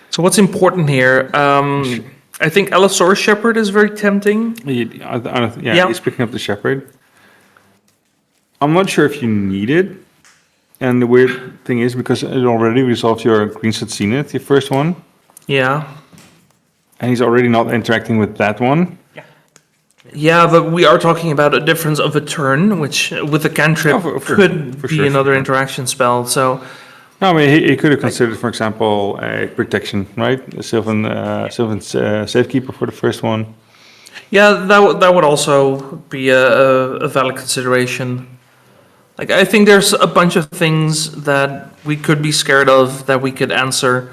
Speaker 1: So what's important here? I think Allosaurus Shepherd is very tempting.
Speaker 3: Yeah, he's picking up the Shepherd. I'm not sure if you need it. And the weird thing is, because it already resolved your Grixis Zenith, your first one,
Speaker 1: Yeah.
Speaker 3: and he's already not interacting with that one.
Speaker 1: Yeah, but we are talking about a difference of a turn, which with a cantrip could be another interaction spell. So
Speaker 3: No, I mean, he could have considered, for example, a protection, right? A Sylvan Safekeeper for the first one.
Speaker 1: yeah, that would also be a valid consideration. Like, I think there's a bunch of things that we could be scared of that we could answer.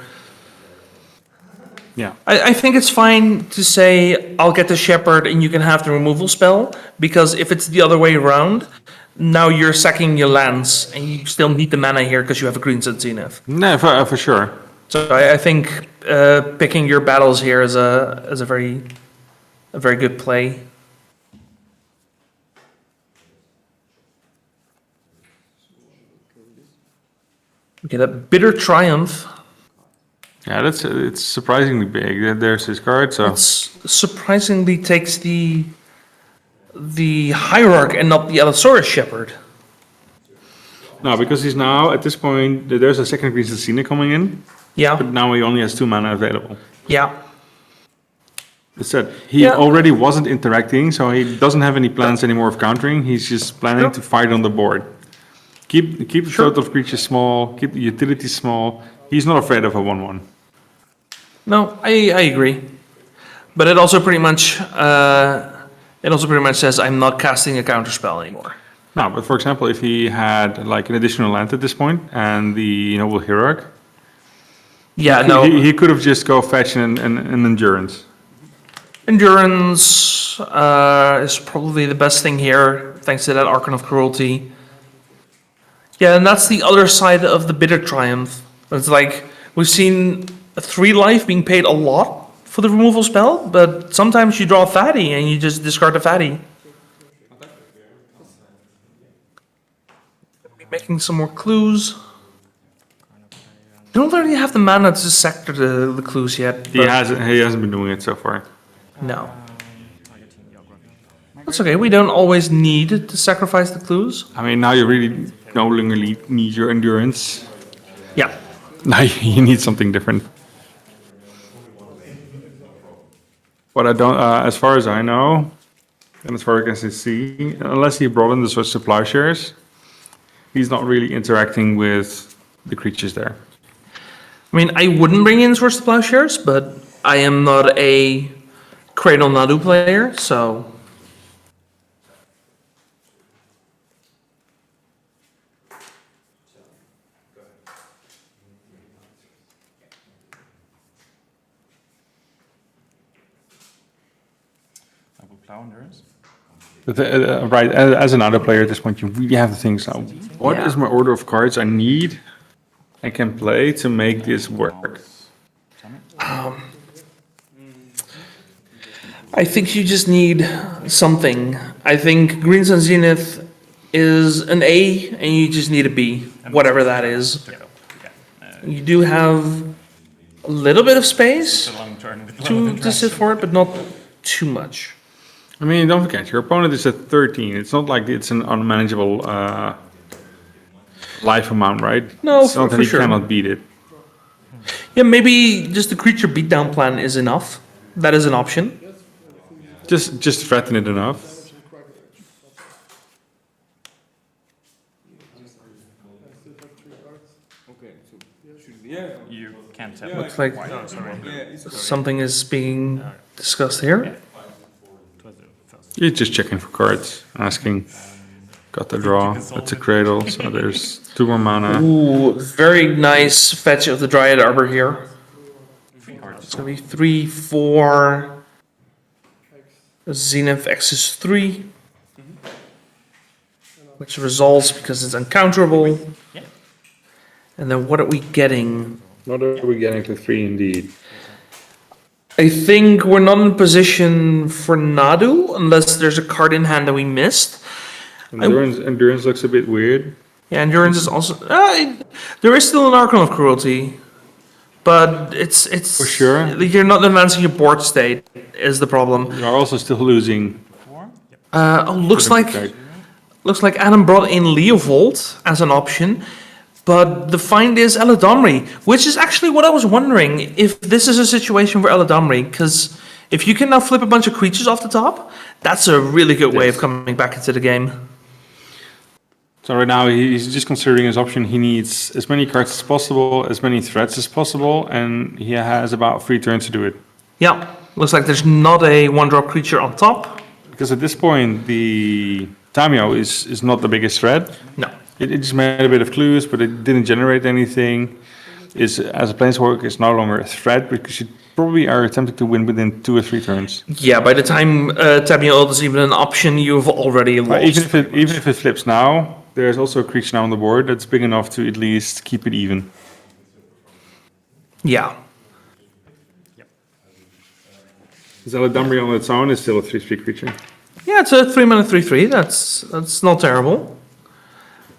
Speaker 3: Yeah.
Speaker 1: I think it's fine to say, I'll get the Shepherd and you can have the removal spell, because if it's the other way around, now you're sacking your lands and you still need the mana here because you have a Grixis Zenith.
Speaker 3: No, for sure.
Speaker 1: So I think picking your battles here is a very good play. We get a Bitter Triumph.
Speaker 3: Yeah, it's surprisingly big. There's his card, so
Speaker 1: It's surprisingly takes the Hierarch and not the Allosaurus Shepherd.
Speaker 3: no, because he's now at this point there's a second Grixis Zenith coming in,
Speaker 1: Yeah,
Speaker 3: but now he only has 2 mana available.
Speaker 1: yeah.
Speaker 3: It said he
Speaker 1: Yeah.
Speaker 3: already wasn't interacting, so he doesn't have any plans anymore of countering. He's just planning
Speaker 1: Sure.
Speaker 3: to fight on the board. Keep the total of creatures small. Keep the utilities small. He's not afraid of a 1/1.
Speaker 1: No, I agree, but it also pretty much says I'm not casting a counterspell anymore.
Speaker 3: No, but for example, if he had like an additional land at this point and the Noble Hierarch,
Speaker 1: Yeah, no.
Speaker 3: he could have just go fetch an endurance.
Speaker 1: Endurance is probably the best thing here, thanks to that Archon of Cruelty. Yeah, and that's the other side of the Bitter Triumph. It's like, we've seen a 3 life being paid a lot for the removal spell, but sometimes you draw a fatty and you just discard a fatty. Making some more clues. I don't really have the mana to sector the clues yet.
Speaker 3: He
Speaker 1: but-
Speaker 3: hasn't been doing it so far.
Speaker 1: No. That's okay, we don't always need to sacrifice the clues.
Speaker 3: I mean, now you really no longer need your endurance.
Speaker 1: Yeah.
Speaker 3: Now you need something different. But I don't, as far as I know, and as far as I can see, unless he brought in the Swords to Plowshares, he's not really interacting with the creatures there.
Speaker 1: I mean, I wouldn't bring in Swords to Plowshares, but I am not a Cradle Nadu player, so...
Speaker 3: But, right, as another player at this point, you really have to think, so what
Speaker 1: Yeah.
Speaker 3: is my order of cards I need and can play to make this work?
Speaker 1: I think you just need something. I think Greens and Zenith is an A, and you just need a B, whatever that is. You do have a little bit of space to sit for it, but not too much.
Speaker 3: I mean, don't forget, your opponent is at 13. It's not like it's an unmanageable life amount, right?
Speaker 1: No,
Speaker 3: it's not
Speaker 1: for
Speaker 3: that he
Speaker 1: sure.
Speaker 3: cannot beat it.
Speaker 1: Yeah, maybe just the creature beatdown plan is enough. That is an option.
Speaker 3: Just threaten it enough.
Speaker 6: You can't have.
Speaker 1: Looks like something is being discussed here.
Speaker 3: You're just checking for cards, asking. Got the draw. That's a Cradle, so there's 2 more mana.
Speaker 1: Ooh, very nice fetch of the Dryad Arbor here. It's gonna be 3, 4. Zenith X is 3. Which resolves because it's uncounterable. And then what are we getting?
Speaker 3: What are we getting to 3 indeed?
Speaker 1: I think we're not in position for Nadu unless there's a card in hand that we missed.
Speaker 3: Endurance looks a bit weird.
Speaker 1: Yeah, Endurance is also... there is still an Archon of Cruelty. But it's...
Speaker 3: For sure.
Speaker 1: You're not advancing your board state is the problem.
Speaker 3: You are also still losing.
Speaker 1: Looks like Adam brought in Leovold as an option. But the find is Eladamri, which is actually what I was wondering, if this is a situation for Eladamri, because if you can now flip a bunch of creatures off the top, that's a really good way of coming back into the game.
Speaker 3: So right now he's just considering his option. He needs as many cards as possible, as many threats as possible, and he has about 3 turns to do it.
Speaker 1: Yeah, looks like there's not a 1-drop creature on top.
Speaker 3: Because at this point, the Tamio is not the biggest threat.
Speaker 1: No.
Speaker 3: It just made a bit of clues, but it didn't generate anything. As a planeswalker, it's no longer a threat because you probably are attempting to win within 2 or 3 turns.
Speaker 1: Yeah, by the time Tamio is even an option, you've already lost.
Speaker 3: Even if it flips now, there's also a creature now on the board that's big enough to at least keep it even.
Speaker 1: Yeah.
Speaker 3: Zeladamri on its own is still a 3/3 creature.
Speaker 1: Yeah, it's a 3-mana 3/3. That's not terrible.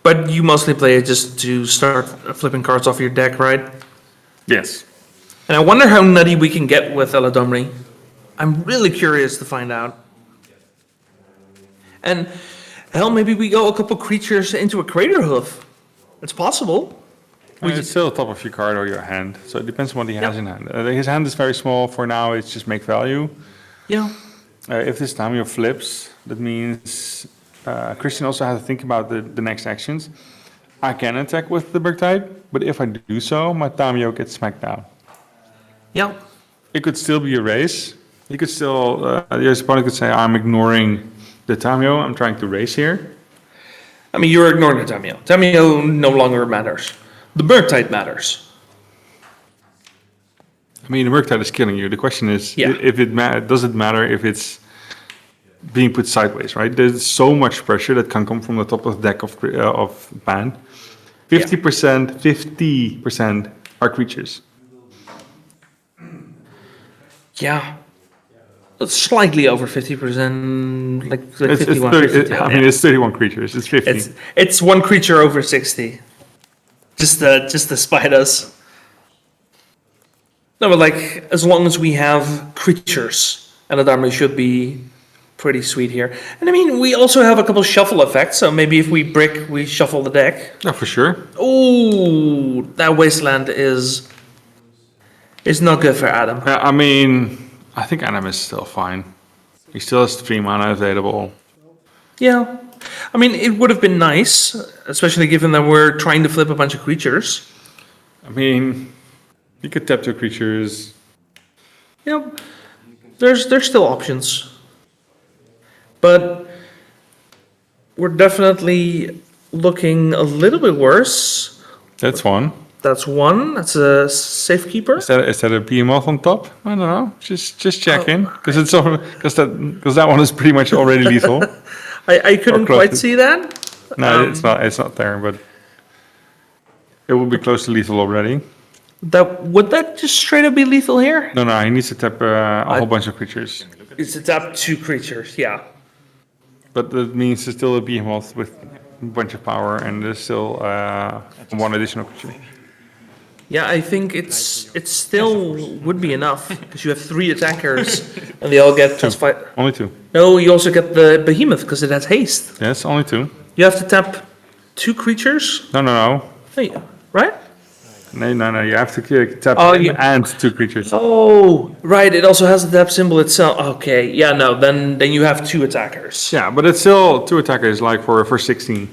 Speaker 1: But you mostly play it just to start flipping cards off your deck, right?
Speaker 3: Yes.
Speaker 1: And I wonder how nutty we can get with Eladamri. I'm really curious to find out. And hell, maybe we go a couple creatures into a Crater Hoof. It's possible.
Speaker 3: It's still top of your card or your hand, so it depends on what he has in hand. His hand is very small for now. It's just make value.
Speaker 1: Yeah.
Speaker 3: If this Tamio flips, that means Christian also has to think about the next actions. I can attack with the Bergtide, but if I do so, my Tamio gets smacked down.
Speaker 1: Yeah.
Speaker 3: It could still be a race. You could still, your opponent could say, I'm ignoring the Tamio, I'm trying to race here.
Speaker 1: I mean, you're ignoring the Tamio. Tamio no longer matters. The Bergtide matters.
Speaker 3: I mean, the Bergtide is killing you. The question is, if it does it matter if it's being put sideways, right? There's so much pressure that can come from the top of the deck of Bant. 50% are creatures.
Speaker 1: Yeah. It's slightly over 50%, like
Speaker 3: It's
Speaker 1: 51,
Speaker 3: 30,
Speaker 1: 52,
Speaker 3: I mean, it's 31 creatures. It's 50.
Speaker 1: It's one creature over 60. Just to spite us. No, but like, as long as we have creatures, Eladamri should be pretty sweet here. And I mean, we also have a couple shuffle effects, so maybe if we brick, we shuffle the deck.
Speaker 3: Yeah, for sure.
Speaker 1: Ooh, that Wasteland is not good for Adam.
Speaker 3: I mean, I think Adam is still fine. He still has 3 mana available.
Speaker 1: Yeah. I mean, it would have been nice, especially given that we're trying to flip a bunch of creatures.
Speaker 3: I mean, you could tap 2 creatures.
Speaker 1: Yeah, there's still options. But we're definitely looking a little bit worse.
Speaker 3: That's one.
Speaker 1: That's one. That's a safekeeper.
Speaker 3: Is that a behemoth on top? I don't know. Just checking because because that one is pretty much already lethal.
Speaker 1: I couldn't quite see that.
Speaker 3: No, it's not there, but it will be close to lethal already.
Speaker 1: Would that just straight up be lethal here?
Speaker 3: No, he needs to tap a whole bunch of creatures.
Speaker 1: It's a tap 2 creatures, yeah.
Speaker 3: But that means there's still a behemoth with a bunch of power, and there's still 1 additional creature.
Speaker 1: Yeah, I think it still would be enough, because you have 3 attackers, and they all get +5.
Speaker 3: Only 2.
Speaker 1: No, you also get the behemoth, because it has haste.
Speaker 3: Yes, only 2.
Speaker 1: You have to tap 2 creatures?
Speaker 3: No.
Speaker 1: Hey, right?
Speaker 3: No, you have to tap and 2 creatures.
Speaker 1: Oh, right, it also has the tap symbol itself. Okay, yeah, no, then you have 2 attackers.
Speaker 3: Yeah, but it's still 2 attackers, like for 16.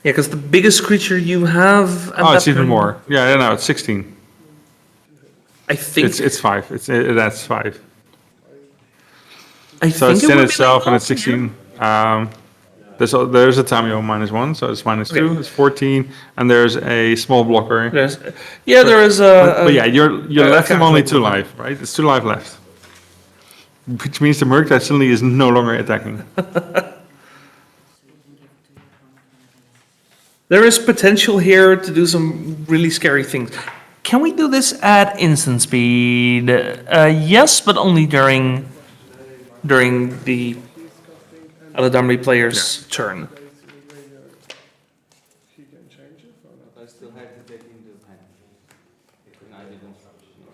Speaker 1: Yeah, because the biggest creature you have... at
Speaker 3: It's
Speaker 1: that
Speaker 3: even
Speaker 1: point-
Speaker 3: more. Yeah, no, it's 16.
Speaker 1: I think...
Speaker 3: It's 5. That's 5.
Speaker 1: I
Speaker 3: So
Speaker 1: think
Speaker 3: it's
Speaker 1: it
Speaker 3: 10
Speaker 1: would be
Speaker 3: itself,
Speaker 1: like
Speaker 3: and it's
Speaker 1: half,
Speaker 3: 16. There's a Tamio -1, so it's -2.
Speaker 1: Okay.
Speaker 3: It's 14, and there's a small blocker.
Speaker 1: there is a...
Speaker 3: But yeah, you're left with
Speaker 1: counter
Speaker 3: only 2
Speaker 1: blocker.
Speaker 3: life, right? It's 2 life left, which means the Murktide suddenly is no longer attacking.
Speaker 1: There is potential here to do some really scary things. Can we do this at instant speed? Yes, but only during the Aladamri player's turn.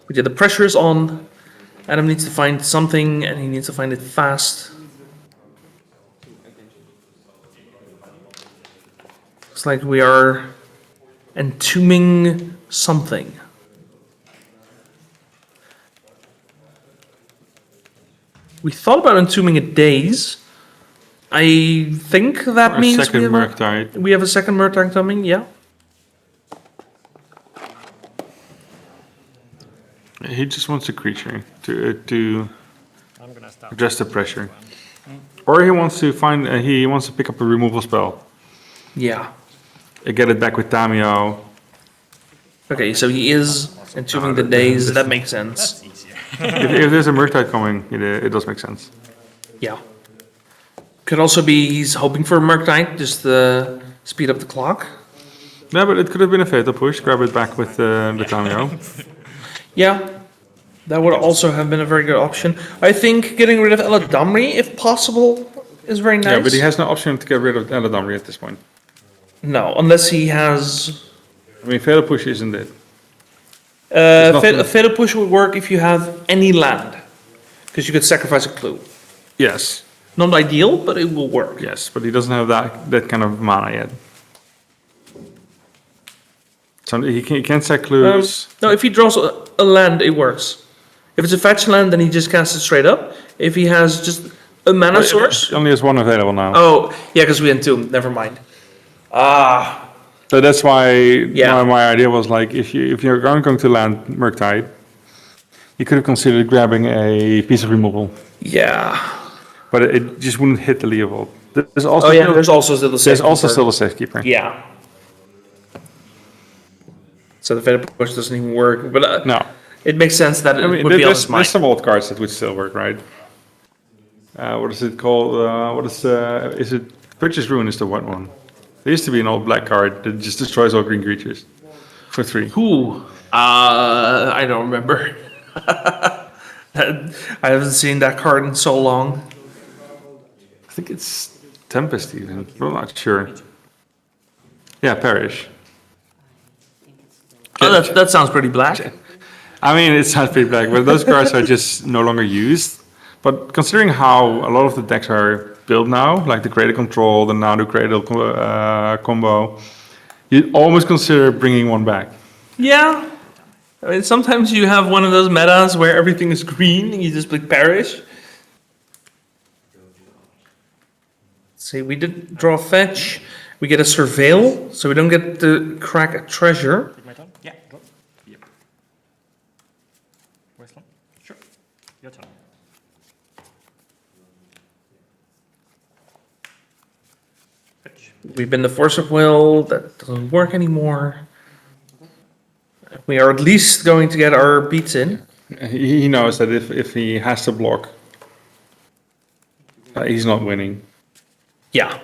Speaker 1: But yeah, the pressure is on. Adam needs to find something, and he needs to find it fast. Looks like we are entombing something. We thought about entombing a daze. I think that
Speaker 3: Or a
Speaker 1: means
Speaker 3: second Murktide.
Speaker 1: we have a second Murktide coming, yeah.
Speaker 3: He just wants a creature to
Speaker 8: I'm gonna stop.
Speaker 3: adjust the pressure, or he wants to pick up a removal spell.
Speaker 1: Yeah.
Speaker 3: Get it back with Tamio.
Speaker 1: Okay, so he is entombing the daze. That makes sense.
Speaker 3: if there's a Murktide coming, it does make sense.
Speaker 1: Yeah. Could also be he's hoping for a Murktide, just to speed up the clock.
Speaker 3: No, but it could have been a fatal push. Grab it back with the Tamio.
Speaker 1: Yeah, that would also have been a very good option. I think getting rid of Eladamri, if possible, is very nice.
Speaker 3: Yeah, but he has no option to get rid of Eladamri at this point.
Speaker 1: No, unless he has...
Speaker 3: I mean, fatal push isn't it?
Speaker 1: A fatal push would work if you have any land. Because you could sacrifice a clue.
Speaker 3: Yes,
Speaker 1: Not ideal, but it will work.
Speaker 3: yes, but he doesn't have that kind of mana yet. So he can't set clues.
Speaker 1: No, if he draws a land, it works. If it's a fetch land, then he just casts it straight up. If he has just a mana source...
Speaker 3: He only has 1 available now.
Speaker 1: Oh, yeah, because we entomb. Never mind.
Speaker 3: So that's why
Speaker 1: Yeah.
Speaker 3: my idea was like, if you're going to land Murktide, you could have considered grabbing a piece of removal,
Speaker 1: Yeah.
Speaker 3: but it just wouldn't hit the Leovold. There's also
Speaker 1: Oh, yeah, there's also still the
Speaker 3: still a safekeeper.
Speaker 1: Yeah. So the fatal push doesn't even work, but
Speaker 3: No,
Speaker 1: it makes sense that it
Speaker 3: I mean
Speaker 1: would be on his
Speaker 3: there's
Speaker 1: mind.
Speaker 3: some old cards that would still work, right? What is it called? Is it Purchase Ruin is the white one? There used to be an old black card that just destroys all green creatures for 3.
Speaker 1: Ooh, I don't remember. I haven't seen that card in so long.
Speaker 3: I think it's Tempest even, but I'm not sure. Yeah, Perish.
Speaker 1: Oh, that sounds pretty black.
Speaker 3: I mean, it sounds pretty black, but those cards are just no longer used. But considering how a lot of the decks are built now, like the Cradle Control, the Nadu Cradle combo, you almost consider bringing one back.
Speaker 1: Yeah. I mean, sometimes you have one of those metas where everything is green and you just play Perish. See, we did draw a fetch. We get a Surveil, so we don't get to crack a treasure.
Speaker 8: My turn? Yeah, go. Yep. Wasteland? Sure. Your turn. Fetch.
Speaker 1: We've been the Force of Will. That doesn't work anymore. We are at least going to get our beats in.
Speaker 3: He knows that if he has to block, he's not winning.
Speaker 1: Yeah.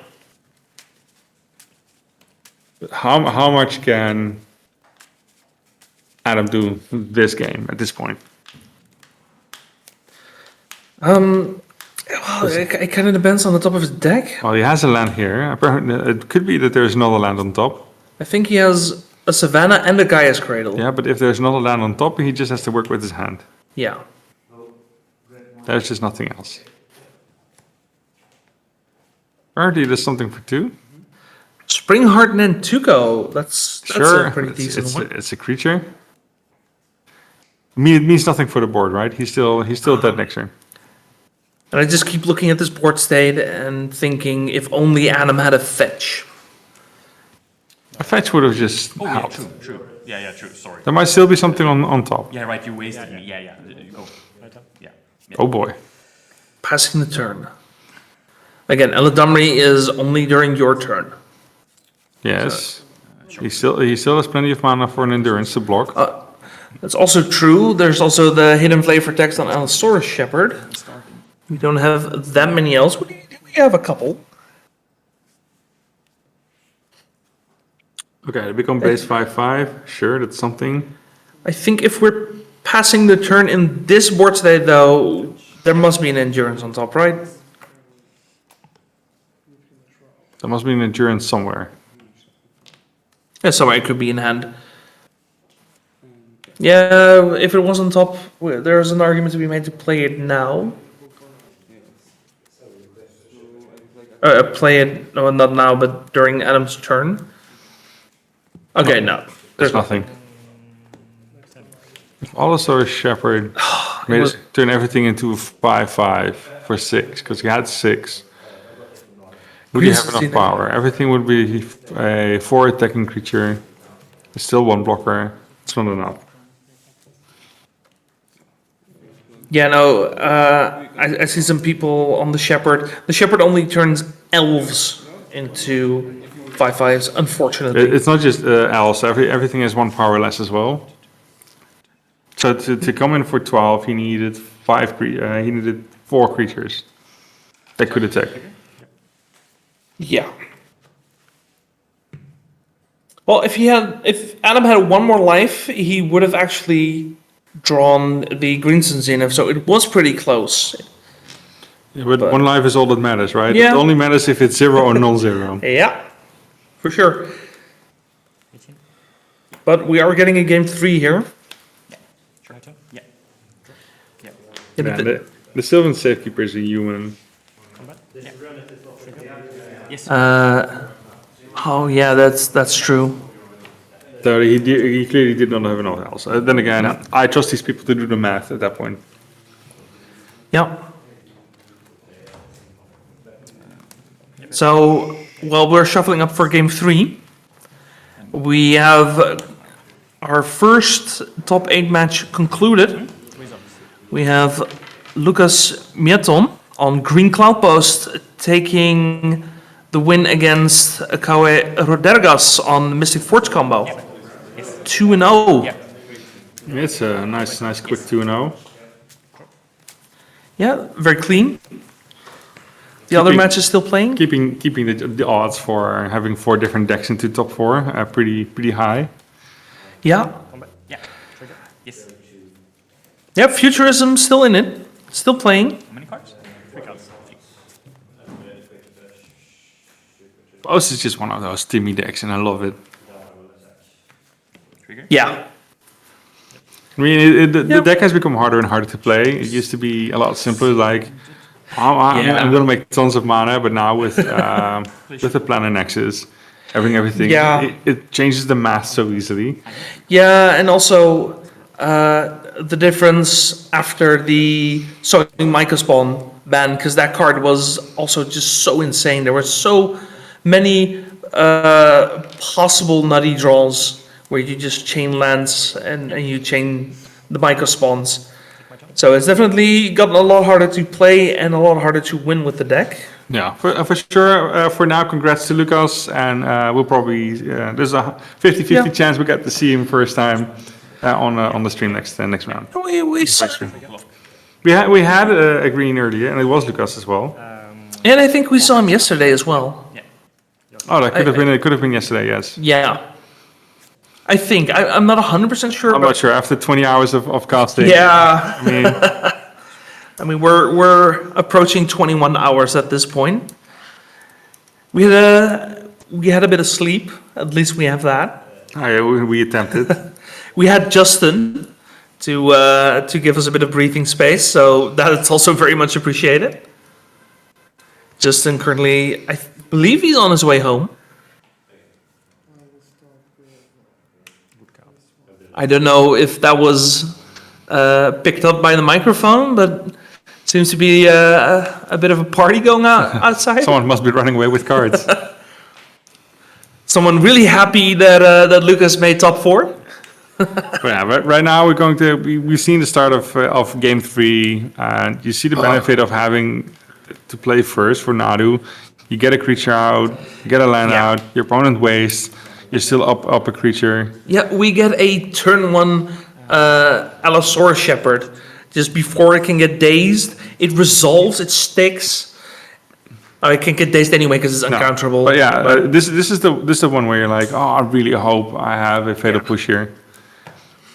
Speaker 3: How much can Adam do this game at this point?
Speaker 1: Well, it kind of depends on the top of his deck.
Speaker 3: Well, he has a land here. Apparently, it could be that there's another land on top.
Speaker 1: I think he has a Savannah and a Gaia's Cradle.
Speaker 3: Yeah, but if there's another land on top, he just has to work with his hand.
Speaker 1: Yeah.
Speaker 3: There's just nothing else. Apparently, there's something for 2.
Speaker 1: Springheart Nantuko. That's
Speaker 3: Sure,
Speaker 1: a pretty decent one.
Speaker 3: it's a creature. It means nothing for the board, right? He's still dead next turn.
Speaker 1: And I just keep looking at this board state and thinking if only Adam had a fetch.
Speaker 3: A fetch would have just
Speaker 6: Oh, yeah,
Speaker 3: helped.
Speaker 6: true. Yeah, true. Sorry.
Speaker 3: There might still be something on top.
Speaker 6: Yeah, right. You wasted me. Yeah. Go. Yeah.
Speaker 3: Oh boy.
Speaker 1: Passing the turn. Again, Eladamri is only during your turn.
Speaker 3: Yes. He still has plenty of mana for an endurance to block.
Speaker 1: That's also true. There's also the hidden flavor text on Allosaurus Shepherd. We don't have that many else. We have a couple.
Speaker 3: Okay, they become base 5/5. Sure, that's something.
Speaker 1: I think if we're passing the turn in this board state, though, there must be an endurance on top, right?
Speaker 3: There must be an endurance somewhere.
Speaker 1: Yeah, somewhere it could be in hand. Yeah, if it was on top, there's an argument to be made to play it now. Play it, no, not now, but during Adam's turn. Okay, no.
Speaker 3: There's nothing. If Allosaurus Shepherd turn everything into a 5/5 for 6, because he had 6. Would you have enough power? Everything would be a 4 attacking creature. It's still 1 blocker. It's not enough.
Speaker 1: Yeah, no, I see some people on the Shepherd. The Shepherd only turns elves into 5/5s, unfortunately.
Speaker 3: It's not just elves. Everything has 1 power less as well. So to come in for 12, he needed 4 creatures that could attack.
Speaker 1: Yeah. Well, if Adam had 1 more life, he would have actually drawn the Grixis Zenith, so it was pretty close.
Speaker 3: Yeah, but 1 life is all that matters, right?
Speaker 1: Yeah.
Speaker 3: It only matters if it's 0 or non-zero.
Speaker 1: Yeah, for sure. But we are getting a game 3 here.
Speaker 6: Yeah.
Speaker 3: Yeah, the Sylvan Safekeeper is a human.
Speaker 6: Yes.
Speaker 1: Oh yeah, that's true.
Speaker 3: So he clearly did not have enough else. Then again, I trust these people to do the math at that point.
Speaker 1: Yeah. So, while we're shuffling up for game 3, we have our first top 8 match concluded. We have Lucas Mieton on Green Cloudpost taking the win against Akawe Rodergas on the Mystic Forge combo. 2-0.
Speaker 3: It's a nice quick 2-0.
Speaker 1: Yeah, very clean. The other match is still playing?
Speaker 3: Keeping the odds for having 4 different decks into top 4 pretty high.
Speaker 1: Yeah.
Speaker 6: Yeah. Yes.
Speaker 1: Yeah, Futurism still in it. Still playing.
Speaker 6: How many cards? 3 cards.
Speaker 3: Post is just one of those Timmy decks, and I love it.
Speaker 1: Yeah.
Speaker 3: I mean, the deck has become harder and harder to play. It used to be a lot simpler, like, I'm going to make tons of mana, but now with the Planar Nexus, everything, it changes the math so easily.
Speaker 1: Yeah, and also the difference after the Sowing Mycospawn ban, because that card was also just so insane. There were so many possible nutty draws where you just chain lands and you chain the Mycospawns. So it's definitely gotten a lot harder to play and a lot harder to win with the deck.
Speaker 3: Yeah, for sure. For now, congrats to Lucas, and we'll probably there's a 50-50 chance we get to see him first time on the stream next round. We had a green earlier, and it was Lucas as well.
Speaker 1: And I think we saw him yesterday as well.
Speaker 3: Oh, that could have been yesterday. Yes.
Speaker 1: Yeah. I think. I'm not 100% sure.
Speaker 3: I'm
Speaker 1: but
Speaker 3: not sure. After 20 hours of casting.
Speaker 1: Yeah.
Speaker 3: I mean,
Speaker 1: We're approaching 21 hours at this point. We had a bit of sleep. At least we have that.
Speaker 3: oh, yeah, we attempted.
Speaker 1: We had Justin to give us a bit of breathing space, so that's also very much appreciated. Justin currently, I believe he's on his way home. I don't know if that was picked up by the microphone, but seems to be a bit of a party going on outside.
Speaker 3: Someone must be running away with cards.
Speaker 1: Someone really happy that Lucas made top 4.
Speaker 3: But yeah, right now we've seen the start of game 3, and you see the benefit of having to play first for Nadu. You get a creature out, you get a land out, your opponent wastes, you're still up a creature.
Speaker 1: Yeah, we get a turn 1 Allosaurus Shepherd. Just before it can get dazed, it resolves, it sticks. Oh, it can get dazed anyway because it's uncounterable.
Speaker 3: But yeah, this is the one where you're like, oh, I really hope I have a Fatal Push here.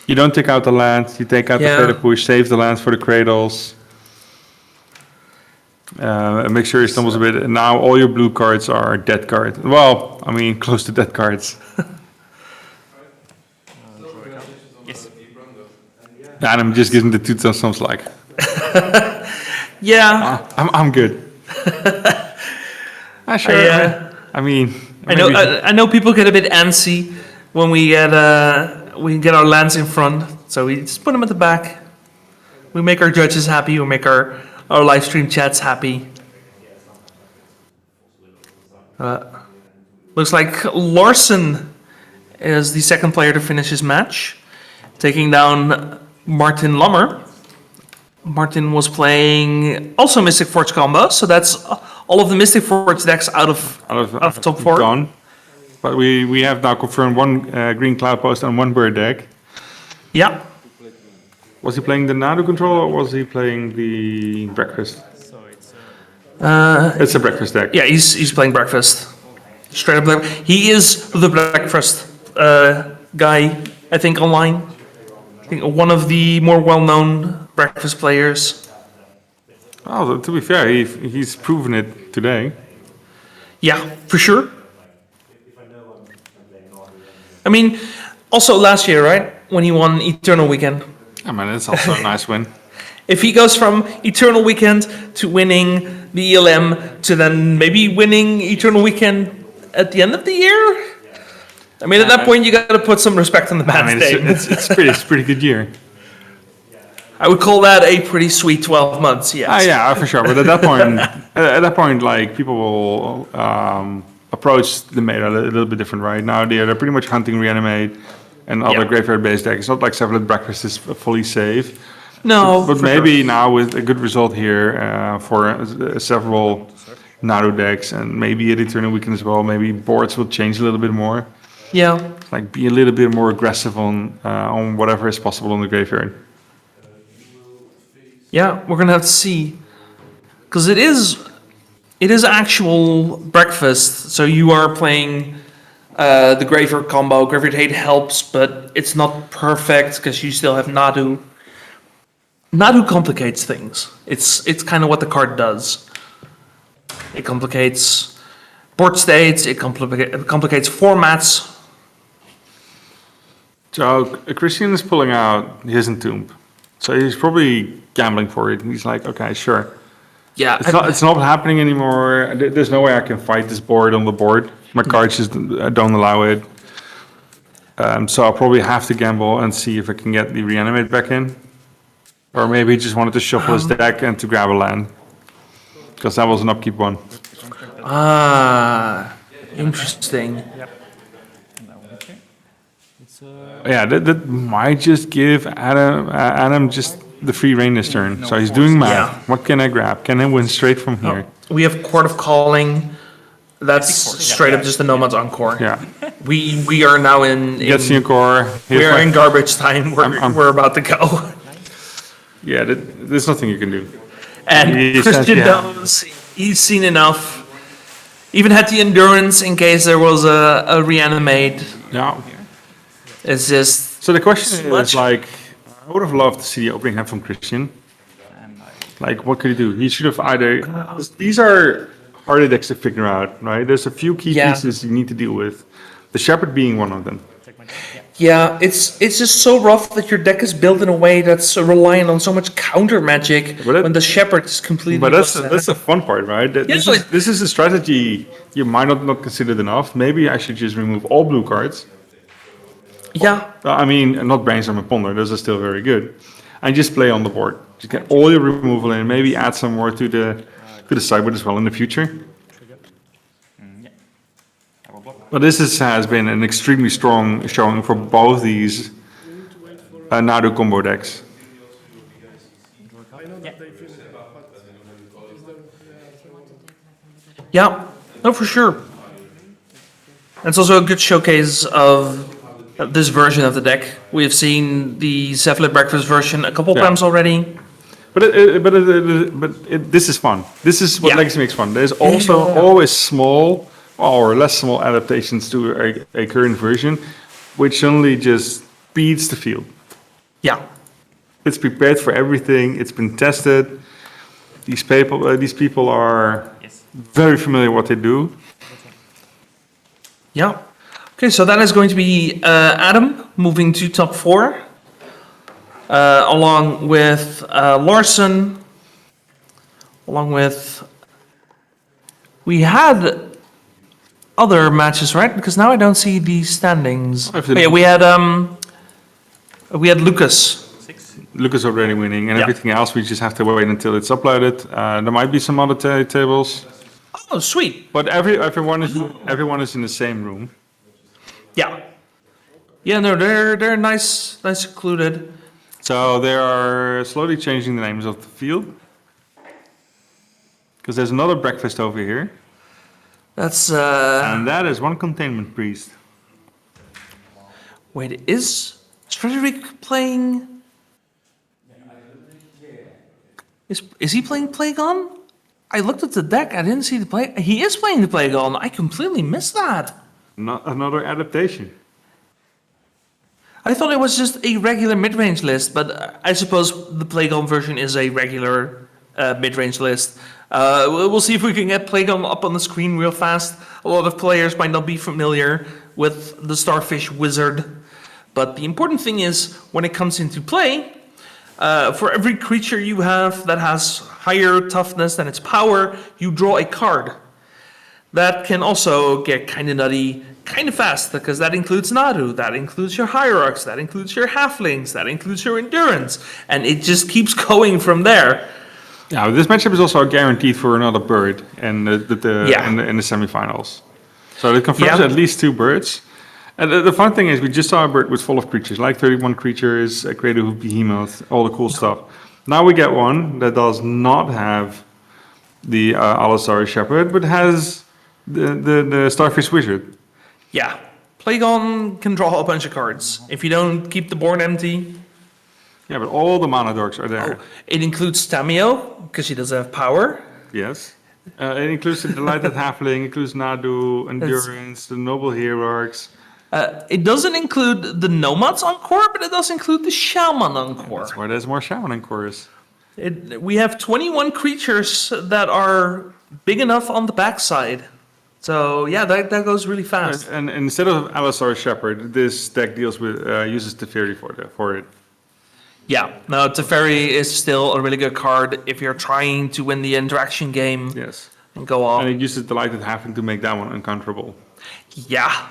Speaker 3: You don't take out the land, you take out the Fatal Push, save the lands for the Cradles. And make sure he stumbles a bit. And now all your blue cards are dead cards. Well, I mean, close to dead cards.
Speaker 6: Yes.
Speaker 3: Adam just gives him the two thumbs like,
Speaker 1: Yeah.
Speaker 3: I'm good. Sure. I mean,
Speaker 1: I know people get a bit antsy when we get our lands in front, so we just put them at the back. We make our judges happy. We make our live stream chats happy. Looks like Larson is the second player to finish his match, taking down Martin Lammer. Martin was playing also Mystic Forge combo, so that's all of the Mystic Forge decks out of top 4.
Speaker 3: Gone. But we have now confirmed one green Cloudpost and one bird deck.
Speaker 1: Yeah.
Speaker 3: Was he playing the Nadu control or was he playing the breakfast? It's a breakfast deck.
Speaker 1: Yeah, he's playing breakfast. Straight up breakfast. He is the breakfast guy, I think, online. I think one of the more well-known breakfast players.
Speaker 3: Oh, to be fair, he's proven it today.
Speaker 1: Yeah, for sure. I mean, also last year, right? When he won Eternal Weekend.
Speaker 3: I mean, it's also a nice win.
Speaker 1: If he goes from Eternal Weekend to winning the ELM to then maybe winning Eternal Weekend at the end of the year, I mean, at that point, you got to put some respect on the man's name.
Speaker 3: It's pretty good year.
Speaker 1: I would call that a pretty sweet 12 months, yes.
Speaker 3: Yeah, for sure. But at that point, like people will approach the meta a little bit different, right? Now they're pretty much hunting Reanimate and other graveyard-based decks. It's not like Cephalid Breakfast is fully safe.
Speaker 1: No,
Speaker 3: but maybe now with a good result here for several Nadu decks and maybe at Eternal Weekend as well, maybe boards will change a little bit more.
Speaker 1: Yeah.
Speaker 3: Like be a little bit more aggressive on whatever is possible in the graveyard.
Speaker 1: Yeah, we're gonna have to see, because it is actual breakfast. So you are playing the graveyard combo. Graveyard Hate helps, but it's not perfect because you still have Nadu. Nadu complicates things. It's kind of what the card does. It complicates board states. It complicates formats.
Speaker 3: So Christian is pulling out his Entomb. So he's probably gambling for it. He's like, okay, sure.
Speaker 1: Yeah,
Speaker 3: It's not happening anymore. There's no way I can fight this board on the board. My cards just don't allow it. So I'll probably have to gamble and see if I can get the Reanimate back in. Or maybe he just wanted to shuffle his deck and to grab a land. Because that was an upkeep one.
Speaker 1: Ah, interesting.
Speaker 3: Yeah, that might just give Adam just the free reign this turn. So he's doing math.
Speaker 1: Yeah.
Speaker 3: What can I grab? Can I win straight from here?
Speaker 1: We have Court of Calling. That's straight up just a Nomad's Encore.
Speaker 3: Yeah.
Speaker 1: We are now in
Speaker 3: Gets the Encore.
Speaker 1: we are in garbage time. We're about to go.
Speaker 3: Yeah, there's nothing you can do.
Speaker 1: And
Speaker 3: He
Speaker 1: Christian
Speaker 3: says, yeah.
Speaker 1: knows he's seen enough. Even had the endurance in case there was a reanimate.
Speaker 3: Yeah.
Speaker 1: It's just
Speaker 3: So the question
Speaker 1: much.
Speaker 3: is like, I would have loved to see the opening hand from Christian. Like, what could he do? He should have either. These are harder decks to figure out, right? There's a few key
Speaker 1: Yeah.
Speaker 3: pieces you need to deal with. The Shepherd being one of them.
Speaker 1: Yeah, it's just so rough that your deck is built in a way that's reliant on so much counter magic
Speaker 3: But that-
Speaker 1: when the shepherd is completely.
Speaker 3: But that's
Speaker 1: busted.
Speaker 3: the fun part, right? This
Speaker 1: Yeah,
Speaker 3: is this is a strategy you might not considered enough. Maybe I should just remove all blue cards.
Speaker 1: Yeah,
Speaker 3: I mean, not Brainstorm and Ponder; those are still very good. And just play on the board. Just get all your removal in. Maybe add some more to the sideboard as well in the future. But this has been an extremely strong showing for both these Nadu combo decks.
Speaker 10: I know that they finished it, but is there,
Speaker 1: yeah, no, for sure. It's also a good showcase of this version of the deck. We have seen the Cephalid breakfast version a couple
Speaker 3: Yeah.
Speaker 1: times already.
Speaker 3: But this is fun. This is what
Speaker 1: Yeah.
Speaker 3: Legacy makes fun. There's also always small or less small adaptations to a current version, which suddenly just beats the field.
Speaker 1: Yeah,
Speaker 3: It's prepared for everything. It's been tested. These people are very familiar what they do.
Speaker 1: yeah. Okay, so that is going to be Adam moving to top 4, along with Larson, along with. We had other matches, right? Because now I don't see the standings.
Speaker 3: If the-
Speaker 1: Oh, yeah, we had Lucas.
Speaker 3: Lucas already winning, and
Speaker 1: Yeah.
Speaker 3: everything else we just have to wait until it's uploaded. There might be some other tables,
Speaker 1: Oh, sweet.
Speaker 3: but everyone is in the same room.
Speaker 1: Yeah. Yeah, no, they're nice secluded.
Speaker 3: So they are slowly changing the names of the field. Because there's another breakfast over here,
Speaker 1: That's
Speaker 3: and that is one containment priest.
Speaker 1: wait, is Frederick playing? Is he playing Plagon? I looked at the deck. I didn't see the play. He is playing the Plagon. I completely missed that.
Speaker 3: Not another adaptation.
Speaker 1: I thought it was just a regular mid-range list, but I suppose the Plagon version is a regular mid-range list. We'll see if we can get Plagon up on the screen real fast. A lot of players might not be familiar with the Starfish Wizard, but the important thing is when it comes into play, for every creature you have that has higher toughness than its power, you draw a card. That can also get kind of nutty, kind of fast, because that includes Nadu, that includes your Hierarchs, that includes your Halflings, that includes your Endurance, and it just keeps going from there.
Speaker 3: Yeah, this matchup is also guaranteed for another bird in the semifinals. So it confirms
Speaker 1: Yeah.
Speaker 3: at least 2 birds. And the fun thing is, we just saw a bird with full of creatures, like 31 creatures, a Cradle, Behemoth, all the cool stuff. Now we get one that does not have the Alistar Shepherd, but has the Starfish Wizard.
Speaker 1: Yeah, Plagon can draw a bunch of cards. If you don't keep the board empty,
Speaker 3: Yeah, but all the mana dorks are there.
Speaker 1: it includes Tamio, because she doesn't have power.
Speaker 3: Yes. It includes the Delighted Halfling, includes Nadu, Endurance, the Noble Hierarchs.
Speaker 1: It doesn't include the Nomads Encore, but it does include the Shaman Encore.
Speaker 3: That's why there's more Shaman in chorus.
Speaker 1: We have 21 creatures that are big enough on the backside. So yeah, that goes really fast.
Speaker 3: And instead of Alistar Shepherd, this deck deals with uses Teferi for it.
Speaker 1: Yeah, no, Teferi is still a really good card if you're trying to win the interaction game
Speaker 3: Yes.
Speaker 1: and go off.
Speaker 3: And it uses Delighted Halfling to make that one uncounterable.
Speaker 1: Yeah.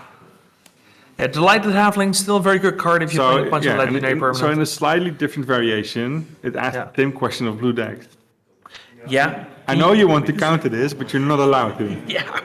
Speaker 1: Yeah, Delighted Halfling still a very good card if you play a bunch of legendary permanents.
Speaker 3: So in a slightly different variation, it asks
Speaker 1: Yeah.
Speaker 3: the same question of blue decks.
Speaker 1: Yeah.
Speaker 3: I know you want to counter this, but you're not allowed to.
Speaker 1: Yeah.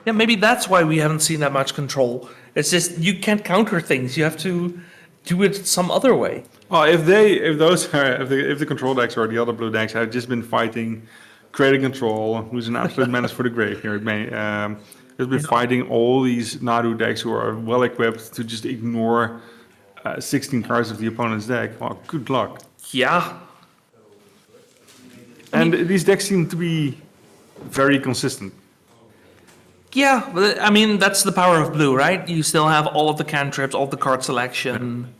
Speaker 1: Yeah, maybe that's why we haven't seen that much control. It's just you can't counter things. You have to do it some other way.
Speaker 3: Well, if the control decks or the other blue decks have just been fighting, creating control, who's an absolute menace for the graveyard, has been fighting all these Nadu decks who are well equipped to just ignore 16 cards of the opponent's deck. Well, good luck.
Speaker 1: Yeah.
Speaker 3: And these decks seem to be very consistent.
Speaker 1: Yeah, but I mean, that's the power of blue, right? You still have all of the cantrips, all of the card selection.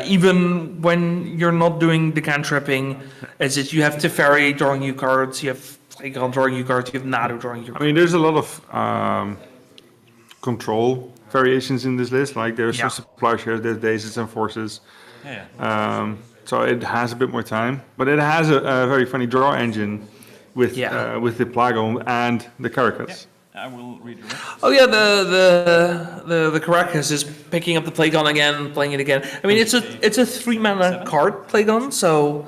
Speaker 1: Even when you're not doing the cantripping, is it you have Teferi drawing you cards, you have Plagon drawing you cards, you have Nadu drawing you
Speaker 3: I
Speaker 1: cards.
Speaker 3: mean, there's a lot of control variations in this list. Like there's some supply shares, there's daisies and forces. So it has a bit more time, but it has a very funny draw engine with the Plagon and the Caracas.
Speaker 6: I will redirect.
Speaker 1: Oh yeah, the Caracas is picking up the Plagon again, playing it again. I mean, it's a 3-mana card, Plagon, so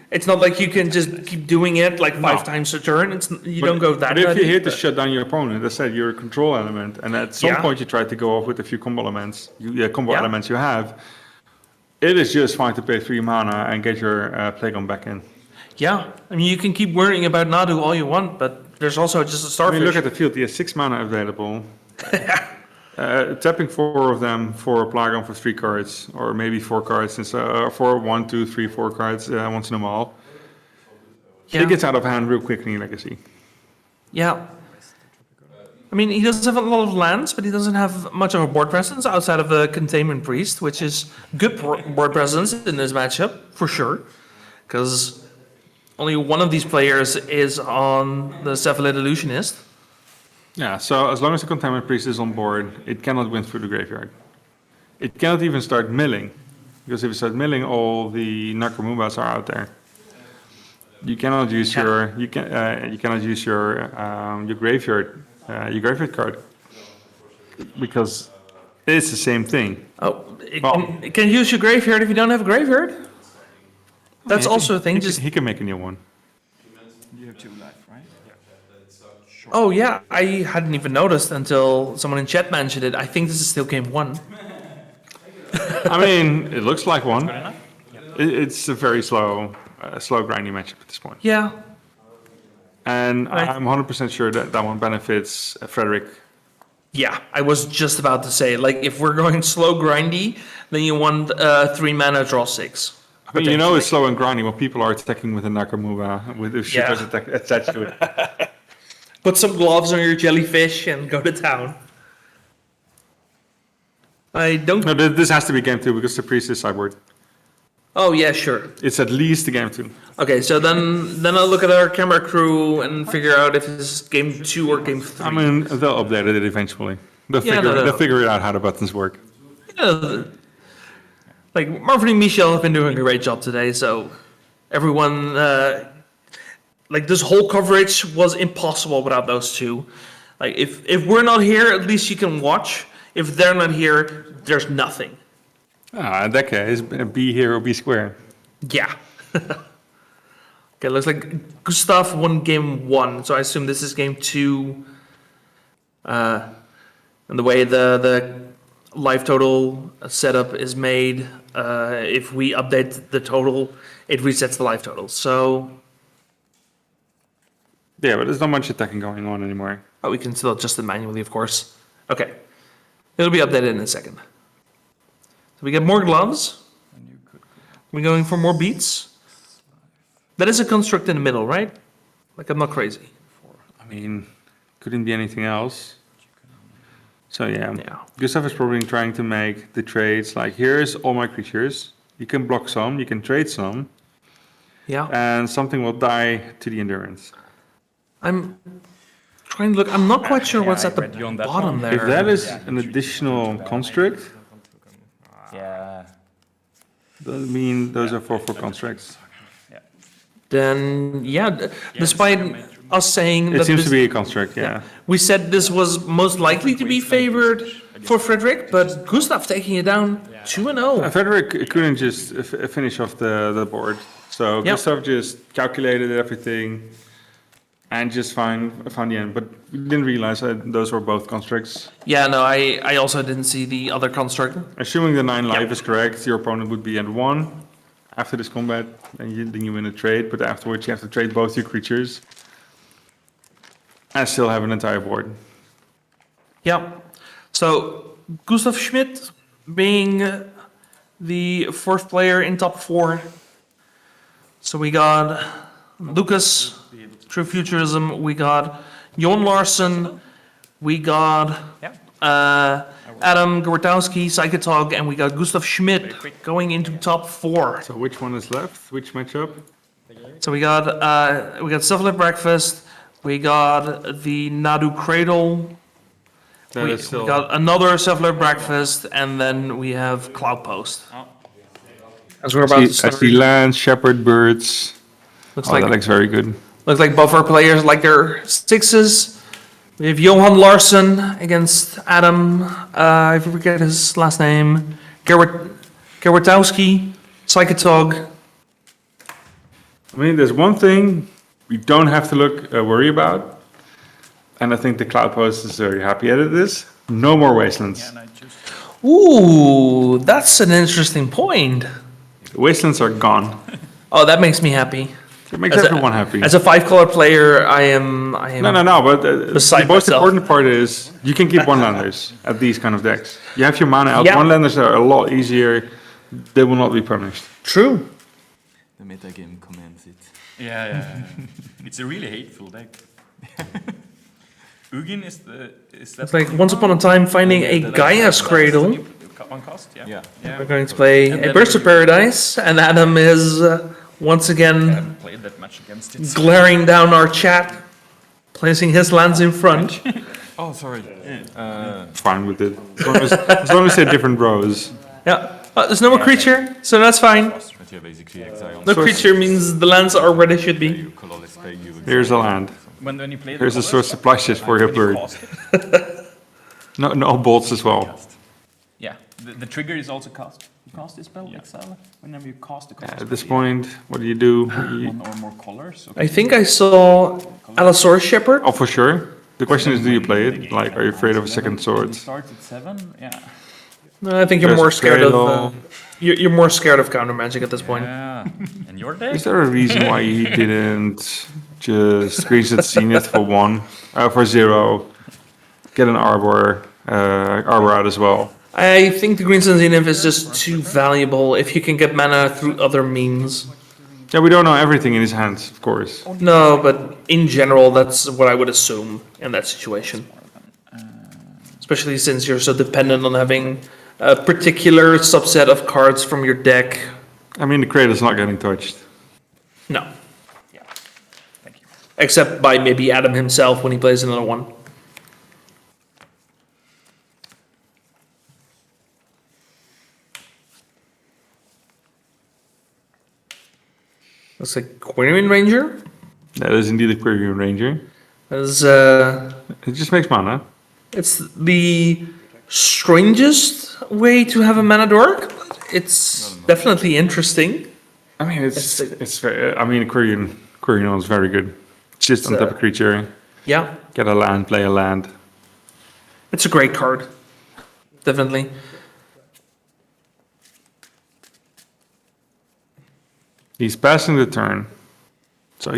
Speaker 1: it's not like you can just keep doing it like 5 times a turn. You don't go that.
Speaker 3: But if
Speaker 1: nutty,
Speaker 3: you're here to shut down your opponent, as I said, you're a control element, and at some point you try to go off with a few combo elements. Elements you have. It is just fine to pay 3 mana and get your Plagon back in.
Speaker 1: Yeah, I mean, you can keep worrying about Nadu all you want, but there's also just a
Speaker 3: I
Speaker 1: Starfish.
Speaker 3: mean, look at the field. He has 6 mana available. Tapping 4 of them for a Plagon for 3 cards, or maybe 4 cards, for 1, 2, 3, 4 cards once in a while.
Speaker 1: Yeah.
Speaker 3: It gets out of hand real quickly in Legacy.
Speaker 1: Yeah. I mean, he doesn't have a lot of lands, but he doesn't have much of a board presence outside of the Containment Priest, which is good board presence in this matchup, for sure. Because only one of these players is on the Cephalid Illusionist.
Speaker 3: Yeah, so as long as the Containment Priest is on board, it cannot win through the graveyard. It cannot even start milling, because if you start milling, all the Necromumbas are out there. You cannot use you cannot use your graveyard card, because it's the same thing.
Speaker 1: Oh, it can use your graveyard if you don't have a graveyard? That's also a thing.
Speaker 3: He can make a new one.
Speaker 6: You have 2 life, right?
Speaker 1: Oh yeah, I hadn't even noticed until someone in chat mentioned it. I think this is still game 1.
Speaker 3: I mean, it looks like one. It's a very slow grindy matchup at this point.
Speaker 1: Yeah.
Speaker 3: And I'm 100% sure that one benefits Frederick.
Speaker 1: Yeah, I was just about to say, like, if we're going slow grindy, then you want 3 mana, draw 6.
Speaker 3: I mean, you know it's slow and grindy when people are attacking with a Nakamura, with shippers attached to it.
Speaker 1: Put some gloves on your jellyfish and go to town. I don't...
Speaker 3: No, this has to be game 2 because the priest is sideboard.
Speaker 1: Oh, yeah, sure.
Speaker 3: It's at least the game 2.
Speaker 1: Okay, so then I'll look at our camera crew and figure out if this is game 2 or game 3.
Speaker 3: I mean, they'll update it eventually. They'll figure it out how the buttons work.
Speaker 1: Yeah, like, Marvin and Michelle have been doing a great job today, so everyone... like, this whole coverage was impossible without those two. Like, if we're not here, at least you can watch. If they're not here, there's nothing.
Speaker 3: In that case, B here or B square.
Speaker 1: Yeah. Okay, looks like Gustav won game 1, so I assume this is game 2. And the way the life total setup is made, if we update the total, it resets the life total. So...
Speaker 3: Yeah, but there's not much attacking going on anymore.
Speaker 1: Oh, we can still adjust it manually, of course. Okay. It'll be updated in a second. So we get more gloves. We're going for more beats. That is a construct in the middle, right? Like, I'm not crazy.
Speaker 3: I mean, couldn't be anything else. So yeah, Gustav is probably trying to make the trades like, here's all my creatures. You can block some, you can trade some.
Speaker 1: Yeah.
Speaker 3: And something will die to the endurance.
Speaker 1: I'm trying to look. I'm not quite sure what's at the bottom there.
Speaker 3: If that is an additional construct, doesn't mean those are 4/4 constructs.
Speaker 1: Then, yeah, despite us saying
Speaker 3: It
Speaker 1: that
Speaker 3: seems
Speaker 1: this,
Speaker 3: to be a construct, yeah.
Speaker 1: we said this was most likely to be favored for Frederick, but Gustav taking it down 2-0.
Speaker 3: Frederick couldn't just finish off the board. So Gustav just calculated everything and just found the end. But we didn't realize that those were both constructs.
Speaker 1: Yeah, no, I also didn't see the other construct.
Speaker 3: Assuming the 9 life is correct, your opponent would be at 1 after this combat, and then you win a trade. But afterwards, you have to trade both your creatures and still have an entire board.
Speaker 1: Yeah. So Gustav Schmidt being the 4th player in top 4. So we got Lucas, True Futurism. We got Jon Larsen. We got Adam Gortowski, Psychotog, and we got Gustav Schmidt going into top 4.
Speaker 3: So which one is left? Which matchup?
Speaker 1: So we got Cephalid Breakfast. We got the Nadu Cradle.
Speaker 3: That
Speaker 1: We
Speaker 3: is still.
Speaker 1: got another Cephalid Breakfast, and then we have Cloudpost. As we're about to
Speaker 3: I
Speaker 1: start.
Speaker 3: see land, shepherd, birds.
Speaker 1: Looks
Speaker 3: Oh,
Speaker 1: like
Speaker 3: that looks very good.
Speaker 1: Looks like both our players like their 6s. We have Johan Larsen against Adam, I forget his last name, Gerwatowski, Psychotog.
Speaker 3: I mean, there's one thing we don't have to worry about, and I think the Cloudpost is very happy at this. No more wastelands.
Speaker 1: Ooh, that's an interesting point.
Speaker 3: The wastelands are gone.
Speaker 1: Oh, that makes me happy.
Speaker 3: It makes
Speaker 1: As a-
Speaker 3: everyone happy.
Speaker 1: As a 5-color player, I am.
Speaker 3: No. But
Speaker 1: Beside
Speaker 3: the most
Speaker 1: myself.
Speaker 3: important part is you can keep one-landers at these kind of decks. You have your mana out.
Speaker 1: Yeah.
Speaker 3: One-landers are a lot easier. They will not be punished.
Speaker 1: True.
Speaker 6: The metagame commands it. Yeah. It's a really hateful deck. Ugin is that
Speaker 1: It's like once upon a time finding a Gaia's Cradle.
Speaker 6: One cost, yeah.
Speaker 1: We're going to play a Burst of Paradise, and Adam is once again
Speaker 6: Haven't played that much against it.
Speaker 1: glaring down our chat, placing his lands in front.
Speaker 6: Oh, sorry.
Speaker 3: Fine with it. As long as they're different rows.
Speaker 1: Yeah. There's no more creature, so that's fine.
Speaker 6: But you basically exile.
Speaker 1: No creature means the lands are where they should be.
Speaker 6: You colorless play, you
Speaker 3: Here's a land.
Speaker 6: when you play
Speaker 3: Here's a source of splashes for your bird. No bolts as well.
Speaker 6: Yeah, the trigger is also cast. You cast this spell, exile, whenever you cast a
Speaker 3: At this point, what do you do?
Speaker 6: one or more colors. Okay.
Speaker 1: I think I saw Allosaurus Shepherd.
Speaker 3: Oh, for sure. The question is, do you play it? Like, are you afraid of a second sword?
Speaker 6: It starts at 7, yeah.
Speaker 1: No, I think you're
Speaker 3: There's
Speaker 1: more scared
Speaker 3: Cradle.
Speaker 1: of. You're more scared of counter magic at this point.
Speaker 6: Yeah. And your deck?
Speaker 3: Is there a reason why he didn't just Grixis Zenith for 1, for 0, get an Arbor out as well?
Speaker 1: I think the Green Sun Zenith is just too valuable if you can get mana through other means.
Speaker 3: Yeah, we don't know everything in his hands, of course.
Speaker 1: No, but in general, that's what I would assume in that situation. Especially since you're so dependent on having a particular subset of cards from your deck.
Speaker 3: I mean, the Cradle's not getting touched.
Speaker 1: No. Except by maybe Adam himself when he plays another one. Looks like Quirion Ranger.
Speaker 3: That is indeed a Quirion Ranger.
Speaker 1: As
Speaker 3: It just makes mana.
Speaker 1: it's the strangest way to have a mana dork. But it's definitely interesting.
Speaker 3: I mean, it's very, I mean, Quirion is very good. It's just untap a creature,
Speaker 1: Yeah,
Speaker 3: get a land, play a land.
Speaker 1: it's a great card. Definitely.
Speaker 3: He's passing the turn. So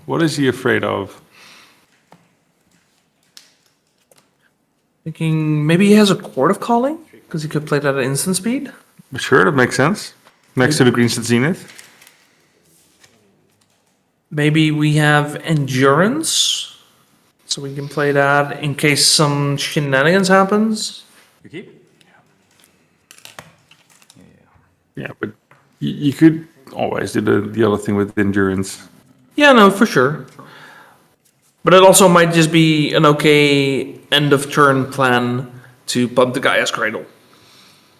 Speaker 3: what is he afraid of?
Speaker 1: Thinking maybe he has a Court of Calling because he could play that at instant speed.
Speaker 3: Sure, that makes sense. Next to the Green Zenith.
Speaker 1: Maybe we have Endurance, so we can play that in case some shenanigans happens.
Speaker 6: You keep?
Speaker 3: Yeah, but you could always do the other thing with endurance.
Speaker 1: Yeah, no, for sure. But it also might just be an okay end of turn plan to pump the Gaia's Cradle.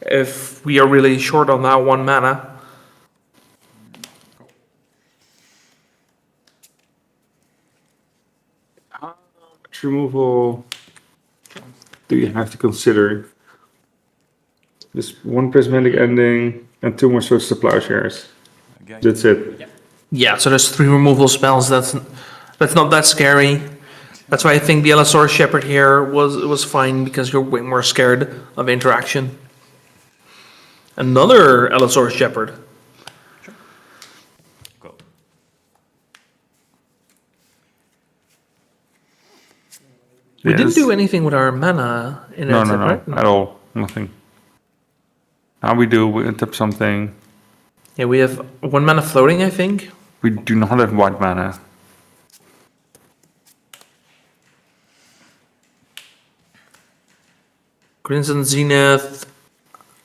Speaker 1: If we are really short on that 1 mana.
Speaker 3: Which removal do you have to consider? Just 1 prismatic ending and 2 more sources of plowshares. That's it.
Speaker 1: Yeah, so there's 3 removal spells. That's not that scary. That's why I think the Allosaurus Shepherd here was fine because you're way more scared of interaction. Another Allosaurus Shepherd.
Speaker 6: Go.
Speaker 1: We didn't
Speaker 3: Yes.
Speaker 1: do anything with our mana in
Speaker 3: No,
Speaker 1: it,
Speaker 3: no, no,
Speaker 1: right?
Speaker 3: at all. Nothing. Now we untap something.
Speaker 1: Yeah, we have 1 mana floating, I think.
Speaker 3: We do not have white mana.
Speaker 1: Crimson Zenith.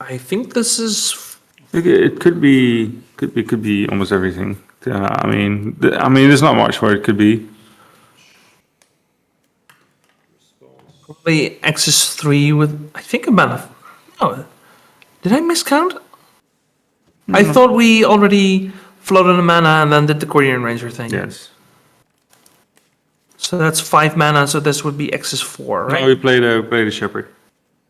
Speaker 1: I think this is.
Speaker 3: It could be almost everything. I mean, there's not much where it could be.
Speaker 1: Probably Axis 3 with, I think, a mana. Oh, did I miscount? I thought we already floated a mana and then did the Courier Ranger thing.
Speaker 3: Yes.
Speaker 1: So that's 5 mana, so this would be Axis 4, right?
Speaker 3: No, we played a Shepherd.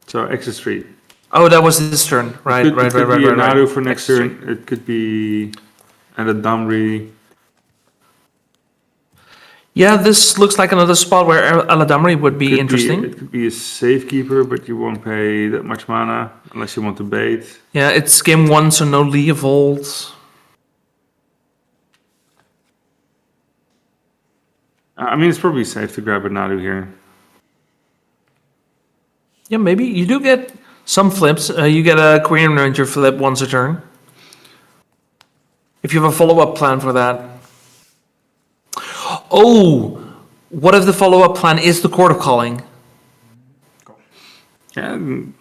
Speaker 3: So Axis 3.
Speaker 1: Oh, that was this turn. Right,
Speaker 3: It
Speaker 1: right,
Speaker 3: could
Speaker 1: right,
Speaker 3: be
Speaker 1: right,
Speaker 3: a
Speaker 1: right.
Speaker 3: Nadu for next
Speaker 1: Axis
Speaker 3: turn.
Speaker 1: 3.
Speaker 3: It could be and a Damri.
Speaker 1: Yeah, this looks like another spot where Aladamri would be interesting.
Speaker 3: It could be a Safekeeper, but you won't pay that much mana unless you want to bait.
Speaker 1: Yeah, it's game 1, so no Leovold.
Speaker 3: I mean, it's probably safe to grab a Nadu here.
Speaker 1: Yeah, maybe. You do get some flips. You get a Korean Ranger flip once a turn. If you have a follow-up plan for that. Oh! What if the follow-up plan is the Court of Calling?
Speaker 3: Yeah,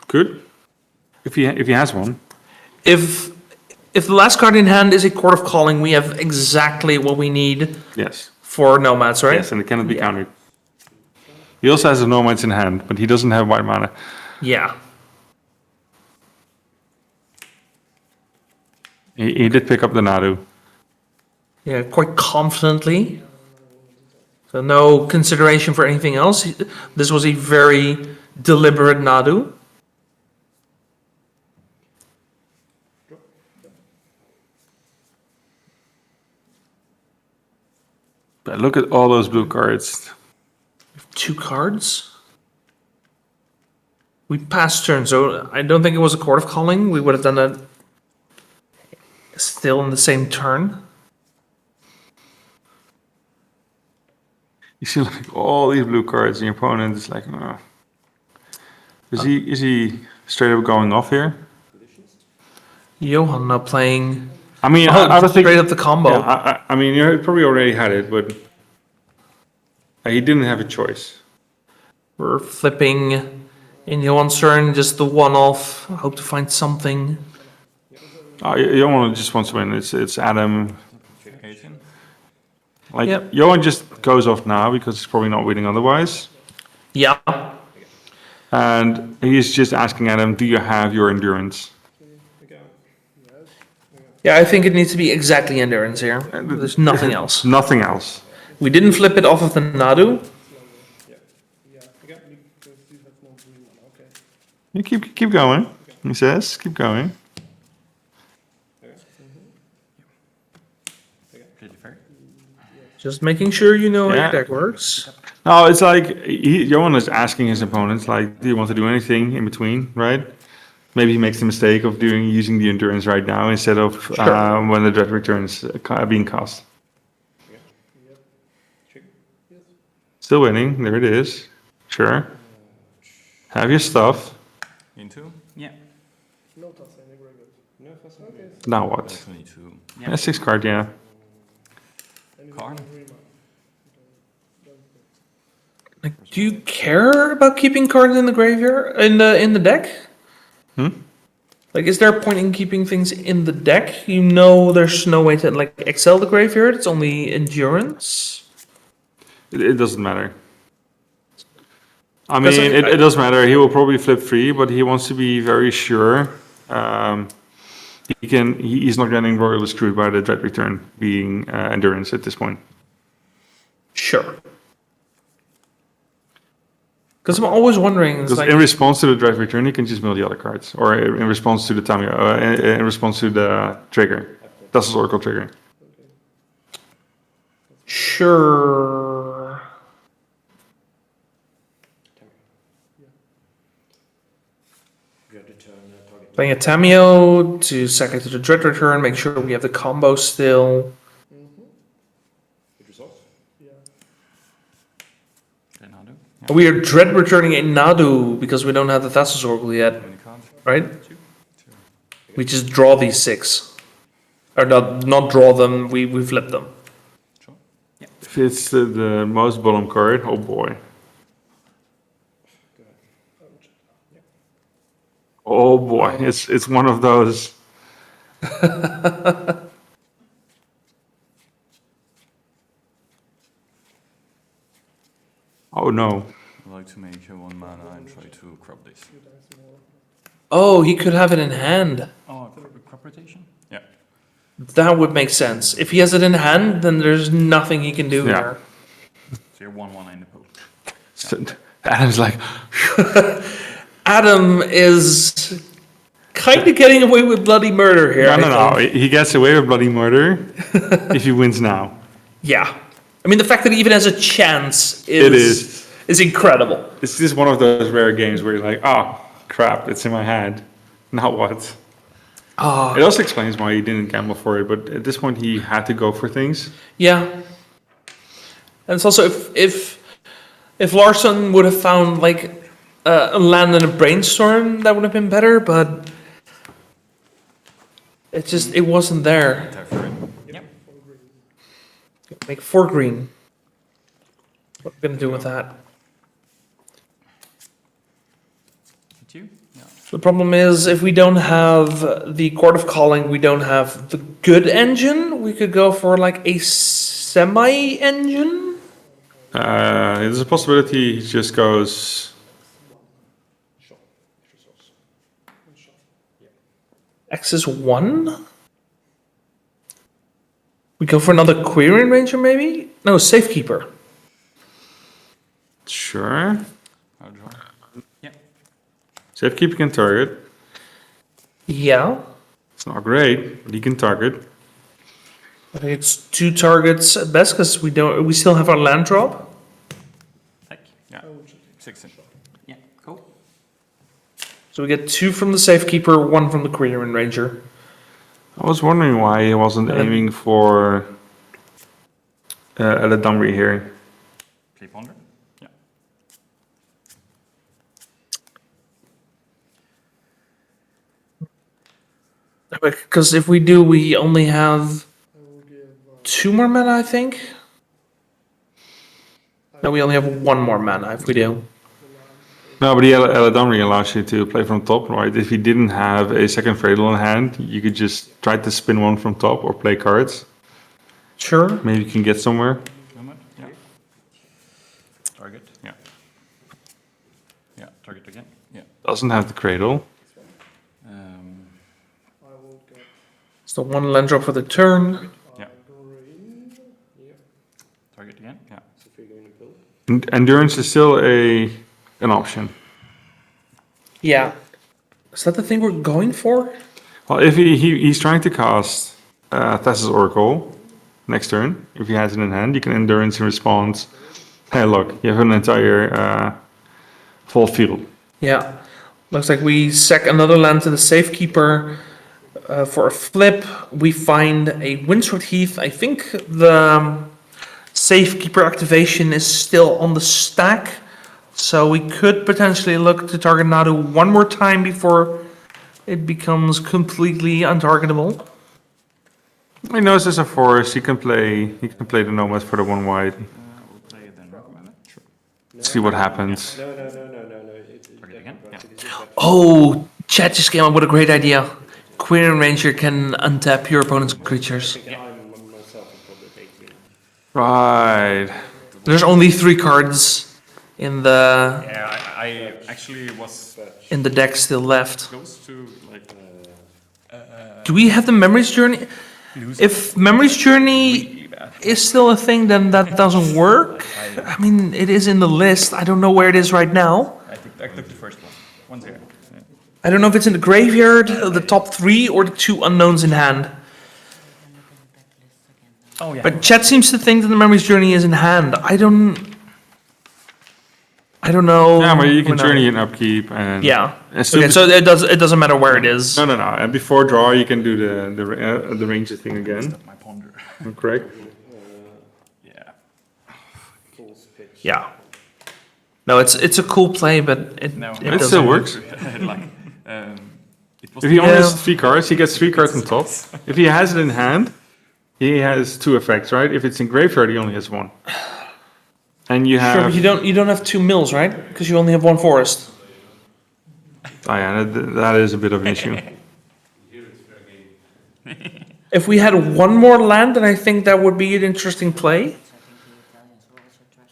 Speaker 3: good. If he has one.
Speaker 1: If the last card in hand is a Court of Calling, we have exactly what we need
Speaker 3: Yes.
Speaker 1: for Nomads, right?
Speaker 3: Yes, and it cannot be countered. He also has a Nomads in hand, but he doesn't have white mana.
Speaker 1: Yeah.
Speaker 3: He did pick up the Nadu.
Speaker 1: Yeah, quite confidently. So no consideration for anything else. This was a very deliberate Nadu.
Speaker 3: But look at all those blue cards.
Speaker 1: 2 cards. We passed turn, so I don't think it was a Court of Calling. We would have done that still in the same turn.
Speaker 3: You see like all these blue cards, and your opponent is like, oh. Is he straight up going off here?
Speaker 1: Johan now playing.
Speaker 3: I mean,
Speaker 1: Oh,
Speaker 3: I was
Speaker 1: straight
Speaker 3: thinking,
Speaker 1: up the combo.
Speaker 3: yeah, I mean, you probably already had it, but he didn't have a choice.
Speaker 1: We're flipping in Johan's turn, just the one off. I hope to find something.
Speaker 3: Johan just wants to win. It's Adam. Like,
Speaker 1: Yep.
Speaker 3: Johan just goes off now because he's probably not winning otherwise.
Speaker 1: Yeah.
Speaker 3: And he's just asking Adam, do you have your endurance?
Speaker 1: Yeah, I think it needs to be exactly endurance here. There's nothing else.
Speaker 3: Nothing else.
Speaker 1: We didn't flip it off of the Nadu.
Speaker 3: You keep going, he says. Keep going.
Speaker 1: Just making sure you know how
Speaker 3: Yeah.
Speaker 1: your deck works.
Speaker 3: No, it's like Johan is asking his opponents, like, do you want to do anything in between, right? Maybe he makes the mistake of using the endurance right now instead of when the dread returns being cast. Still winning. There it is. Sure. Have your stuff.
Speaker 6: Into? Yeah.
Speaker 3: Now what?
Speaker 6: 22.
Speaker 3: Yeah, 6 card. Yeah.
Speaker 6: Card.
Speaker 1: Like, do you care about keeping cards in the graveyard in the deck? Like, is there a point in keeping things in the deck? You know, there's no way to like excel the graveyard. It's only endurance.
Speaker 3: It doesn't matter. I
Speaker 1: Because
Speaker 3: mean, it does matter. He will probably flip 3, but he wants to be very sure. He's not getting royally screwed by the dread return being endurance at this point.
Speaker 1: Sure. Because I'm always wondering. It's
Speaker 3: Because
Speaker 1: like,
Speaker 3: in response to the dread return, he can just mill the other cards, or in response to the in response to the trigger, that's his Oracle trigger.
Speaker 1: sure. Playing a Tameo to sack it to the Dread Return, make sure we have the combo still.
Speaker 6: Okay, Nadu.
Speaker 1: We are Dread Returning a Nadu because we don't have the Thassa's Oracle yet, right? We just draw these 6. Or not draw them, we flip them.
Speaker 3: If it's the most bottom card, oh boy. Oh boy, it's one of those. Oh no.
Speaker 6: I'd like to make a 1 mana and try to crop this.
Speaker 1: Oh, he could have it in hand.
Speaker 6: Oh, crop rotation? Yeah.
Speaker 1: That would make sense. If he has it in hand, then there's nothing he can do
Speaker 3: Yeah.
Speaker 1: here.
Speaker 6: So you're 1/1 in the pool.
Speaker 3: So, Adam's like,
Speaker 1: Adam is kind of getting away with bloody murder here.
Speaker 3: no. He gets away with bloody murder if he wins now.
Speaker 1: Yeah. I mean, the fact that he even has a chance
Speaker 3: It
Speaker 1: is incredible.
Speaker 3: It's just one of those rare games where you're like, oh, crap, it's in my hand. Now what? It also explains why he didn't gamble for it, but at this point he had to go for things.
Speaker 1: Yeah. And it's also if Larson would have found like a land and a brainstorm, that would have been better, but it wasn't there.
Speaker 6: Yep.
Speaker 1: Make 4 green. What are we gonna do with that?
Speaker 6: Hit you? Yeah.
Speaker 1: The problem is if we don't have the Court of Calling, we don't have the good engine. We could go for like a semi-engine.
Speaker 3: There's a possibility he just goes.
Speaker 1: X is 1. We go for another Querying Ranger, maybe? No, Safekeeper.
Speaker 3: Sure.
Speaker 6: I'll draw. Yeah.
Speaker 3: Safekeeper can target.
Speaker 1: Yeah.
Speaker 3: It's not great, but he can target.
Speaker 1: I think it's 2 targets at best because we still have our land drop.
Speaker 6: Heck. Yeah. 6 in. Yeah, cool.
Speaker 1: So we get 2 from the Safekeeper, 1 from the Querying Ranger.
Speaker 3: I was wondering why he wasn't aiming for a Dimir here.
Speaker 6: Play Ponder? Yeah.
Speaker 1: Because if we do, we only have 2 more mana, I think. No, we only have 1 more mana if we do.
Speaker 3: No, but the Eladamri allows you to play from top, right? If you didn't have a second Cradle in hand, you could just try to spin one from top or play cards.
Speaker 1: Sure.
Speaker 3: Maybe you can get somewhere.
Speaker 6: Moment. Yeah. Target. Yeah. Yeah. Target again. Yeah.
Speaker 3: Doesn't have the Cradle.
Speaker 1: It's the 1 land drop for the turn.
Speaker 6: Yeah. Target again. Yeah.
Speaker 3: Endurance is still an option.
Speaker 1: Yeah. Is that the thing we're going for?
Speaker 3: Well, if he's trying to cast Thassa's Oracle next turn, if he has it in hand, you can Endurance in response. Hey, look, you have an entire full field.
Speaker 1: Yeah. Looks like we sack another land to the Safekeeper for a flip. We find a Windsword Heath. I think the Safekeeper activation is still on the stack. So we could potentially look to target Nadu one more time before it becomes completely untargetable.
Speaker 3: He knows there's a forest. He can play the Nomad for the 1 white.
Speaker 6: We'll play it then. Recommend it? Sure.
Speaker 3: See what happens.
Speaker 5: No.
Speaker 6: Target again. Yeah.
Speaker 1: Oh, chat just came up with a great idea. Querying Ranger can untap your opponent's creatures.
Speaker 5: I'm myself will probably take you.
Speaker 3: Right.
Speaker 1: There's only 3 cards in the
Speaker 6: Yeah, I actually was
Speaker 1: deck still left.
Speaker 6: close to like
Speaker 1: Do we have the Memories Journey? If Memories Journey is still a thing, then that doesn't work. I mean, it is in the list. I don't know where it is right now.
Speaker 6: I took the first one. 1-0. Yeah.
Speaker 1: I don't know if it's in the graveyard, the top 3, or the 2 unknowns in hand.
Speaker 6: Oh yeah.
Speaker 1: But chat seems to think that the Memories Journey is in hand. I don't know.
Speaker 3: Yeah, but you can
Speaker 1: No.
Speaker 3: journey and upkeep and
Speaker 1: Yeah.
Speaker 3: And still
Speaker 1: Okay, so it doesn't matter where it is.
Speaker 3: No. And before draw, you can do the ranger thing again.
Speaker 6: My ponder.
Speaker 3: Correct.
Speaker 6: Yeah.
Speaker 1: Yeah. No, it's a cool play, but it
Speaker 6: No,
Speaker 1: it
Speaker 3: It
Speaker 1: doesn't
Speaker 3: still works.
Speaker 6: like
Speaker 3: If he only
Speaker 1: Yeah.
Speaker 3: has 3 cards, he gets 3 cards on top. If he has it in hand, he has 2 effects, right? If it's in graveyard, he only has 1. And you have...
Speaker 1: Sure, but you don't have 2 mills, right? Because you only have 1 forest.
Speaker 3: Oh yeah, that is a bit of an issue.
Speaker 1: If we had 1 more land, then I think that would be an interesting play.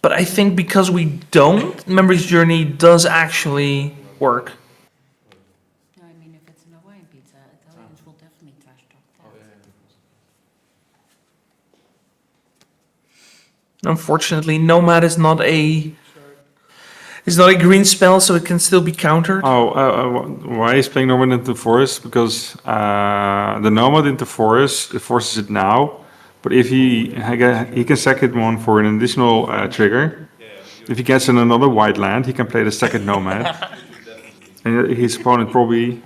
Speaker 1: But I think because we don't, Memory's Journey does actually work.
Speaker 11: No, I mean, if it's an Hawaiian pizza, Italians will definitely trash talk that.
Speaker 1: Unfortunately, Nomad is not a green spell, so it can still be countered.
Speaker 3: Why is playing Nomad into Forest? Because the Nomad into Forest, it forces it now. But if he can sack it 1 for an additional trigger. If he gets in another white land, he can play the second Nomad. And his opponent probably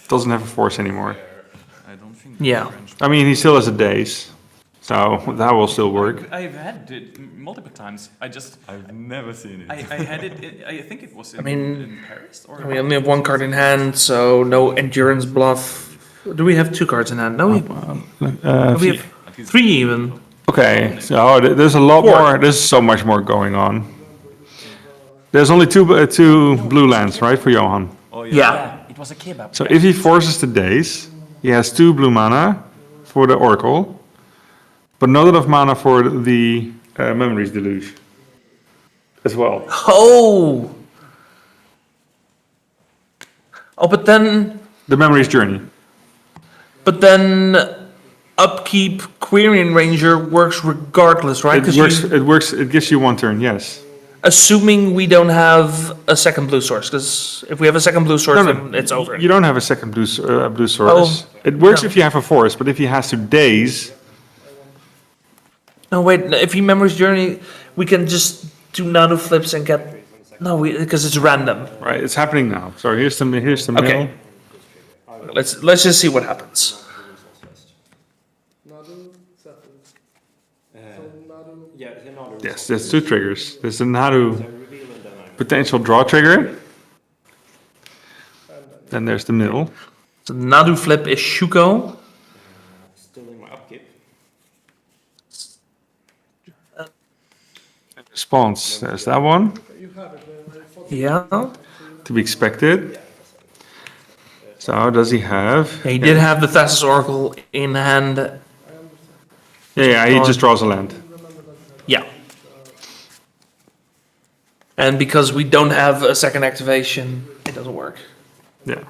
Speaker 3: doesn't have a force anymore.
Speaker 6: I don't think.
Speaker 1: Yeah.
Speaker 3: I mean, he still has a daze. So that will still work.
Speaker 6: I've had it multiple times.
Speaker 4: I've never seen it.
Speaker 6: I had it. I think it was in,
Speaker 1: mean,
Speaker 6: in Paris or.
Speaker 1: We only have 1 card in hand, so no Endurance Bluff. Do we have 2 cards in hand? No, we have 3 even.
Speaker 3: Okay, so there's a lot more. There's so much more going on. There's only two blue lands, right, for Johan?
Speaker 6: Oh
Speaker 1: Yeah.
Speaker 6: It was a kebab.
Speaker 3: So if he forces the days, he has 2 blue mana for the Oracle, but not enough mana for the Memories Deluge as well.
Speaker 1: Oh, but then
Speaker 3: The Memories Journey.
Speaker 1: Upkeep Quirion Ranger works regardless, right?
Speaker 3: It gives you 1 turn, yes.
Speaker 1: Assuming we don't have a second blue source, because if we have a second blue source, then it's over.
Speaker 3: You don't have a second blue source. It works if you have a forest, but if he has to daze...
Speaker 1: No, wait, if he Memories Journey, we can just do Nadu flips and get... No, because it's random.
Speaker 3: Right, it's happening now. So here's the mill.
Speaker 1: Okay. Let's just see what happens.
Speaker 10: Nadu, Cephalid. So Nadu.
Speaker 5: Yeah, Nadu.
Speaker 3: Yes, there's 2 triggers. There's a Nadu potential draw trigger. Then there's the mill.
Speaker 1: So Nadu flip is Shuko.
Speaker 5: Still in my upkeep.
Speaker 3: Response, there's that one.
Speaker 10: You have it.
Speaker 1: Yeah.
Speaker 3: To be expected. So does he have?
Speaker 1: He did have the Thassa's Oracle in hand.
Speaker 3: Yeah, he just draws a land.
Speaker 1: Yeah. And because we don't have a second activation, it doesn't work.
Speaker 3: Yeah.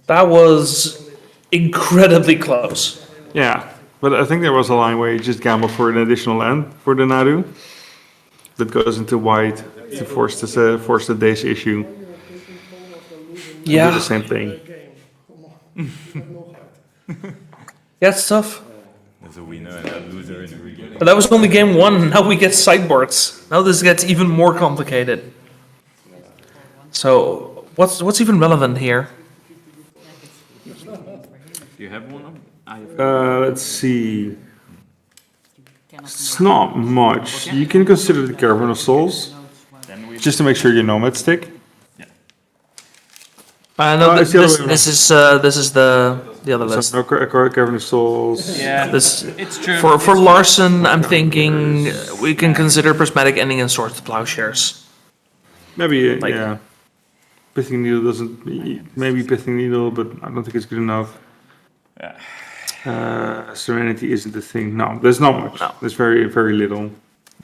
Speaker 1: That was incredibly close.
Speaker 3: Yeah, but I think there was a line where you just gamble for an additional land for the Nadu. That goes into white to force the days issue. Do
Speaker 1: Yeah.
Speaker 3: the same thing.
Speaker 1: Yeah, it's tough.
Speaker 4: There's a winner and a loser in every game.
Speaker 1: But that was only game 1. Now we get sideboards. Now this gets even more complicated. So what's even relevant here?
Speaker 6: Do you have one of them?
Speaker 3: Let's see. It's not much. You can consider the Caravan of Souls, just to make sure your Nomad stick.
Speaker 1: No,
Speaker 3: it's the other way
Speaker 1: this is the other list.
Speaker 3: So no Caravan of Souls.
Speaker 6: Yeah,
Speaker 1: This
Speaker 6: it's true.
Speaker 1: for Larson, I'm thinking we can consider Prismatic Ending and Swords to Plowshares.
Speaker 3: Maybe,
Speaker 1: Like-
Speaker 3: yeah. Pithing Needle doesn't... Maybe Pithing Needle, but I don't think it's good enough. Serenity isn't the thing. No, there's not much.
Speaker 1: No.
Speaker 3: There's very, very little.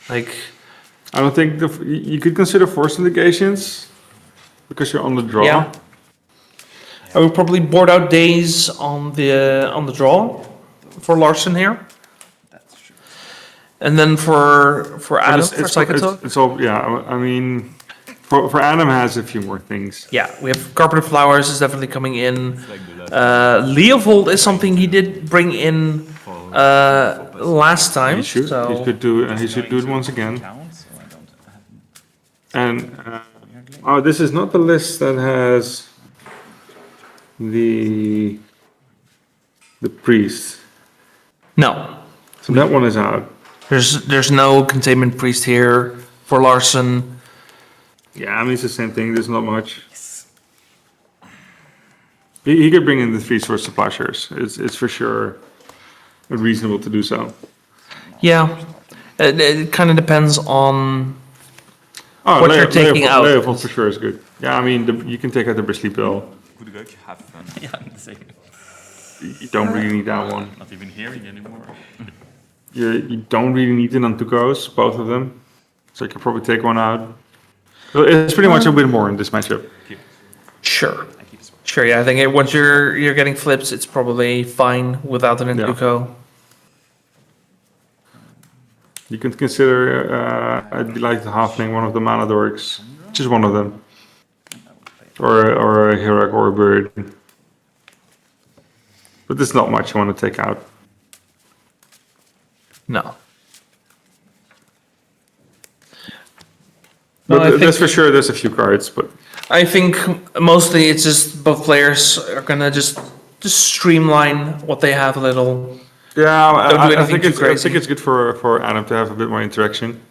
Speaker 1: Like,
Speaker 3: I don't think... You could consider Force Indications, because you're on the draw.
Speaker 1: yeah. I would probably board out days on the draw for Larson here.
Speaker 6: That's true.
Speaker 1: And then for Adam, for Psychotalk.
Speaker 3: It's all... Yeah, I mean... For Adam has a few more things.
Speaker 1: Yeah, we have Carpeted Flowers is definitely coming in. Leovold is something he did bring in last time.
Speaker 3: He should.
Speaker 1: So
Speaker 3: He should do it once again.
Speaker 6: Counts, so I don't have.
Speaker 3: And this is not the list that has the priest.
Speaker 1: no,
Speaker 3: So that one is out.
Speaker 1: there's no Containment Priest here for Larson.
Speaker 3: Yeah, I mean, it's the same thing. There's not much. He could bring in the 3 source supply shares. It's for sure reasonable to do so.
Speaker 1: Yeah, it kind of depends on
Speaker 3: Oh,
Speaker 1: what you're taking out.
Speaker 3: Leopold for sure is good. Yeah, I mean, you can take out the bristly pill.
Speaker 6: Good luck, have fun.
Speaker 8: Yeah, zeker.
Speaker 3: You don't really need that one.
Speaker 6: Not even hearing anymore.
Speaker 3: You don't really need the Nantukos, both of them. So you can probably take one out. So it's pretty much a win more in this matchup.
Speaker 1: Sure. Sure, yeah, I think once you're getting flips, it's probably fine without an Induko.
Speaker 3: You can consider like the halfling, one of the mana dorks, just one of them, or a Hirak or a bird. But there's not much I want to take out.
Speaker 1: No.
Speaker 3: But
Speaker 1: No, I
Speaker 3: that's for
Speaker 1: think-
Speaker 3: sure. There's a few cards, but
Speaker 1: I think mostly it's just both players are gonna just streamline what they have a little.
Speaker 3: yeah,
Speaker 1: Don't do
Speaker 3: I
Speaker 1: anything
Speaker 3: think
Speaker 1: too
Speaker 3: it's
Speaker 1: crazy.
Speaker 3: good for Adam to have a bit more interaction.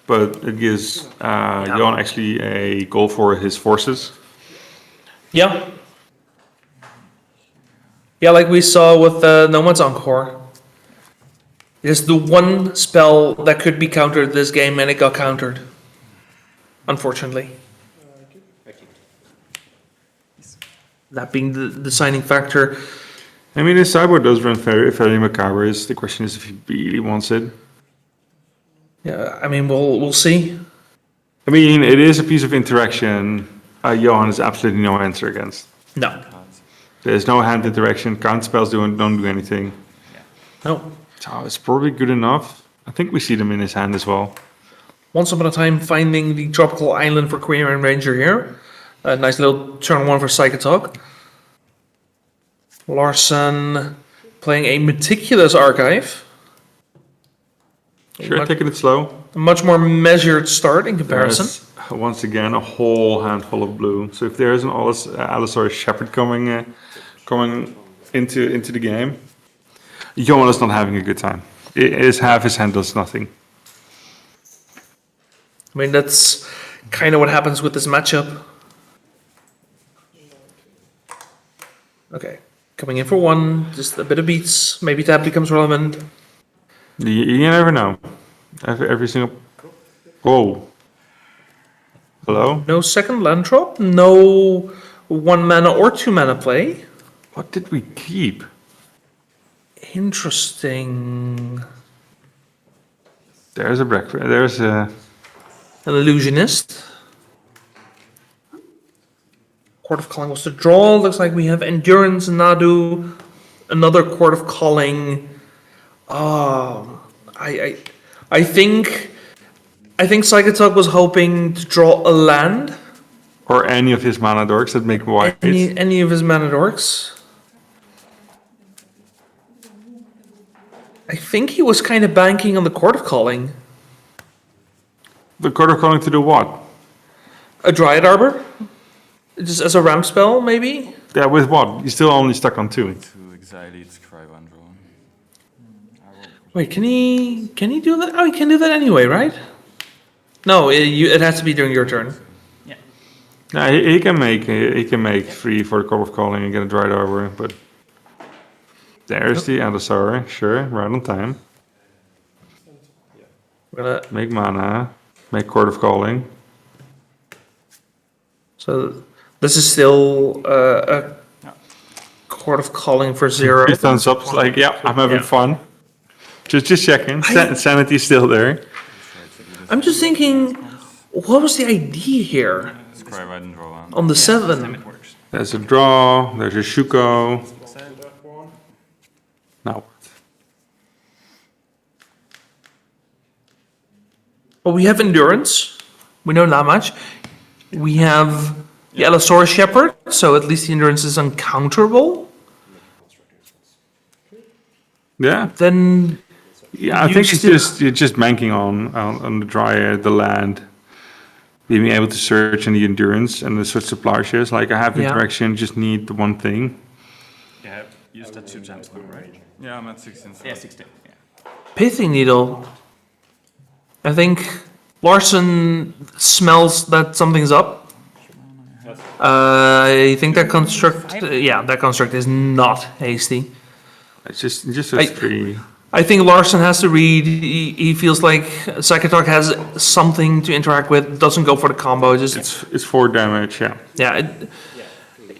Speaker 3: But it gives Johan actually a goal for his forces.
Speaker 1: Yeah. Yeah, like we saw with Nomad's Encore. It's the one spell that could be countered this game, and it got countered. Unfortunately. That being the deciding factor.
Speaker 3: I mean, his sideboard does run very macabre. The question is if he really wants it.
Speaker 1: Yeah, I mean, we'll see.
Speaker 3: I mean, it is a piece of interaction. Johan has absolutely no answer against.
Speaker 1: No.
Speaker 3: There's no hand interaction. Count spells don't do anything.
Speaker 1: No.
Speaker 3: So it's probably good enough. I think we see them in his hand as well.
Speaker 1: Once upon a time, finding the tropical island for Queen and Ranger here. A nice little turn 1 for Psychotalk. Larson playing a meticulous archive.
Speaker 3: Sure, taking it slow.
Speaker 1: A much more measured start in comparison.
Speaker 3: There's, once again, a whole handful of blue. So if there is an Allosaurus Shepherd coming into the game, Johan is not having a good time. His half his hand does nothing.
Speaker 1: I mean, that's kind of what happens with this matchup. Okay, coming in for 1, just a bit of beats. Maybe tab becomes relevant.
Speaker 3: You never know. Every single. Whoa. Hello?
Speaker 1: No second land drop, no 1 mana or 2 mana play.
Speaker 3: What did we keep?
Speaker 1: Interesting.
Speaker 3: There's a breakfast. There's a.
Speaker 1: An illusionist. Court of Calling was the draw. Looks like we have Endurance, Nadu, another Court of Calling. I think Psychotalk was hoping to draw a land.
Speaker 3: Or any of his mana dorks that make white.
Speaker 1: Any of his mana dorks. I think he was kind of banking on the Court of Calling.
Speaker 3: The Court of Calling to do what?
Speaker 1: A Dryad Arbor? Just as a ramp spell, maybe?
Speaker 3: Yeah, with what? You're still only stuck on 2.
Speaker 6: To Exiled, Cry One Draw.
Speaker 1: Wait, can he do that? Oh, he can do that anyway, right? No, it has to be during your turn.
Speaker 3: Yeah, he can make 3 for the Court of Calling and get a Dried Arbor, but there's the Allosaurus, sure, right on time.
Speaker 1: We're gonna
Speaker 3: Make mana, make Court of Calling.
Speaker 1: So this is still a Court of Calling for 0.
Speaker 3: 3 thumbs up, it's like, yeah, I'm having fun. Just checking, sanity's still there.
Speaker 1: I'm just thinking, what was the idea here
Speaker 6: Cry One Draw.
Speaker 1: on the 7?
Speaker 3: There's a draw, there's a Shuko. Now what?
Speaker 1: Well, we have Endurance. We know that much. We have the Allosaurus Shepherd, so at least the Endurance is uncounterable.
Speaker 3: Yeah.
Speaker 1: Then
Speaker 3: Yeah, I
Speaker 1: You
Speaker 3: think
Speaker 1: still-
Speaker 3: you're just banking on the Dryad, the land, being able to search in the Endurance and the search supply shares. Like I have
Speaker 1: Yeah.
Speaker 3: interaction, just need the one thing.
Speaker 6: Yeah, use that 2 gems now, right? Yeah, I'm at 16.
Speaker 8: Yeah, 16. Yeah.
Speaker 1: Pithing Needle. I think Larson smells that something's up. I think that construct, that construct is not hasty.
Speaker 3: It's just a 3.
Speaker 1: I think Larson has to read. He feels like Psychotalk has something to interact with. Doesn't go for the combo.
Speaker 3: It's 4 damage. Yeah.
Speaker 1: Yeah.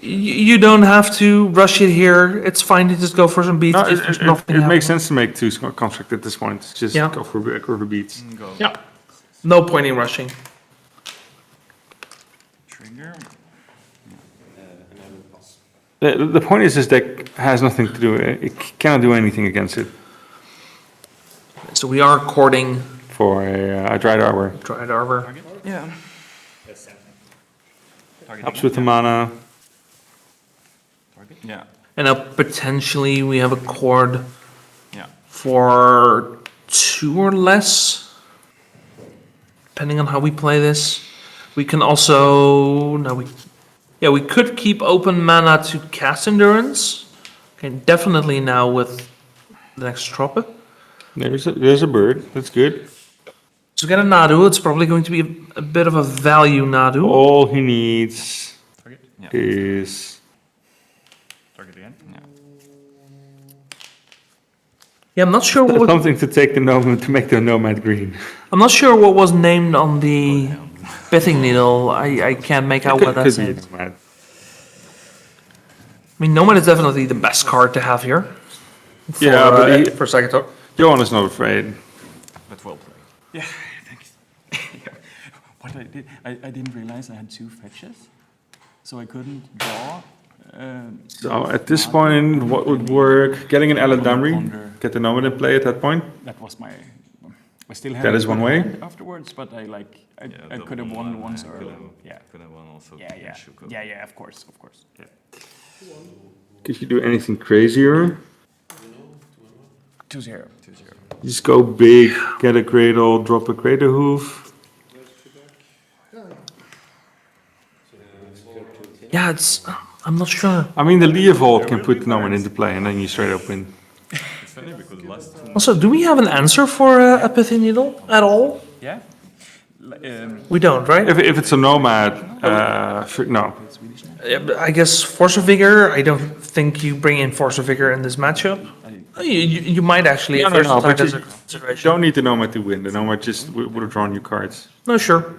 Speaker 1: You don't have to rush it here. It's fine to just go for some beats.
Speaker 3: No,
Speaker 1: if there's nothing
Speaker 3: it makes
Speaker 1: happening.
Speaker 3: sense to make 2 construct at this point. Just go for beats.
Speaker 1: Yeah. No point in rushing.
Speaker 6: Trigger.
Speaker 3: The point is this deck has nothing to do. It cannot do anything against it.
Speaker 1: So we are courting
Speaker 3: For a Dried Arbor.
Speaker 1: Dried Arbor.
Speaker 6: Yeah.
Speaker 3: Helps with the mana.
Speaker 6: Yeah.
Speaker 1: And now potentially we have a chord
Speaker 6: Yeah.
Speaker 1: for 2 or less. Depending on how we play this. We can also, we could keep open mana to cast Endurance. Okay, definitely now with the next Trope.
Speaker 3: There's a bird. That's good.
Speaker 1: So get a Nadu, it's probably going to be a bit of a value Nadu.
Speaker 3: All he needs
Speaker 6: Yeah.
Speaker 3: is
Speaker 6: Target again. Yeah.
Speaker 1: Yeah, I'm not sure what was,
Speaker 3: something to take the nomad to make the nomad green.
Speaker 1: I'm not sure what was named on the Pithing Needle. I can't make out what that's
Speaker 3: Could be
Speaker 1: named.
Speaker 3: nomad.
Speaker 1: I mean, Nomad is definitely the best card to have here. For,
Speaker 3: Yeah, but
Speaker 1: for Psychotalk.
Speaker 3: Johan is not afraid.
Speaker 6: But well played. Yeah, thanks. What I did, I didn't realize I had 2 fetches, so I couldn't draw.
Speaker 3: So at this point, what would work? Getting an Aladamri, get the nomad in play at that point.
Speaker 6: That was my. I still had
Speaker 3: That is one way.
Speaker 6: afterwards, but I could have won once early. Yeah.
Speaker 4: Could have won also.
Speaker 6: Yeah, of course. Yeah.
Speaker 3: Could you do anything crazier?
Speaker 6: 2-0.
Speaker 3: Just go big, get a Cradle, drop a Cradle Hoof.
Speaker 1: Yeah, I'm not sure.
Speaker 3: I mean, the Leovold can put the nomad into play and then you straight up win.
Speaker 4: It's funny because last two
Speaker 1: Also, do we have an answer for a Pithing Needle at all?
Speaker 6: Yeah.
Speaker 1: We don't, right?
Speaker 3: If it's a nomad, no.
Speaker 1: Yeah, but I guess Force of Vigor, I don't think you bring in Force of Vigor in this matchup. You might actually.
Speaker 3: No,
Speaker 1: first
Speaker 3: but
Speaker 1: time as
Speaker 3: you
Speaker 1: a consideration.
Speaker 3: don't need the nomad to win. The nomad just would have drawn you cards.
Speaker 1: No, sure.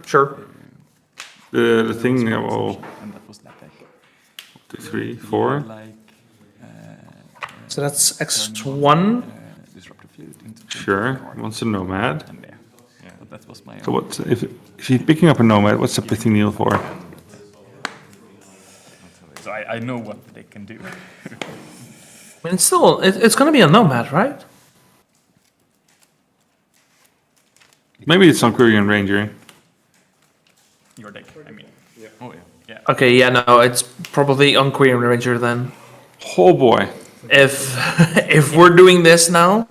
Speaker 3: The thing, well,
Speaker 6: And that was that deck.
Speaker 3: 2, 3, 4.
Speaker 6: Like
Speaker 1: So that's X1.
Speaker 6: disruptive field.
Speaker 3: Sure, wants a nomad.
Speaker 6: And there. Yeah. But that was my.
Speaker 3: So what if you're picking up a nomad? What's the Pithing Needle for?
Speaker 6: So I know what they can do.
Speaker 1: I mean, it's going to be a Nomad, right?
Speaker 3: Maybe it's Sunquarian Ranger.
Speaker 6: Your deck. I mean. Yeah. Oh yeah.
Speaker 1: Okay, yeah, no, it's probably on Queen Ranger then.
Speaker 3: Oh boy.
Speaker 1: If if we're doing this now,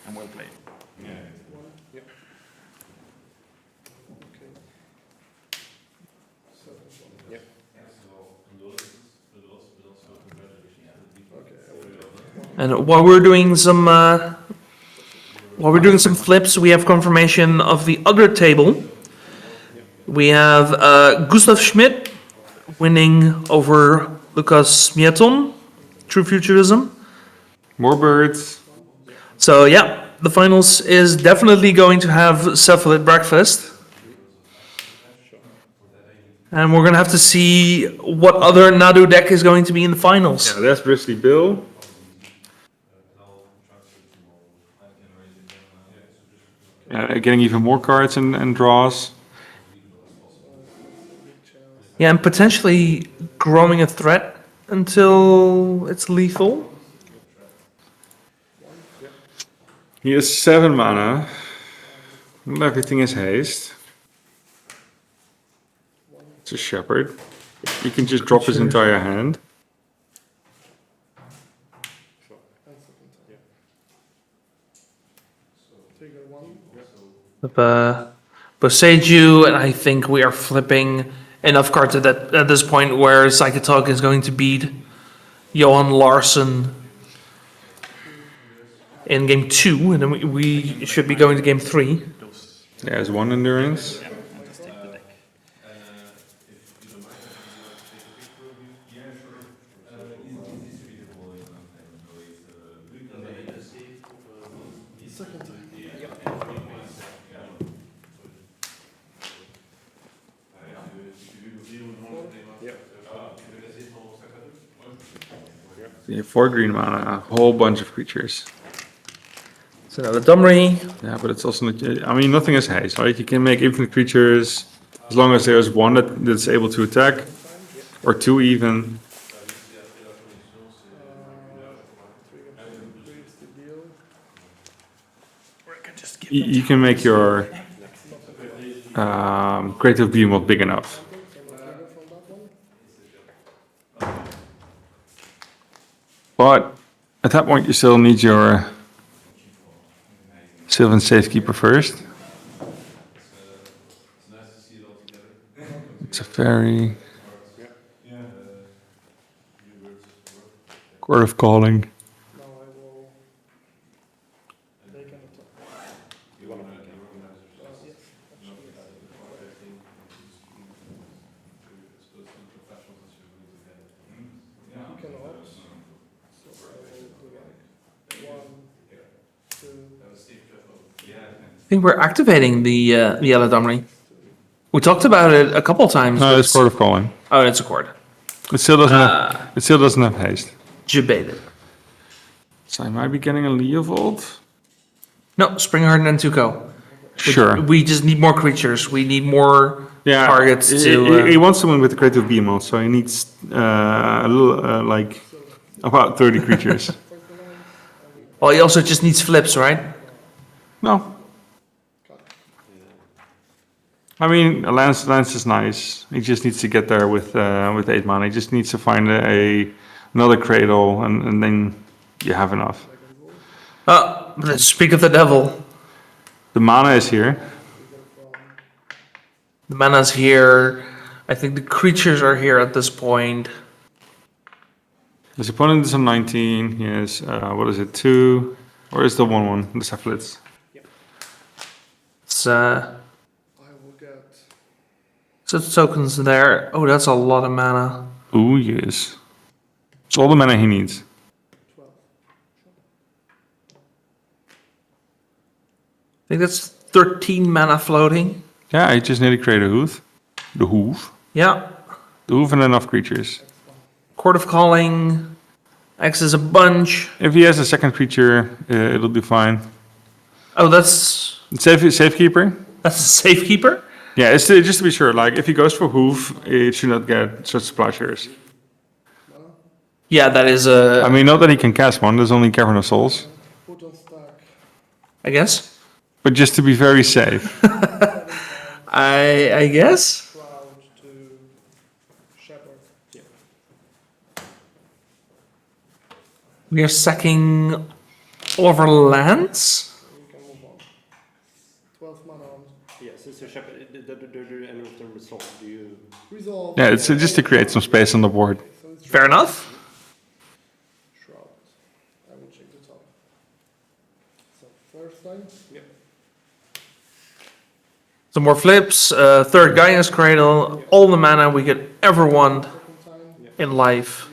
Speaker 6: And well played.
Speaker 1: and while we're doing some flips, we have confirmation of the other table. We have Gustav Schmidt winning over Lucas Mieton, True Futurism.
Speaker 3: More birds.
Speaker 1: So yeah, the finals is definitely going to have Cephalid breakfast. And we're gonna have to see what other Nadu deck is going to be in the finals.
Speaker 3: Yeah, that's Bristly Bill. Getting even more cards and draws.
Speaker 1: Yeah, and potentially growing a threat until it's lethal.
Speaker 3: He has 7 mana. Not everything is haste. It's a shepherd. He can just drop his entire hand.
Speaker 1: Boseiju, and I think we are flipping enough cards at this point where Psychotalk is going to beat Johan Larsson in game 2, and then we should be going to game 3.
Speaker 3: There's one endurance.
Speaker 6: I'll just take the deck.
Speaker 3: You have 4 green mana, a whole bunch of creatures.
Speaker 1: So now the Dumry.
Speaker 3: Yeah, but it's also not, I mean, nothing is haste, right? You can make infinite creatures as long as there's one that's able to attack, or 2 even. You can make your creative behemoth big enough. But at that point, you still need your Sylvan Safekeeper first. It's a fairy. Court of Calling.
Speaker 1: I think we're activating the Yellow Dumry. We talked about it a couple times.
Speaker 3: No,
Speaker 1: but
Speaker 3: it's Court of Calling.
Speaker 1: Oh, it's a chord.
Speaker 3: It still doesn't have haste.
Speaker 1: Debated.
Speaker 3: So I might be getting a Leovold.
Speaker 1: No, Springharden and Tuco.
Speaker 3: Sure.
Speaker 1: We just need more creatures. We need more targets to.
Speaker 3: He wants someone with a creative behemoth, so he needs a little, like about 30 creatures.
Speaker 1: Well, he also just needs flips, right?
Speaker 3: No. I mean, Lance is nice. He just needs to get there with 8 mana. He just needs to find another Cradle, and then you have enough.
Speaker 1: Oh, let's speak of the devil.
Speaker 3: The mana is here.
Speaker 1: The mana's here. I think the creatures are here at this point.
Speaker 3: His opponent is on 19. He has, what is it, 2? Or is the 1/1, the Cephalids?
Speaker 1: It's so tokens there. Oh, that's a lot of mana.
Speaker 3: Ooh, yes. It's all the mana he needs.
Speaker 1: I think that's 13 mana floating.
Speaker 3: Yeah, I just need to create a hoof. The hoof.
Speaker 1: Yeah.
Speaker 3: The hoof and enough creatures.
Speaker 1: Court of Calling. X is a bunch.
Speaker 3: If he has a second creature, it'll do fine.
Speaker 1: Oh, that's
Speaker 3: Safekeeper?
Speaker 1: a Safekeeper?
Speaker 3: Yeah, it's just to be sure. Like, if he goes for hoof, it should not get such splashers.
Speaker 1: Yeah, that is a.
Speaker 3: I mean, not that he can cast one. There's only Cavern of Souls.
Speaker 1: I guess.
Speaker 3: But just to be very safe.
Speaker 1: I guess. We are sacking all of our lands.
Speaker 8: Yes, it's a shepherd. The end of the result. Do you
Speaker 5: Resolve.
Speaker 3: Yeah, it's just to create some space on the board.
Speaker 1: Fair enough.
Speaker 5: Shroud. I will check the top. So first line. Yep.
Speaker 1: Some more flips. Third Gaia's Cradle. All the mana we could ever want in life.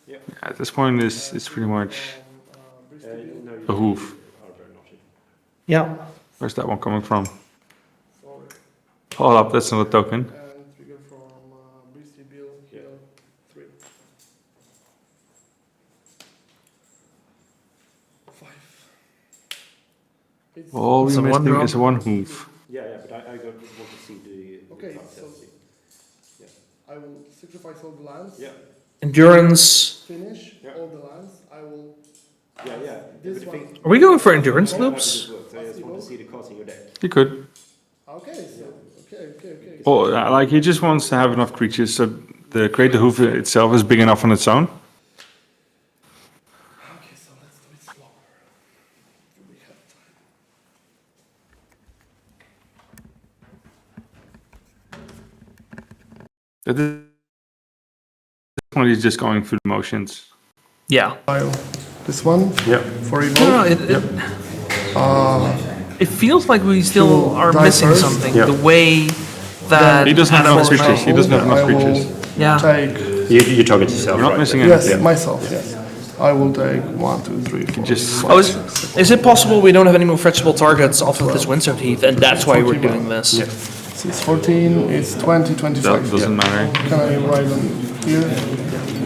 Speaker 3: Yeah, at this point, it's pretty much a hoof.
Speaker 1: Yeah.
Speaker 3: Where's that one coming from? Hold up, that's not a token.
Speaker 5: And trigger from Beastie Bill, heal 3. 5.
Speaker 3: All
Speaker 1: It's a
Speaker 3: we're
Speaker 1: one
Speaker 3: missing
Speaker 1: drop.
Speaker 3: is one hoof.
Speaker 8: Yeah, but I want to see the.
Speaker 5: Okay,
Speaker 8: the
Speaker 5: so I will sacrifice all the lands.
Speaker 8: Yeah.
Speaker 1: Endurance.
Speaker 5: Finish all the lands. I will.
Speaker 8: Yeah.
Speaker 5: This
Speaker 8: but the
Speaker 5: one.
Speaker 8: thing-
Speaker 1: Are we going for endurance
Speaker 8: I don't know how
Speaker 1: loops?
Speaker 8: this works. I just want to see the cards in your deck.
Speaker 3: You could.
Speaker 5: Okay, so okay.
Speaker 3: Well, like he just wants to have enough creatures so the create the hoof itself is big enough on its own.
Speaker 5: Okay, so let's do it slower. Do we have time?
Speaker 3: At this point, he's just going through the motions.
Speaker 1: Yeah.
Speaker 5: This one?
Speaker 3: Yep.
Speaker 5: For
Speaker 1: No,
Speaker 5: evolve?
Speaker 1: It feels like we still are
Speaker 8: die
Speaker 1: missing
Speaker 8: first.
Speaker 1: something.
Speaker 7: Yeah.
Speaker 1: The way that
Speaker 3: He doesn't have
Speaker 1: Adam
Speaker 3: enough
Speaker 1: is
Speaker 3: creatures. He doesn't have enough
Speaker 8: I will
Speaker 3: creatures.
Speaker 1: Yeah.
Speaker 8: Take,
Speaker 7: You target yourself,
Speaker 3: You're not
Speaker 7: right?
Speaker 3: missing
Speaker 8: yes,
Speaker 3: anything.
Speaker 8: myself, yes. I will take 1, 2, 3, 4.
Speaker 3: Just
Speaker 1: Oh, is it possible we don't have any more fetchable targets off of this Windsor Heath, and that's why we're doing this?
Speaker 7: Yeah.
Speaker 8: 6, 14, it's 20, 25.
Speaker 3: that doesn't matter.
Speaker 8: Can I write them here?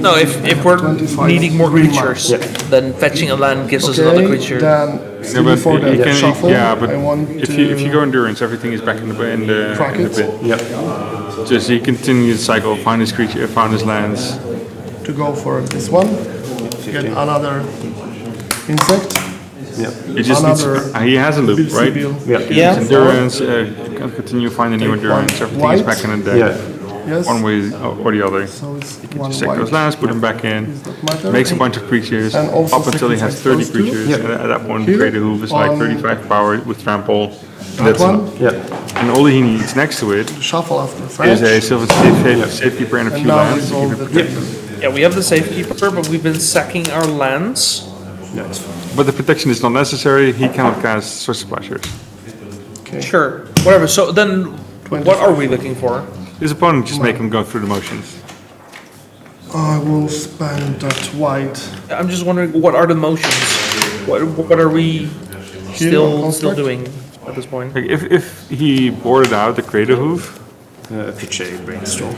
Speaker 1: No, if we're
Speaker 8: 25
Speaker 1: needing more
Speaker 8: green
Speaker 1: creatures,
Speaker 7: marks.
Speaker 1: then fetching a land gives us another creature.
Speaker 8: Then
Speaker 3: Yeah, but
Speaker 8: before
Speaker 3: you
Speaker 8: the
Speaker 3: can,
Speaker 8: shuffle,
Speaker 3: yeah, but
Speaker 8: I want
Speaker 3: if
Speaker 8: to
Speaker 3: you go endurance, everything is back in the
Speaker 8: Bracket.
Speaker 3: pit.
Speaker 7: Yeah.
Speaker 3: Just he continues the cycle, find his creature, find his lands.
Speaker 8: to go for this one, get another insect,
Speaker 3: He just needs.
Speaker 8: another
Speaker 3: He has a loop, right?
Speaker 8: Bill.
Speaker 1: Yeah.
Speaker 3: Endurance, can continue finding new endurance. Everything is
Speaker 8: white.
Speaker 3: back in the deck.
Speaker 7: Yeah.
Speaker 8: Yes.
Speaker 3: One way or the other.
Speaker 8: So it's one
Speaker 3: Just take those
Speaker 8: white.
Speaker 3: lands, put them back in,
Speaker 8: Is that matter?
Speaker 3: makes a bunch of creatures
Speaker 8: And also
Speaker 3: up until he has
Speaker 8: sacrifice
Speaker 3: 30
Speaker 8: those two.
Speaker 3: creatures. And at that point,
Speaker 8: Here.
Speaker 3: Cradle Hoof is like
Speaker 8: On
Speaker 3: 35 power with trample.
Speaker 8: That
Speaker 3: That's
Speaker 8: one,
Speaker 3: And all he needs next to it
Speaker 8: shuffle after
Speaker 3: is
Speaker 8: French,
Speaker 3: a safekeeper and a
Speaker 8: and
Speaker 3: few
Speaker 8: now
Speaker 3: lands. to
Speaker 8: resolve
Speaker 3: keep
Speaker 8: the
Speaker 3: it protected.
Speaker 8: thing.
Speaker 1: Yeah, we have the Safekeeper, but we've been sacking our lands.
Speaker 3: But the protection is not necessary. He cannot cast Sorcerer Splashers.
Speaker 8: Okay.
Speaker 1: Sure, whatever. So then, what are we looking for?
Speaker 3: His opponent just make him go through the motions.
Speaker 8: I will spend that white
Speaker 1: I'm just wondering, what are the motions? What are we still
Speaker 8: construct?
Speaker 1: doing at this point?
Speaker 3: Like if he boarded out the Cradle Hoof,
Speaker 7: Pitch a brainstorm.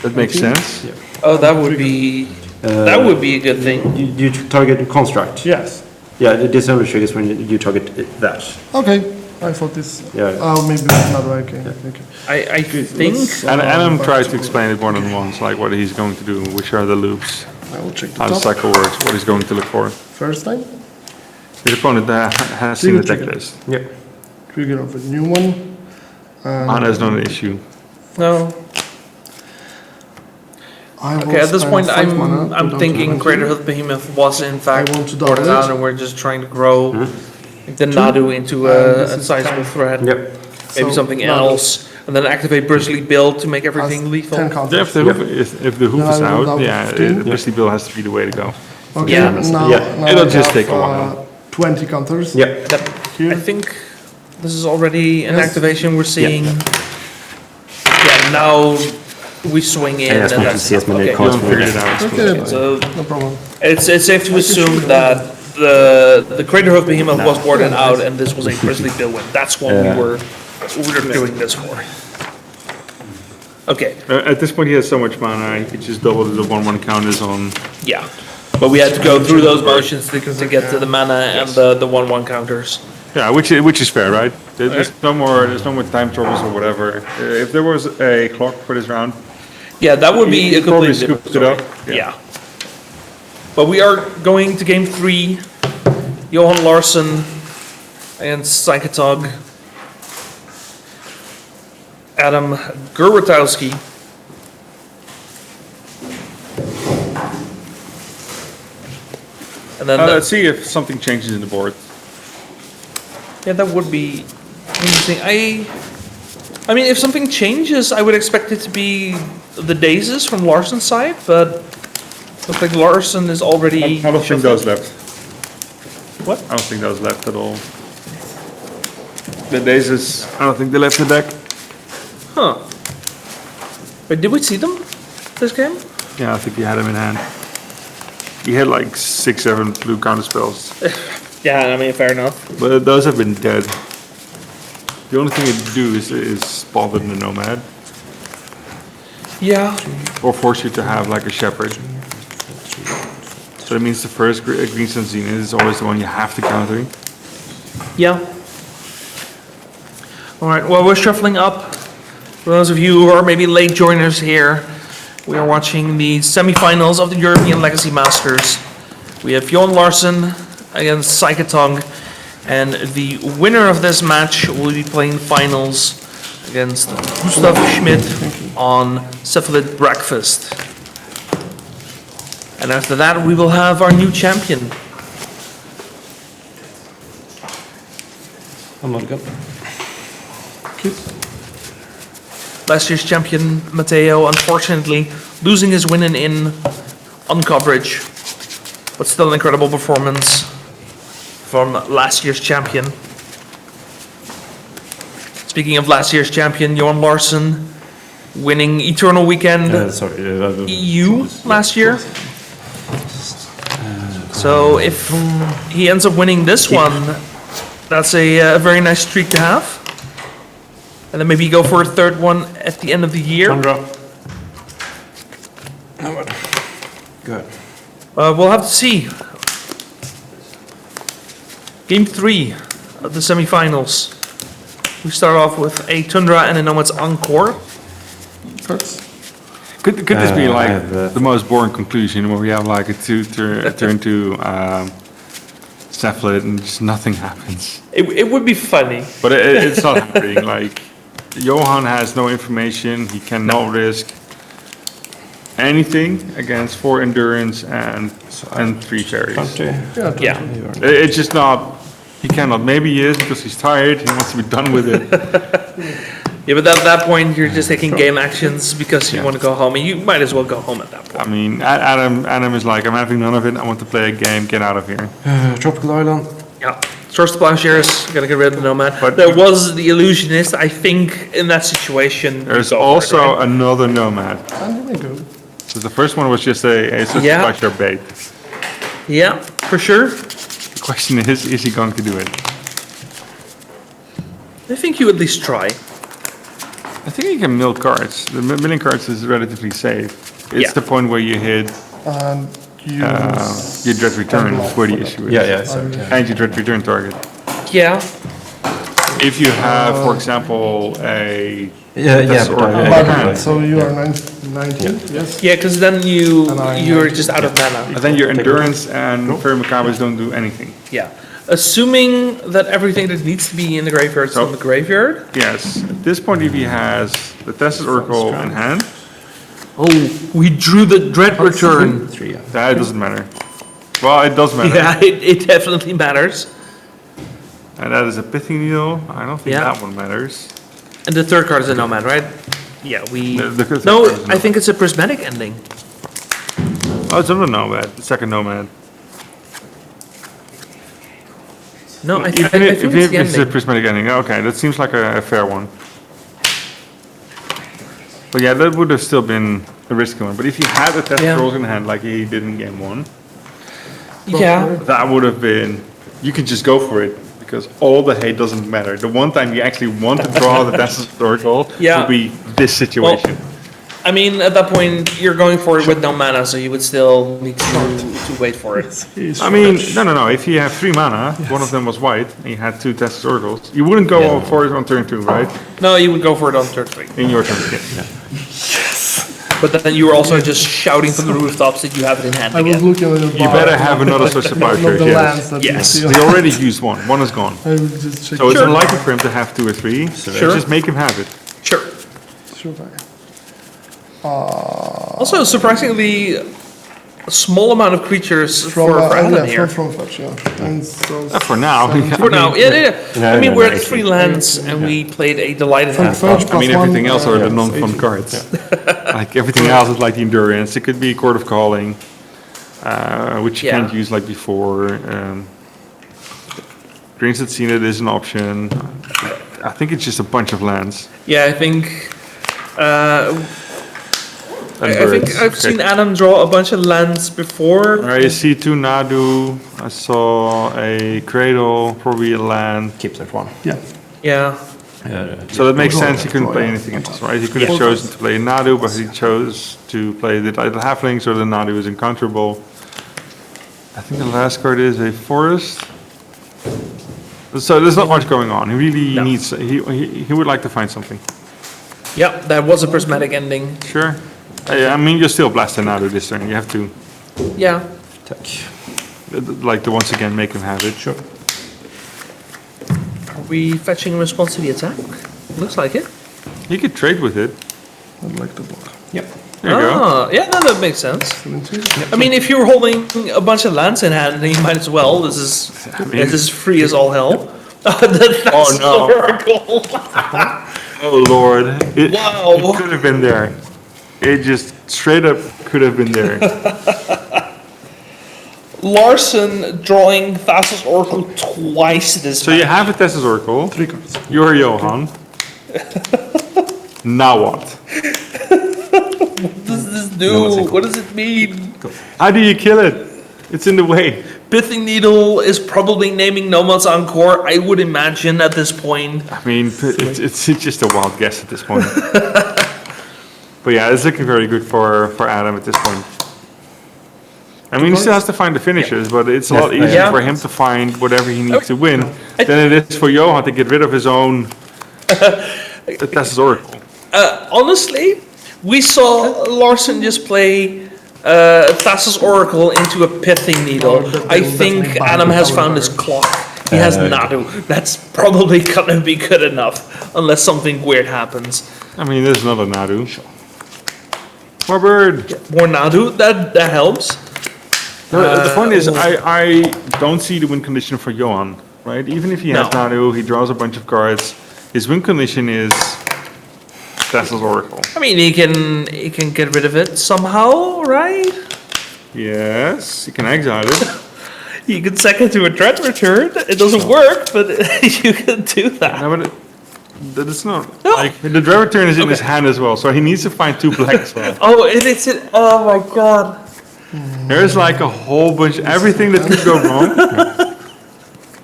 Speaker 3: that makes sense.
Speaker 1: Oh, that would be a good thing.
Speaker 7: You target construct.
Speaker 8: Yes.
Speaker 7: Yeah, this only triggers when you target that.
Speaker 8: Okay. I thought this.
Speaker 7: Yeah.
Speaker 8: Oh, maybe another. Okay. Okay.
Speaker 1: I think.
Speaker 3: And Adam tries to explain it more than once, like what he's going to do, which are the loops,
Speaker 8: I will check the
Speaker 3: how the
Speaker 8: top
Speaker 3: cycle works, what he's going to look for.
Speaker 8: first time.
Speaker 3: His opponent has seen the deck list.
Speaker 7: Yeah.
Speaker 8: Trigger of a new one.
Speaker 3: Mana is not an issue.
Speaker 1: No.
Speaker 8: I will
Speaker 1: Okay, at this
Speaker 8: spend
Speaker 1: point,
Speaker 8: 5 mana to
Speaker 1: I'm
Speaker 8: down
Speaker 1: thinking
Speaker 8: to
Speaker 1: Greater
Speaker 8: 20.
Speaker 1: Hood Behemoth was in fact
Speaker 8: want to
Speaker 1: boarded
Speaker 8: double it.
Speaker 1: out, and we're just trying to grow the Nadu into
Speaker 8: this
Speaker 1: a
Speaker 8: is
Speaker 1: sizable
Speaker 8: 10.
Speaker 1: threat.
Speaker 7: Yep.
Speaker 1: Maybe
Speaker 8: So,
Speaker 1: something
Speaker 8: Nadu
Speaker 1: else, and then activate Bristly Bill to make everything
Speaker 8: has
Speaker 1: lethal.
Speaker 8: 10
Speaker 3: Yeah,
Speaker 8: counters.
Speaker 3: if the hoof
Speaker 8: Then
Speaker 3: is
Speaker 8: I will
Speaker 3: out,
Speaker 8: double
Speaker 3: yeah,
Speaker 8: 15.
Speaker 3: Bristly Bill has to be the way to go.
Speaker 8: Okay,
Speaker 1: Yeah.
Speaker 8: now,
Speaker 7: Yeah.
Speaker 8: now
Speaker 3: It'll
Speaker 8: I
Speaker 3: just
Speaker 8: have,
Speaker 3: take a while.
Speaker 8: 20 counters.
Speaker 7: Yep.
Speaker 1: I think this is already an
Speaker 8: Yes.
Speaker 1: activation we're seeing. Yeah, now we swing in,
Speaker 7: I just
Speaker 1: and
Speaker 7: want to
Speaker 1: that's
Speaker 7: see as many
Speaker 1: okay.
Speaker 7: cards
Speaker 3: Don't
Speaker 7: for
Speaker 3: figure
Speaker 7: it.
Speaker 3: it out.
Speaker 8: Okay,
Speaker 1: So
Speaker 8: no problem.
Speaker 1: it's safe to assume that the Crater Hoof Behemoth was boarded out, and this was a Bristly Bill win. That's what we were doing this for. Okay,
Speaker 3: At this point, he has so much mana, he could just double the 1/1 counters on.
Speaker 1: yeah. But we had to go through those motions to get to the mana and the 1/1 counters.
Speaker 3: Yeah, which is fair, right? There's no more time troubles or whatever. If there was a clock for this round,
Speaker 1: Yeah, that would be a
Speaker 3: probably
Speaker 1: completely different
Speaker 3: scooped it up.
Speaker 1: story. Yeah. But we are going to game 3. Johan Larsson against Psychotog. Adam Gurwatowski. And then,
Speaker 3: Let's see if something changes in the board.
Speaker 1: yeah, that would be interesting. I mean, if something changes, I would expect it to be the Dazes from Larsson's side, but looks like Larsson is already.
Speaker 3: I don't think those left.
Speaker 1: What?
Speaker 3: I don't think those left at all. The Dazes, I don't think they left the deck.
Speaker 1: Huh. Wait, did we see them this game?
Speaker 3: Yeah, I think he had them in hand. He had like 6, 7 blue counter spells,
Speaker 1: Yeah, I mean, fair enough.
Speaker 3: but those have been dead. The only thing they do is bother the Nomad,
Speaker 1: Yeah.
Speaker 3: or force you to have like a Shepherd. So that means the first Green Sun Zenith is always the one you have to counter.
Speaker 1: Yeah. All right, well, we're shuffling up. For those of you who are maybe late joiners here, we are watching the semifinals of the European Legacy Masters. We have Johan Larsson against Psychotog, and the winner of this match will be playing finals against Gustav Schmidt on Cephalid Breakfast. And after that, we will have our new champion.
Speaker 5: I'm on go.
Speaker 1: Last year's champion, Matteo, unfortunately losing his win in on coverage, but still an incredible performance from last year's champion. Speaking of last year's champion, Johan Larsson, winning Eternal Weekend EU last year. So if he ends up winning this one, that's a very nice streak to have. And then maybe go for a third one at the end of the year.
Speaker 7: Good.
Speaker 1: We'll have to see. Game 3 of the semifinals. We start off with a Tundra and a Nomad's Encore.
Speaker 3: Could this be like the most boring conclusion where we have like a turn to Cephalid and just nothing happens?
Speaker 1: It would be funny.
Speaker 3: But it's not happening. Like, Johan has no information. He cannot risk anything against 4 endurance and 3 fairies.
Speaker 1: Yeah.
Speaker 3: It's just not. He cannot. Maybe he is because he's tired. He wants to be done with it.
Speaker 1: Yeah, but at that point, you're just taking game actions because you want to go home, and you might as well go home at that point.
Speaker 3: I mean, Adam is like, I'm having none of it. I want to play a game. Get out of here.
Speaker 7: Tropical Island.
Speaker 1: Yeah. Source to Plowshares, gotta get rid of the Nomad.
Speaker 3: But
Speaker 1: there was the Illusionist, I think, in that situation.
Speaker 3: There's
Speaker 1: go for
Speaker 3: also
Speaker 1: it, right?
Speaker 3: another Nomad. So the first one was just a Plowshare bait.
Speaker 1: Yeah, for sure.
Speaker 3: The question is he going to do it?
Speaker 1: I think you at least try.
Speaker 3: I think you can mill cards. The milling cards is relatively safe. It's the point where you hit your dread return where the issue is. And your dread return target.
Speaker 1: Yeah.
Speaker 3: If you have, for example, a
Speaker 10: So you are 19? Yes.
Speaker 1: Yeah, because then you're just out of mana.
Speaker 3: And then your endurance and Fairy Macabres don't do anything.
Speaker 1: Yeah. Assuming that everything that needs to be in the graveyard is in the graveyard.
Speaker 3: Yes. At this point, if he has the Tested Oracle in hand.
Speaker 1: Oh, we drew the Dread Return.
Speaker 3: That doesn't matter. Well, it does matter.
Speaker 1: Yeah, it definitely matters.
Speaker 3: And that is a Pithing Needle. I don't think that one matters.
Speaker 1: And the third card is a Nomad, right? Yeah, we...
Speaker 3: The
Speaker 1: No, I think it's a Prismatic Ending.
Speaker 3: Oh, it's another Nomad. The second Nomad.
Speaker 1: No, I think
Speaker 3: Even if
Speaker 1: it's the
Speaker 3: it's a
Speaker 1: ending.
Speaker 3: Prismatic Ending. Okay, that seems like a fair one. But yeah, that would have still been a risky one. But if he had a Test Rolls in hand like he did in game 1, that would have been... You could just go for it. Because all the hate doesn't matter. The one time you actually want to draw the Tested Oracle would be this situation.
Speaker 1: Well, I mean, at that point, you're going for it with no mana, so you would still need to wait for it.
Speaker 3: I mean, no. If you have 3 mana, one of them was white, and you had 2 Tested Oracles, you wouldn't go for it on turn 2, right?
Speaker 1: No, you would go for it on turn 3.
Speaker 3: In your turn, yeah.
Speaker 1: But then you were also just shouting from the rooftops that you have it in hand
Speaker 10: I was
Speaker 1: again.
Speaker 10: looking at the
Speaker 3: You better have another Source of Plowshare, yes.
Speaker 1: Yes.
Speaker 3: He already used one. One is gone.
Speaker 10: I will just check.
Speaker 3: So it's unlikely for him to have 2 or 3.
Speaker 1: Sure.
Speaker 3: Just make him have it.
Speaker 1: Sure. Also, surprisingly, a small amount of creatures for Adam here.
Speaker 10: From Fetch, And so
Speaker 3: For now.
Speaker 1: For now, yeah. I mean, we're at 3 lands, and we played a Delighted Hand.
Speaker 3: I mean, everything else are the non-fun cards. Like, everything else is like the Endurance. It could be Court of Calling, which you can't use like before. Dreams at Seen It is an option. I think it's just a bunch of lands.
Speaker 1: Yeah, I think... I think I've seen Adam draw a bunch of lands before.
Speaker 3: I see 2 Nadu. I saw a Cradle, probably a land.
Speaker 7: Keeps that one.
Speaker 1: Yeah.
Speaker 3: So that makes sense. He couldn't play anything else, right? He could have chosen to play Nadu, but he chose to play the Halfling, so the Nadu is uncounterable. I think the last card is a Forest. So there's not much going on. He really needs. He would like to find something.
Speaker 1: Yeah, that was a Prismatic Ending.
Speaker 3: Sure. I mean, you're still blasting Nadu this turn. You have to.
Speaker 1: Yeah.
Speaker 3: Like to once again make him have it. Sure.
Speaker 1: Are we fetching in response to the attack? Looks like it.
Speaker 3: You could trade with it.
Speaker 10: I'd like to block.
Speaker 7: Yep.
Speaker 3: There you go.
Speaker 1: Yeah, no, that makes sense. I mean, if you're holding a bunch of lands in hand, then you might as well. This is free as all hell. That's
Speaker 3: no.
Speaker 1: Oracle.
Speaker 3: Oh Lord.
Speaker 1: Wow.
Speaker 3: It could have been there. It just straight up could have been there.
Speaker 1: Larson drawing Thassa's Oracle twice this
Speaker 3: So you have a Tessus Oracle.
Speaker 10: 3 cards.
Speaker 3: You're Johan. Now what?
Speaker 1: What does this do? What does it mean?
Speaker 3: How do you kill it? It's in the way.
Speaker 1: Pithing Needle is probably naming Nomad's Encore, I would imagine, at this point.
Speaker 3: I mean, it's just a wild guess at this point. But yeah, it's looking very good for Adam at this point. I mean, he still has to find the finishers, but it's a lot easier for him to find whatever he needs to win than it is for Johan to get rid of his own Thassa's Oracle.
Speaker 1: Honestly, we saw Larson just play Thassa's Oracle into a Pithing Needle. I think Adam has found his clock. He has Nadu. That's probably gonna be good enough, unless something weird happens.
Speaker 3: I mean, there's another Nadu. More bird.
Speaker 1: More Nadu, that helps.
Speaker 3: The point is, I don't see the win condition for Johan, right? Even if he has Nadu, he draws a bunch of cards. His win condition is Thassa's Oracle.
Speaker 1: I mean, he can get rid of it somehow, right?
Speaker 3: Yes, he can exile it.
Speaker 1: You can sack it to a Dread Return. It doesn't work, but you can do that.
Speaker 3: No, but it's not. Like, the Dread Return is in his hand as well, so he needs to find 2 black as well.
Speaker 1: Oh, it's it. Oh my god.
Speaker 3: There's like a whole bunch, everything that could go wrong.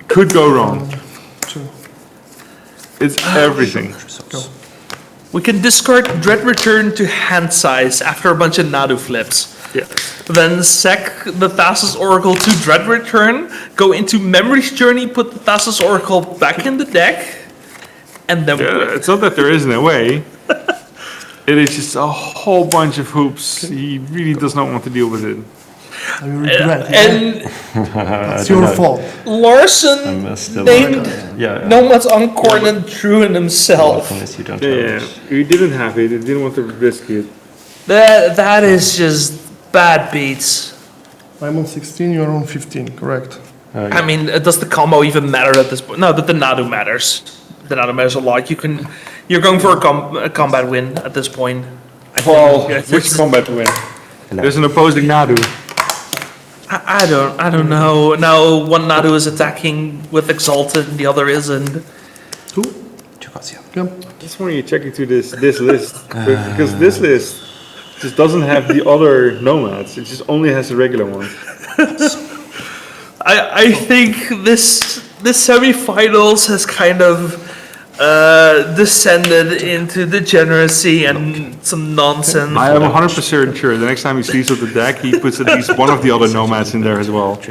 Speaker 3: Could go wrong. It's everything.
Speaker 1: We can discard Dread Return to hand size after a bunch of Nadu flips.
Speaker 3: Yes.
Speaker 1: Then sack the Thassa's Oracle to Dread Return, go into Memory's Journey, put the Thassa's Oracle back in the deck, and then
Speaker 3: It's not that there isn't a way. It is just a whole bunch of hoops. He really does not want to deal with it.
Speaker 10: I regret.
Speaker 1: and
Speaker 10: It's your fault.
Speaker 1: Larson named Nomad's Encore and then drew in himself.
Speaker 5: Unless you don't
Speaker 3: Yeah, he didn't have it. He didn't want to risk it.
Speaker 1: That is just bad beats.
Speaker 10: I'm on 16, you're on 15, correct?
Speaker 1: I mean, does the combo even matter at this point? No, the Nadu matters. The Nadu matters a lot. You're going for a combat win at this point.
Speaker 3: Well, which combat win? There's an opposing Nadu.
Speaker 1: I don't know. Now one Nadu is attacking with Exalted and the other isn't.
Speaker 10: Two?
Speaker 5: Yep.
Speaker 3: That's why you check into this list. Because this list just doesn't have the other nomads. It just only has the regular ones.
Speaker 1: I think this semifinals has kind of descended into degeneracy and some nonsense.
Speaker 3: I am 100% sure the next time he sees with the deck, he puts at least one of the other nomads in there as well.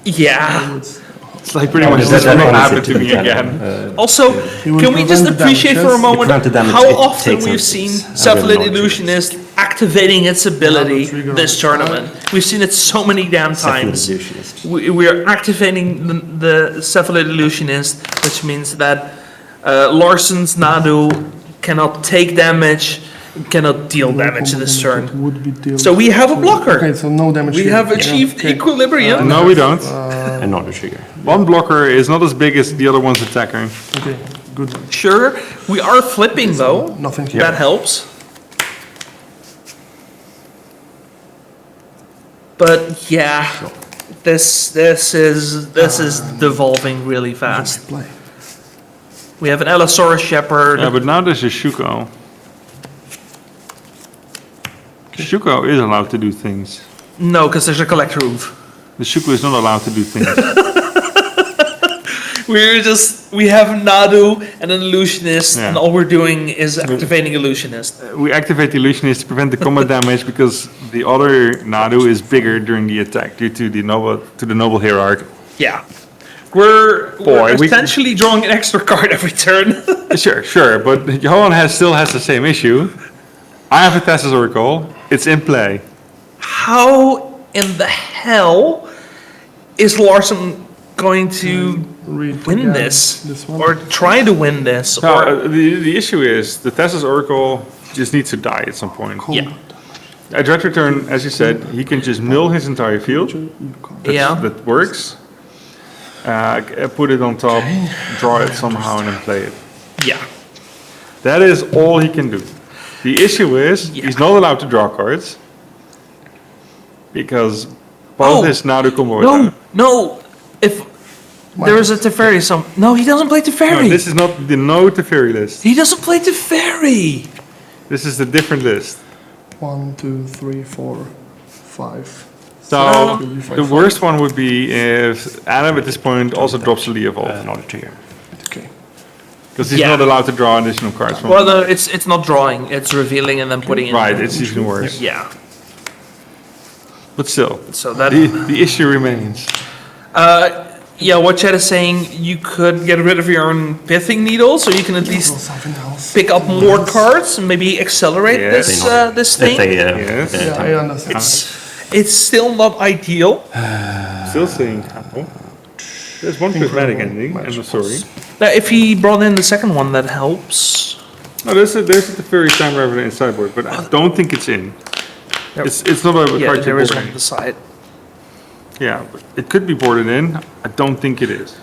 Speaker 1: Yeah.
Speaker 3: It's like pretty much this will not happen to me again.
Speaker 1: Also, can we just appreciate for a moment how often we've seen Cephalid Illusionist activating its ability this tournament? We've seen it so many damn times. We are activating the Cephalid Illusionist, which means that Larson's Nadu cannot take damage, cannot deal damage this turn. So we have a blocker.
Speaker 10: Okay, so no damage.
Speaker 1: We have achieved equilibrium.
Speaker 3: No, we don't.
Speaker 5: Another trigger.
Speaker 3: One blocker is not as big as the other one's attacker.
Speaker 10: Okay, good.
Speaker 1: Sure, we are flipping though.
Speaker 10: Nothing here.
Speaker 1: That helps. But yeah, this is devolving really fast.
Speaker 10: Play.
Speaker 1: We have an Allosaurus Shepherd.
Speaker 3: Yeah, but now there's a Shuko. Shuko is allowed to do things.
Speaker 1: No, because there's a Collect Roof.
Speaker 3: The Shuko is not allowed to do things.
Speaker 1: We have Nadu and an Illusionist,
Speaker 3: Yeah.
Speaker 1: and all we're doing is activating Illusionist.
Speaker 3: We activate the Illusionist to prevent the combat damage because the other Nadu is bigger during the attack due to the noble hierarch.
Speaker 1: Yeah. We're essentially drawing an extra card every turn.
Speaker 3: Sure, but Johan still has the same issue. I have a Thassa's Oracle. It's in play.
Speaker 1: How in the hell is Larson going to win this? Or try to win this? Or
Speaker 3: The issue is the Thassa's Oracle just needs to die at some point.
Speaker 1: yeah.
Speaker 3: At Dread Return, as you said, he can just mill his entire field. That works. Put it on top, draw it somehow, and then play it.
Speaker 1: Yeah.
Speaker 3: That is all he can do. The issue is he's not allowed to draw cards because both his Nadu combo.
Speaker 1: No. If There is a Teferi some. No, he doesn't play Teferi.
Speaker 3: No, this is not the no Teferi list.
Speaker 1: He doesn't play Teferi.
Speaker 3: This is the different list.
Speaker 10: 1, 2, 3, 4, 5.
Speaker 3: So the worst one would be if Adam at this point also drops a Leovold.
Speaker 7: Another trigger.
Speaker 10: Okay.
Speaker 3: Because he's
Speaker 1: Yeah.
Speaker 3: not allowed to draw additional cards from.
Speaker 1: Well, no, it's not drawing. It's revealing and then putting in.
Speaker 3: Right, it's even worse.
Speaker 1: Yeah.
Speaker 3: But still,
Speaker 1: So that.
Speaker 3: the issue remains.
Speaker 1: Yeah, what Chad is saying, you could get rid of your own pithing needle, so you can at
Speaker 10: So
Speaker 1: least
Speaker 10: something else.
Speaker 1: pick up more cards and maybe accelerate
Speaker 3: Yes.
Speaker 1: this thing.
Speaker 3: Yes.
Speaker 10: Yeah, I understand.
Speaker 1: It's still not ideal.
Speaker 3: Still saying how. There's one prismatic ending, I'm sorry.
Speaker 1: Now, if he brought in the second one, that helps.
Speaker 3: No, there's a Teferi Time Raveler in sideboard, but I don't think it's in. It's not a
Speaker 1: Yeah,
Speaker 3: card
Speaker 1: there
Speaker 3: you're
Speaker 1: is one
Speaker 3: boarding.
Speaker 1: on the side.
Speaker 3: Yeah, but it could be boarded in. I don't think it is.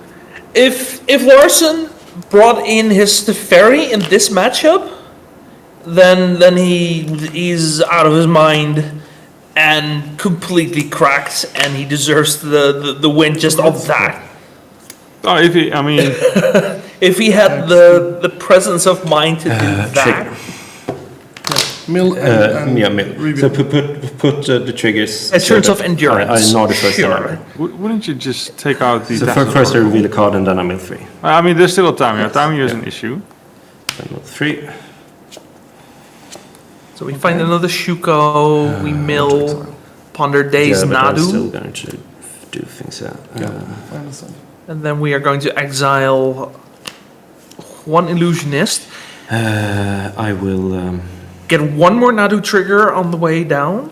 Speaker 1: If Larson brought in his Teferi in this matchup, then he's out of his mind and completely cracked, and he deserves the win just off that.
Speaker 3: Oh, I mean,
Speaker 1: If he had the presence of mind to do that.
Speaker 10: Mill and
Speaker 7: Yeah, mill.
Speaker 10: reveal.
Speaker 7: So put the triggers.
Speaker 1: In terms
Speaker 7: so
Speaker 1: of
Speaker 7: that
Speaker 1: endurance.
Speaker 7: I know the first
Speaker 1: Sure.
Speaker 7: number.
Speaker 3: wouldn't you just take out the...
Speaker 7: So
Speaker 3: Dazzle
Speaker 7: first I
Speaker 3: Oracle?
Speaker 7: reveal a card and then I mill 3.
Speaker 3: I mean, there's still a timing. Timing is an issue.
Speaker 7: Then mill 3.
Speaker 1: So we find another Shuko, we mill, Ponder Days
Speaker 7: Yeah, but I'm still
Speaker 1: Nadu,
Speaker 7: going to do things.
Speaker 10: I understand.
Speaker 1: and then we are going to exile one Illusionist,
Speaker 7: I will.
Speaker 1: get one more Nadu trigger on the way down.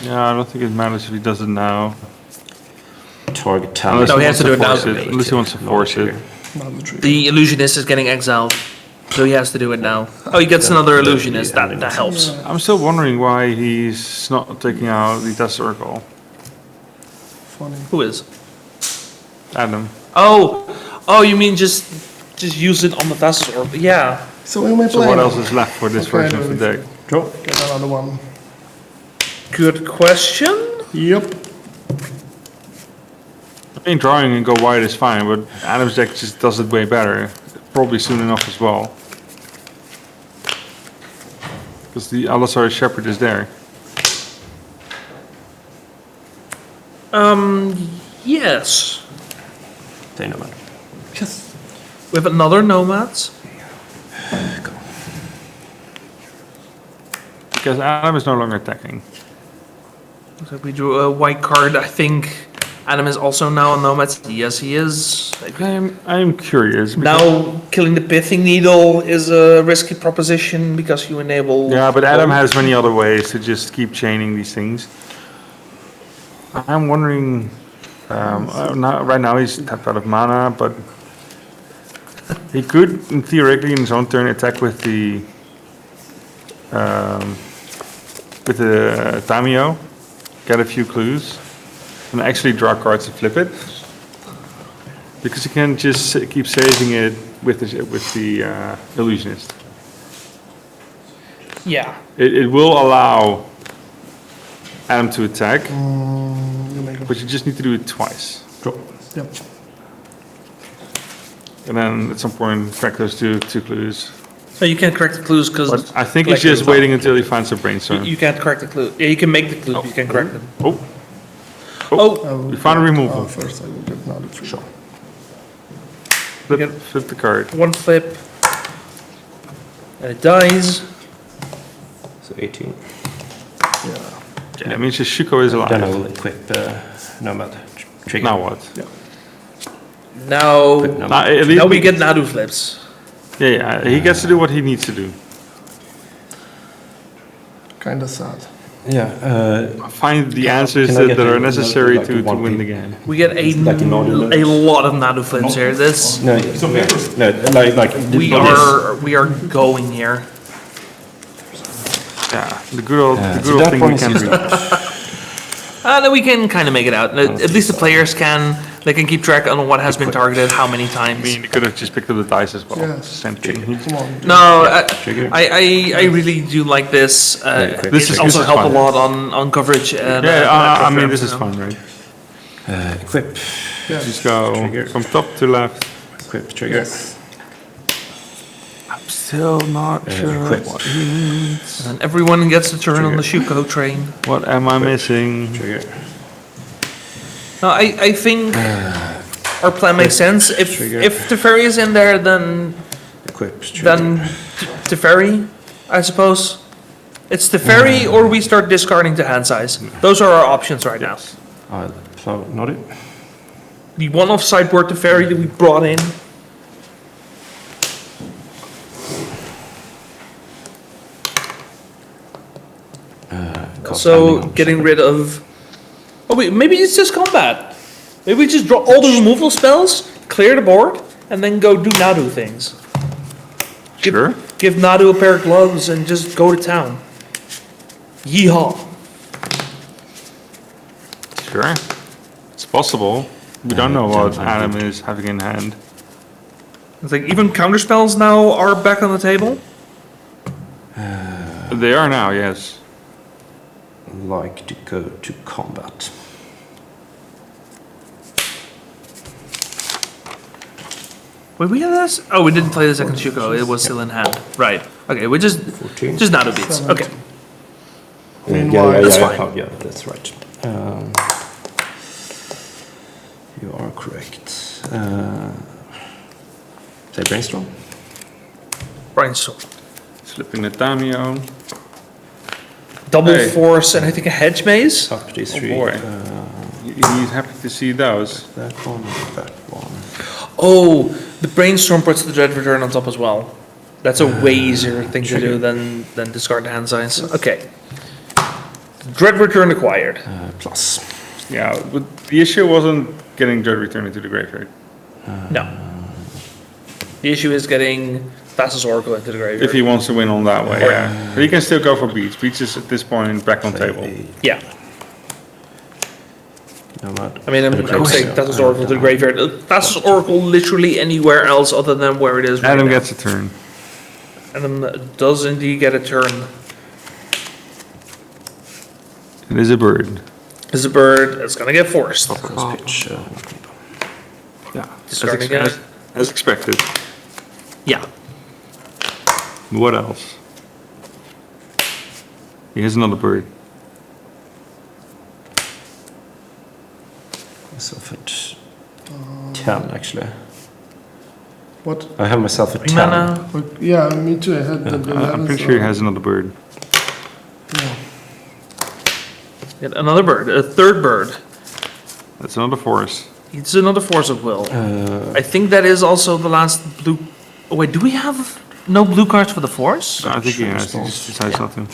Speaker 3: Yeah, I don't think it matters if he does it now.
Speaker 7: Target talent.
Speaker 1: No, he has to do it now.
Speaker 3: Force it, unless he wants to force it.
Speaker 10: Not the trigger.
Speaker 1: The Illusionist is getting exiled, so he has to do it now. Oh, he gets another Illusionist, that helps.
Speaker 3: I'm still wondering why he's not taking out the Dazzle Oracle.
Speaker 10: Funny.
Speaker 1: Who is?
Speaker 3: Adam.
Speaker 1: Oh, you mean just use it on the Dazzle Orb? Yeah.
Speaker 10: So we may
Speaker 3: So
Speaker 10: play.
Speaker 3: what else is left for this
Speaker 10: Okay,
Speaker 3: version of the deck?
Speaker 10: Draw. Get another one.
Speaker 1: Good question.
Speaker 10: Yep.
Speaker 3: I mean, drawing and go wide is fine, but Adam's deck just does it way better. Probably soon enough as well. Because the Allosaurus Shepherd is there.
Speaker 1: Yes.
Speaker 7: They know about.
Speaker 10: Yes.
Speaker 1: We have another Nomads.
Speaker 3: Because Adam is no longer attacking.
Speaker 1: So we drew a white card. I think Adam is also now on Nomads. Yes, he is.
Speaker 3: I'm curious.
Speaker 1: Now, killing the Pithing Needle is a risky proposition because you enable...
Speaker 3: Yeah, but Adam has many other ways to just keep chaining these things. I'm wondering... right now he's tapped out of mana, but... He could, in theoretically, in his own turn, attack with the... Tamio, get a few clues, and actually draw cards and flip it. Because you can just keep saving it with the Illusionist.
Speaker 1: Yeah.
Speaker 3: It will allow Adam to attack,
Speaker 10: You make a
Speaker 3: but you just need to do it twice.
Speaker 10: draw. Yep.
Speaker 3: And then at some point, Rakdos do 2 clues.
Speaker 1: So you can't correct the clues because...
Speaker 3: But I think he's just waiting until he finds a brainstorm.
Speaker 1: You can't correct the clue. Yeah, you can make the clue, but you can't correct them.
Speaker 3: Oh, we found a removal.
Speaker 10: First I will get now the trigger.
Speaker 3: Flip the card.
Speaker 1: One flip. And it dies.
Speaker 7: So 18.
Speaker 10: Yeah.
Speaker 3: Yeah, that means his Shuko is
Speaker 7: Then I
Speaker 3: alive.
Speaker 7: will equip Nomad trigger.
Speaker 3: Now what?
Speaker 1: Now,
Speaker 3: Now, at least
Speaker 1: now we get Nadu flips.
Speaker 3: Yeah, he gets to do what he needs to do.
Speaker 10: Kinda sad.
Speaker 7: Yeah.
Speaker 3: Find the answers
Speaker 7: Can I get
Speaker 3: that are
Speaker 7: the-
Speaker 3: necessary
Speaker 7: like
Speaker 3: to
Speaker 7: one
Speaker 3: win the
Speaker 7: pick?
Speaker 3: game.
Speaker 1: We get a lot of Nadu flips here. This
Speaker 7: No, like
Speaker 1: we are going here.
Speaker 3: Yeah, the good old
Speaker 7: that
Speaker 3: thing
Speaker 7: one
Speaker 3: we
Speaker 7: is
Speaker 3: can
Speaker 7: just-
Speaker 3: reach.
Speaker 1: Then we can kind of make it out. At least the players can. They can keep track on what has been targeted, how many times.
Speaker 3: I mean, you could have just picked up the dice as well.
Speaker 10: Yes.
Speaker 3: Same thing.
Speaker 10: Come on.
Speaker 1: No,
Speaker 7: Trigger.
Speaker 1: I really do like this.
Speaker 3: This
Speaker 1: It
Speaker 3: is
Speaker 1: also help a
Speaker 3: fun.
Speaker 1: lot on coverage. And,
Speaker 3: Yeah, I mean,
Speaker 1: programs,
Speaker 3: this is
Speaker 1: you know.
Speaker 3: fun, right?
Speaker 7: Equip.
Speaker 3: Just go from top to left.
Speaker 5: Equip trigger.
Speaker 3: I'm still not sure
Speaker 5: equip.
Speaker 3: what he needs.
Speaker 1: And everyone gets a turn on the Shuko train.
Speaker 3: What am I missing?
Speaker 5: Trigger.
Speaker 1: No, I think our plan makes sense. If Teferi is in there, then
Speaker 5: Equip trigger.
Speaker 1: Teferi, I suppose. It's Teferi or we start discarding to hand size. Those are our options right now.
Speaker 5: I'll plow Nadu.
Speaker 1: The one-off sideboard Teferi that we brought in. So getting rid of. Oh wait, maybe it's just combat. Maybe we just draw all the removal spells, clear the board, and then go do Nadu things.
Speaker 3: Sure.
Speaker 1: Give Nadu a pair of gloves and just go to town. Yeehaw.
Speaker 3: Sure. It's possible. We don't know what Adam is having in hand.
Speaker 1: It's like even counter spells now are back on the table.
Speaker 3: They are now, yes.
Speaker 5: Like to go to combat.
Speaker 1: Wait, we had this? Oh, we didn't play the second Shuko. It was still in hand. Right. Okay, we just
Speaker 5: 14.
Speaker 1: Nadu beats. Okay.
Speaker 5: That's
Speaker 1: fine.
Speaker 5: Yeah, that's right. You are correct. Say brainstorm.
Speaker 1: Brainstorm.
Speaker 3: Slipping the Tamio.
Speaker 1: Double
Speaker 3: Hey.
Speaker 1: force and I think a hedge maze.
Speaker 5: Top these three.
Speaker 3: Boy. He's happy to see those.
Speaker 5: That one, that one.
Speaker 1: Oh, the brainstorm puts the dread return on top as well. That's a way easier thing to do than discard the hand size. Okay. Dread return acquired.
Speaker 5: Plus.
Speaker 3: Yeah, but the issue wasn't getting Dread Return into the graveyard.
Speaker 1: No. The issue is getting Thassa's Oracle into the graveyard.
Speaker 3: If he wants to win on that way, yeah. But he can still go for Beats. Beats is at this point back on table.
Speaker 1: Yeah.
Speaker 5: Nomad.
Speaker 1: I mean, I'm saying Thassa's Oracle to the graveyard. Thassa's Oracle literally anywhere else other than where it is right
Speaker 3: Adam
Speaker 1: now.
Speaker 3: gets a turn.
Speaker 1: Adam does indeed get a turn.
Speaker 3: It is a bird.
Speaker 1: It's a bird. It's gonna get forced.
Speaker 5: Pitch.
Speaker 3: Yeah,
Speaker 1: Discarding it.
Speaker 3: as expected.
Speaker 1: Yeah.
Speaker 3: What else? Here's another bird.
Speaker 5: Myself at 10 actually.
Speaker 10: What?
Speaker 5: I have myself at 10.
Speaker 1: Mana.
Speaker 10: But, yeah, me too. I had the
Speaker 3: I'm
Speaker 10: 11,
Speaker 3: pretty
Speaker 10: so-
Speaker 3: sure he has another bird.
Speaker 10: Yeah.
Speaker 1: Yet another bird. A third bird.
Speaker 3: That's another force.
Speaker 1: It's another force of will. I think that is also the last blue. Oh, wait, do we have no blue cards for the force?
Speaker 3: I think he has. He just decides not to.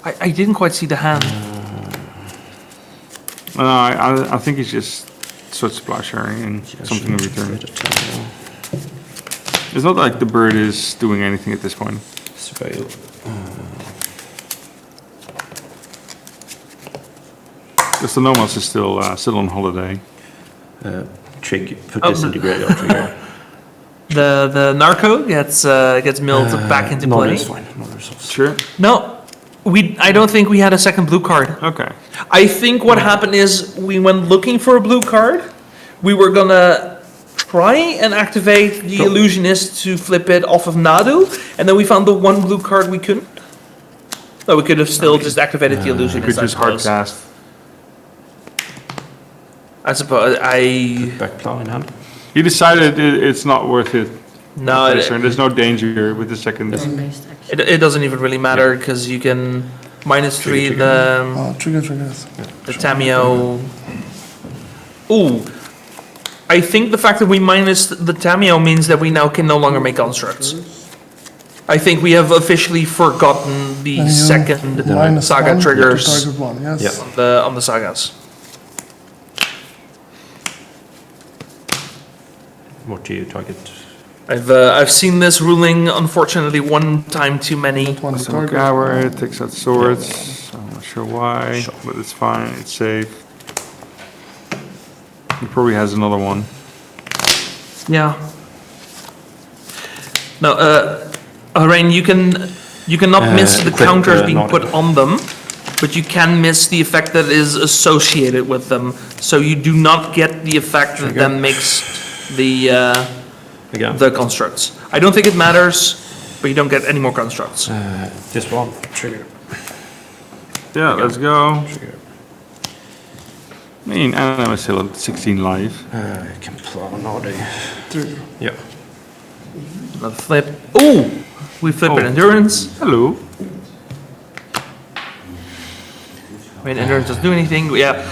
Speaker 1: I didn't quite see the hand.
Speaker 3: No, I think he's just switch plowsharing and something in return. It's not like the bird is doing anything at this point.
Speaker 5: Surveil.
Speaker 3: Because the Nomads is still on holiday.
Speaker 5: Trig, put this in the graveyard trigger.
Speaker 1: The narco gets milled back into play.
Speaker 5: It's fine.
Speaker 3: Sure.
Speaker 1: No, I don't think we had a second blue card.
Speaker 3: Okay.
Speaker 1: I think what happened is we went looking for a blue card. We were gonna try and activate the illusionist to flip it off of Nadu, and then we found the one blue card we couldn't. No, we could have still just activated the
Speaker 3: You
Speaker 1: illusionist.
Speaker 3: could
Speaker 1: I
Speaker 3: just hard
Speaker 1: suppose.
Speaker 3: cast.
Speaker 1: I suppose
Speaker 5: Back plow in hand.
Speaker 3: You decided it's not worth it.
Speaker 1: no,
Speaker 3: There's no danger with the second.
Speaker 11: Based action.
Speaker 1: it doesn't even really matter because you can -3
Speaker 10: Trigger.
Speaker 1: the Tamio. Ooh, I think the fact that we minus the Tamio means that we now can no longer make constructs. I think we have officially forgotten the
Speaker 10: And you
Speaker 1: second
Speaker 10: minus
Speaker 1: saga
Speaker 10: one,
Speaker 1: triggers
Speaker 10: target one, yes.
Speaker 5: Yeah.
Speaker 1: on the sagas.
Speaker 5: What do you target?
Speaker 1: I've seen this ruling unfortunately one time too many.
Speaker 10: One
Speaker 3: So
Speaker 10: target.
Speaker 3: Gower takes out swords. I'm not sure why, but it's fine. It's safe. He probably has another one.
Speaker 1: Yeah. No, Rain, you cannot miss the
Speaker 5: quick,
Speaker 1: counters being
Speaker 5: not-
Speaker 1: put on them. but you can miss the effect that is associated with them. So you do not get the effect that then makes the constructs. I don't think it matters, but you don't get any more constructs.
Speaker 8: Just one trigger.
Speaker 3: Yeah, let's go. I mean, I'm still at 16 life.
Speaker 8: I can plan all day. Yeah.
Speaker 1: Another flip. Ooh! We flip an endurance.
Speaker 3: Hello.
Speaker 1: I mean, endurance doesn't do anything. Yeah.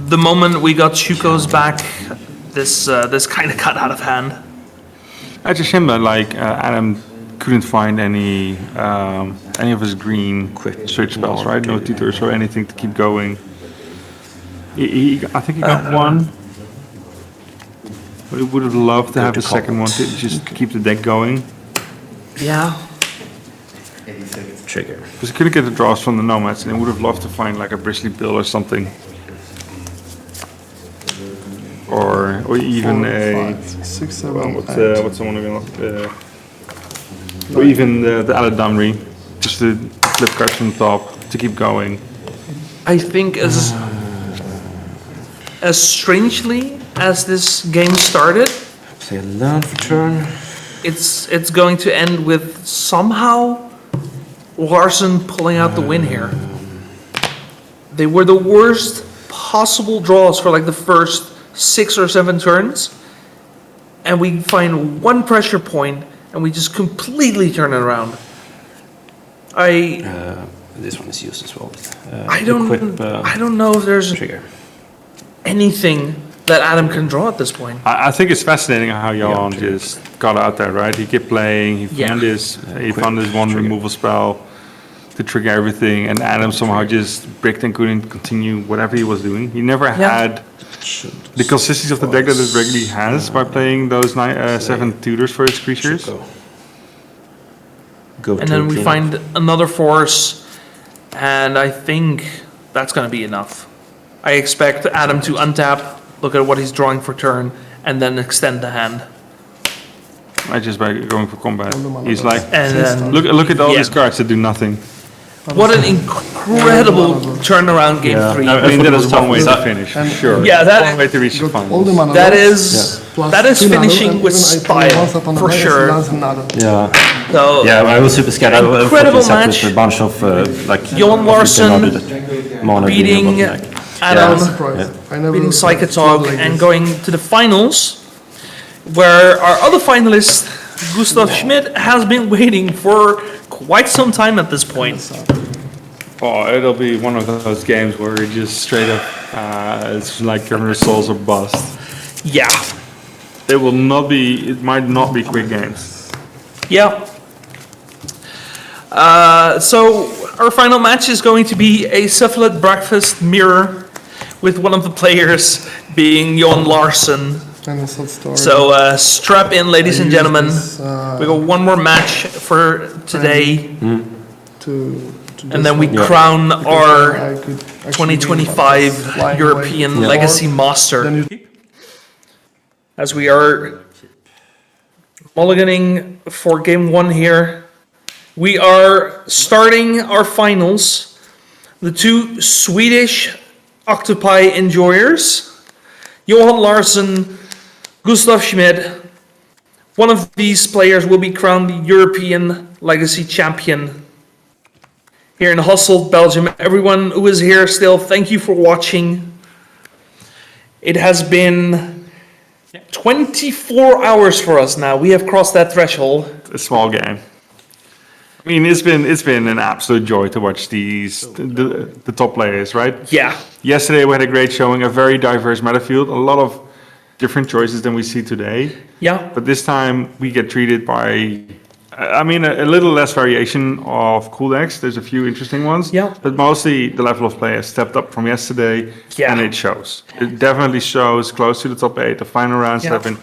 Speaker 1: The moment we got Shuko's back, this kind of got out of hand.
Speaker 3: It's a shame that like Adam couldn't find any of his green switch spells, right? No tutors or anything to keep going. I think he got one. But he would have loved to have a second one to just keep the deck going.
Speaker 1: Yeah.
Speaker 8: Trigger.
Speaker 3: Because he couldn't get the draws from the nomads, and he would have loved to find like a bristly bill or something. Or even a
Speaker 10: 5, 6, 7,
Speaker 3: what's the one again? Or even the Aladamri, just to flip cards from the top to keep going.
Speaker 1: I think as strangely as this game started,
Speaker 8: Play a land for turn.
Speaker 1: it's going to end with somehow Larson pulling out the win here. They were the worst possible draws for like the first 6 or 7 turns, and we find one pressure point and we just completely turn it around.
Speaker 8: This one is used as well.
Speaker 1: I don't know if there's
Speaker 8: Trigger.
Speaker 1: anything that Adam can draw at this point.
Speaker 3: I think it's fascinating how Johan just got out there, right? He kept playing, he found this one removal spell to trigger everything, and Adam somehow just bricked and couldn't continue whatever he was doing. He never had the consistency of the deck that it regularly has by playing those 7 tutors for his creatures.
Speaker 1: And then we find another force, and I think that's going to be enough. I expect Adam to untap, look at what he's drawing for turn, and then extend the hand.
Speaker 3: Just by going for combat. He's like,
Speaker 1: And then,
Speaker 3: look at all these cards that do nothing.
Speaker 1: what an incredible turnaround game 3.
Speaker 3: I mean, that is one way to finish, sure.
Speaker 1: Yeah,
Speaker 3: One way to reach the
Speaker 10: all the
Speaker 3: finals.
Speaker 10: mana.
Speaker 1: that is
Speaker 10: two nano,
Speaker 1: finishing
Speaker 10: and
Speaker 1: with
Speaker 10: even I
Speaker 1: style,
Speaker 10: play one set on the
Speaker 1: for
Speaker 10: deck,
Speaker 1: sure.
Speaker 10: lands and Nadu.
Speaker 8: Yeah.
Speaker 1: So,
Speaker 8: Yeah, I was super scared. I
Speaker 1: Incredible
Speaker 8: unfortunately sat
Speaker 1: match.
Speaker 8: with a bunch of like
Speaker 1: Johan Larson
Speaker 8: Mono
Speaker 1: beating
Speaker 8: green and
Speaker 1: Adam,
Speaker 10: I'm surprised. I never
Speaker 1: beating
Speaker 10: played
Speaker 1: Psychotog,
Speaker 10: like
Speaker 1: and
Speaker 10: this.
Speaker 1: going to the finals, where our other finalist, Gustav Schmidt, has been waiting for quite some time at this point.
Speaker 3: Oh, it'll be one of those games where it just straight up, it's like your souls are bust.
Speaker 1: Yeah,
Speaker 3: It might not be quick games.
Speaker 1: yeah. So our final match is going to be a Cephalid breakfast mirror, with one of the players being Johan Larson.
Speaker 10: And a sad story.
Speaker 1: So strap in, ladies and
Speaker 10: I used
Speaker 1: gentlemen.
Speaker 10: this,
Speaker 1: We got one more match for today,
Speaker 10: to
Speaker 1: and then we
Speaker 10: this one.
Speaker 1: crown
Speaker 10: Because
Speaker 1: our
Speaker 10: I could actually
Speaker 1: 2025
Speaker 10: fly
Speaker 1: European
Speaker 10: away.
Speaker 1: Legacy
Speaker 10: Then
Speaker 1: Master.
Speaker 10: you-
Speaker 1: As we are mulliganing for game 1 here, we are starting our finals. The 2 Swedish Octopi enjoyers, Johan Larson, Gustav Schmidt. One of these players will be crowned the European Legacy Champion here in Hasselt, Belgium. Everyone who is here still, thank you for watching. It has been 24 hours for us now. We have crossed that threshold.
Speaker 3: A small game. I mean, it's been an absolute joy to watch the top players, right?
Speaker 1: Yeah.
Speaker 3: Yesterday we had a great showing, a very diverse meta field, a lot of different choices than we see today.
Speaker 1: Yeah.
Speaker 3: But this time we get treated by, I mean, a little less variation of cool decks. There's a few interesting ones.
Speaker 1: Yeah.
Speaker 3: But mostly the level of play has stepped up from yesterday,
Speaker 1: Yeah.
Speaker 3: and it shows. It definitely shows close to the top 8. The final rounds
Speaker 1: Yeah.
Speaker 3: have been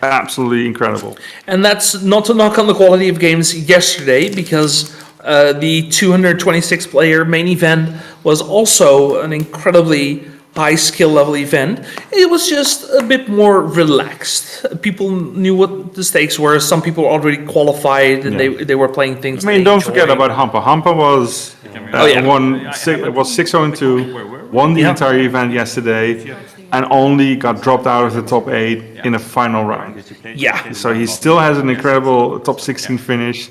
Speaker 3: absolutely incredible.
Speaker 1: And that's not to knock on the quality of games yesterday, because the 226 player main event was also an incredibly high skill level event. It was just a bit more relaxed. People knew what the stakes were. Some people already qualified and they were playing things.
Speaker 3: I mean, don't forget about Hampa. Hampa was was 6-0-2, won the entire event yesterday, and only got dropped out of the top 8 in a final round.
Speaker 1: Yeah.
Speaker 3: So he still has an incredible top 16 finish.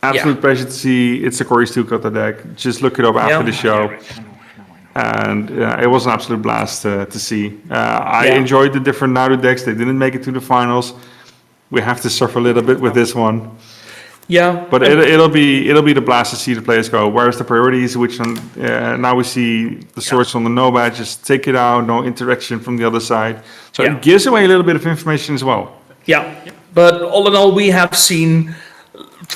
Speaker 3: Absolute pleasure to see It's a Corey Stuka deck. Just look it up after the show. And it was an absolute blast to see. I enjoyed the different Nadu decks. They didn't make it to the finals. We have to suffer a little bit with this one.
Speaker 1: Yeah,
Speaker 3: but it'll be the blast to see the players go. Where's the priorities? Which one? Now we see the swords on the Nomad. Just take it out. No interaction from the other side. So it gives away a little bit of information as well.
Speaker 1: Yeah, but all in all, we have seen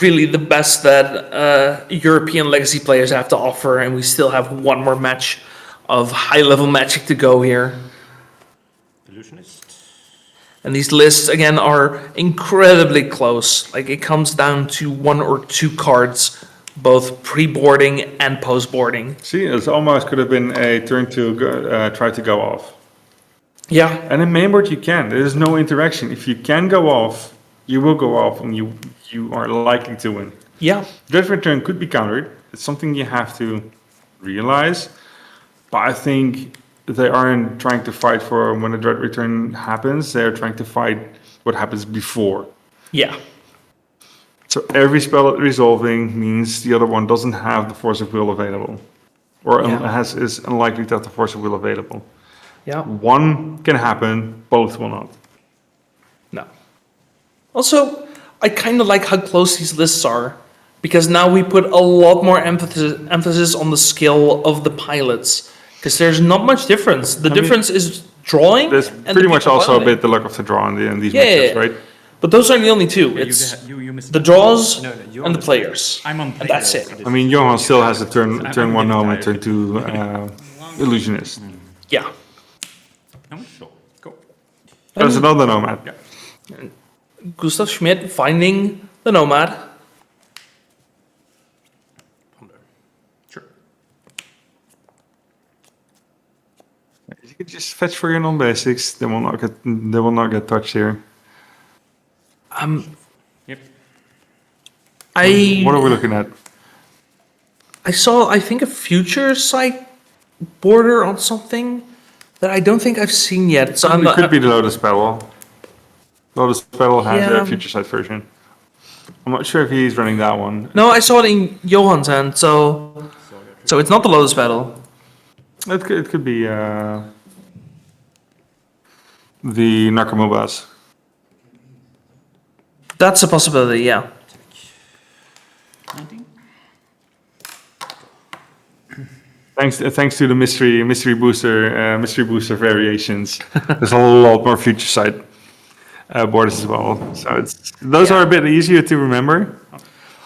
Speaker 1: really the best that European legacy players have to offer, and we still have one more match of high-level Magic to go here.
Speaker 8: Illusionist.
Speaker 1: And these lists, again, are incredibly close. Like, it comes down to 1 or 2 cards, both pre-boarding and post-boarding.
Speaker 3: See, it almost could have been a turn to try to go off.
Speaker 1: Yeah.
Speaker 3: And in mainboard you can. There is no interaction. If you can go off, you will go off, and you are likely to win.
Speaker 1: Yeah.
Speaker 3: Dread Return could be countered. It's something you have to realize. But I think they aren't trying to fight for when the Dread Return happens. They're trying to fight what happens before.
Speaker 1: Yeah.
Speaker 3: So every spell resolving means the other one doesn't have the Force of Will available. Or is unlikely to have the Force of Will available.
Speaker 1: Yeah.
Speaker 3: One can happen, both will not.
Speaker 1: No. Also, I kind of like how close these lists are, because now we put a lot more emphasis on the skill of the pilots, because there's not much difference. The difference is drawing.
Speaker 3: There's
Speaker 1: and
Speaker 3: pretty much also a
Speaker 1: piloting.
Speaker 3: bit the luck of the draw in these matchups, right?
Speaker 1: But those are the only two. It's the draws and the players.
Speaker 6: I'm on
Speaker 1: and that's it.
Speaker 3: I mean, Johan still has a turn 1 gnome and turn 2 illusionist.
Speaker 1: Yeah.
Speaker 6: Sure. Go.
Speaker 3: There's another nomad.
Speaker 1: Gustav Schmidt finding the Nomad.
Speaker 6: Sure.
Speaker 3: You can just fetch for your non-basics. They will not get touched here.
Speaker 6: Yep.
Speaker 3: What are we looking at?
Speaker 1: I saw, I think, a future sight border on something that I don't think I've seen yet. So
Speaker 3: It could be the Lotus Petal. Lotus Petal has
Speaker 1: Yeah.
Speaker 3: a future sight version. I'm not sure if he's running that one.
Speaker 1: No, I saw it in Johan's hand, so it's not the Lotus Battle.
Speaker 3: It could be the Nakamubas.
Speaker 1: That's a possibility, yeah.
Speaker 6: 19.
Speaker 3: Thanks to the mystery booster variations. There's a lot more future sight borders as well. So those are a bit easier to remember.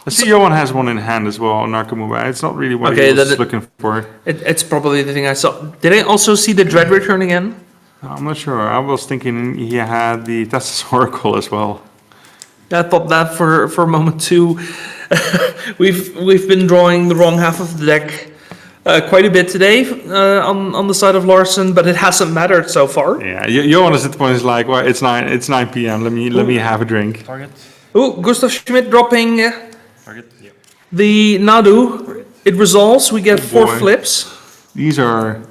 Speaker 3: I see Johan has one in hand as well, Nakamura. It's not really what he was looking for.
Speaker 1: It's probably the thing I saw. Did I also see the Dread Return again?
Speaker 3: I'm not sure. I was thinking he had the Tessus Oracle as well.
Speaker 1: I thought that for a moment too. We've been drawing the wrong half of the deck quite a bit today on the side of Larson, but it hasn't mattered so far.
Speaker 3: Yeah, Johan is at the point is like, well, it's 9 p.m. Let me have a drink.
Speaker 6: Target.
Speaker 1: Oh, Gustav Schmidt dropping
Speaker 6: Target. Yep.
Speaker 1: the Nadu. It resolves. We get 4
Speaker 3: boy.
Speaker 1: flips.
Speaker 3: These are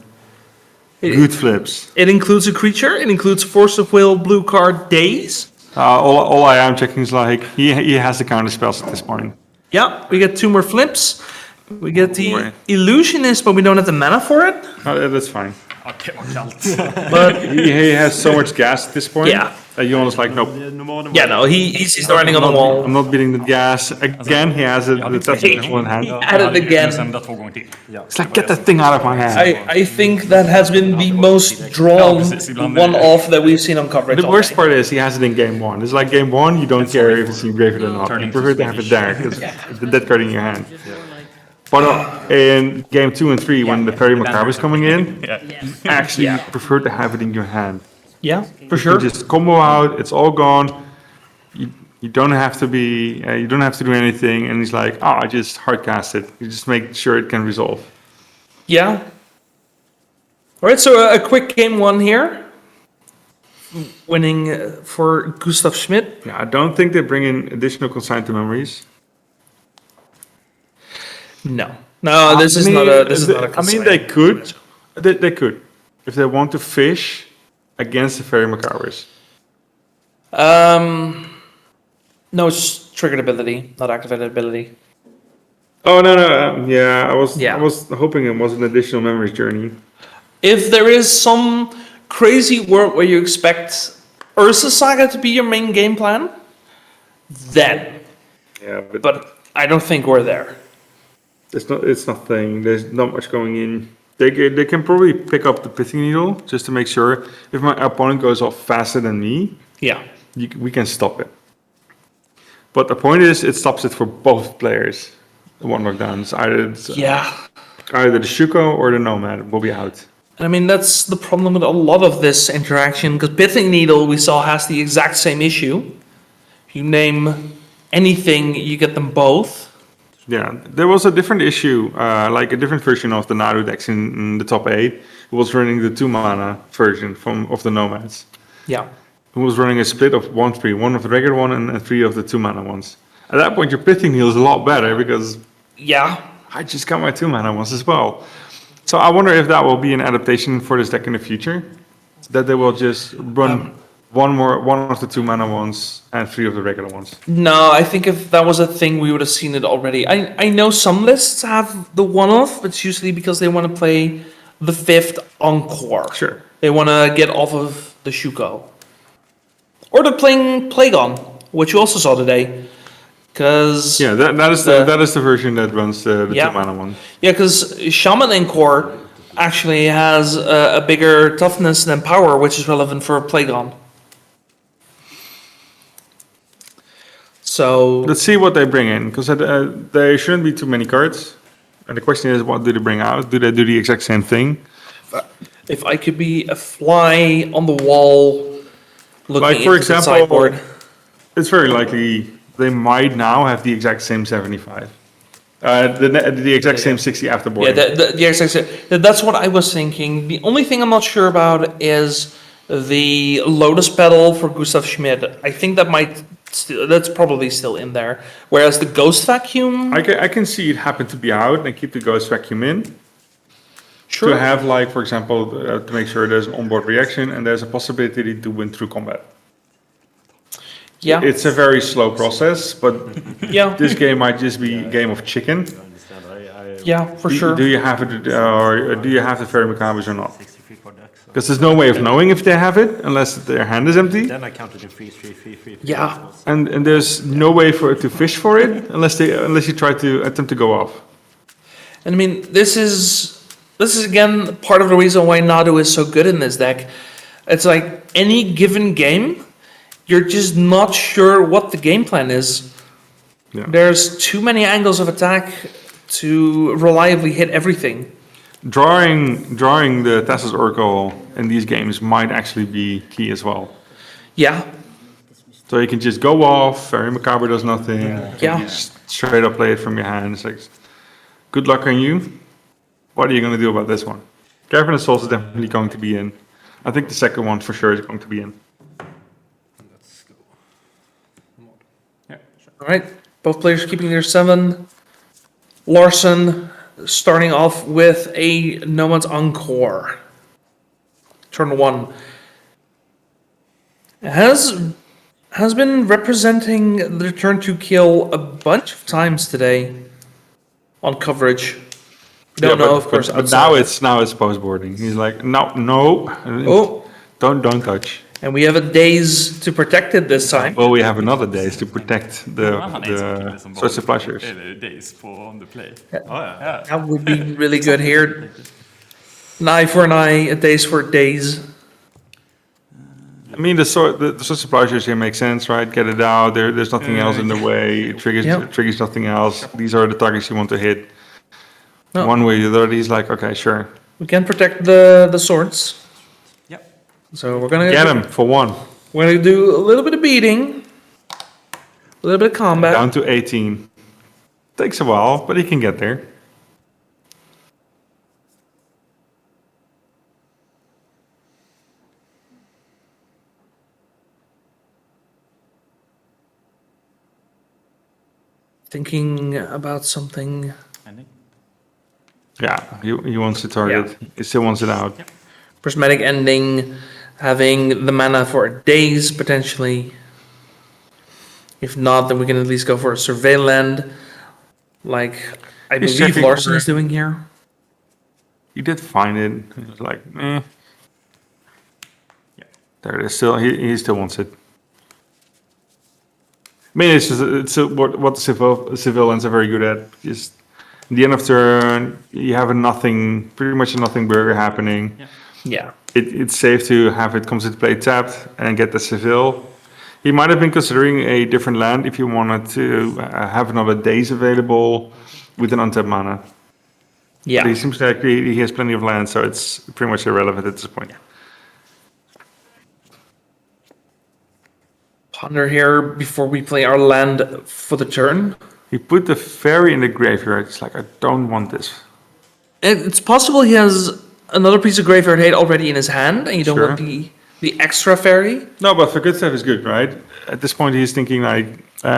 Speaker 3: good flips.
Speaker 1: It includes a creature. It includes Force of Will, blue card, Daze.
Speaker 3: All I am checking is like he has the counter spells at this point.
Speaker 1: Yeah, we get 2 more flips. We get the
Speaker 3: boy.
Speaker 1: Illusionist, but we don't have the mana for it.
Speaker 3: That's fine.
Speaker 6: Okay,
Speaker 1: But
Speaker 3: He has so much gas at this point.
Speaker 1: Yeah.
Speaker 3: Johan is like, nope.
Speaker 1: yeah, no, he's writing on the wall.
Speaker 3: I'm not beating the gas. Again, he has the Tessus in hand.
Speaker 1: He added again.
Speaker 3: It's like, get that thing out of my hand.
Speaker 1: I think that has been the most drawn one-off that we've seen on coverage.
Speaker 3: The worst part is he has it in game 1. It's like game 1, you don't care if it's engraved or not. You prefer to have it there, because the dead card in your hand. But in game 2 and 3, when the Perry Macabre is coming in, actually you prefer to have it in your hand.
Speaker 1: Yeah, for
Speaker 3: You
Speaker 1: sure.
Speaker 3: just combo out, it's all gone. You don't have to be, you don't have to do anything. And he's like, I just hardcast it. You just make sure it can resolve.
Speaker 1: Yeah. All right, so a quick game one here. Winning for Gustav Schmidt.
Speaker 3: Yeah, I don't think they bring in additional consign to memories.
Speaker 1: No. No, this is not a. This is not a.
Speaker 3: I mean, they could. They could, if they want to fish against the Fairy Macabres.
Speaker 1: No, it's triggered ability, not activated ability.
Speaker 3: Oh no! Yeah, I was
Speaker 1: Yeah.
Speaker 3: hoping it was an additional memories journey.
Speaker 1: If there is some crazy world where you expect Ursa Saga to be your main game plan, then.
Speaker 3: Yeah,
Speaker 1: But I don't think we're there.
Speaker 3: it's nothing. There's not much going in. They can probably pick up the pithing needle just to make sure if my opponent goes off faster than me,
Speaker 1: Yeah.
Speaker 3: we can stop it. But the point is, it stops it for both players. The one knockdown is either the Shuko or the Nomad will be out.
Speaker 1: And I mean, that's the problem with a lot of this interaction, because Pithing Needle we saw has the exact same issue. If you name anything, you get them both.
Speaker 3: Yeah, there was a different issue, like a different version of the Nadu decks in the top 8. Who was running the 2 mana version of the Nomads.
Speaker 1: Yeah.
Speaker 3: Who was running a split of 1-3, one of the regular one and 3 of the 2 mana ones. At that point, your Pithing Needle is a lot better because
Speaker 1: Yeah.
Speaker 3: I just got my 2 mana ones as well. So I wonder if that will be an adaptation for this deck in the future, that they will just run one of the 2 mana ones and 3 of the regular ones.
Speaker 1: No, I think if that was a thing, we would have seen it already. I know some lists have the one-off, but it's usually because they want to play the 5th Encore.
Speaker 3: Sure.
Speaker 1: They want to get off of the Shuko. Or they're playing Plagon, which you also saw today. Because
Speaker 3: Yeah, that is the version that runs the
Speaker 1: Yeah.
Speaker 3: 2 mana one.
Speaker 1: yeah, because Shaman Encore actually has a bigger toughness than power, which is relevant for Plagon. So
Speaker 3: Let's see what they bring in, because there shouldn't be too many cards. And the question is, what do they bring out? Do they do the exact same thing?
Speaker 1: if I could be a fly on the wall, looking
Speaker 3: Like, for
Speaker 1: into the
Speaker 3: example,
Speaker 1: sideboard.
Speaker 3: it's very likely they might now have the exact same 75. The exact same 60 after
Speaker 1: Yeah,
Speaker 3: boarding.
Speaker 1: that's what I was thinking. The only thing I'm not sure about is the Lotus Petal for Gustav Schmidt. I think that's probably still in there. Whereas the Ghost Vacuum,
Speaker 3: I can see it happen to be out and keep the Ghost Vacuum in.
Speaker 1: sure.
Speaker 3: To have, like, for example, to make sure there's an onboard reaction and there's a possibility to win through combat.
Speaker 1: Yeah,
Speaker 3: It's a very slow process, but
Speaker 1: yeah,
Speaker 3: this game might just be a game of chicken.
Speaker 1: yeah, for sure.
Speaker 3: Do you have it, or do you have the Fairy Macabres or not? Because there's no way of knowing if they have it unless their hand is empty.
Speaker 8: Then I counted in three.
Speaker 1: Yeah.
Speaker 3: And there's no way for it to fish for it unless you try to attempt to go off.
Speaker 1: And I mean, this is again part of the reason why Nadu is so good in this deck. It's like any given game, you're just not sure what the game plan is.
Speaker 3: Yeah.
Speaker 1: There's too many angles of attack to reliably hit everything.
Speaker 3: Drawing the Thassa's Oracle in these games might actually be key as well.
Speaker 1: Yeah,
Speaker 3: So you can just go off, Fairy Macabre does nothing.
Speaker 1: Yeah.
Speaker 3: Just straight up play it from your hand. It's like, good luck on you. What are you going to do about this one? Cavern of Souls is definitely going to be in. I think the second one for sure is going to be in.
Speaker 1: all right. Both players keeping their 7. Larson starting off with a Nomad's Encore. Turn 1. Has been representing the turn 2 kill a bunch of times today on coverage. Don't know, of course.
Speaker 3: But
Speaker 1: outside.
Speaker 3: now it's post boarding. He's like, no,
Speaker 1: Oh,
Speaker 3: don't touch.
Speaker 1: and we have a days to protect it this time.
Speaker 3: Well, we have another days to protect the social pleasures.
Speaker 6: Days for on the play.
Speaker 1: That would be really good here. An eye for an eye, a days for days.
Speaker 3: I mean, the social pleasures here make sense, right? Get it out. There's nothing else in the way. It triggers nothing else. These are the targets you want to hit.
Speaker 1: No.
Speaker 3: One way or the other. He's like, okay, sure.
Speaker 1: We can protect the swords.
Speaker 6: Yep.
Speaker 1: So we're gonna
Speaker 3: Get him for 1.
Speaker 1: We're gonna do a little bit of beating, a little bit of combat.
Speaker 3: Down to 18. Takes a while, but he can get there.
Speaker 1: Thinking about something.
Speaker 6: Ending.
Speaker 3: Yeah, he wants to target. He still wants it out.
Speaker 1: Prismatic Ending, having the mana for days potentially. If not, then we can at least go for a Surveil Land, like I
Speaker 3: He's
Speaker 1: believe
Speaker 3: checking
Speaker 1: Larson
Speaker 3: for-
Speaker 1: is doing here.
Speaker 3: He did find it. He was like, eh.
Speaker 6: Yeah.
Speaker 3: There it is. Still, he still wants it. I mean, what the civilians are very good at. Just at the end of turn, you have pretty much a nothing burger happening.
Speaker 6: Yeah.
Speaker 1: Yeah.
Speaker 3: It's safe to have it comes into play tapped and get the Seville. He might have been considering a different land if you wanted to have another days available with an untapped mana.
Speaker 1: Yeah.
Speaker 3: But he seems like he has plenty of land, so it's pretty much irrelevant at this point.
Speaker 1: Ponder here before we play our land for the turn.
Speaker 3: He put the fairy in the graveyard. It's like, I don't want this.
Speaker 1: It's possible he has another piece of graveyard hate already in his hand, and you don't
Speaker 3: Sure.
Speaker 1: want the extra fairy.
Speaker 3: No, but for good stuff is good, right? At this point, he's thinking like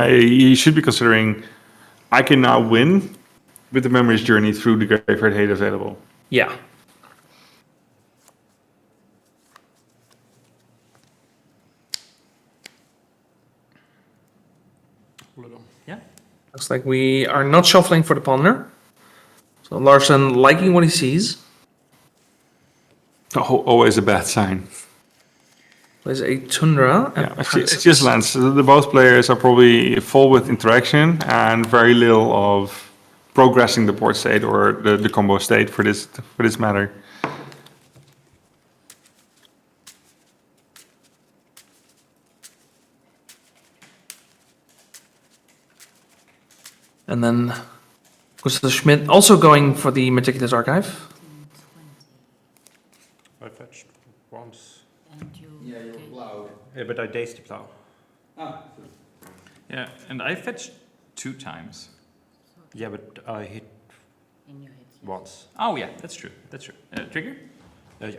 Speaker 3: he should be considering, I can now win with the Memory's Journey through the graveyard hate available.
Speaker 1: Yeah.
Speaker 6: Yeah.
Speaker 1: Looks like we are not shuffling for the ponder. So Larson liking what he sees.
Speaker 3: Always a bad sign.
Speaker 1: Plays a Tundra. And
Speaker 3: Yeah, it's just lands. The both players are probably full with interaction and very little of progressing the board state or the combo state for this matter.
Speaker 1: And then Gustav Schmidt also going for the Meticulous Archive.
Speaker 11: 20.
Speaker 10: I fetched once.
Speaker 11: And you.
Speaker 5: Yeah, you're loud.
Speaker 10: Yeah, but I dazed the plow.
Speaker 5: Ah.
Speaker 6: Yeah, and I fetched 2 times.
Speaker 10: Yeah, but I hit
Speaker 11: In your head. Yes.
Speaker 10: once.
Speaker 6: Oh yeah, that's true. That's true. Trigger?
Speaker 10: Yeah.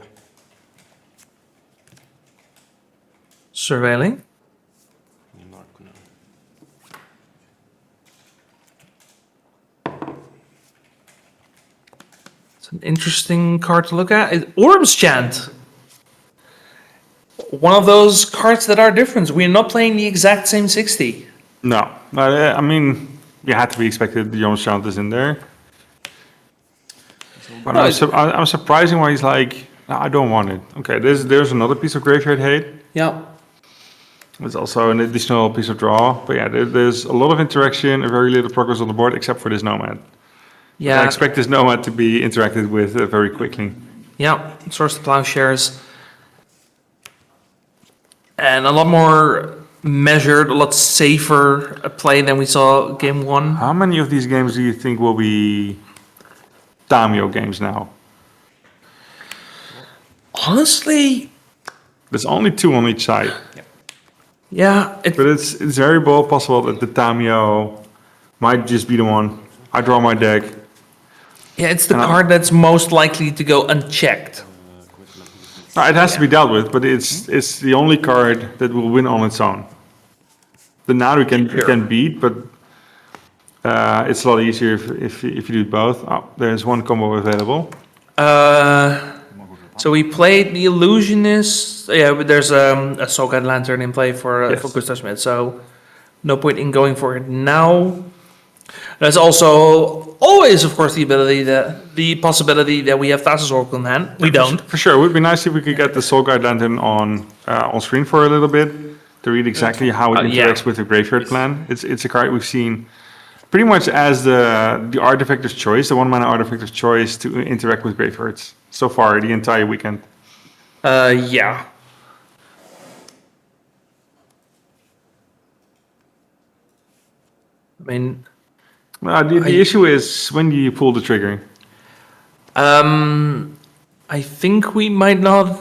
Speaker 1: Surveilling.
Speaker 10: Not gonna.
Speaker 1: It's an interesting card to look at. Orbs Chant. One of those cards that are different. We're not playing the exact same 60.
Speaker 3: No, I mean, you had to be expected. The Jones Chant is in there. But
Speaker 1: No,
Speaker 3: I'm surprising why he's like, "No, I don't want it." Okay, there's another piece of graveyard hate.
Speaker 1: Yeah.
Speaker 3: There's also an additional piece of draw. But yeah, there's a lot of interaction and very little progress on the board except for this Nomad. I
Speaker 1: Yeah.
Speaker 3: expect this Nomad to be interacted with very quickly.
Speaker 1: Yeah. Source to Plowshares. And a lot more measured, a lot safer a play than we saw game 1.
Speaker 3: How many of these games do you think will be Tamio games now?
Speaker 1: Honestly,
Speaker 3: There's only 2 on each side.
Speaker 1: yeah.
Speaker 3: But it's very well possible that the Tamio might just be the one. I draw my deck.
Speaker 1: Yeah, it's the
Speaker 3: And
Speaker 1: card that's most likely to go unchecked.
Speaker 3: It has to be dealt with, but it's the only card that will win on its own. The Nadu can beat, but it's a lot easier if you do both. Oh, there's one combo available.
Speaker 1: So we played the Illusionist. Yeah, but there's a Soul Guide Lantern in play for Gustav Schmidt, so no point in going for it now. There's also always, of course, the possibility that we have Thassa's Oracle in hand. We don't.
Speaker 3: For sure, it would be nice if we could get the Soul Guide Lantern on screen for a little bit to read exactly how it interacts with the Graveyard Plan. It's a card we've seen pretty much as the artifact of choice, the 1-mana artifact of choice to interact with graveyards so far the entire weekend.
Speaker 1: Yeah. I mean,
Speaker 3: the issue is, when do you pull the trigger?
Speaker 1: I think we might not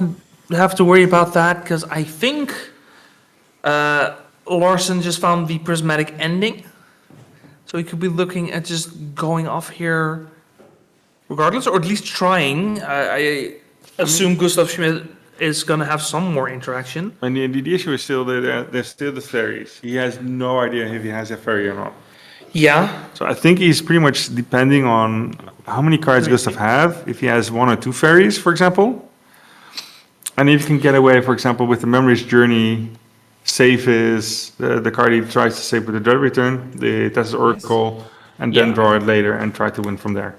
Speaker 1: have to worry about that because I think Larson just found the prismatic ending. So he could be looking at just going off here regardless, or at least trying. I assume Gustav Schmidt is going to have some more interaction.
Speaker 3: And the issue is still that there's still the fairies. He has no idea if he has a fairy or not.
Speaker 1: Yeah.
Speaker 3: So I think he's pretty much depending on how many cards Gustav have. If he has 1 or 2 fairies, for example, and if you can get away, for example, with the Memory's Journey, save his the card he tries to save with the Dread Return, the Tessa's Oracle, and then
Speaker 1: Yeah.
Speaker 3: draw it later and try to win from there.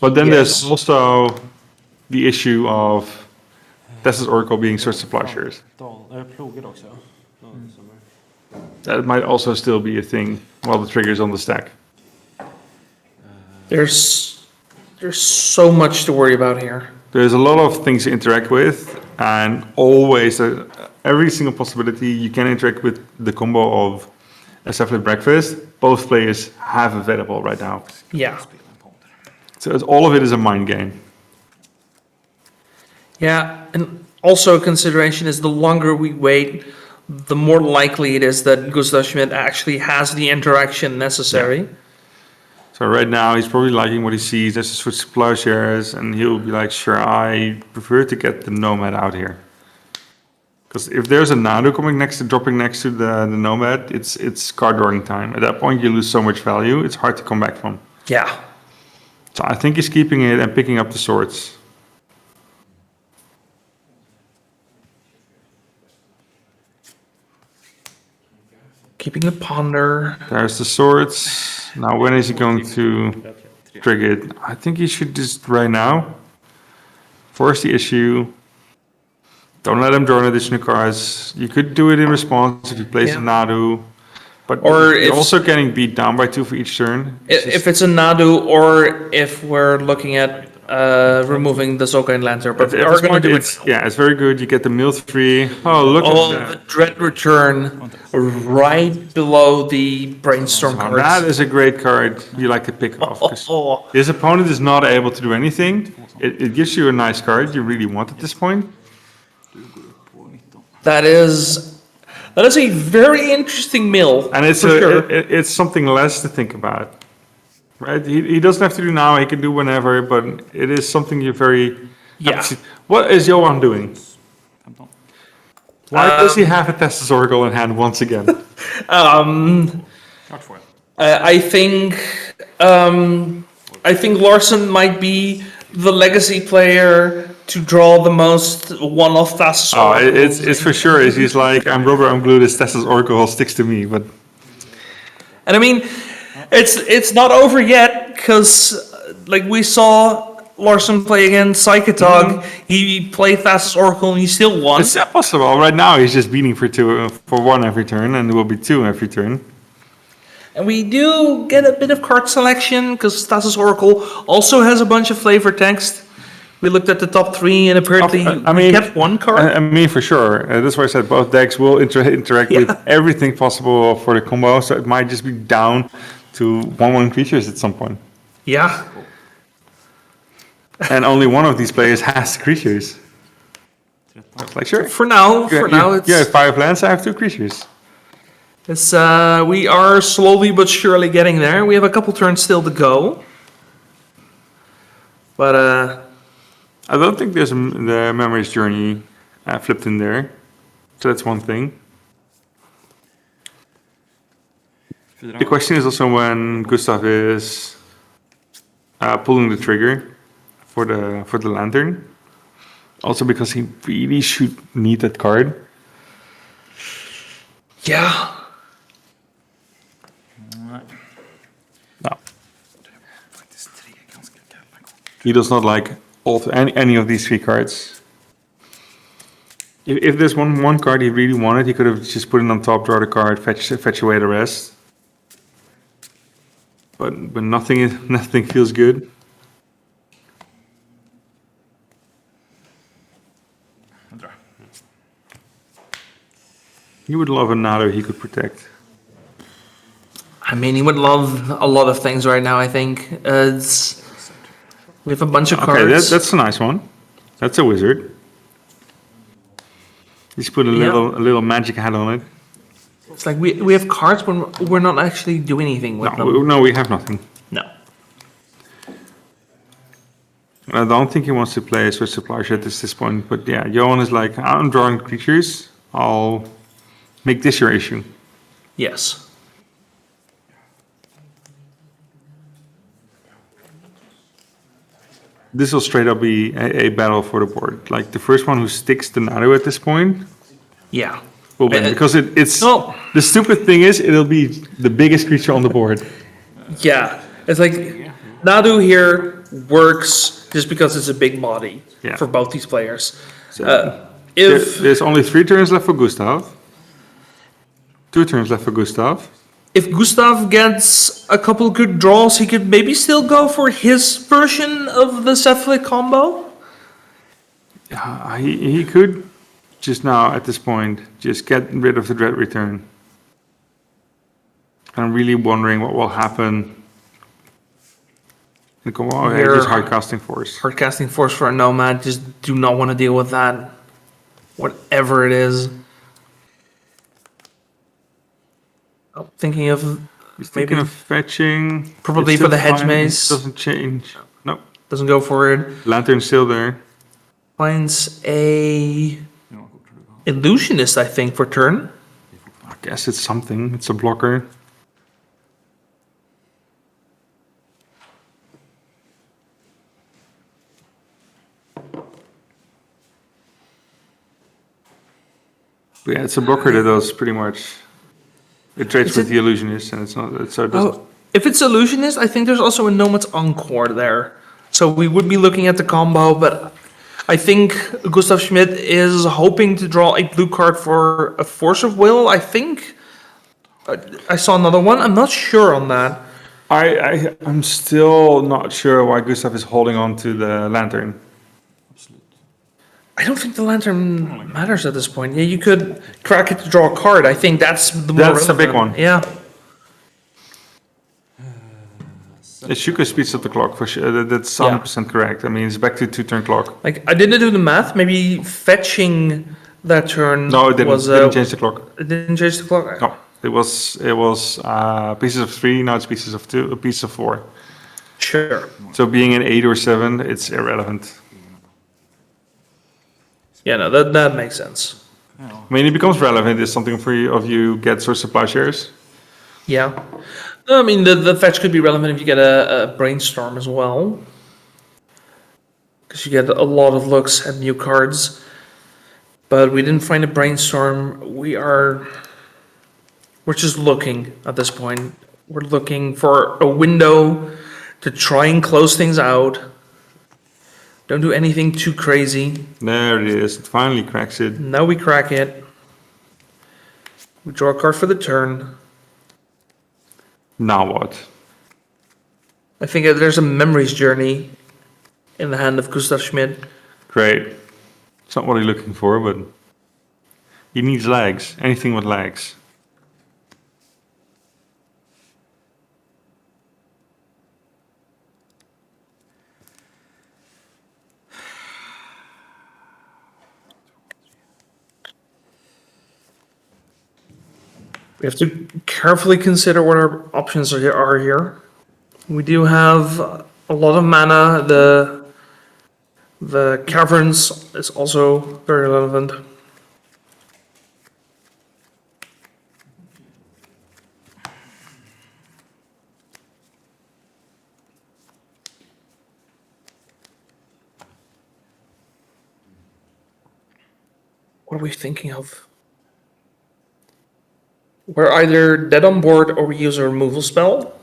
Speaker 3: But then there's also the issue of Tessa's Oracle being Search Supply Shares.
Speaker 8: Ploger också.
Speaker 3: That might also still be a thing while the trigger's on the stack.
Speaker 1: There's so much to worry about here.
Speaker 3: There's a lot of things to interact with, and always, every single possibility you can interact with the combo of a Cephalid Breakfast, both players have available right now.
Speaker 1: Yeah.
Speaker 3: So all of it is a mind game.
Speaker 1: Yeah, and also a consideration is the longer we wait, the more likely it is that Gustav Schmidt actually has the interaction necessary.
Speaker 3: So right now he's probably liking what he sees. There's a switch supply shares, and he'll be like, sure, I prefer to get the Nomad out here. Because if there's a Nadu coming dropping next to the Nomad, it's card drawing time. At that point you lose so much value, it's hard to come back from.
Speaker 1: Yeah.
Speaker 3: So I think he's keeping it and picking up the swords.
Speaker 1: Keeping the ponder.
Speaker 3: There's the swords. Now when is he going to trigger it? I think he should just right now force the issue. Don't let him draw an additional cards. You could do it in response if he plays a Nadu. But
Speaker 1: Or
Speaker 3: you're
Speaker 1: if-
Speaker 3: also getting beat down by 2 for each turn.
Speaker 1: If it's a Nadu or if we're looking at removing the Soka and Lantern, but we
Speaker 3: At
Speaker 1: are
Speaker 3: this
Speaker 1: going
Speaker 3: point,
Speaker 1: to do
Speaker 3: it's,
Speaker 1: it.
Speaker 3: yeah, it's very good. You get the mill 3. Oh, look
Speaker 1: Oh,
Speaker 3: at
Speaker 1: the
Speaker 3: that.
Speaker 1: Dread Return right below the Brainstorm
Speaker 3: Now,
Speaker 1: cards.
Speaker 3: that is a great card you like to pick off. 'Cause his opponent is not able to do anything. It gives you a nice card you really want at this point.
Speaker 1: That is a very interesting mill.
Speaker 3: And it's
Speaker 1: for sure.
Speaker 3: it's something less to think about, right? He doesn't have to do now. He can do whenever, but it is something you're very.
Speaker 1: Yeah.
Speaker 3: What is Johan doing? Why does he have a Tessa's Oracle in hand once again?
Speaker 1: I think Larson might be the legacy player to draw the most one-off Thassa's
Speaker 3: Oh,
Speaker 1: Oracles.
Speaker 3: it's for sure. He's like, I'm rubber, I'm glue. This Tessa's Oracle sticks to me, but.
Speaker 1: And I mean, it's not over yet because like we saw Larson play against Psychotog. He played Thassa's Oracle and he still won.
Speaker 3: It's possible. Right now, he's just beating for 1 every turn, and it will be 2 every turn.
Speaker 1: And we do get a bit of card selection because Thassa's Oracle also has a bunch of flavor text. We looked at the top 3 and apparently we kept 1 card.
Speaker 3: I mean, for sure. That's why I said both decks will interact with everything possible for the combo, so it might just be down to 1/1 creatures at some point.
Speaker 1: Yeah.
Speaker 3: And only one of these players has creatures. It's like, sure.
Speaker 1: For now, it's...
Speaker 3: Yeah, 5 lands, I have 2 creatures.
Speaker 1: It's, we are slowly but surely getting there. We have a couple turns still to go. But,
Speaker 3: I don't think there's the Memory's Journey flipped in there. So that's one thing. The question is also when Gustav is pulling the trigger for the lantern. Also because he really should need that card.
Speaker 1: yeah.
Speaker 3: No. He does not like any of these 3 cards. If there's one card he really wanted, he could have just put it on top, draw the card, fetch away the rest. But nothing feels good. You would love a Nadu he could protect.
Speaker 1: I mean, he would love a lot of things right now, I think. We have a bunch of cards.
Speaker 3: Okay, that's a nice one. That's a wizard. Just put a little magic hat on it.
Speaker 1: It's like we have cards, but we're not actually doing anything with them.
Speaker 3: No, we have nothing.
Speaker 1: No.
Speaker 3: I don't think he wants to play a Switch Supply Shed at this point, but yeah, Johan is like, I'm drawing creatures, I'll make this your issue.
Speaker 1: Yes.
Speaker 3: this will straight up be a battle for the board. Like the first one who sticks to Nadu at this point
Speaker 1: Yeah.
Speaker 3: will win because it's
Speaker 1: No.
Speaker 3: the stupid thing is it'll be the biggest creature on the board.
Speaker 1: Yeah. It's like Nadu here works just because it's a big body
Speaker 3: Yeah.
Speaker 1: for both these players.
Speaker 3: There's only 3 turns left for Gustav. 2 turns left for Gustav.
Speaker 1: If Gustav gets a couple good draws, he could maybe still go for his version of the Cephalid combo.
Speaker 3: He could just now at this point just get rid of the Dread Return. I'm really wondering what will happen.
Speaker 1: Here-
Speaker 3: Just hard casting force.
Speaker 1: Hard casting force for a Nomad, just do not want to deal with that. Whatever it is. Oh, thinking of
Speaker 3: He's
Speaker 1: maybe
Speaker 3: thinking of fetching.
Speaker 1: Probably
Speaker 3: It's
Speaker 1: for
Speaker 3: still
Speaker 1: the hedge
Speaker 3: fine,
Speaker 1: maze.
Speaker 3: it doesn't change. No.
Speaker 1: doesn't go for it.
Speaker 3: Lantern's still there.
Speaker 1: Finds a illusionist, I think, for turn.
Speaker 3: I guess it's something. It's a blocker. But yeah, it's a blocker that does pretty much. It trades
Speaker 1: Is
Speaker 3: with
Speaker 1: it-
Speaker 3: the illusionist, and it's not. So it doesn't.
Speaker 1: Oh, if it's illusionist, I think there's also a Nomad's Encore there. So we would be looking at the combo, but I think Gustav Schmidt is hoping to draw a blue card for a Force of Will. I think I saw another one. I'm not sure on that.
Speaker 3: I'm still not sure why Gustav is holding on to the lantern.
Speaker 1: I don't think the lantern matters at this point. Yeah, you could crack it to draw a card. I think that's the more
Speaker 3: That's the big
Speaker 1: relevant.
Speaker 3: one.
Speaker 1: Yeah.
Speaker 3: Shuka speeds up the clock for sure. That's 100% correct. I mean, it's back to 2-turn clock.
Speaker 1: Like I didn't do the math. Maybe fetching that turn
Speaker 3: No, it didn't.
Speaker 1: was
Speaker 3: Didn't change the clock.
Speaker 1: It didn't change the clock.
Speaker 3: No, it was pieces of 3. Now it's pieces of 2. A piece of 4.
Speaker 1: Sure.
Speaker 3: So being an 8 or 7, it's irrelevant.
Speaker 1: Yeah, no, that makes sense.
Speaker 3: I mean, it becomes relevant if something for you of you gets or supply shares.
Speaker 1: Yeah. No, I mean, the fetch could be relevant if you get a brainstorm as well. Because you get a lot of looks at new cards. But we didn't find a brainstorm. We're just looking at this point. We're looking for a window to try and close things out. Don't do anything too crazy.
Speaker 3: There it is. It finally cracks it.
Speaker 1: Now we crack it. We draw a card for the turn.
Speaker 3: Now what?
Speaker 1: I think there's a memories journey in the hand of Gustav Schmidt.
Speaker 3: Great. It's not what he's looking for, but he needs legs. Anything with legs.
Speaker 1: We have to carefully consider what our options are here. We do have a lot of mana. The caverns is also very relevant. What are we thinking of? We're either dead on board or we use a removal spell.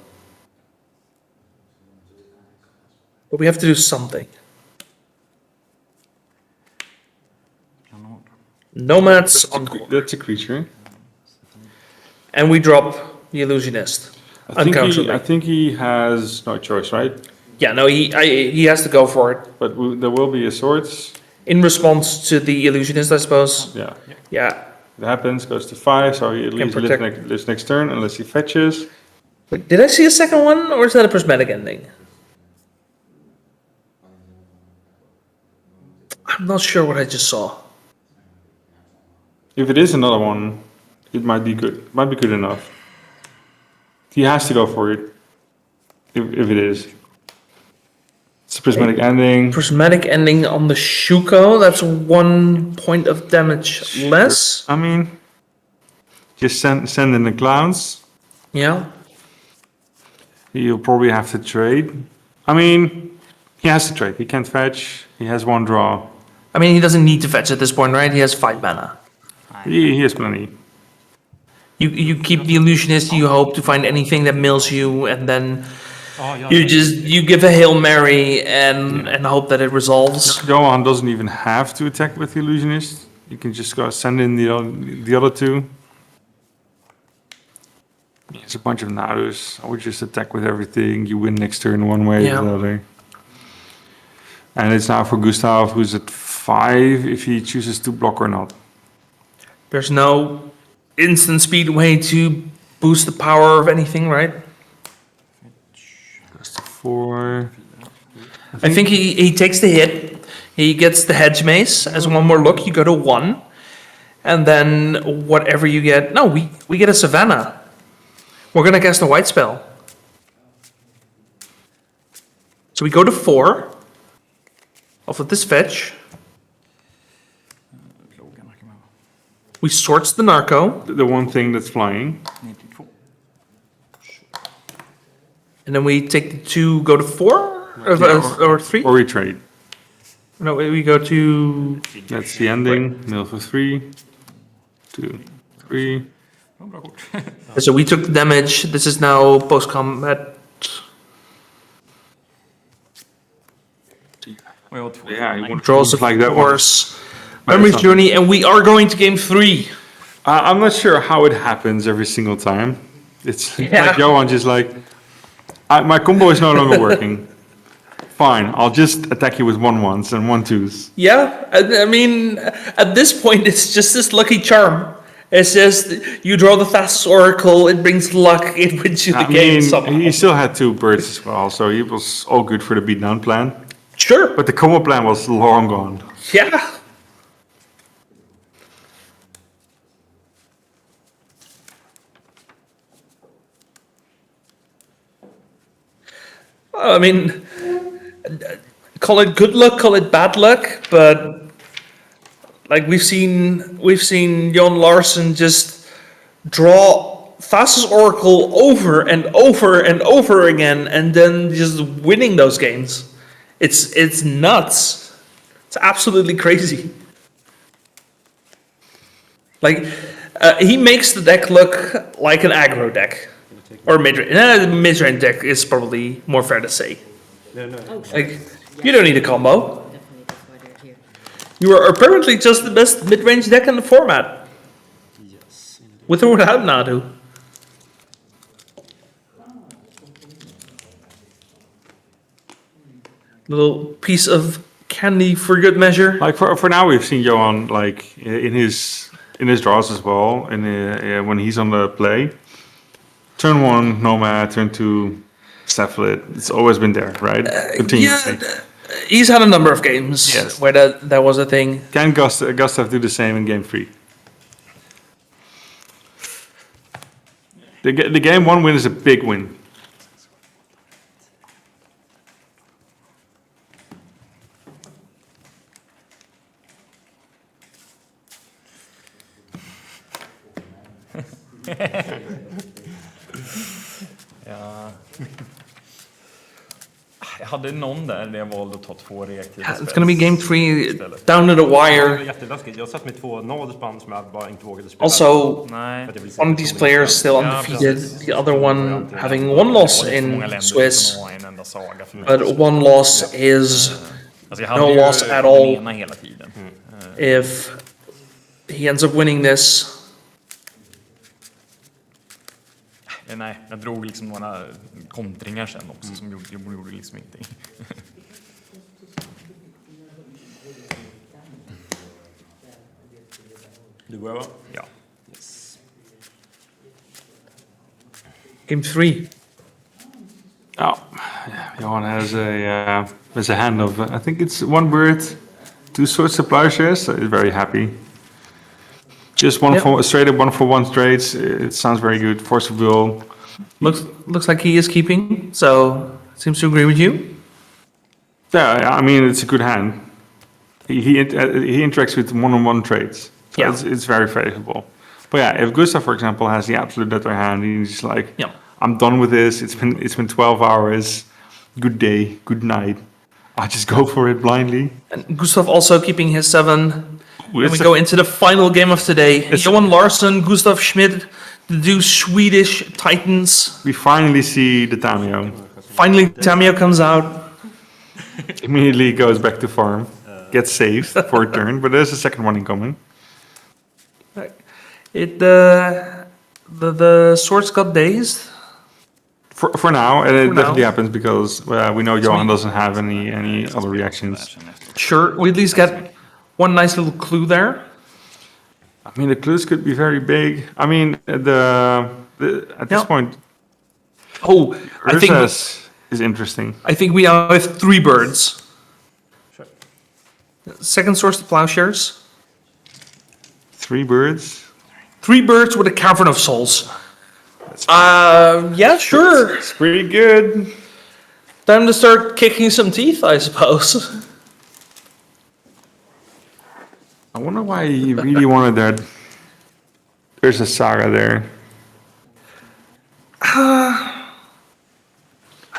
Speaker 1: But we have to do something. Nomads Encore.
Speaker 3: That's a creature.
Speaker 1: And we drop the Illusionist.
Speaker 3: I think he has no choice, right?
Speaker 1: Yeah, no, he has to go for it.
Speaker 3: But there will be a swords.
Speaker 1: In response to the Illusionist, I suppose.
Speaker 3: Yeah.
Speaker 1: Yeah.
Speaker 3: It happens, goes to 5, so he at least lives next turn, unless he fetches.
Speaker 1: Wait, did I see a second one, or is that a prismatic ending? I'm not sure what I just saw.
Speaker 3: If it is another one, it might be good. Might be good enough. He has to go for it. If it is. It's a prismatic ending.
Speaker 1: Prismatic ending on the Shuko, that's 1 point of damage less.
Speaker 3: I mean, just send in the clowns.
Speaker 1: Yeah.
Speaker 3: You'll probably have to trade. I mean, He has to trade. He can't fetch. He has one draw.
Speaker 1: I mean, he doesn't need to fetch at this point, right? He has 5 mana.
Speaker 3: He has plenty.
Speaker 1: You keep the illusionist. You hope to find anything that mills you, and then you give a Hail Mary and hope that it resolves.
Speaker 3: Johan doesn't even have to attack with the illusionist. You can just go send in the other two. It's a bunch of Nadus. I would just attack with everything. You win next turn one way or the other. And it's now for Gustav, who's at 5, if he chooses to block or not.
Speaker 1: There's no instant speed way to boost the power of anything, right?
Speaker 3: Goes to 4.
Speaker 1: I think he takes the hit. He gets the hedge mace as one more look. You go to 1, and then whatever you get. No, we get a Savannah. We're gonna cast a white spell. So we go to 4. Off of this fetch. We Swords the Narco.
Speaker 3: The one thing that's flying.
Speaker 1: And then we take the 2, go to 4? Or 3?
Speaker 3: Or we trade.
Speaker 1: No, we go to...
Speaker 3: That's the ending. Mill for 3. 2, 3.
Speaker 1: So we took the damage. This is now post-combat.
Speaker 3: Yeah, you want
Speaker 1: Draws
Speaker 3: like that one.
Speaker 1: course. Memory's Journey, and we are going to game 3.
Speaker 3: I'm not sure how it happens every single time. It's like Johan just like, my combo is no longer working. Fine, I'll just attack you with 1/1s and 1/2s.
Speaker 1: Yeah, I mean, at this point, it's just this lucky charm. It's just, you draw the Thassa's Oracle, it brings luck, it wins you the game somehow.
Speaker 3: He still had 2 birds as well, so he was all good for the beatdown plan.
Speaker 1: Sure.
Speaker 3: But the combo plan was long gone.
Speaker 1: Yeah. I mean, call it good luck, call it bad luck, but like we've seen Jon Larsen just draw Thassa's Oracle over and over and over again, and then just winning those games. It's nuts. It's absolutely crazy. Like he makes the deck look like an aggro deck. Or mid-range deck is probably more fair to say. Like, you don't need a combo. You are apparently just the best mid-range deck in the format. With or without Nadu. Little piece of candy for good measure.
Speaker 3: Like for now, we've seen Johan like in his draws as well, and when he's on the play. Turn 1, Nomad. Turn 2, Cephalid. It's always been there, right? Continuously.
Speaker 1: Yeah, he's had a number of games where that was a thing.
Speaker 3: Can Gustav do the same in game 3? The game 1 win is a big win.
Speaker 6: Ja. Jag hade någon där jag valde att ta 2 reaktiva
Speaker 1: Yeah, it's gonna be game 3 down to the
Speaker 8: Det var
Speaker 1: wire.
Speaker 8: jätteläskigt. Jag satt med 2 Nadusband som jag bara inte vågade spela.
Speaker 1: Also,
Speaker 6: Nej.
Speaker 1: one of these players still undefeated, the other one having 1 loss in Swiss, but 1 loss is no loss at all if he ends up winning this.
Speaker 6: Nej, jag drog liksom några kontringar sen också som gjorde liksom ingenting.
Speaker 8: Du börjar va?
Speaker 6: Ja.
Speaker 8: Yes.
Speaker 1: Game 3.
Speaker 3: Oh, Johan has a hand of I think it's 1 bird, 2 swords of plowshares. So he's very happy. Just straight up 1-for-1 trades. It sounds very good. Force of will.
Speaker 1: Looks like he is keeping, so seems to agree with you.
Speaker 3: Yeah, I mean it's a good hand. He interacts with 1-on-1 trades, so it's very favorable. But yeah, if Gustav, for example, has the absolute better hand, he's just like, I'm done with this. It's been 12 hours. Good day, good night. I just go for it blindly.
Speaker 1: And Gustav also keeping his 7. And we
Speaker 3: It's a-
Speaker 1: go into the final game of today. Johan Larsson, Gustav Schmidt, the two Swedish Titans.
Speaker 3: We finally see the Tamio.
Speaker 1: Finally, Tamio comes out.
Speaker 3: Immediately goes back to farm. Gets saved for a turn, but there's a second one incoming.
Speaker 1: The swords got dazed.
Speaker 3: For now, and it
Speaker 1: For
Speaker 3: definitely
Speaker 1: now.
Speaker 3: happens because we know Johan doesn't have any other reactions.
Speaker 1: Sure, we at least get one nice little clue there.
Speaker 3: I mean, the clues could be very big. I mean, at this
Speaker 1: Yeah.
Speaker 3: point,
Speaker 1: Oh,
Speaker 3: Ursa's is interesting.
Speaker 1: I think we now have 3 birds. Second source, the plowshares.
Speaker 3: 3 birds.
Speaker 1: 3 birds with a cavern of souls. Yeah, sure.
Speaker 3: It's pretty good.
Speaker 1: Time to start kicking some teeth, I suppose.
Speaker 3: I wonder why he really wanted that. There's a saga there.
Speaker 1: I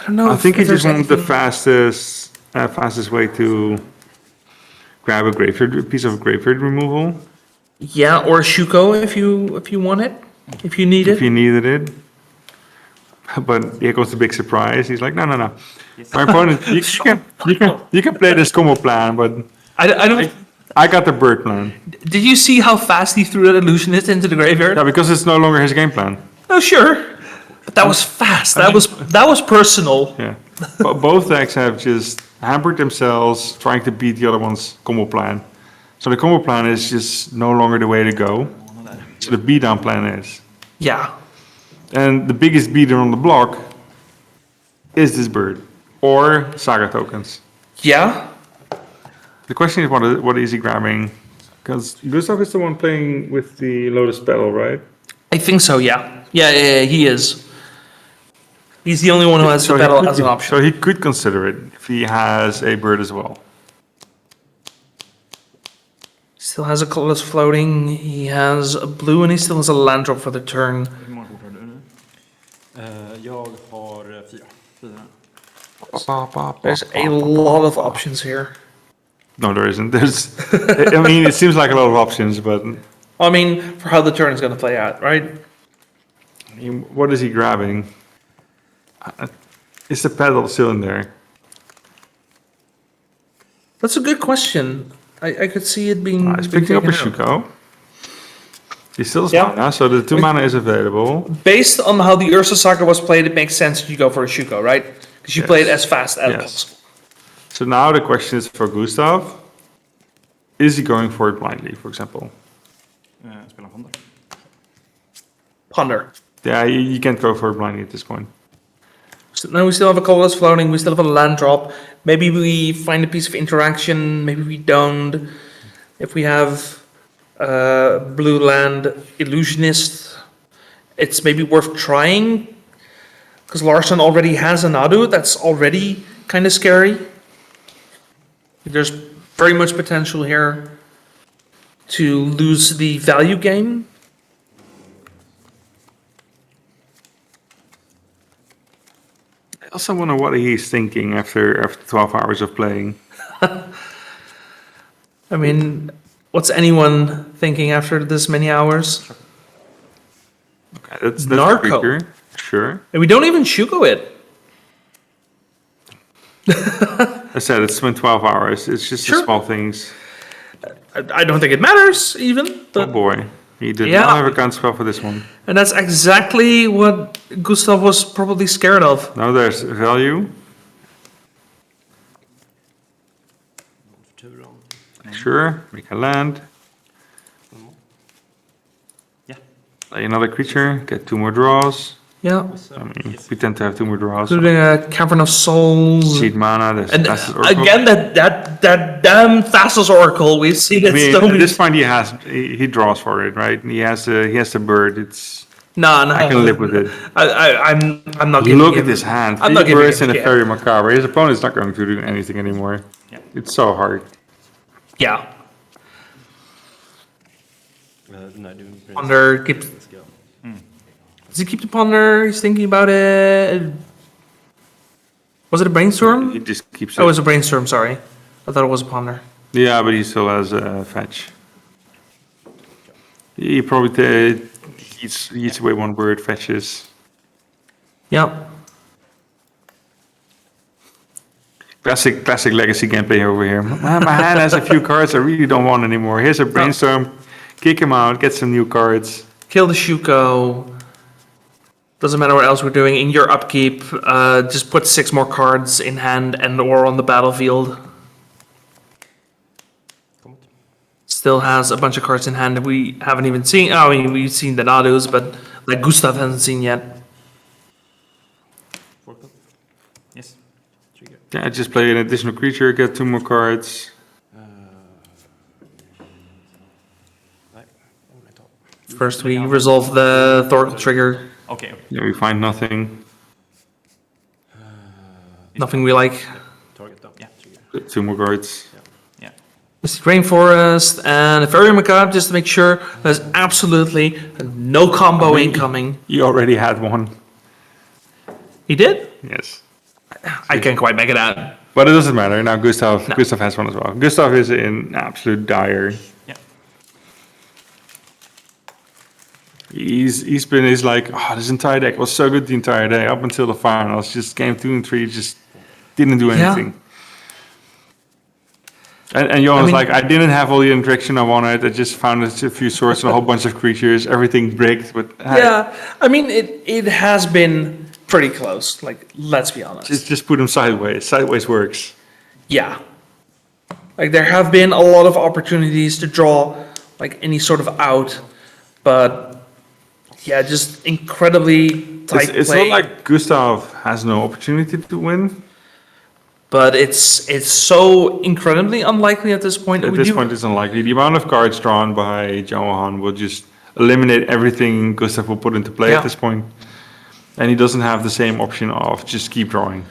Speaker 1: don't know.
Speaker 3: I think he
Speaker 1: if
Speaker 3: just
Speaker 1: there's
Speaker 3: wanted the
Speaker 1: anything-
Speaker 3: fastest way to grab a piece of graveyard removal
Speaker 1: Yeah, or a Shuko if you want it, if you need
Speaker 3: if
Speaker 1: it.
Speaker 3: you needed it. But here comes the big surprise. He's like, no. My opponent, you can play this combo plan, but
Speaker 1: I don't.
Speaker 3: I got the bird plan.
Speaker 1: Did you see how fast he threw that illusionist into the graveyard?
Speaker 3: Yeah, because it's no longer his game plan.
Speaker 1: Oh, sure. But that was fast. That was personal.
Speaker 3: Yeah. But both decks have just hampered themselves trying to beat the other one's combo plan. So the combo plan is just no longer the way to go. So the beatdown plan is.
Speaker 1: Yeah.
Speaker 3: And the biggest beater on the block is this bird or saga tokens.
Speaker 1: Yeah.
Speaker 3: The question is, what is he grabbing? Because Gustav is the one playing with the Lotus Petal, right?
Speaker 1: I think so. Yeah. Yeah. He is. He's the only one who has the battle as an option.
Speaker 3: So he could consider it if he has a bird as well.
Speaker 1: Still has a colorless floating. He has a blue and he still has a land drop for the turn.
Speaker 6: Hur många kort har du nu? Jag har 4.
Speaker 1: There's a lot of options here.
Speaker 3: No, there isn't. There's, I mean, it seems like a lot of options, but
Speaker 1: I mean, for how the turn is going to play out, right?
Speaker 3: what is he grabbing? Is the pedal still in there?
Speaker 1: That's a good question. I could see it being.
Speaker 3: He's
Speaker 1: being
Speaker 3: picking up a
Speaker 1: taken out.
Speaker 3: Shuko. He still has
Speaker 1: Yeah.
Speaker 3: mana, so the 2 mana is available.
Speaker 1: Based on how the Ursa Saga was played, it makes sense you go for a Shuko, right? Because you play it as fast as
Speaker 3: Yes.
Speaker 1: possible.
Speaker 3: So now the question is for Gustav. Is he going for it blindly, for example?
Speaker 6: Spela Ponder.
Speaker 1: Ponder.
Speaker 3: Yeah, you can't go for it blindly at this point.
Speaker 1: So now we still have a colorless floating, we still have a land drop. Maybe we find a piece of interaction, maybe we don't. If we have blue land illusionist, it's maybe worth trying. Because Larson already has a Nadu, that's already kind of scary. There's very much potential here to lose the value game.
Speaker 3: I also wonder what he's thinking after 12 hours of playing.
Speaker 1: I mean, what's anyone thinking after this many hours?
Speaker 3: Okay, that's
Speaker 1: Narco.
Speaker 3: a creature, sure.
Speaker 1: And we don't even Shuko it.
Speaker 3: I said it's been 12 hours. It's just the
Speaker 1: Sure.
Speaker 3: small things.
Speaker 1: I don't think it matters even.
Speaker 3: Oh
Speaker 1: But,
Speaker 3: boy, he did
Speaker 1: Yeah.
Speaker 3: not have a counterspell for this one.
Speaker 1: and that's exactly what Gustav was probably scared of.
Speaker 3: Now there's value. Sure, make a land.
Speaker 6: Yeah.
Speaker 3: Play another creature, get 2 more draws.
Speaker 1: Yeah,
Speaker 3: I mean, we tend to have 2 more draws.
Speaker 1: including a Cavern of Souls.
Speaker 3: Seed mana, there's
Speaker 1: And
Speaker 3: Thassa's Oracle.
Speaker 1: again, that damn Thassa's Oracle. We've seen
Speaker 3: I
Speaker 1: it
Speaker 3: mean,
Speaker 1: so
Speaker 3: at
Speaker 1: many.
Speaker 3: this point he draws for it, right? He has the bird. It's
Speaker 1: No,
Speaker 3: I can live with it.
Speaker 1: I'm not giving
Speaker 3: Look
Speaker 1: him-
Speaker 3: at this hand.
Speaker 1: I'm not
Speaker 3: 3
Speaker 1: giving
Speaker 3: birds
Speaker 1: him
Speaker 3: and a
Speaker 1: shit.
Speaker 3: Fairy Macabre. His opponent's not going to do anything anymore.
Speaker 6: Yeah.
Speaker 3: It's so hard.
Speaker 1: Yeah.
Speaker 8: Nadu.
Speaker 1: Ponder keeps.
Speaker 8: Let's go.
Speaker 1: Does he keep the ponder? He's thinking about it. Was it a brainstorm?
Speaker 3: He just keeps
Speaker 1: Oh, it was a brainstorm, sorry. I thought it was a ponder.
Speaker 3: Yeah, but he still has fetch. He probably eats away one word, fetches.
Speaker 1: Yeah.
Speaker 3: Classic legacy gameplay over here. Man, my hand has a few cards I really don't want anymore. Here's a brainstorm. Kick him out, get some new cards.
Speaker 1: Kill the Shuko. Doesn't matter what else we're doing. In your upkeep, just put 6 more cards in hand and or on the battlefield. Still has a bunch of cards in hand that we haven't even seen. I mean, we've seen the Nadus, but like Gustav hasn't seen yet.
Speaker 6: Yes. Trigger.
Speaker 3: Yeah, just play an additional creature, get 2 more cards.
Speaker 1: First, we resolve the Thoracle trigger.
Speaker 6: Okay.
Speaker 3: Yeah, we find nothing.
Speaker 1: Nothing we like.
Speaker 6: Target though. Yeah. Trigger.
Speaker 3: Get 2 more cards.
Speaker 6: Yeah.
Speaker 1: Mystic Rainforest and a Fairy Macabre just to make sure there's absolutely no combo incoming.
Speaker 3: You already had one.
Speaker 1: He did?
Speaker 3: Yes.
Speaker 1: I can't quite make it out.
Speaker 3: But it doesn't matter. Now Gustav has one as well. Gustav is in absolute dire.
Speaker 6: Yeah.
Speaker 3: He's like, oh, this entire deck was so good the entire day up until the finals. Just game 2 and 3 just didn't do anything. And Johan's like, I didn't have all the interaction I wanted. I just found a few swords and a whole bunch of creatures. Everything bricked. But
Speaker 1: Yeah, I mean, it has been pretty close. Like, let's be honest.
Speaker 3: just put them sideways. Sideways works.
Speaker 1: Yeah. Like, there have been a lot of opportunities to draw, like, any sort of out. But, yeah, just incredibly tight
Speaker 3: It's
Speaker 1: play.
Speaker 3: not like Gustav has no opportunity to win.
Speaker 1: But it's so incredibly unlikely at this point.
Speaker 3: At this point, it's unlikely. The amount of cards drawn by Johan will just eliminate everything Gustav will put into play at this point. And he doesn't have the same option of just keep drawing.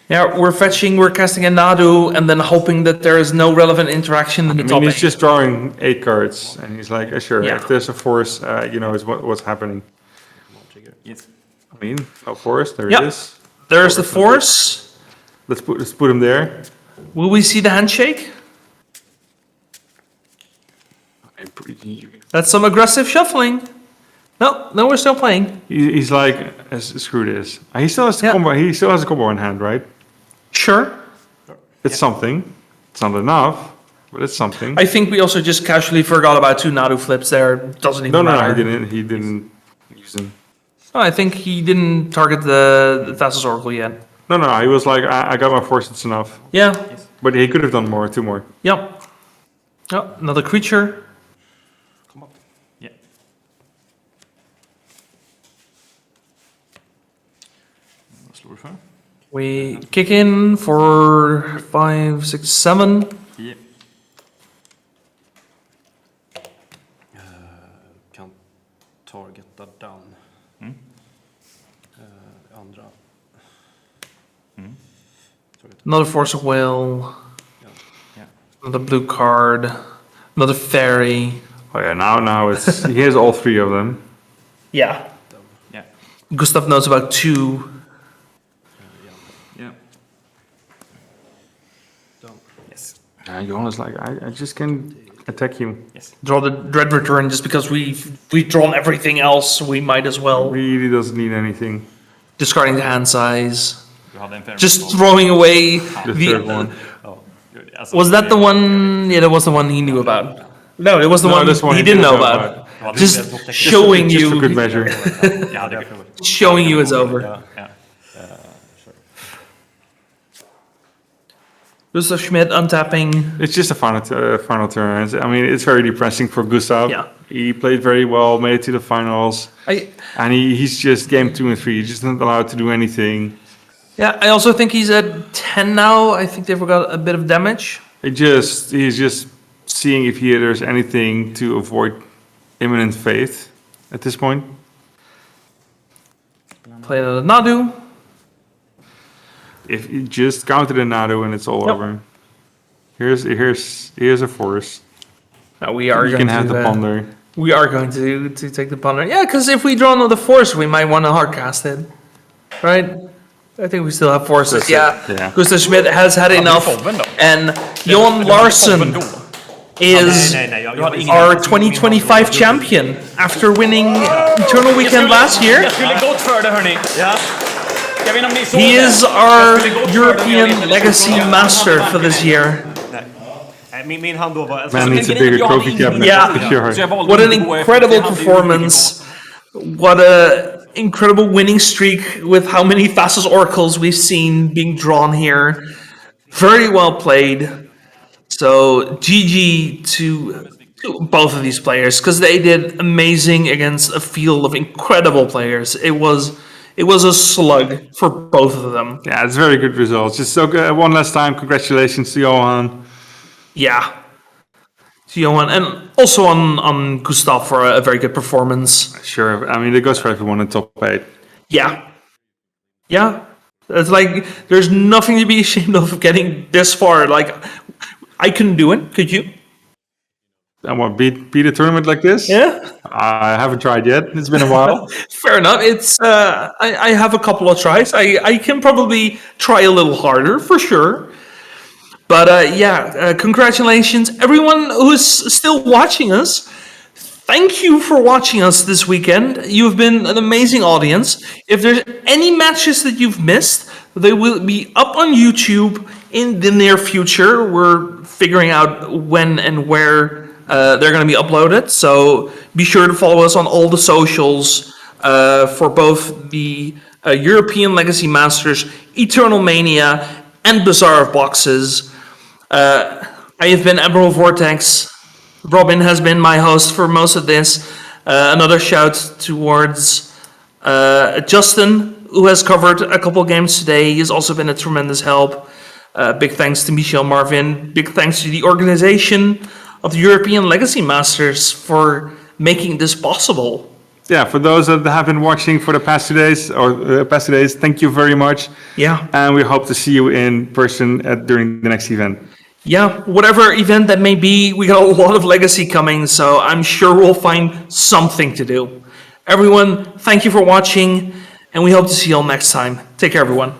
Speaker 1: Yeah, we're fetching, we're casting a Nadu, and then hoping that there is no relevant interaction in the top
Speaker 3: he's
Speaker 1: 8.
Speaker 3: just drawing 8 cards, and he's like, sure,
Speaker 1: Yeah.
Speaker 3: if there's a force, is what's happening.
Speaker 6: Yes.
Speaker 3: I mean, a force, there
Speaker 1: Yep.
Speaker 3: it is.
Speaker 1: There's the force.
Speaker 3: Let's put him there.
Speaker 1: Will we see the handshake? That's some aggressive shuffling. No, we're still playing.
Speaker 3: He's like, screw this. He still has the combo. He still has a combo in hand, right?
Speaker 1: Sure.
Speaker 3: It's something. It's not enough, but it's something.
Speaker 1: I think we also just casually forgot about 2 Nadu flips there. Doesn't even matter.
Speaker 3: No, he didn't use them.
Speaker 1: Oh, I think he didn't target the Thassa's Oracle yet.
Speaker 3: No, he was like, I got my force, it's enough.
Speaker 1: Yeah.
Speaker 3: But he could have done more, 2 more.
Speaker 1: Yep. Oh, another creature.
Speaker 6: Come on. Yeah.
Speaker 1: We kick in for 5, 6, 7.
Speaker 6: Yeah. Kan targeta down. Andra.
Speaker 1: Another Force of Will.
Speaker 6: Yeah.
Speaker 1: Another blue card. Another fairy.
Speaker 3: Oh yeah, now it's he has all 3 of them.
Speaker 1: Yeah.
Speaker 6: Yeah.
Speaker 1: Gustav knows about 2.
Speaker 6: Yeah. Done. Yes.
Speaker 3: And Johan's like, I just can attack you.
Speaker 6: Yes.
Speaker 1: Draw the Dread Return just because we've drawn everything else, we might as well.
Speaker 3: Really doesn't need anything.
Speaker 1: Discarding the hand size.
Speaker 6: Du hade en fem.
Speaker 1: Just throwing away
Speaker 3: The third one.
Speaker 6: Ja, good. Alltså,
Speaker 1: Was that the one? Yeah, that was the one he knew about. No, it was the
Speaker 3: this
Speaker 1: one he didn't know about. Just showing
Speaker 3: Just
Speaker 1: you,
Speaker 3: for good measure.
Speaker 6: Ja, det är
Speaker 1: showing you it's over.
Speaker 6: Ja, ja. Sure.
Speaker 1: Gustav Schmidt untapping.
Speaker 3: It's just a final turn. I mean, it's very depressing for Gustav.
Speaker 1: Yeah.
Speaker 3: He played very well, made it to the finals, and he's just game 2 and 3. He's just not allowed to do anything.
Speaker 1: Yeah, I also think he's at 10 now. I think they forgot a bit of damage.
Speaker 3: He's just seeing if there's anything to avoid imminent fate at this point.
Speaker 1: Play another Nadu.
Speaker 3: If you just counter the Nadu and it's all over. Here's a force.
Speaker 1: We are
Speaker 3: You
Speaker 1: going
Speaker 3: can have
Speaker 1: to
Speaker 3: the ponder.
Speaker 1: We are going to take the ponder. Yeah, because if we draw another force, we might want to hardcast it, right? I think we still have forces.
Speaker 3: That's it,
Speaker 1: Yeah.
Speaker 3: yeah.
Speaker 1: Gustav Schmidt has had enough. And Johan Larsson is our 2025 champion after winning Eternal Weekend last year.
Speaker 6: Jag skulle gått för det, hörni. Ja. Jag vet inte om ni såg
Speaker 1: He
Speaker 6: det.
Speaker 1: is our European Legacy Master for this year.
Speaker 8: Min hand då var...
Speaker 3: Man needs a bigger trophy cabinet,
Speaker 1: Yeah.
Speaker 3: for sure.
Speaker 1: What an incredible performance. What a incredible winning streak with how many Thassa's Oracles we've seen being drawn here. Very well played. So GG to both of these players because they did amazing against a field of incredible players. It was a slug for both of them.
Speaker 3: Yeah, it's very good results. Just so good. One last time, congratulations to Johan.
Speaker 1: Yeah. To Johan and also on Gustav for a very good performance.
Speaker 3: Sure, I mean, it goes for everyone in top 8.
Speaker 1: Yeah. Yeah. It's like, there's nothing to be ashamed of getting this far. Like, I couldn't do it. Could you?
Speaker 3: And what, beat a tournament like this?
Speaker 1: Yeah.
Speaker 3: I haven't tried yet. It's been a while.
Speaker 1: Fair enough. It's, I have a couple of tries. I can probably try a little harder, for sure. But congratulations, everyone who's still watching us. Thank you for watching us this weekend. You've been an amazing audience. If there's any matches that you've missed, they will be up on YouTube in the near future. We're figuring out when and where they're going to be uploaded. So be sure to follow us on all the socials for both the European Legacy Masters, Eternal Mania, and Bazaar of Boxes. I have been Admiral Vortex. Robin has been my host for most of this. Another shout towards Justin, who has covered a couple games today. He's also been a tremendous help. Big thanks to Michel Marvin. Big thanks to the organization of the European Legacy Masters for making this possible.
Speaker 3: Yeah, for those that have been watching for the past 2 days, thank you very much.
Speaker 1: Yeah.
Speaker 3: And we hope to see you in person during the next event.
Speaker 1: Yeah, whatever event that may be, we got a lot of Legacy coming, so I'm sure we'll find something to do. Everyone, thank you for watching, and we hope to see you all next time. Take care, everyone.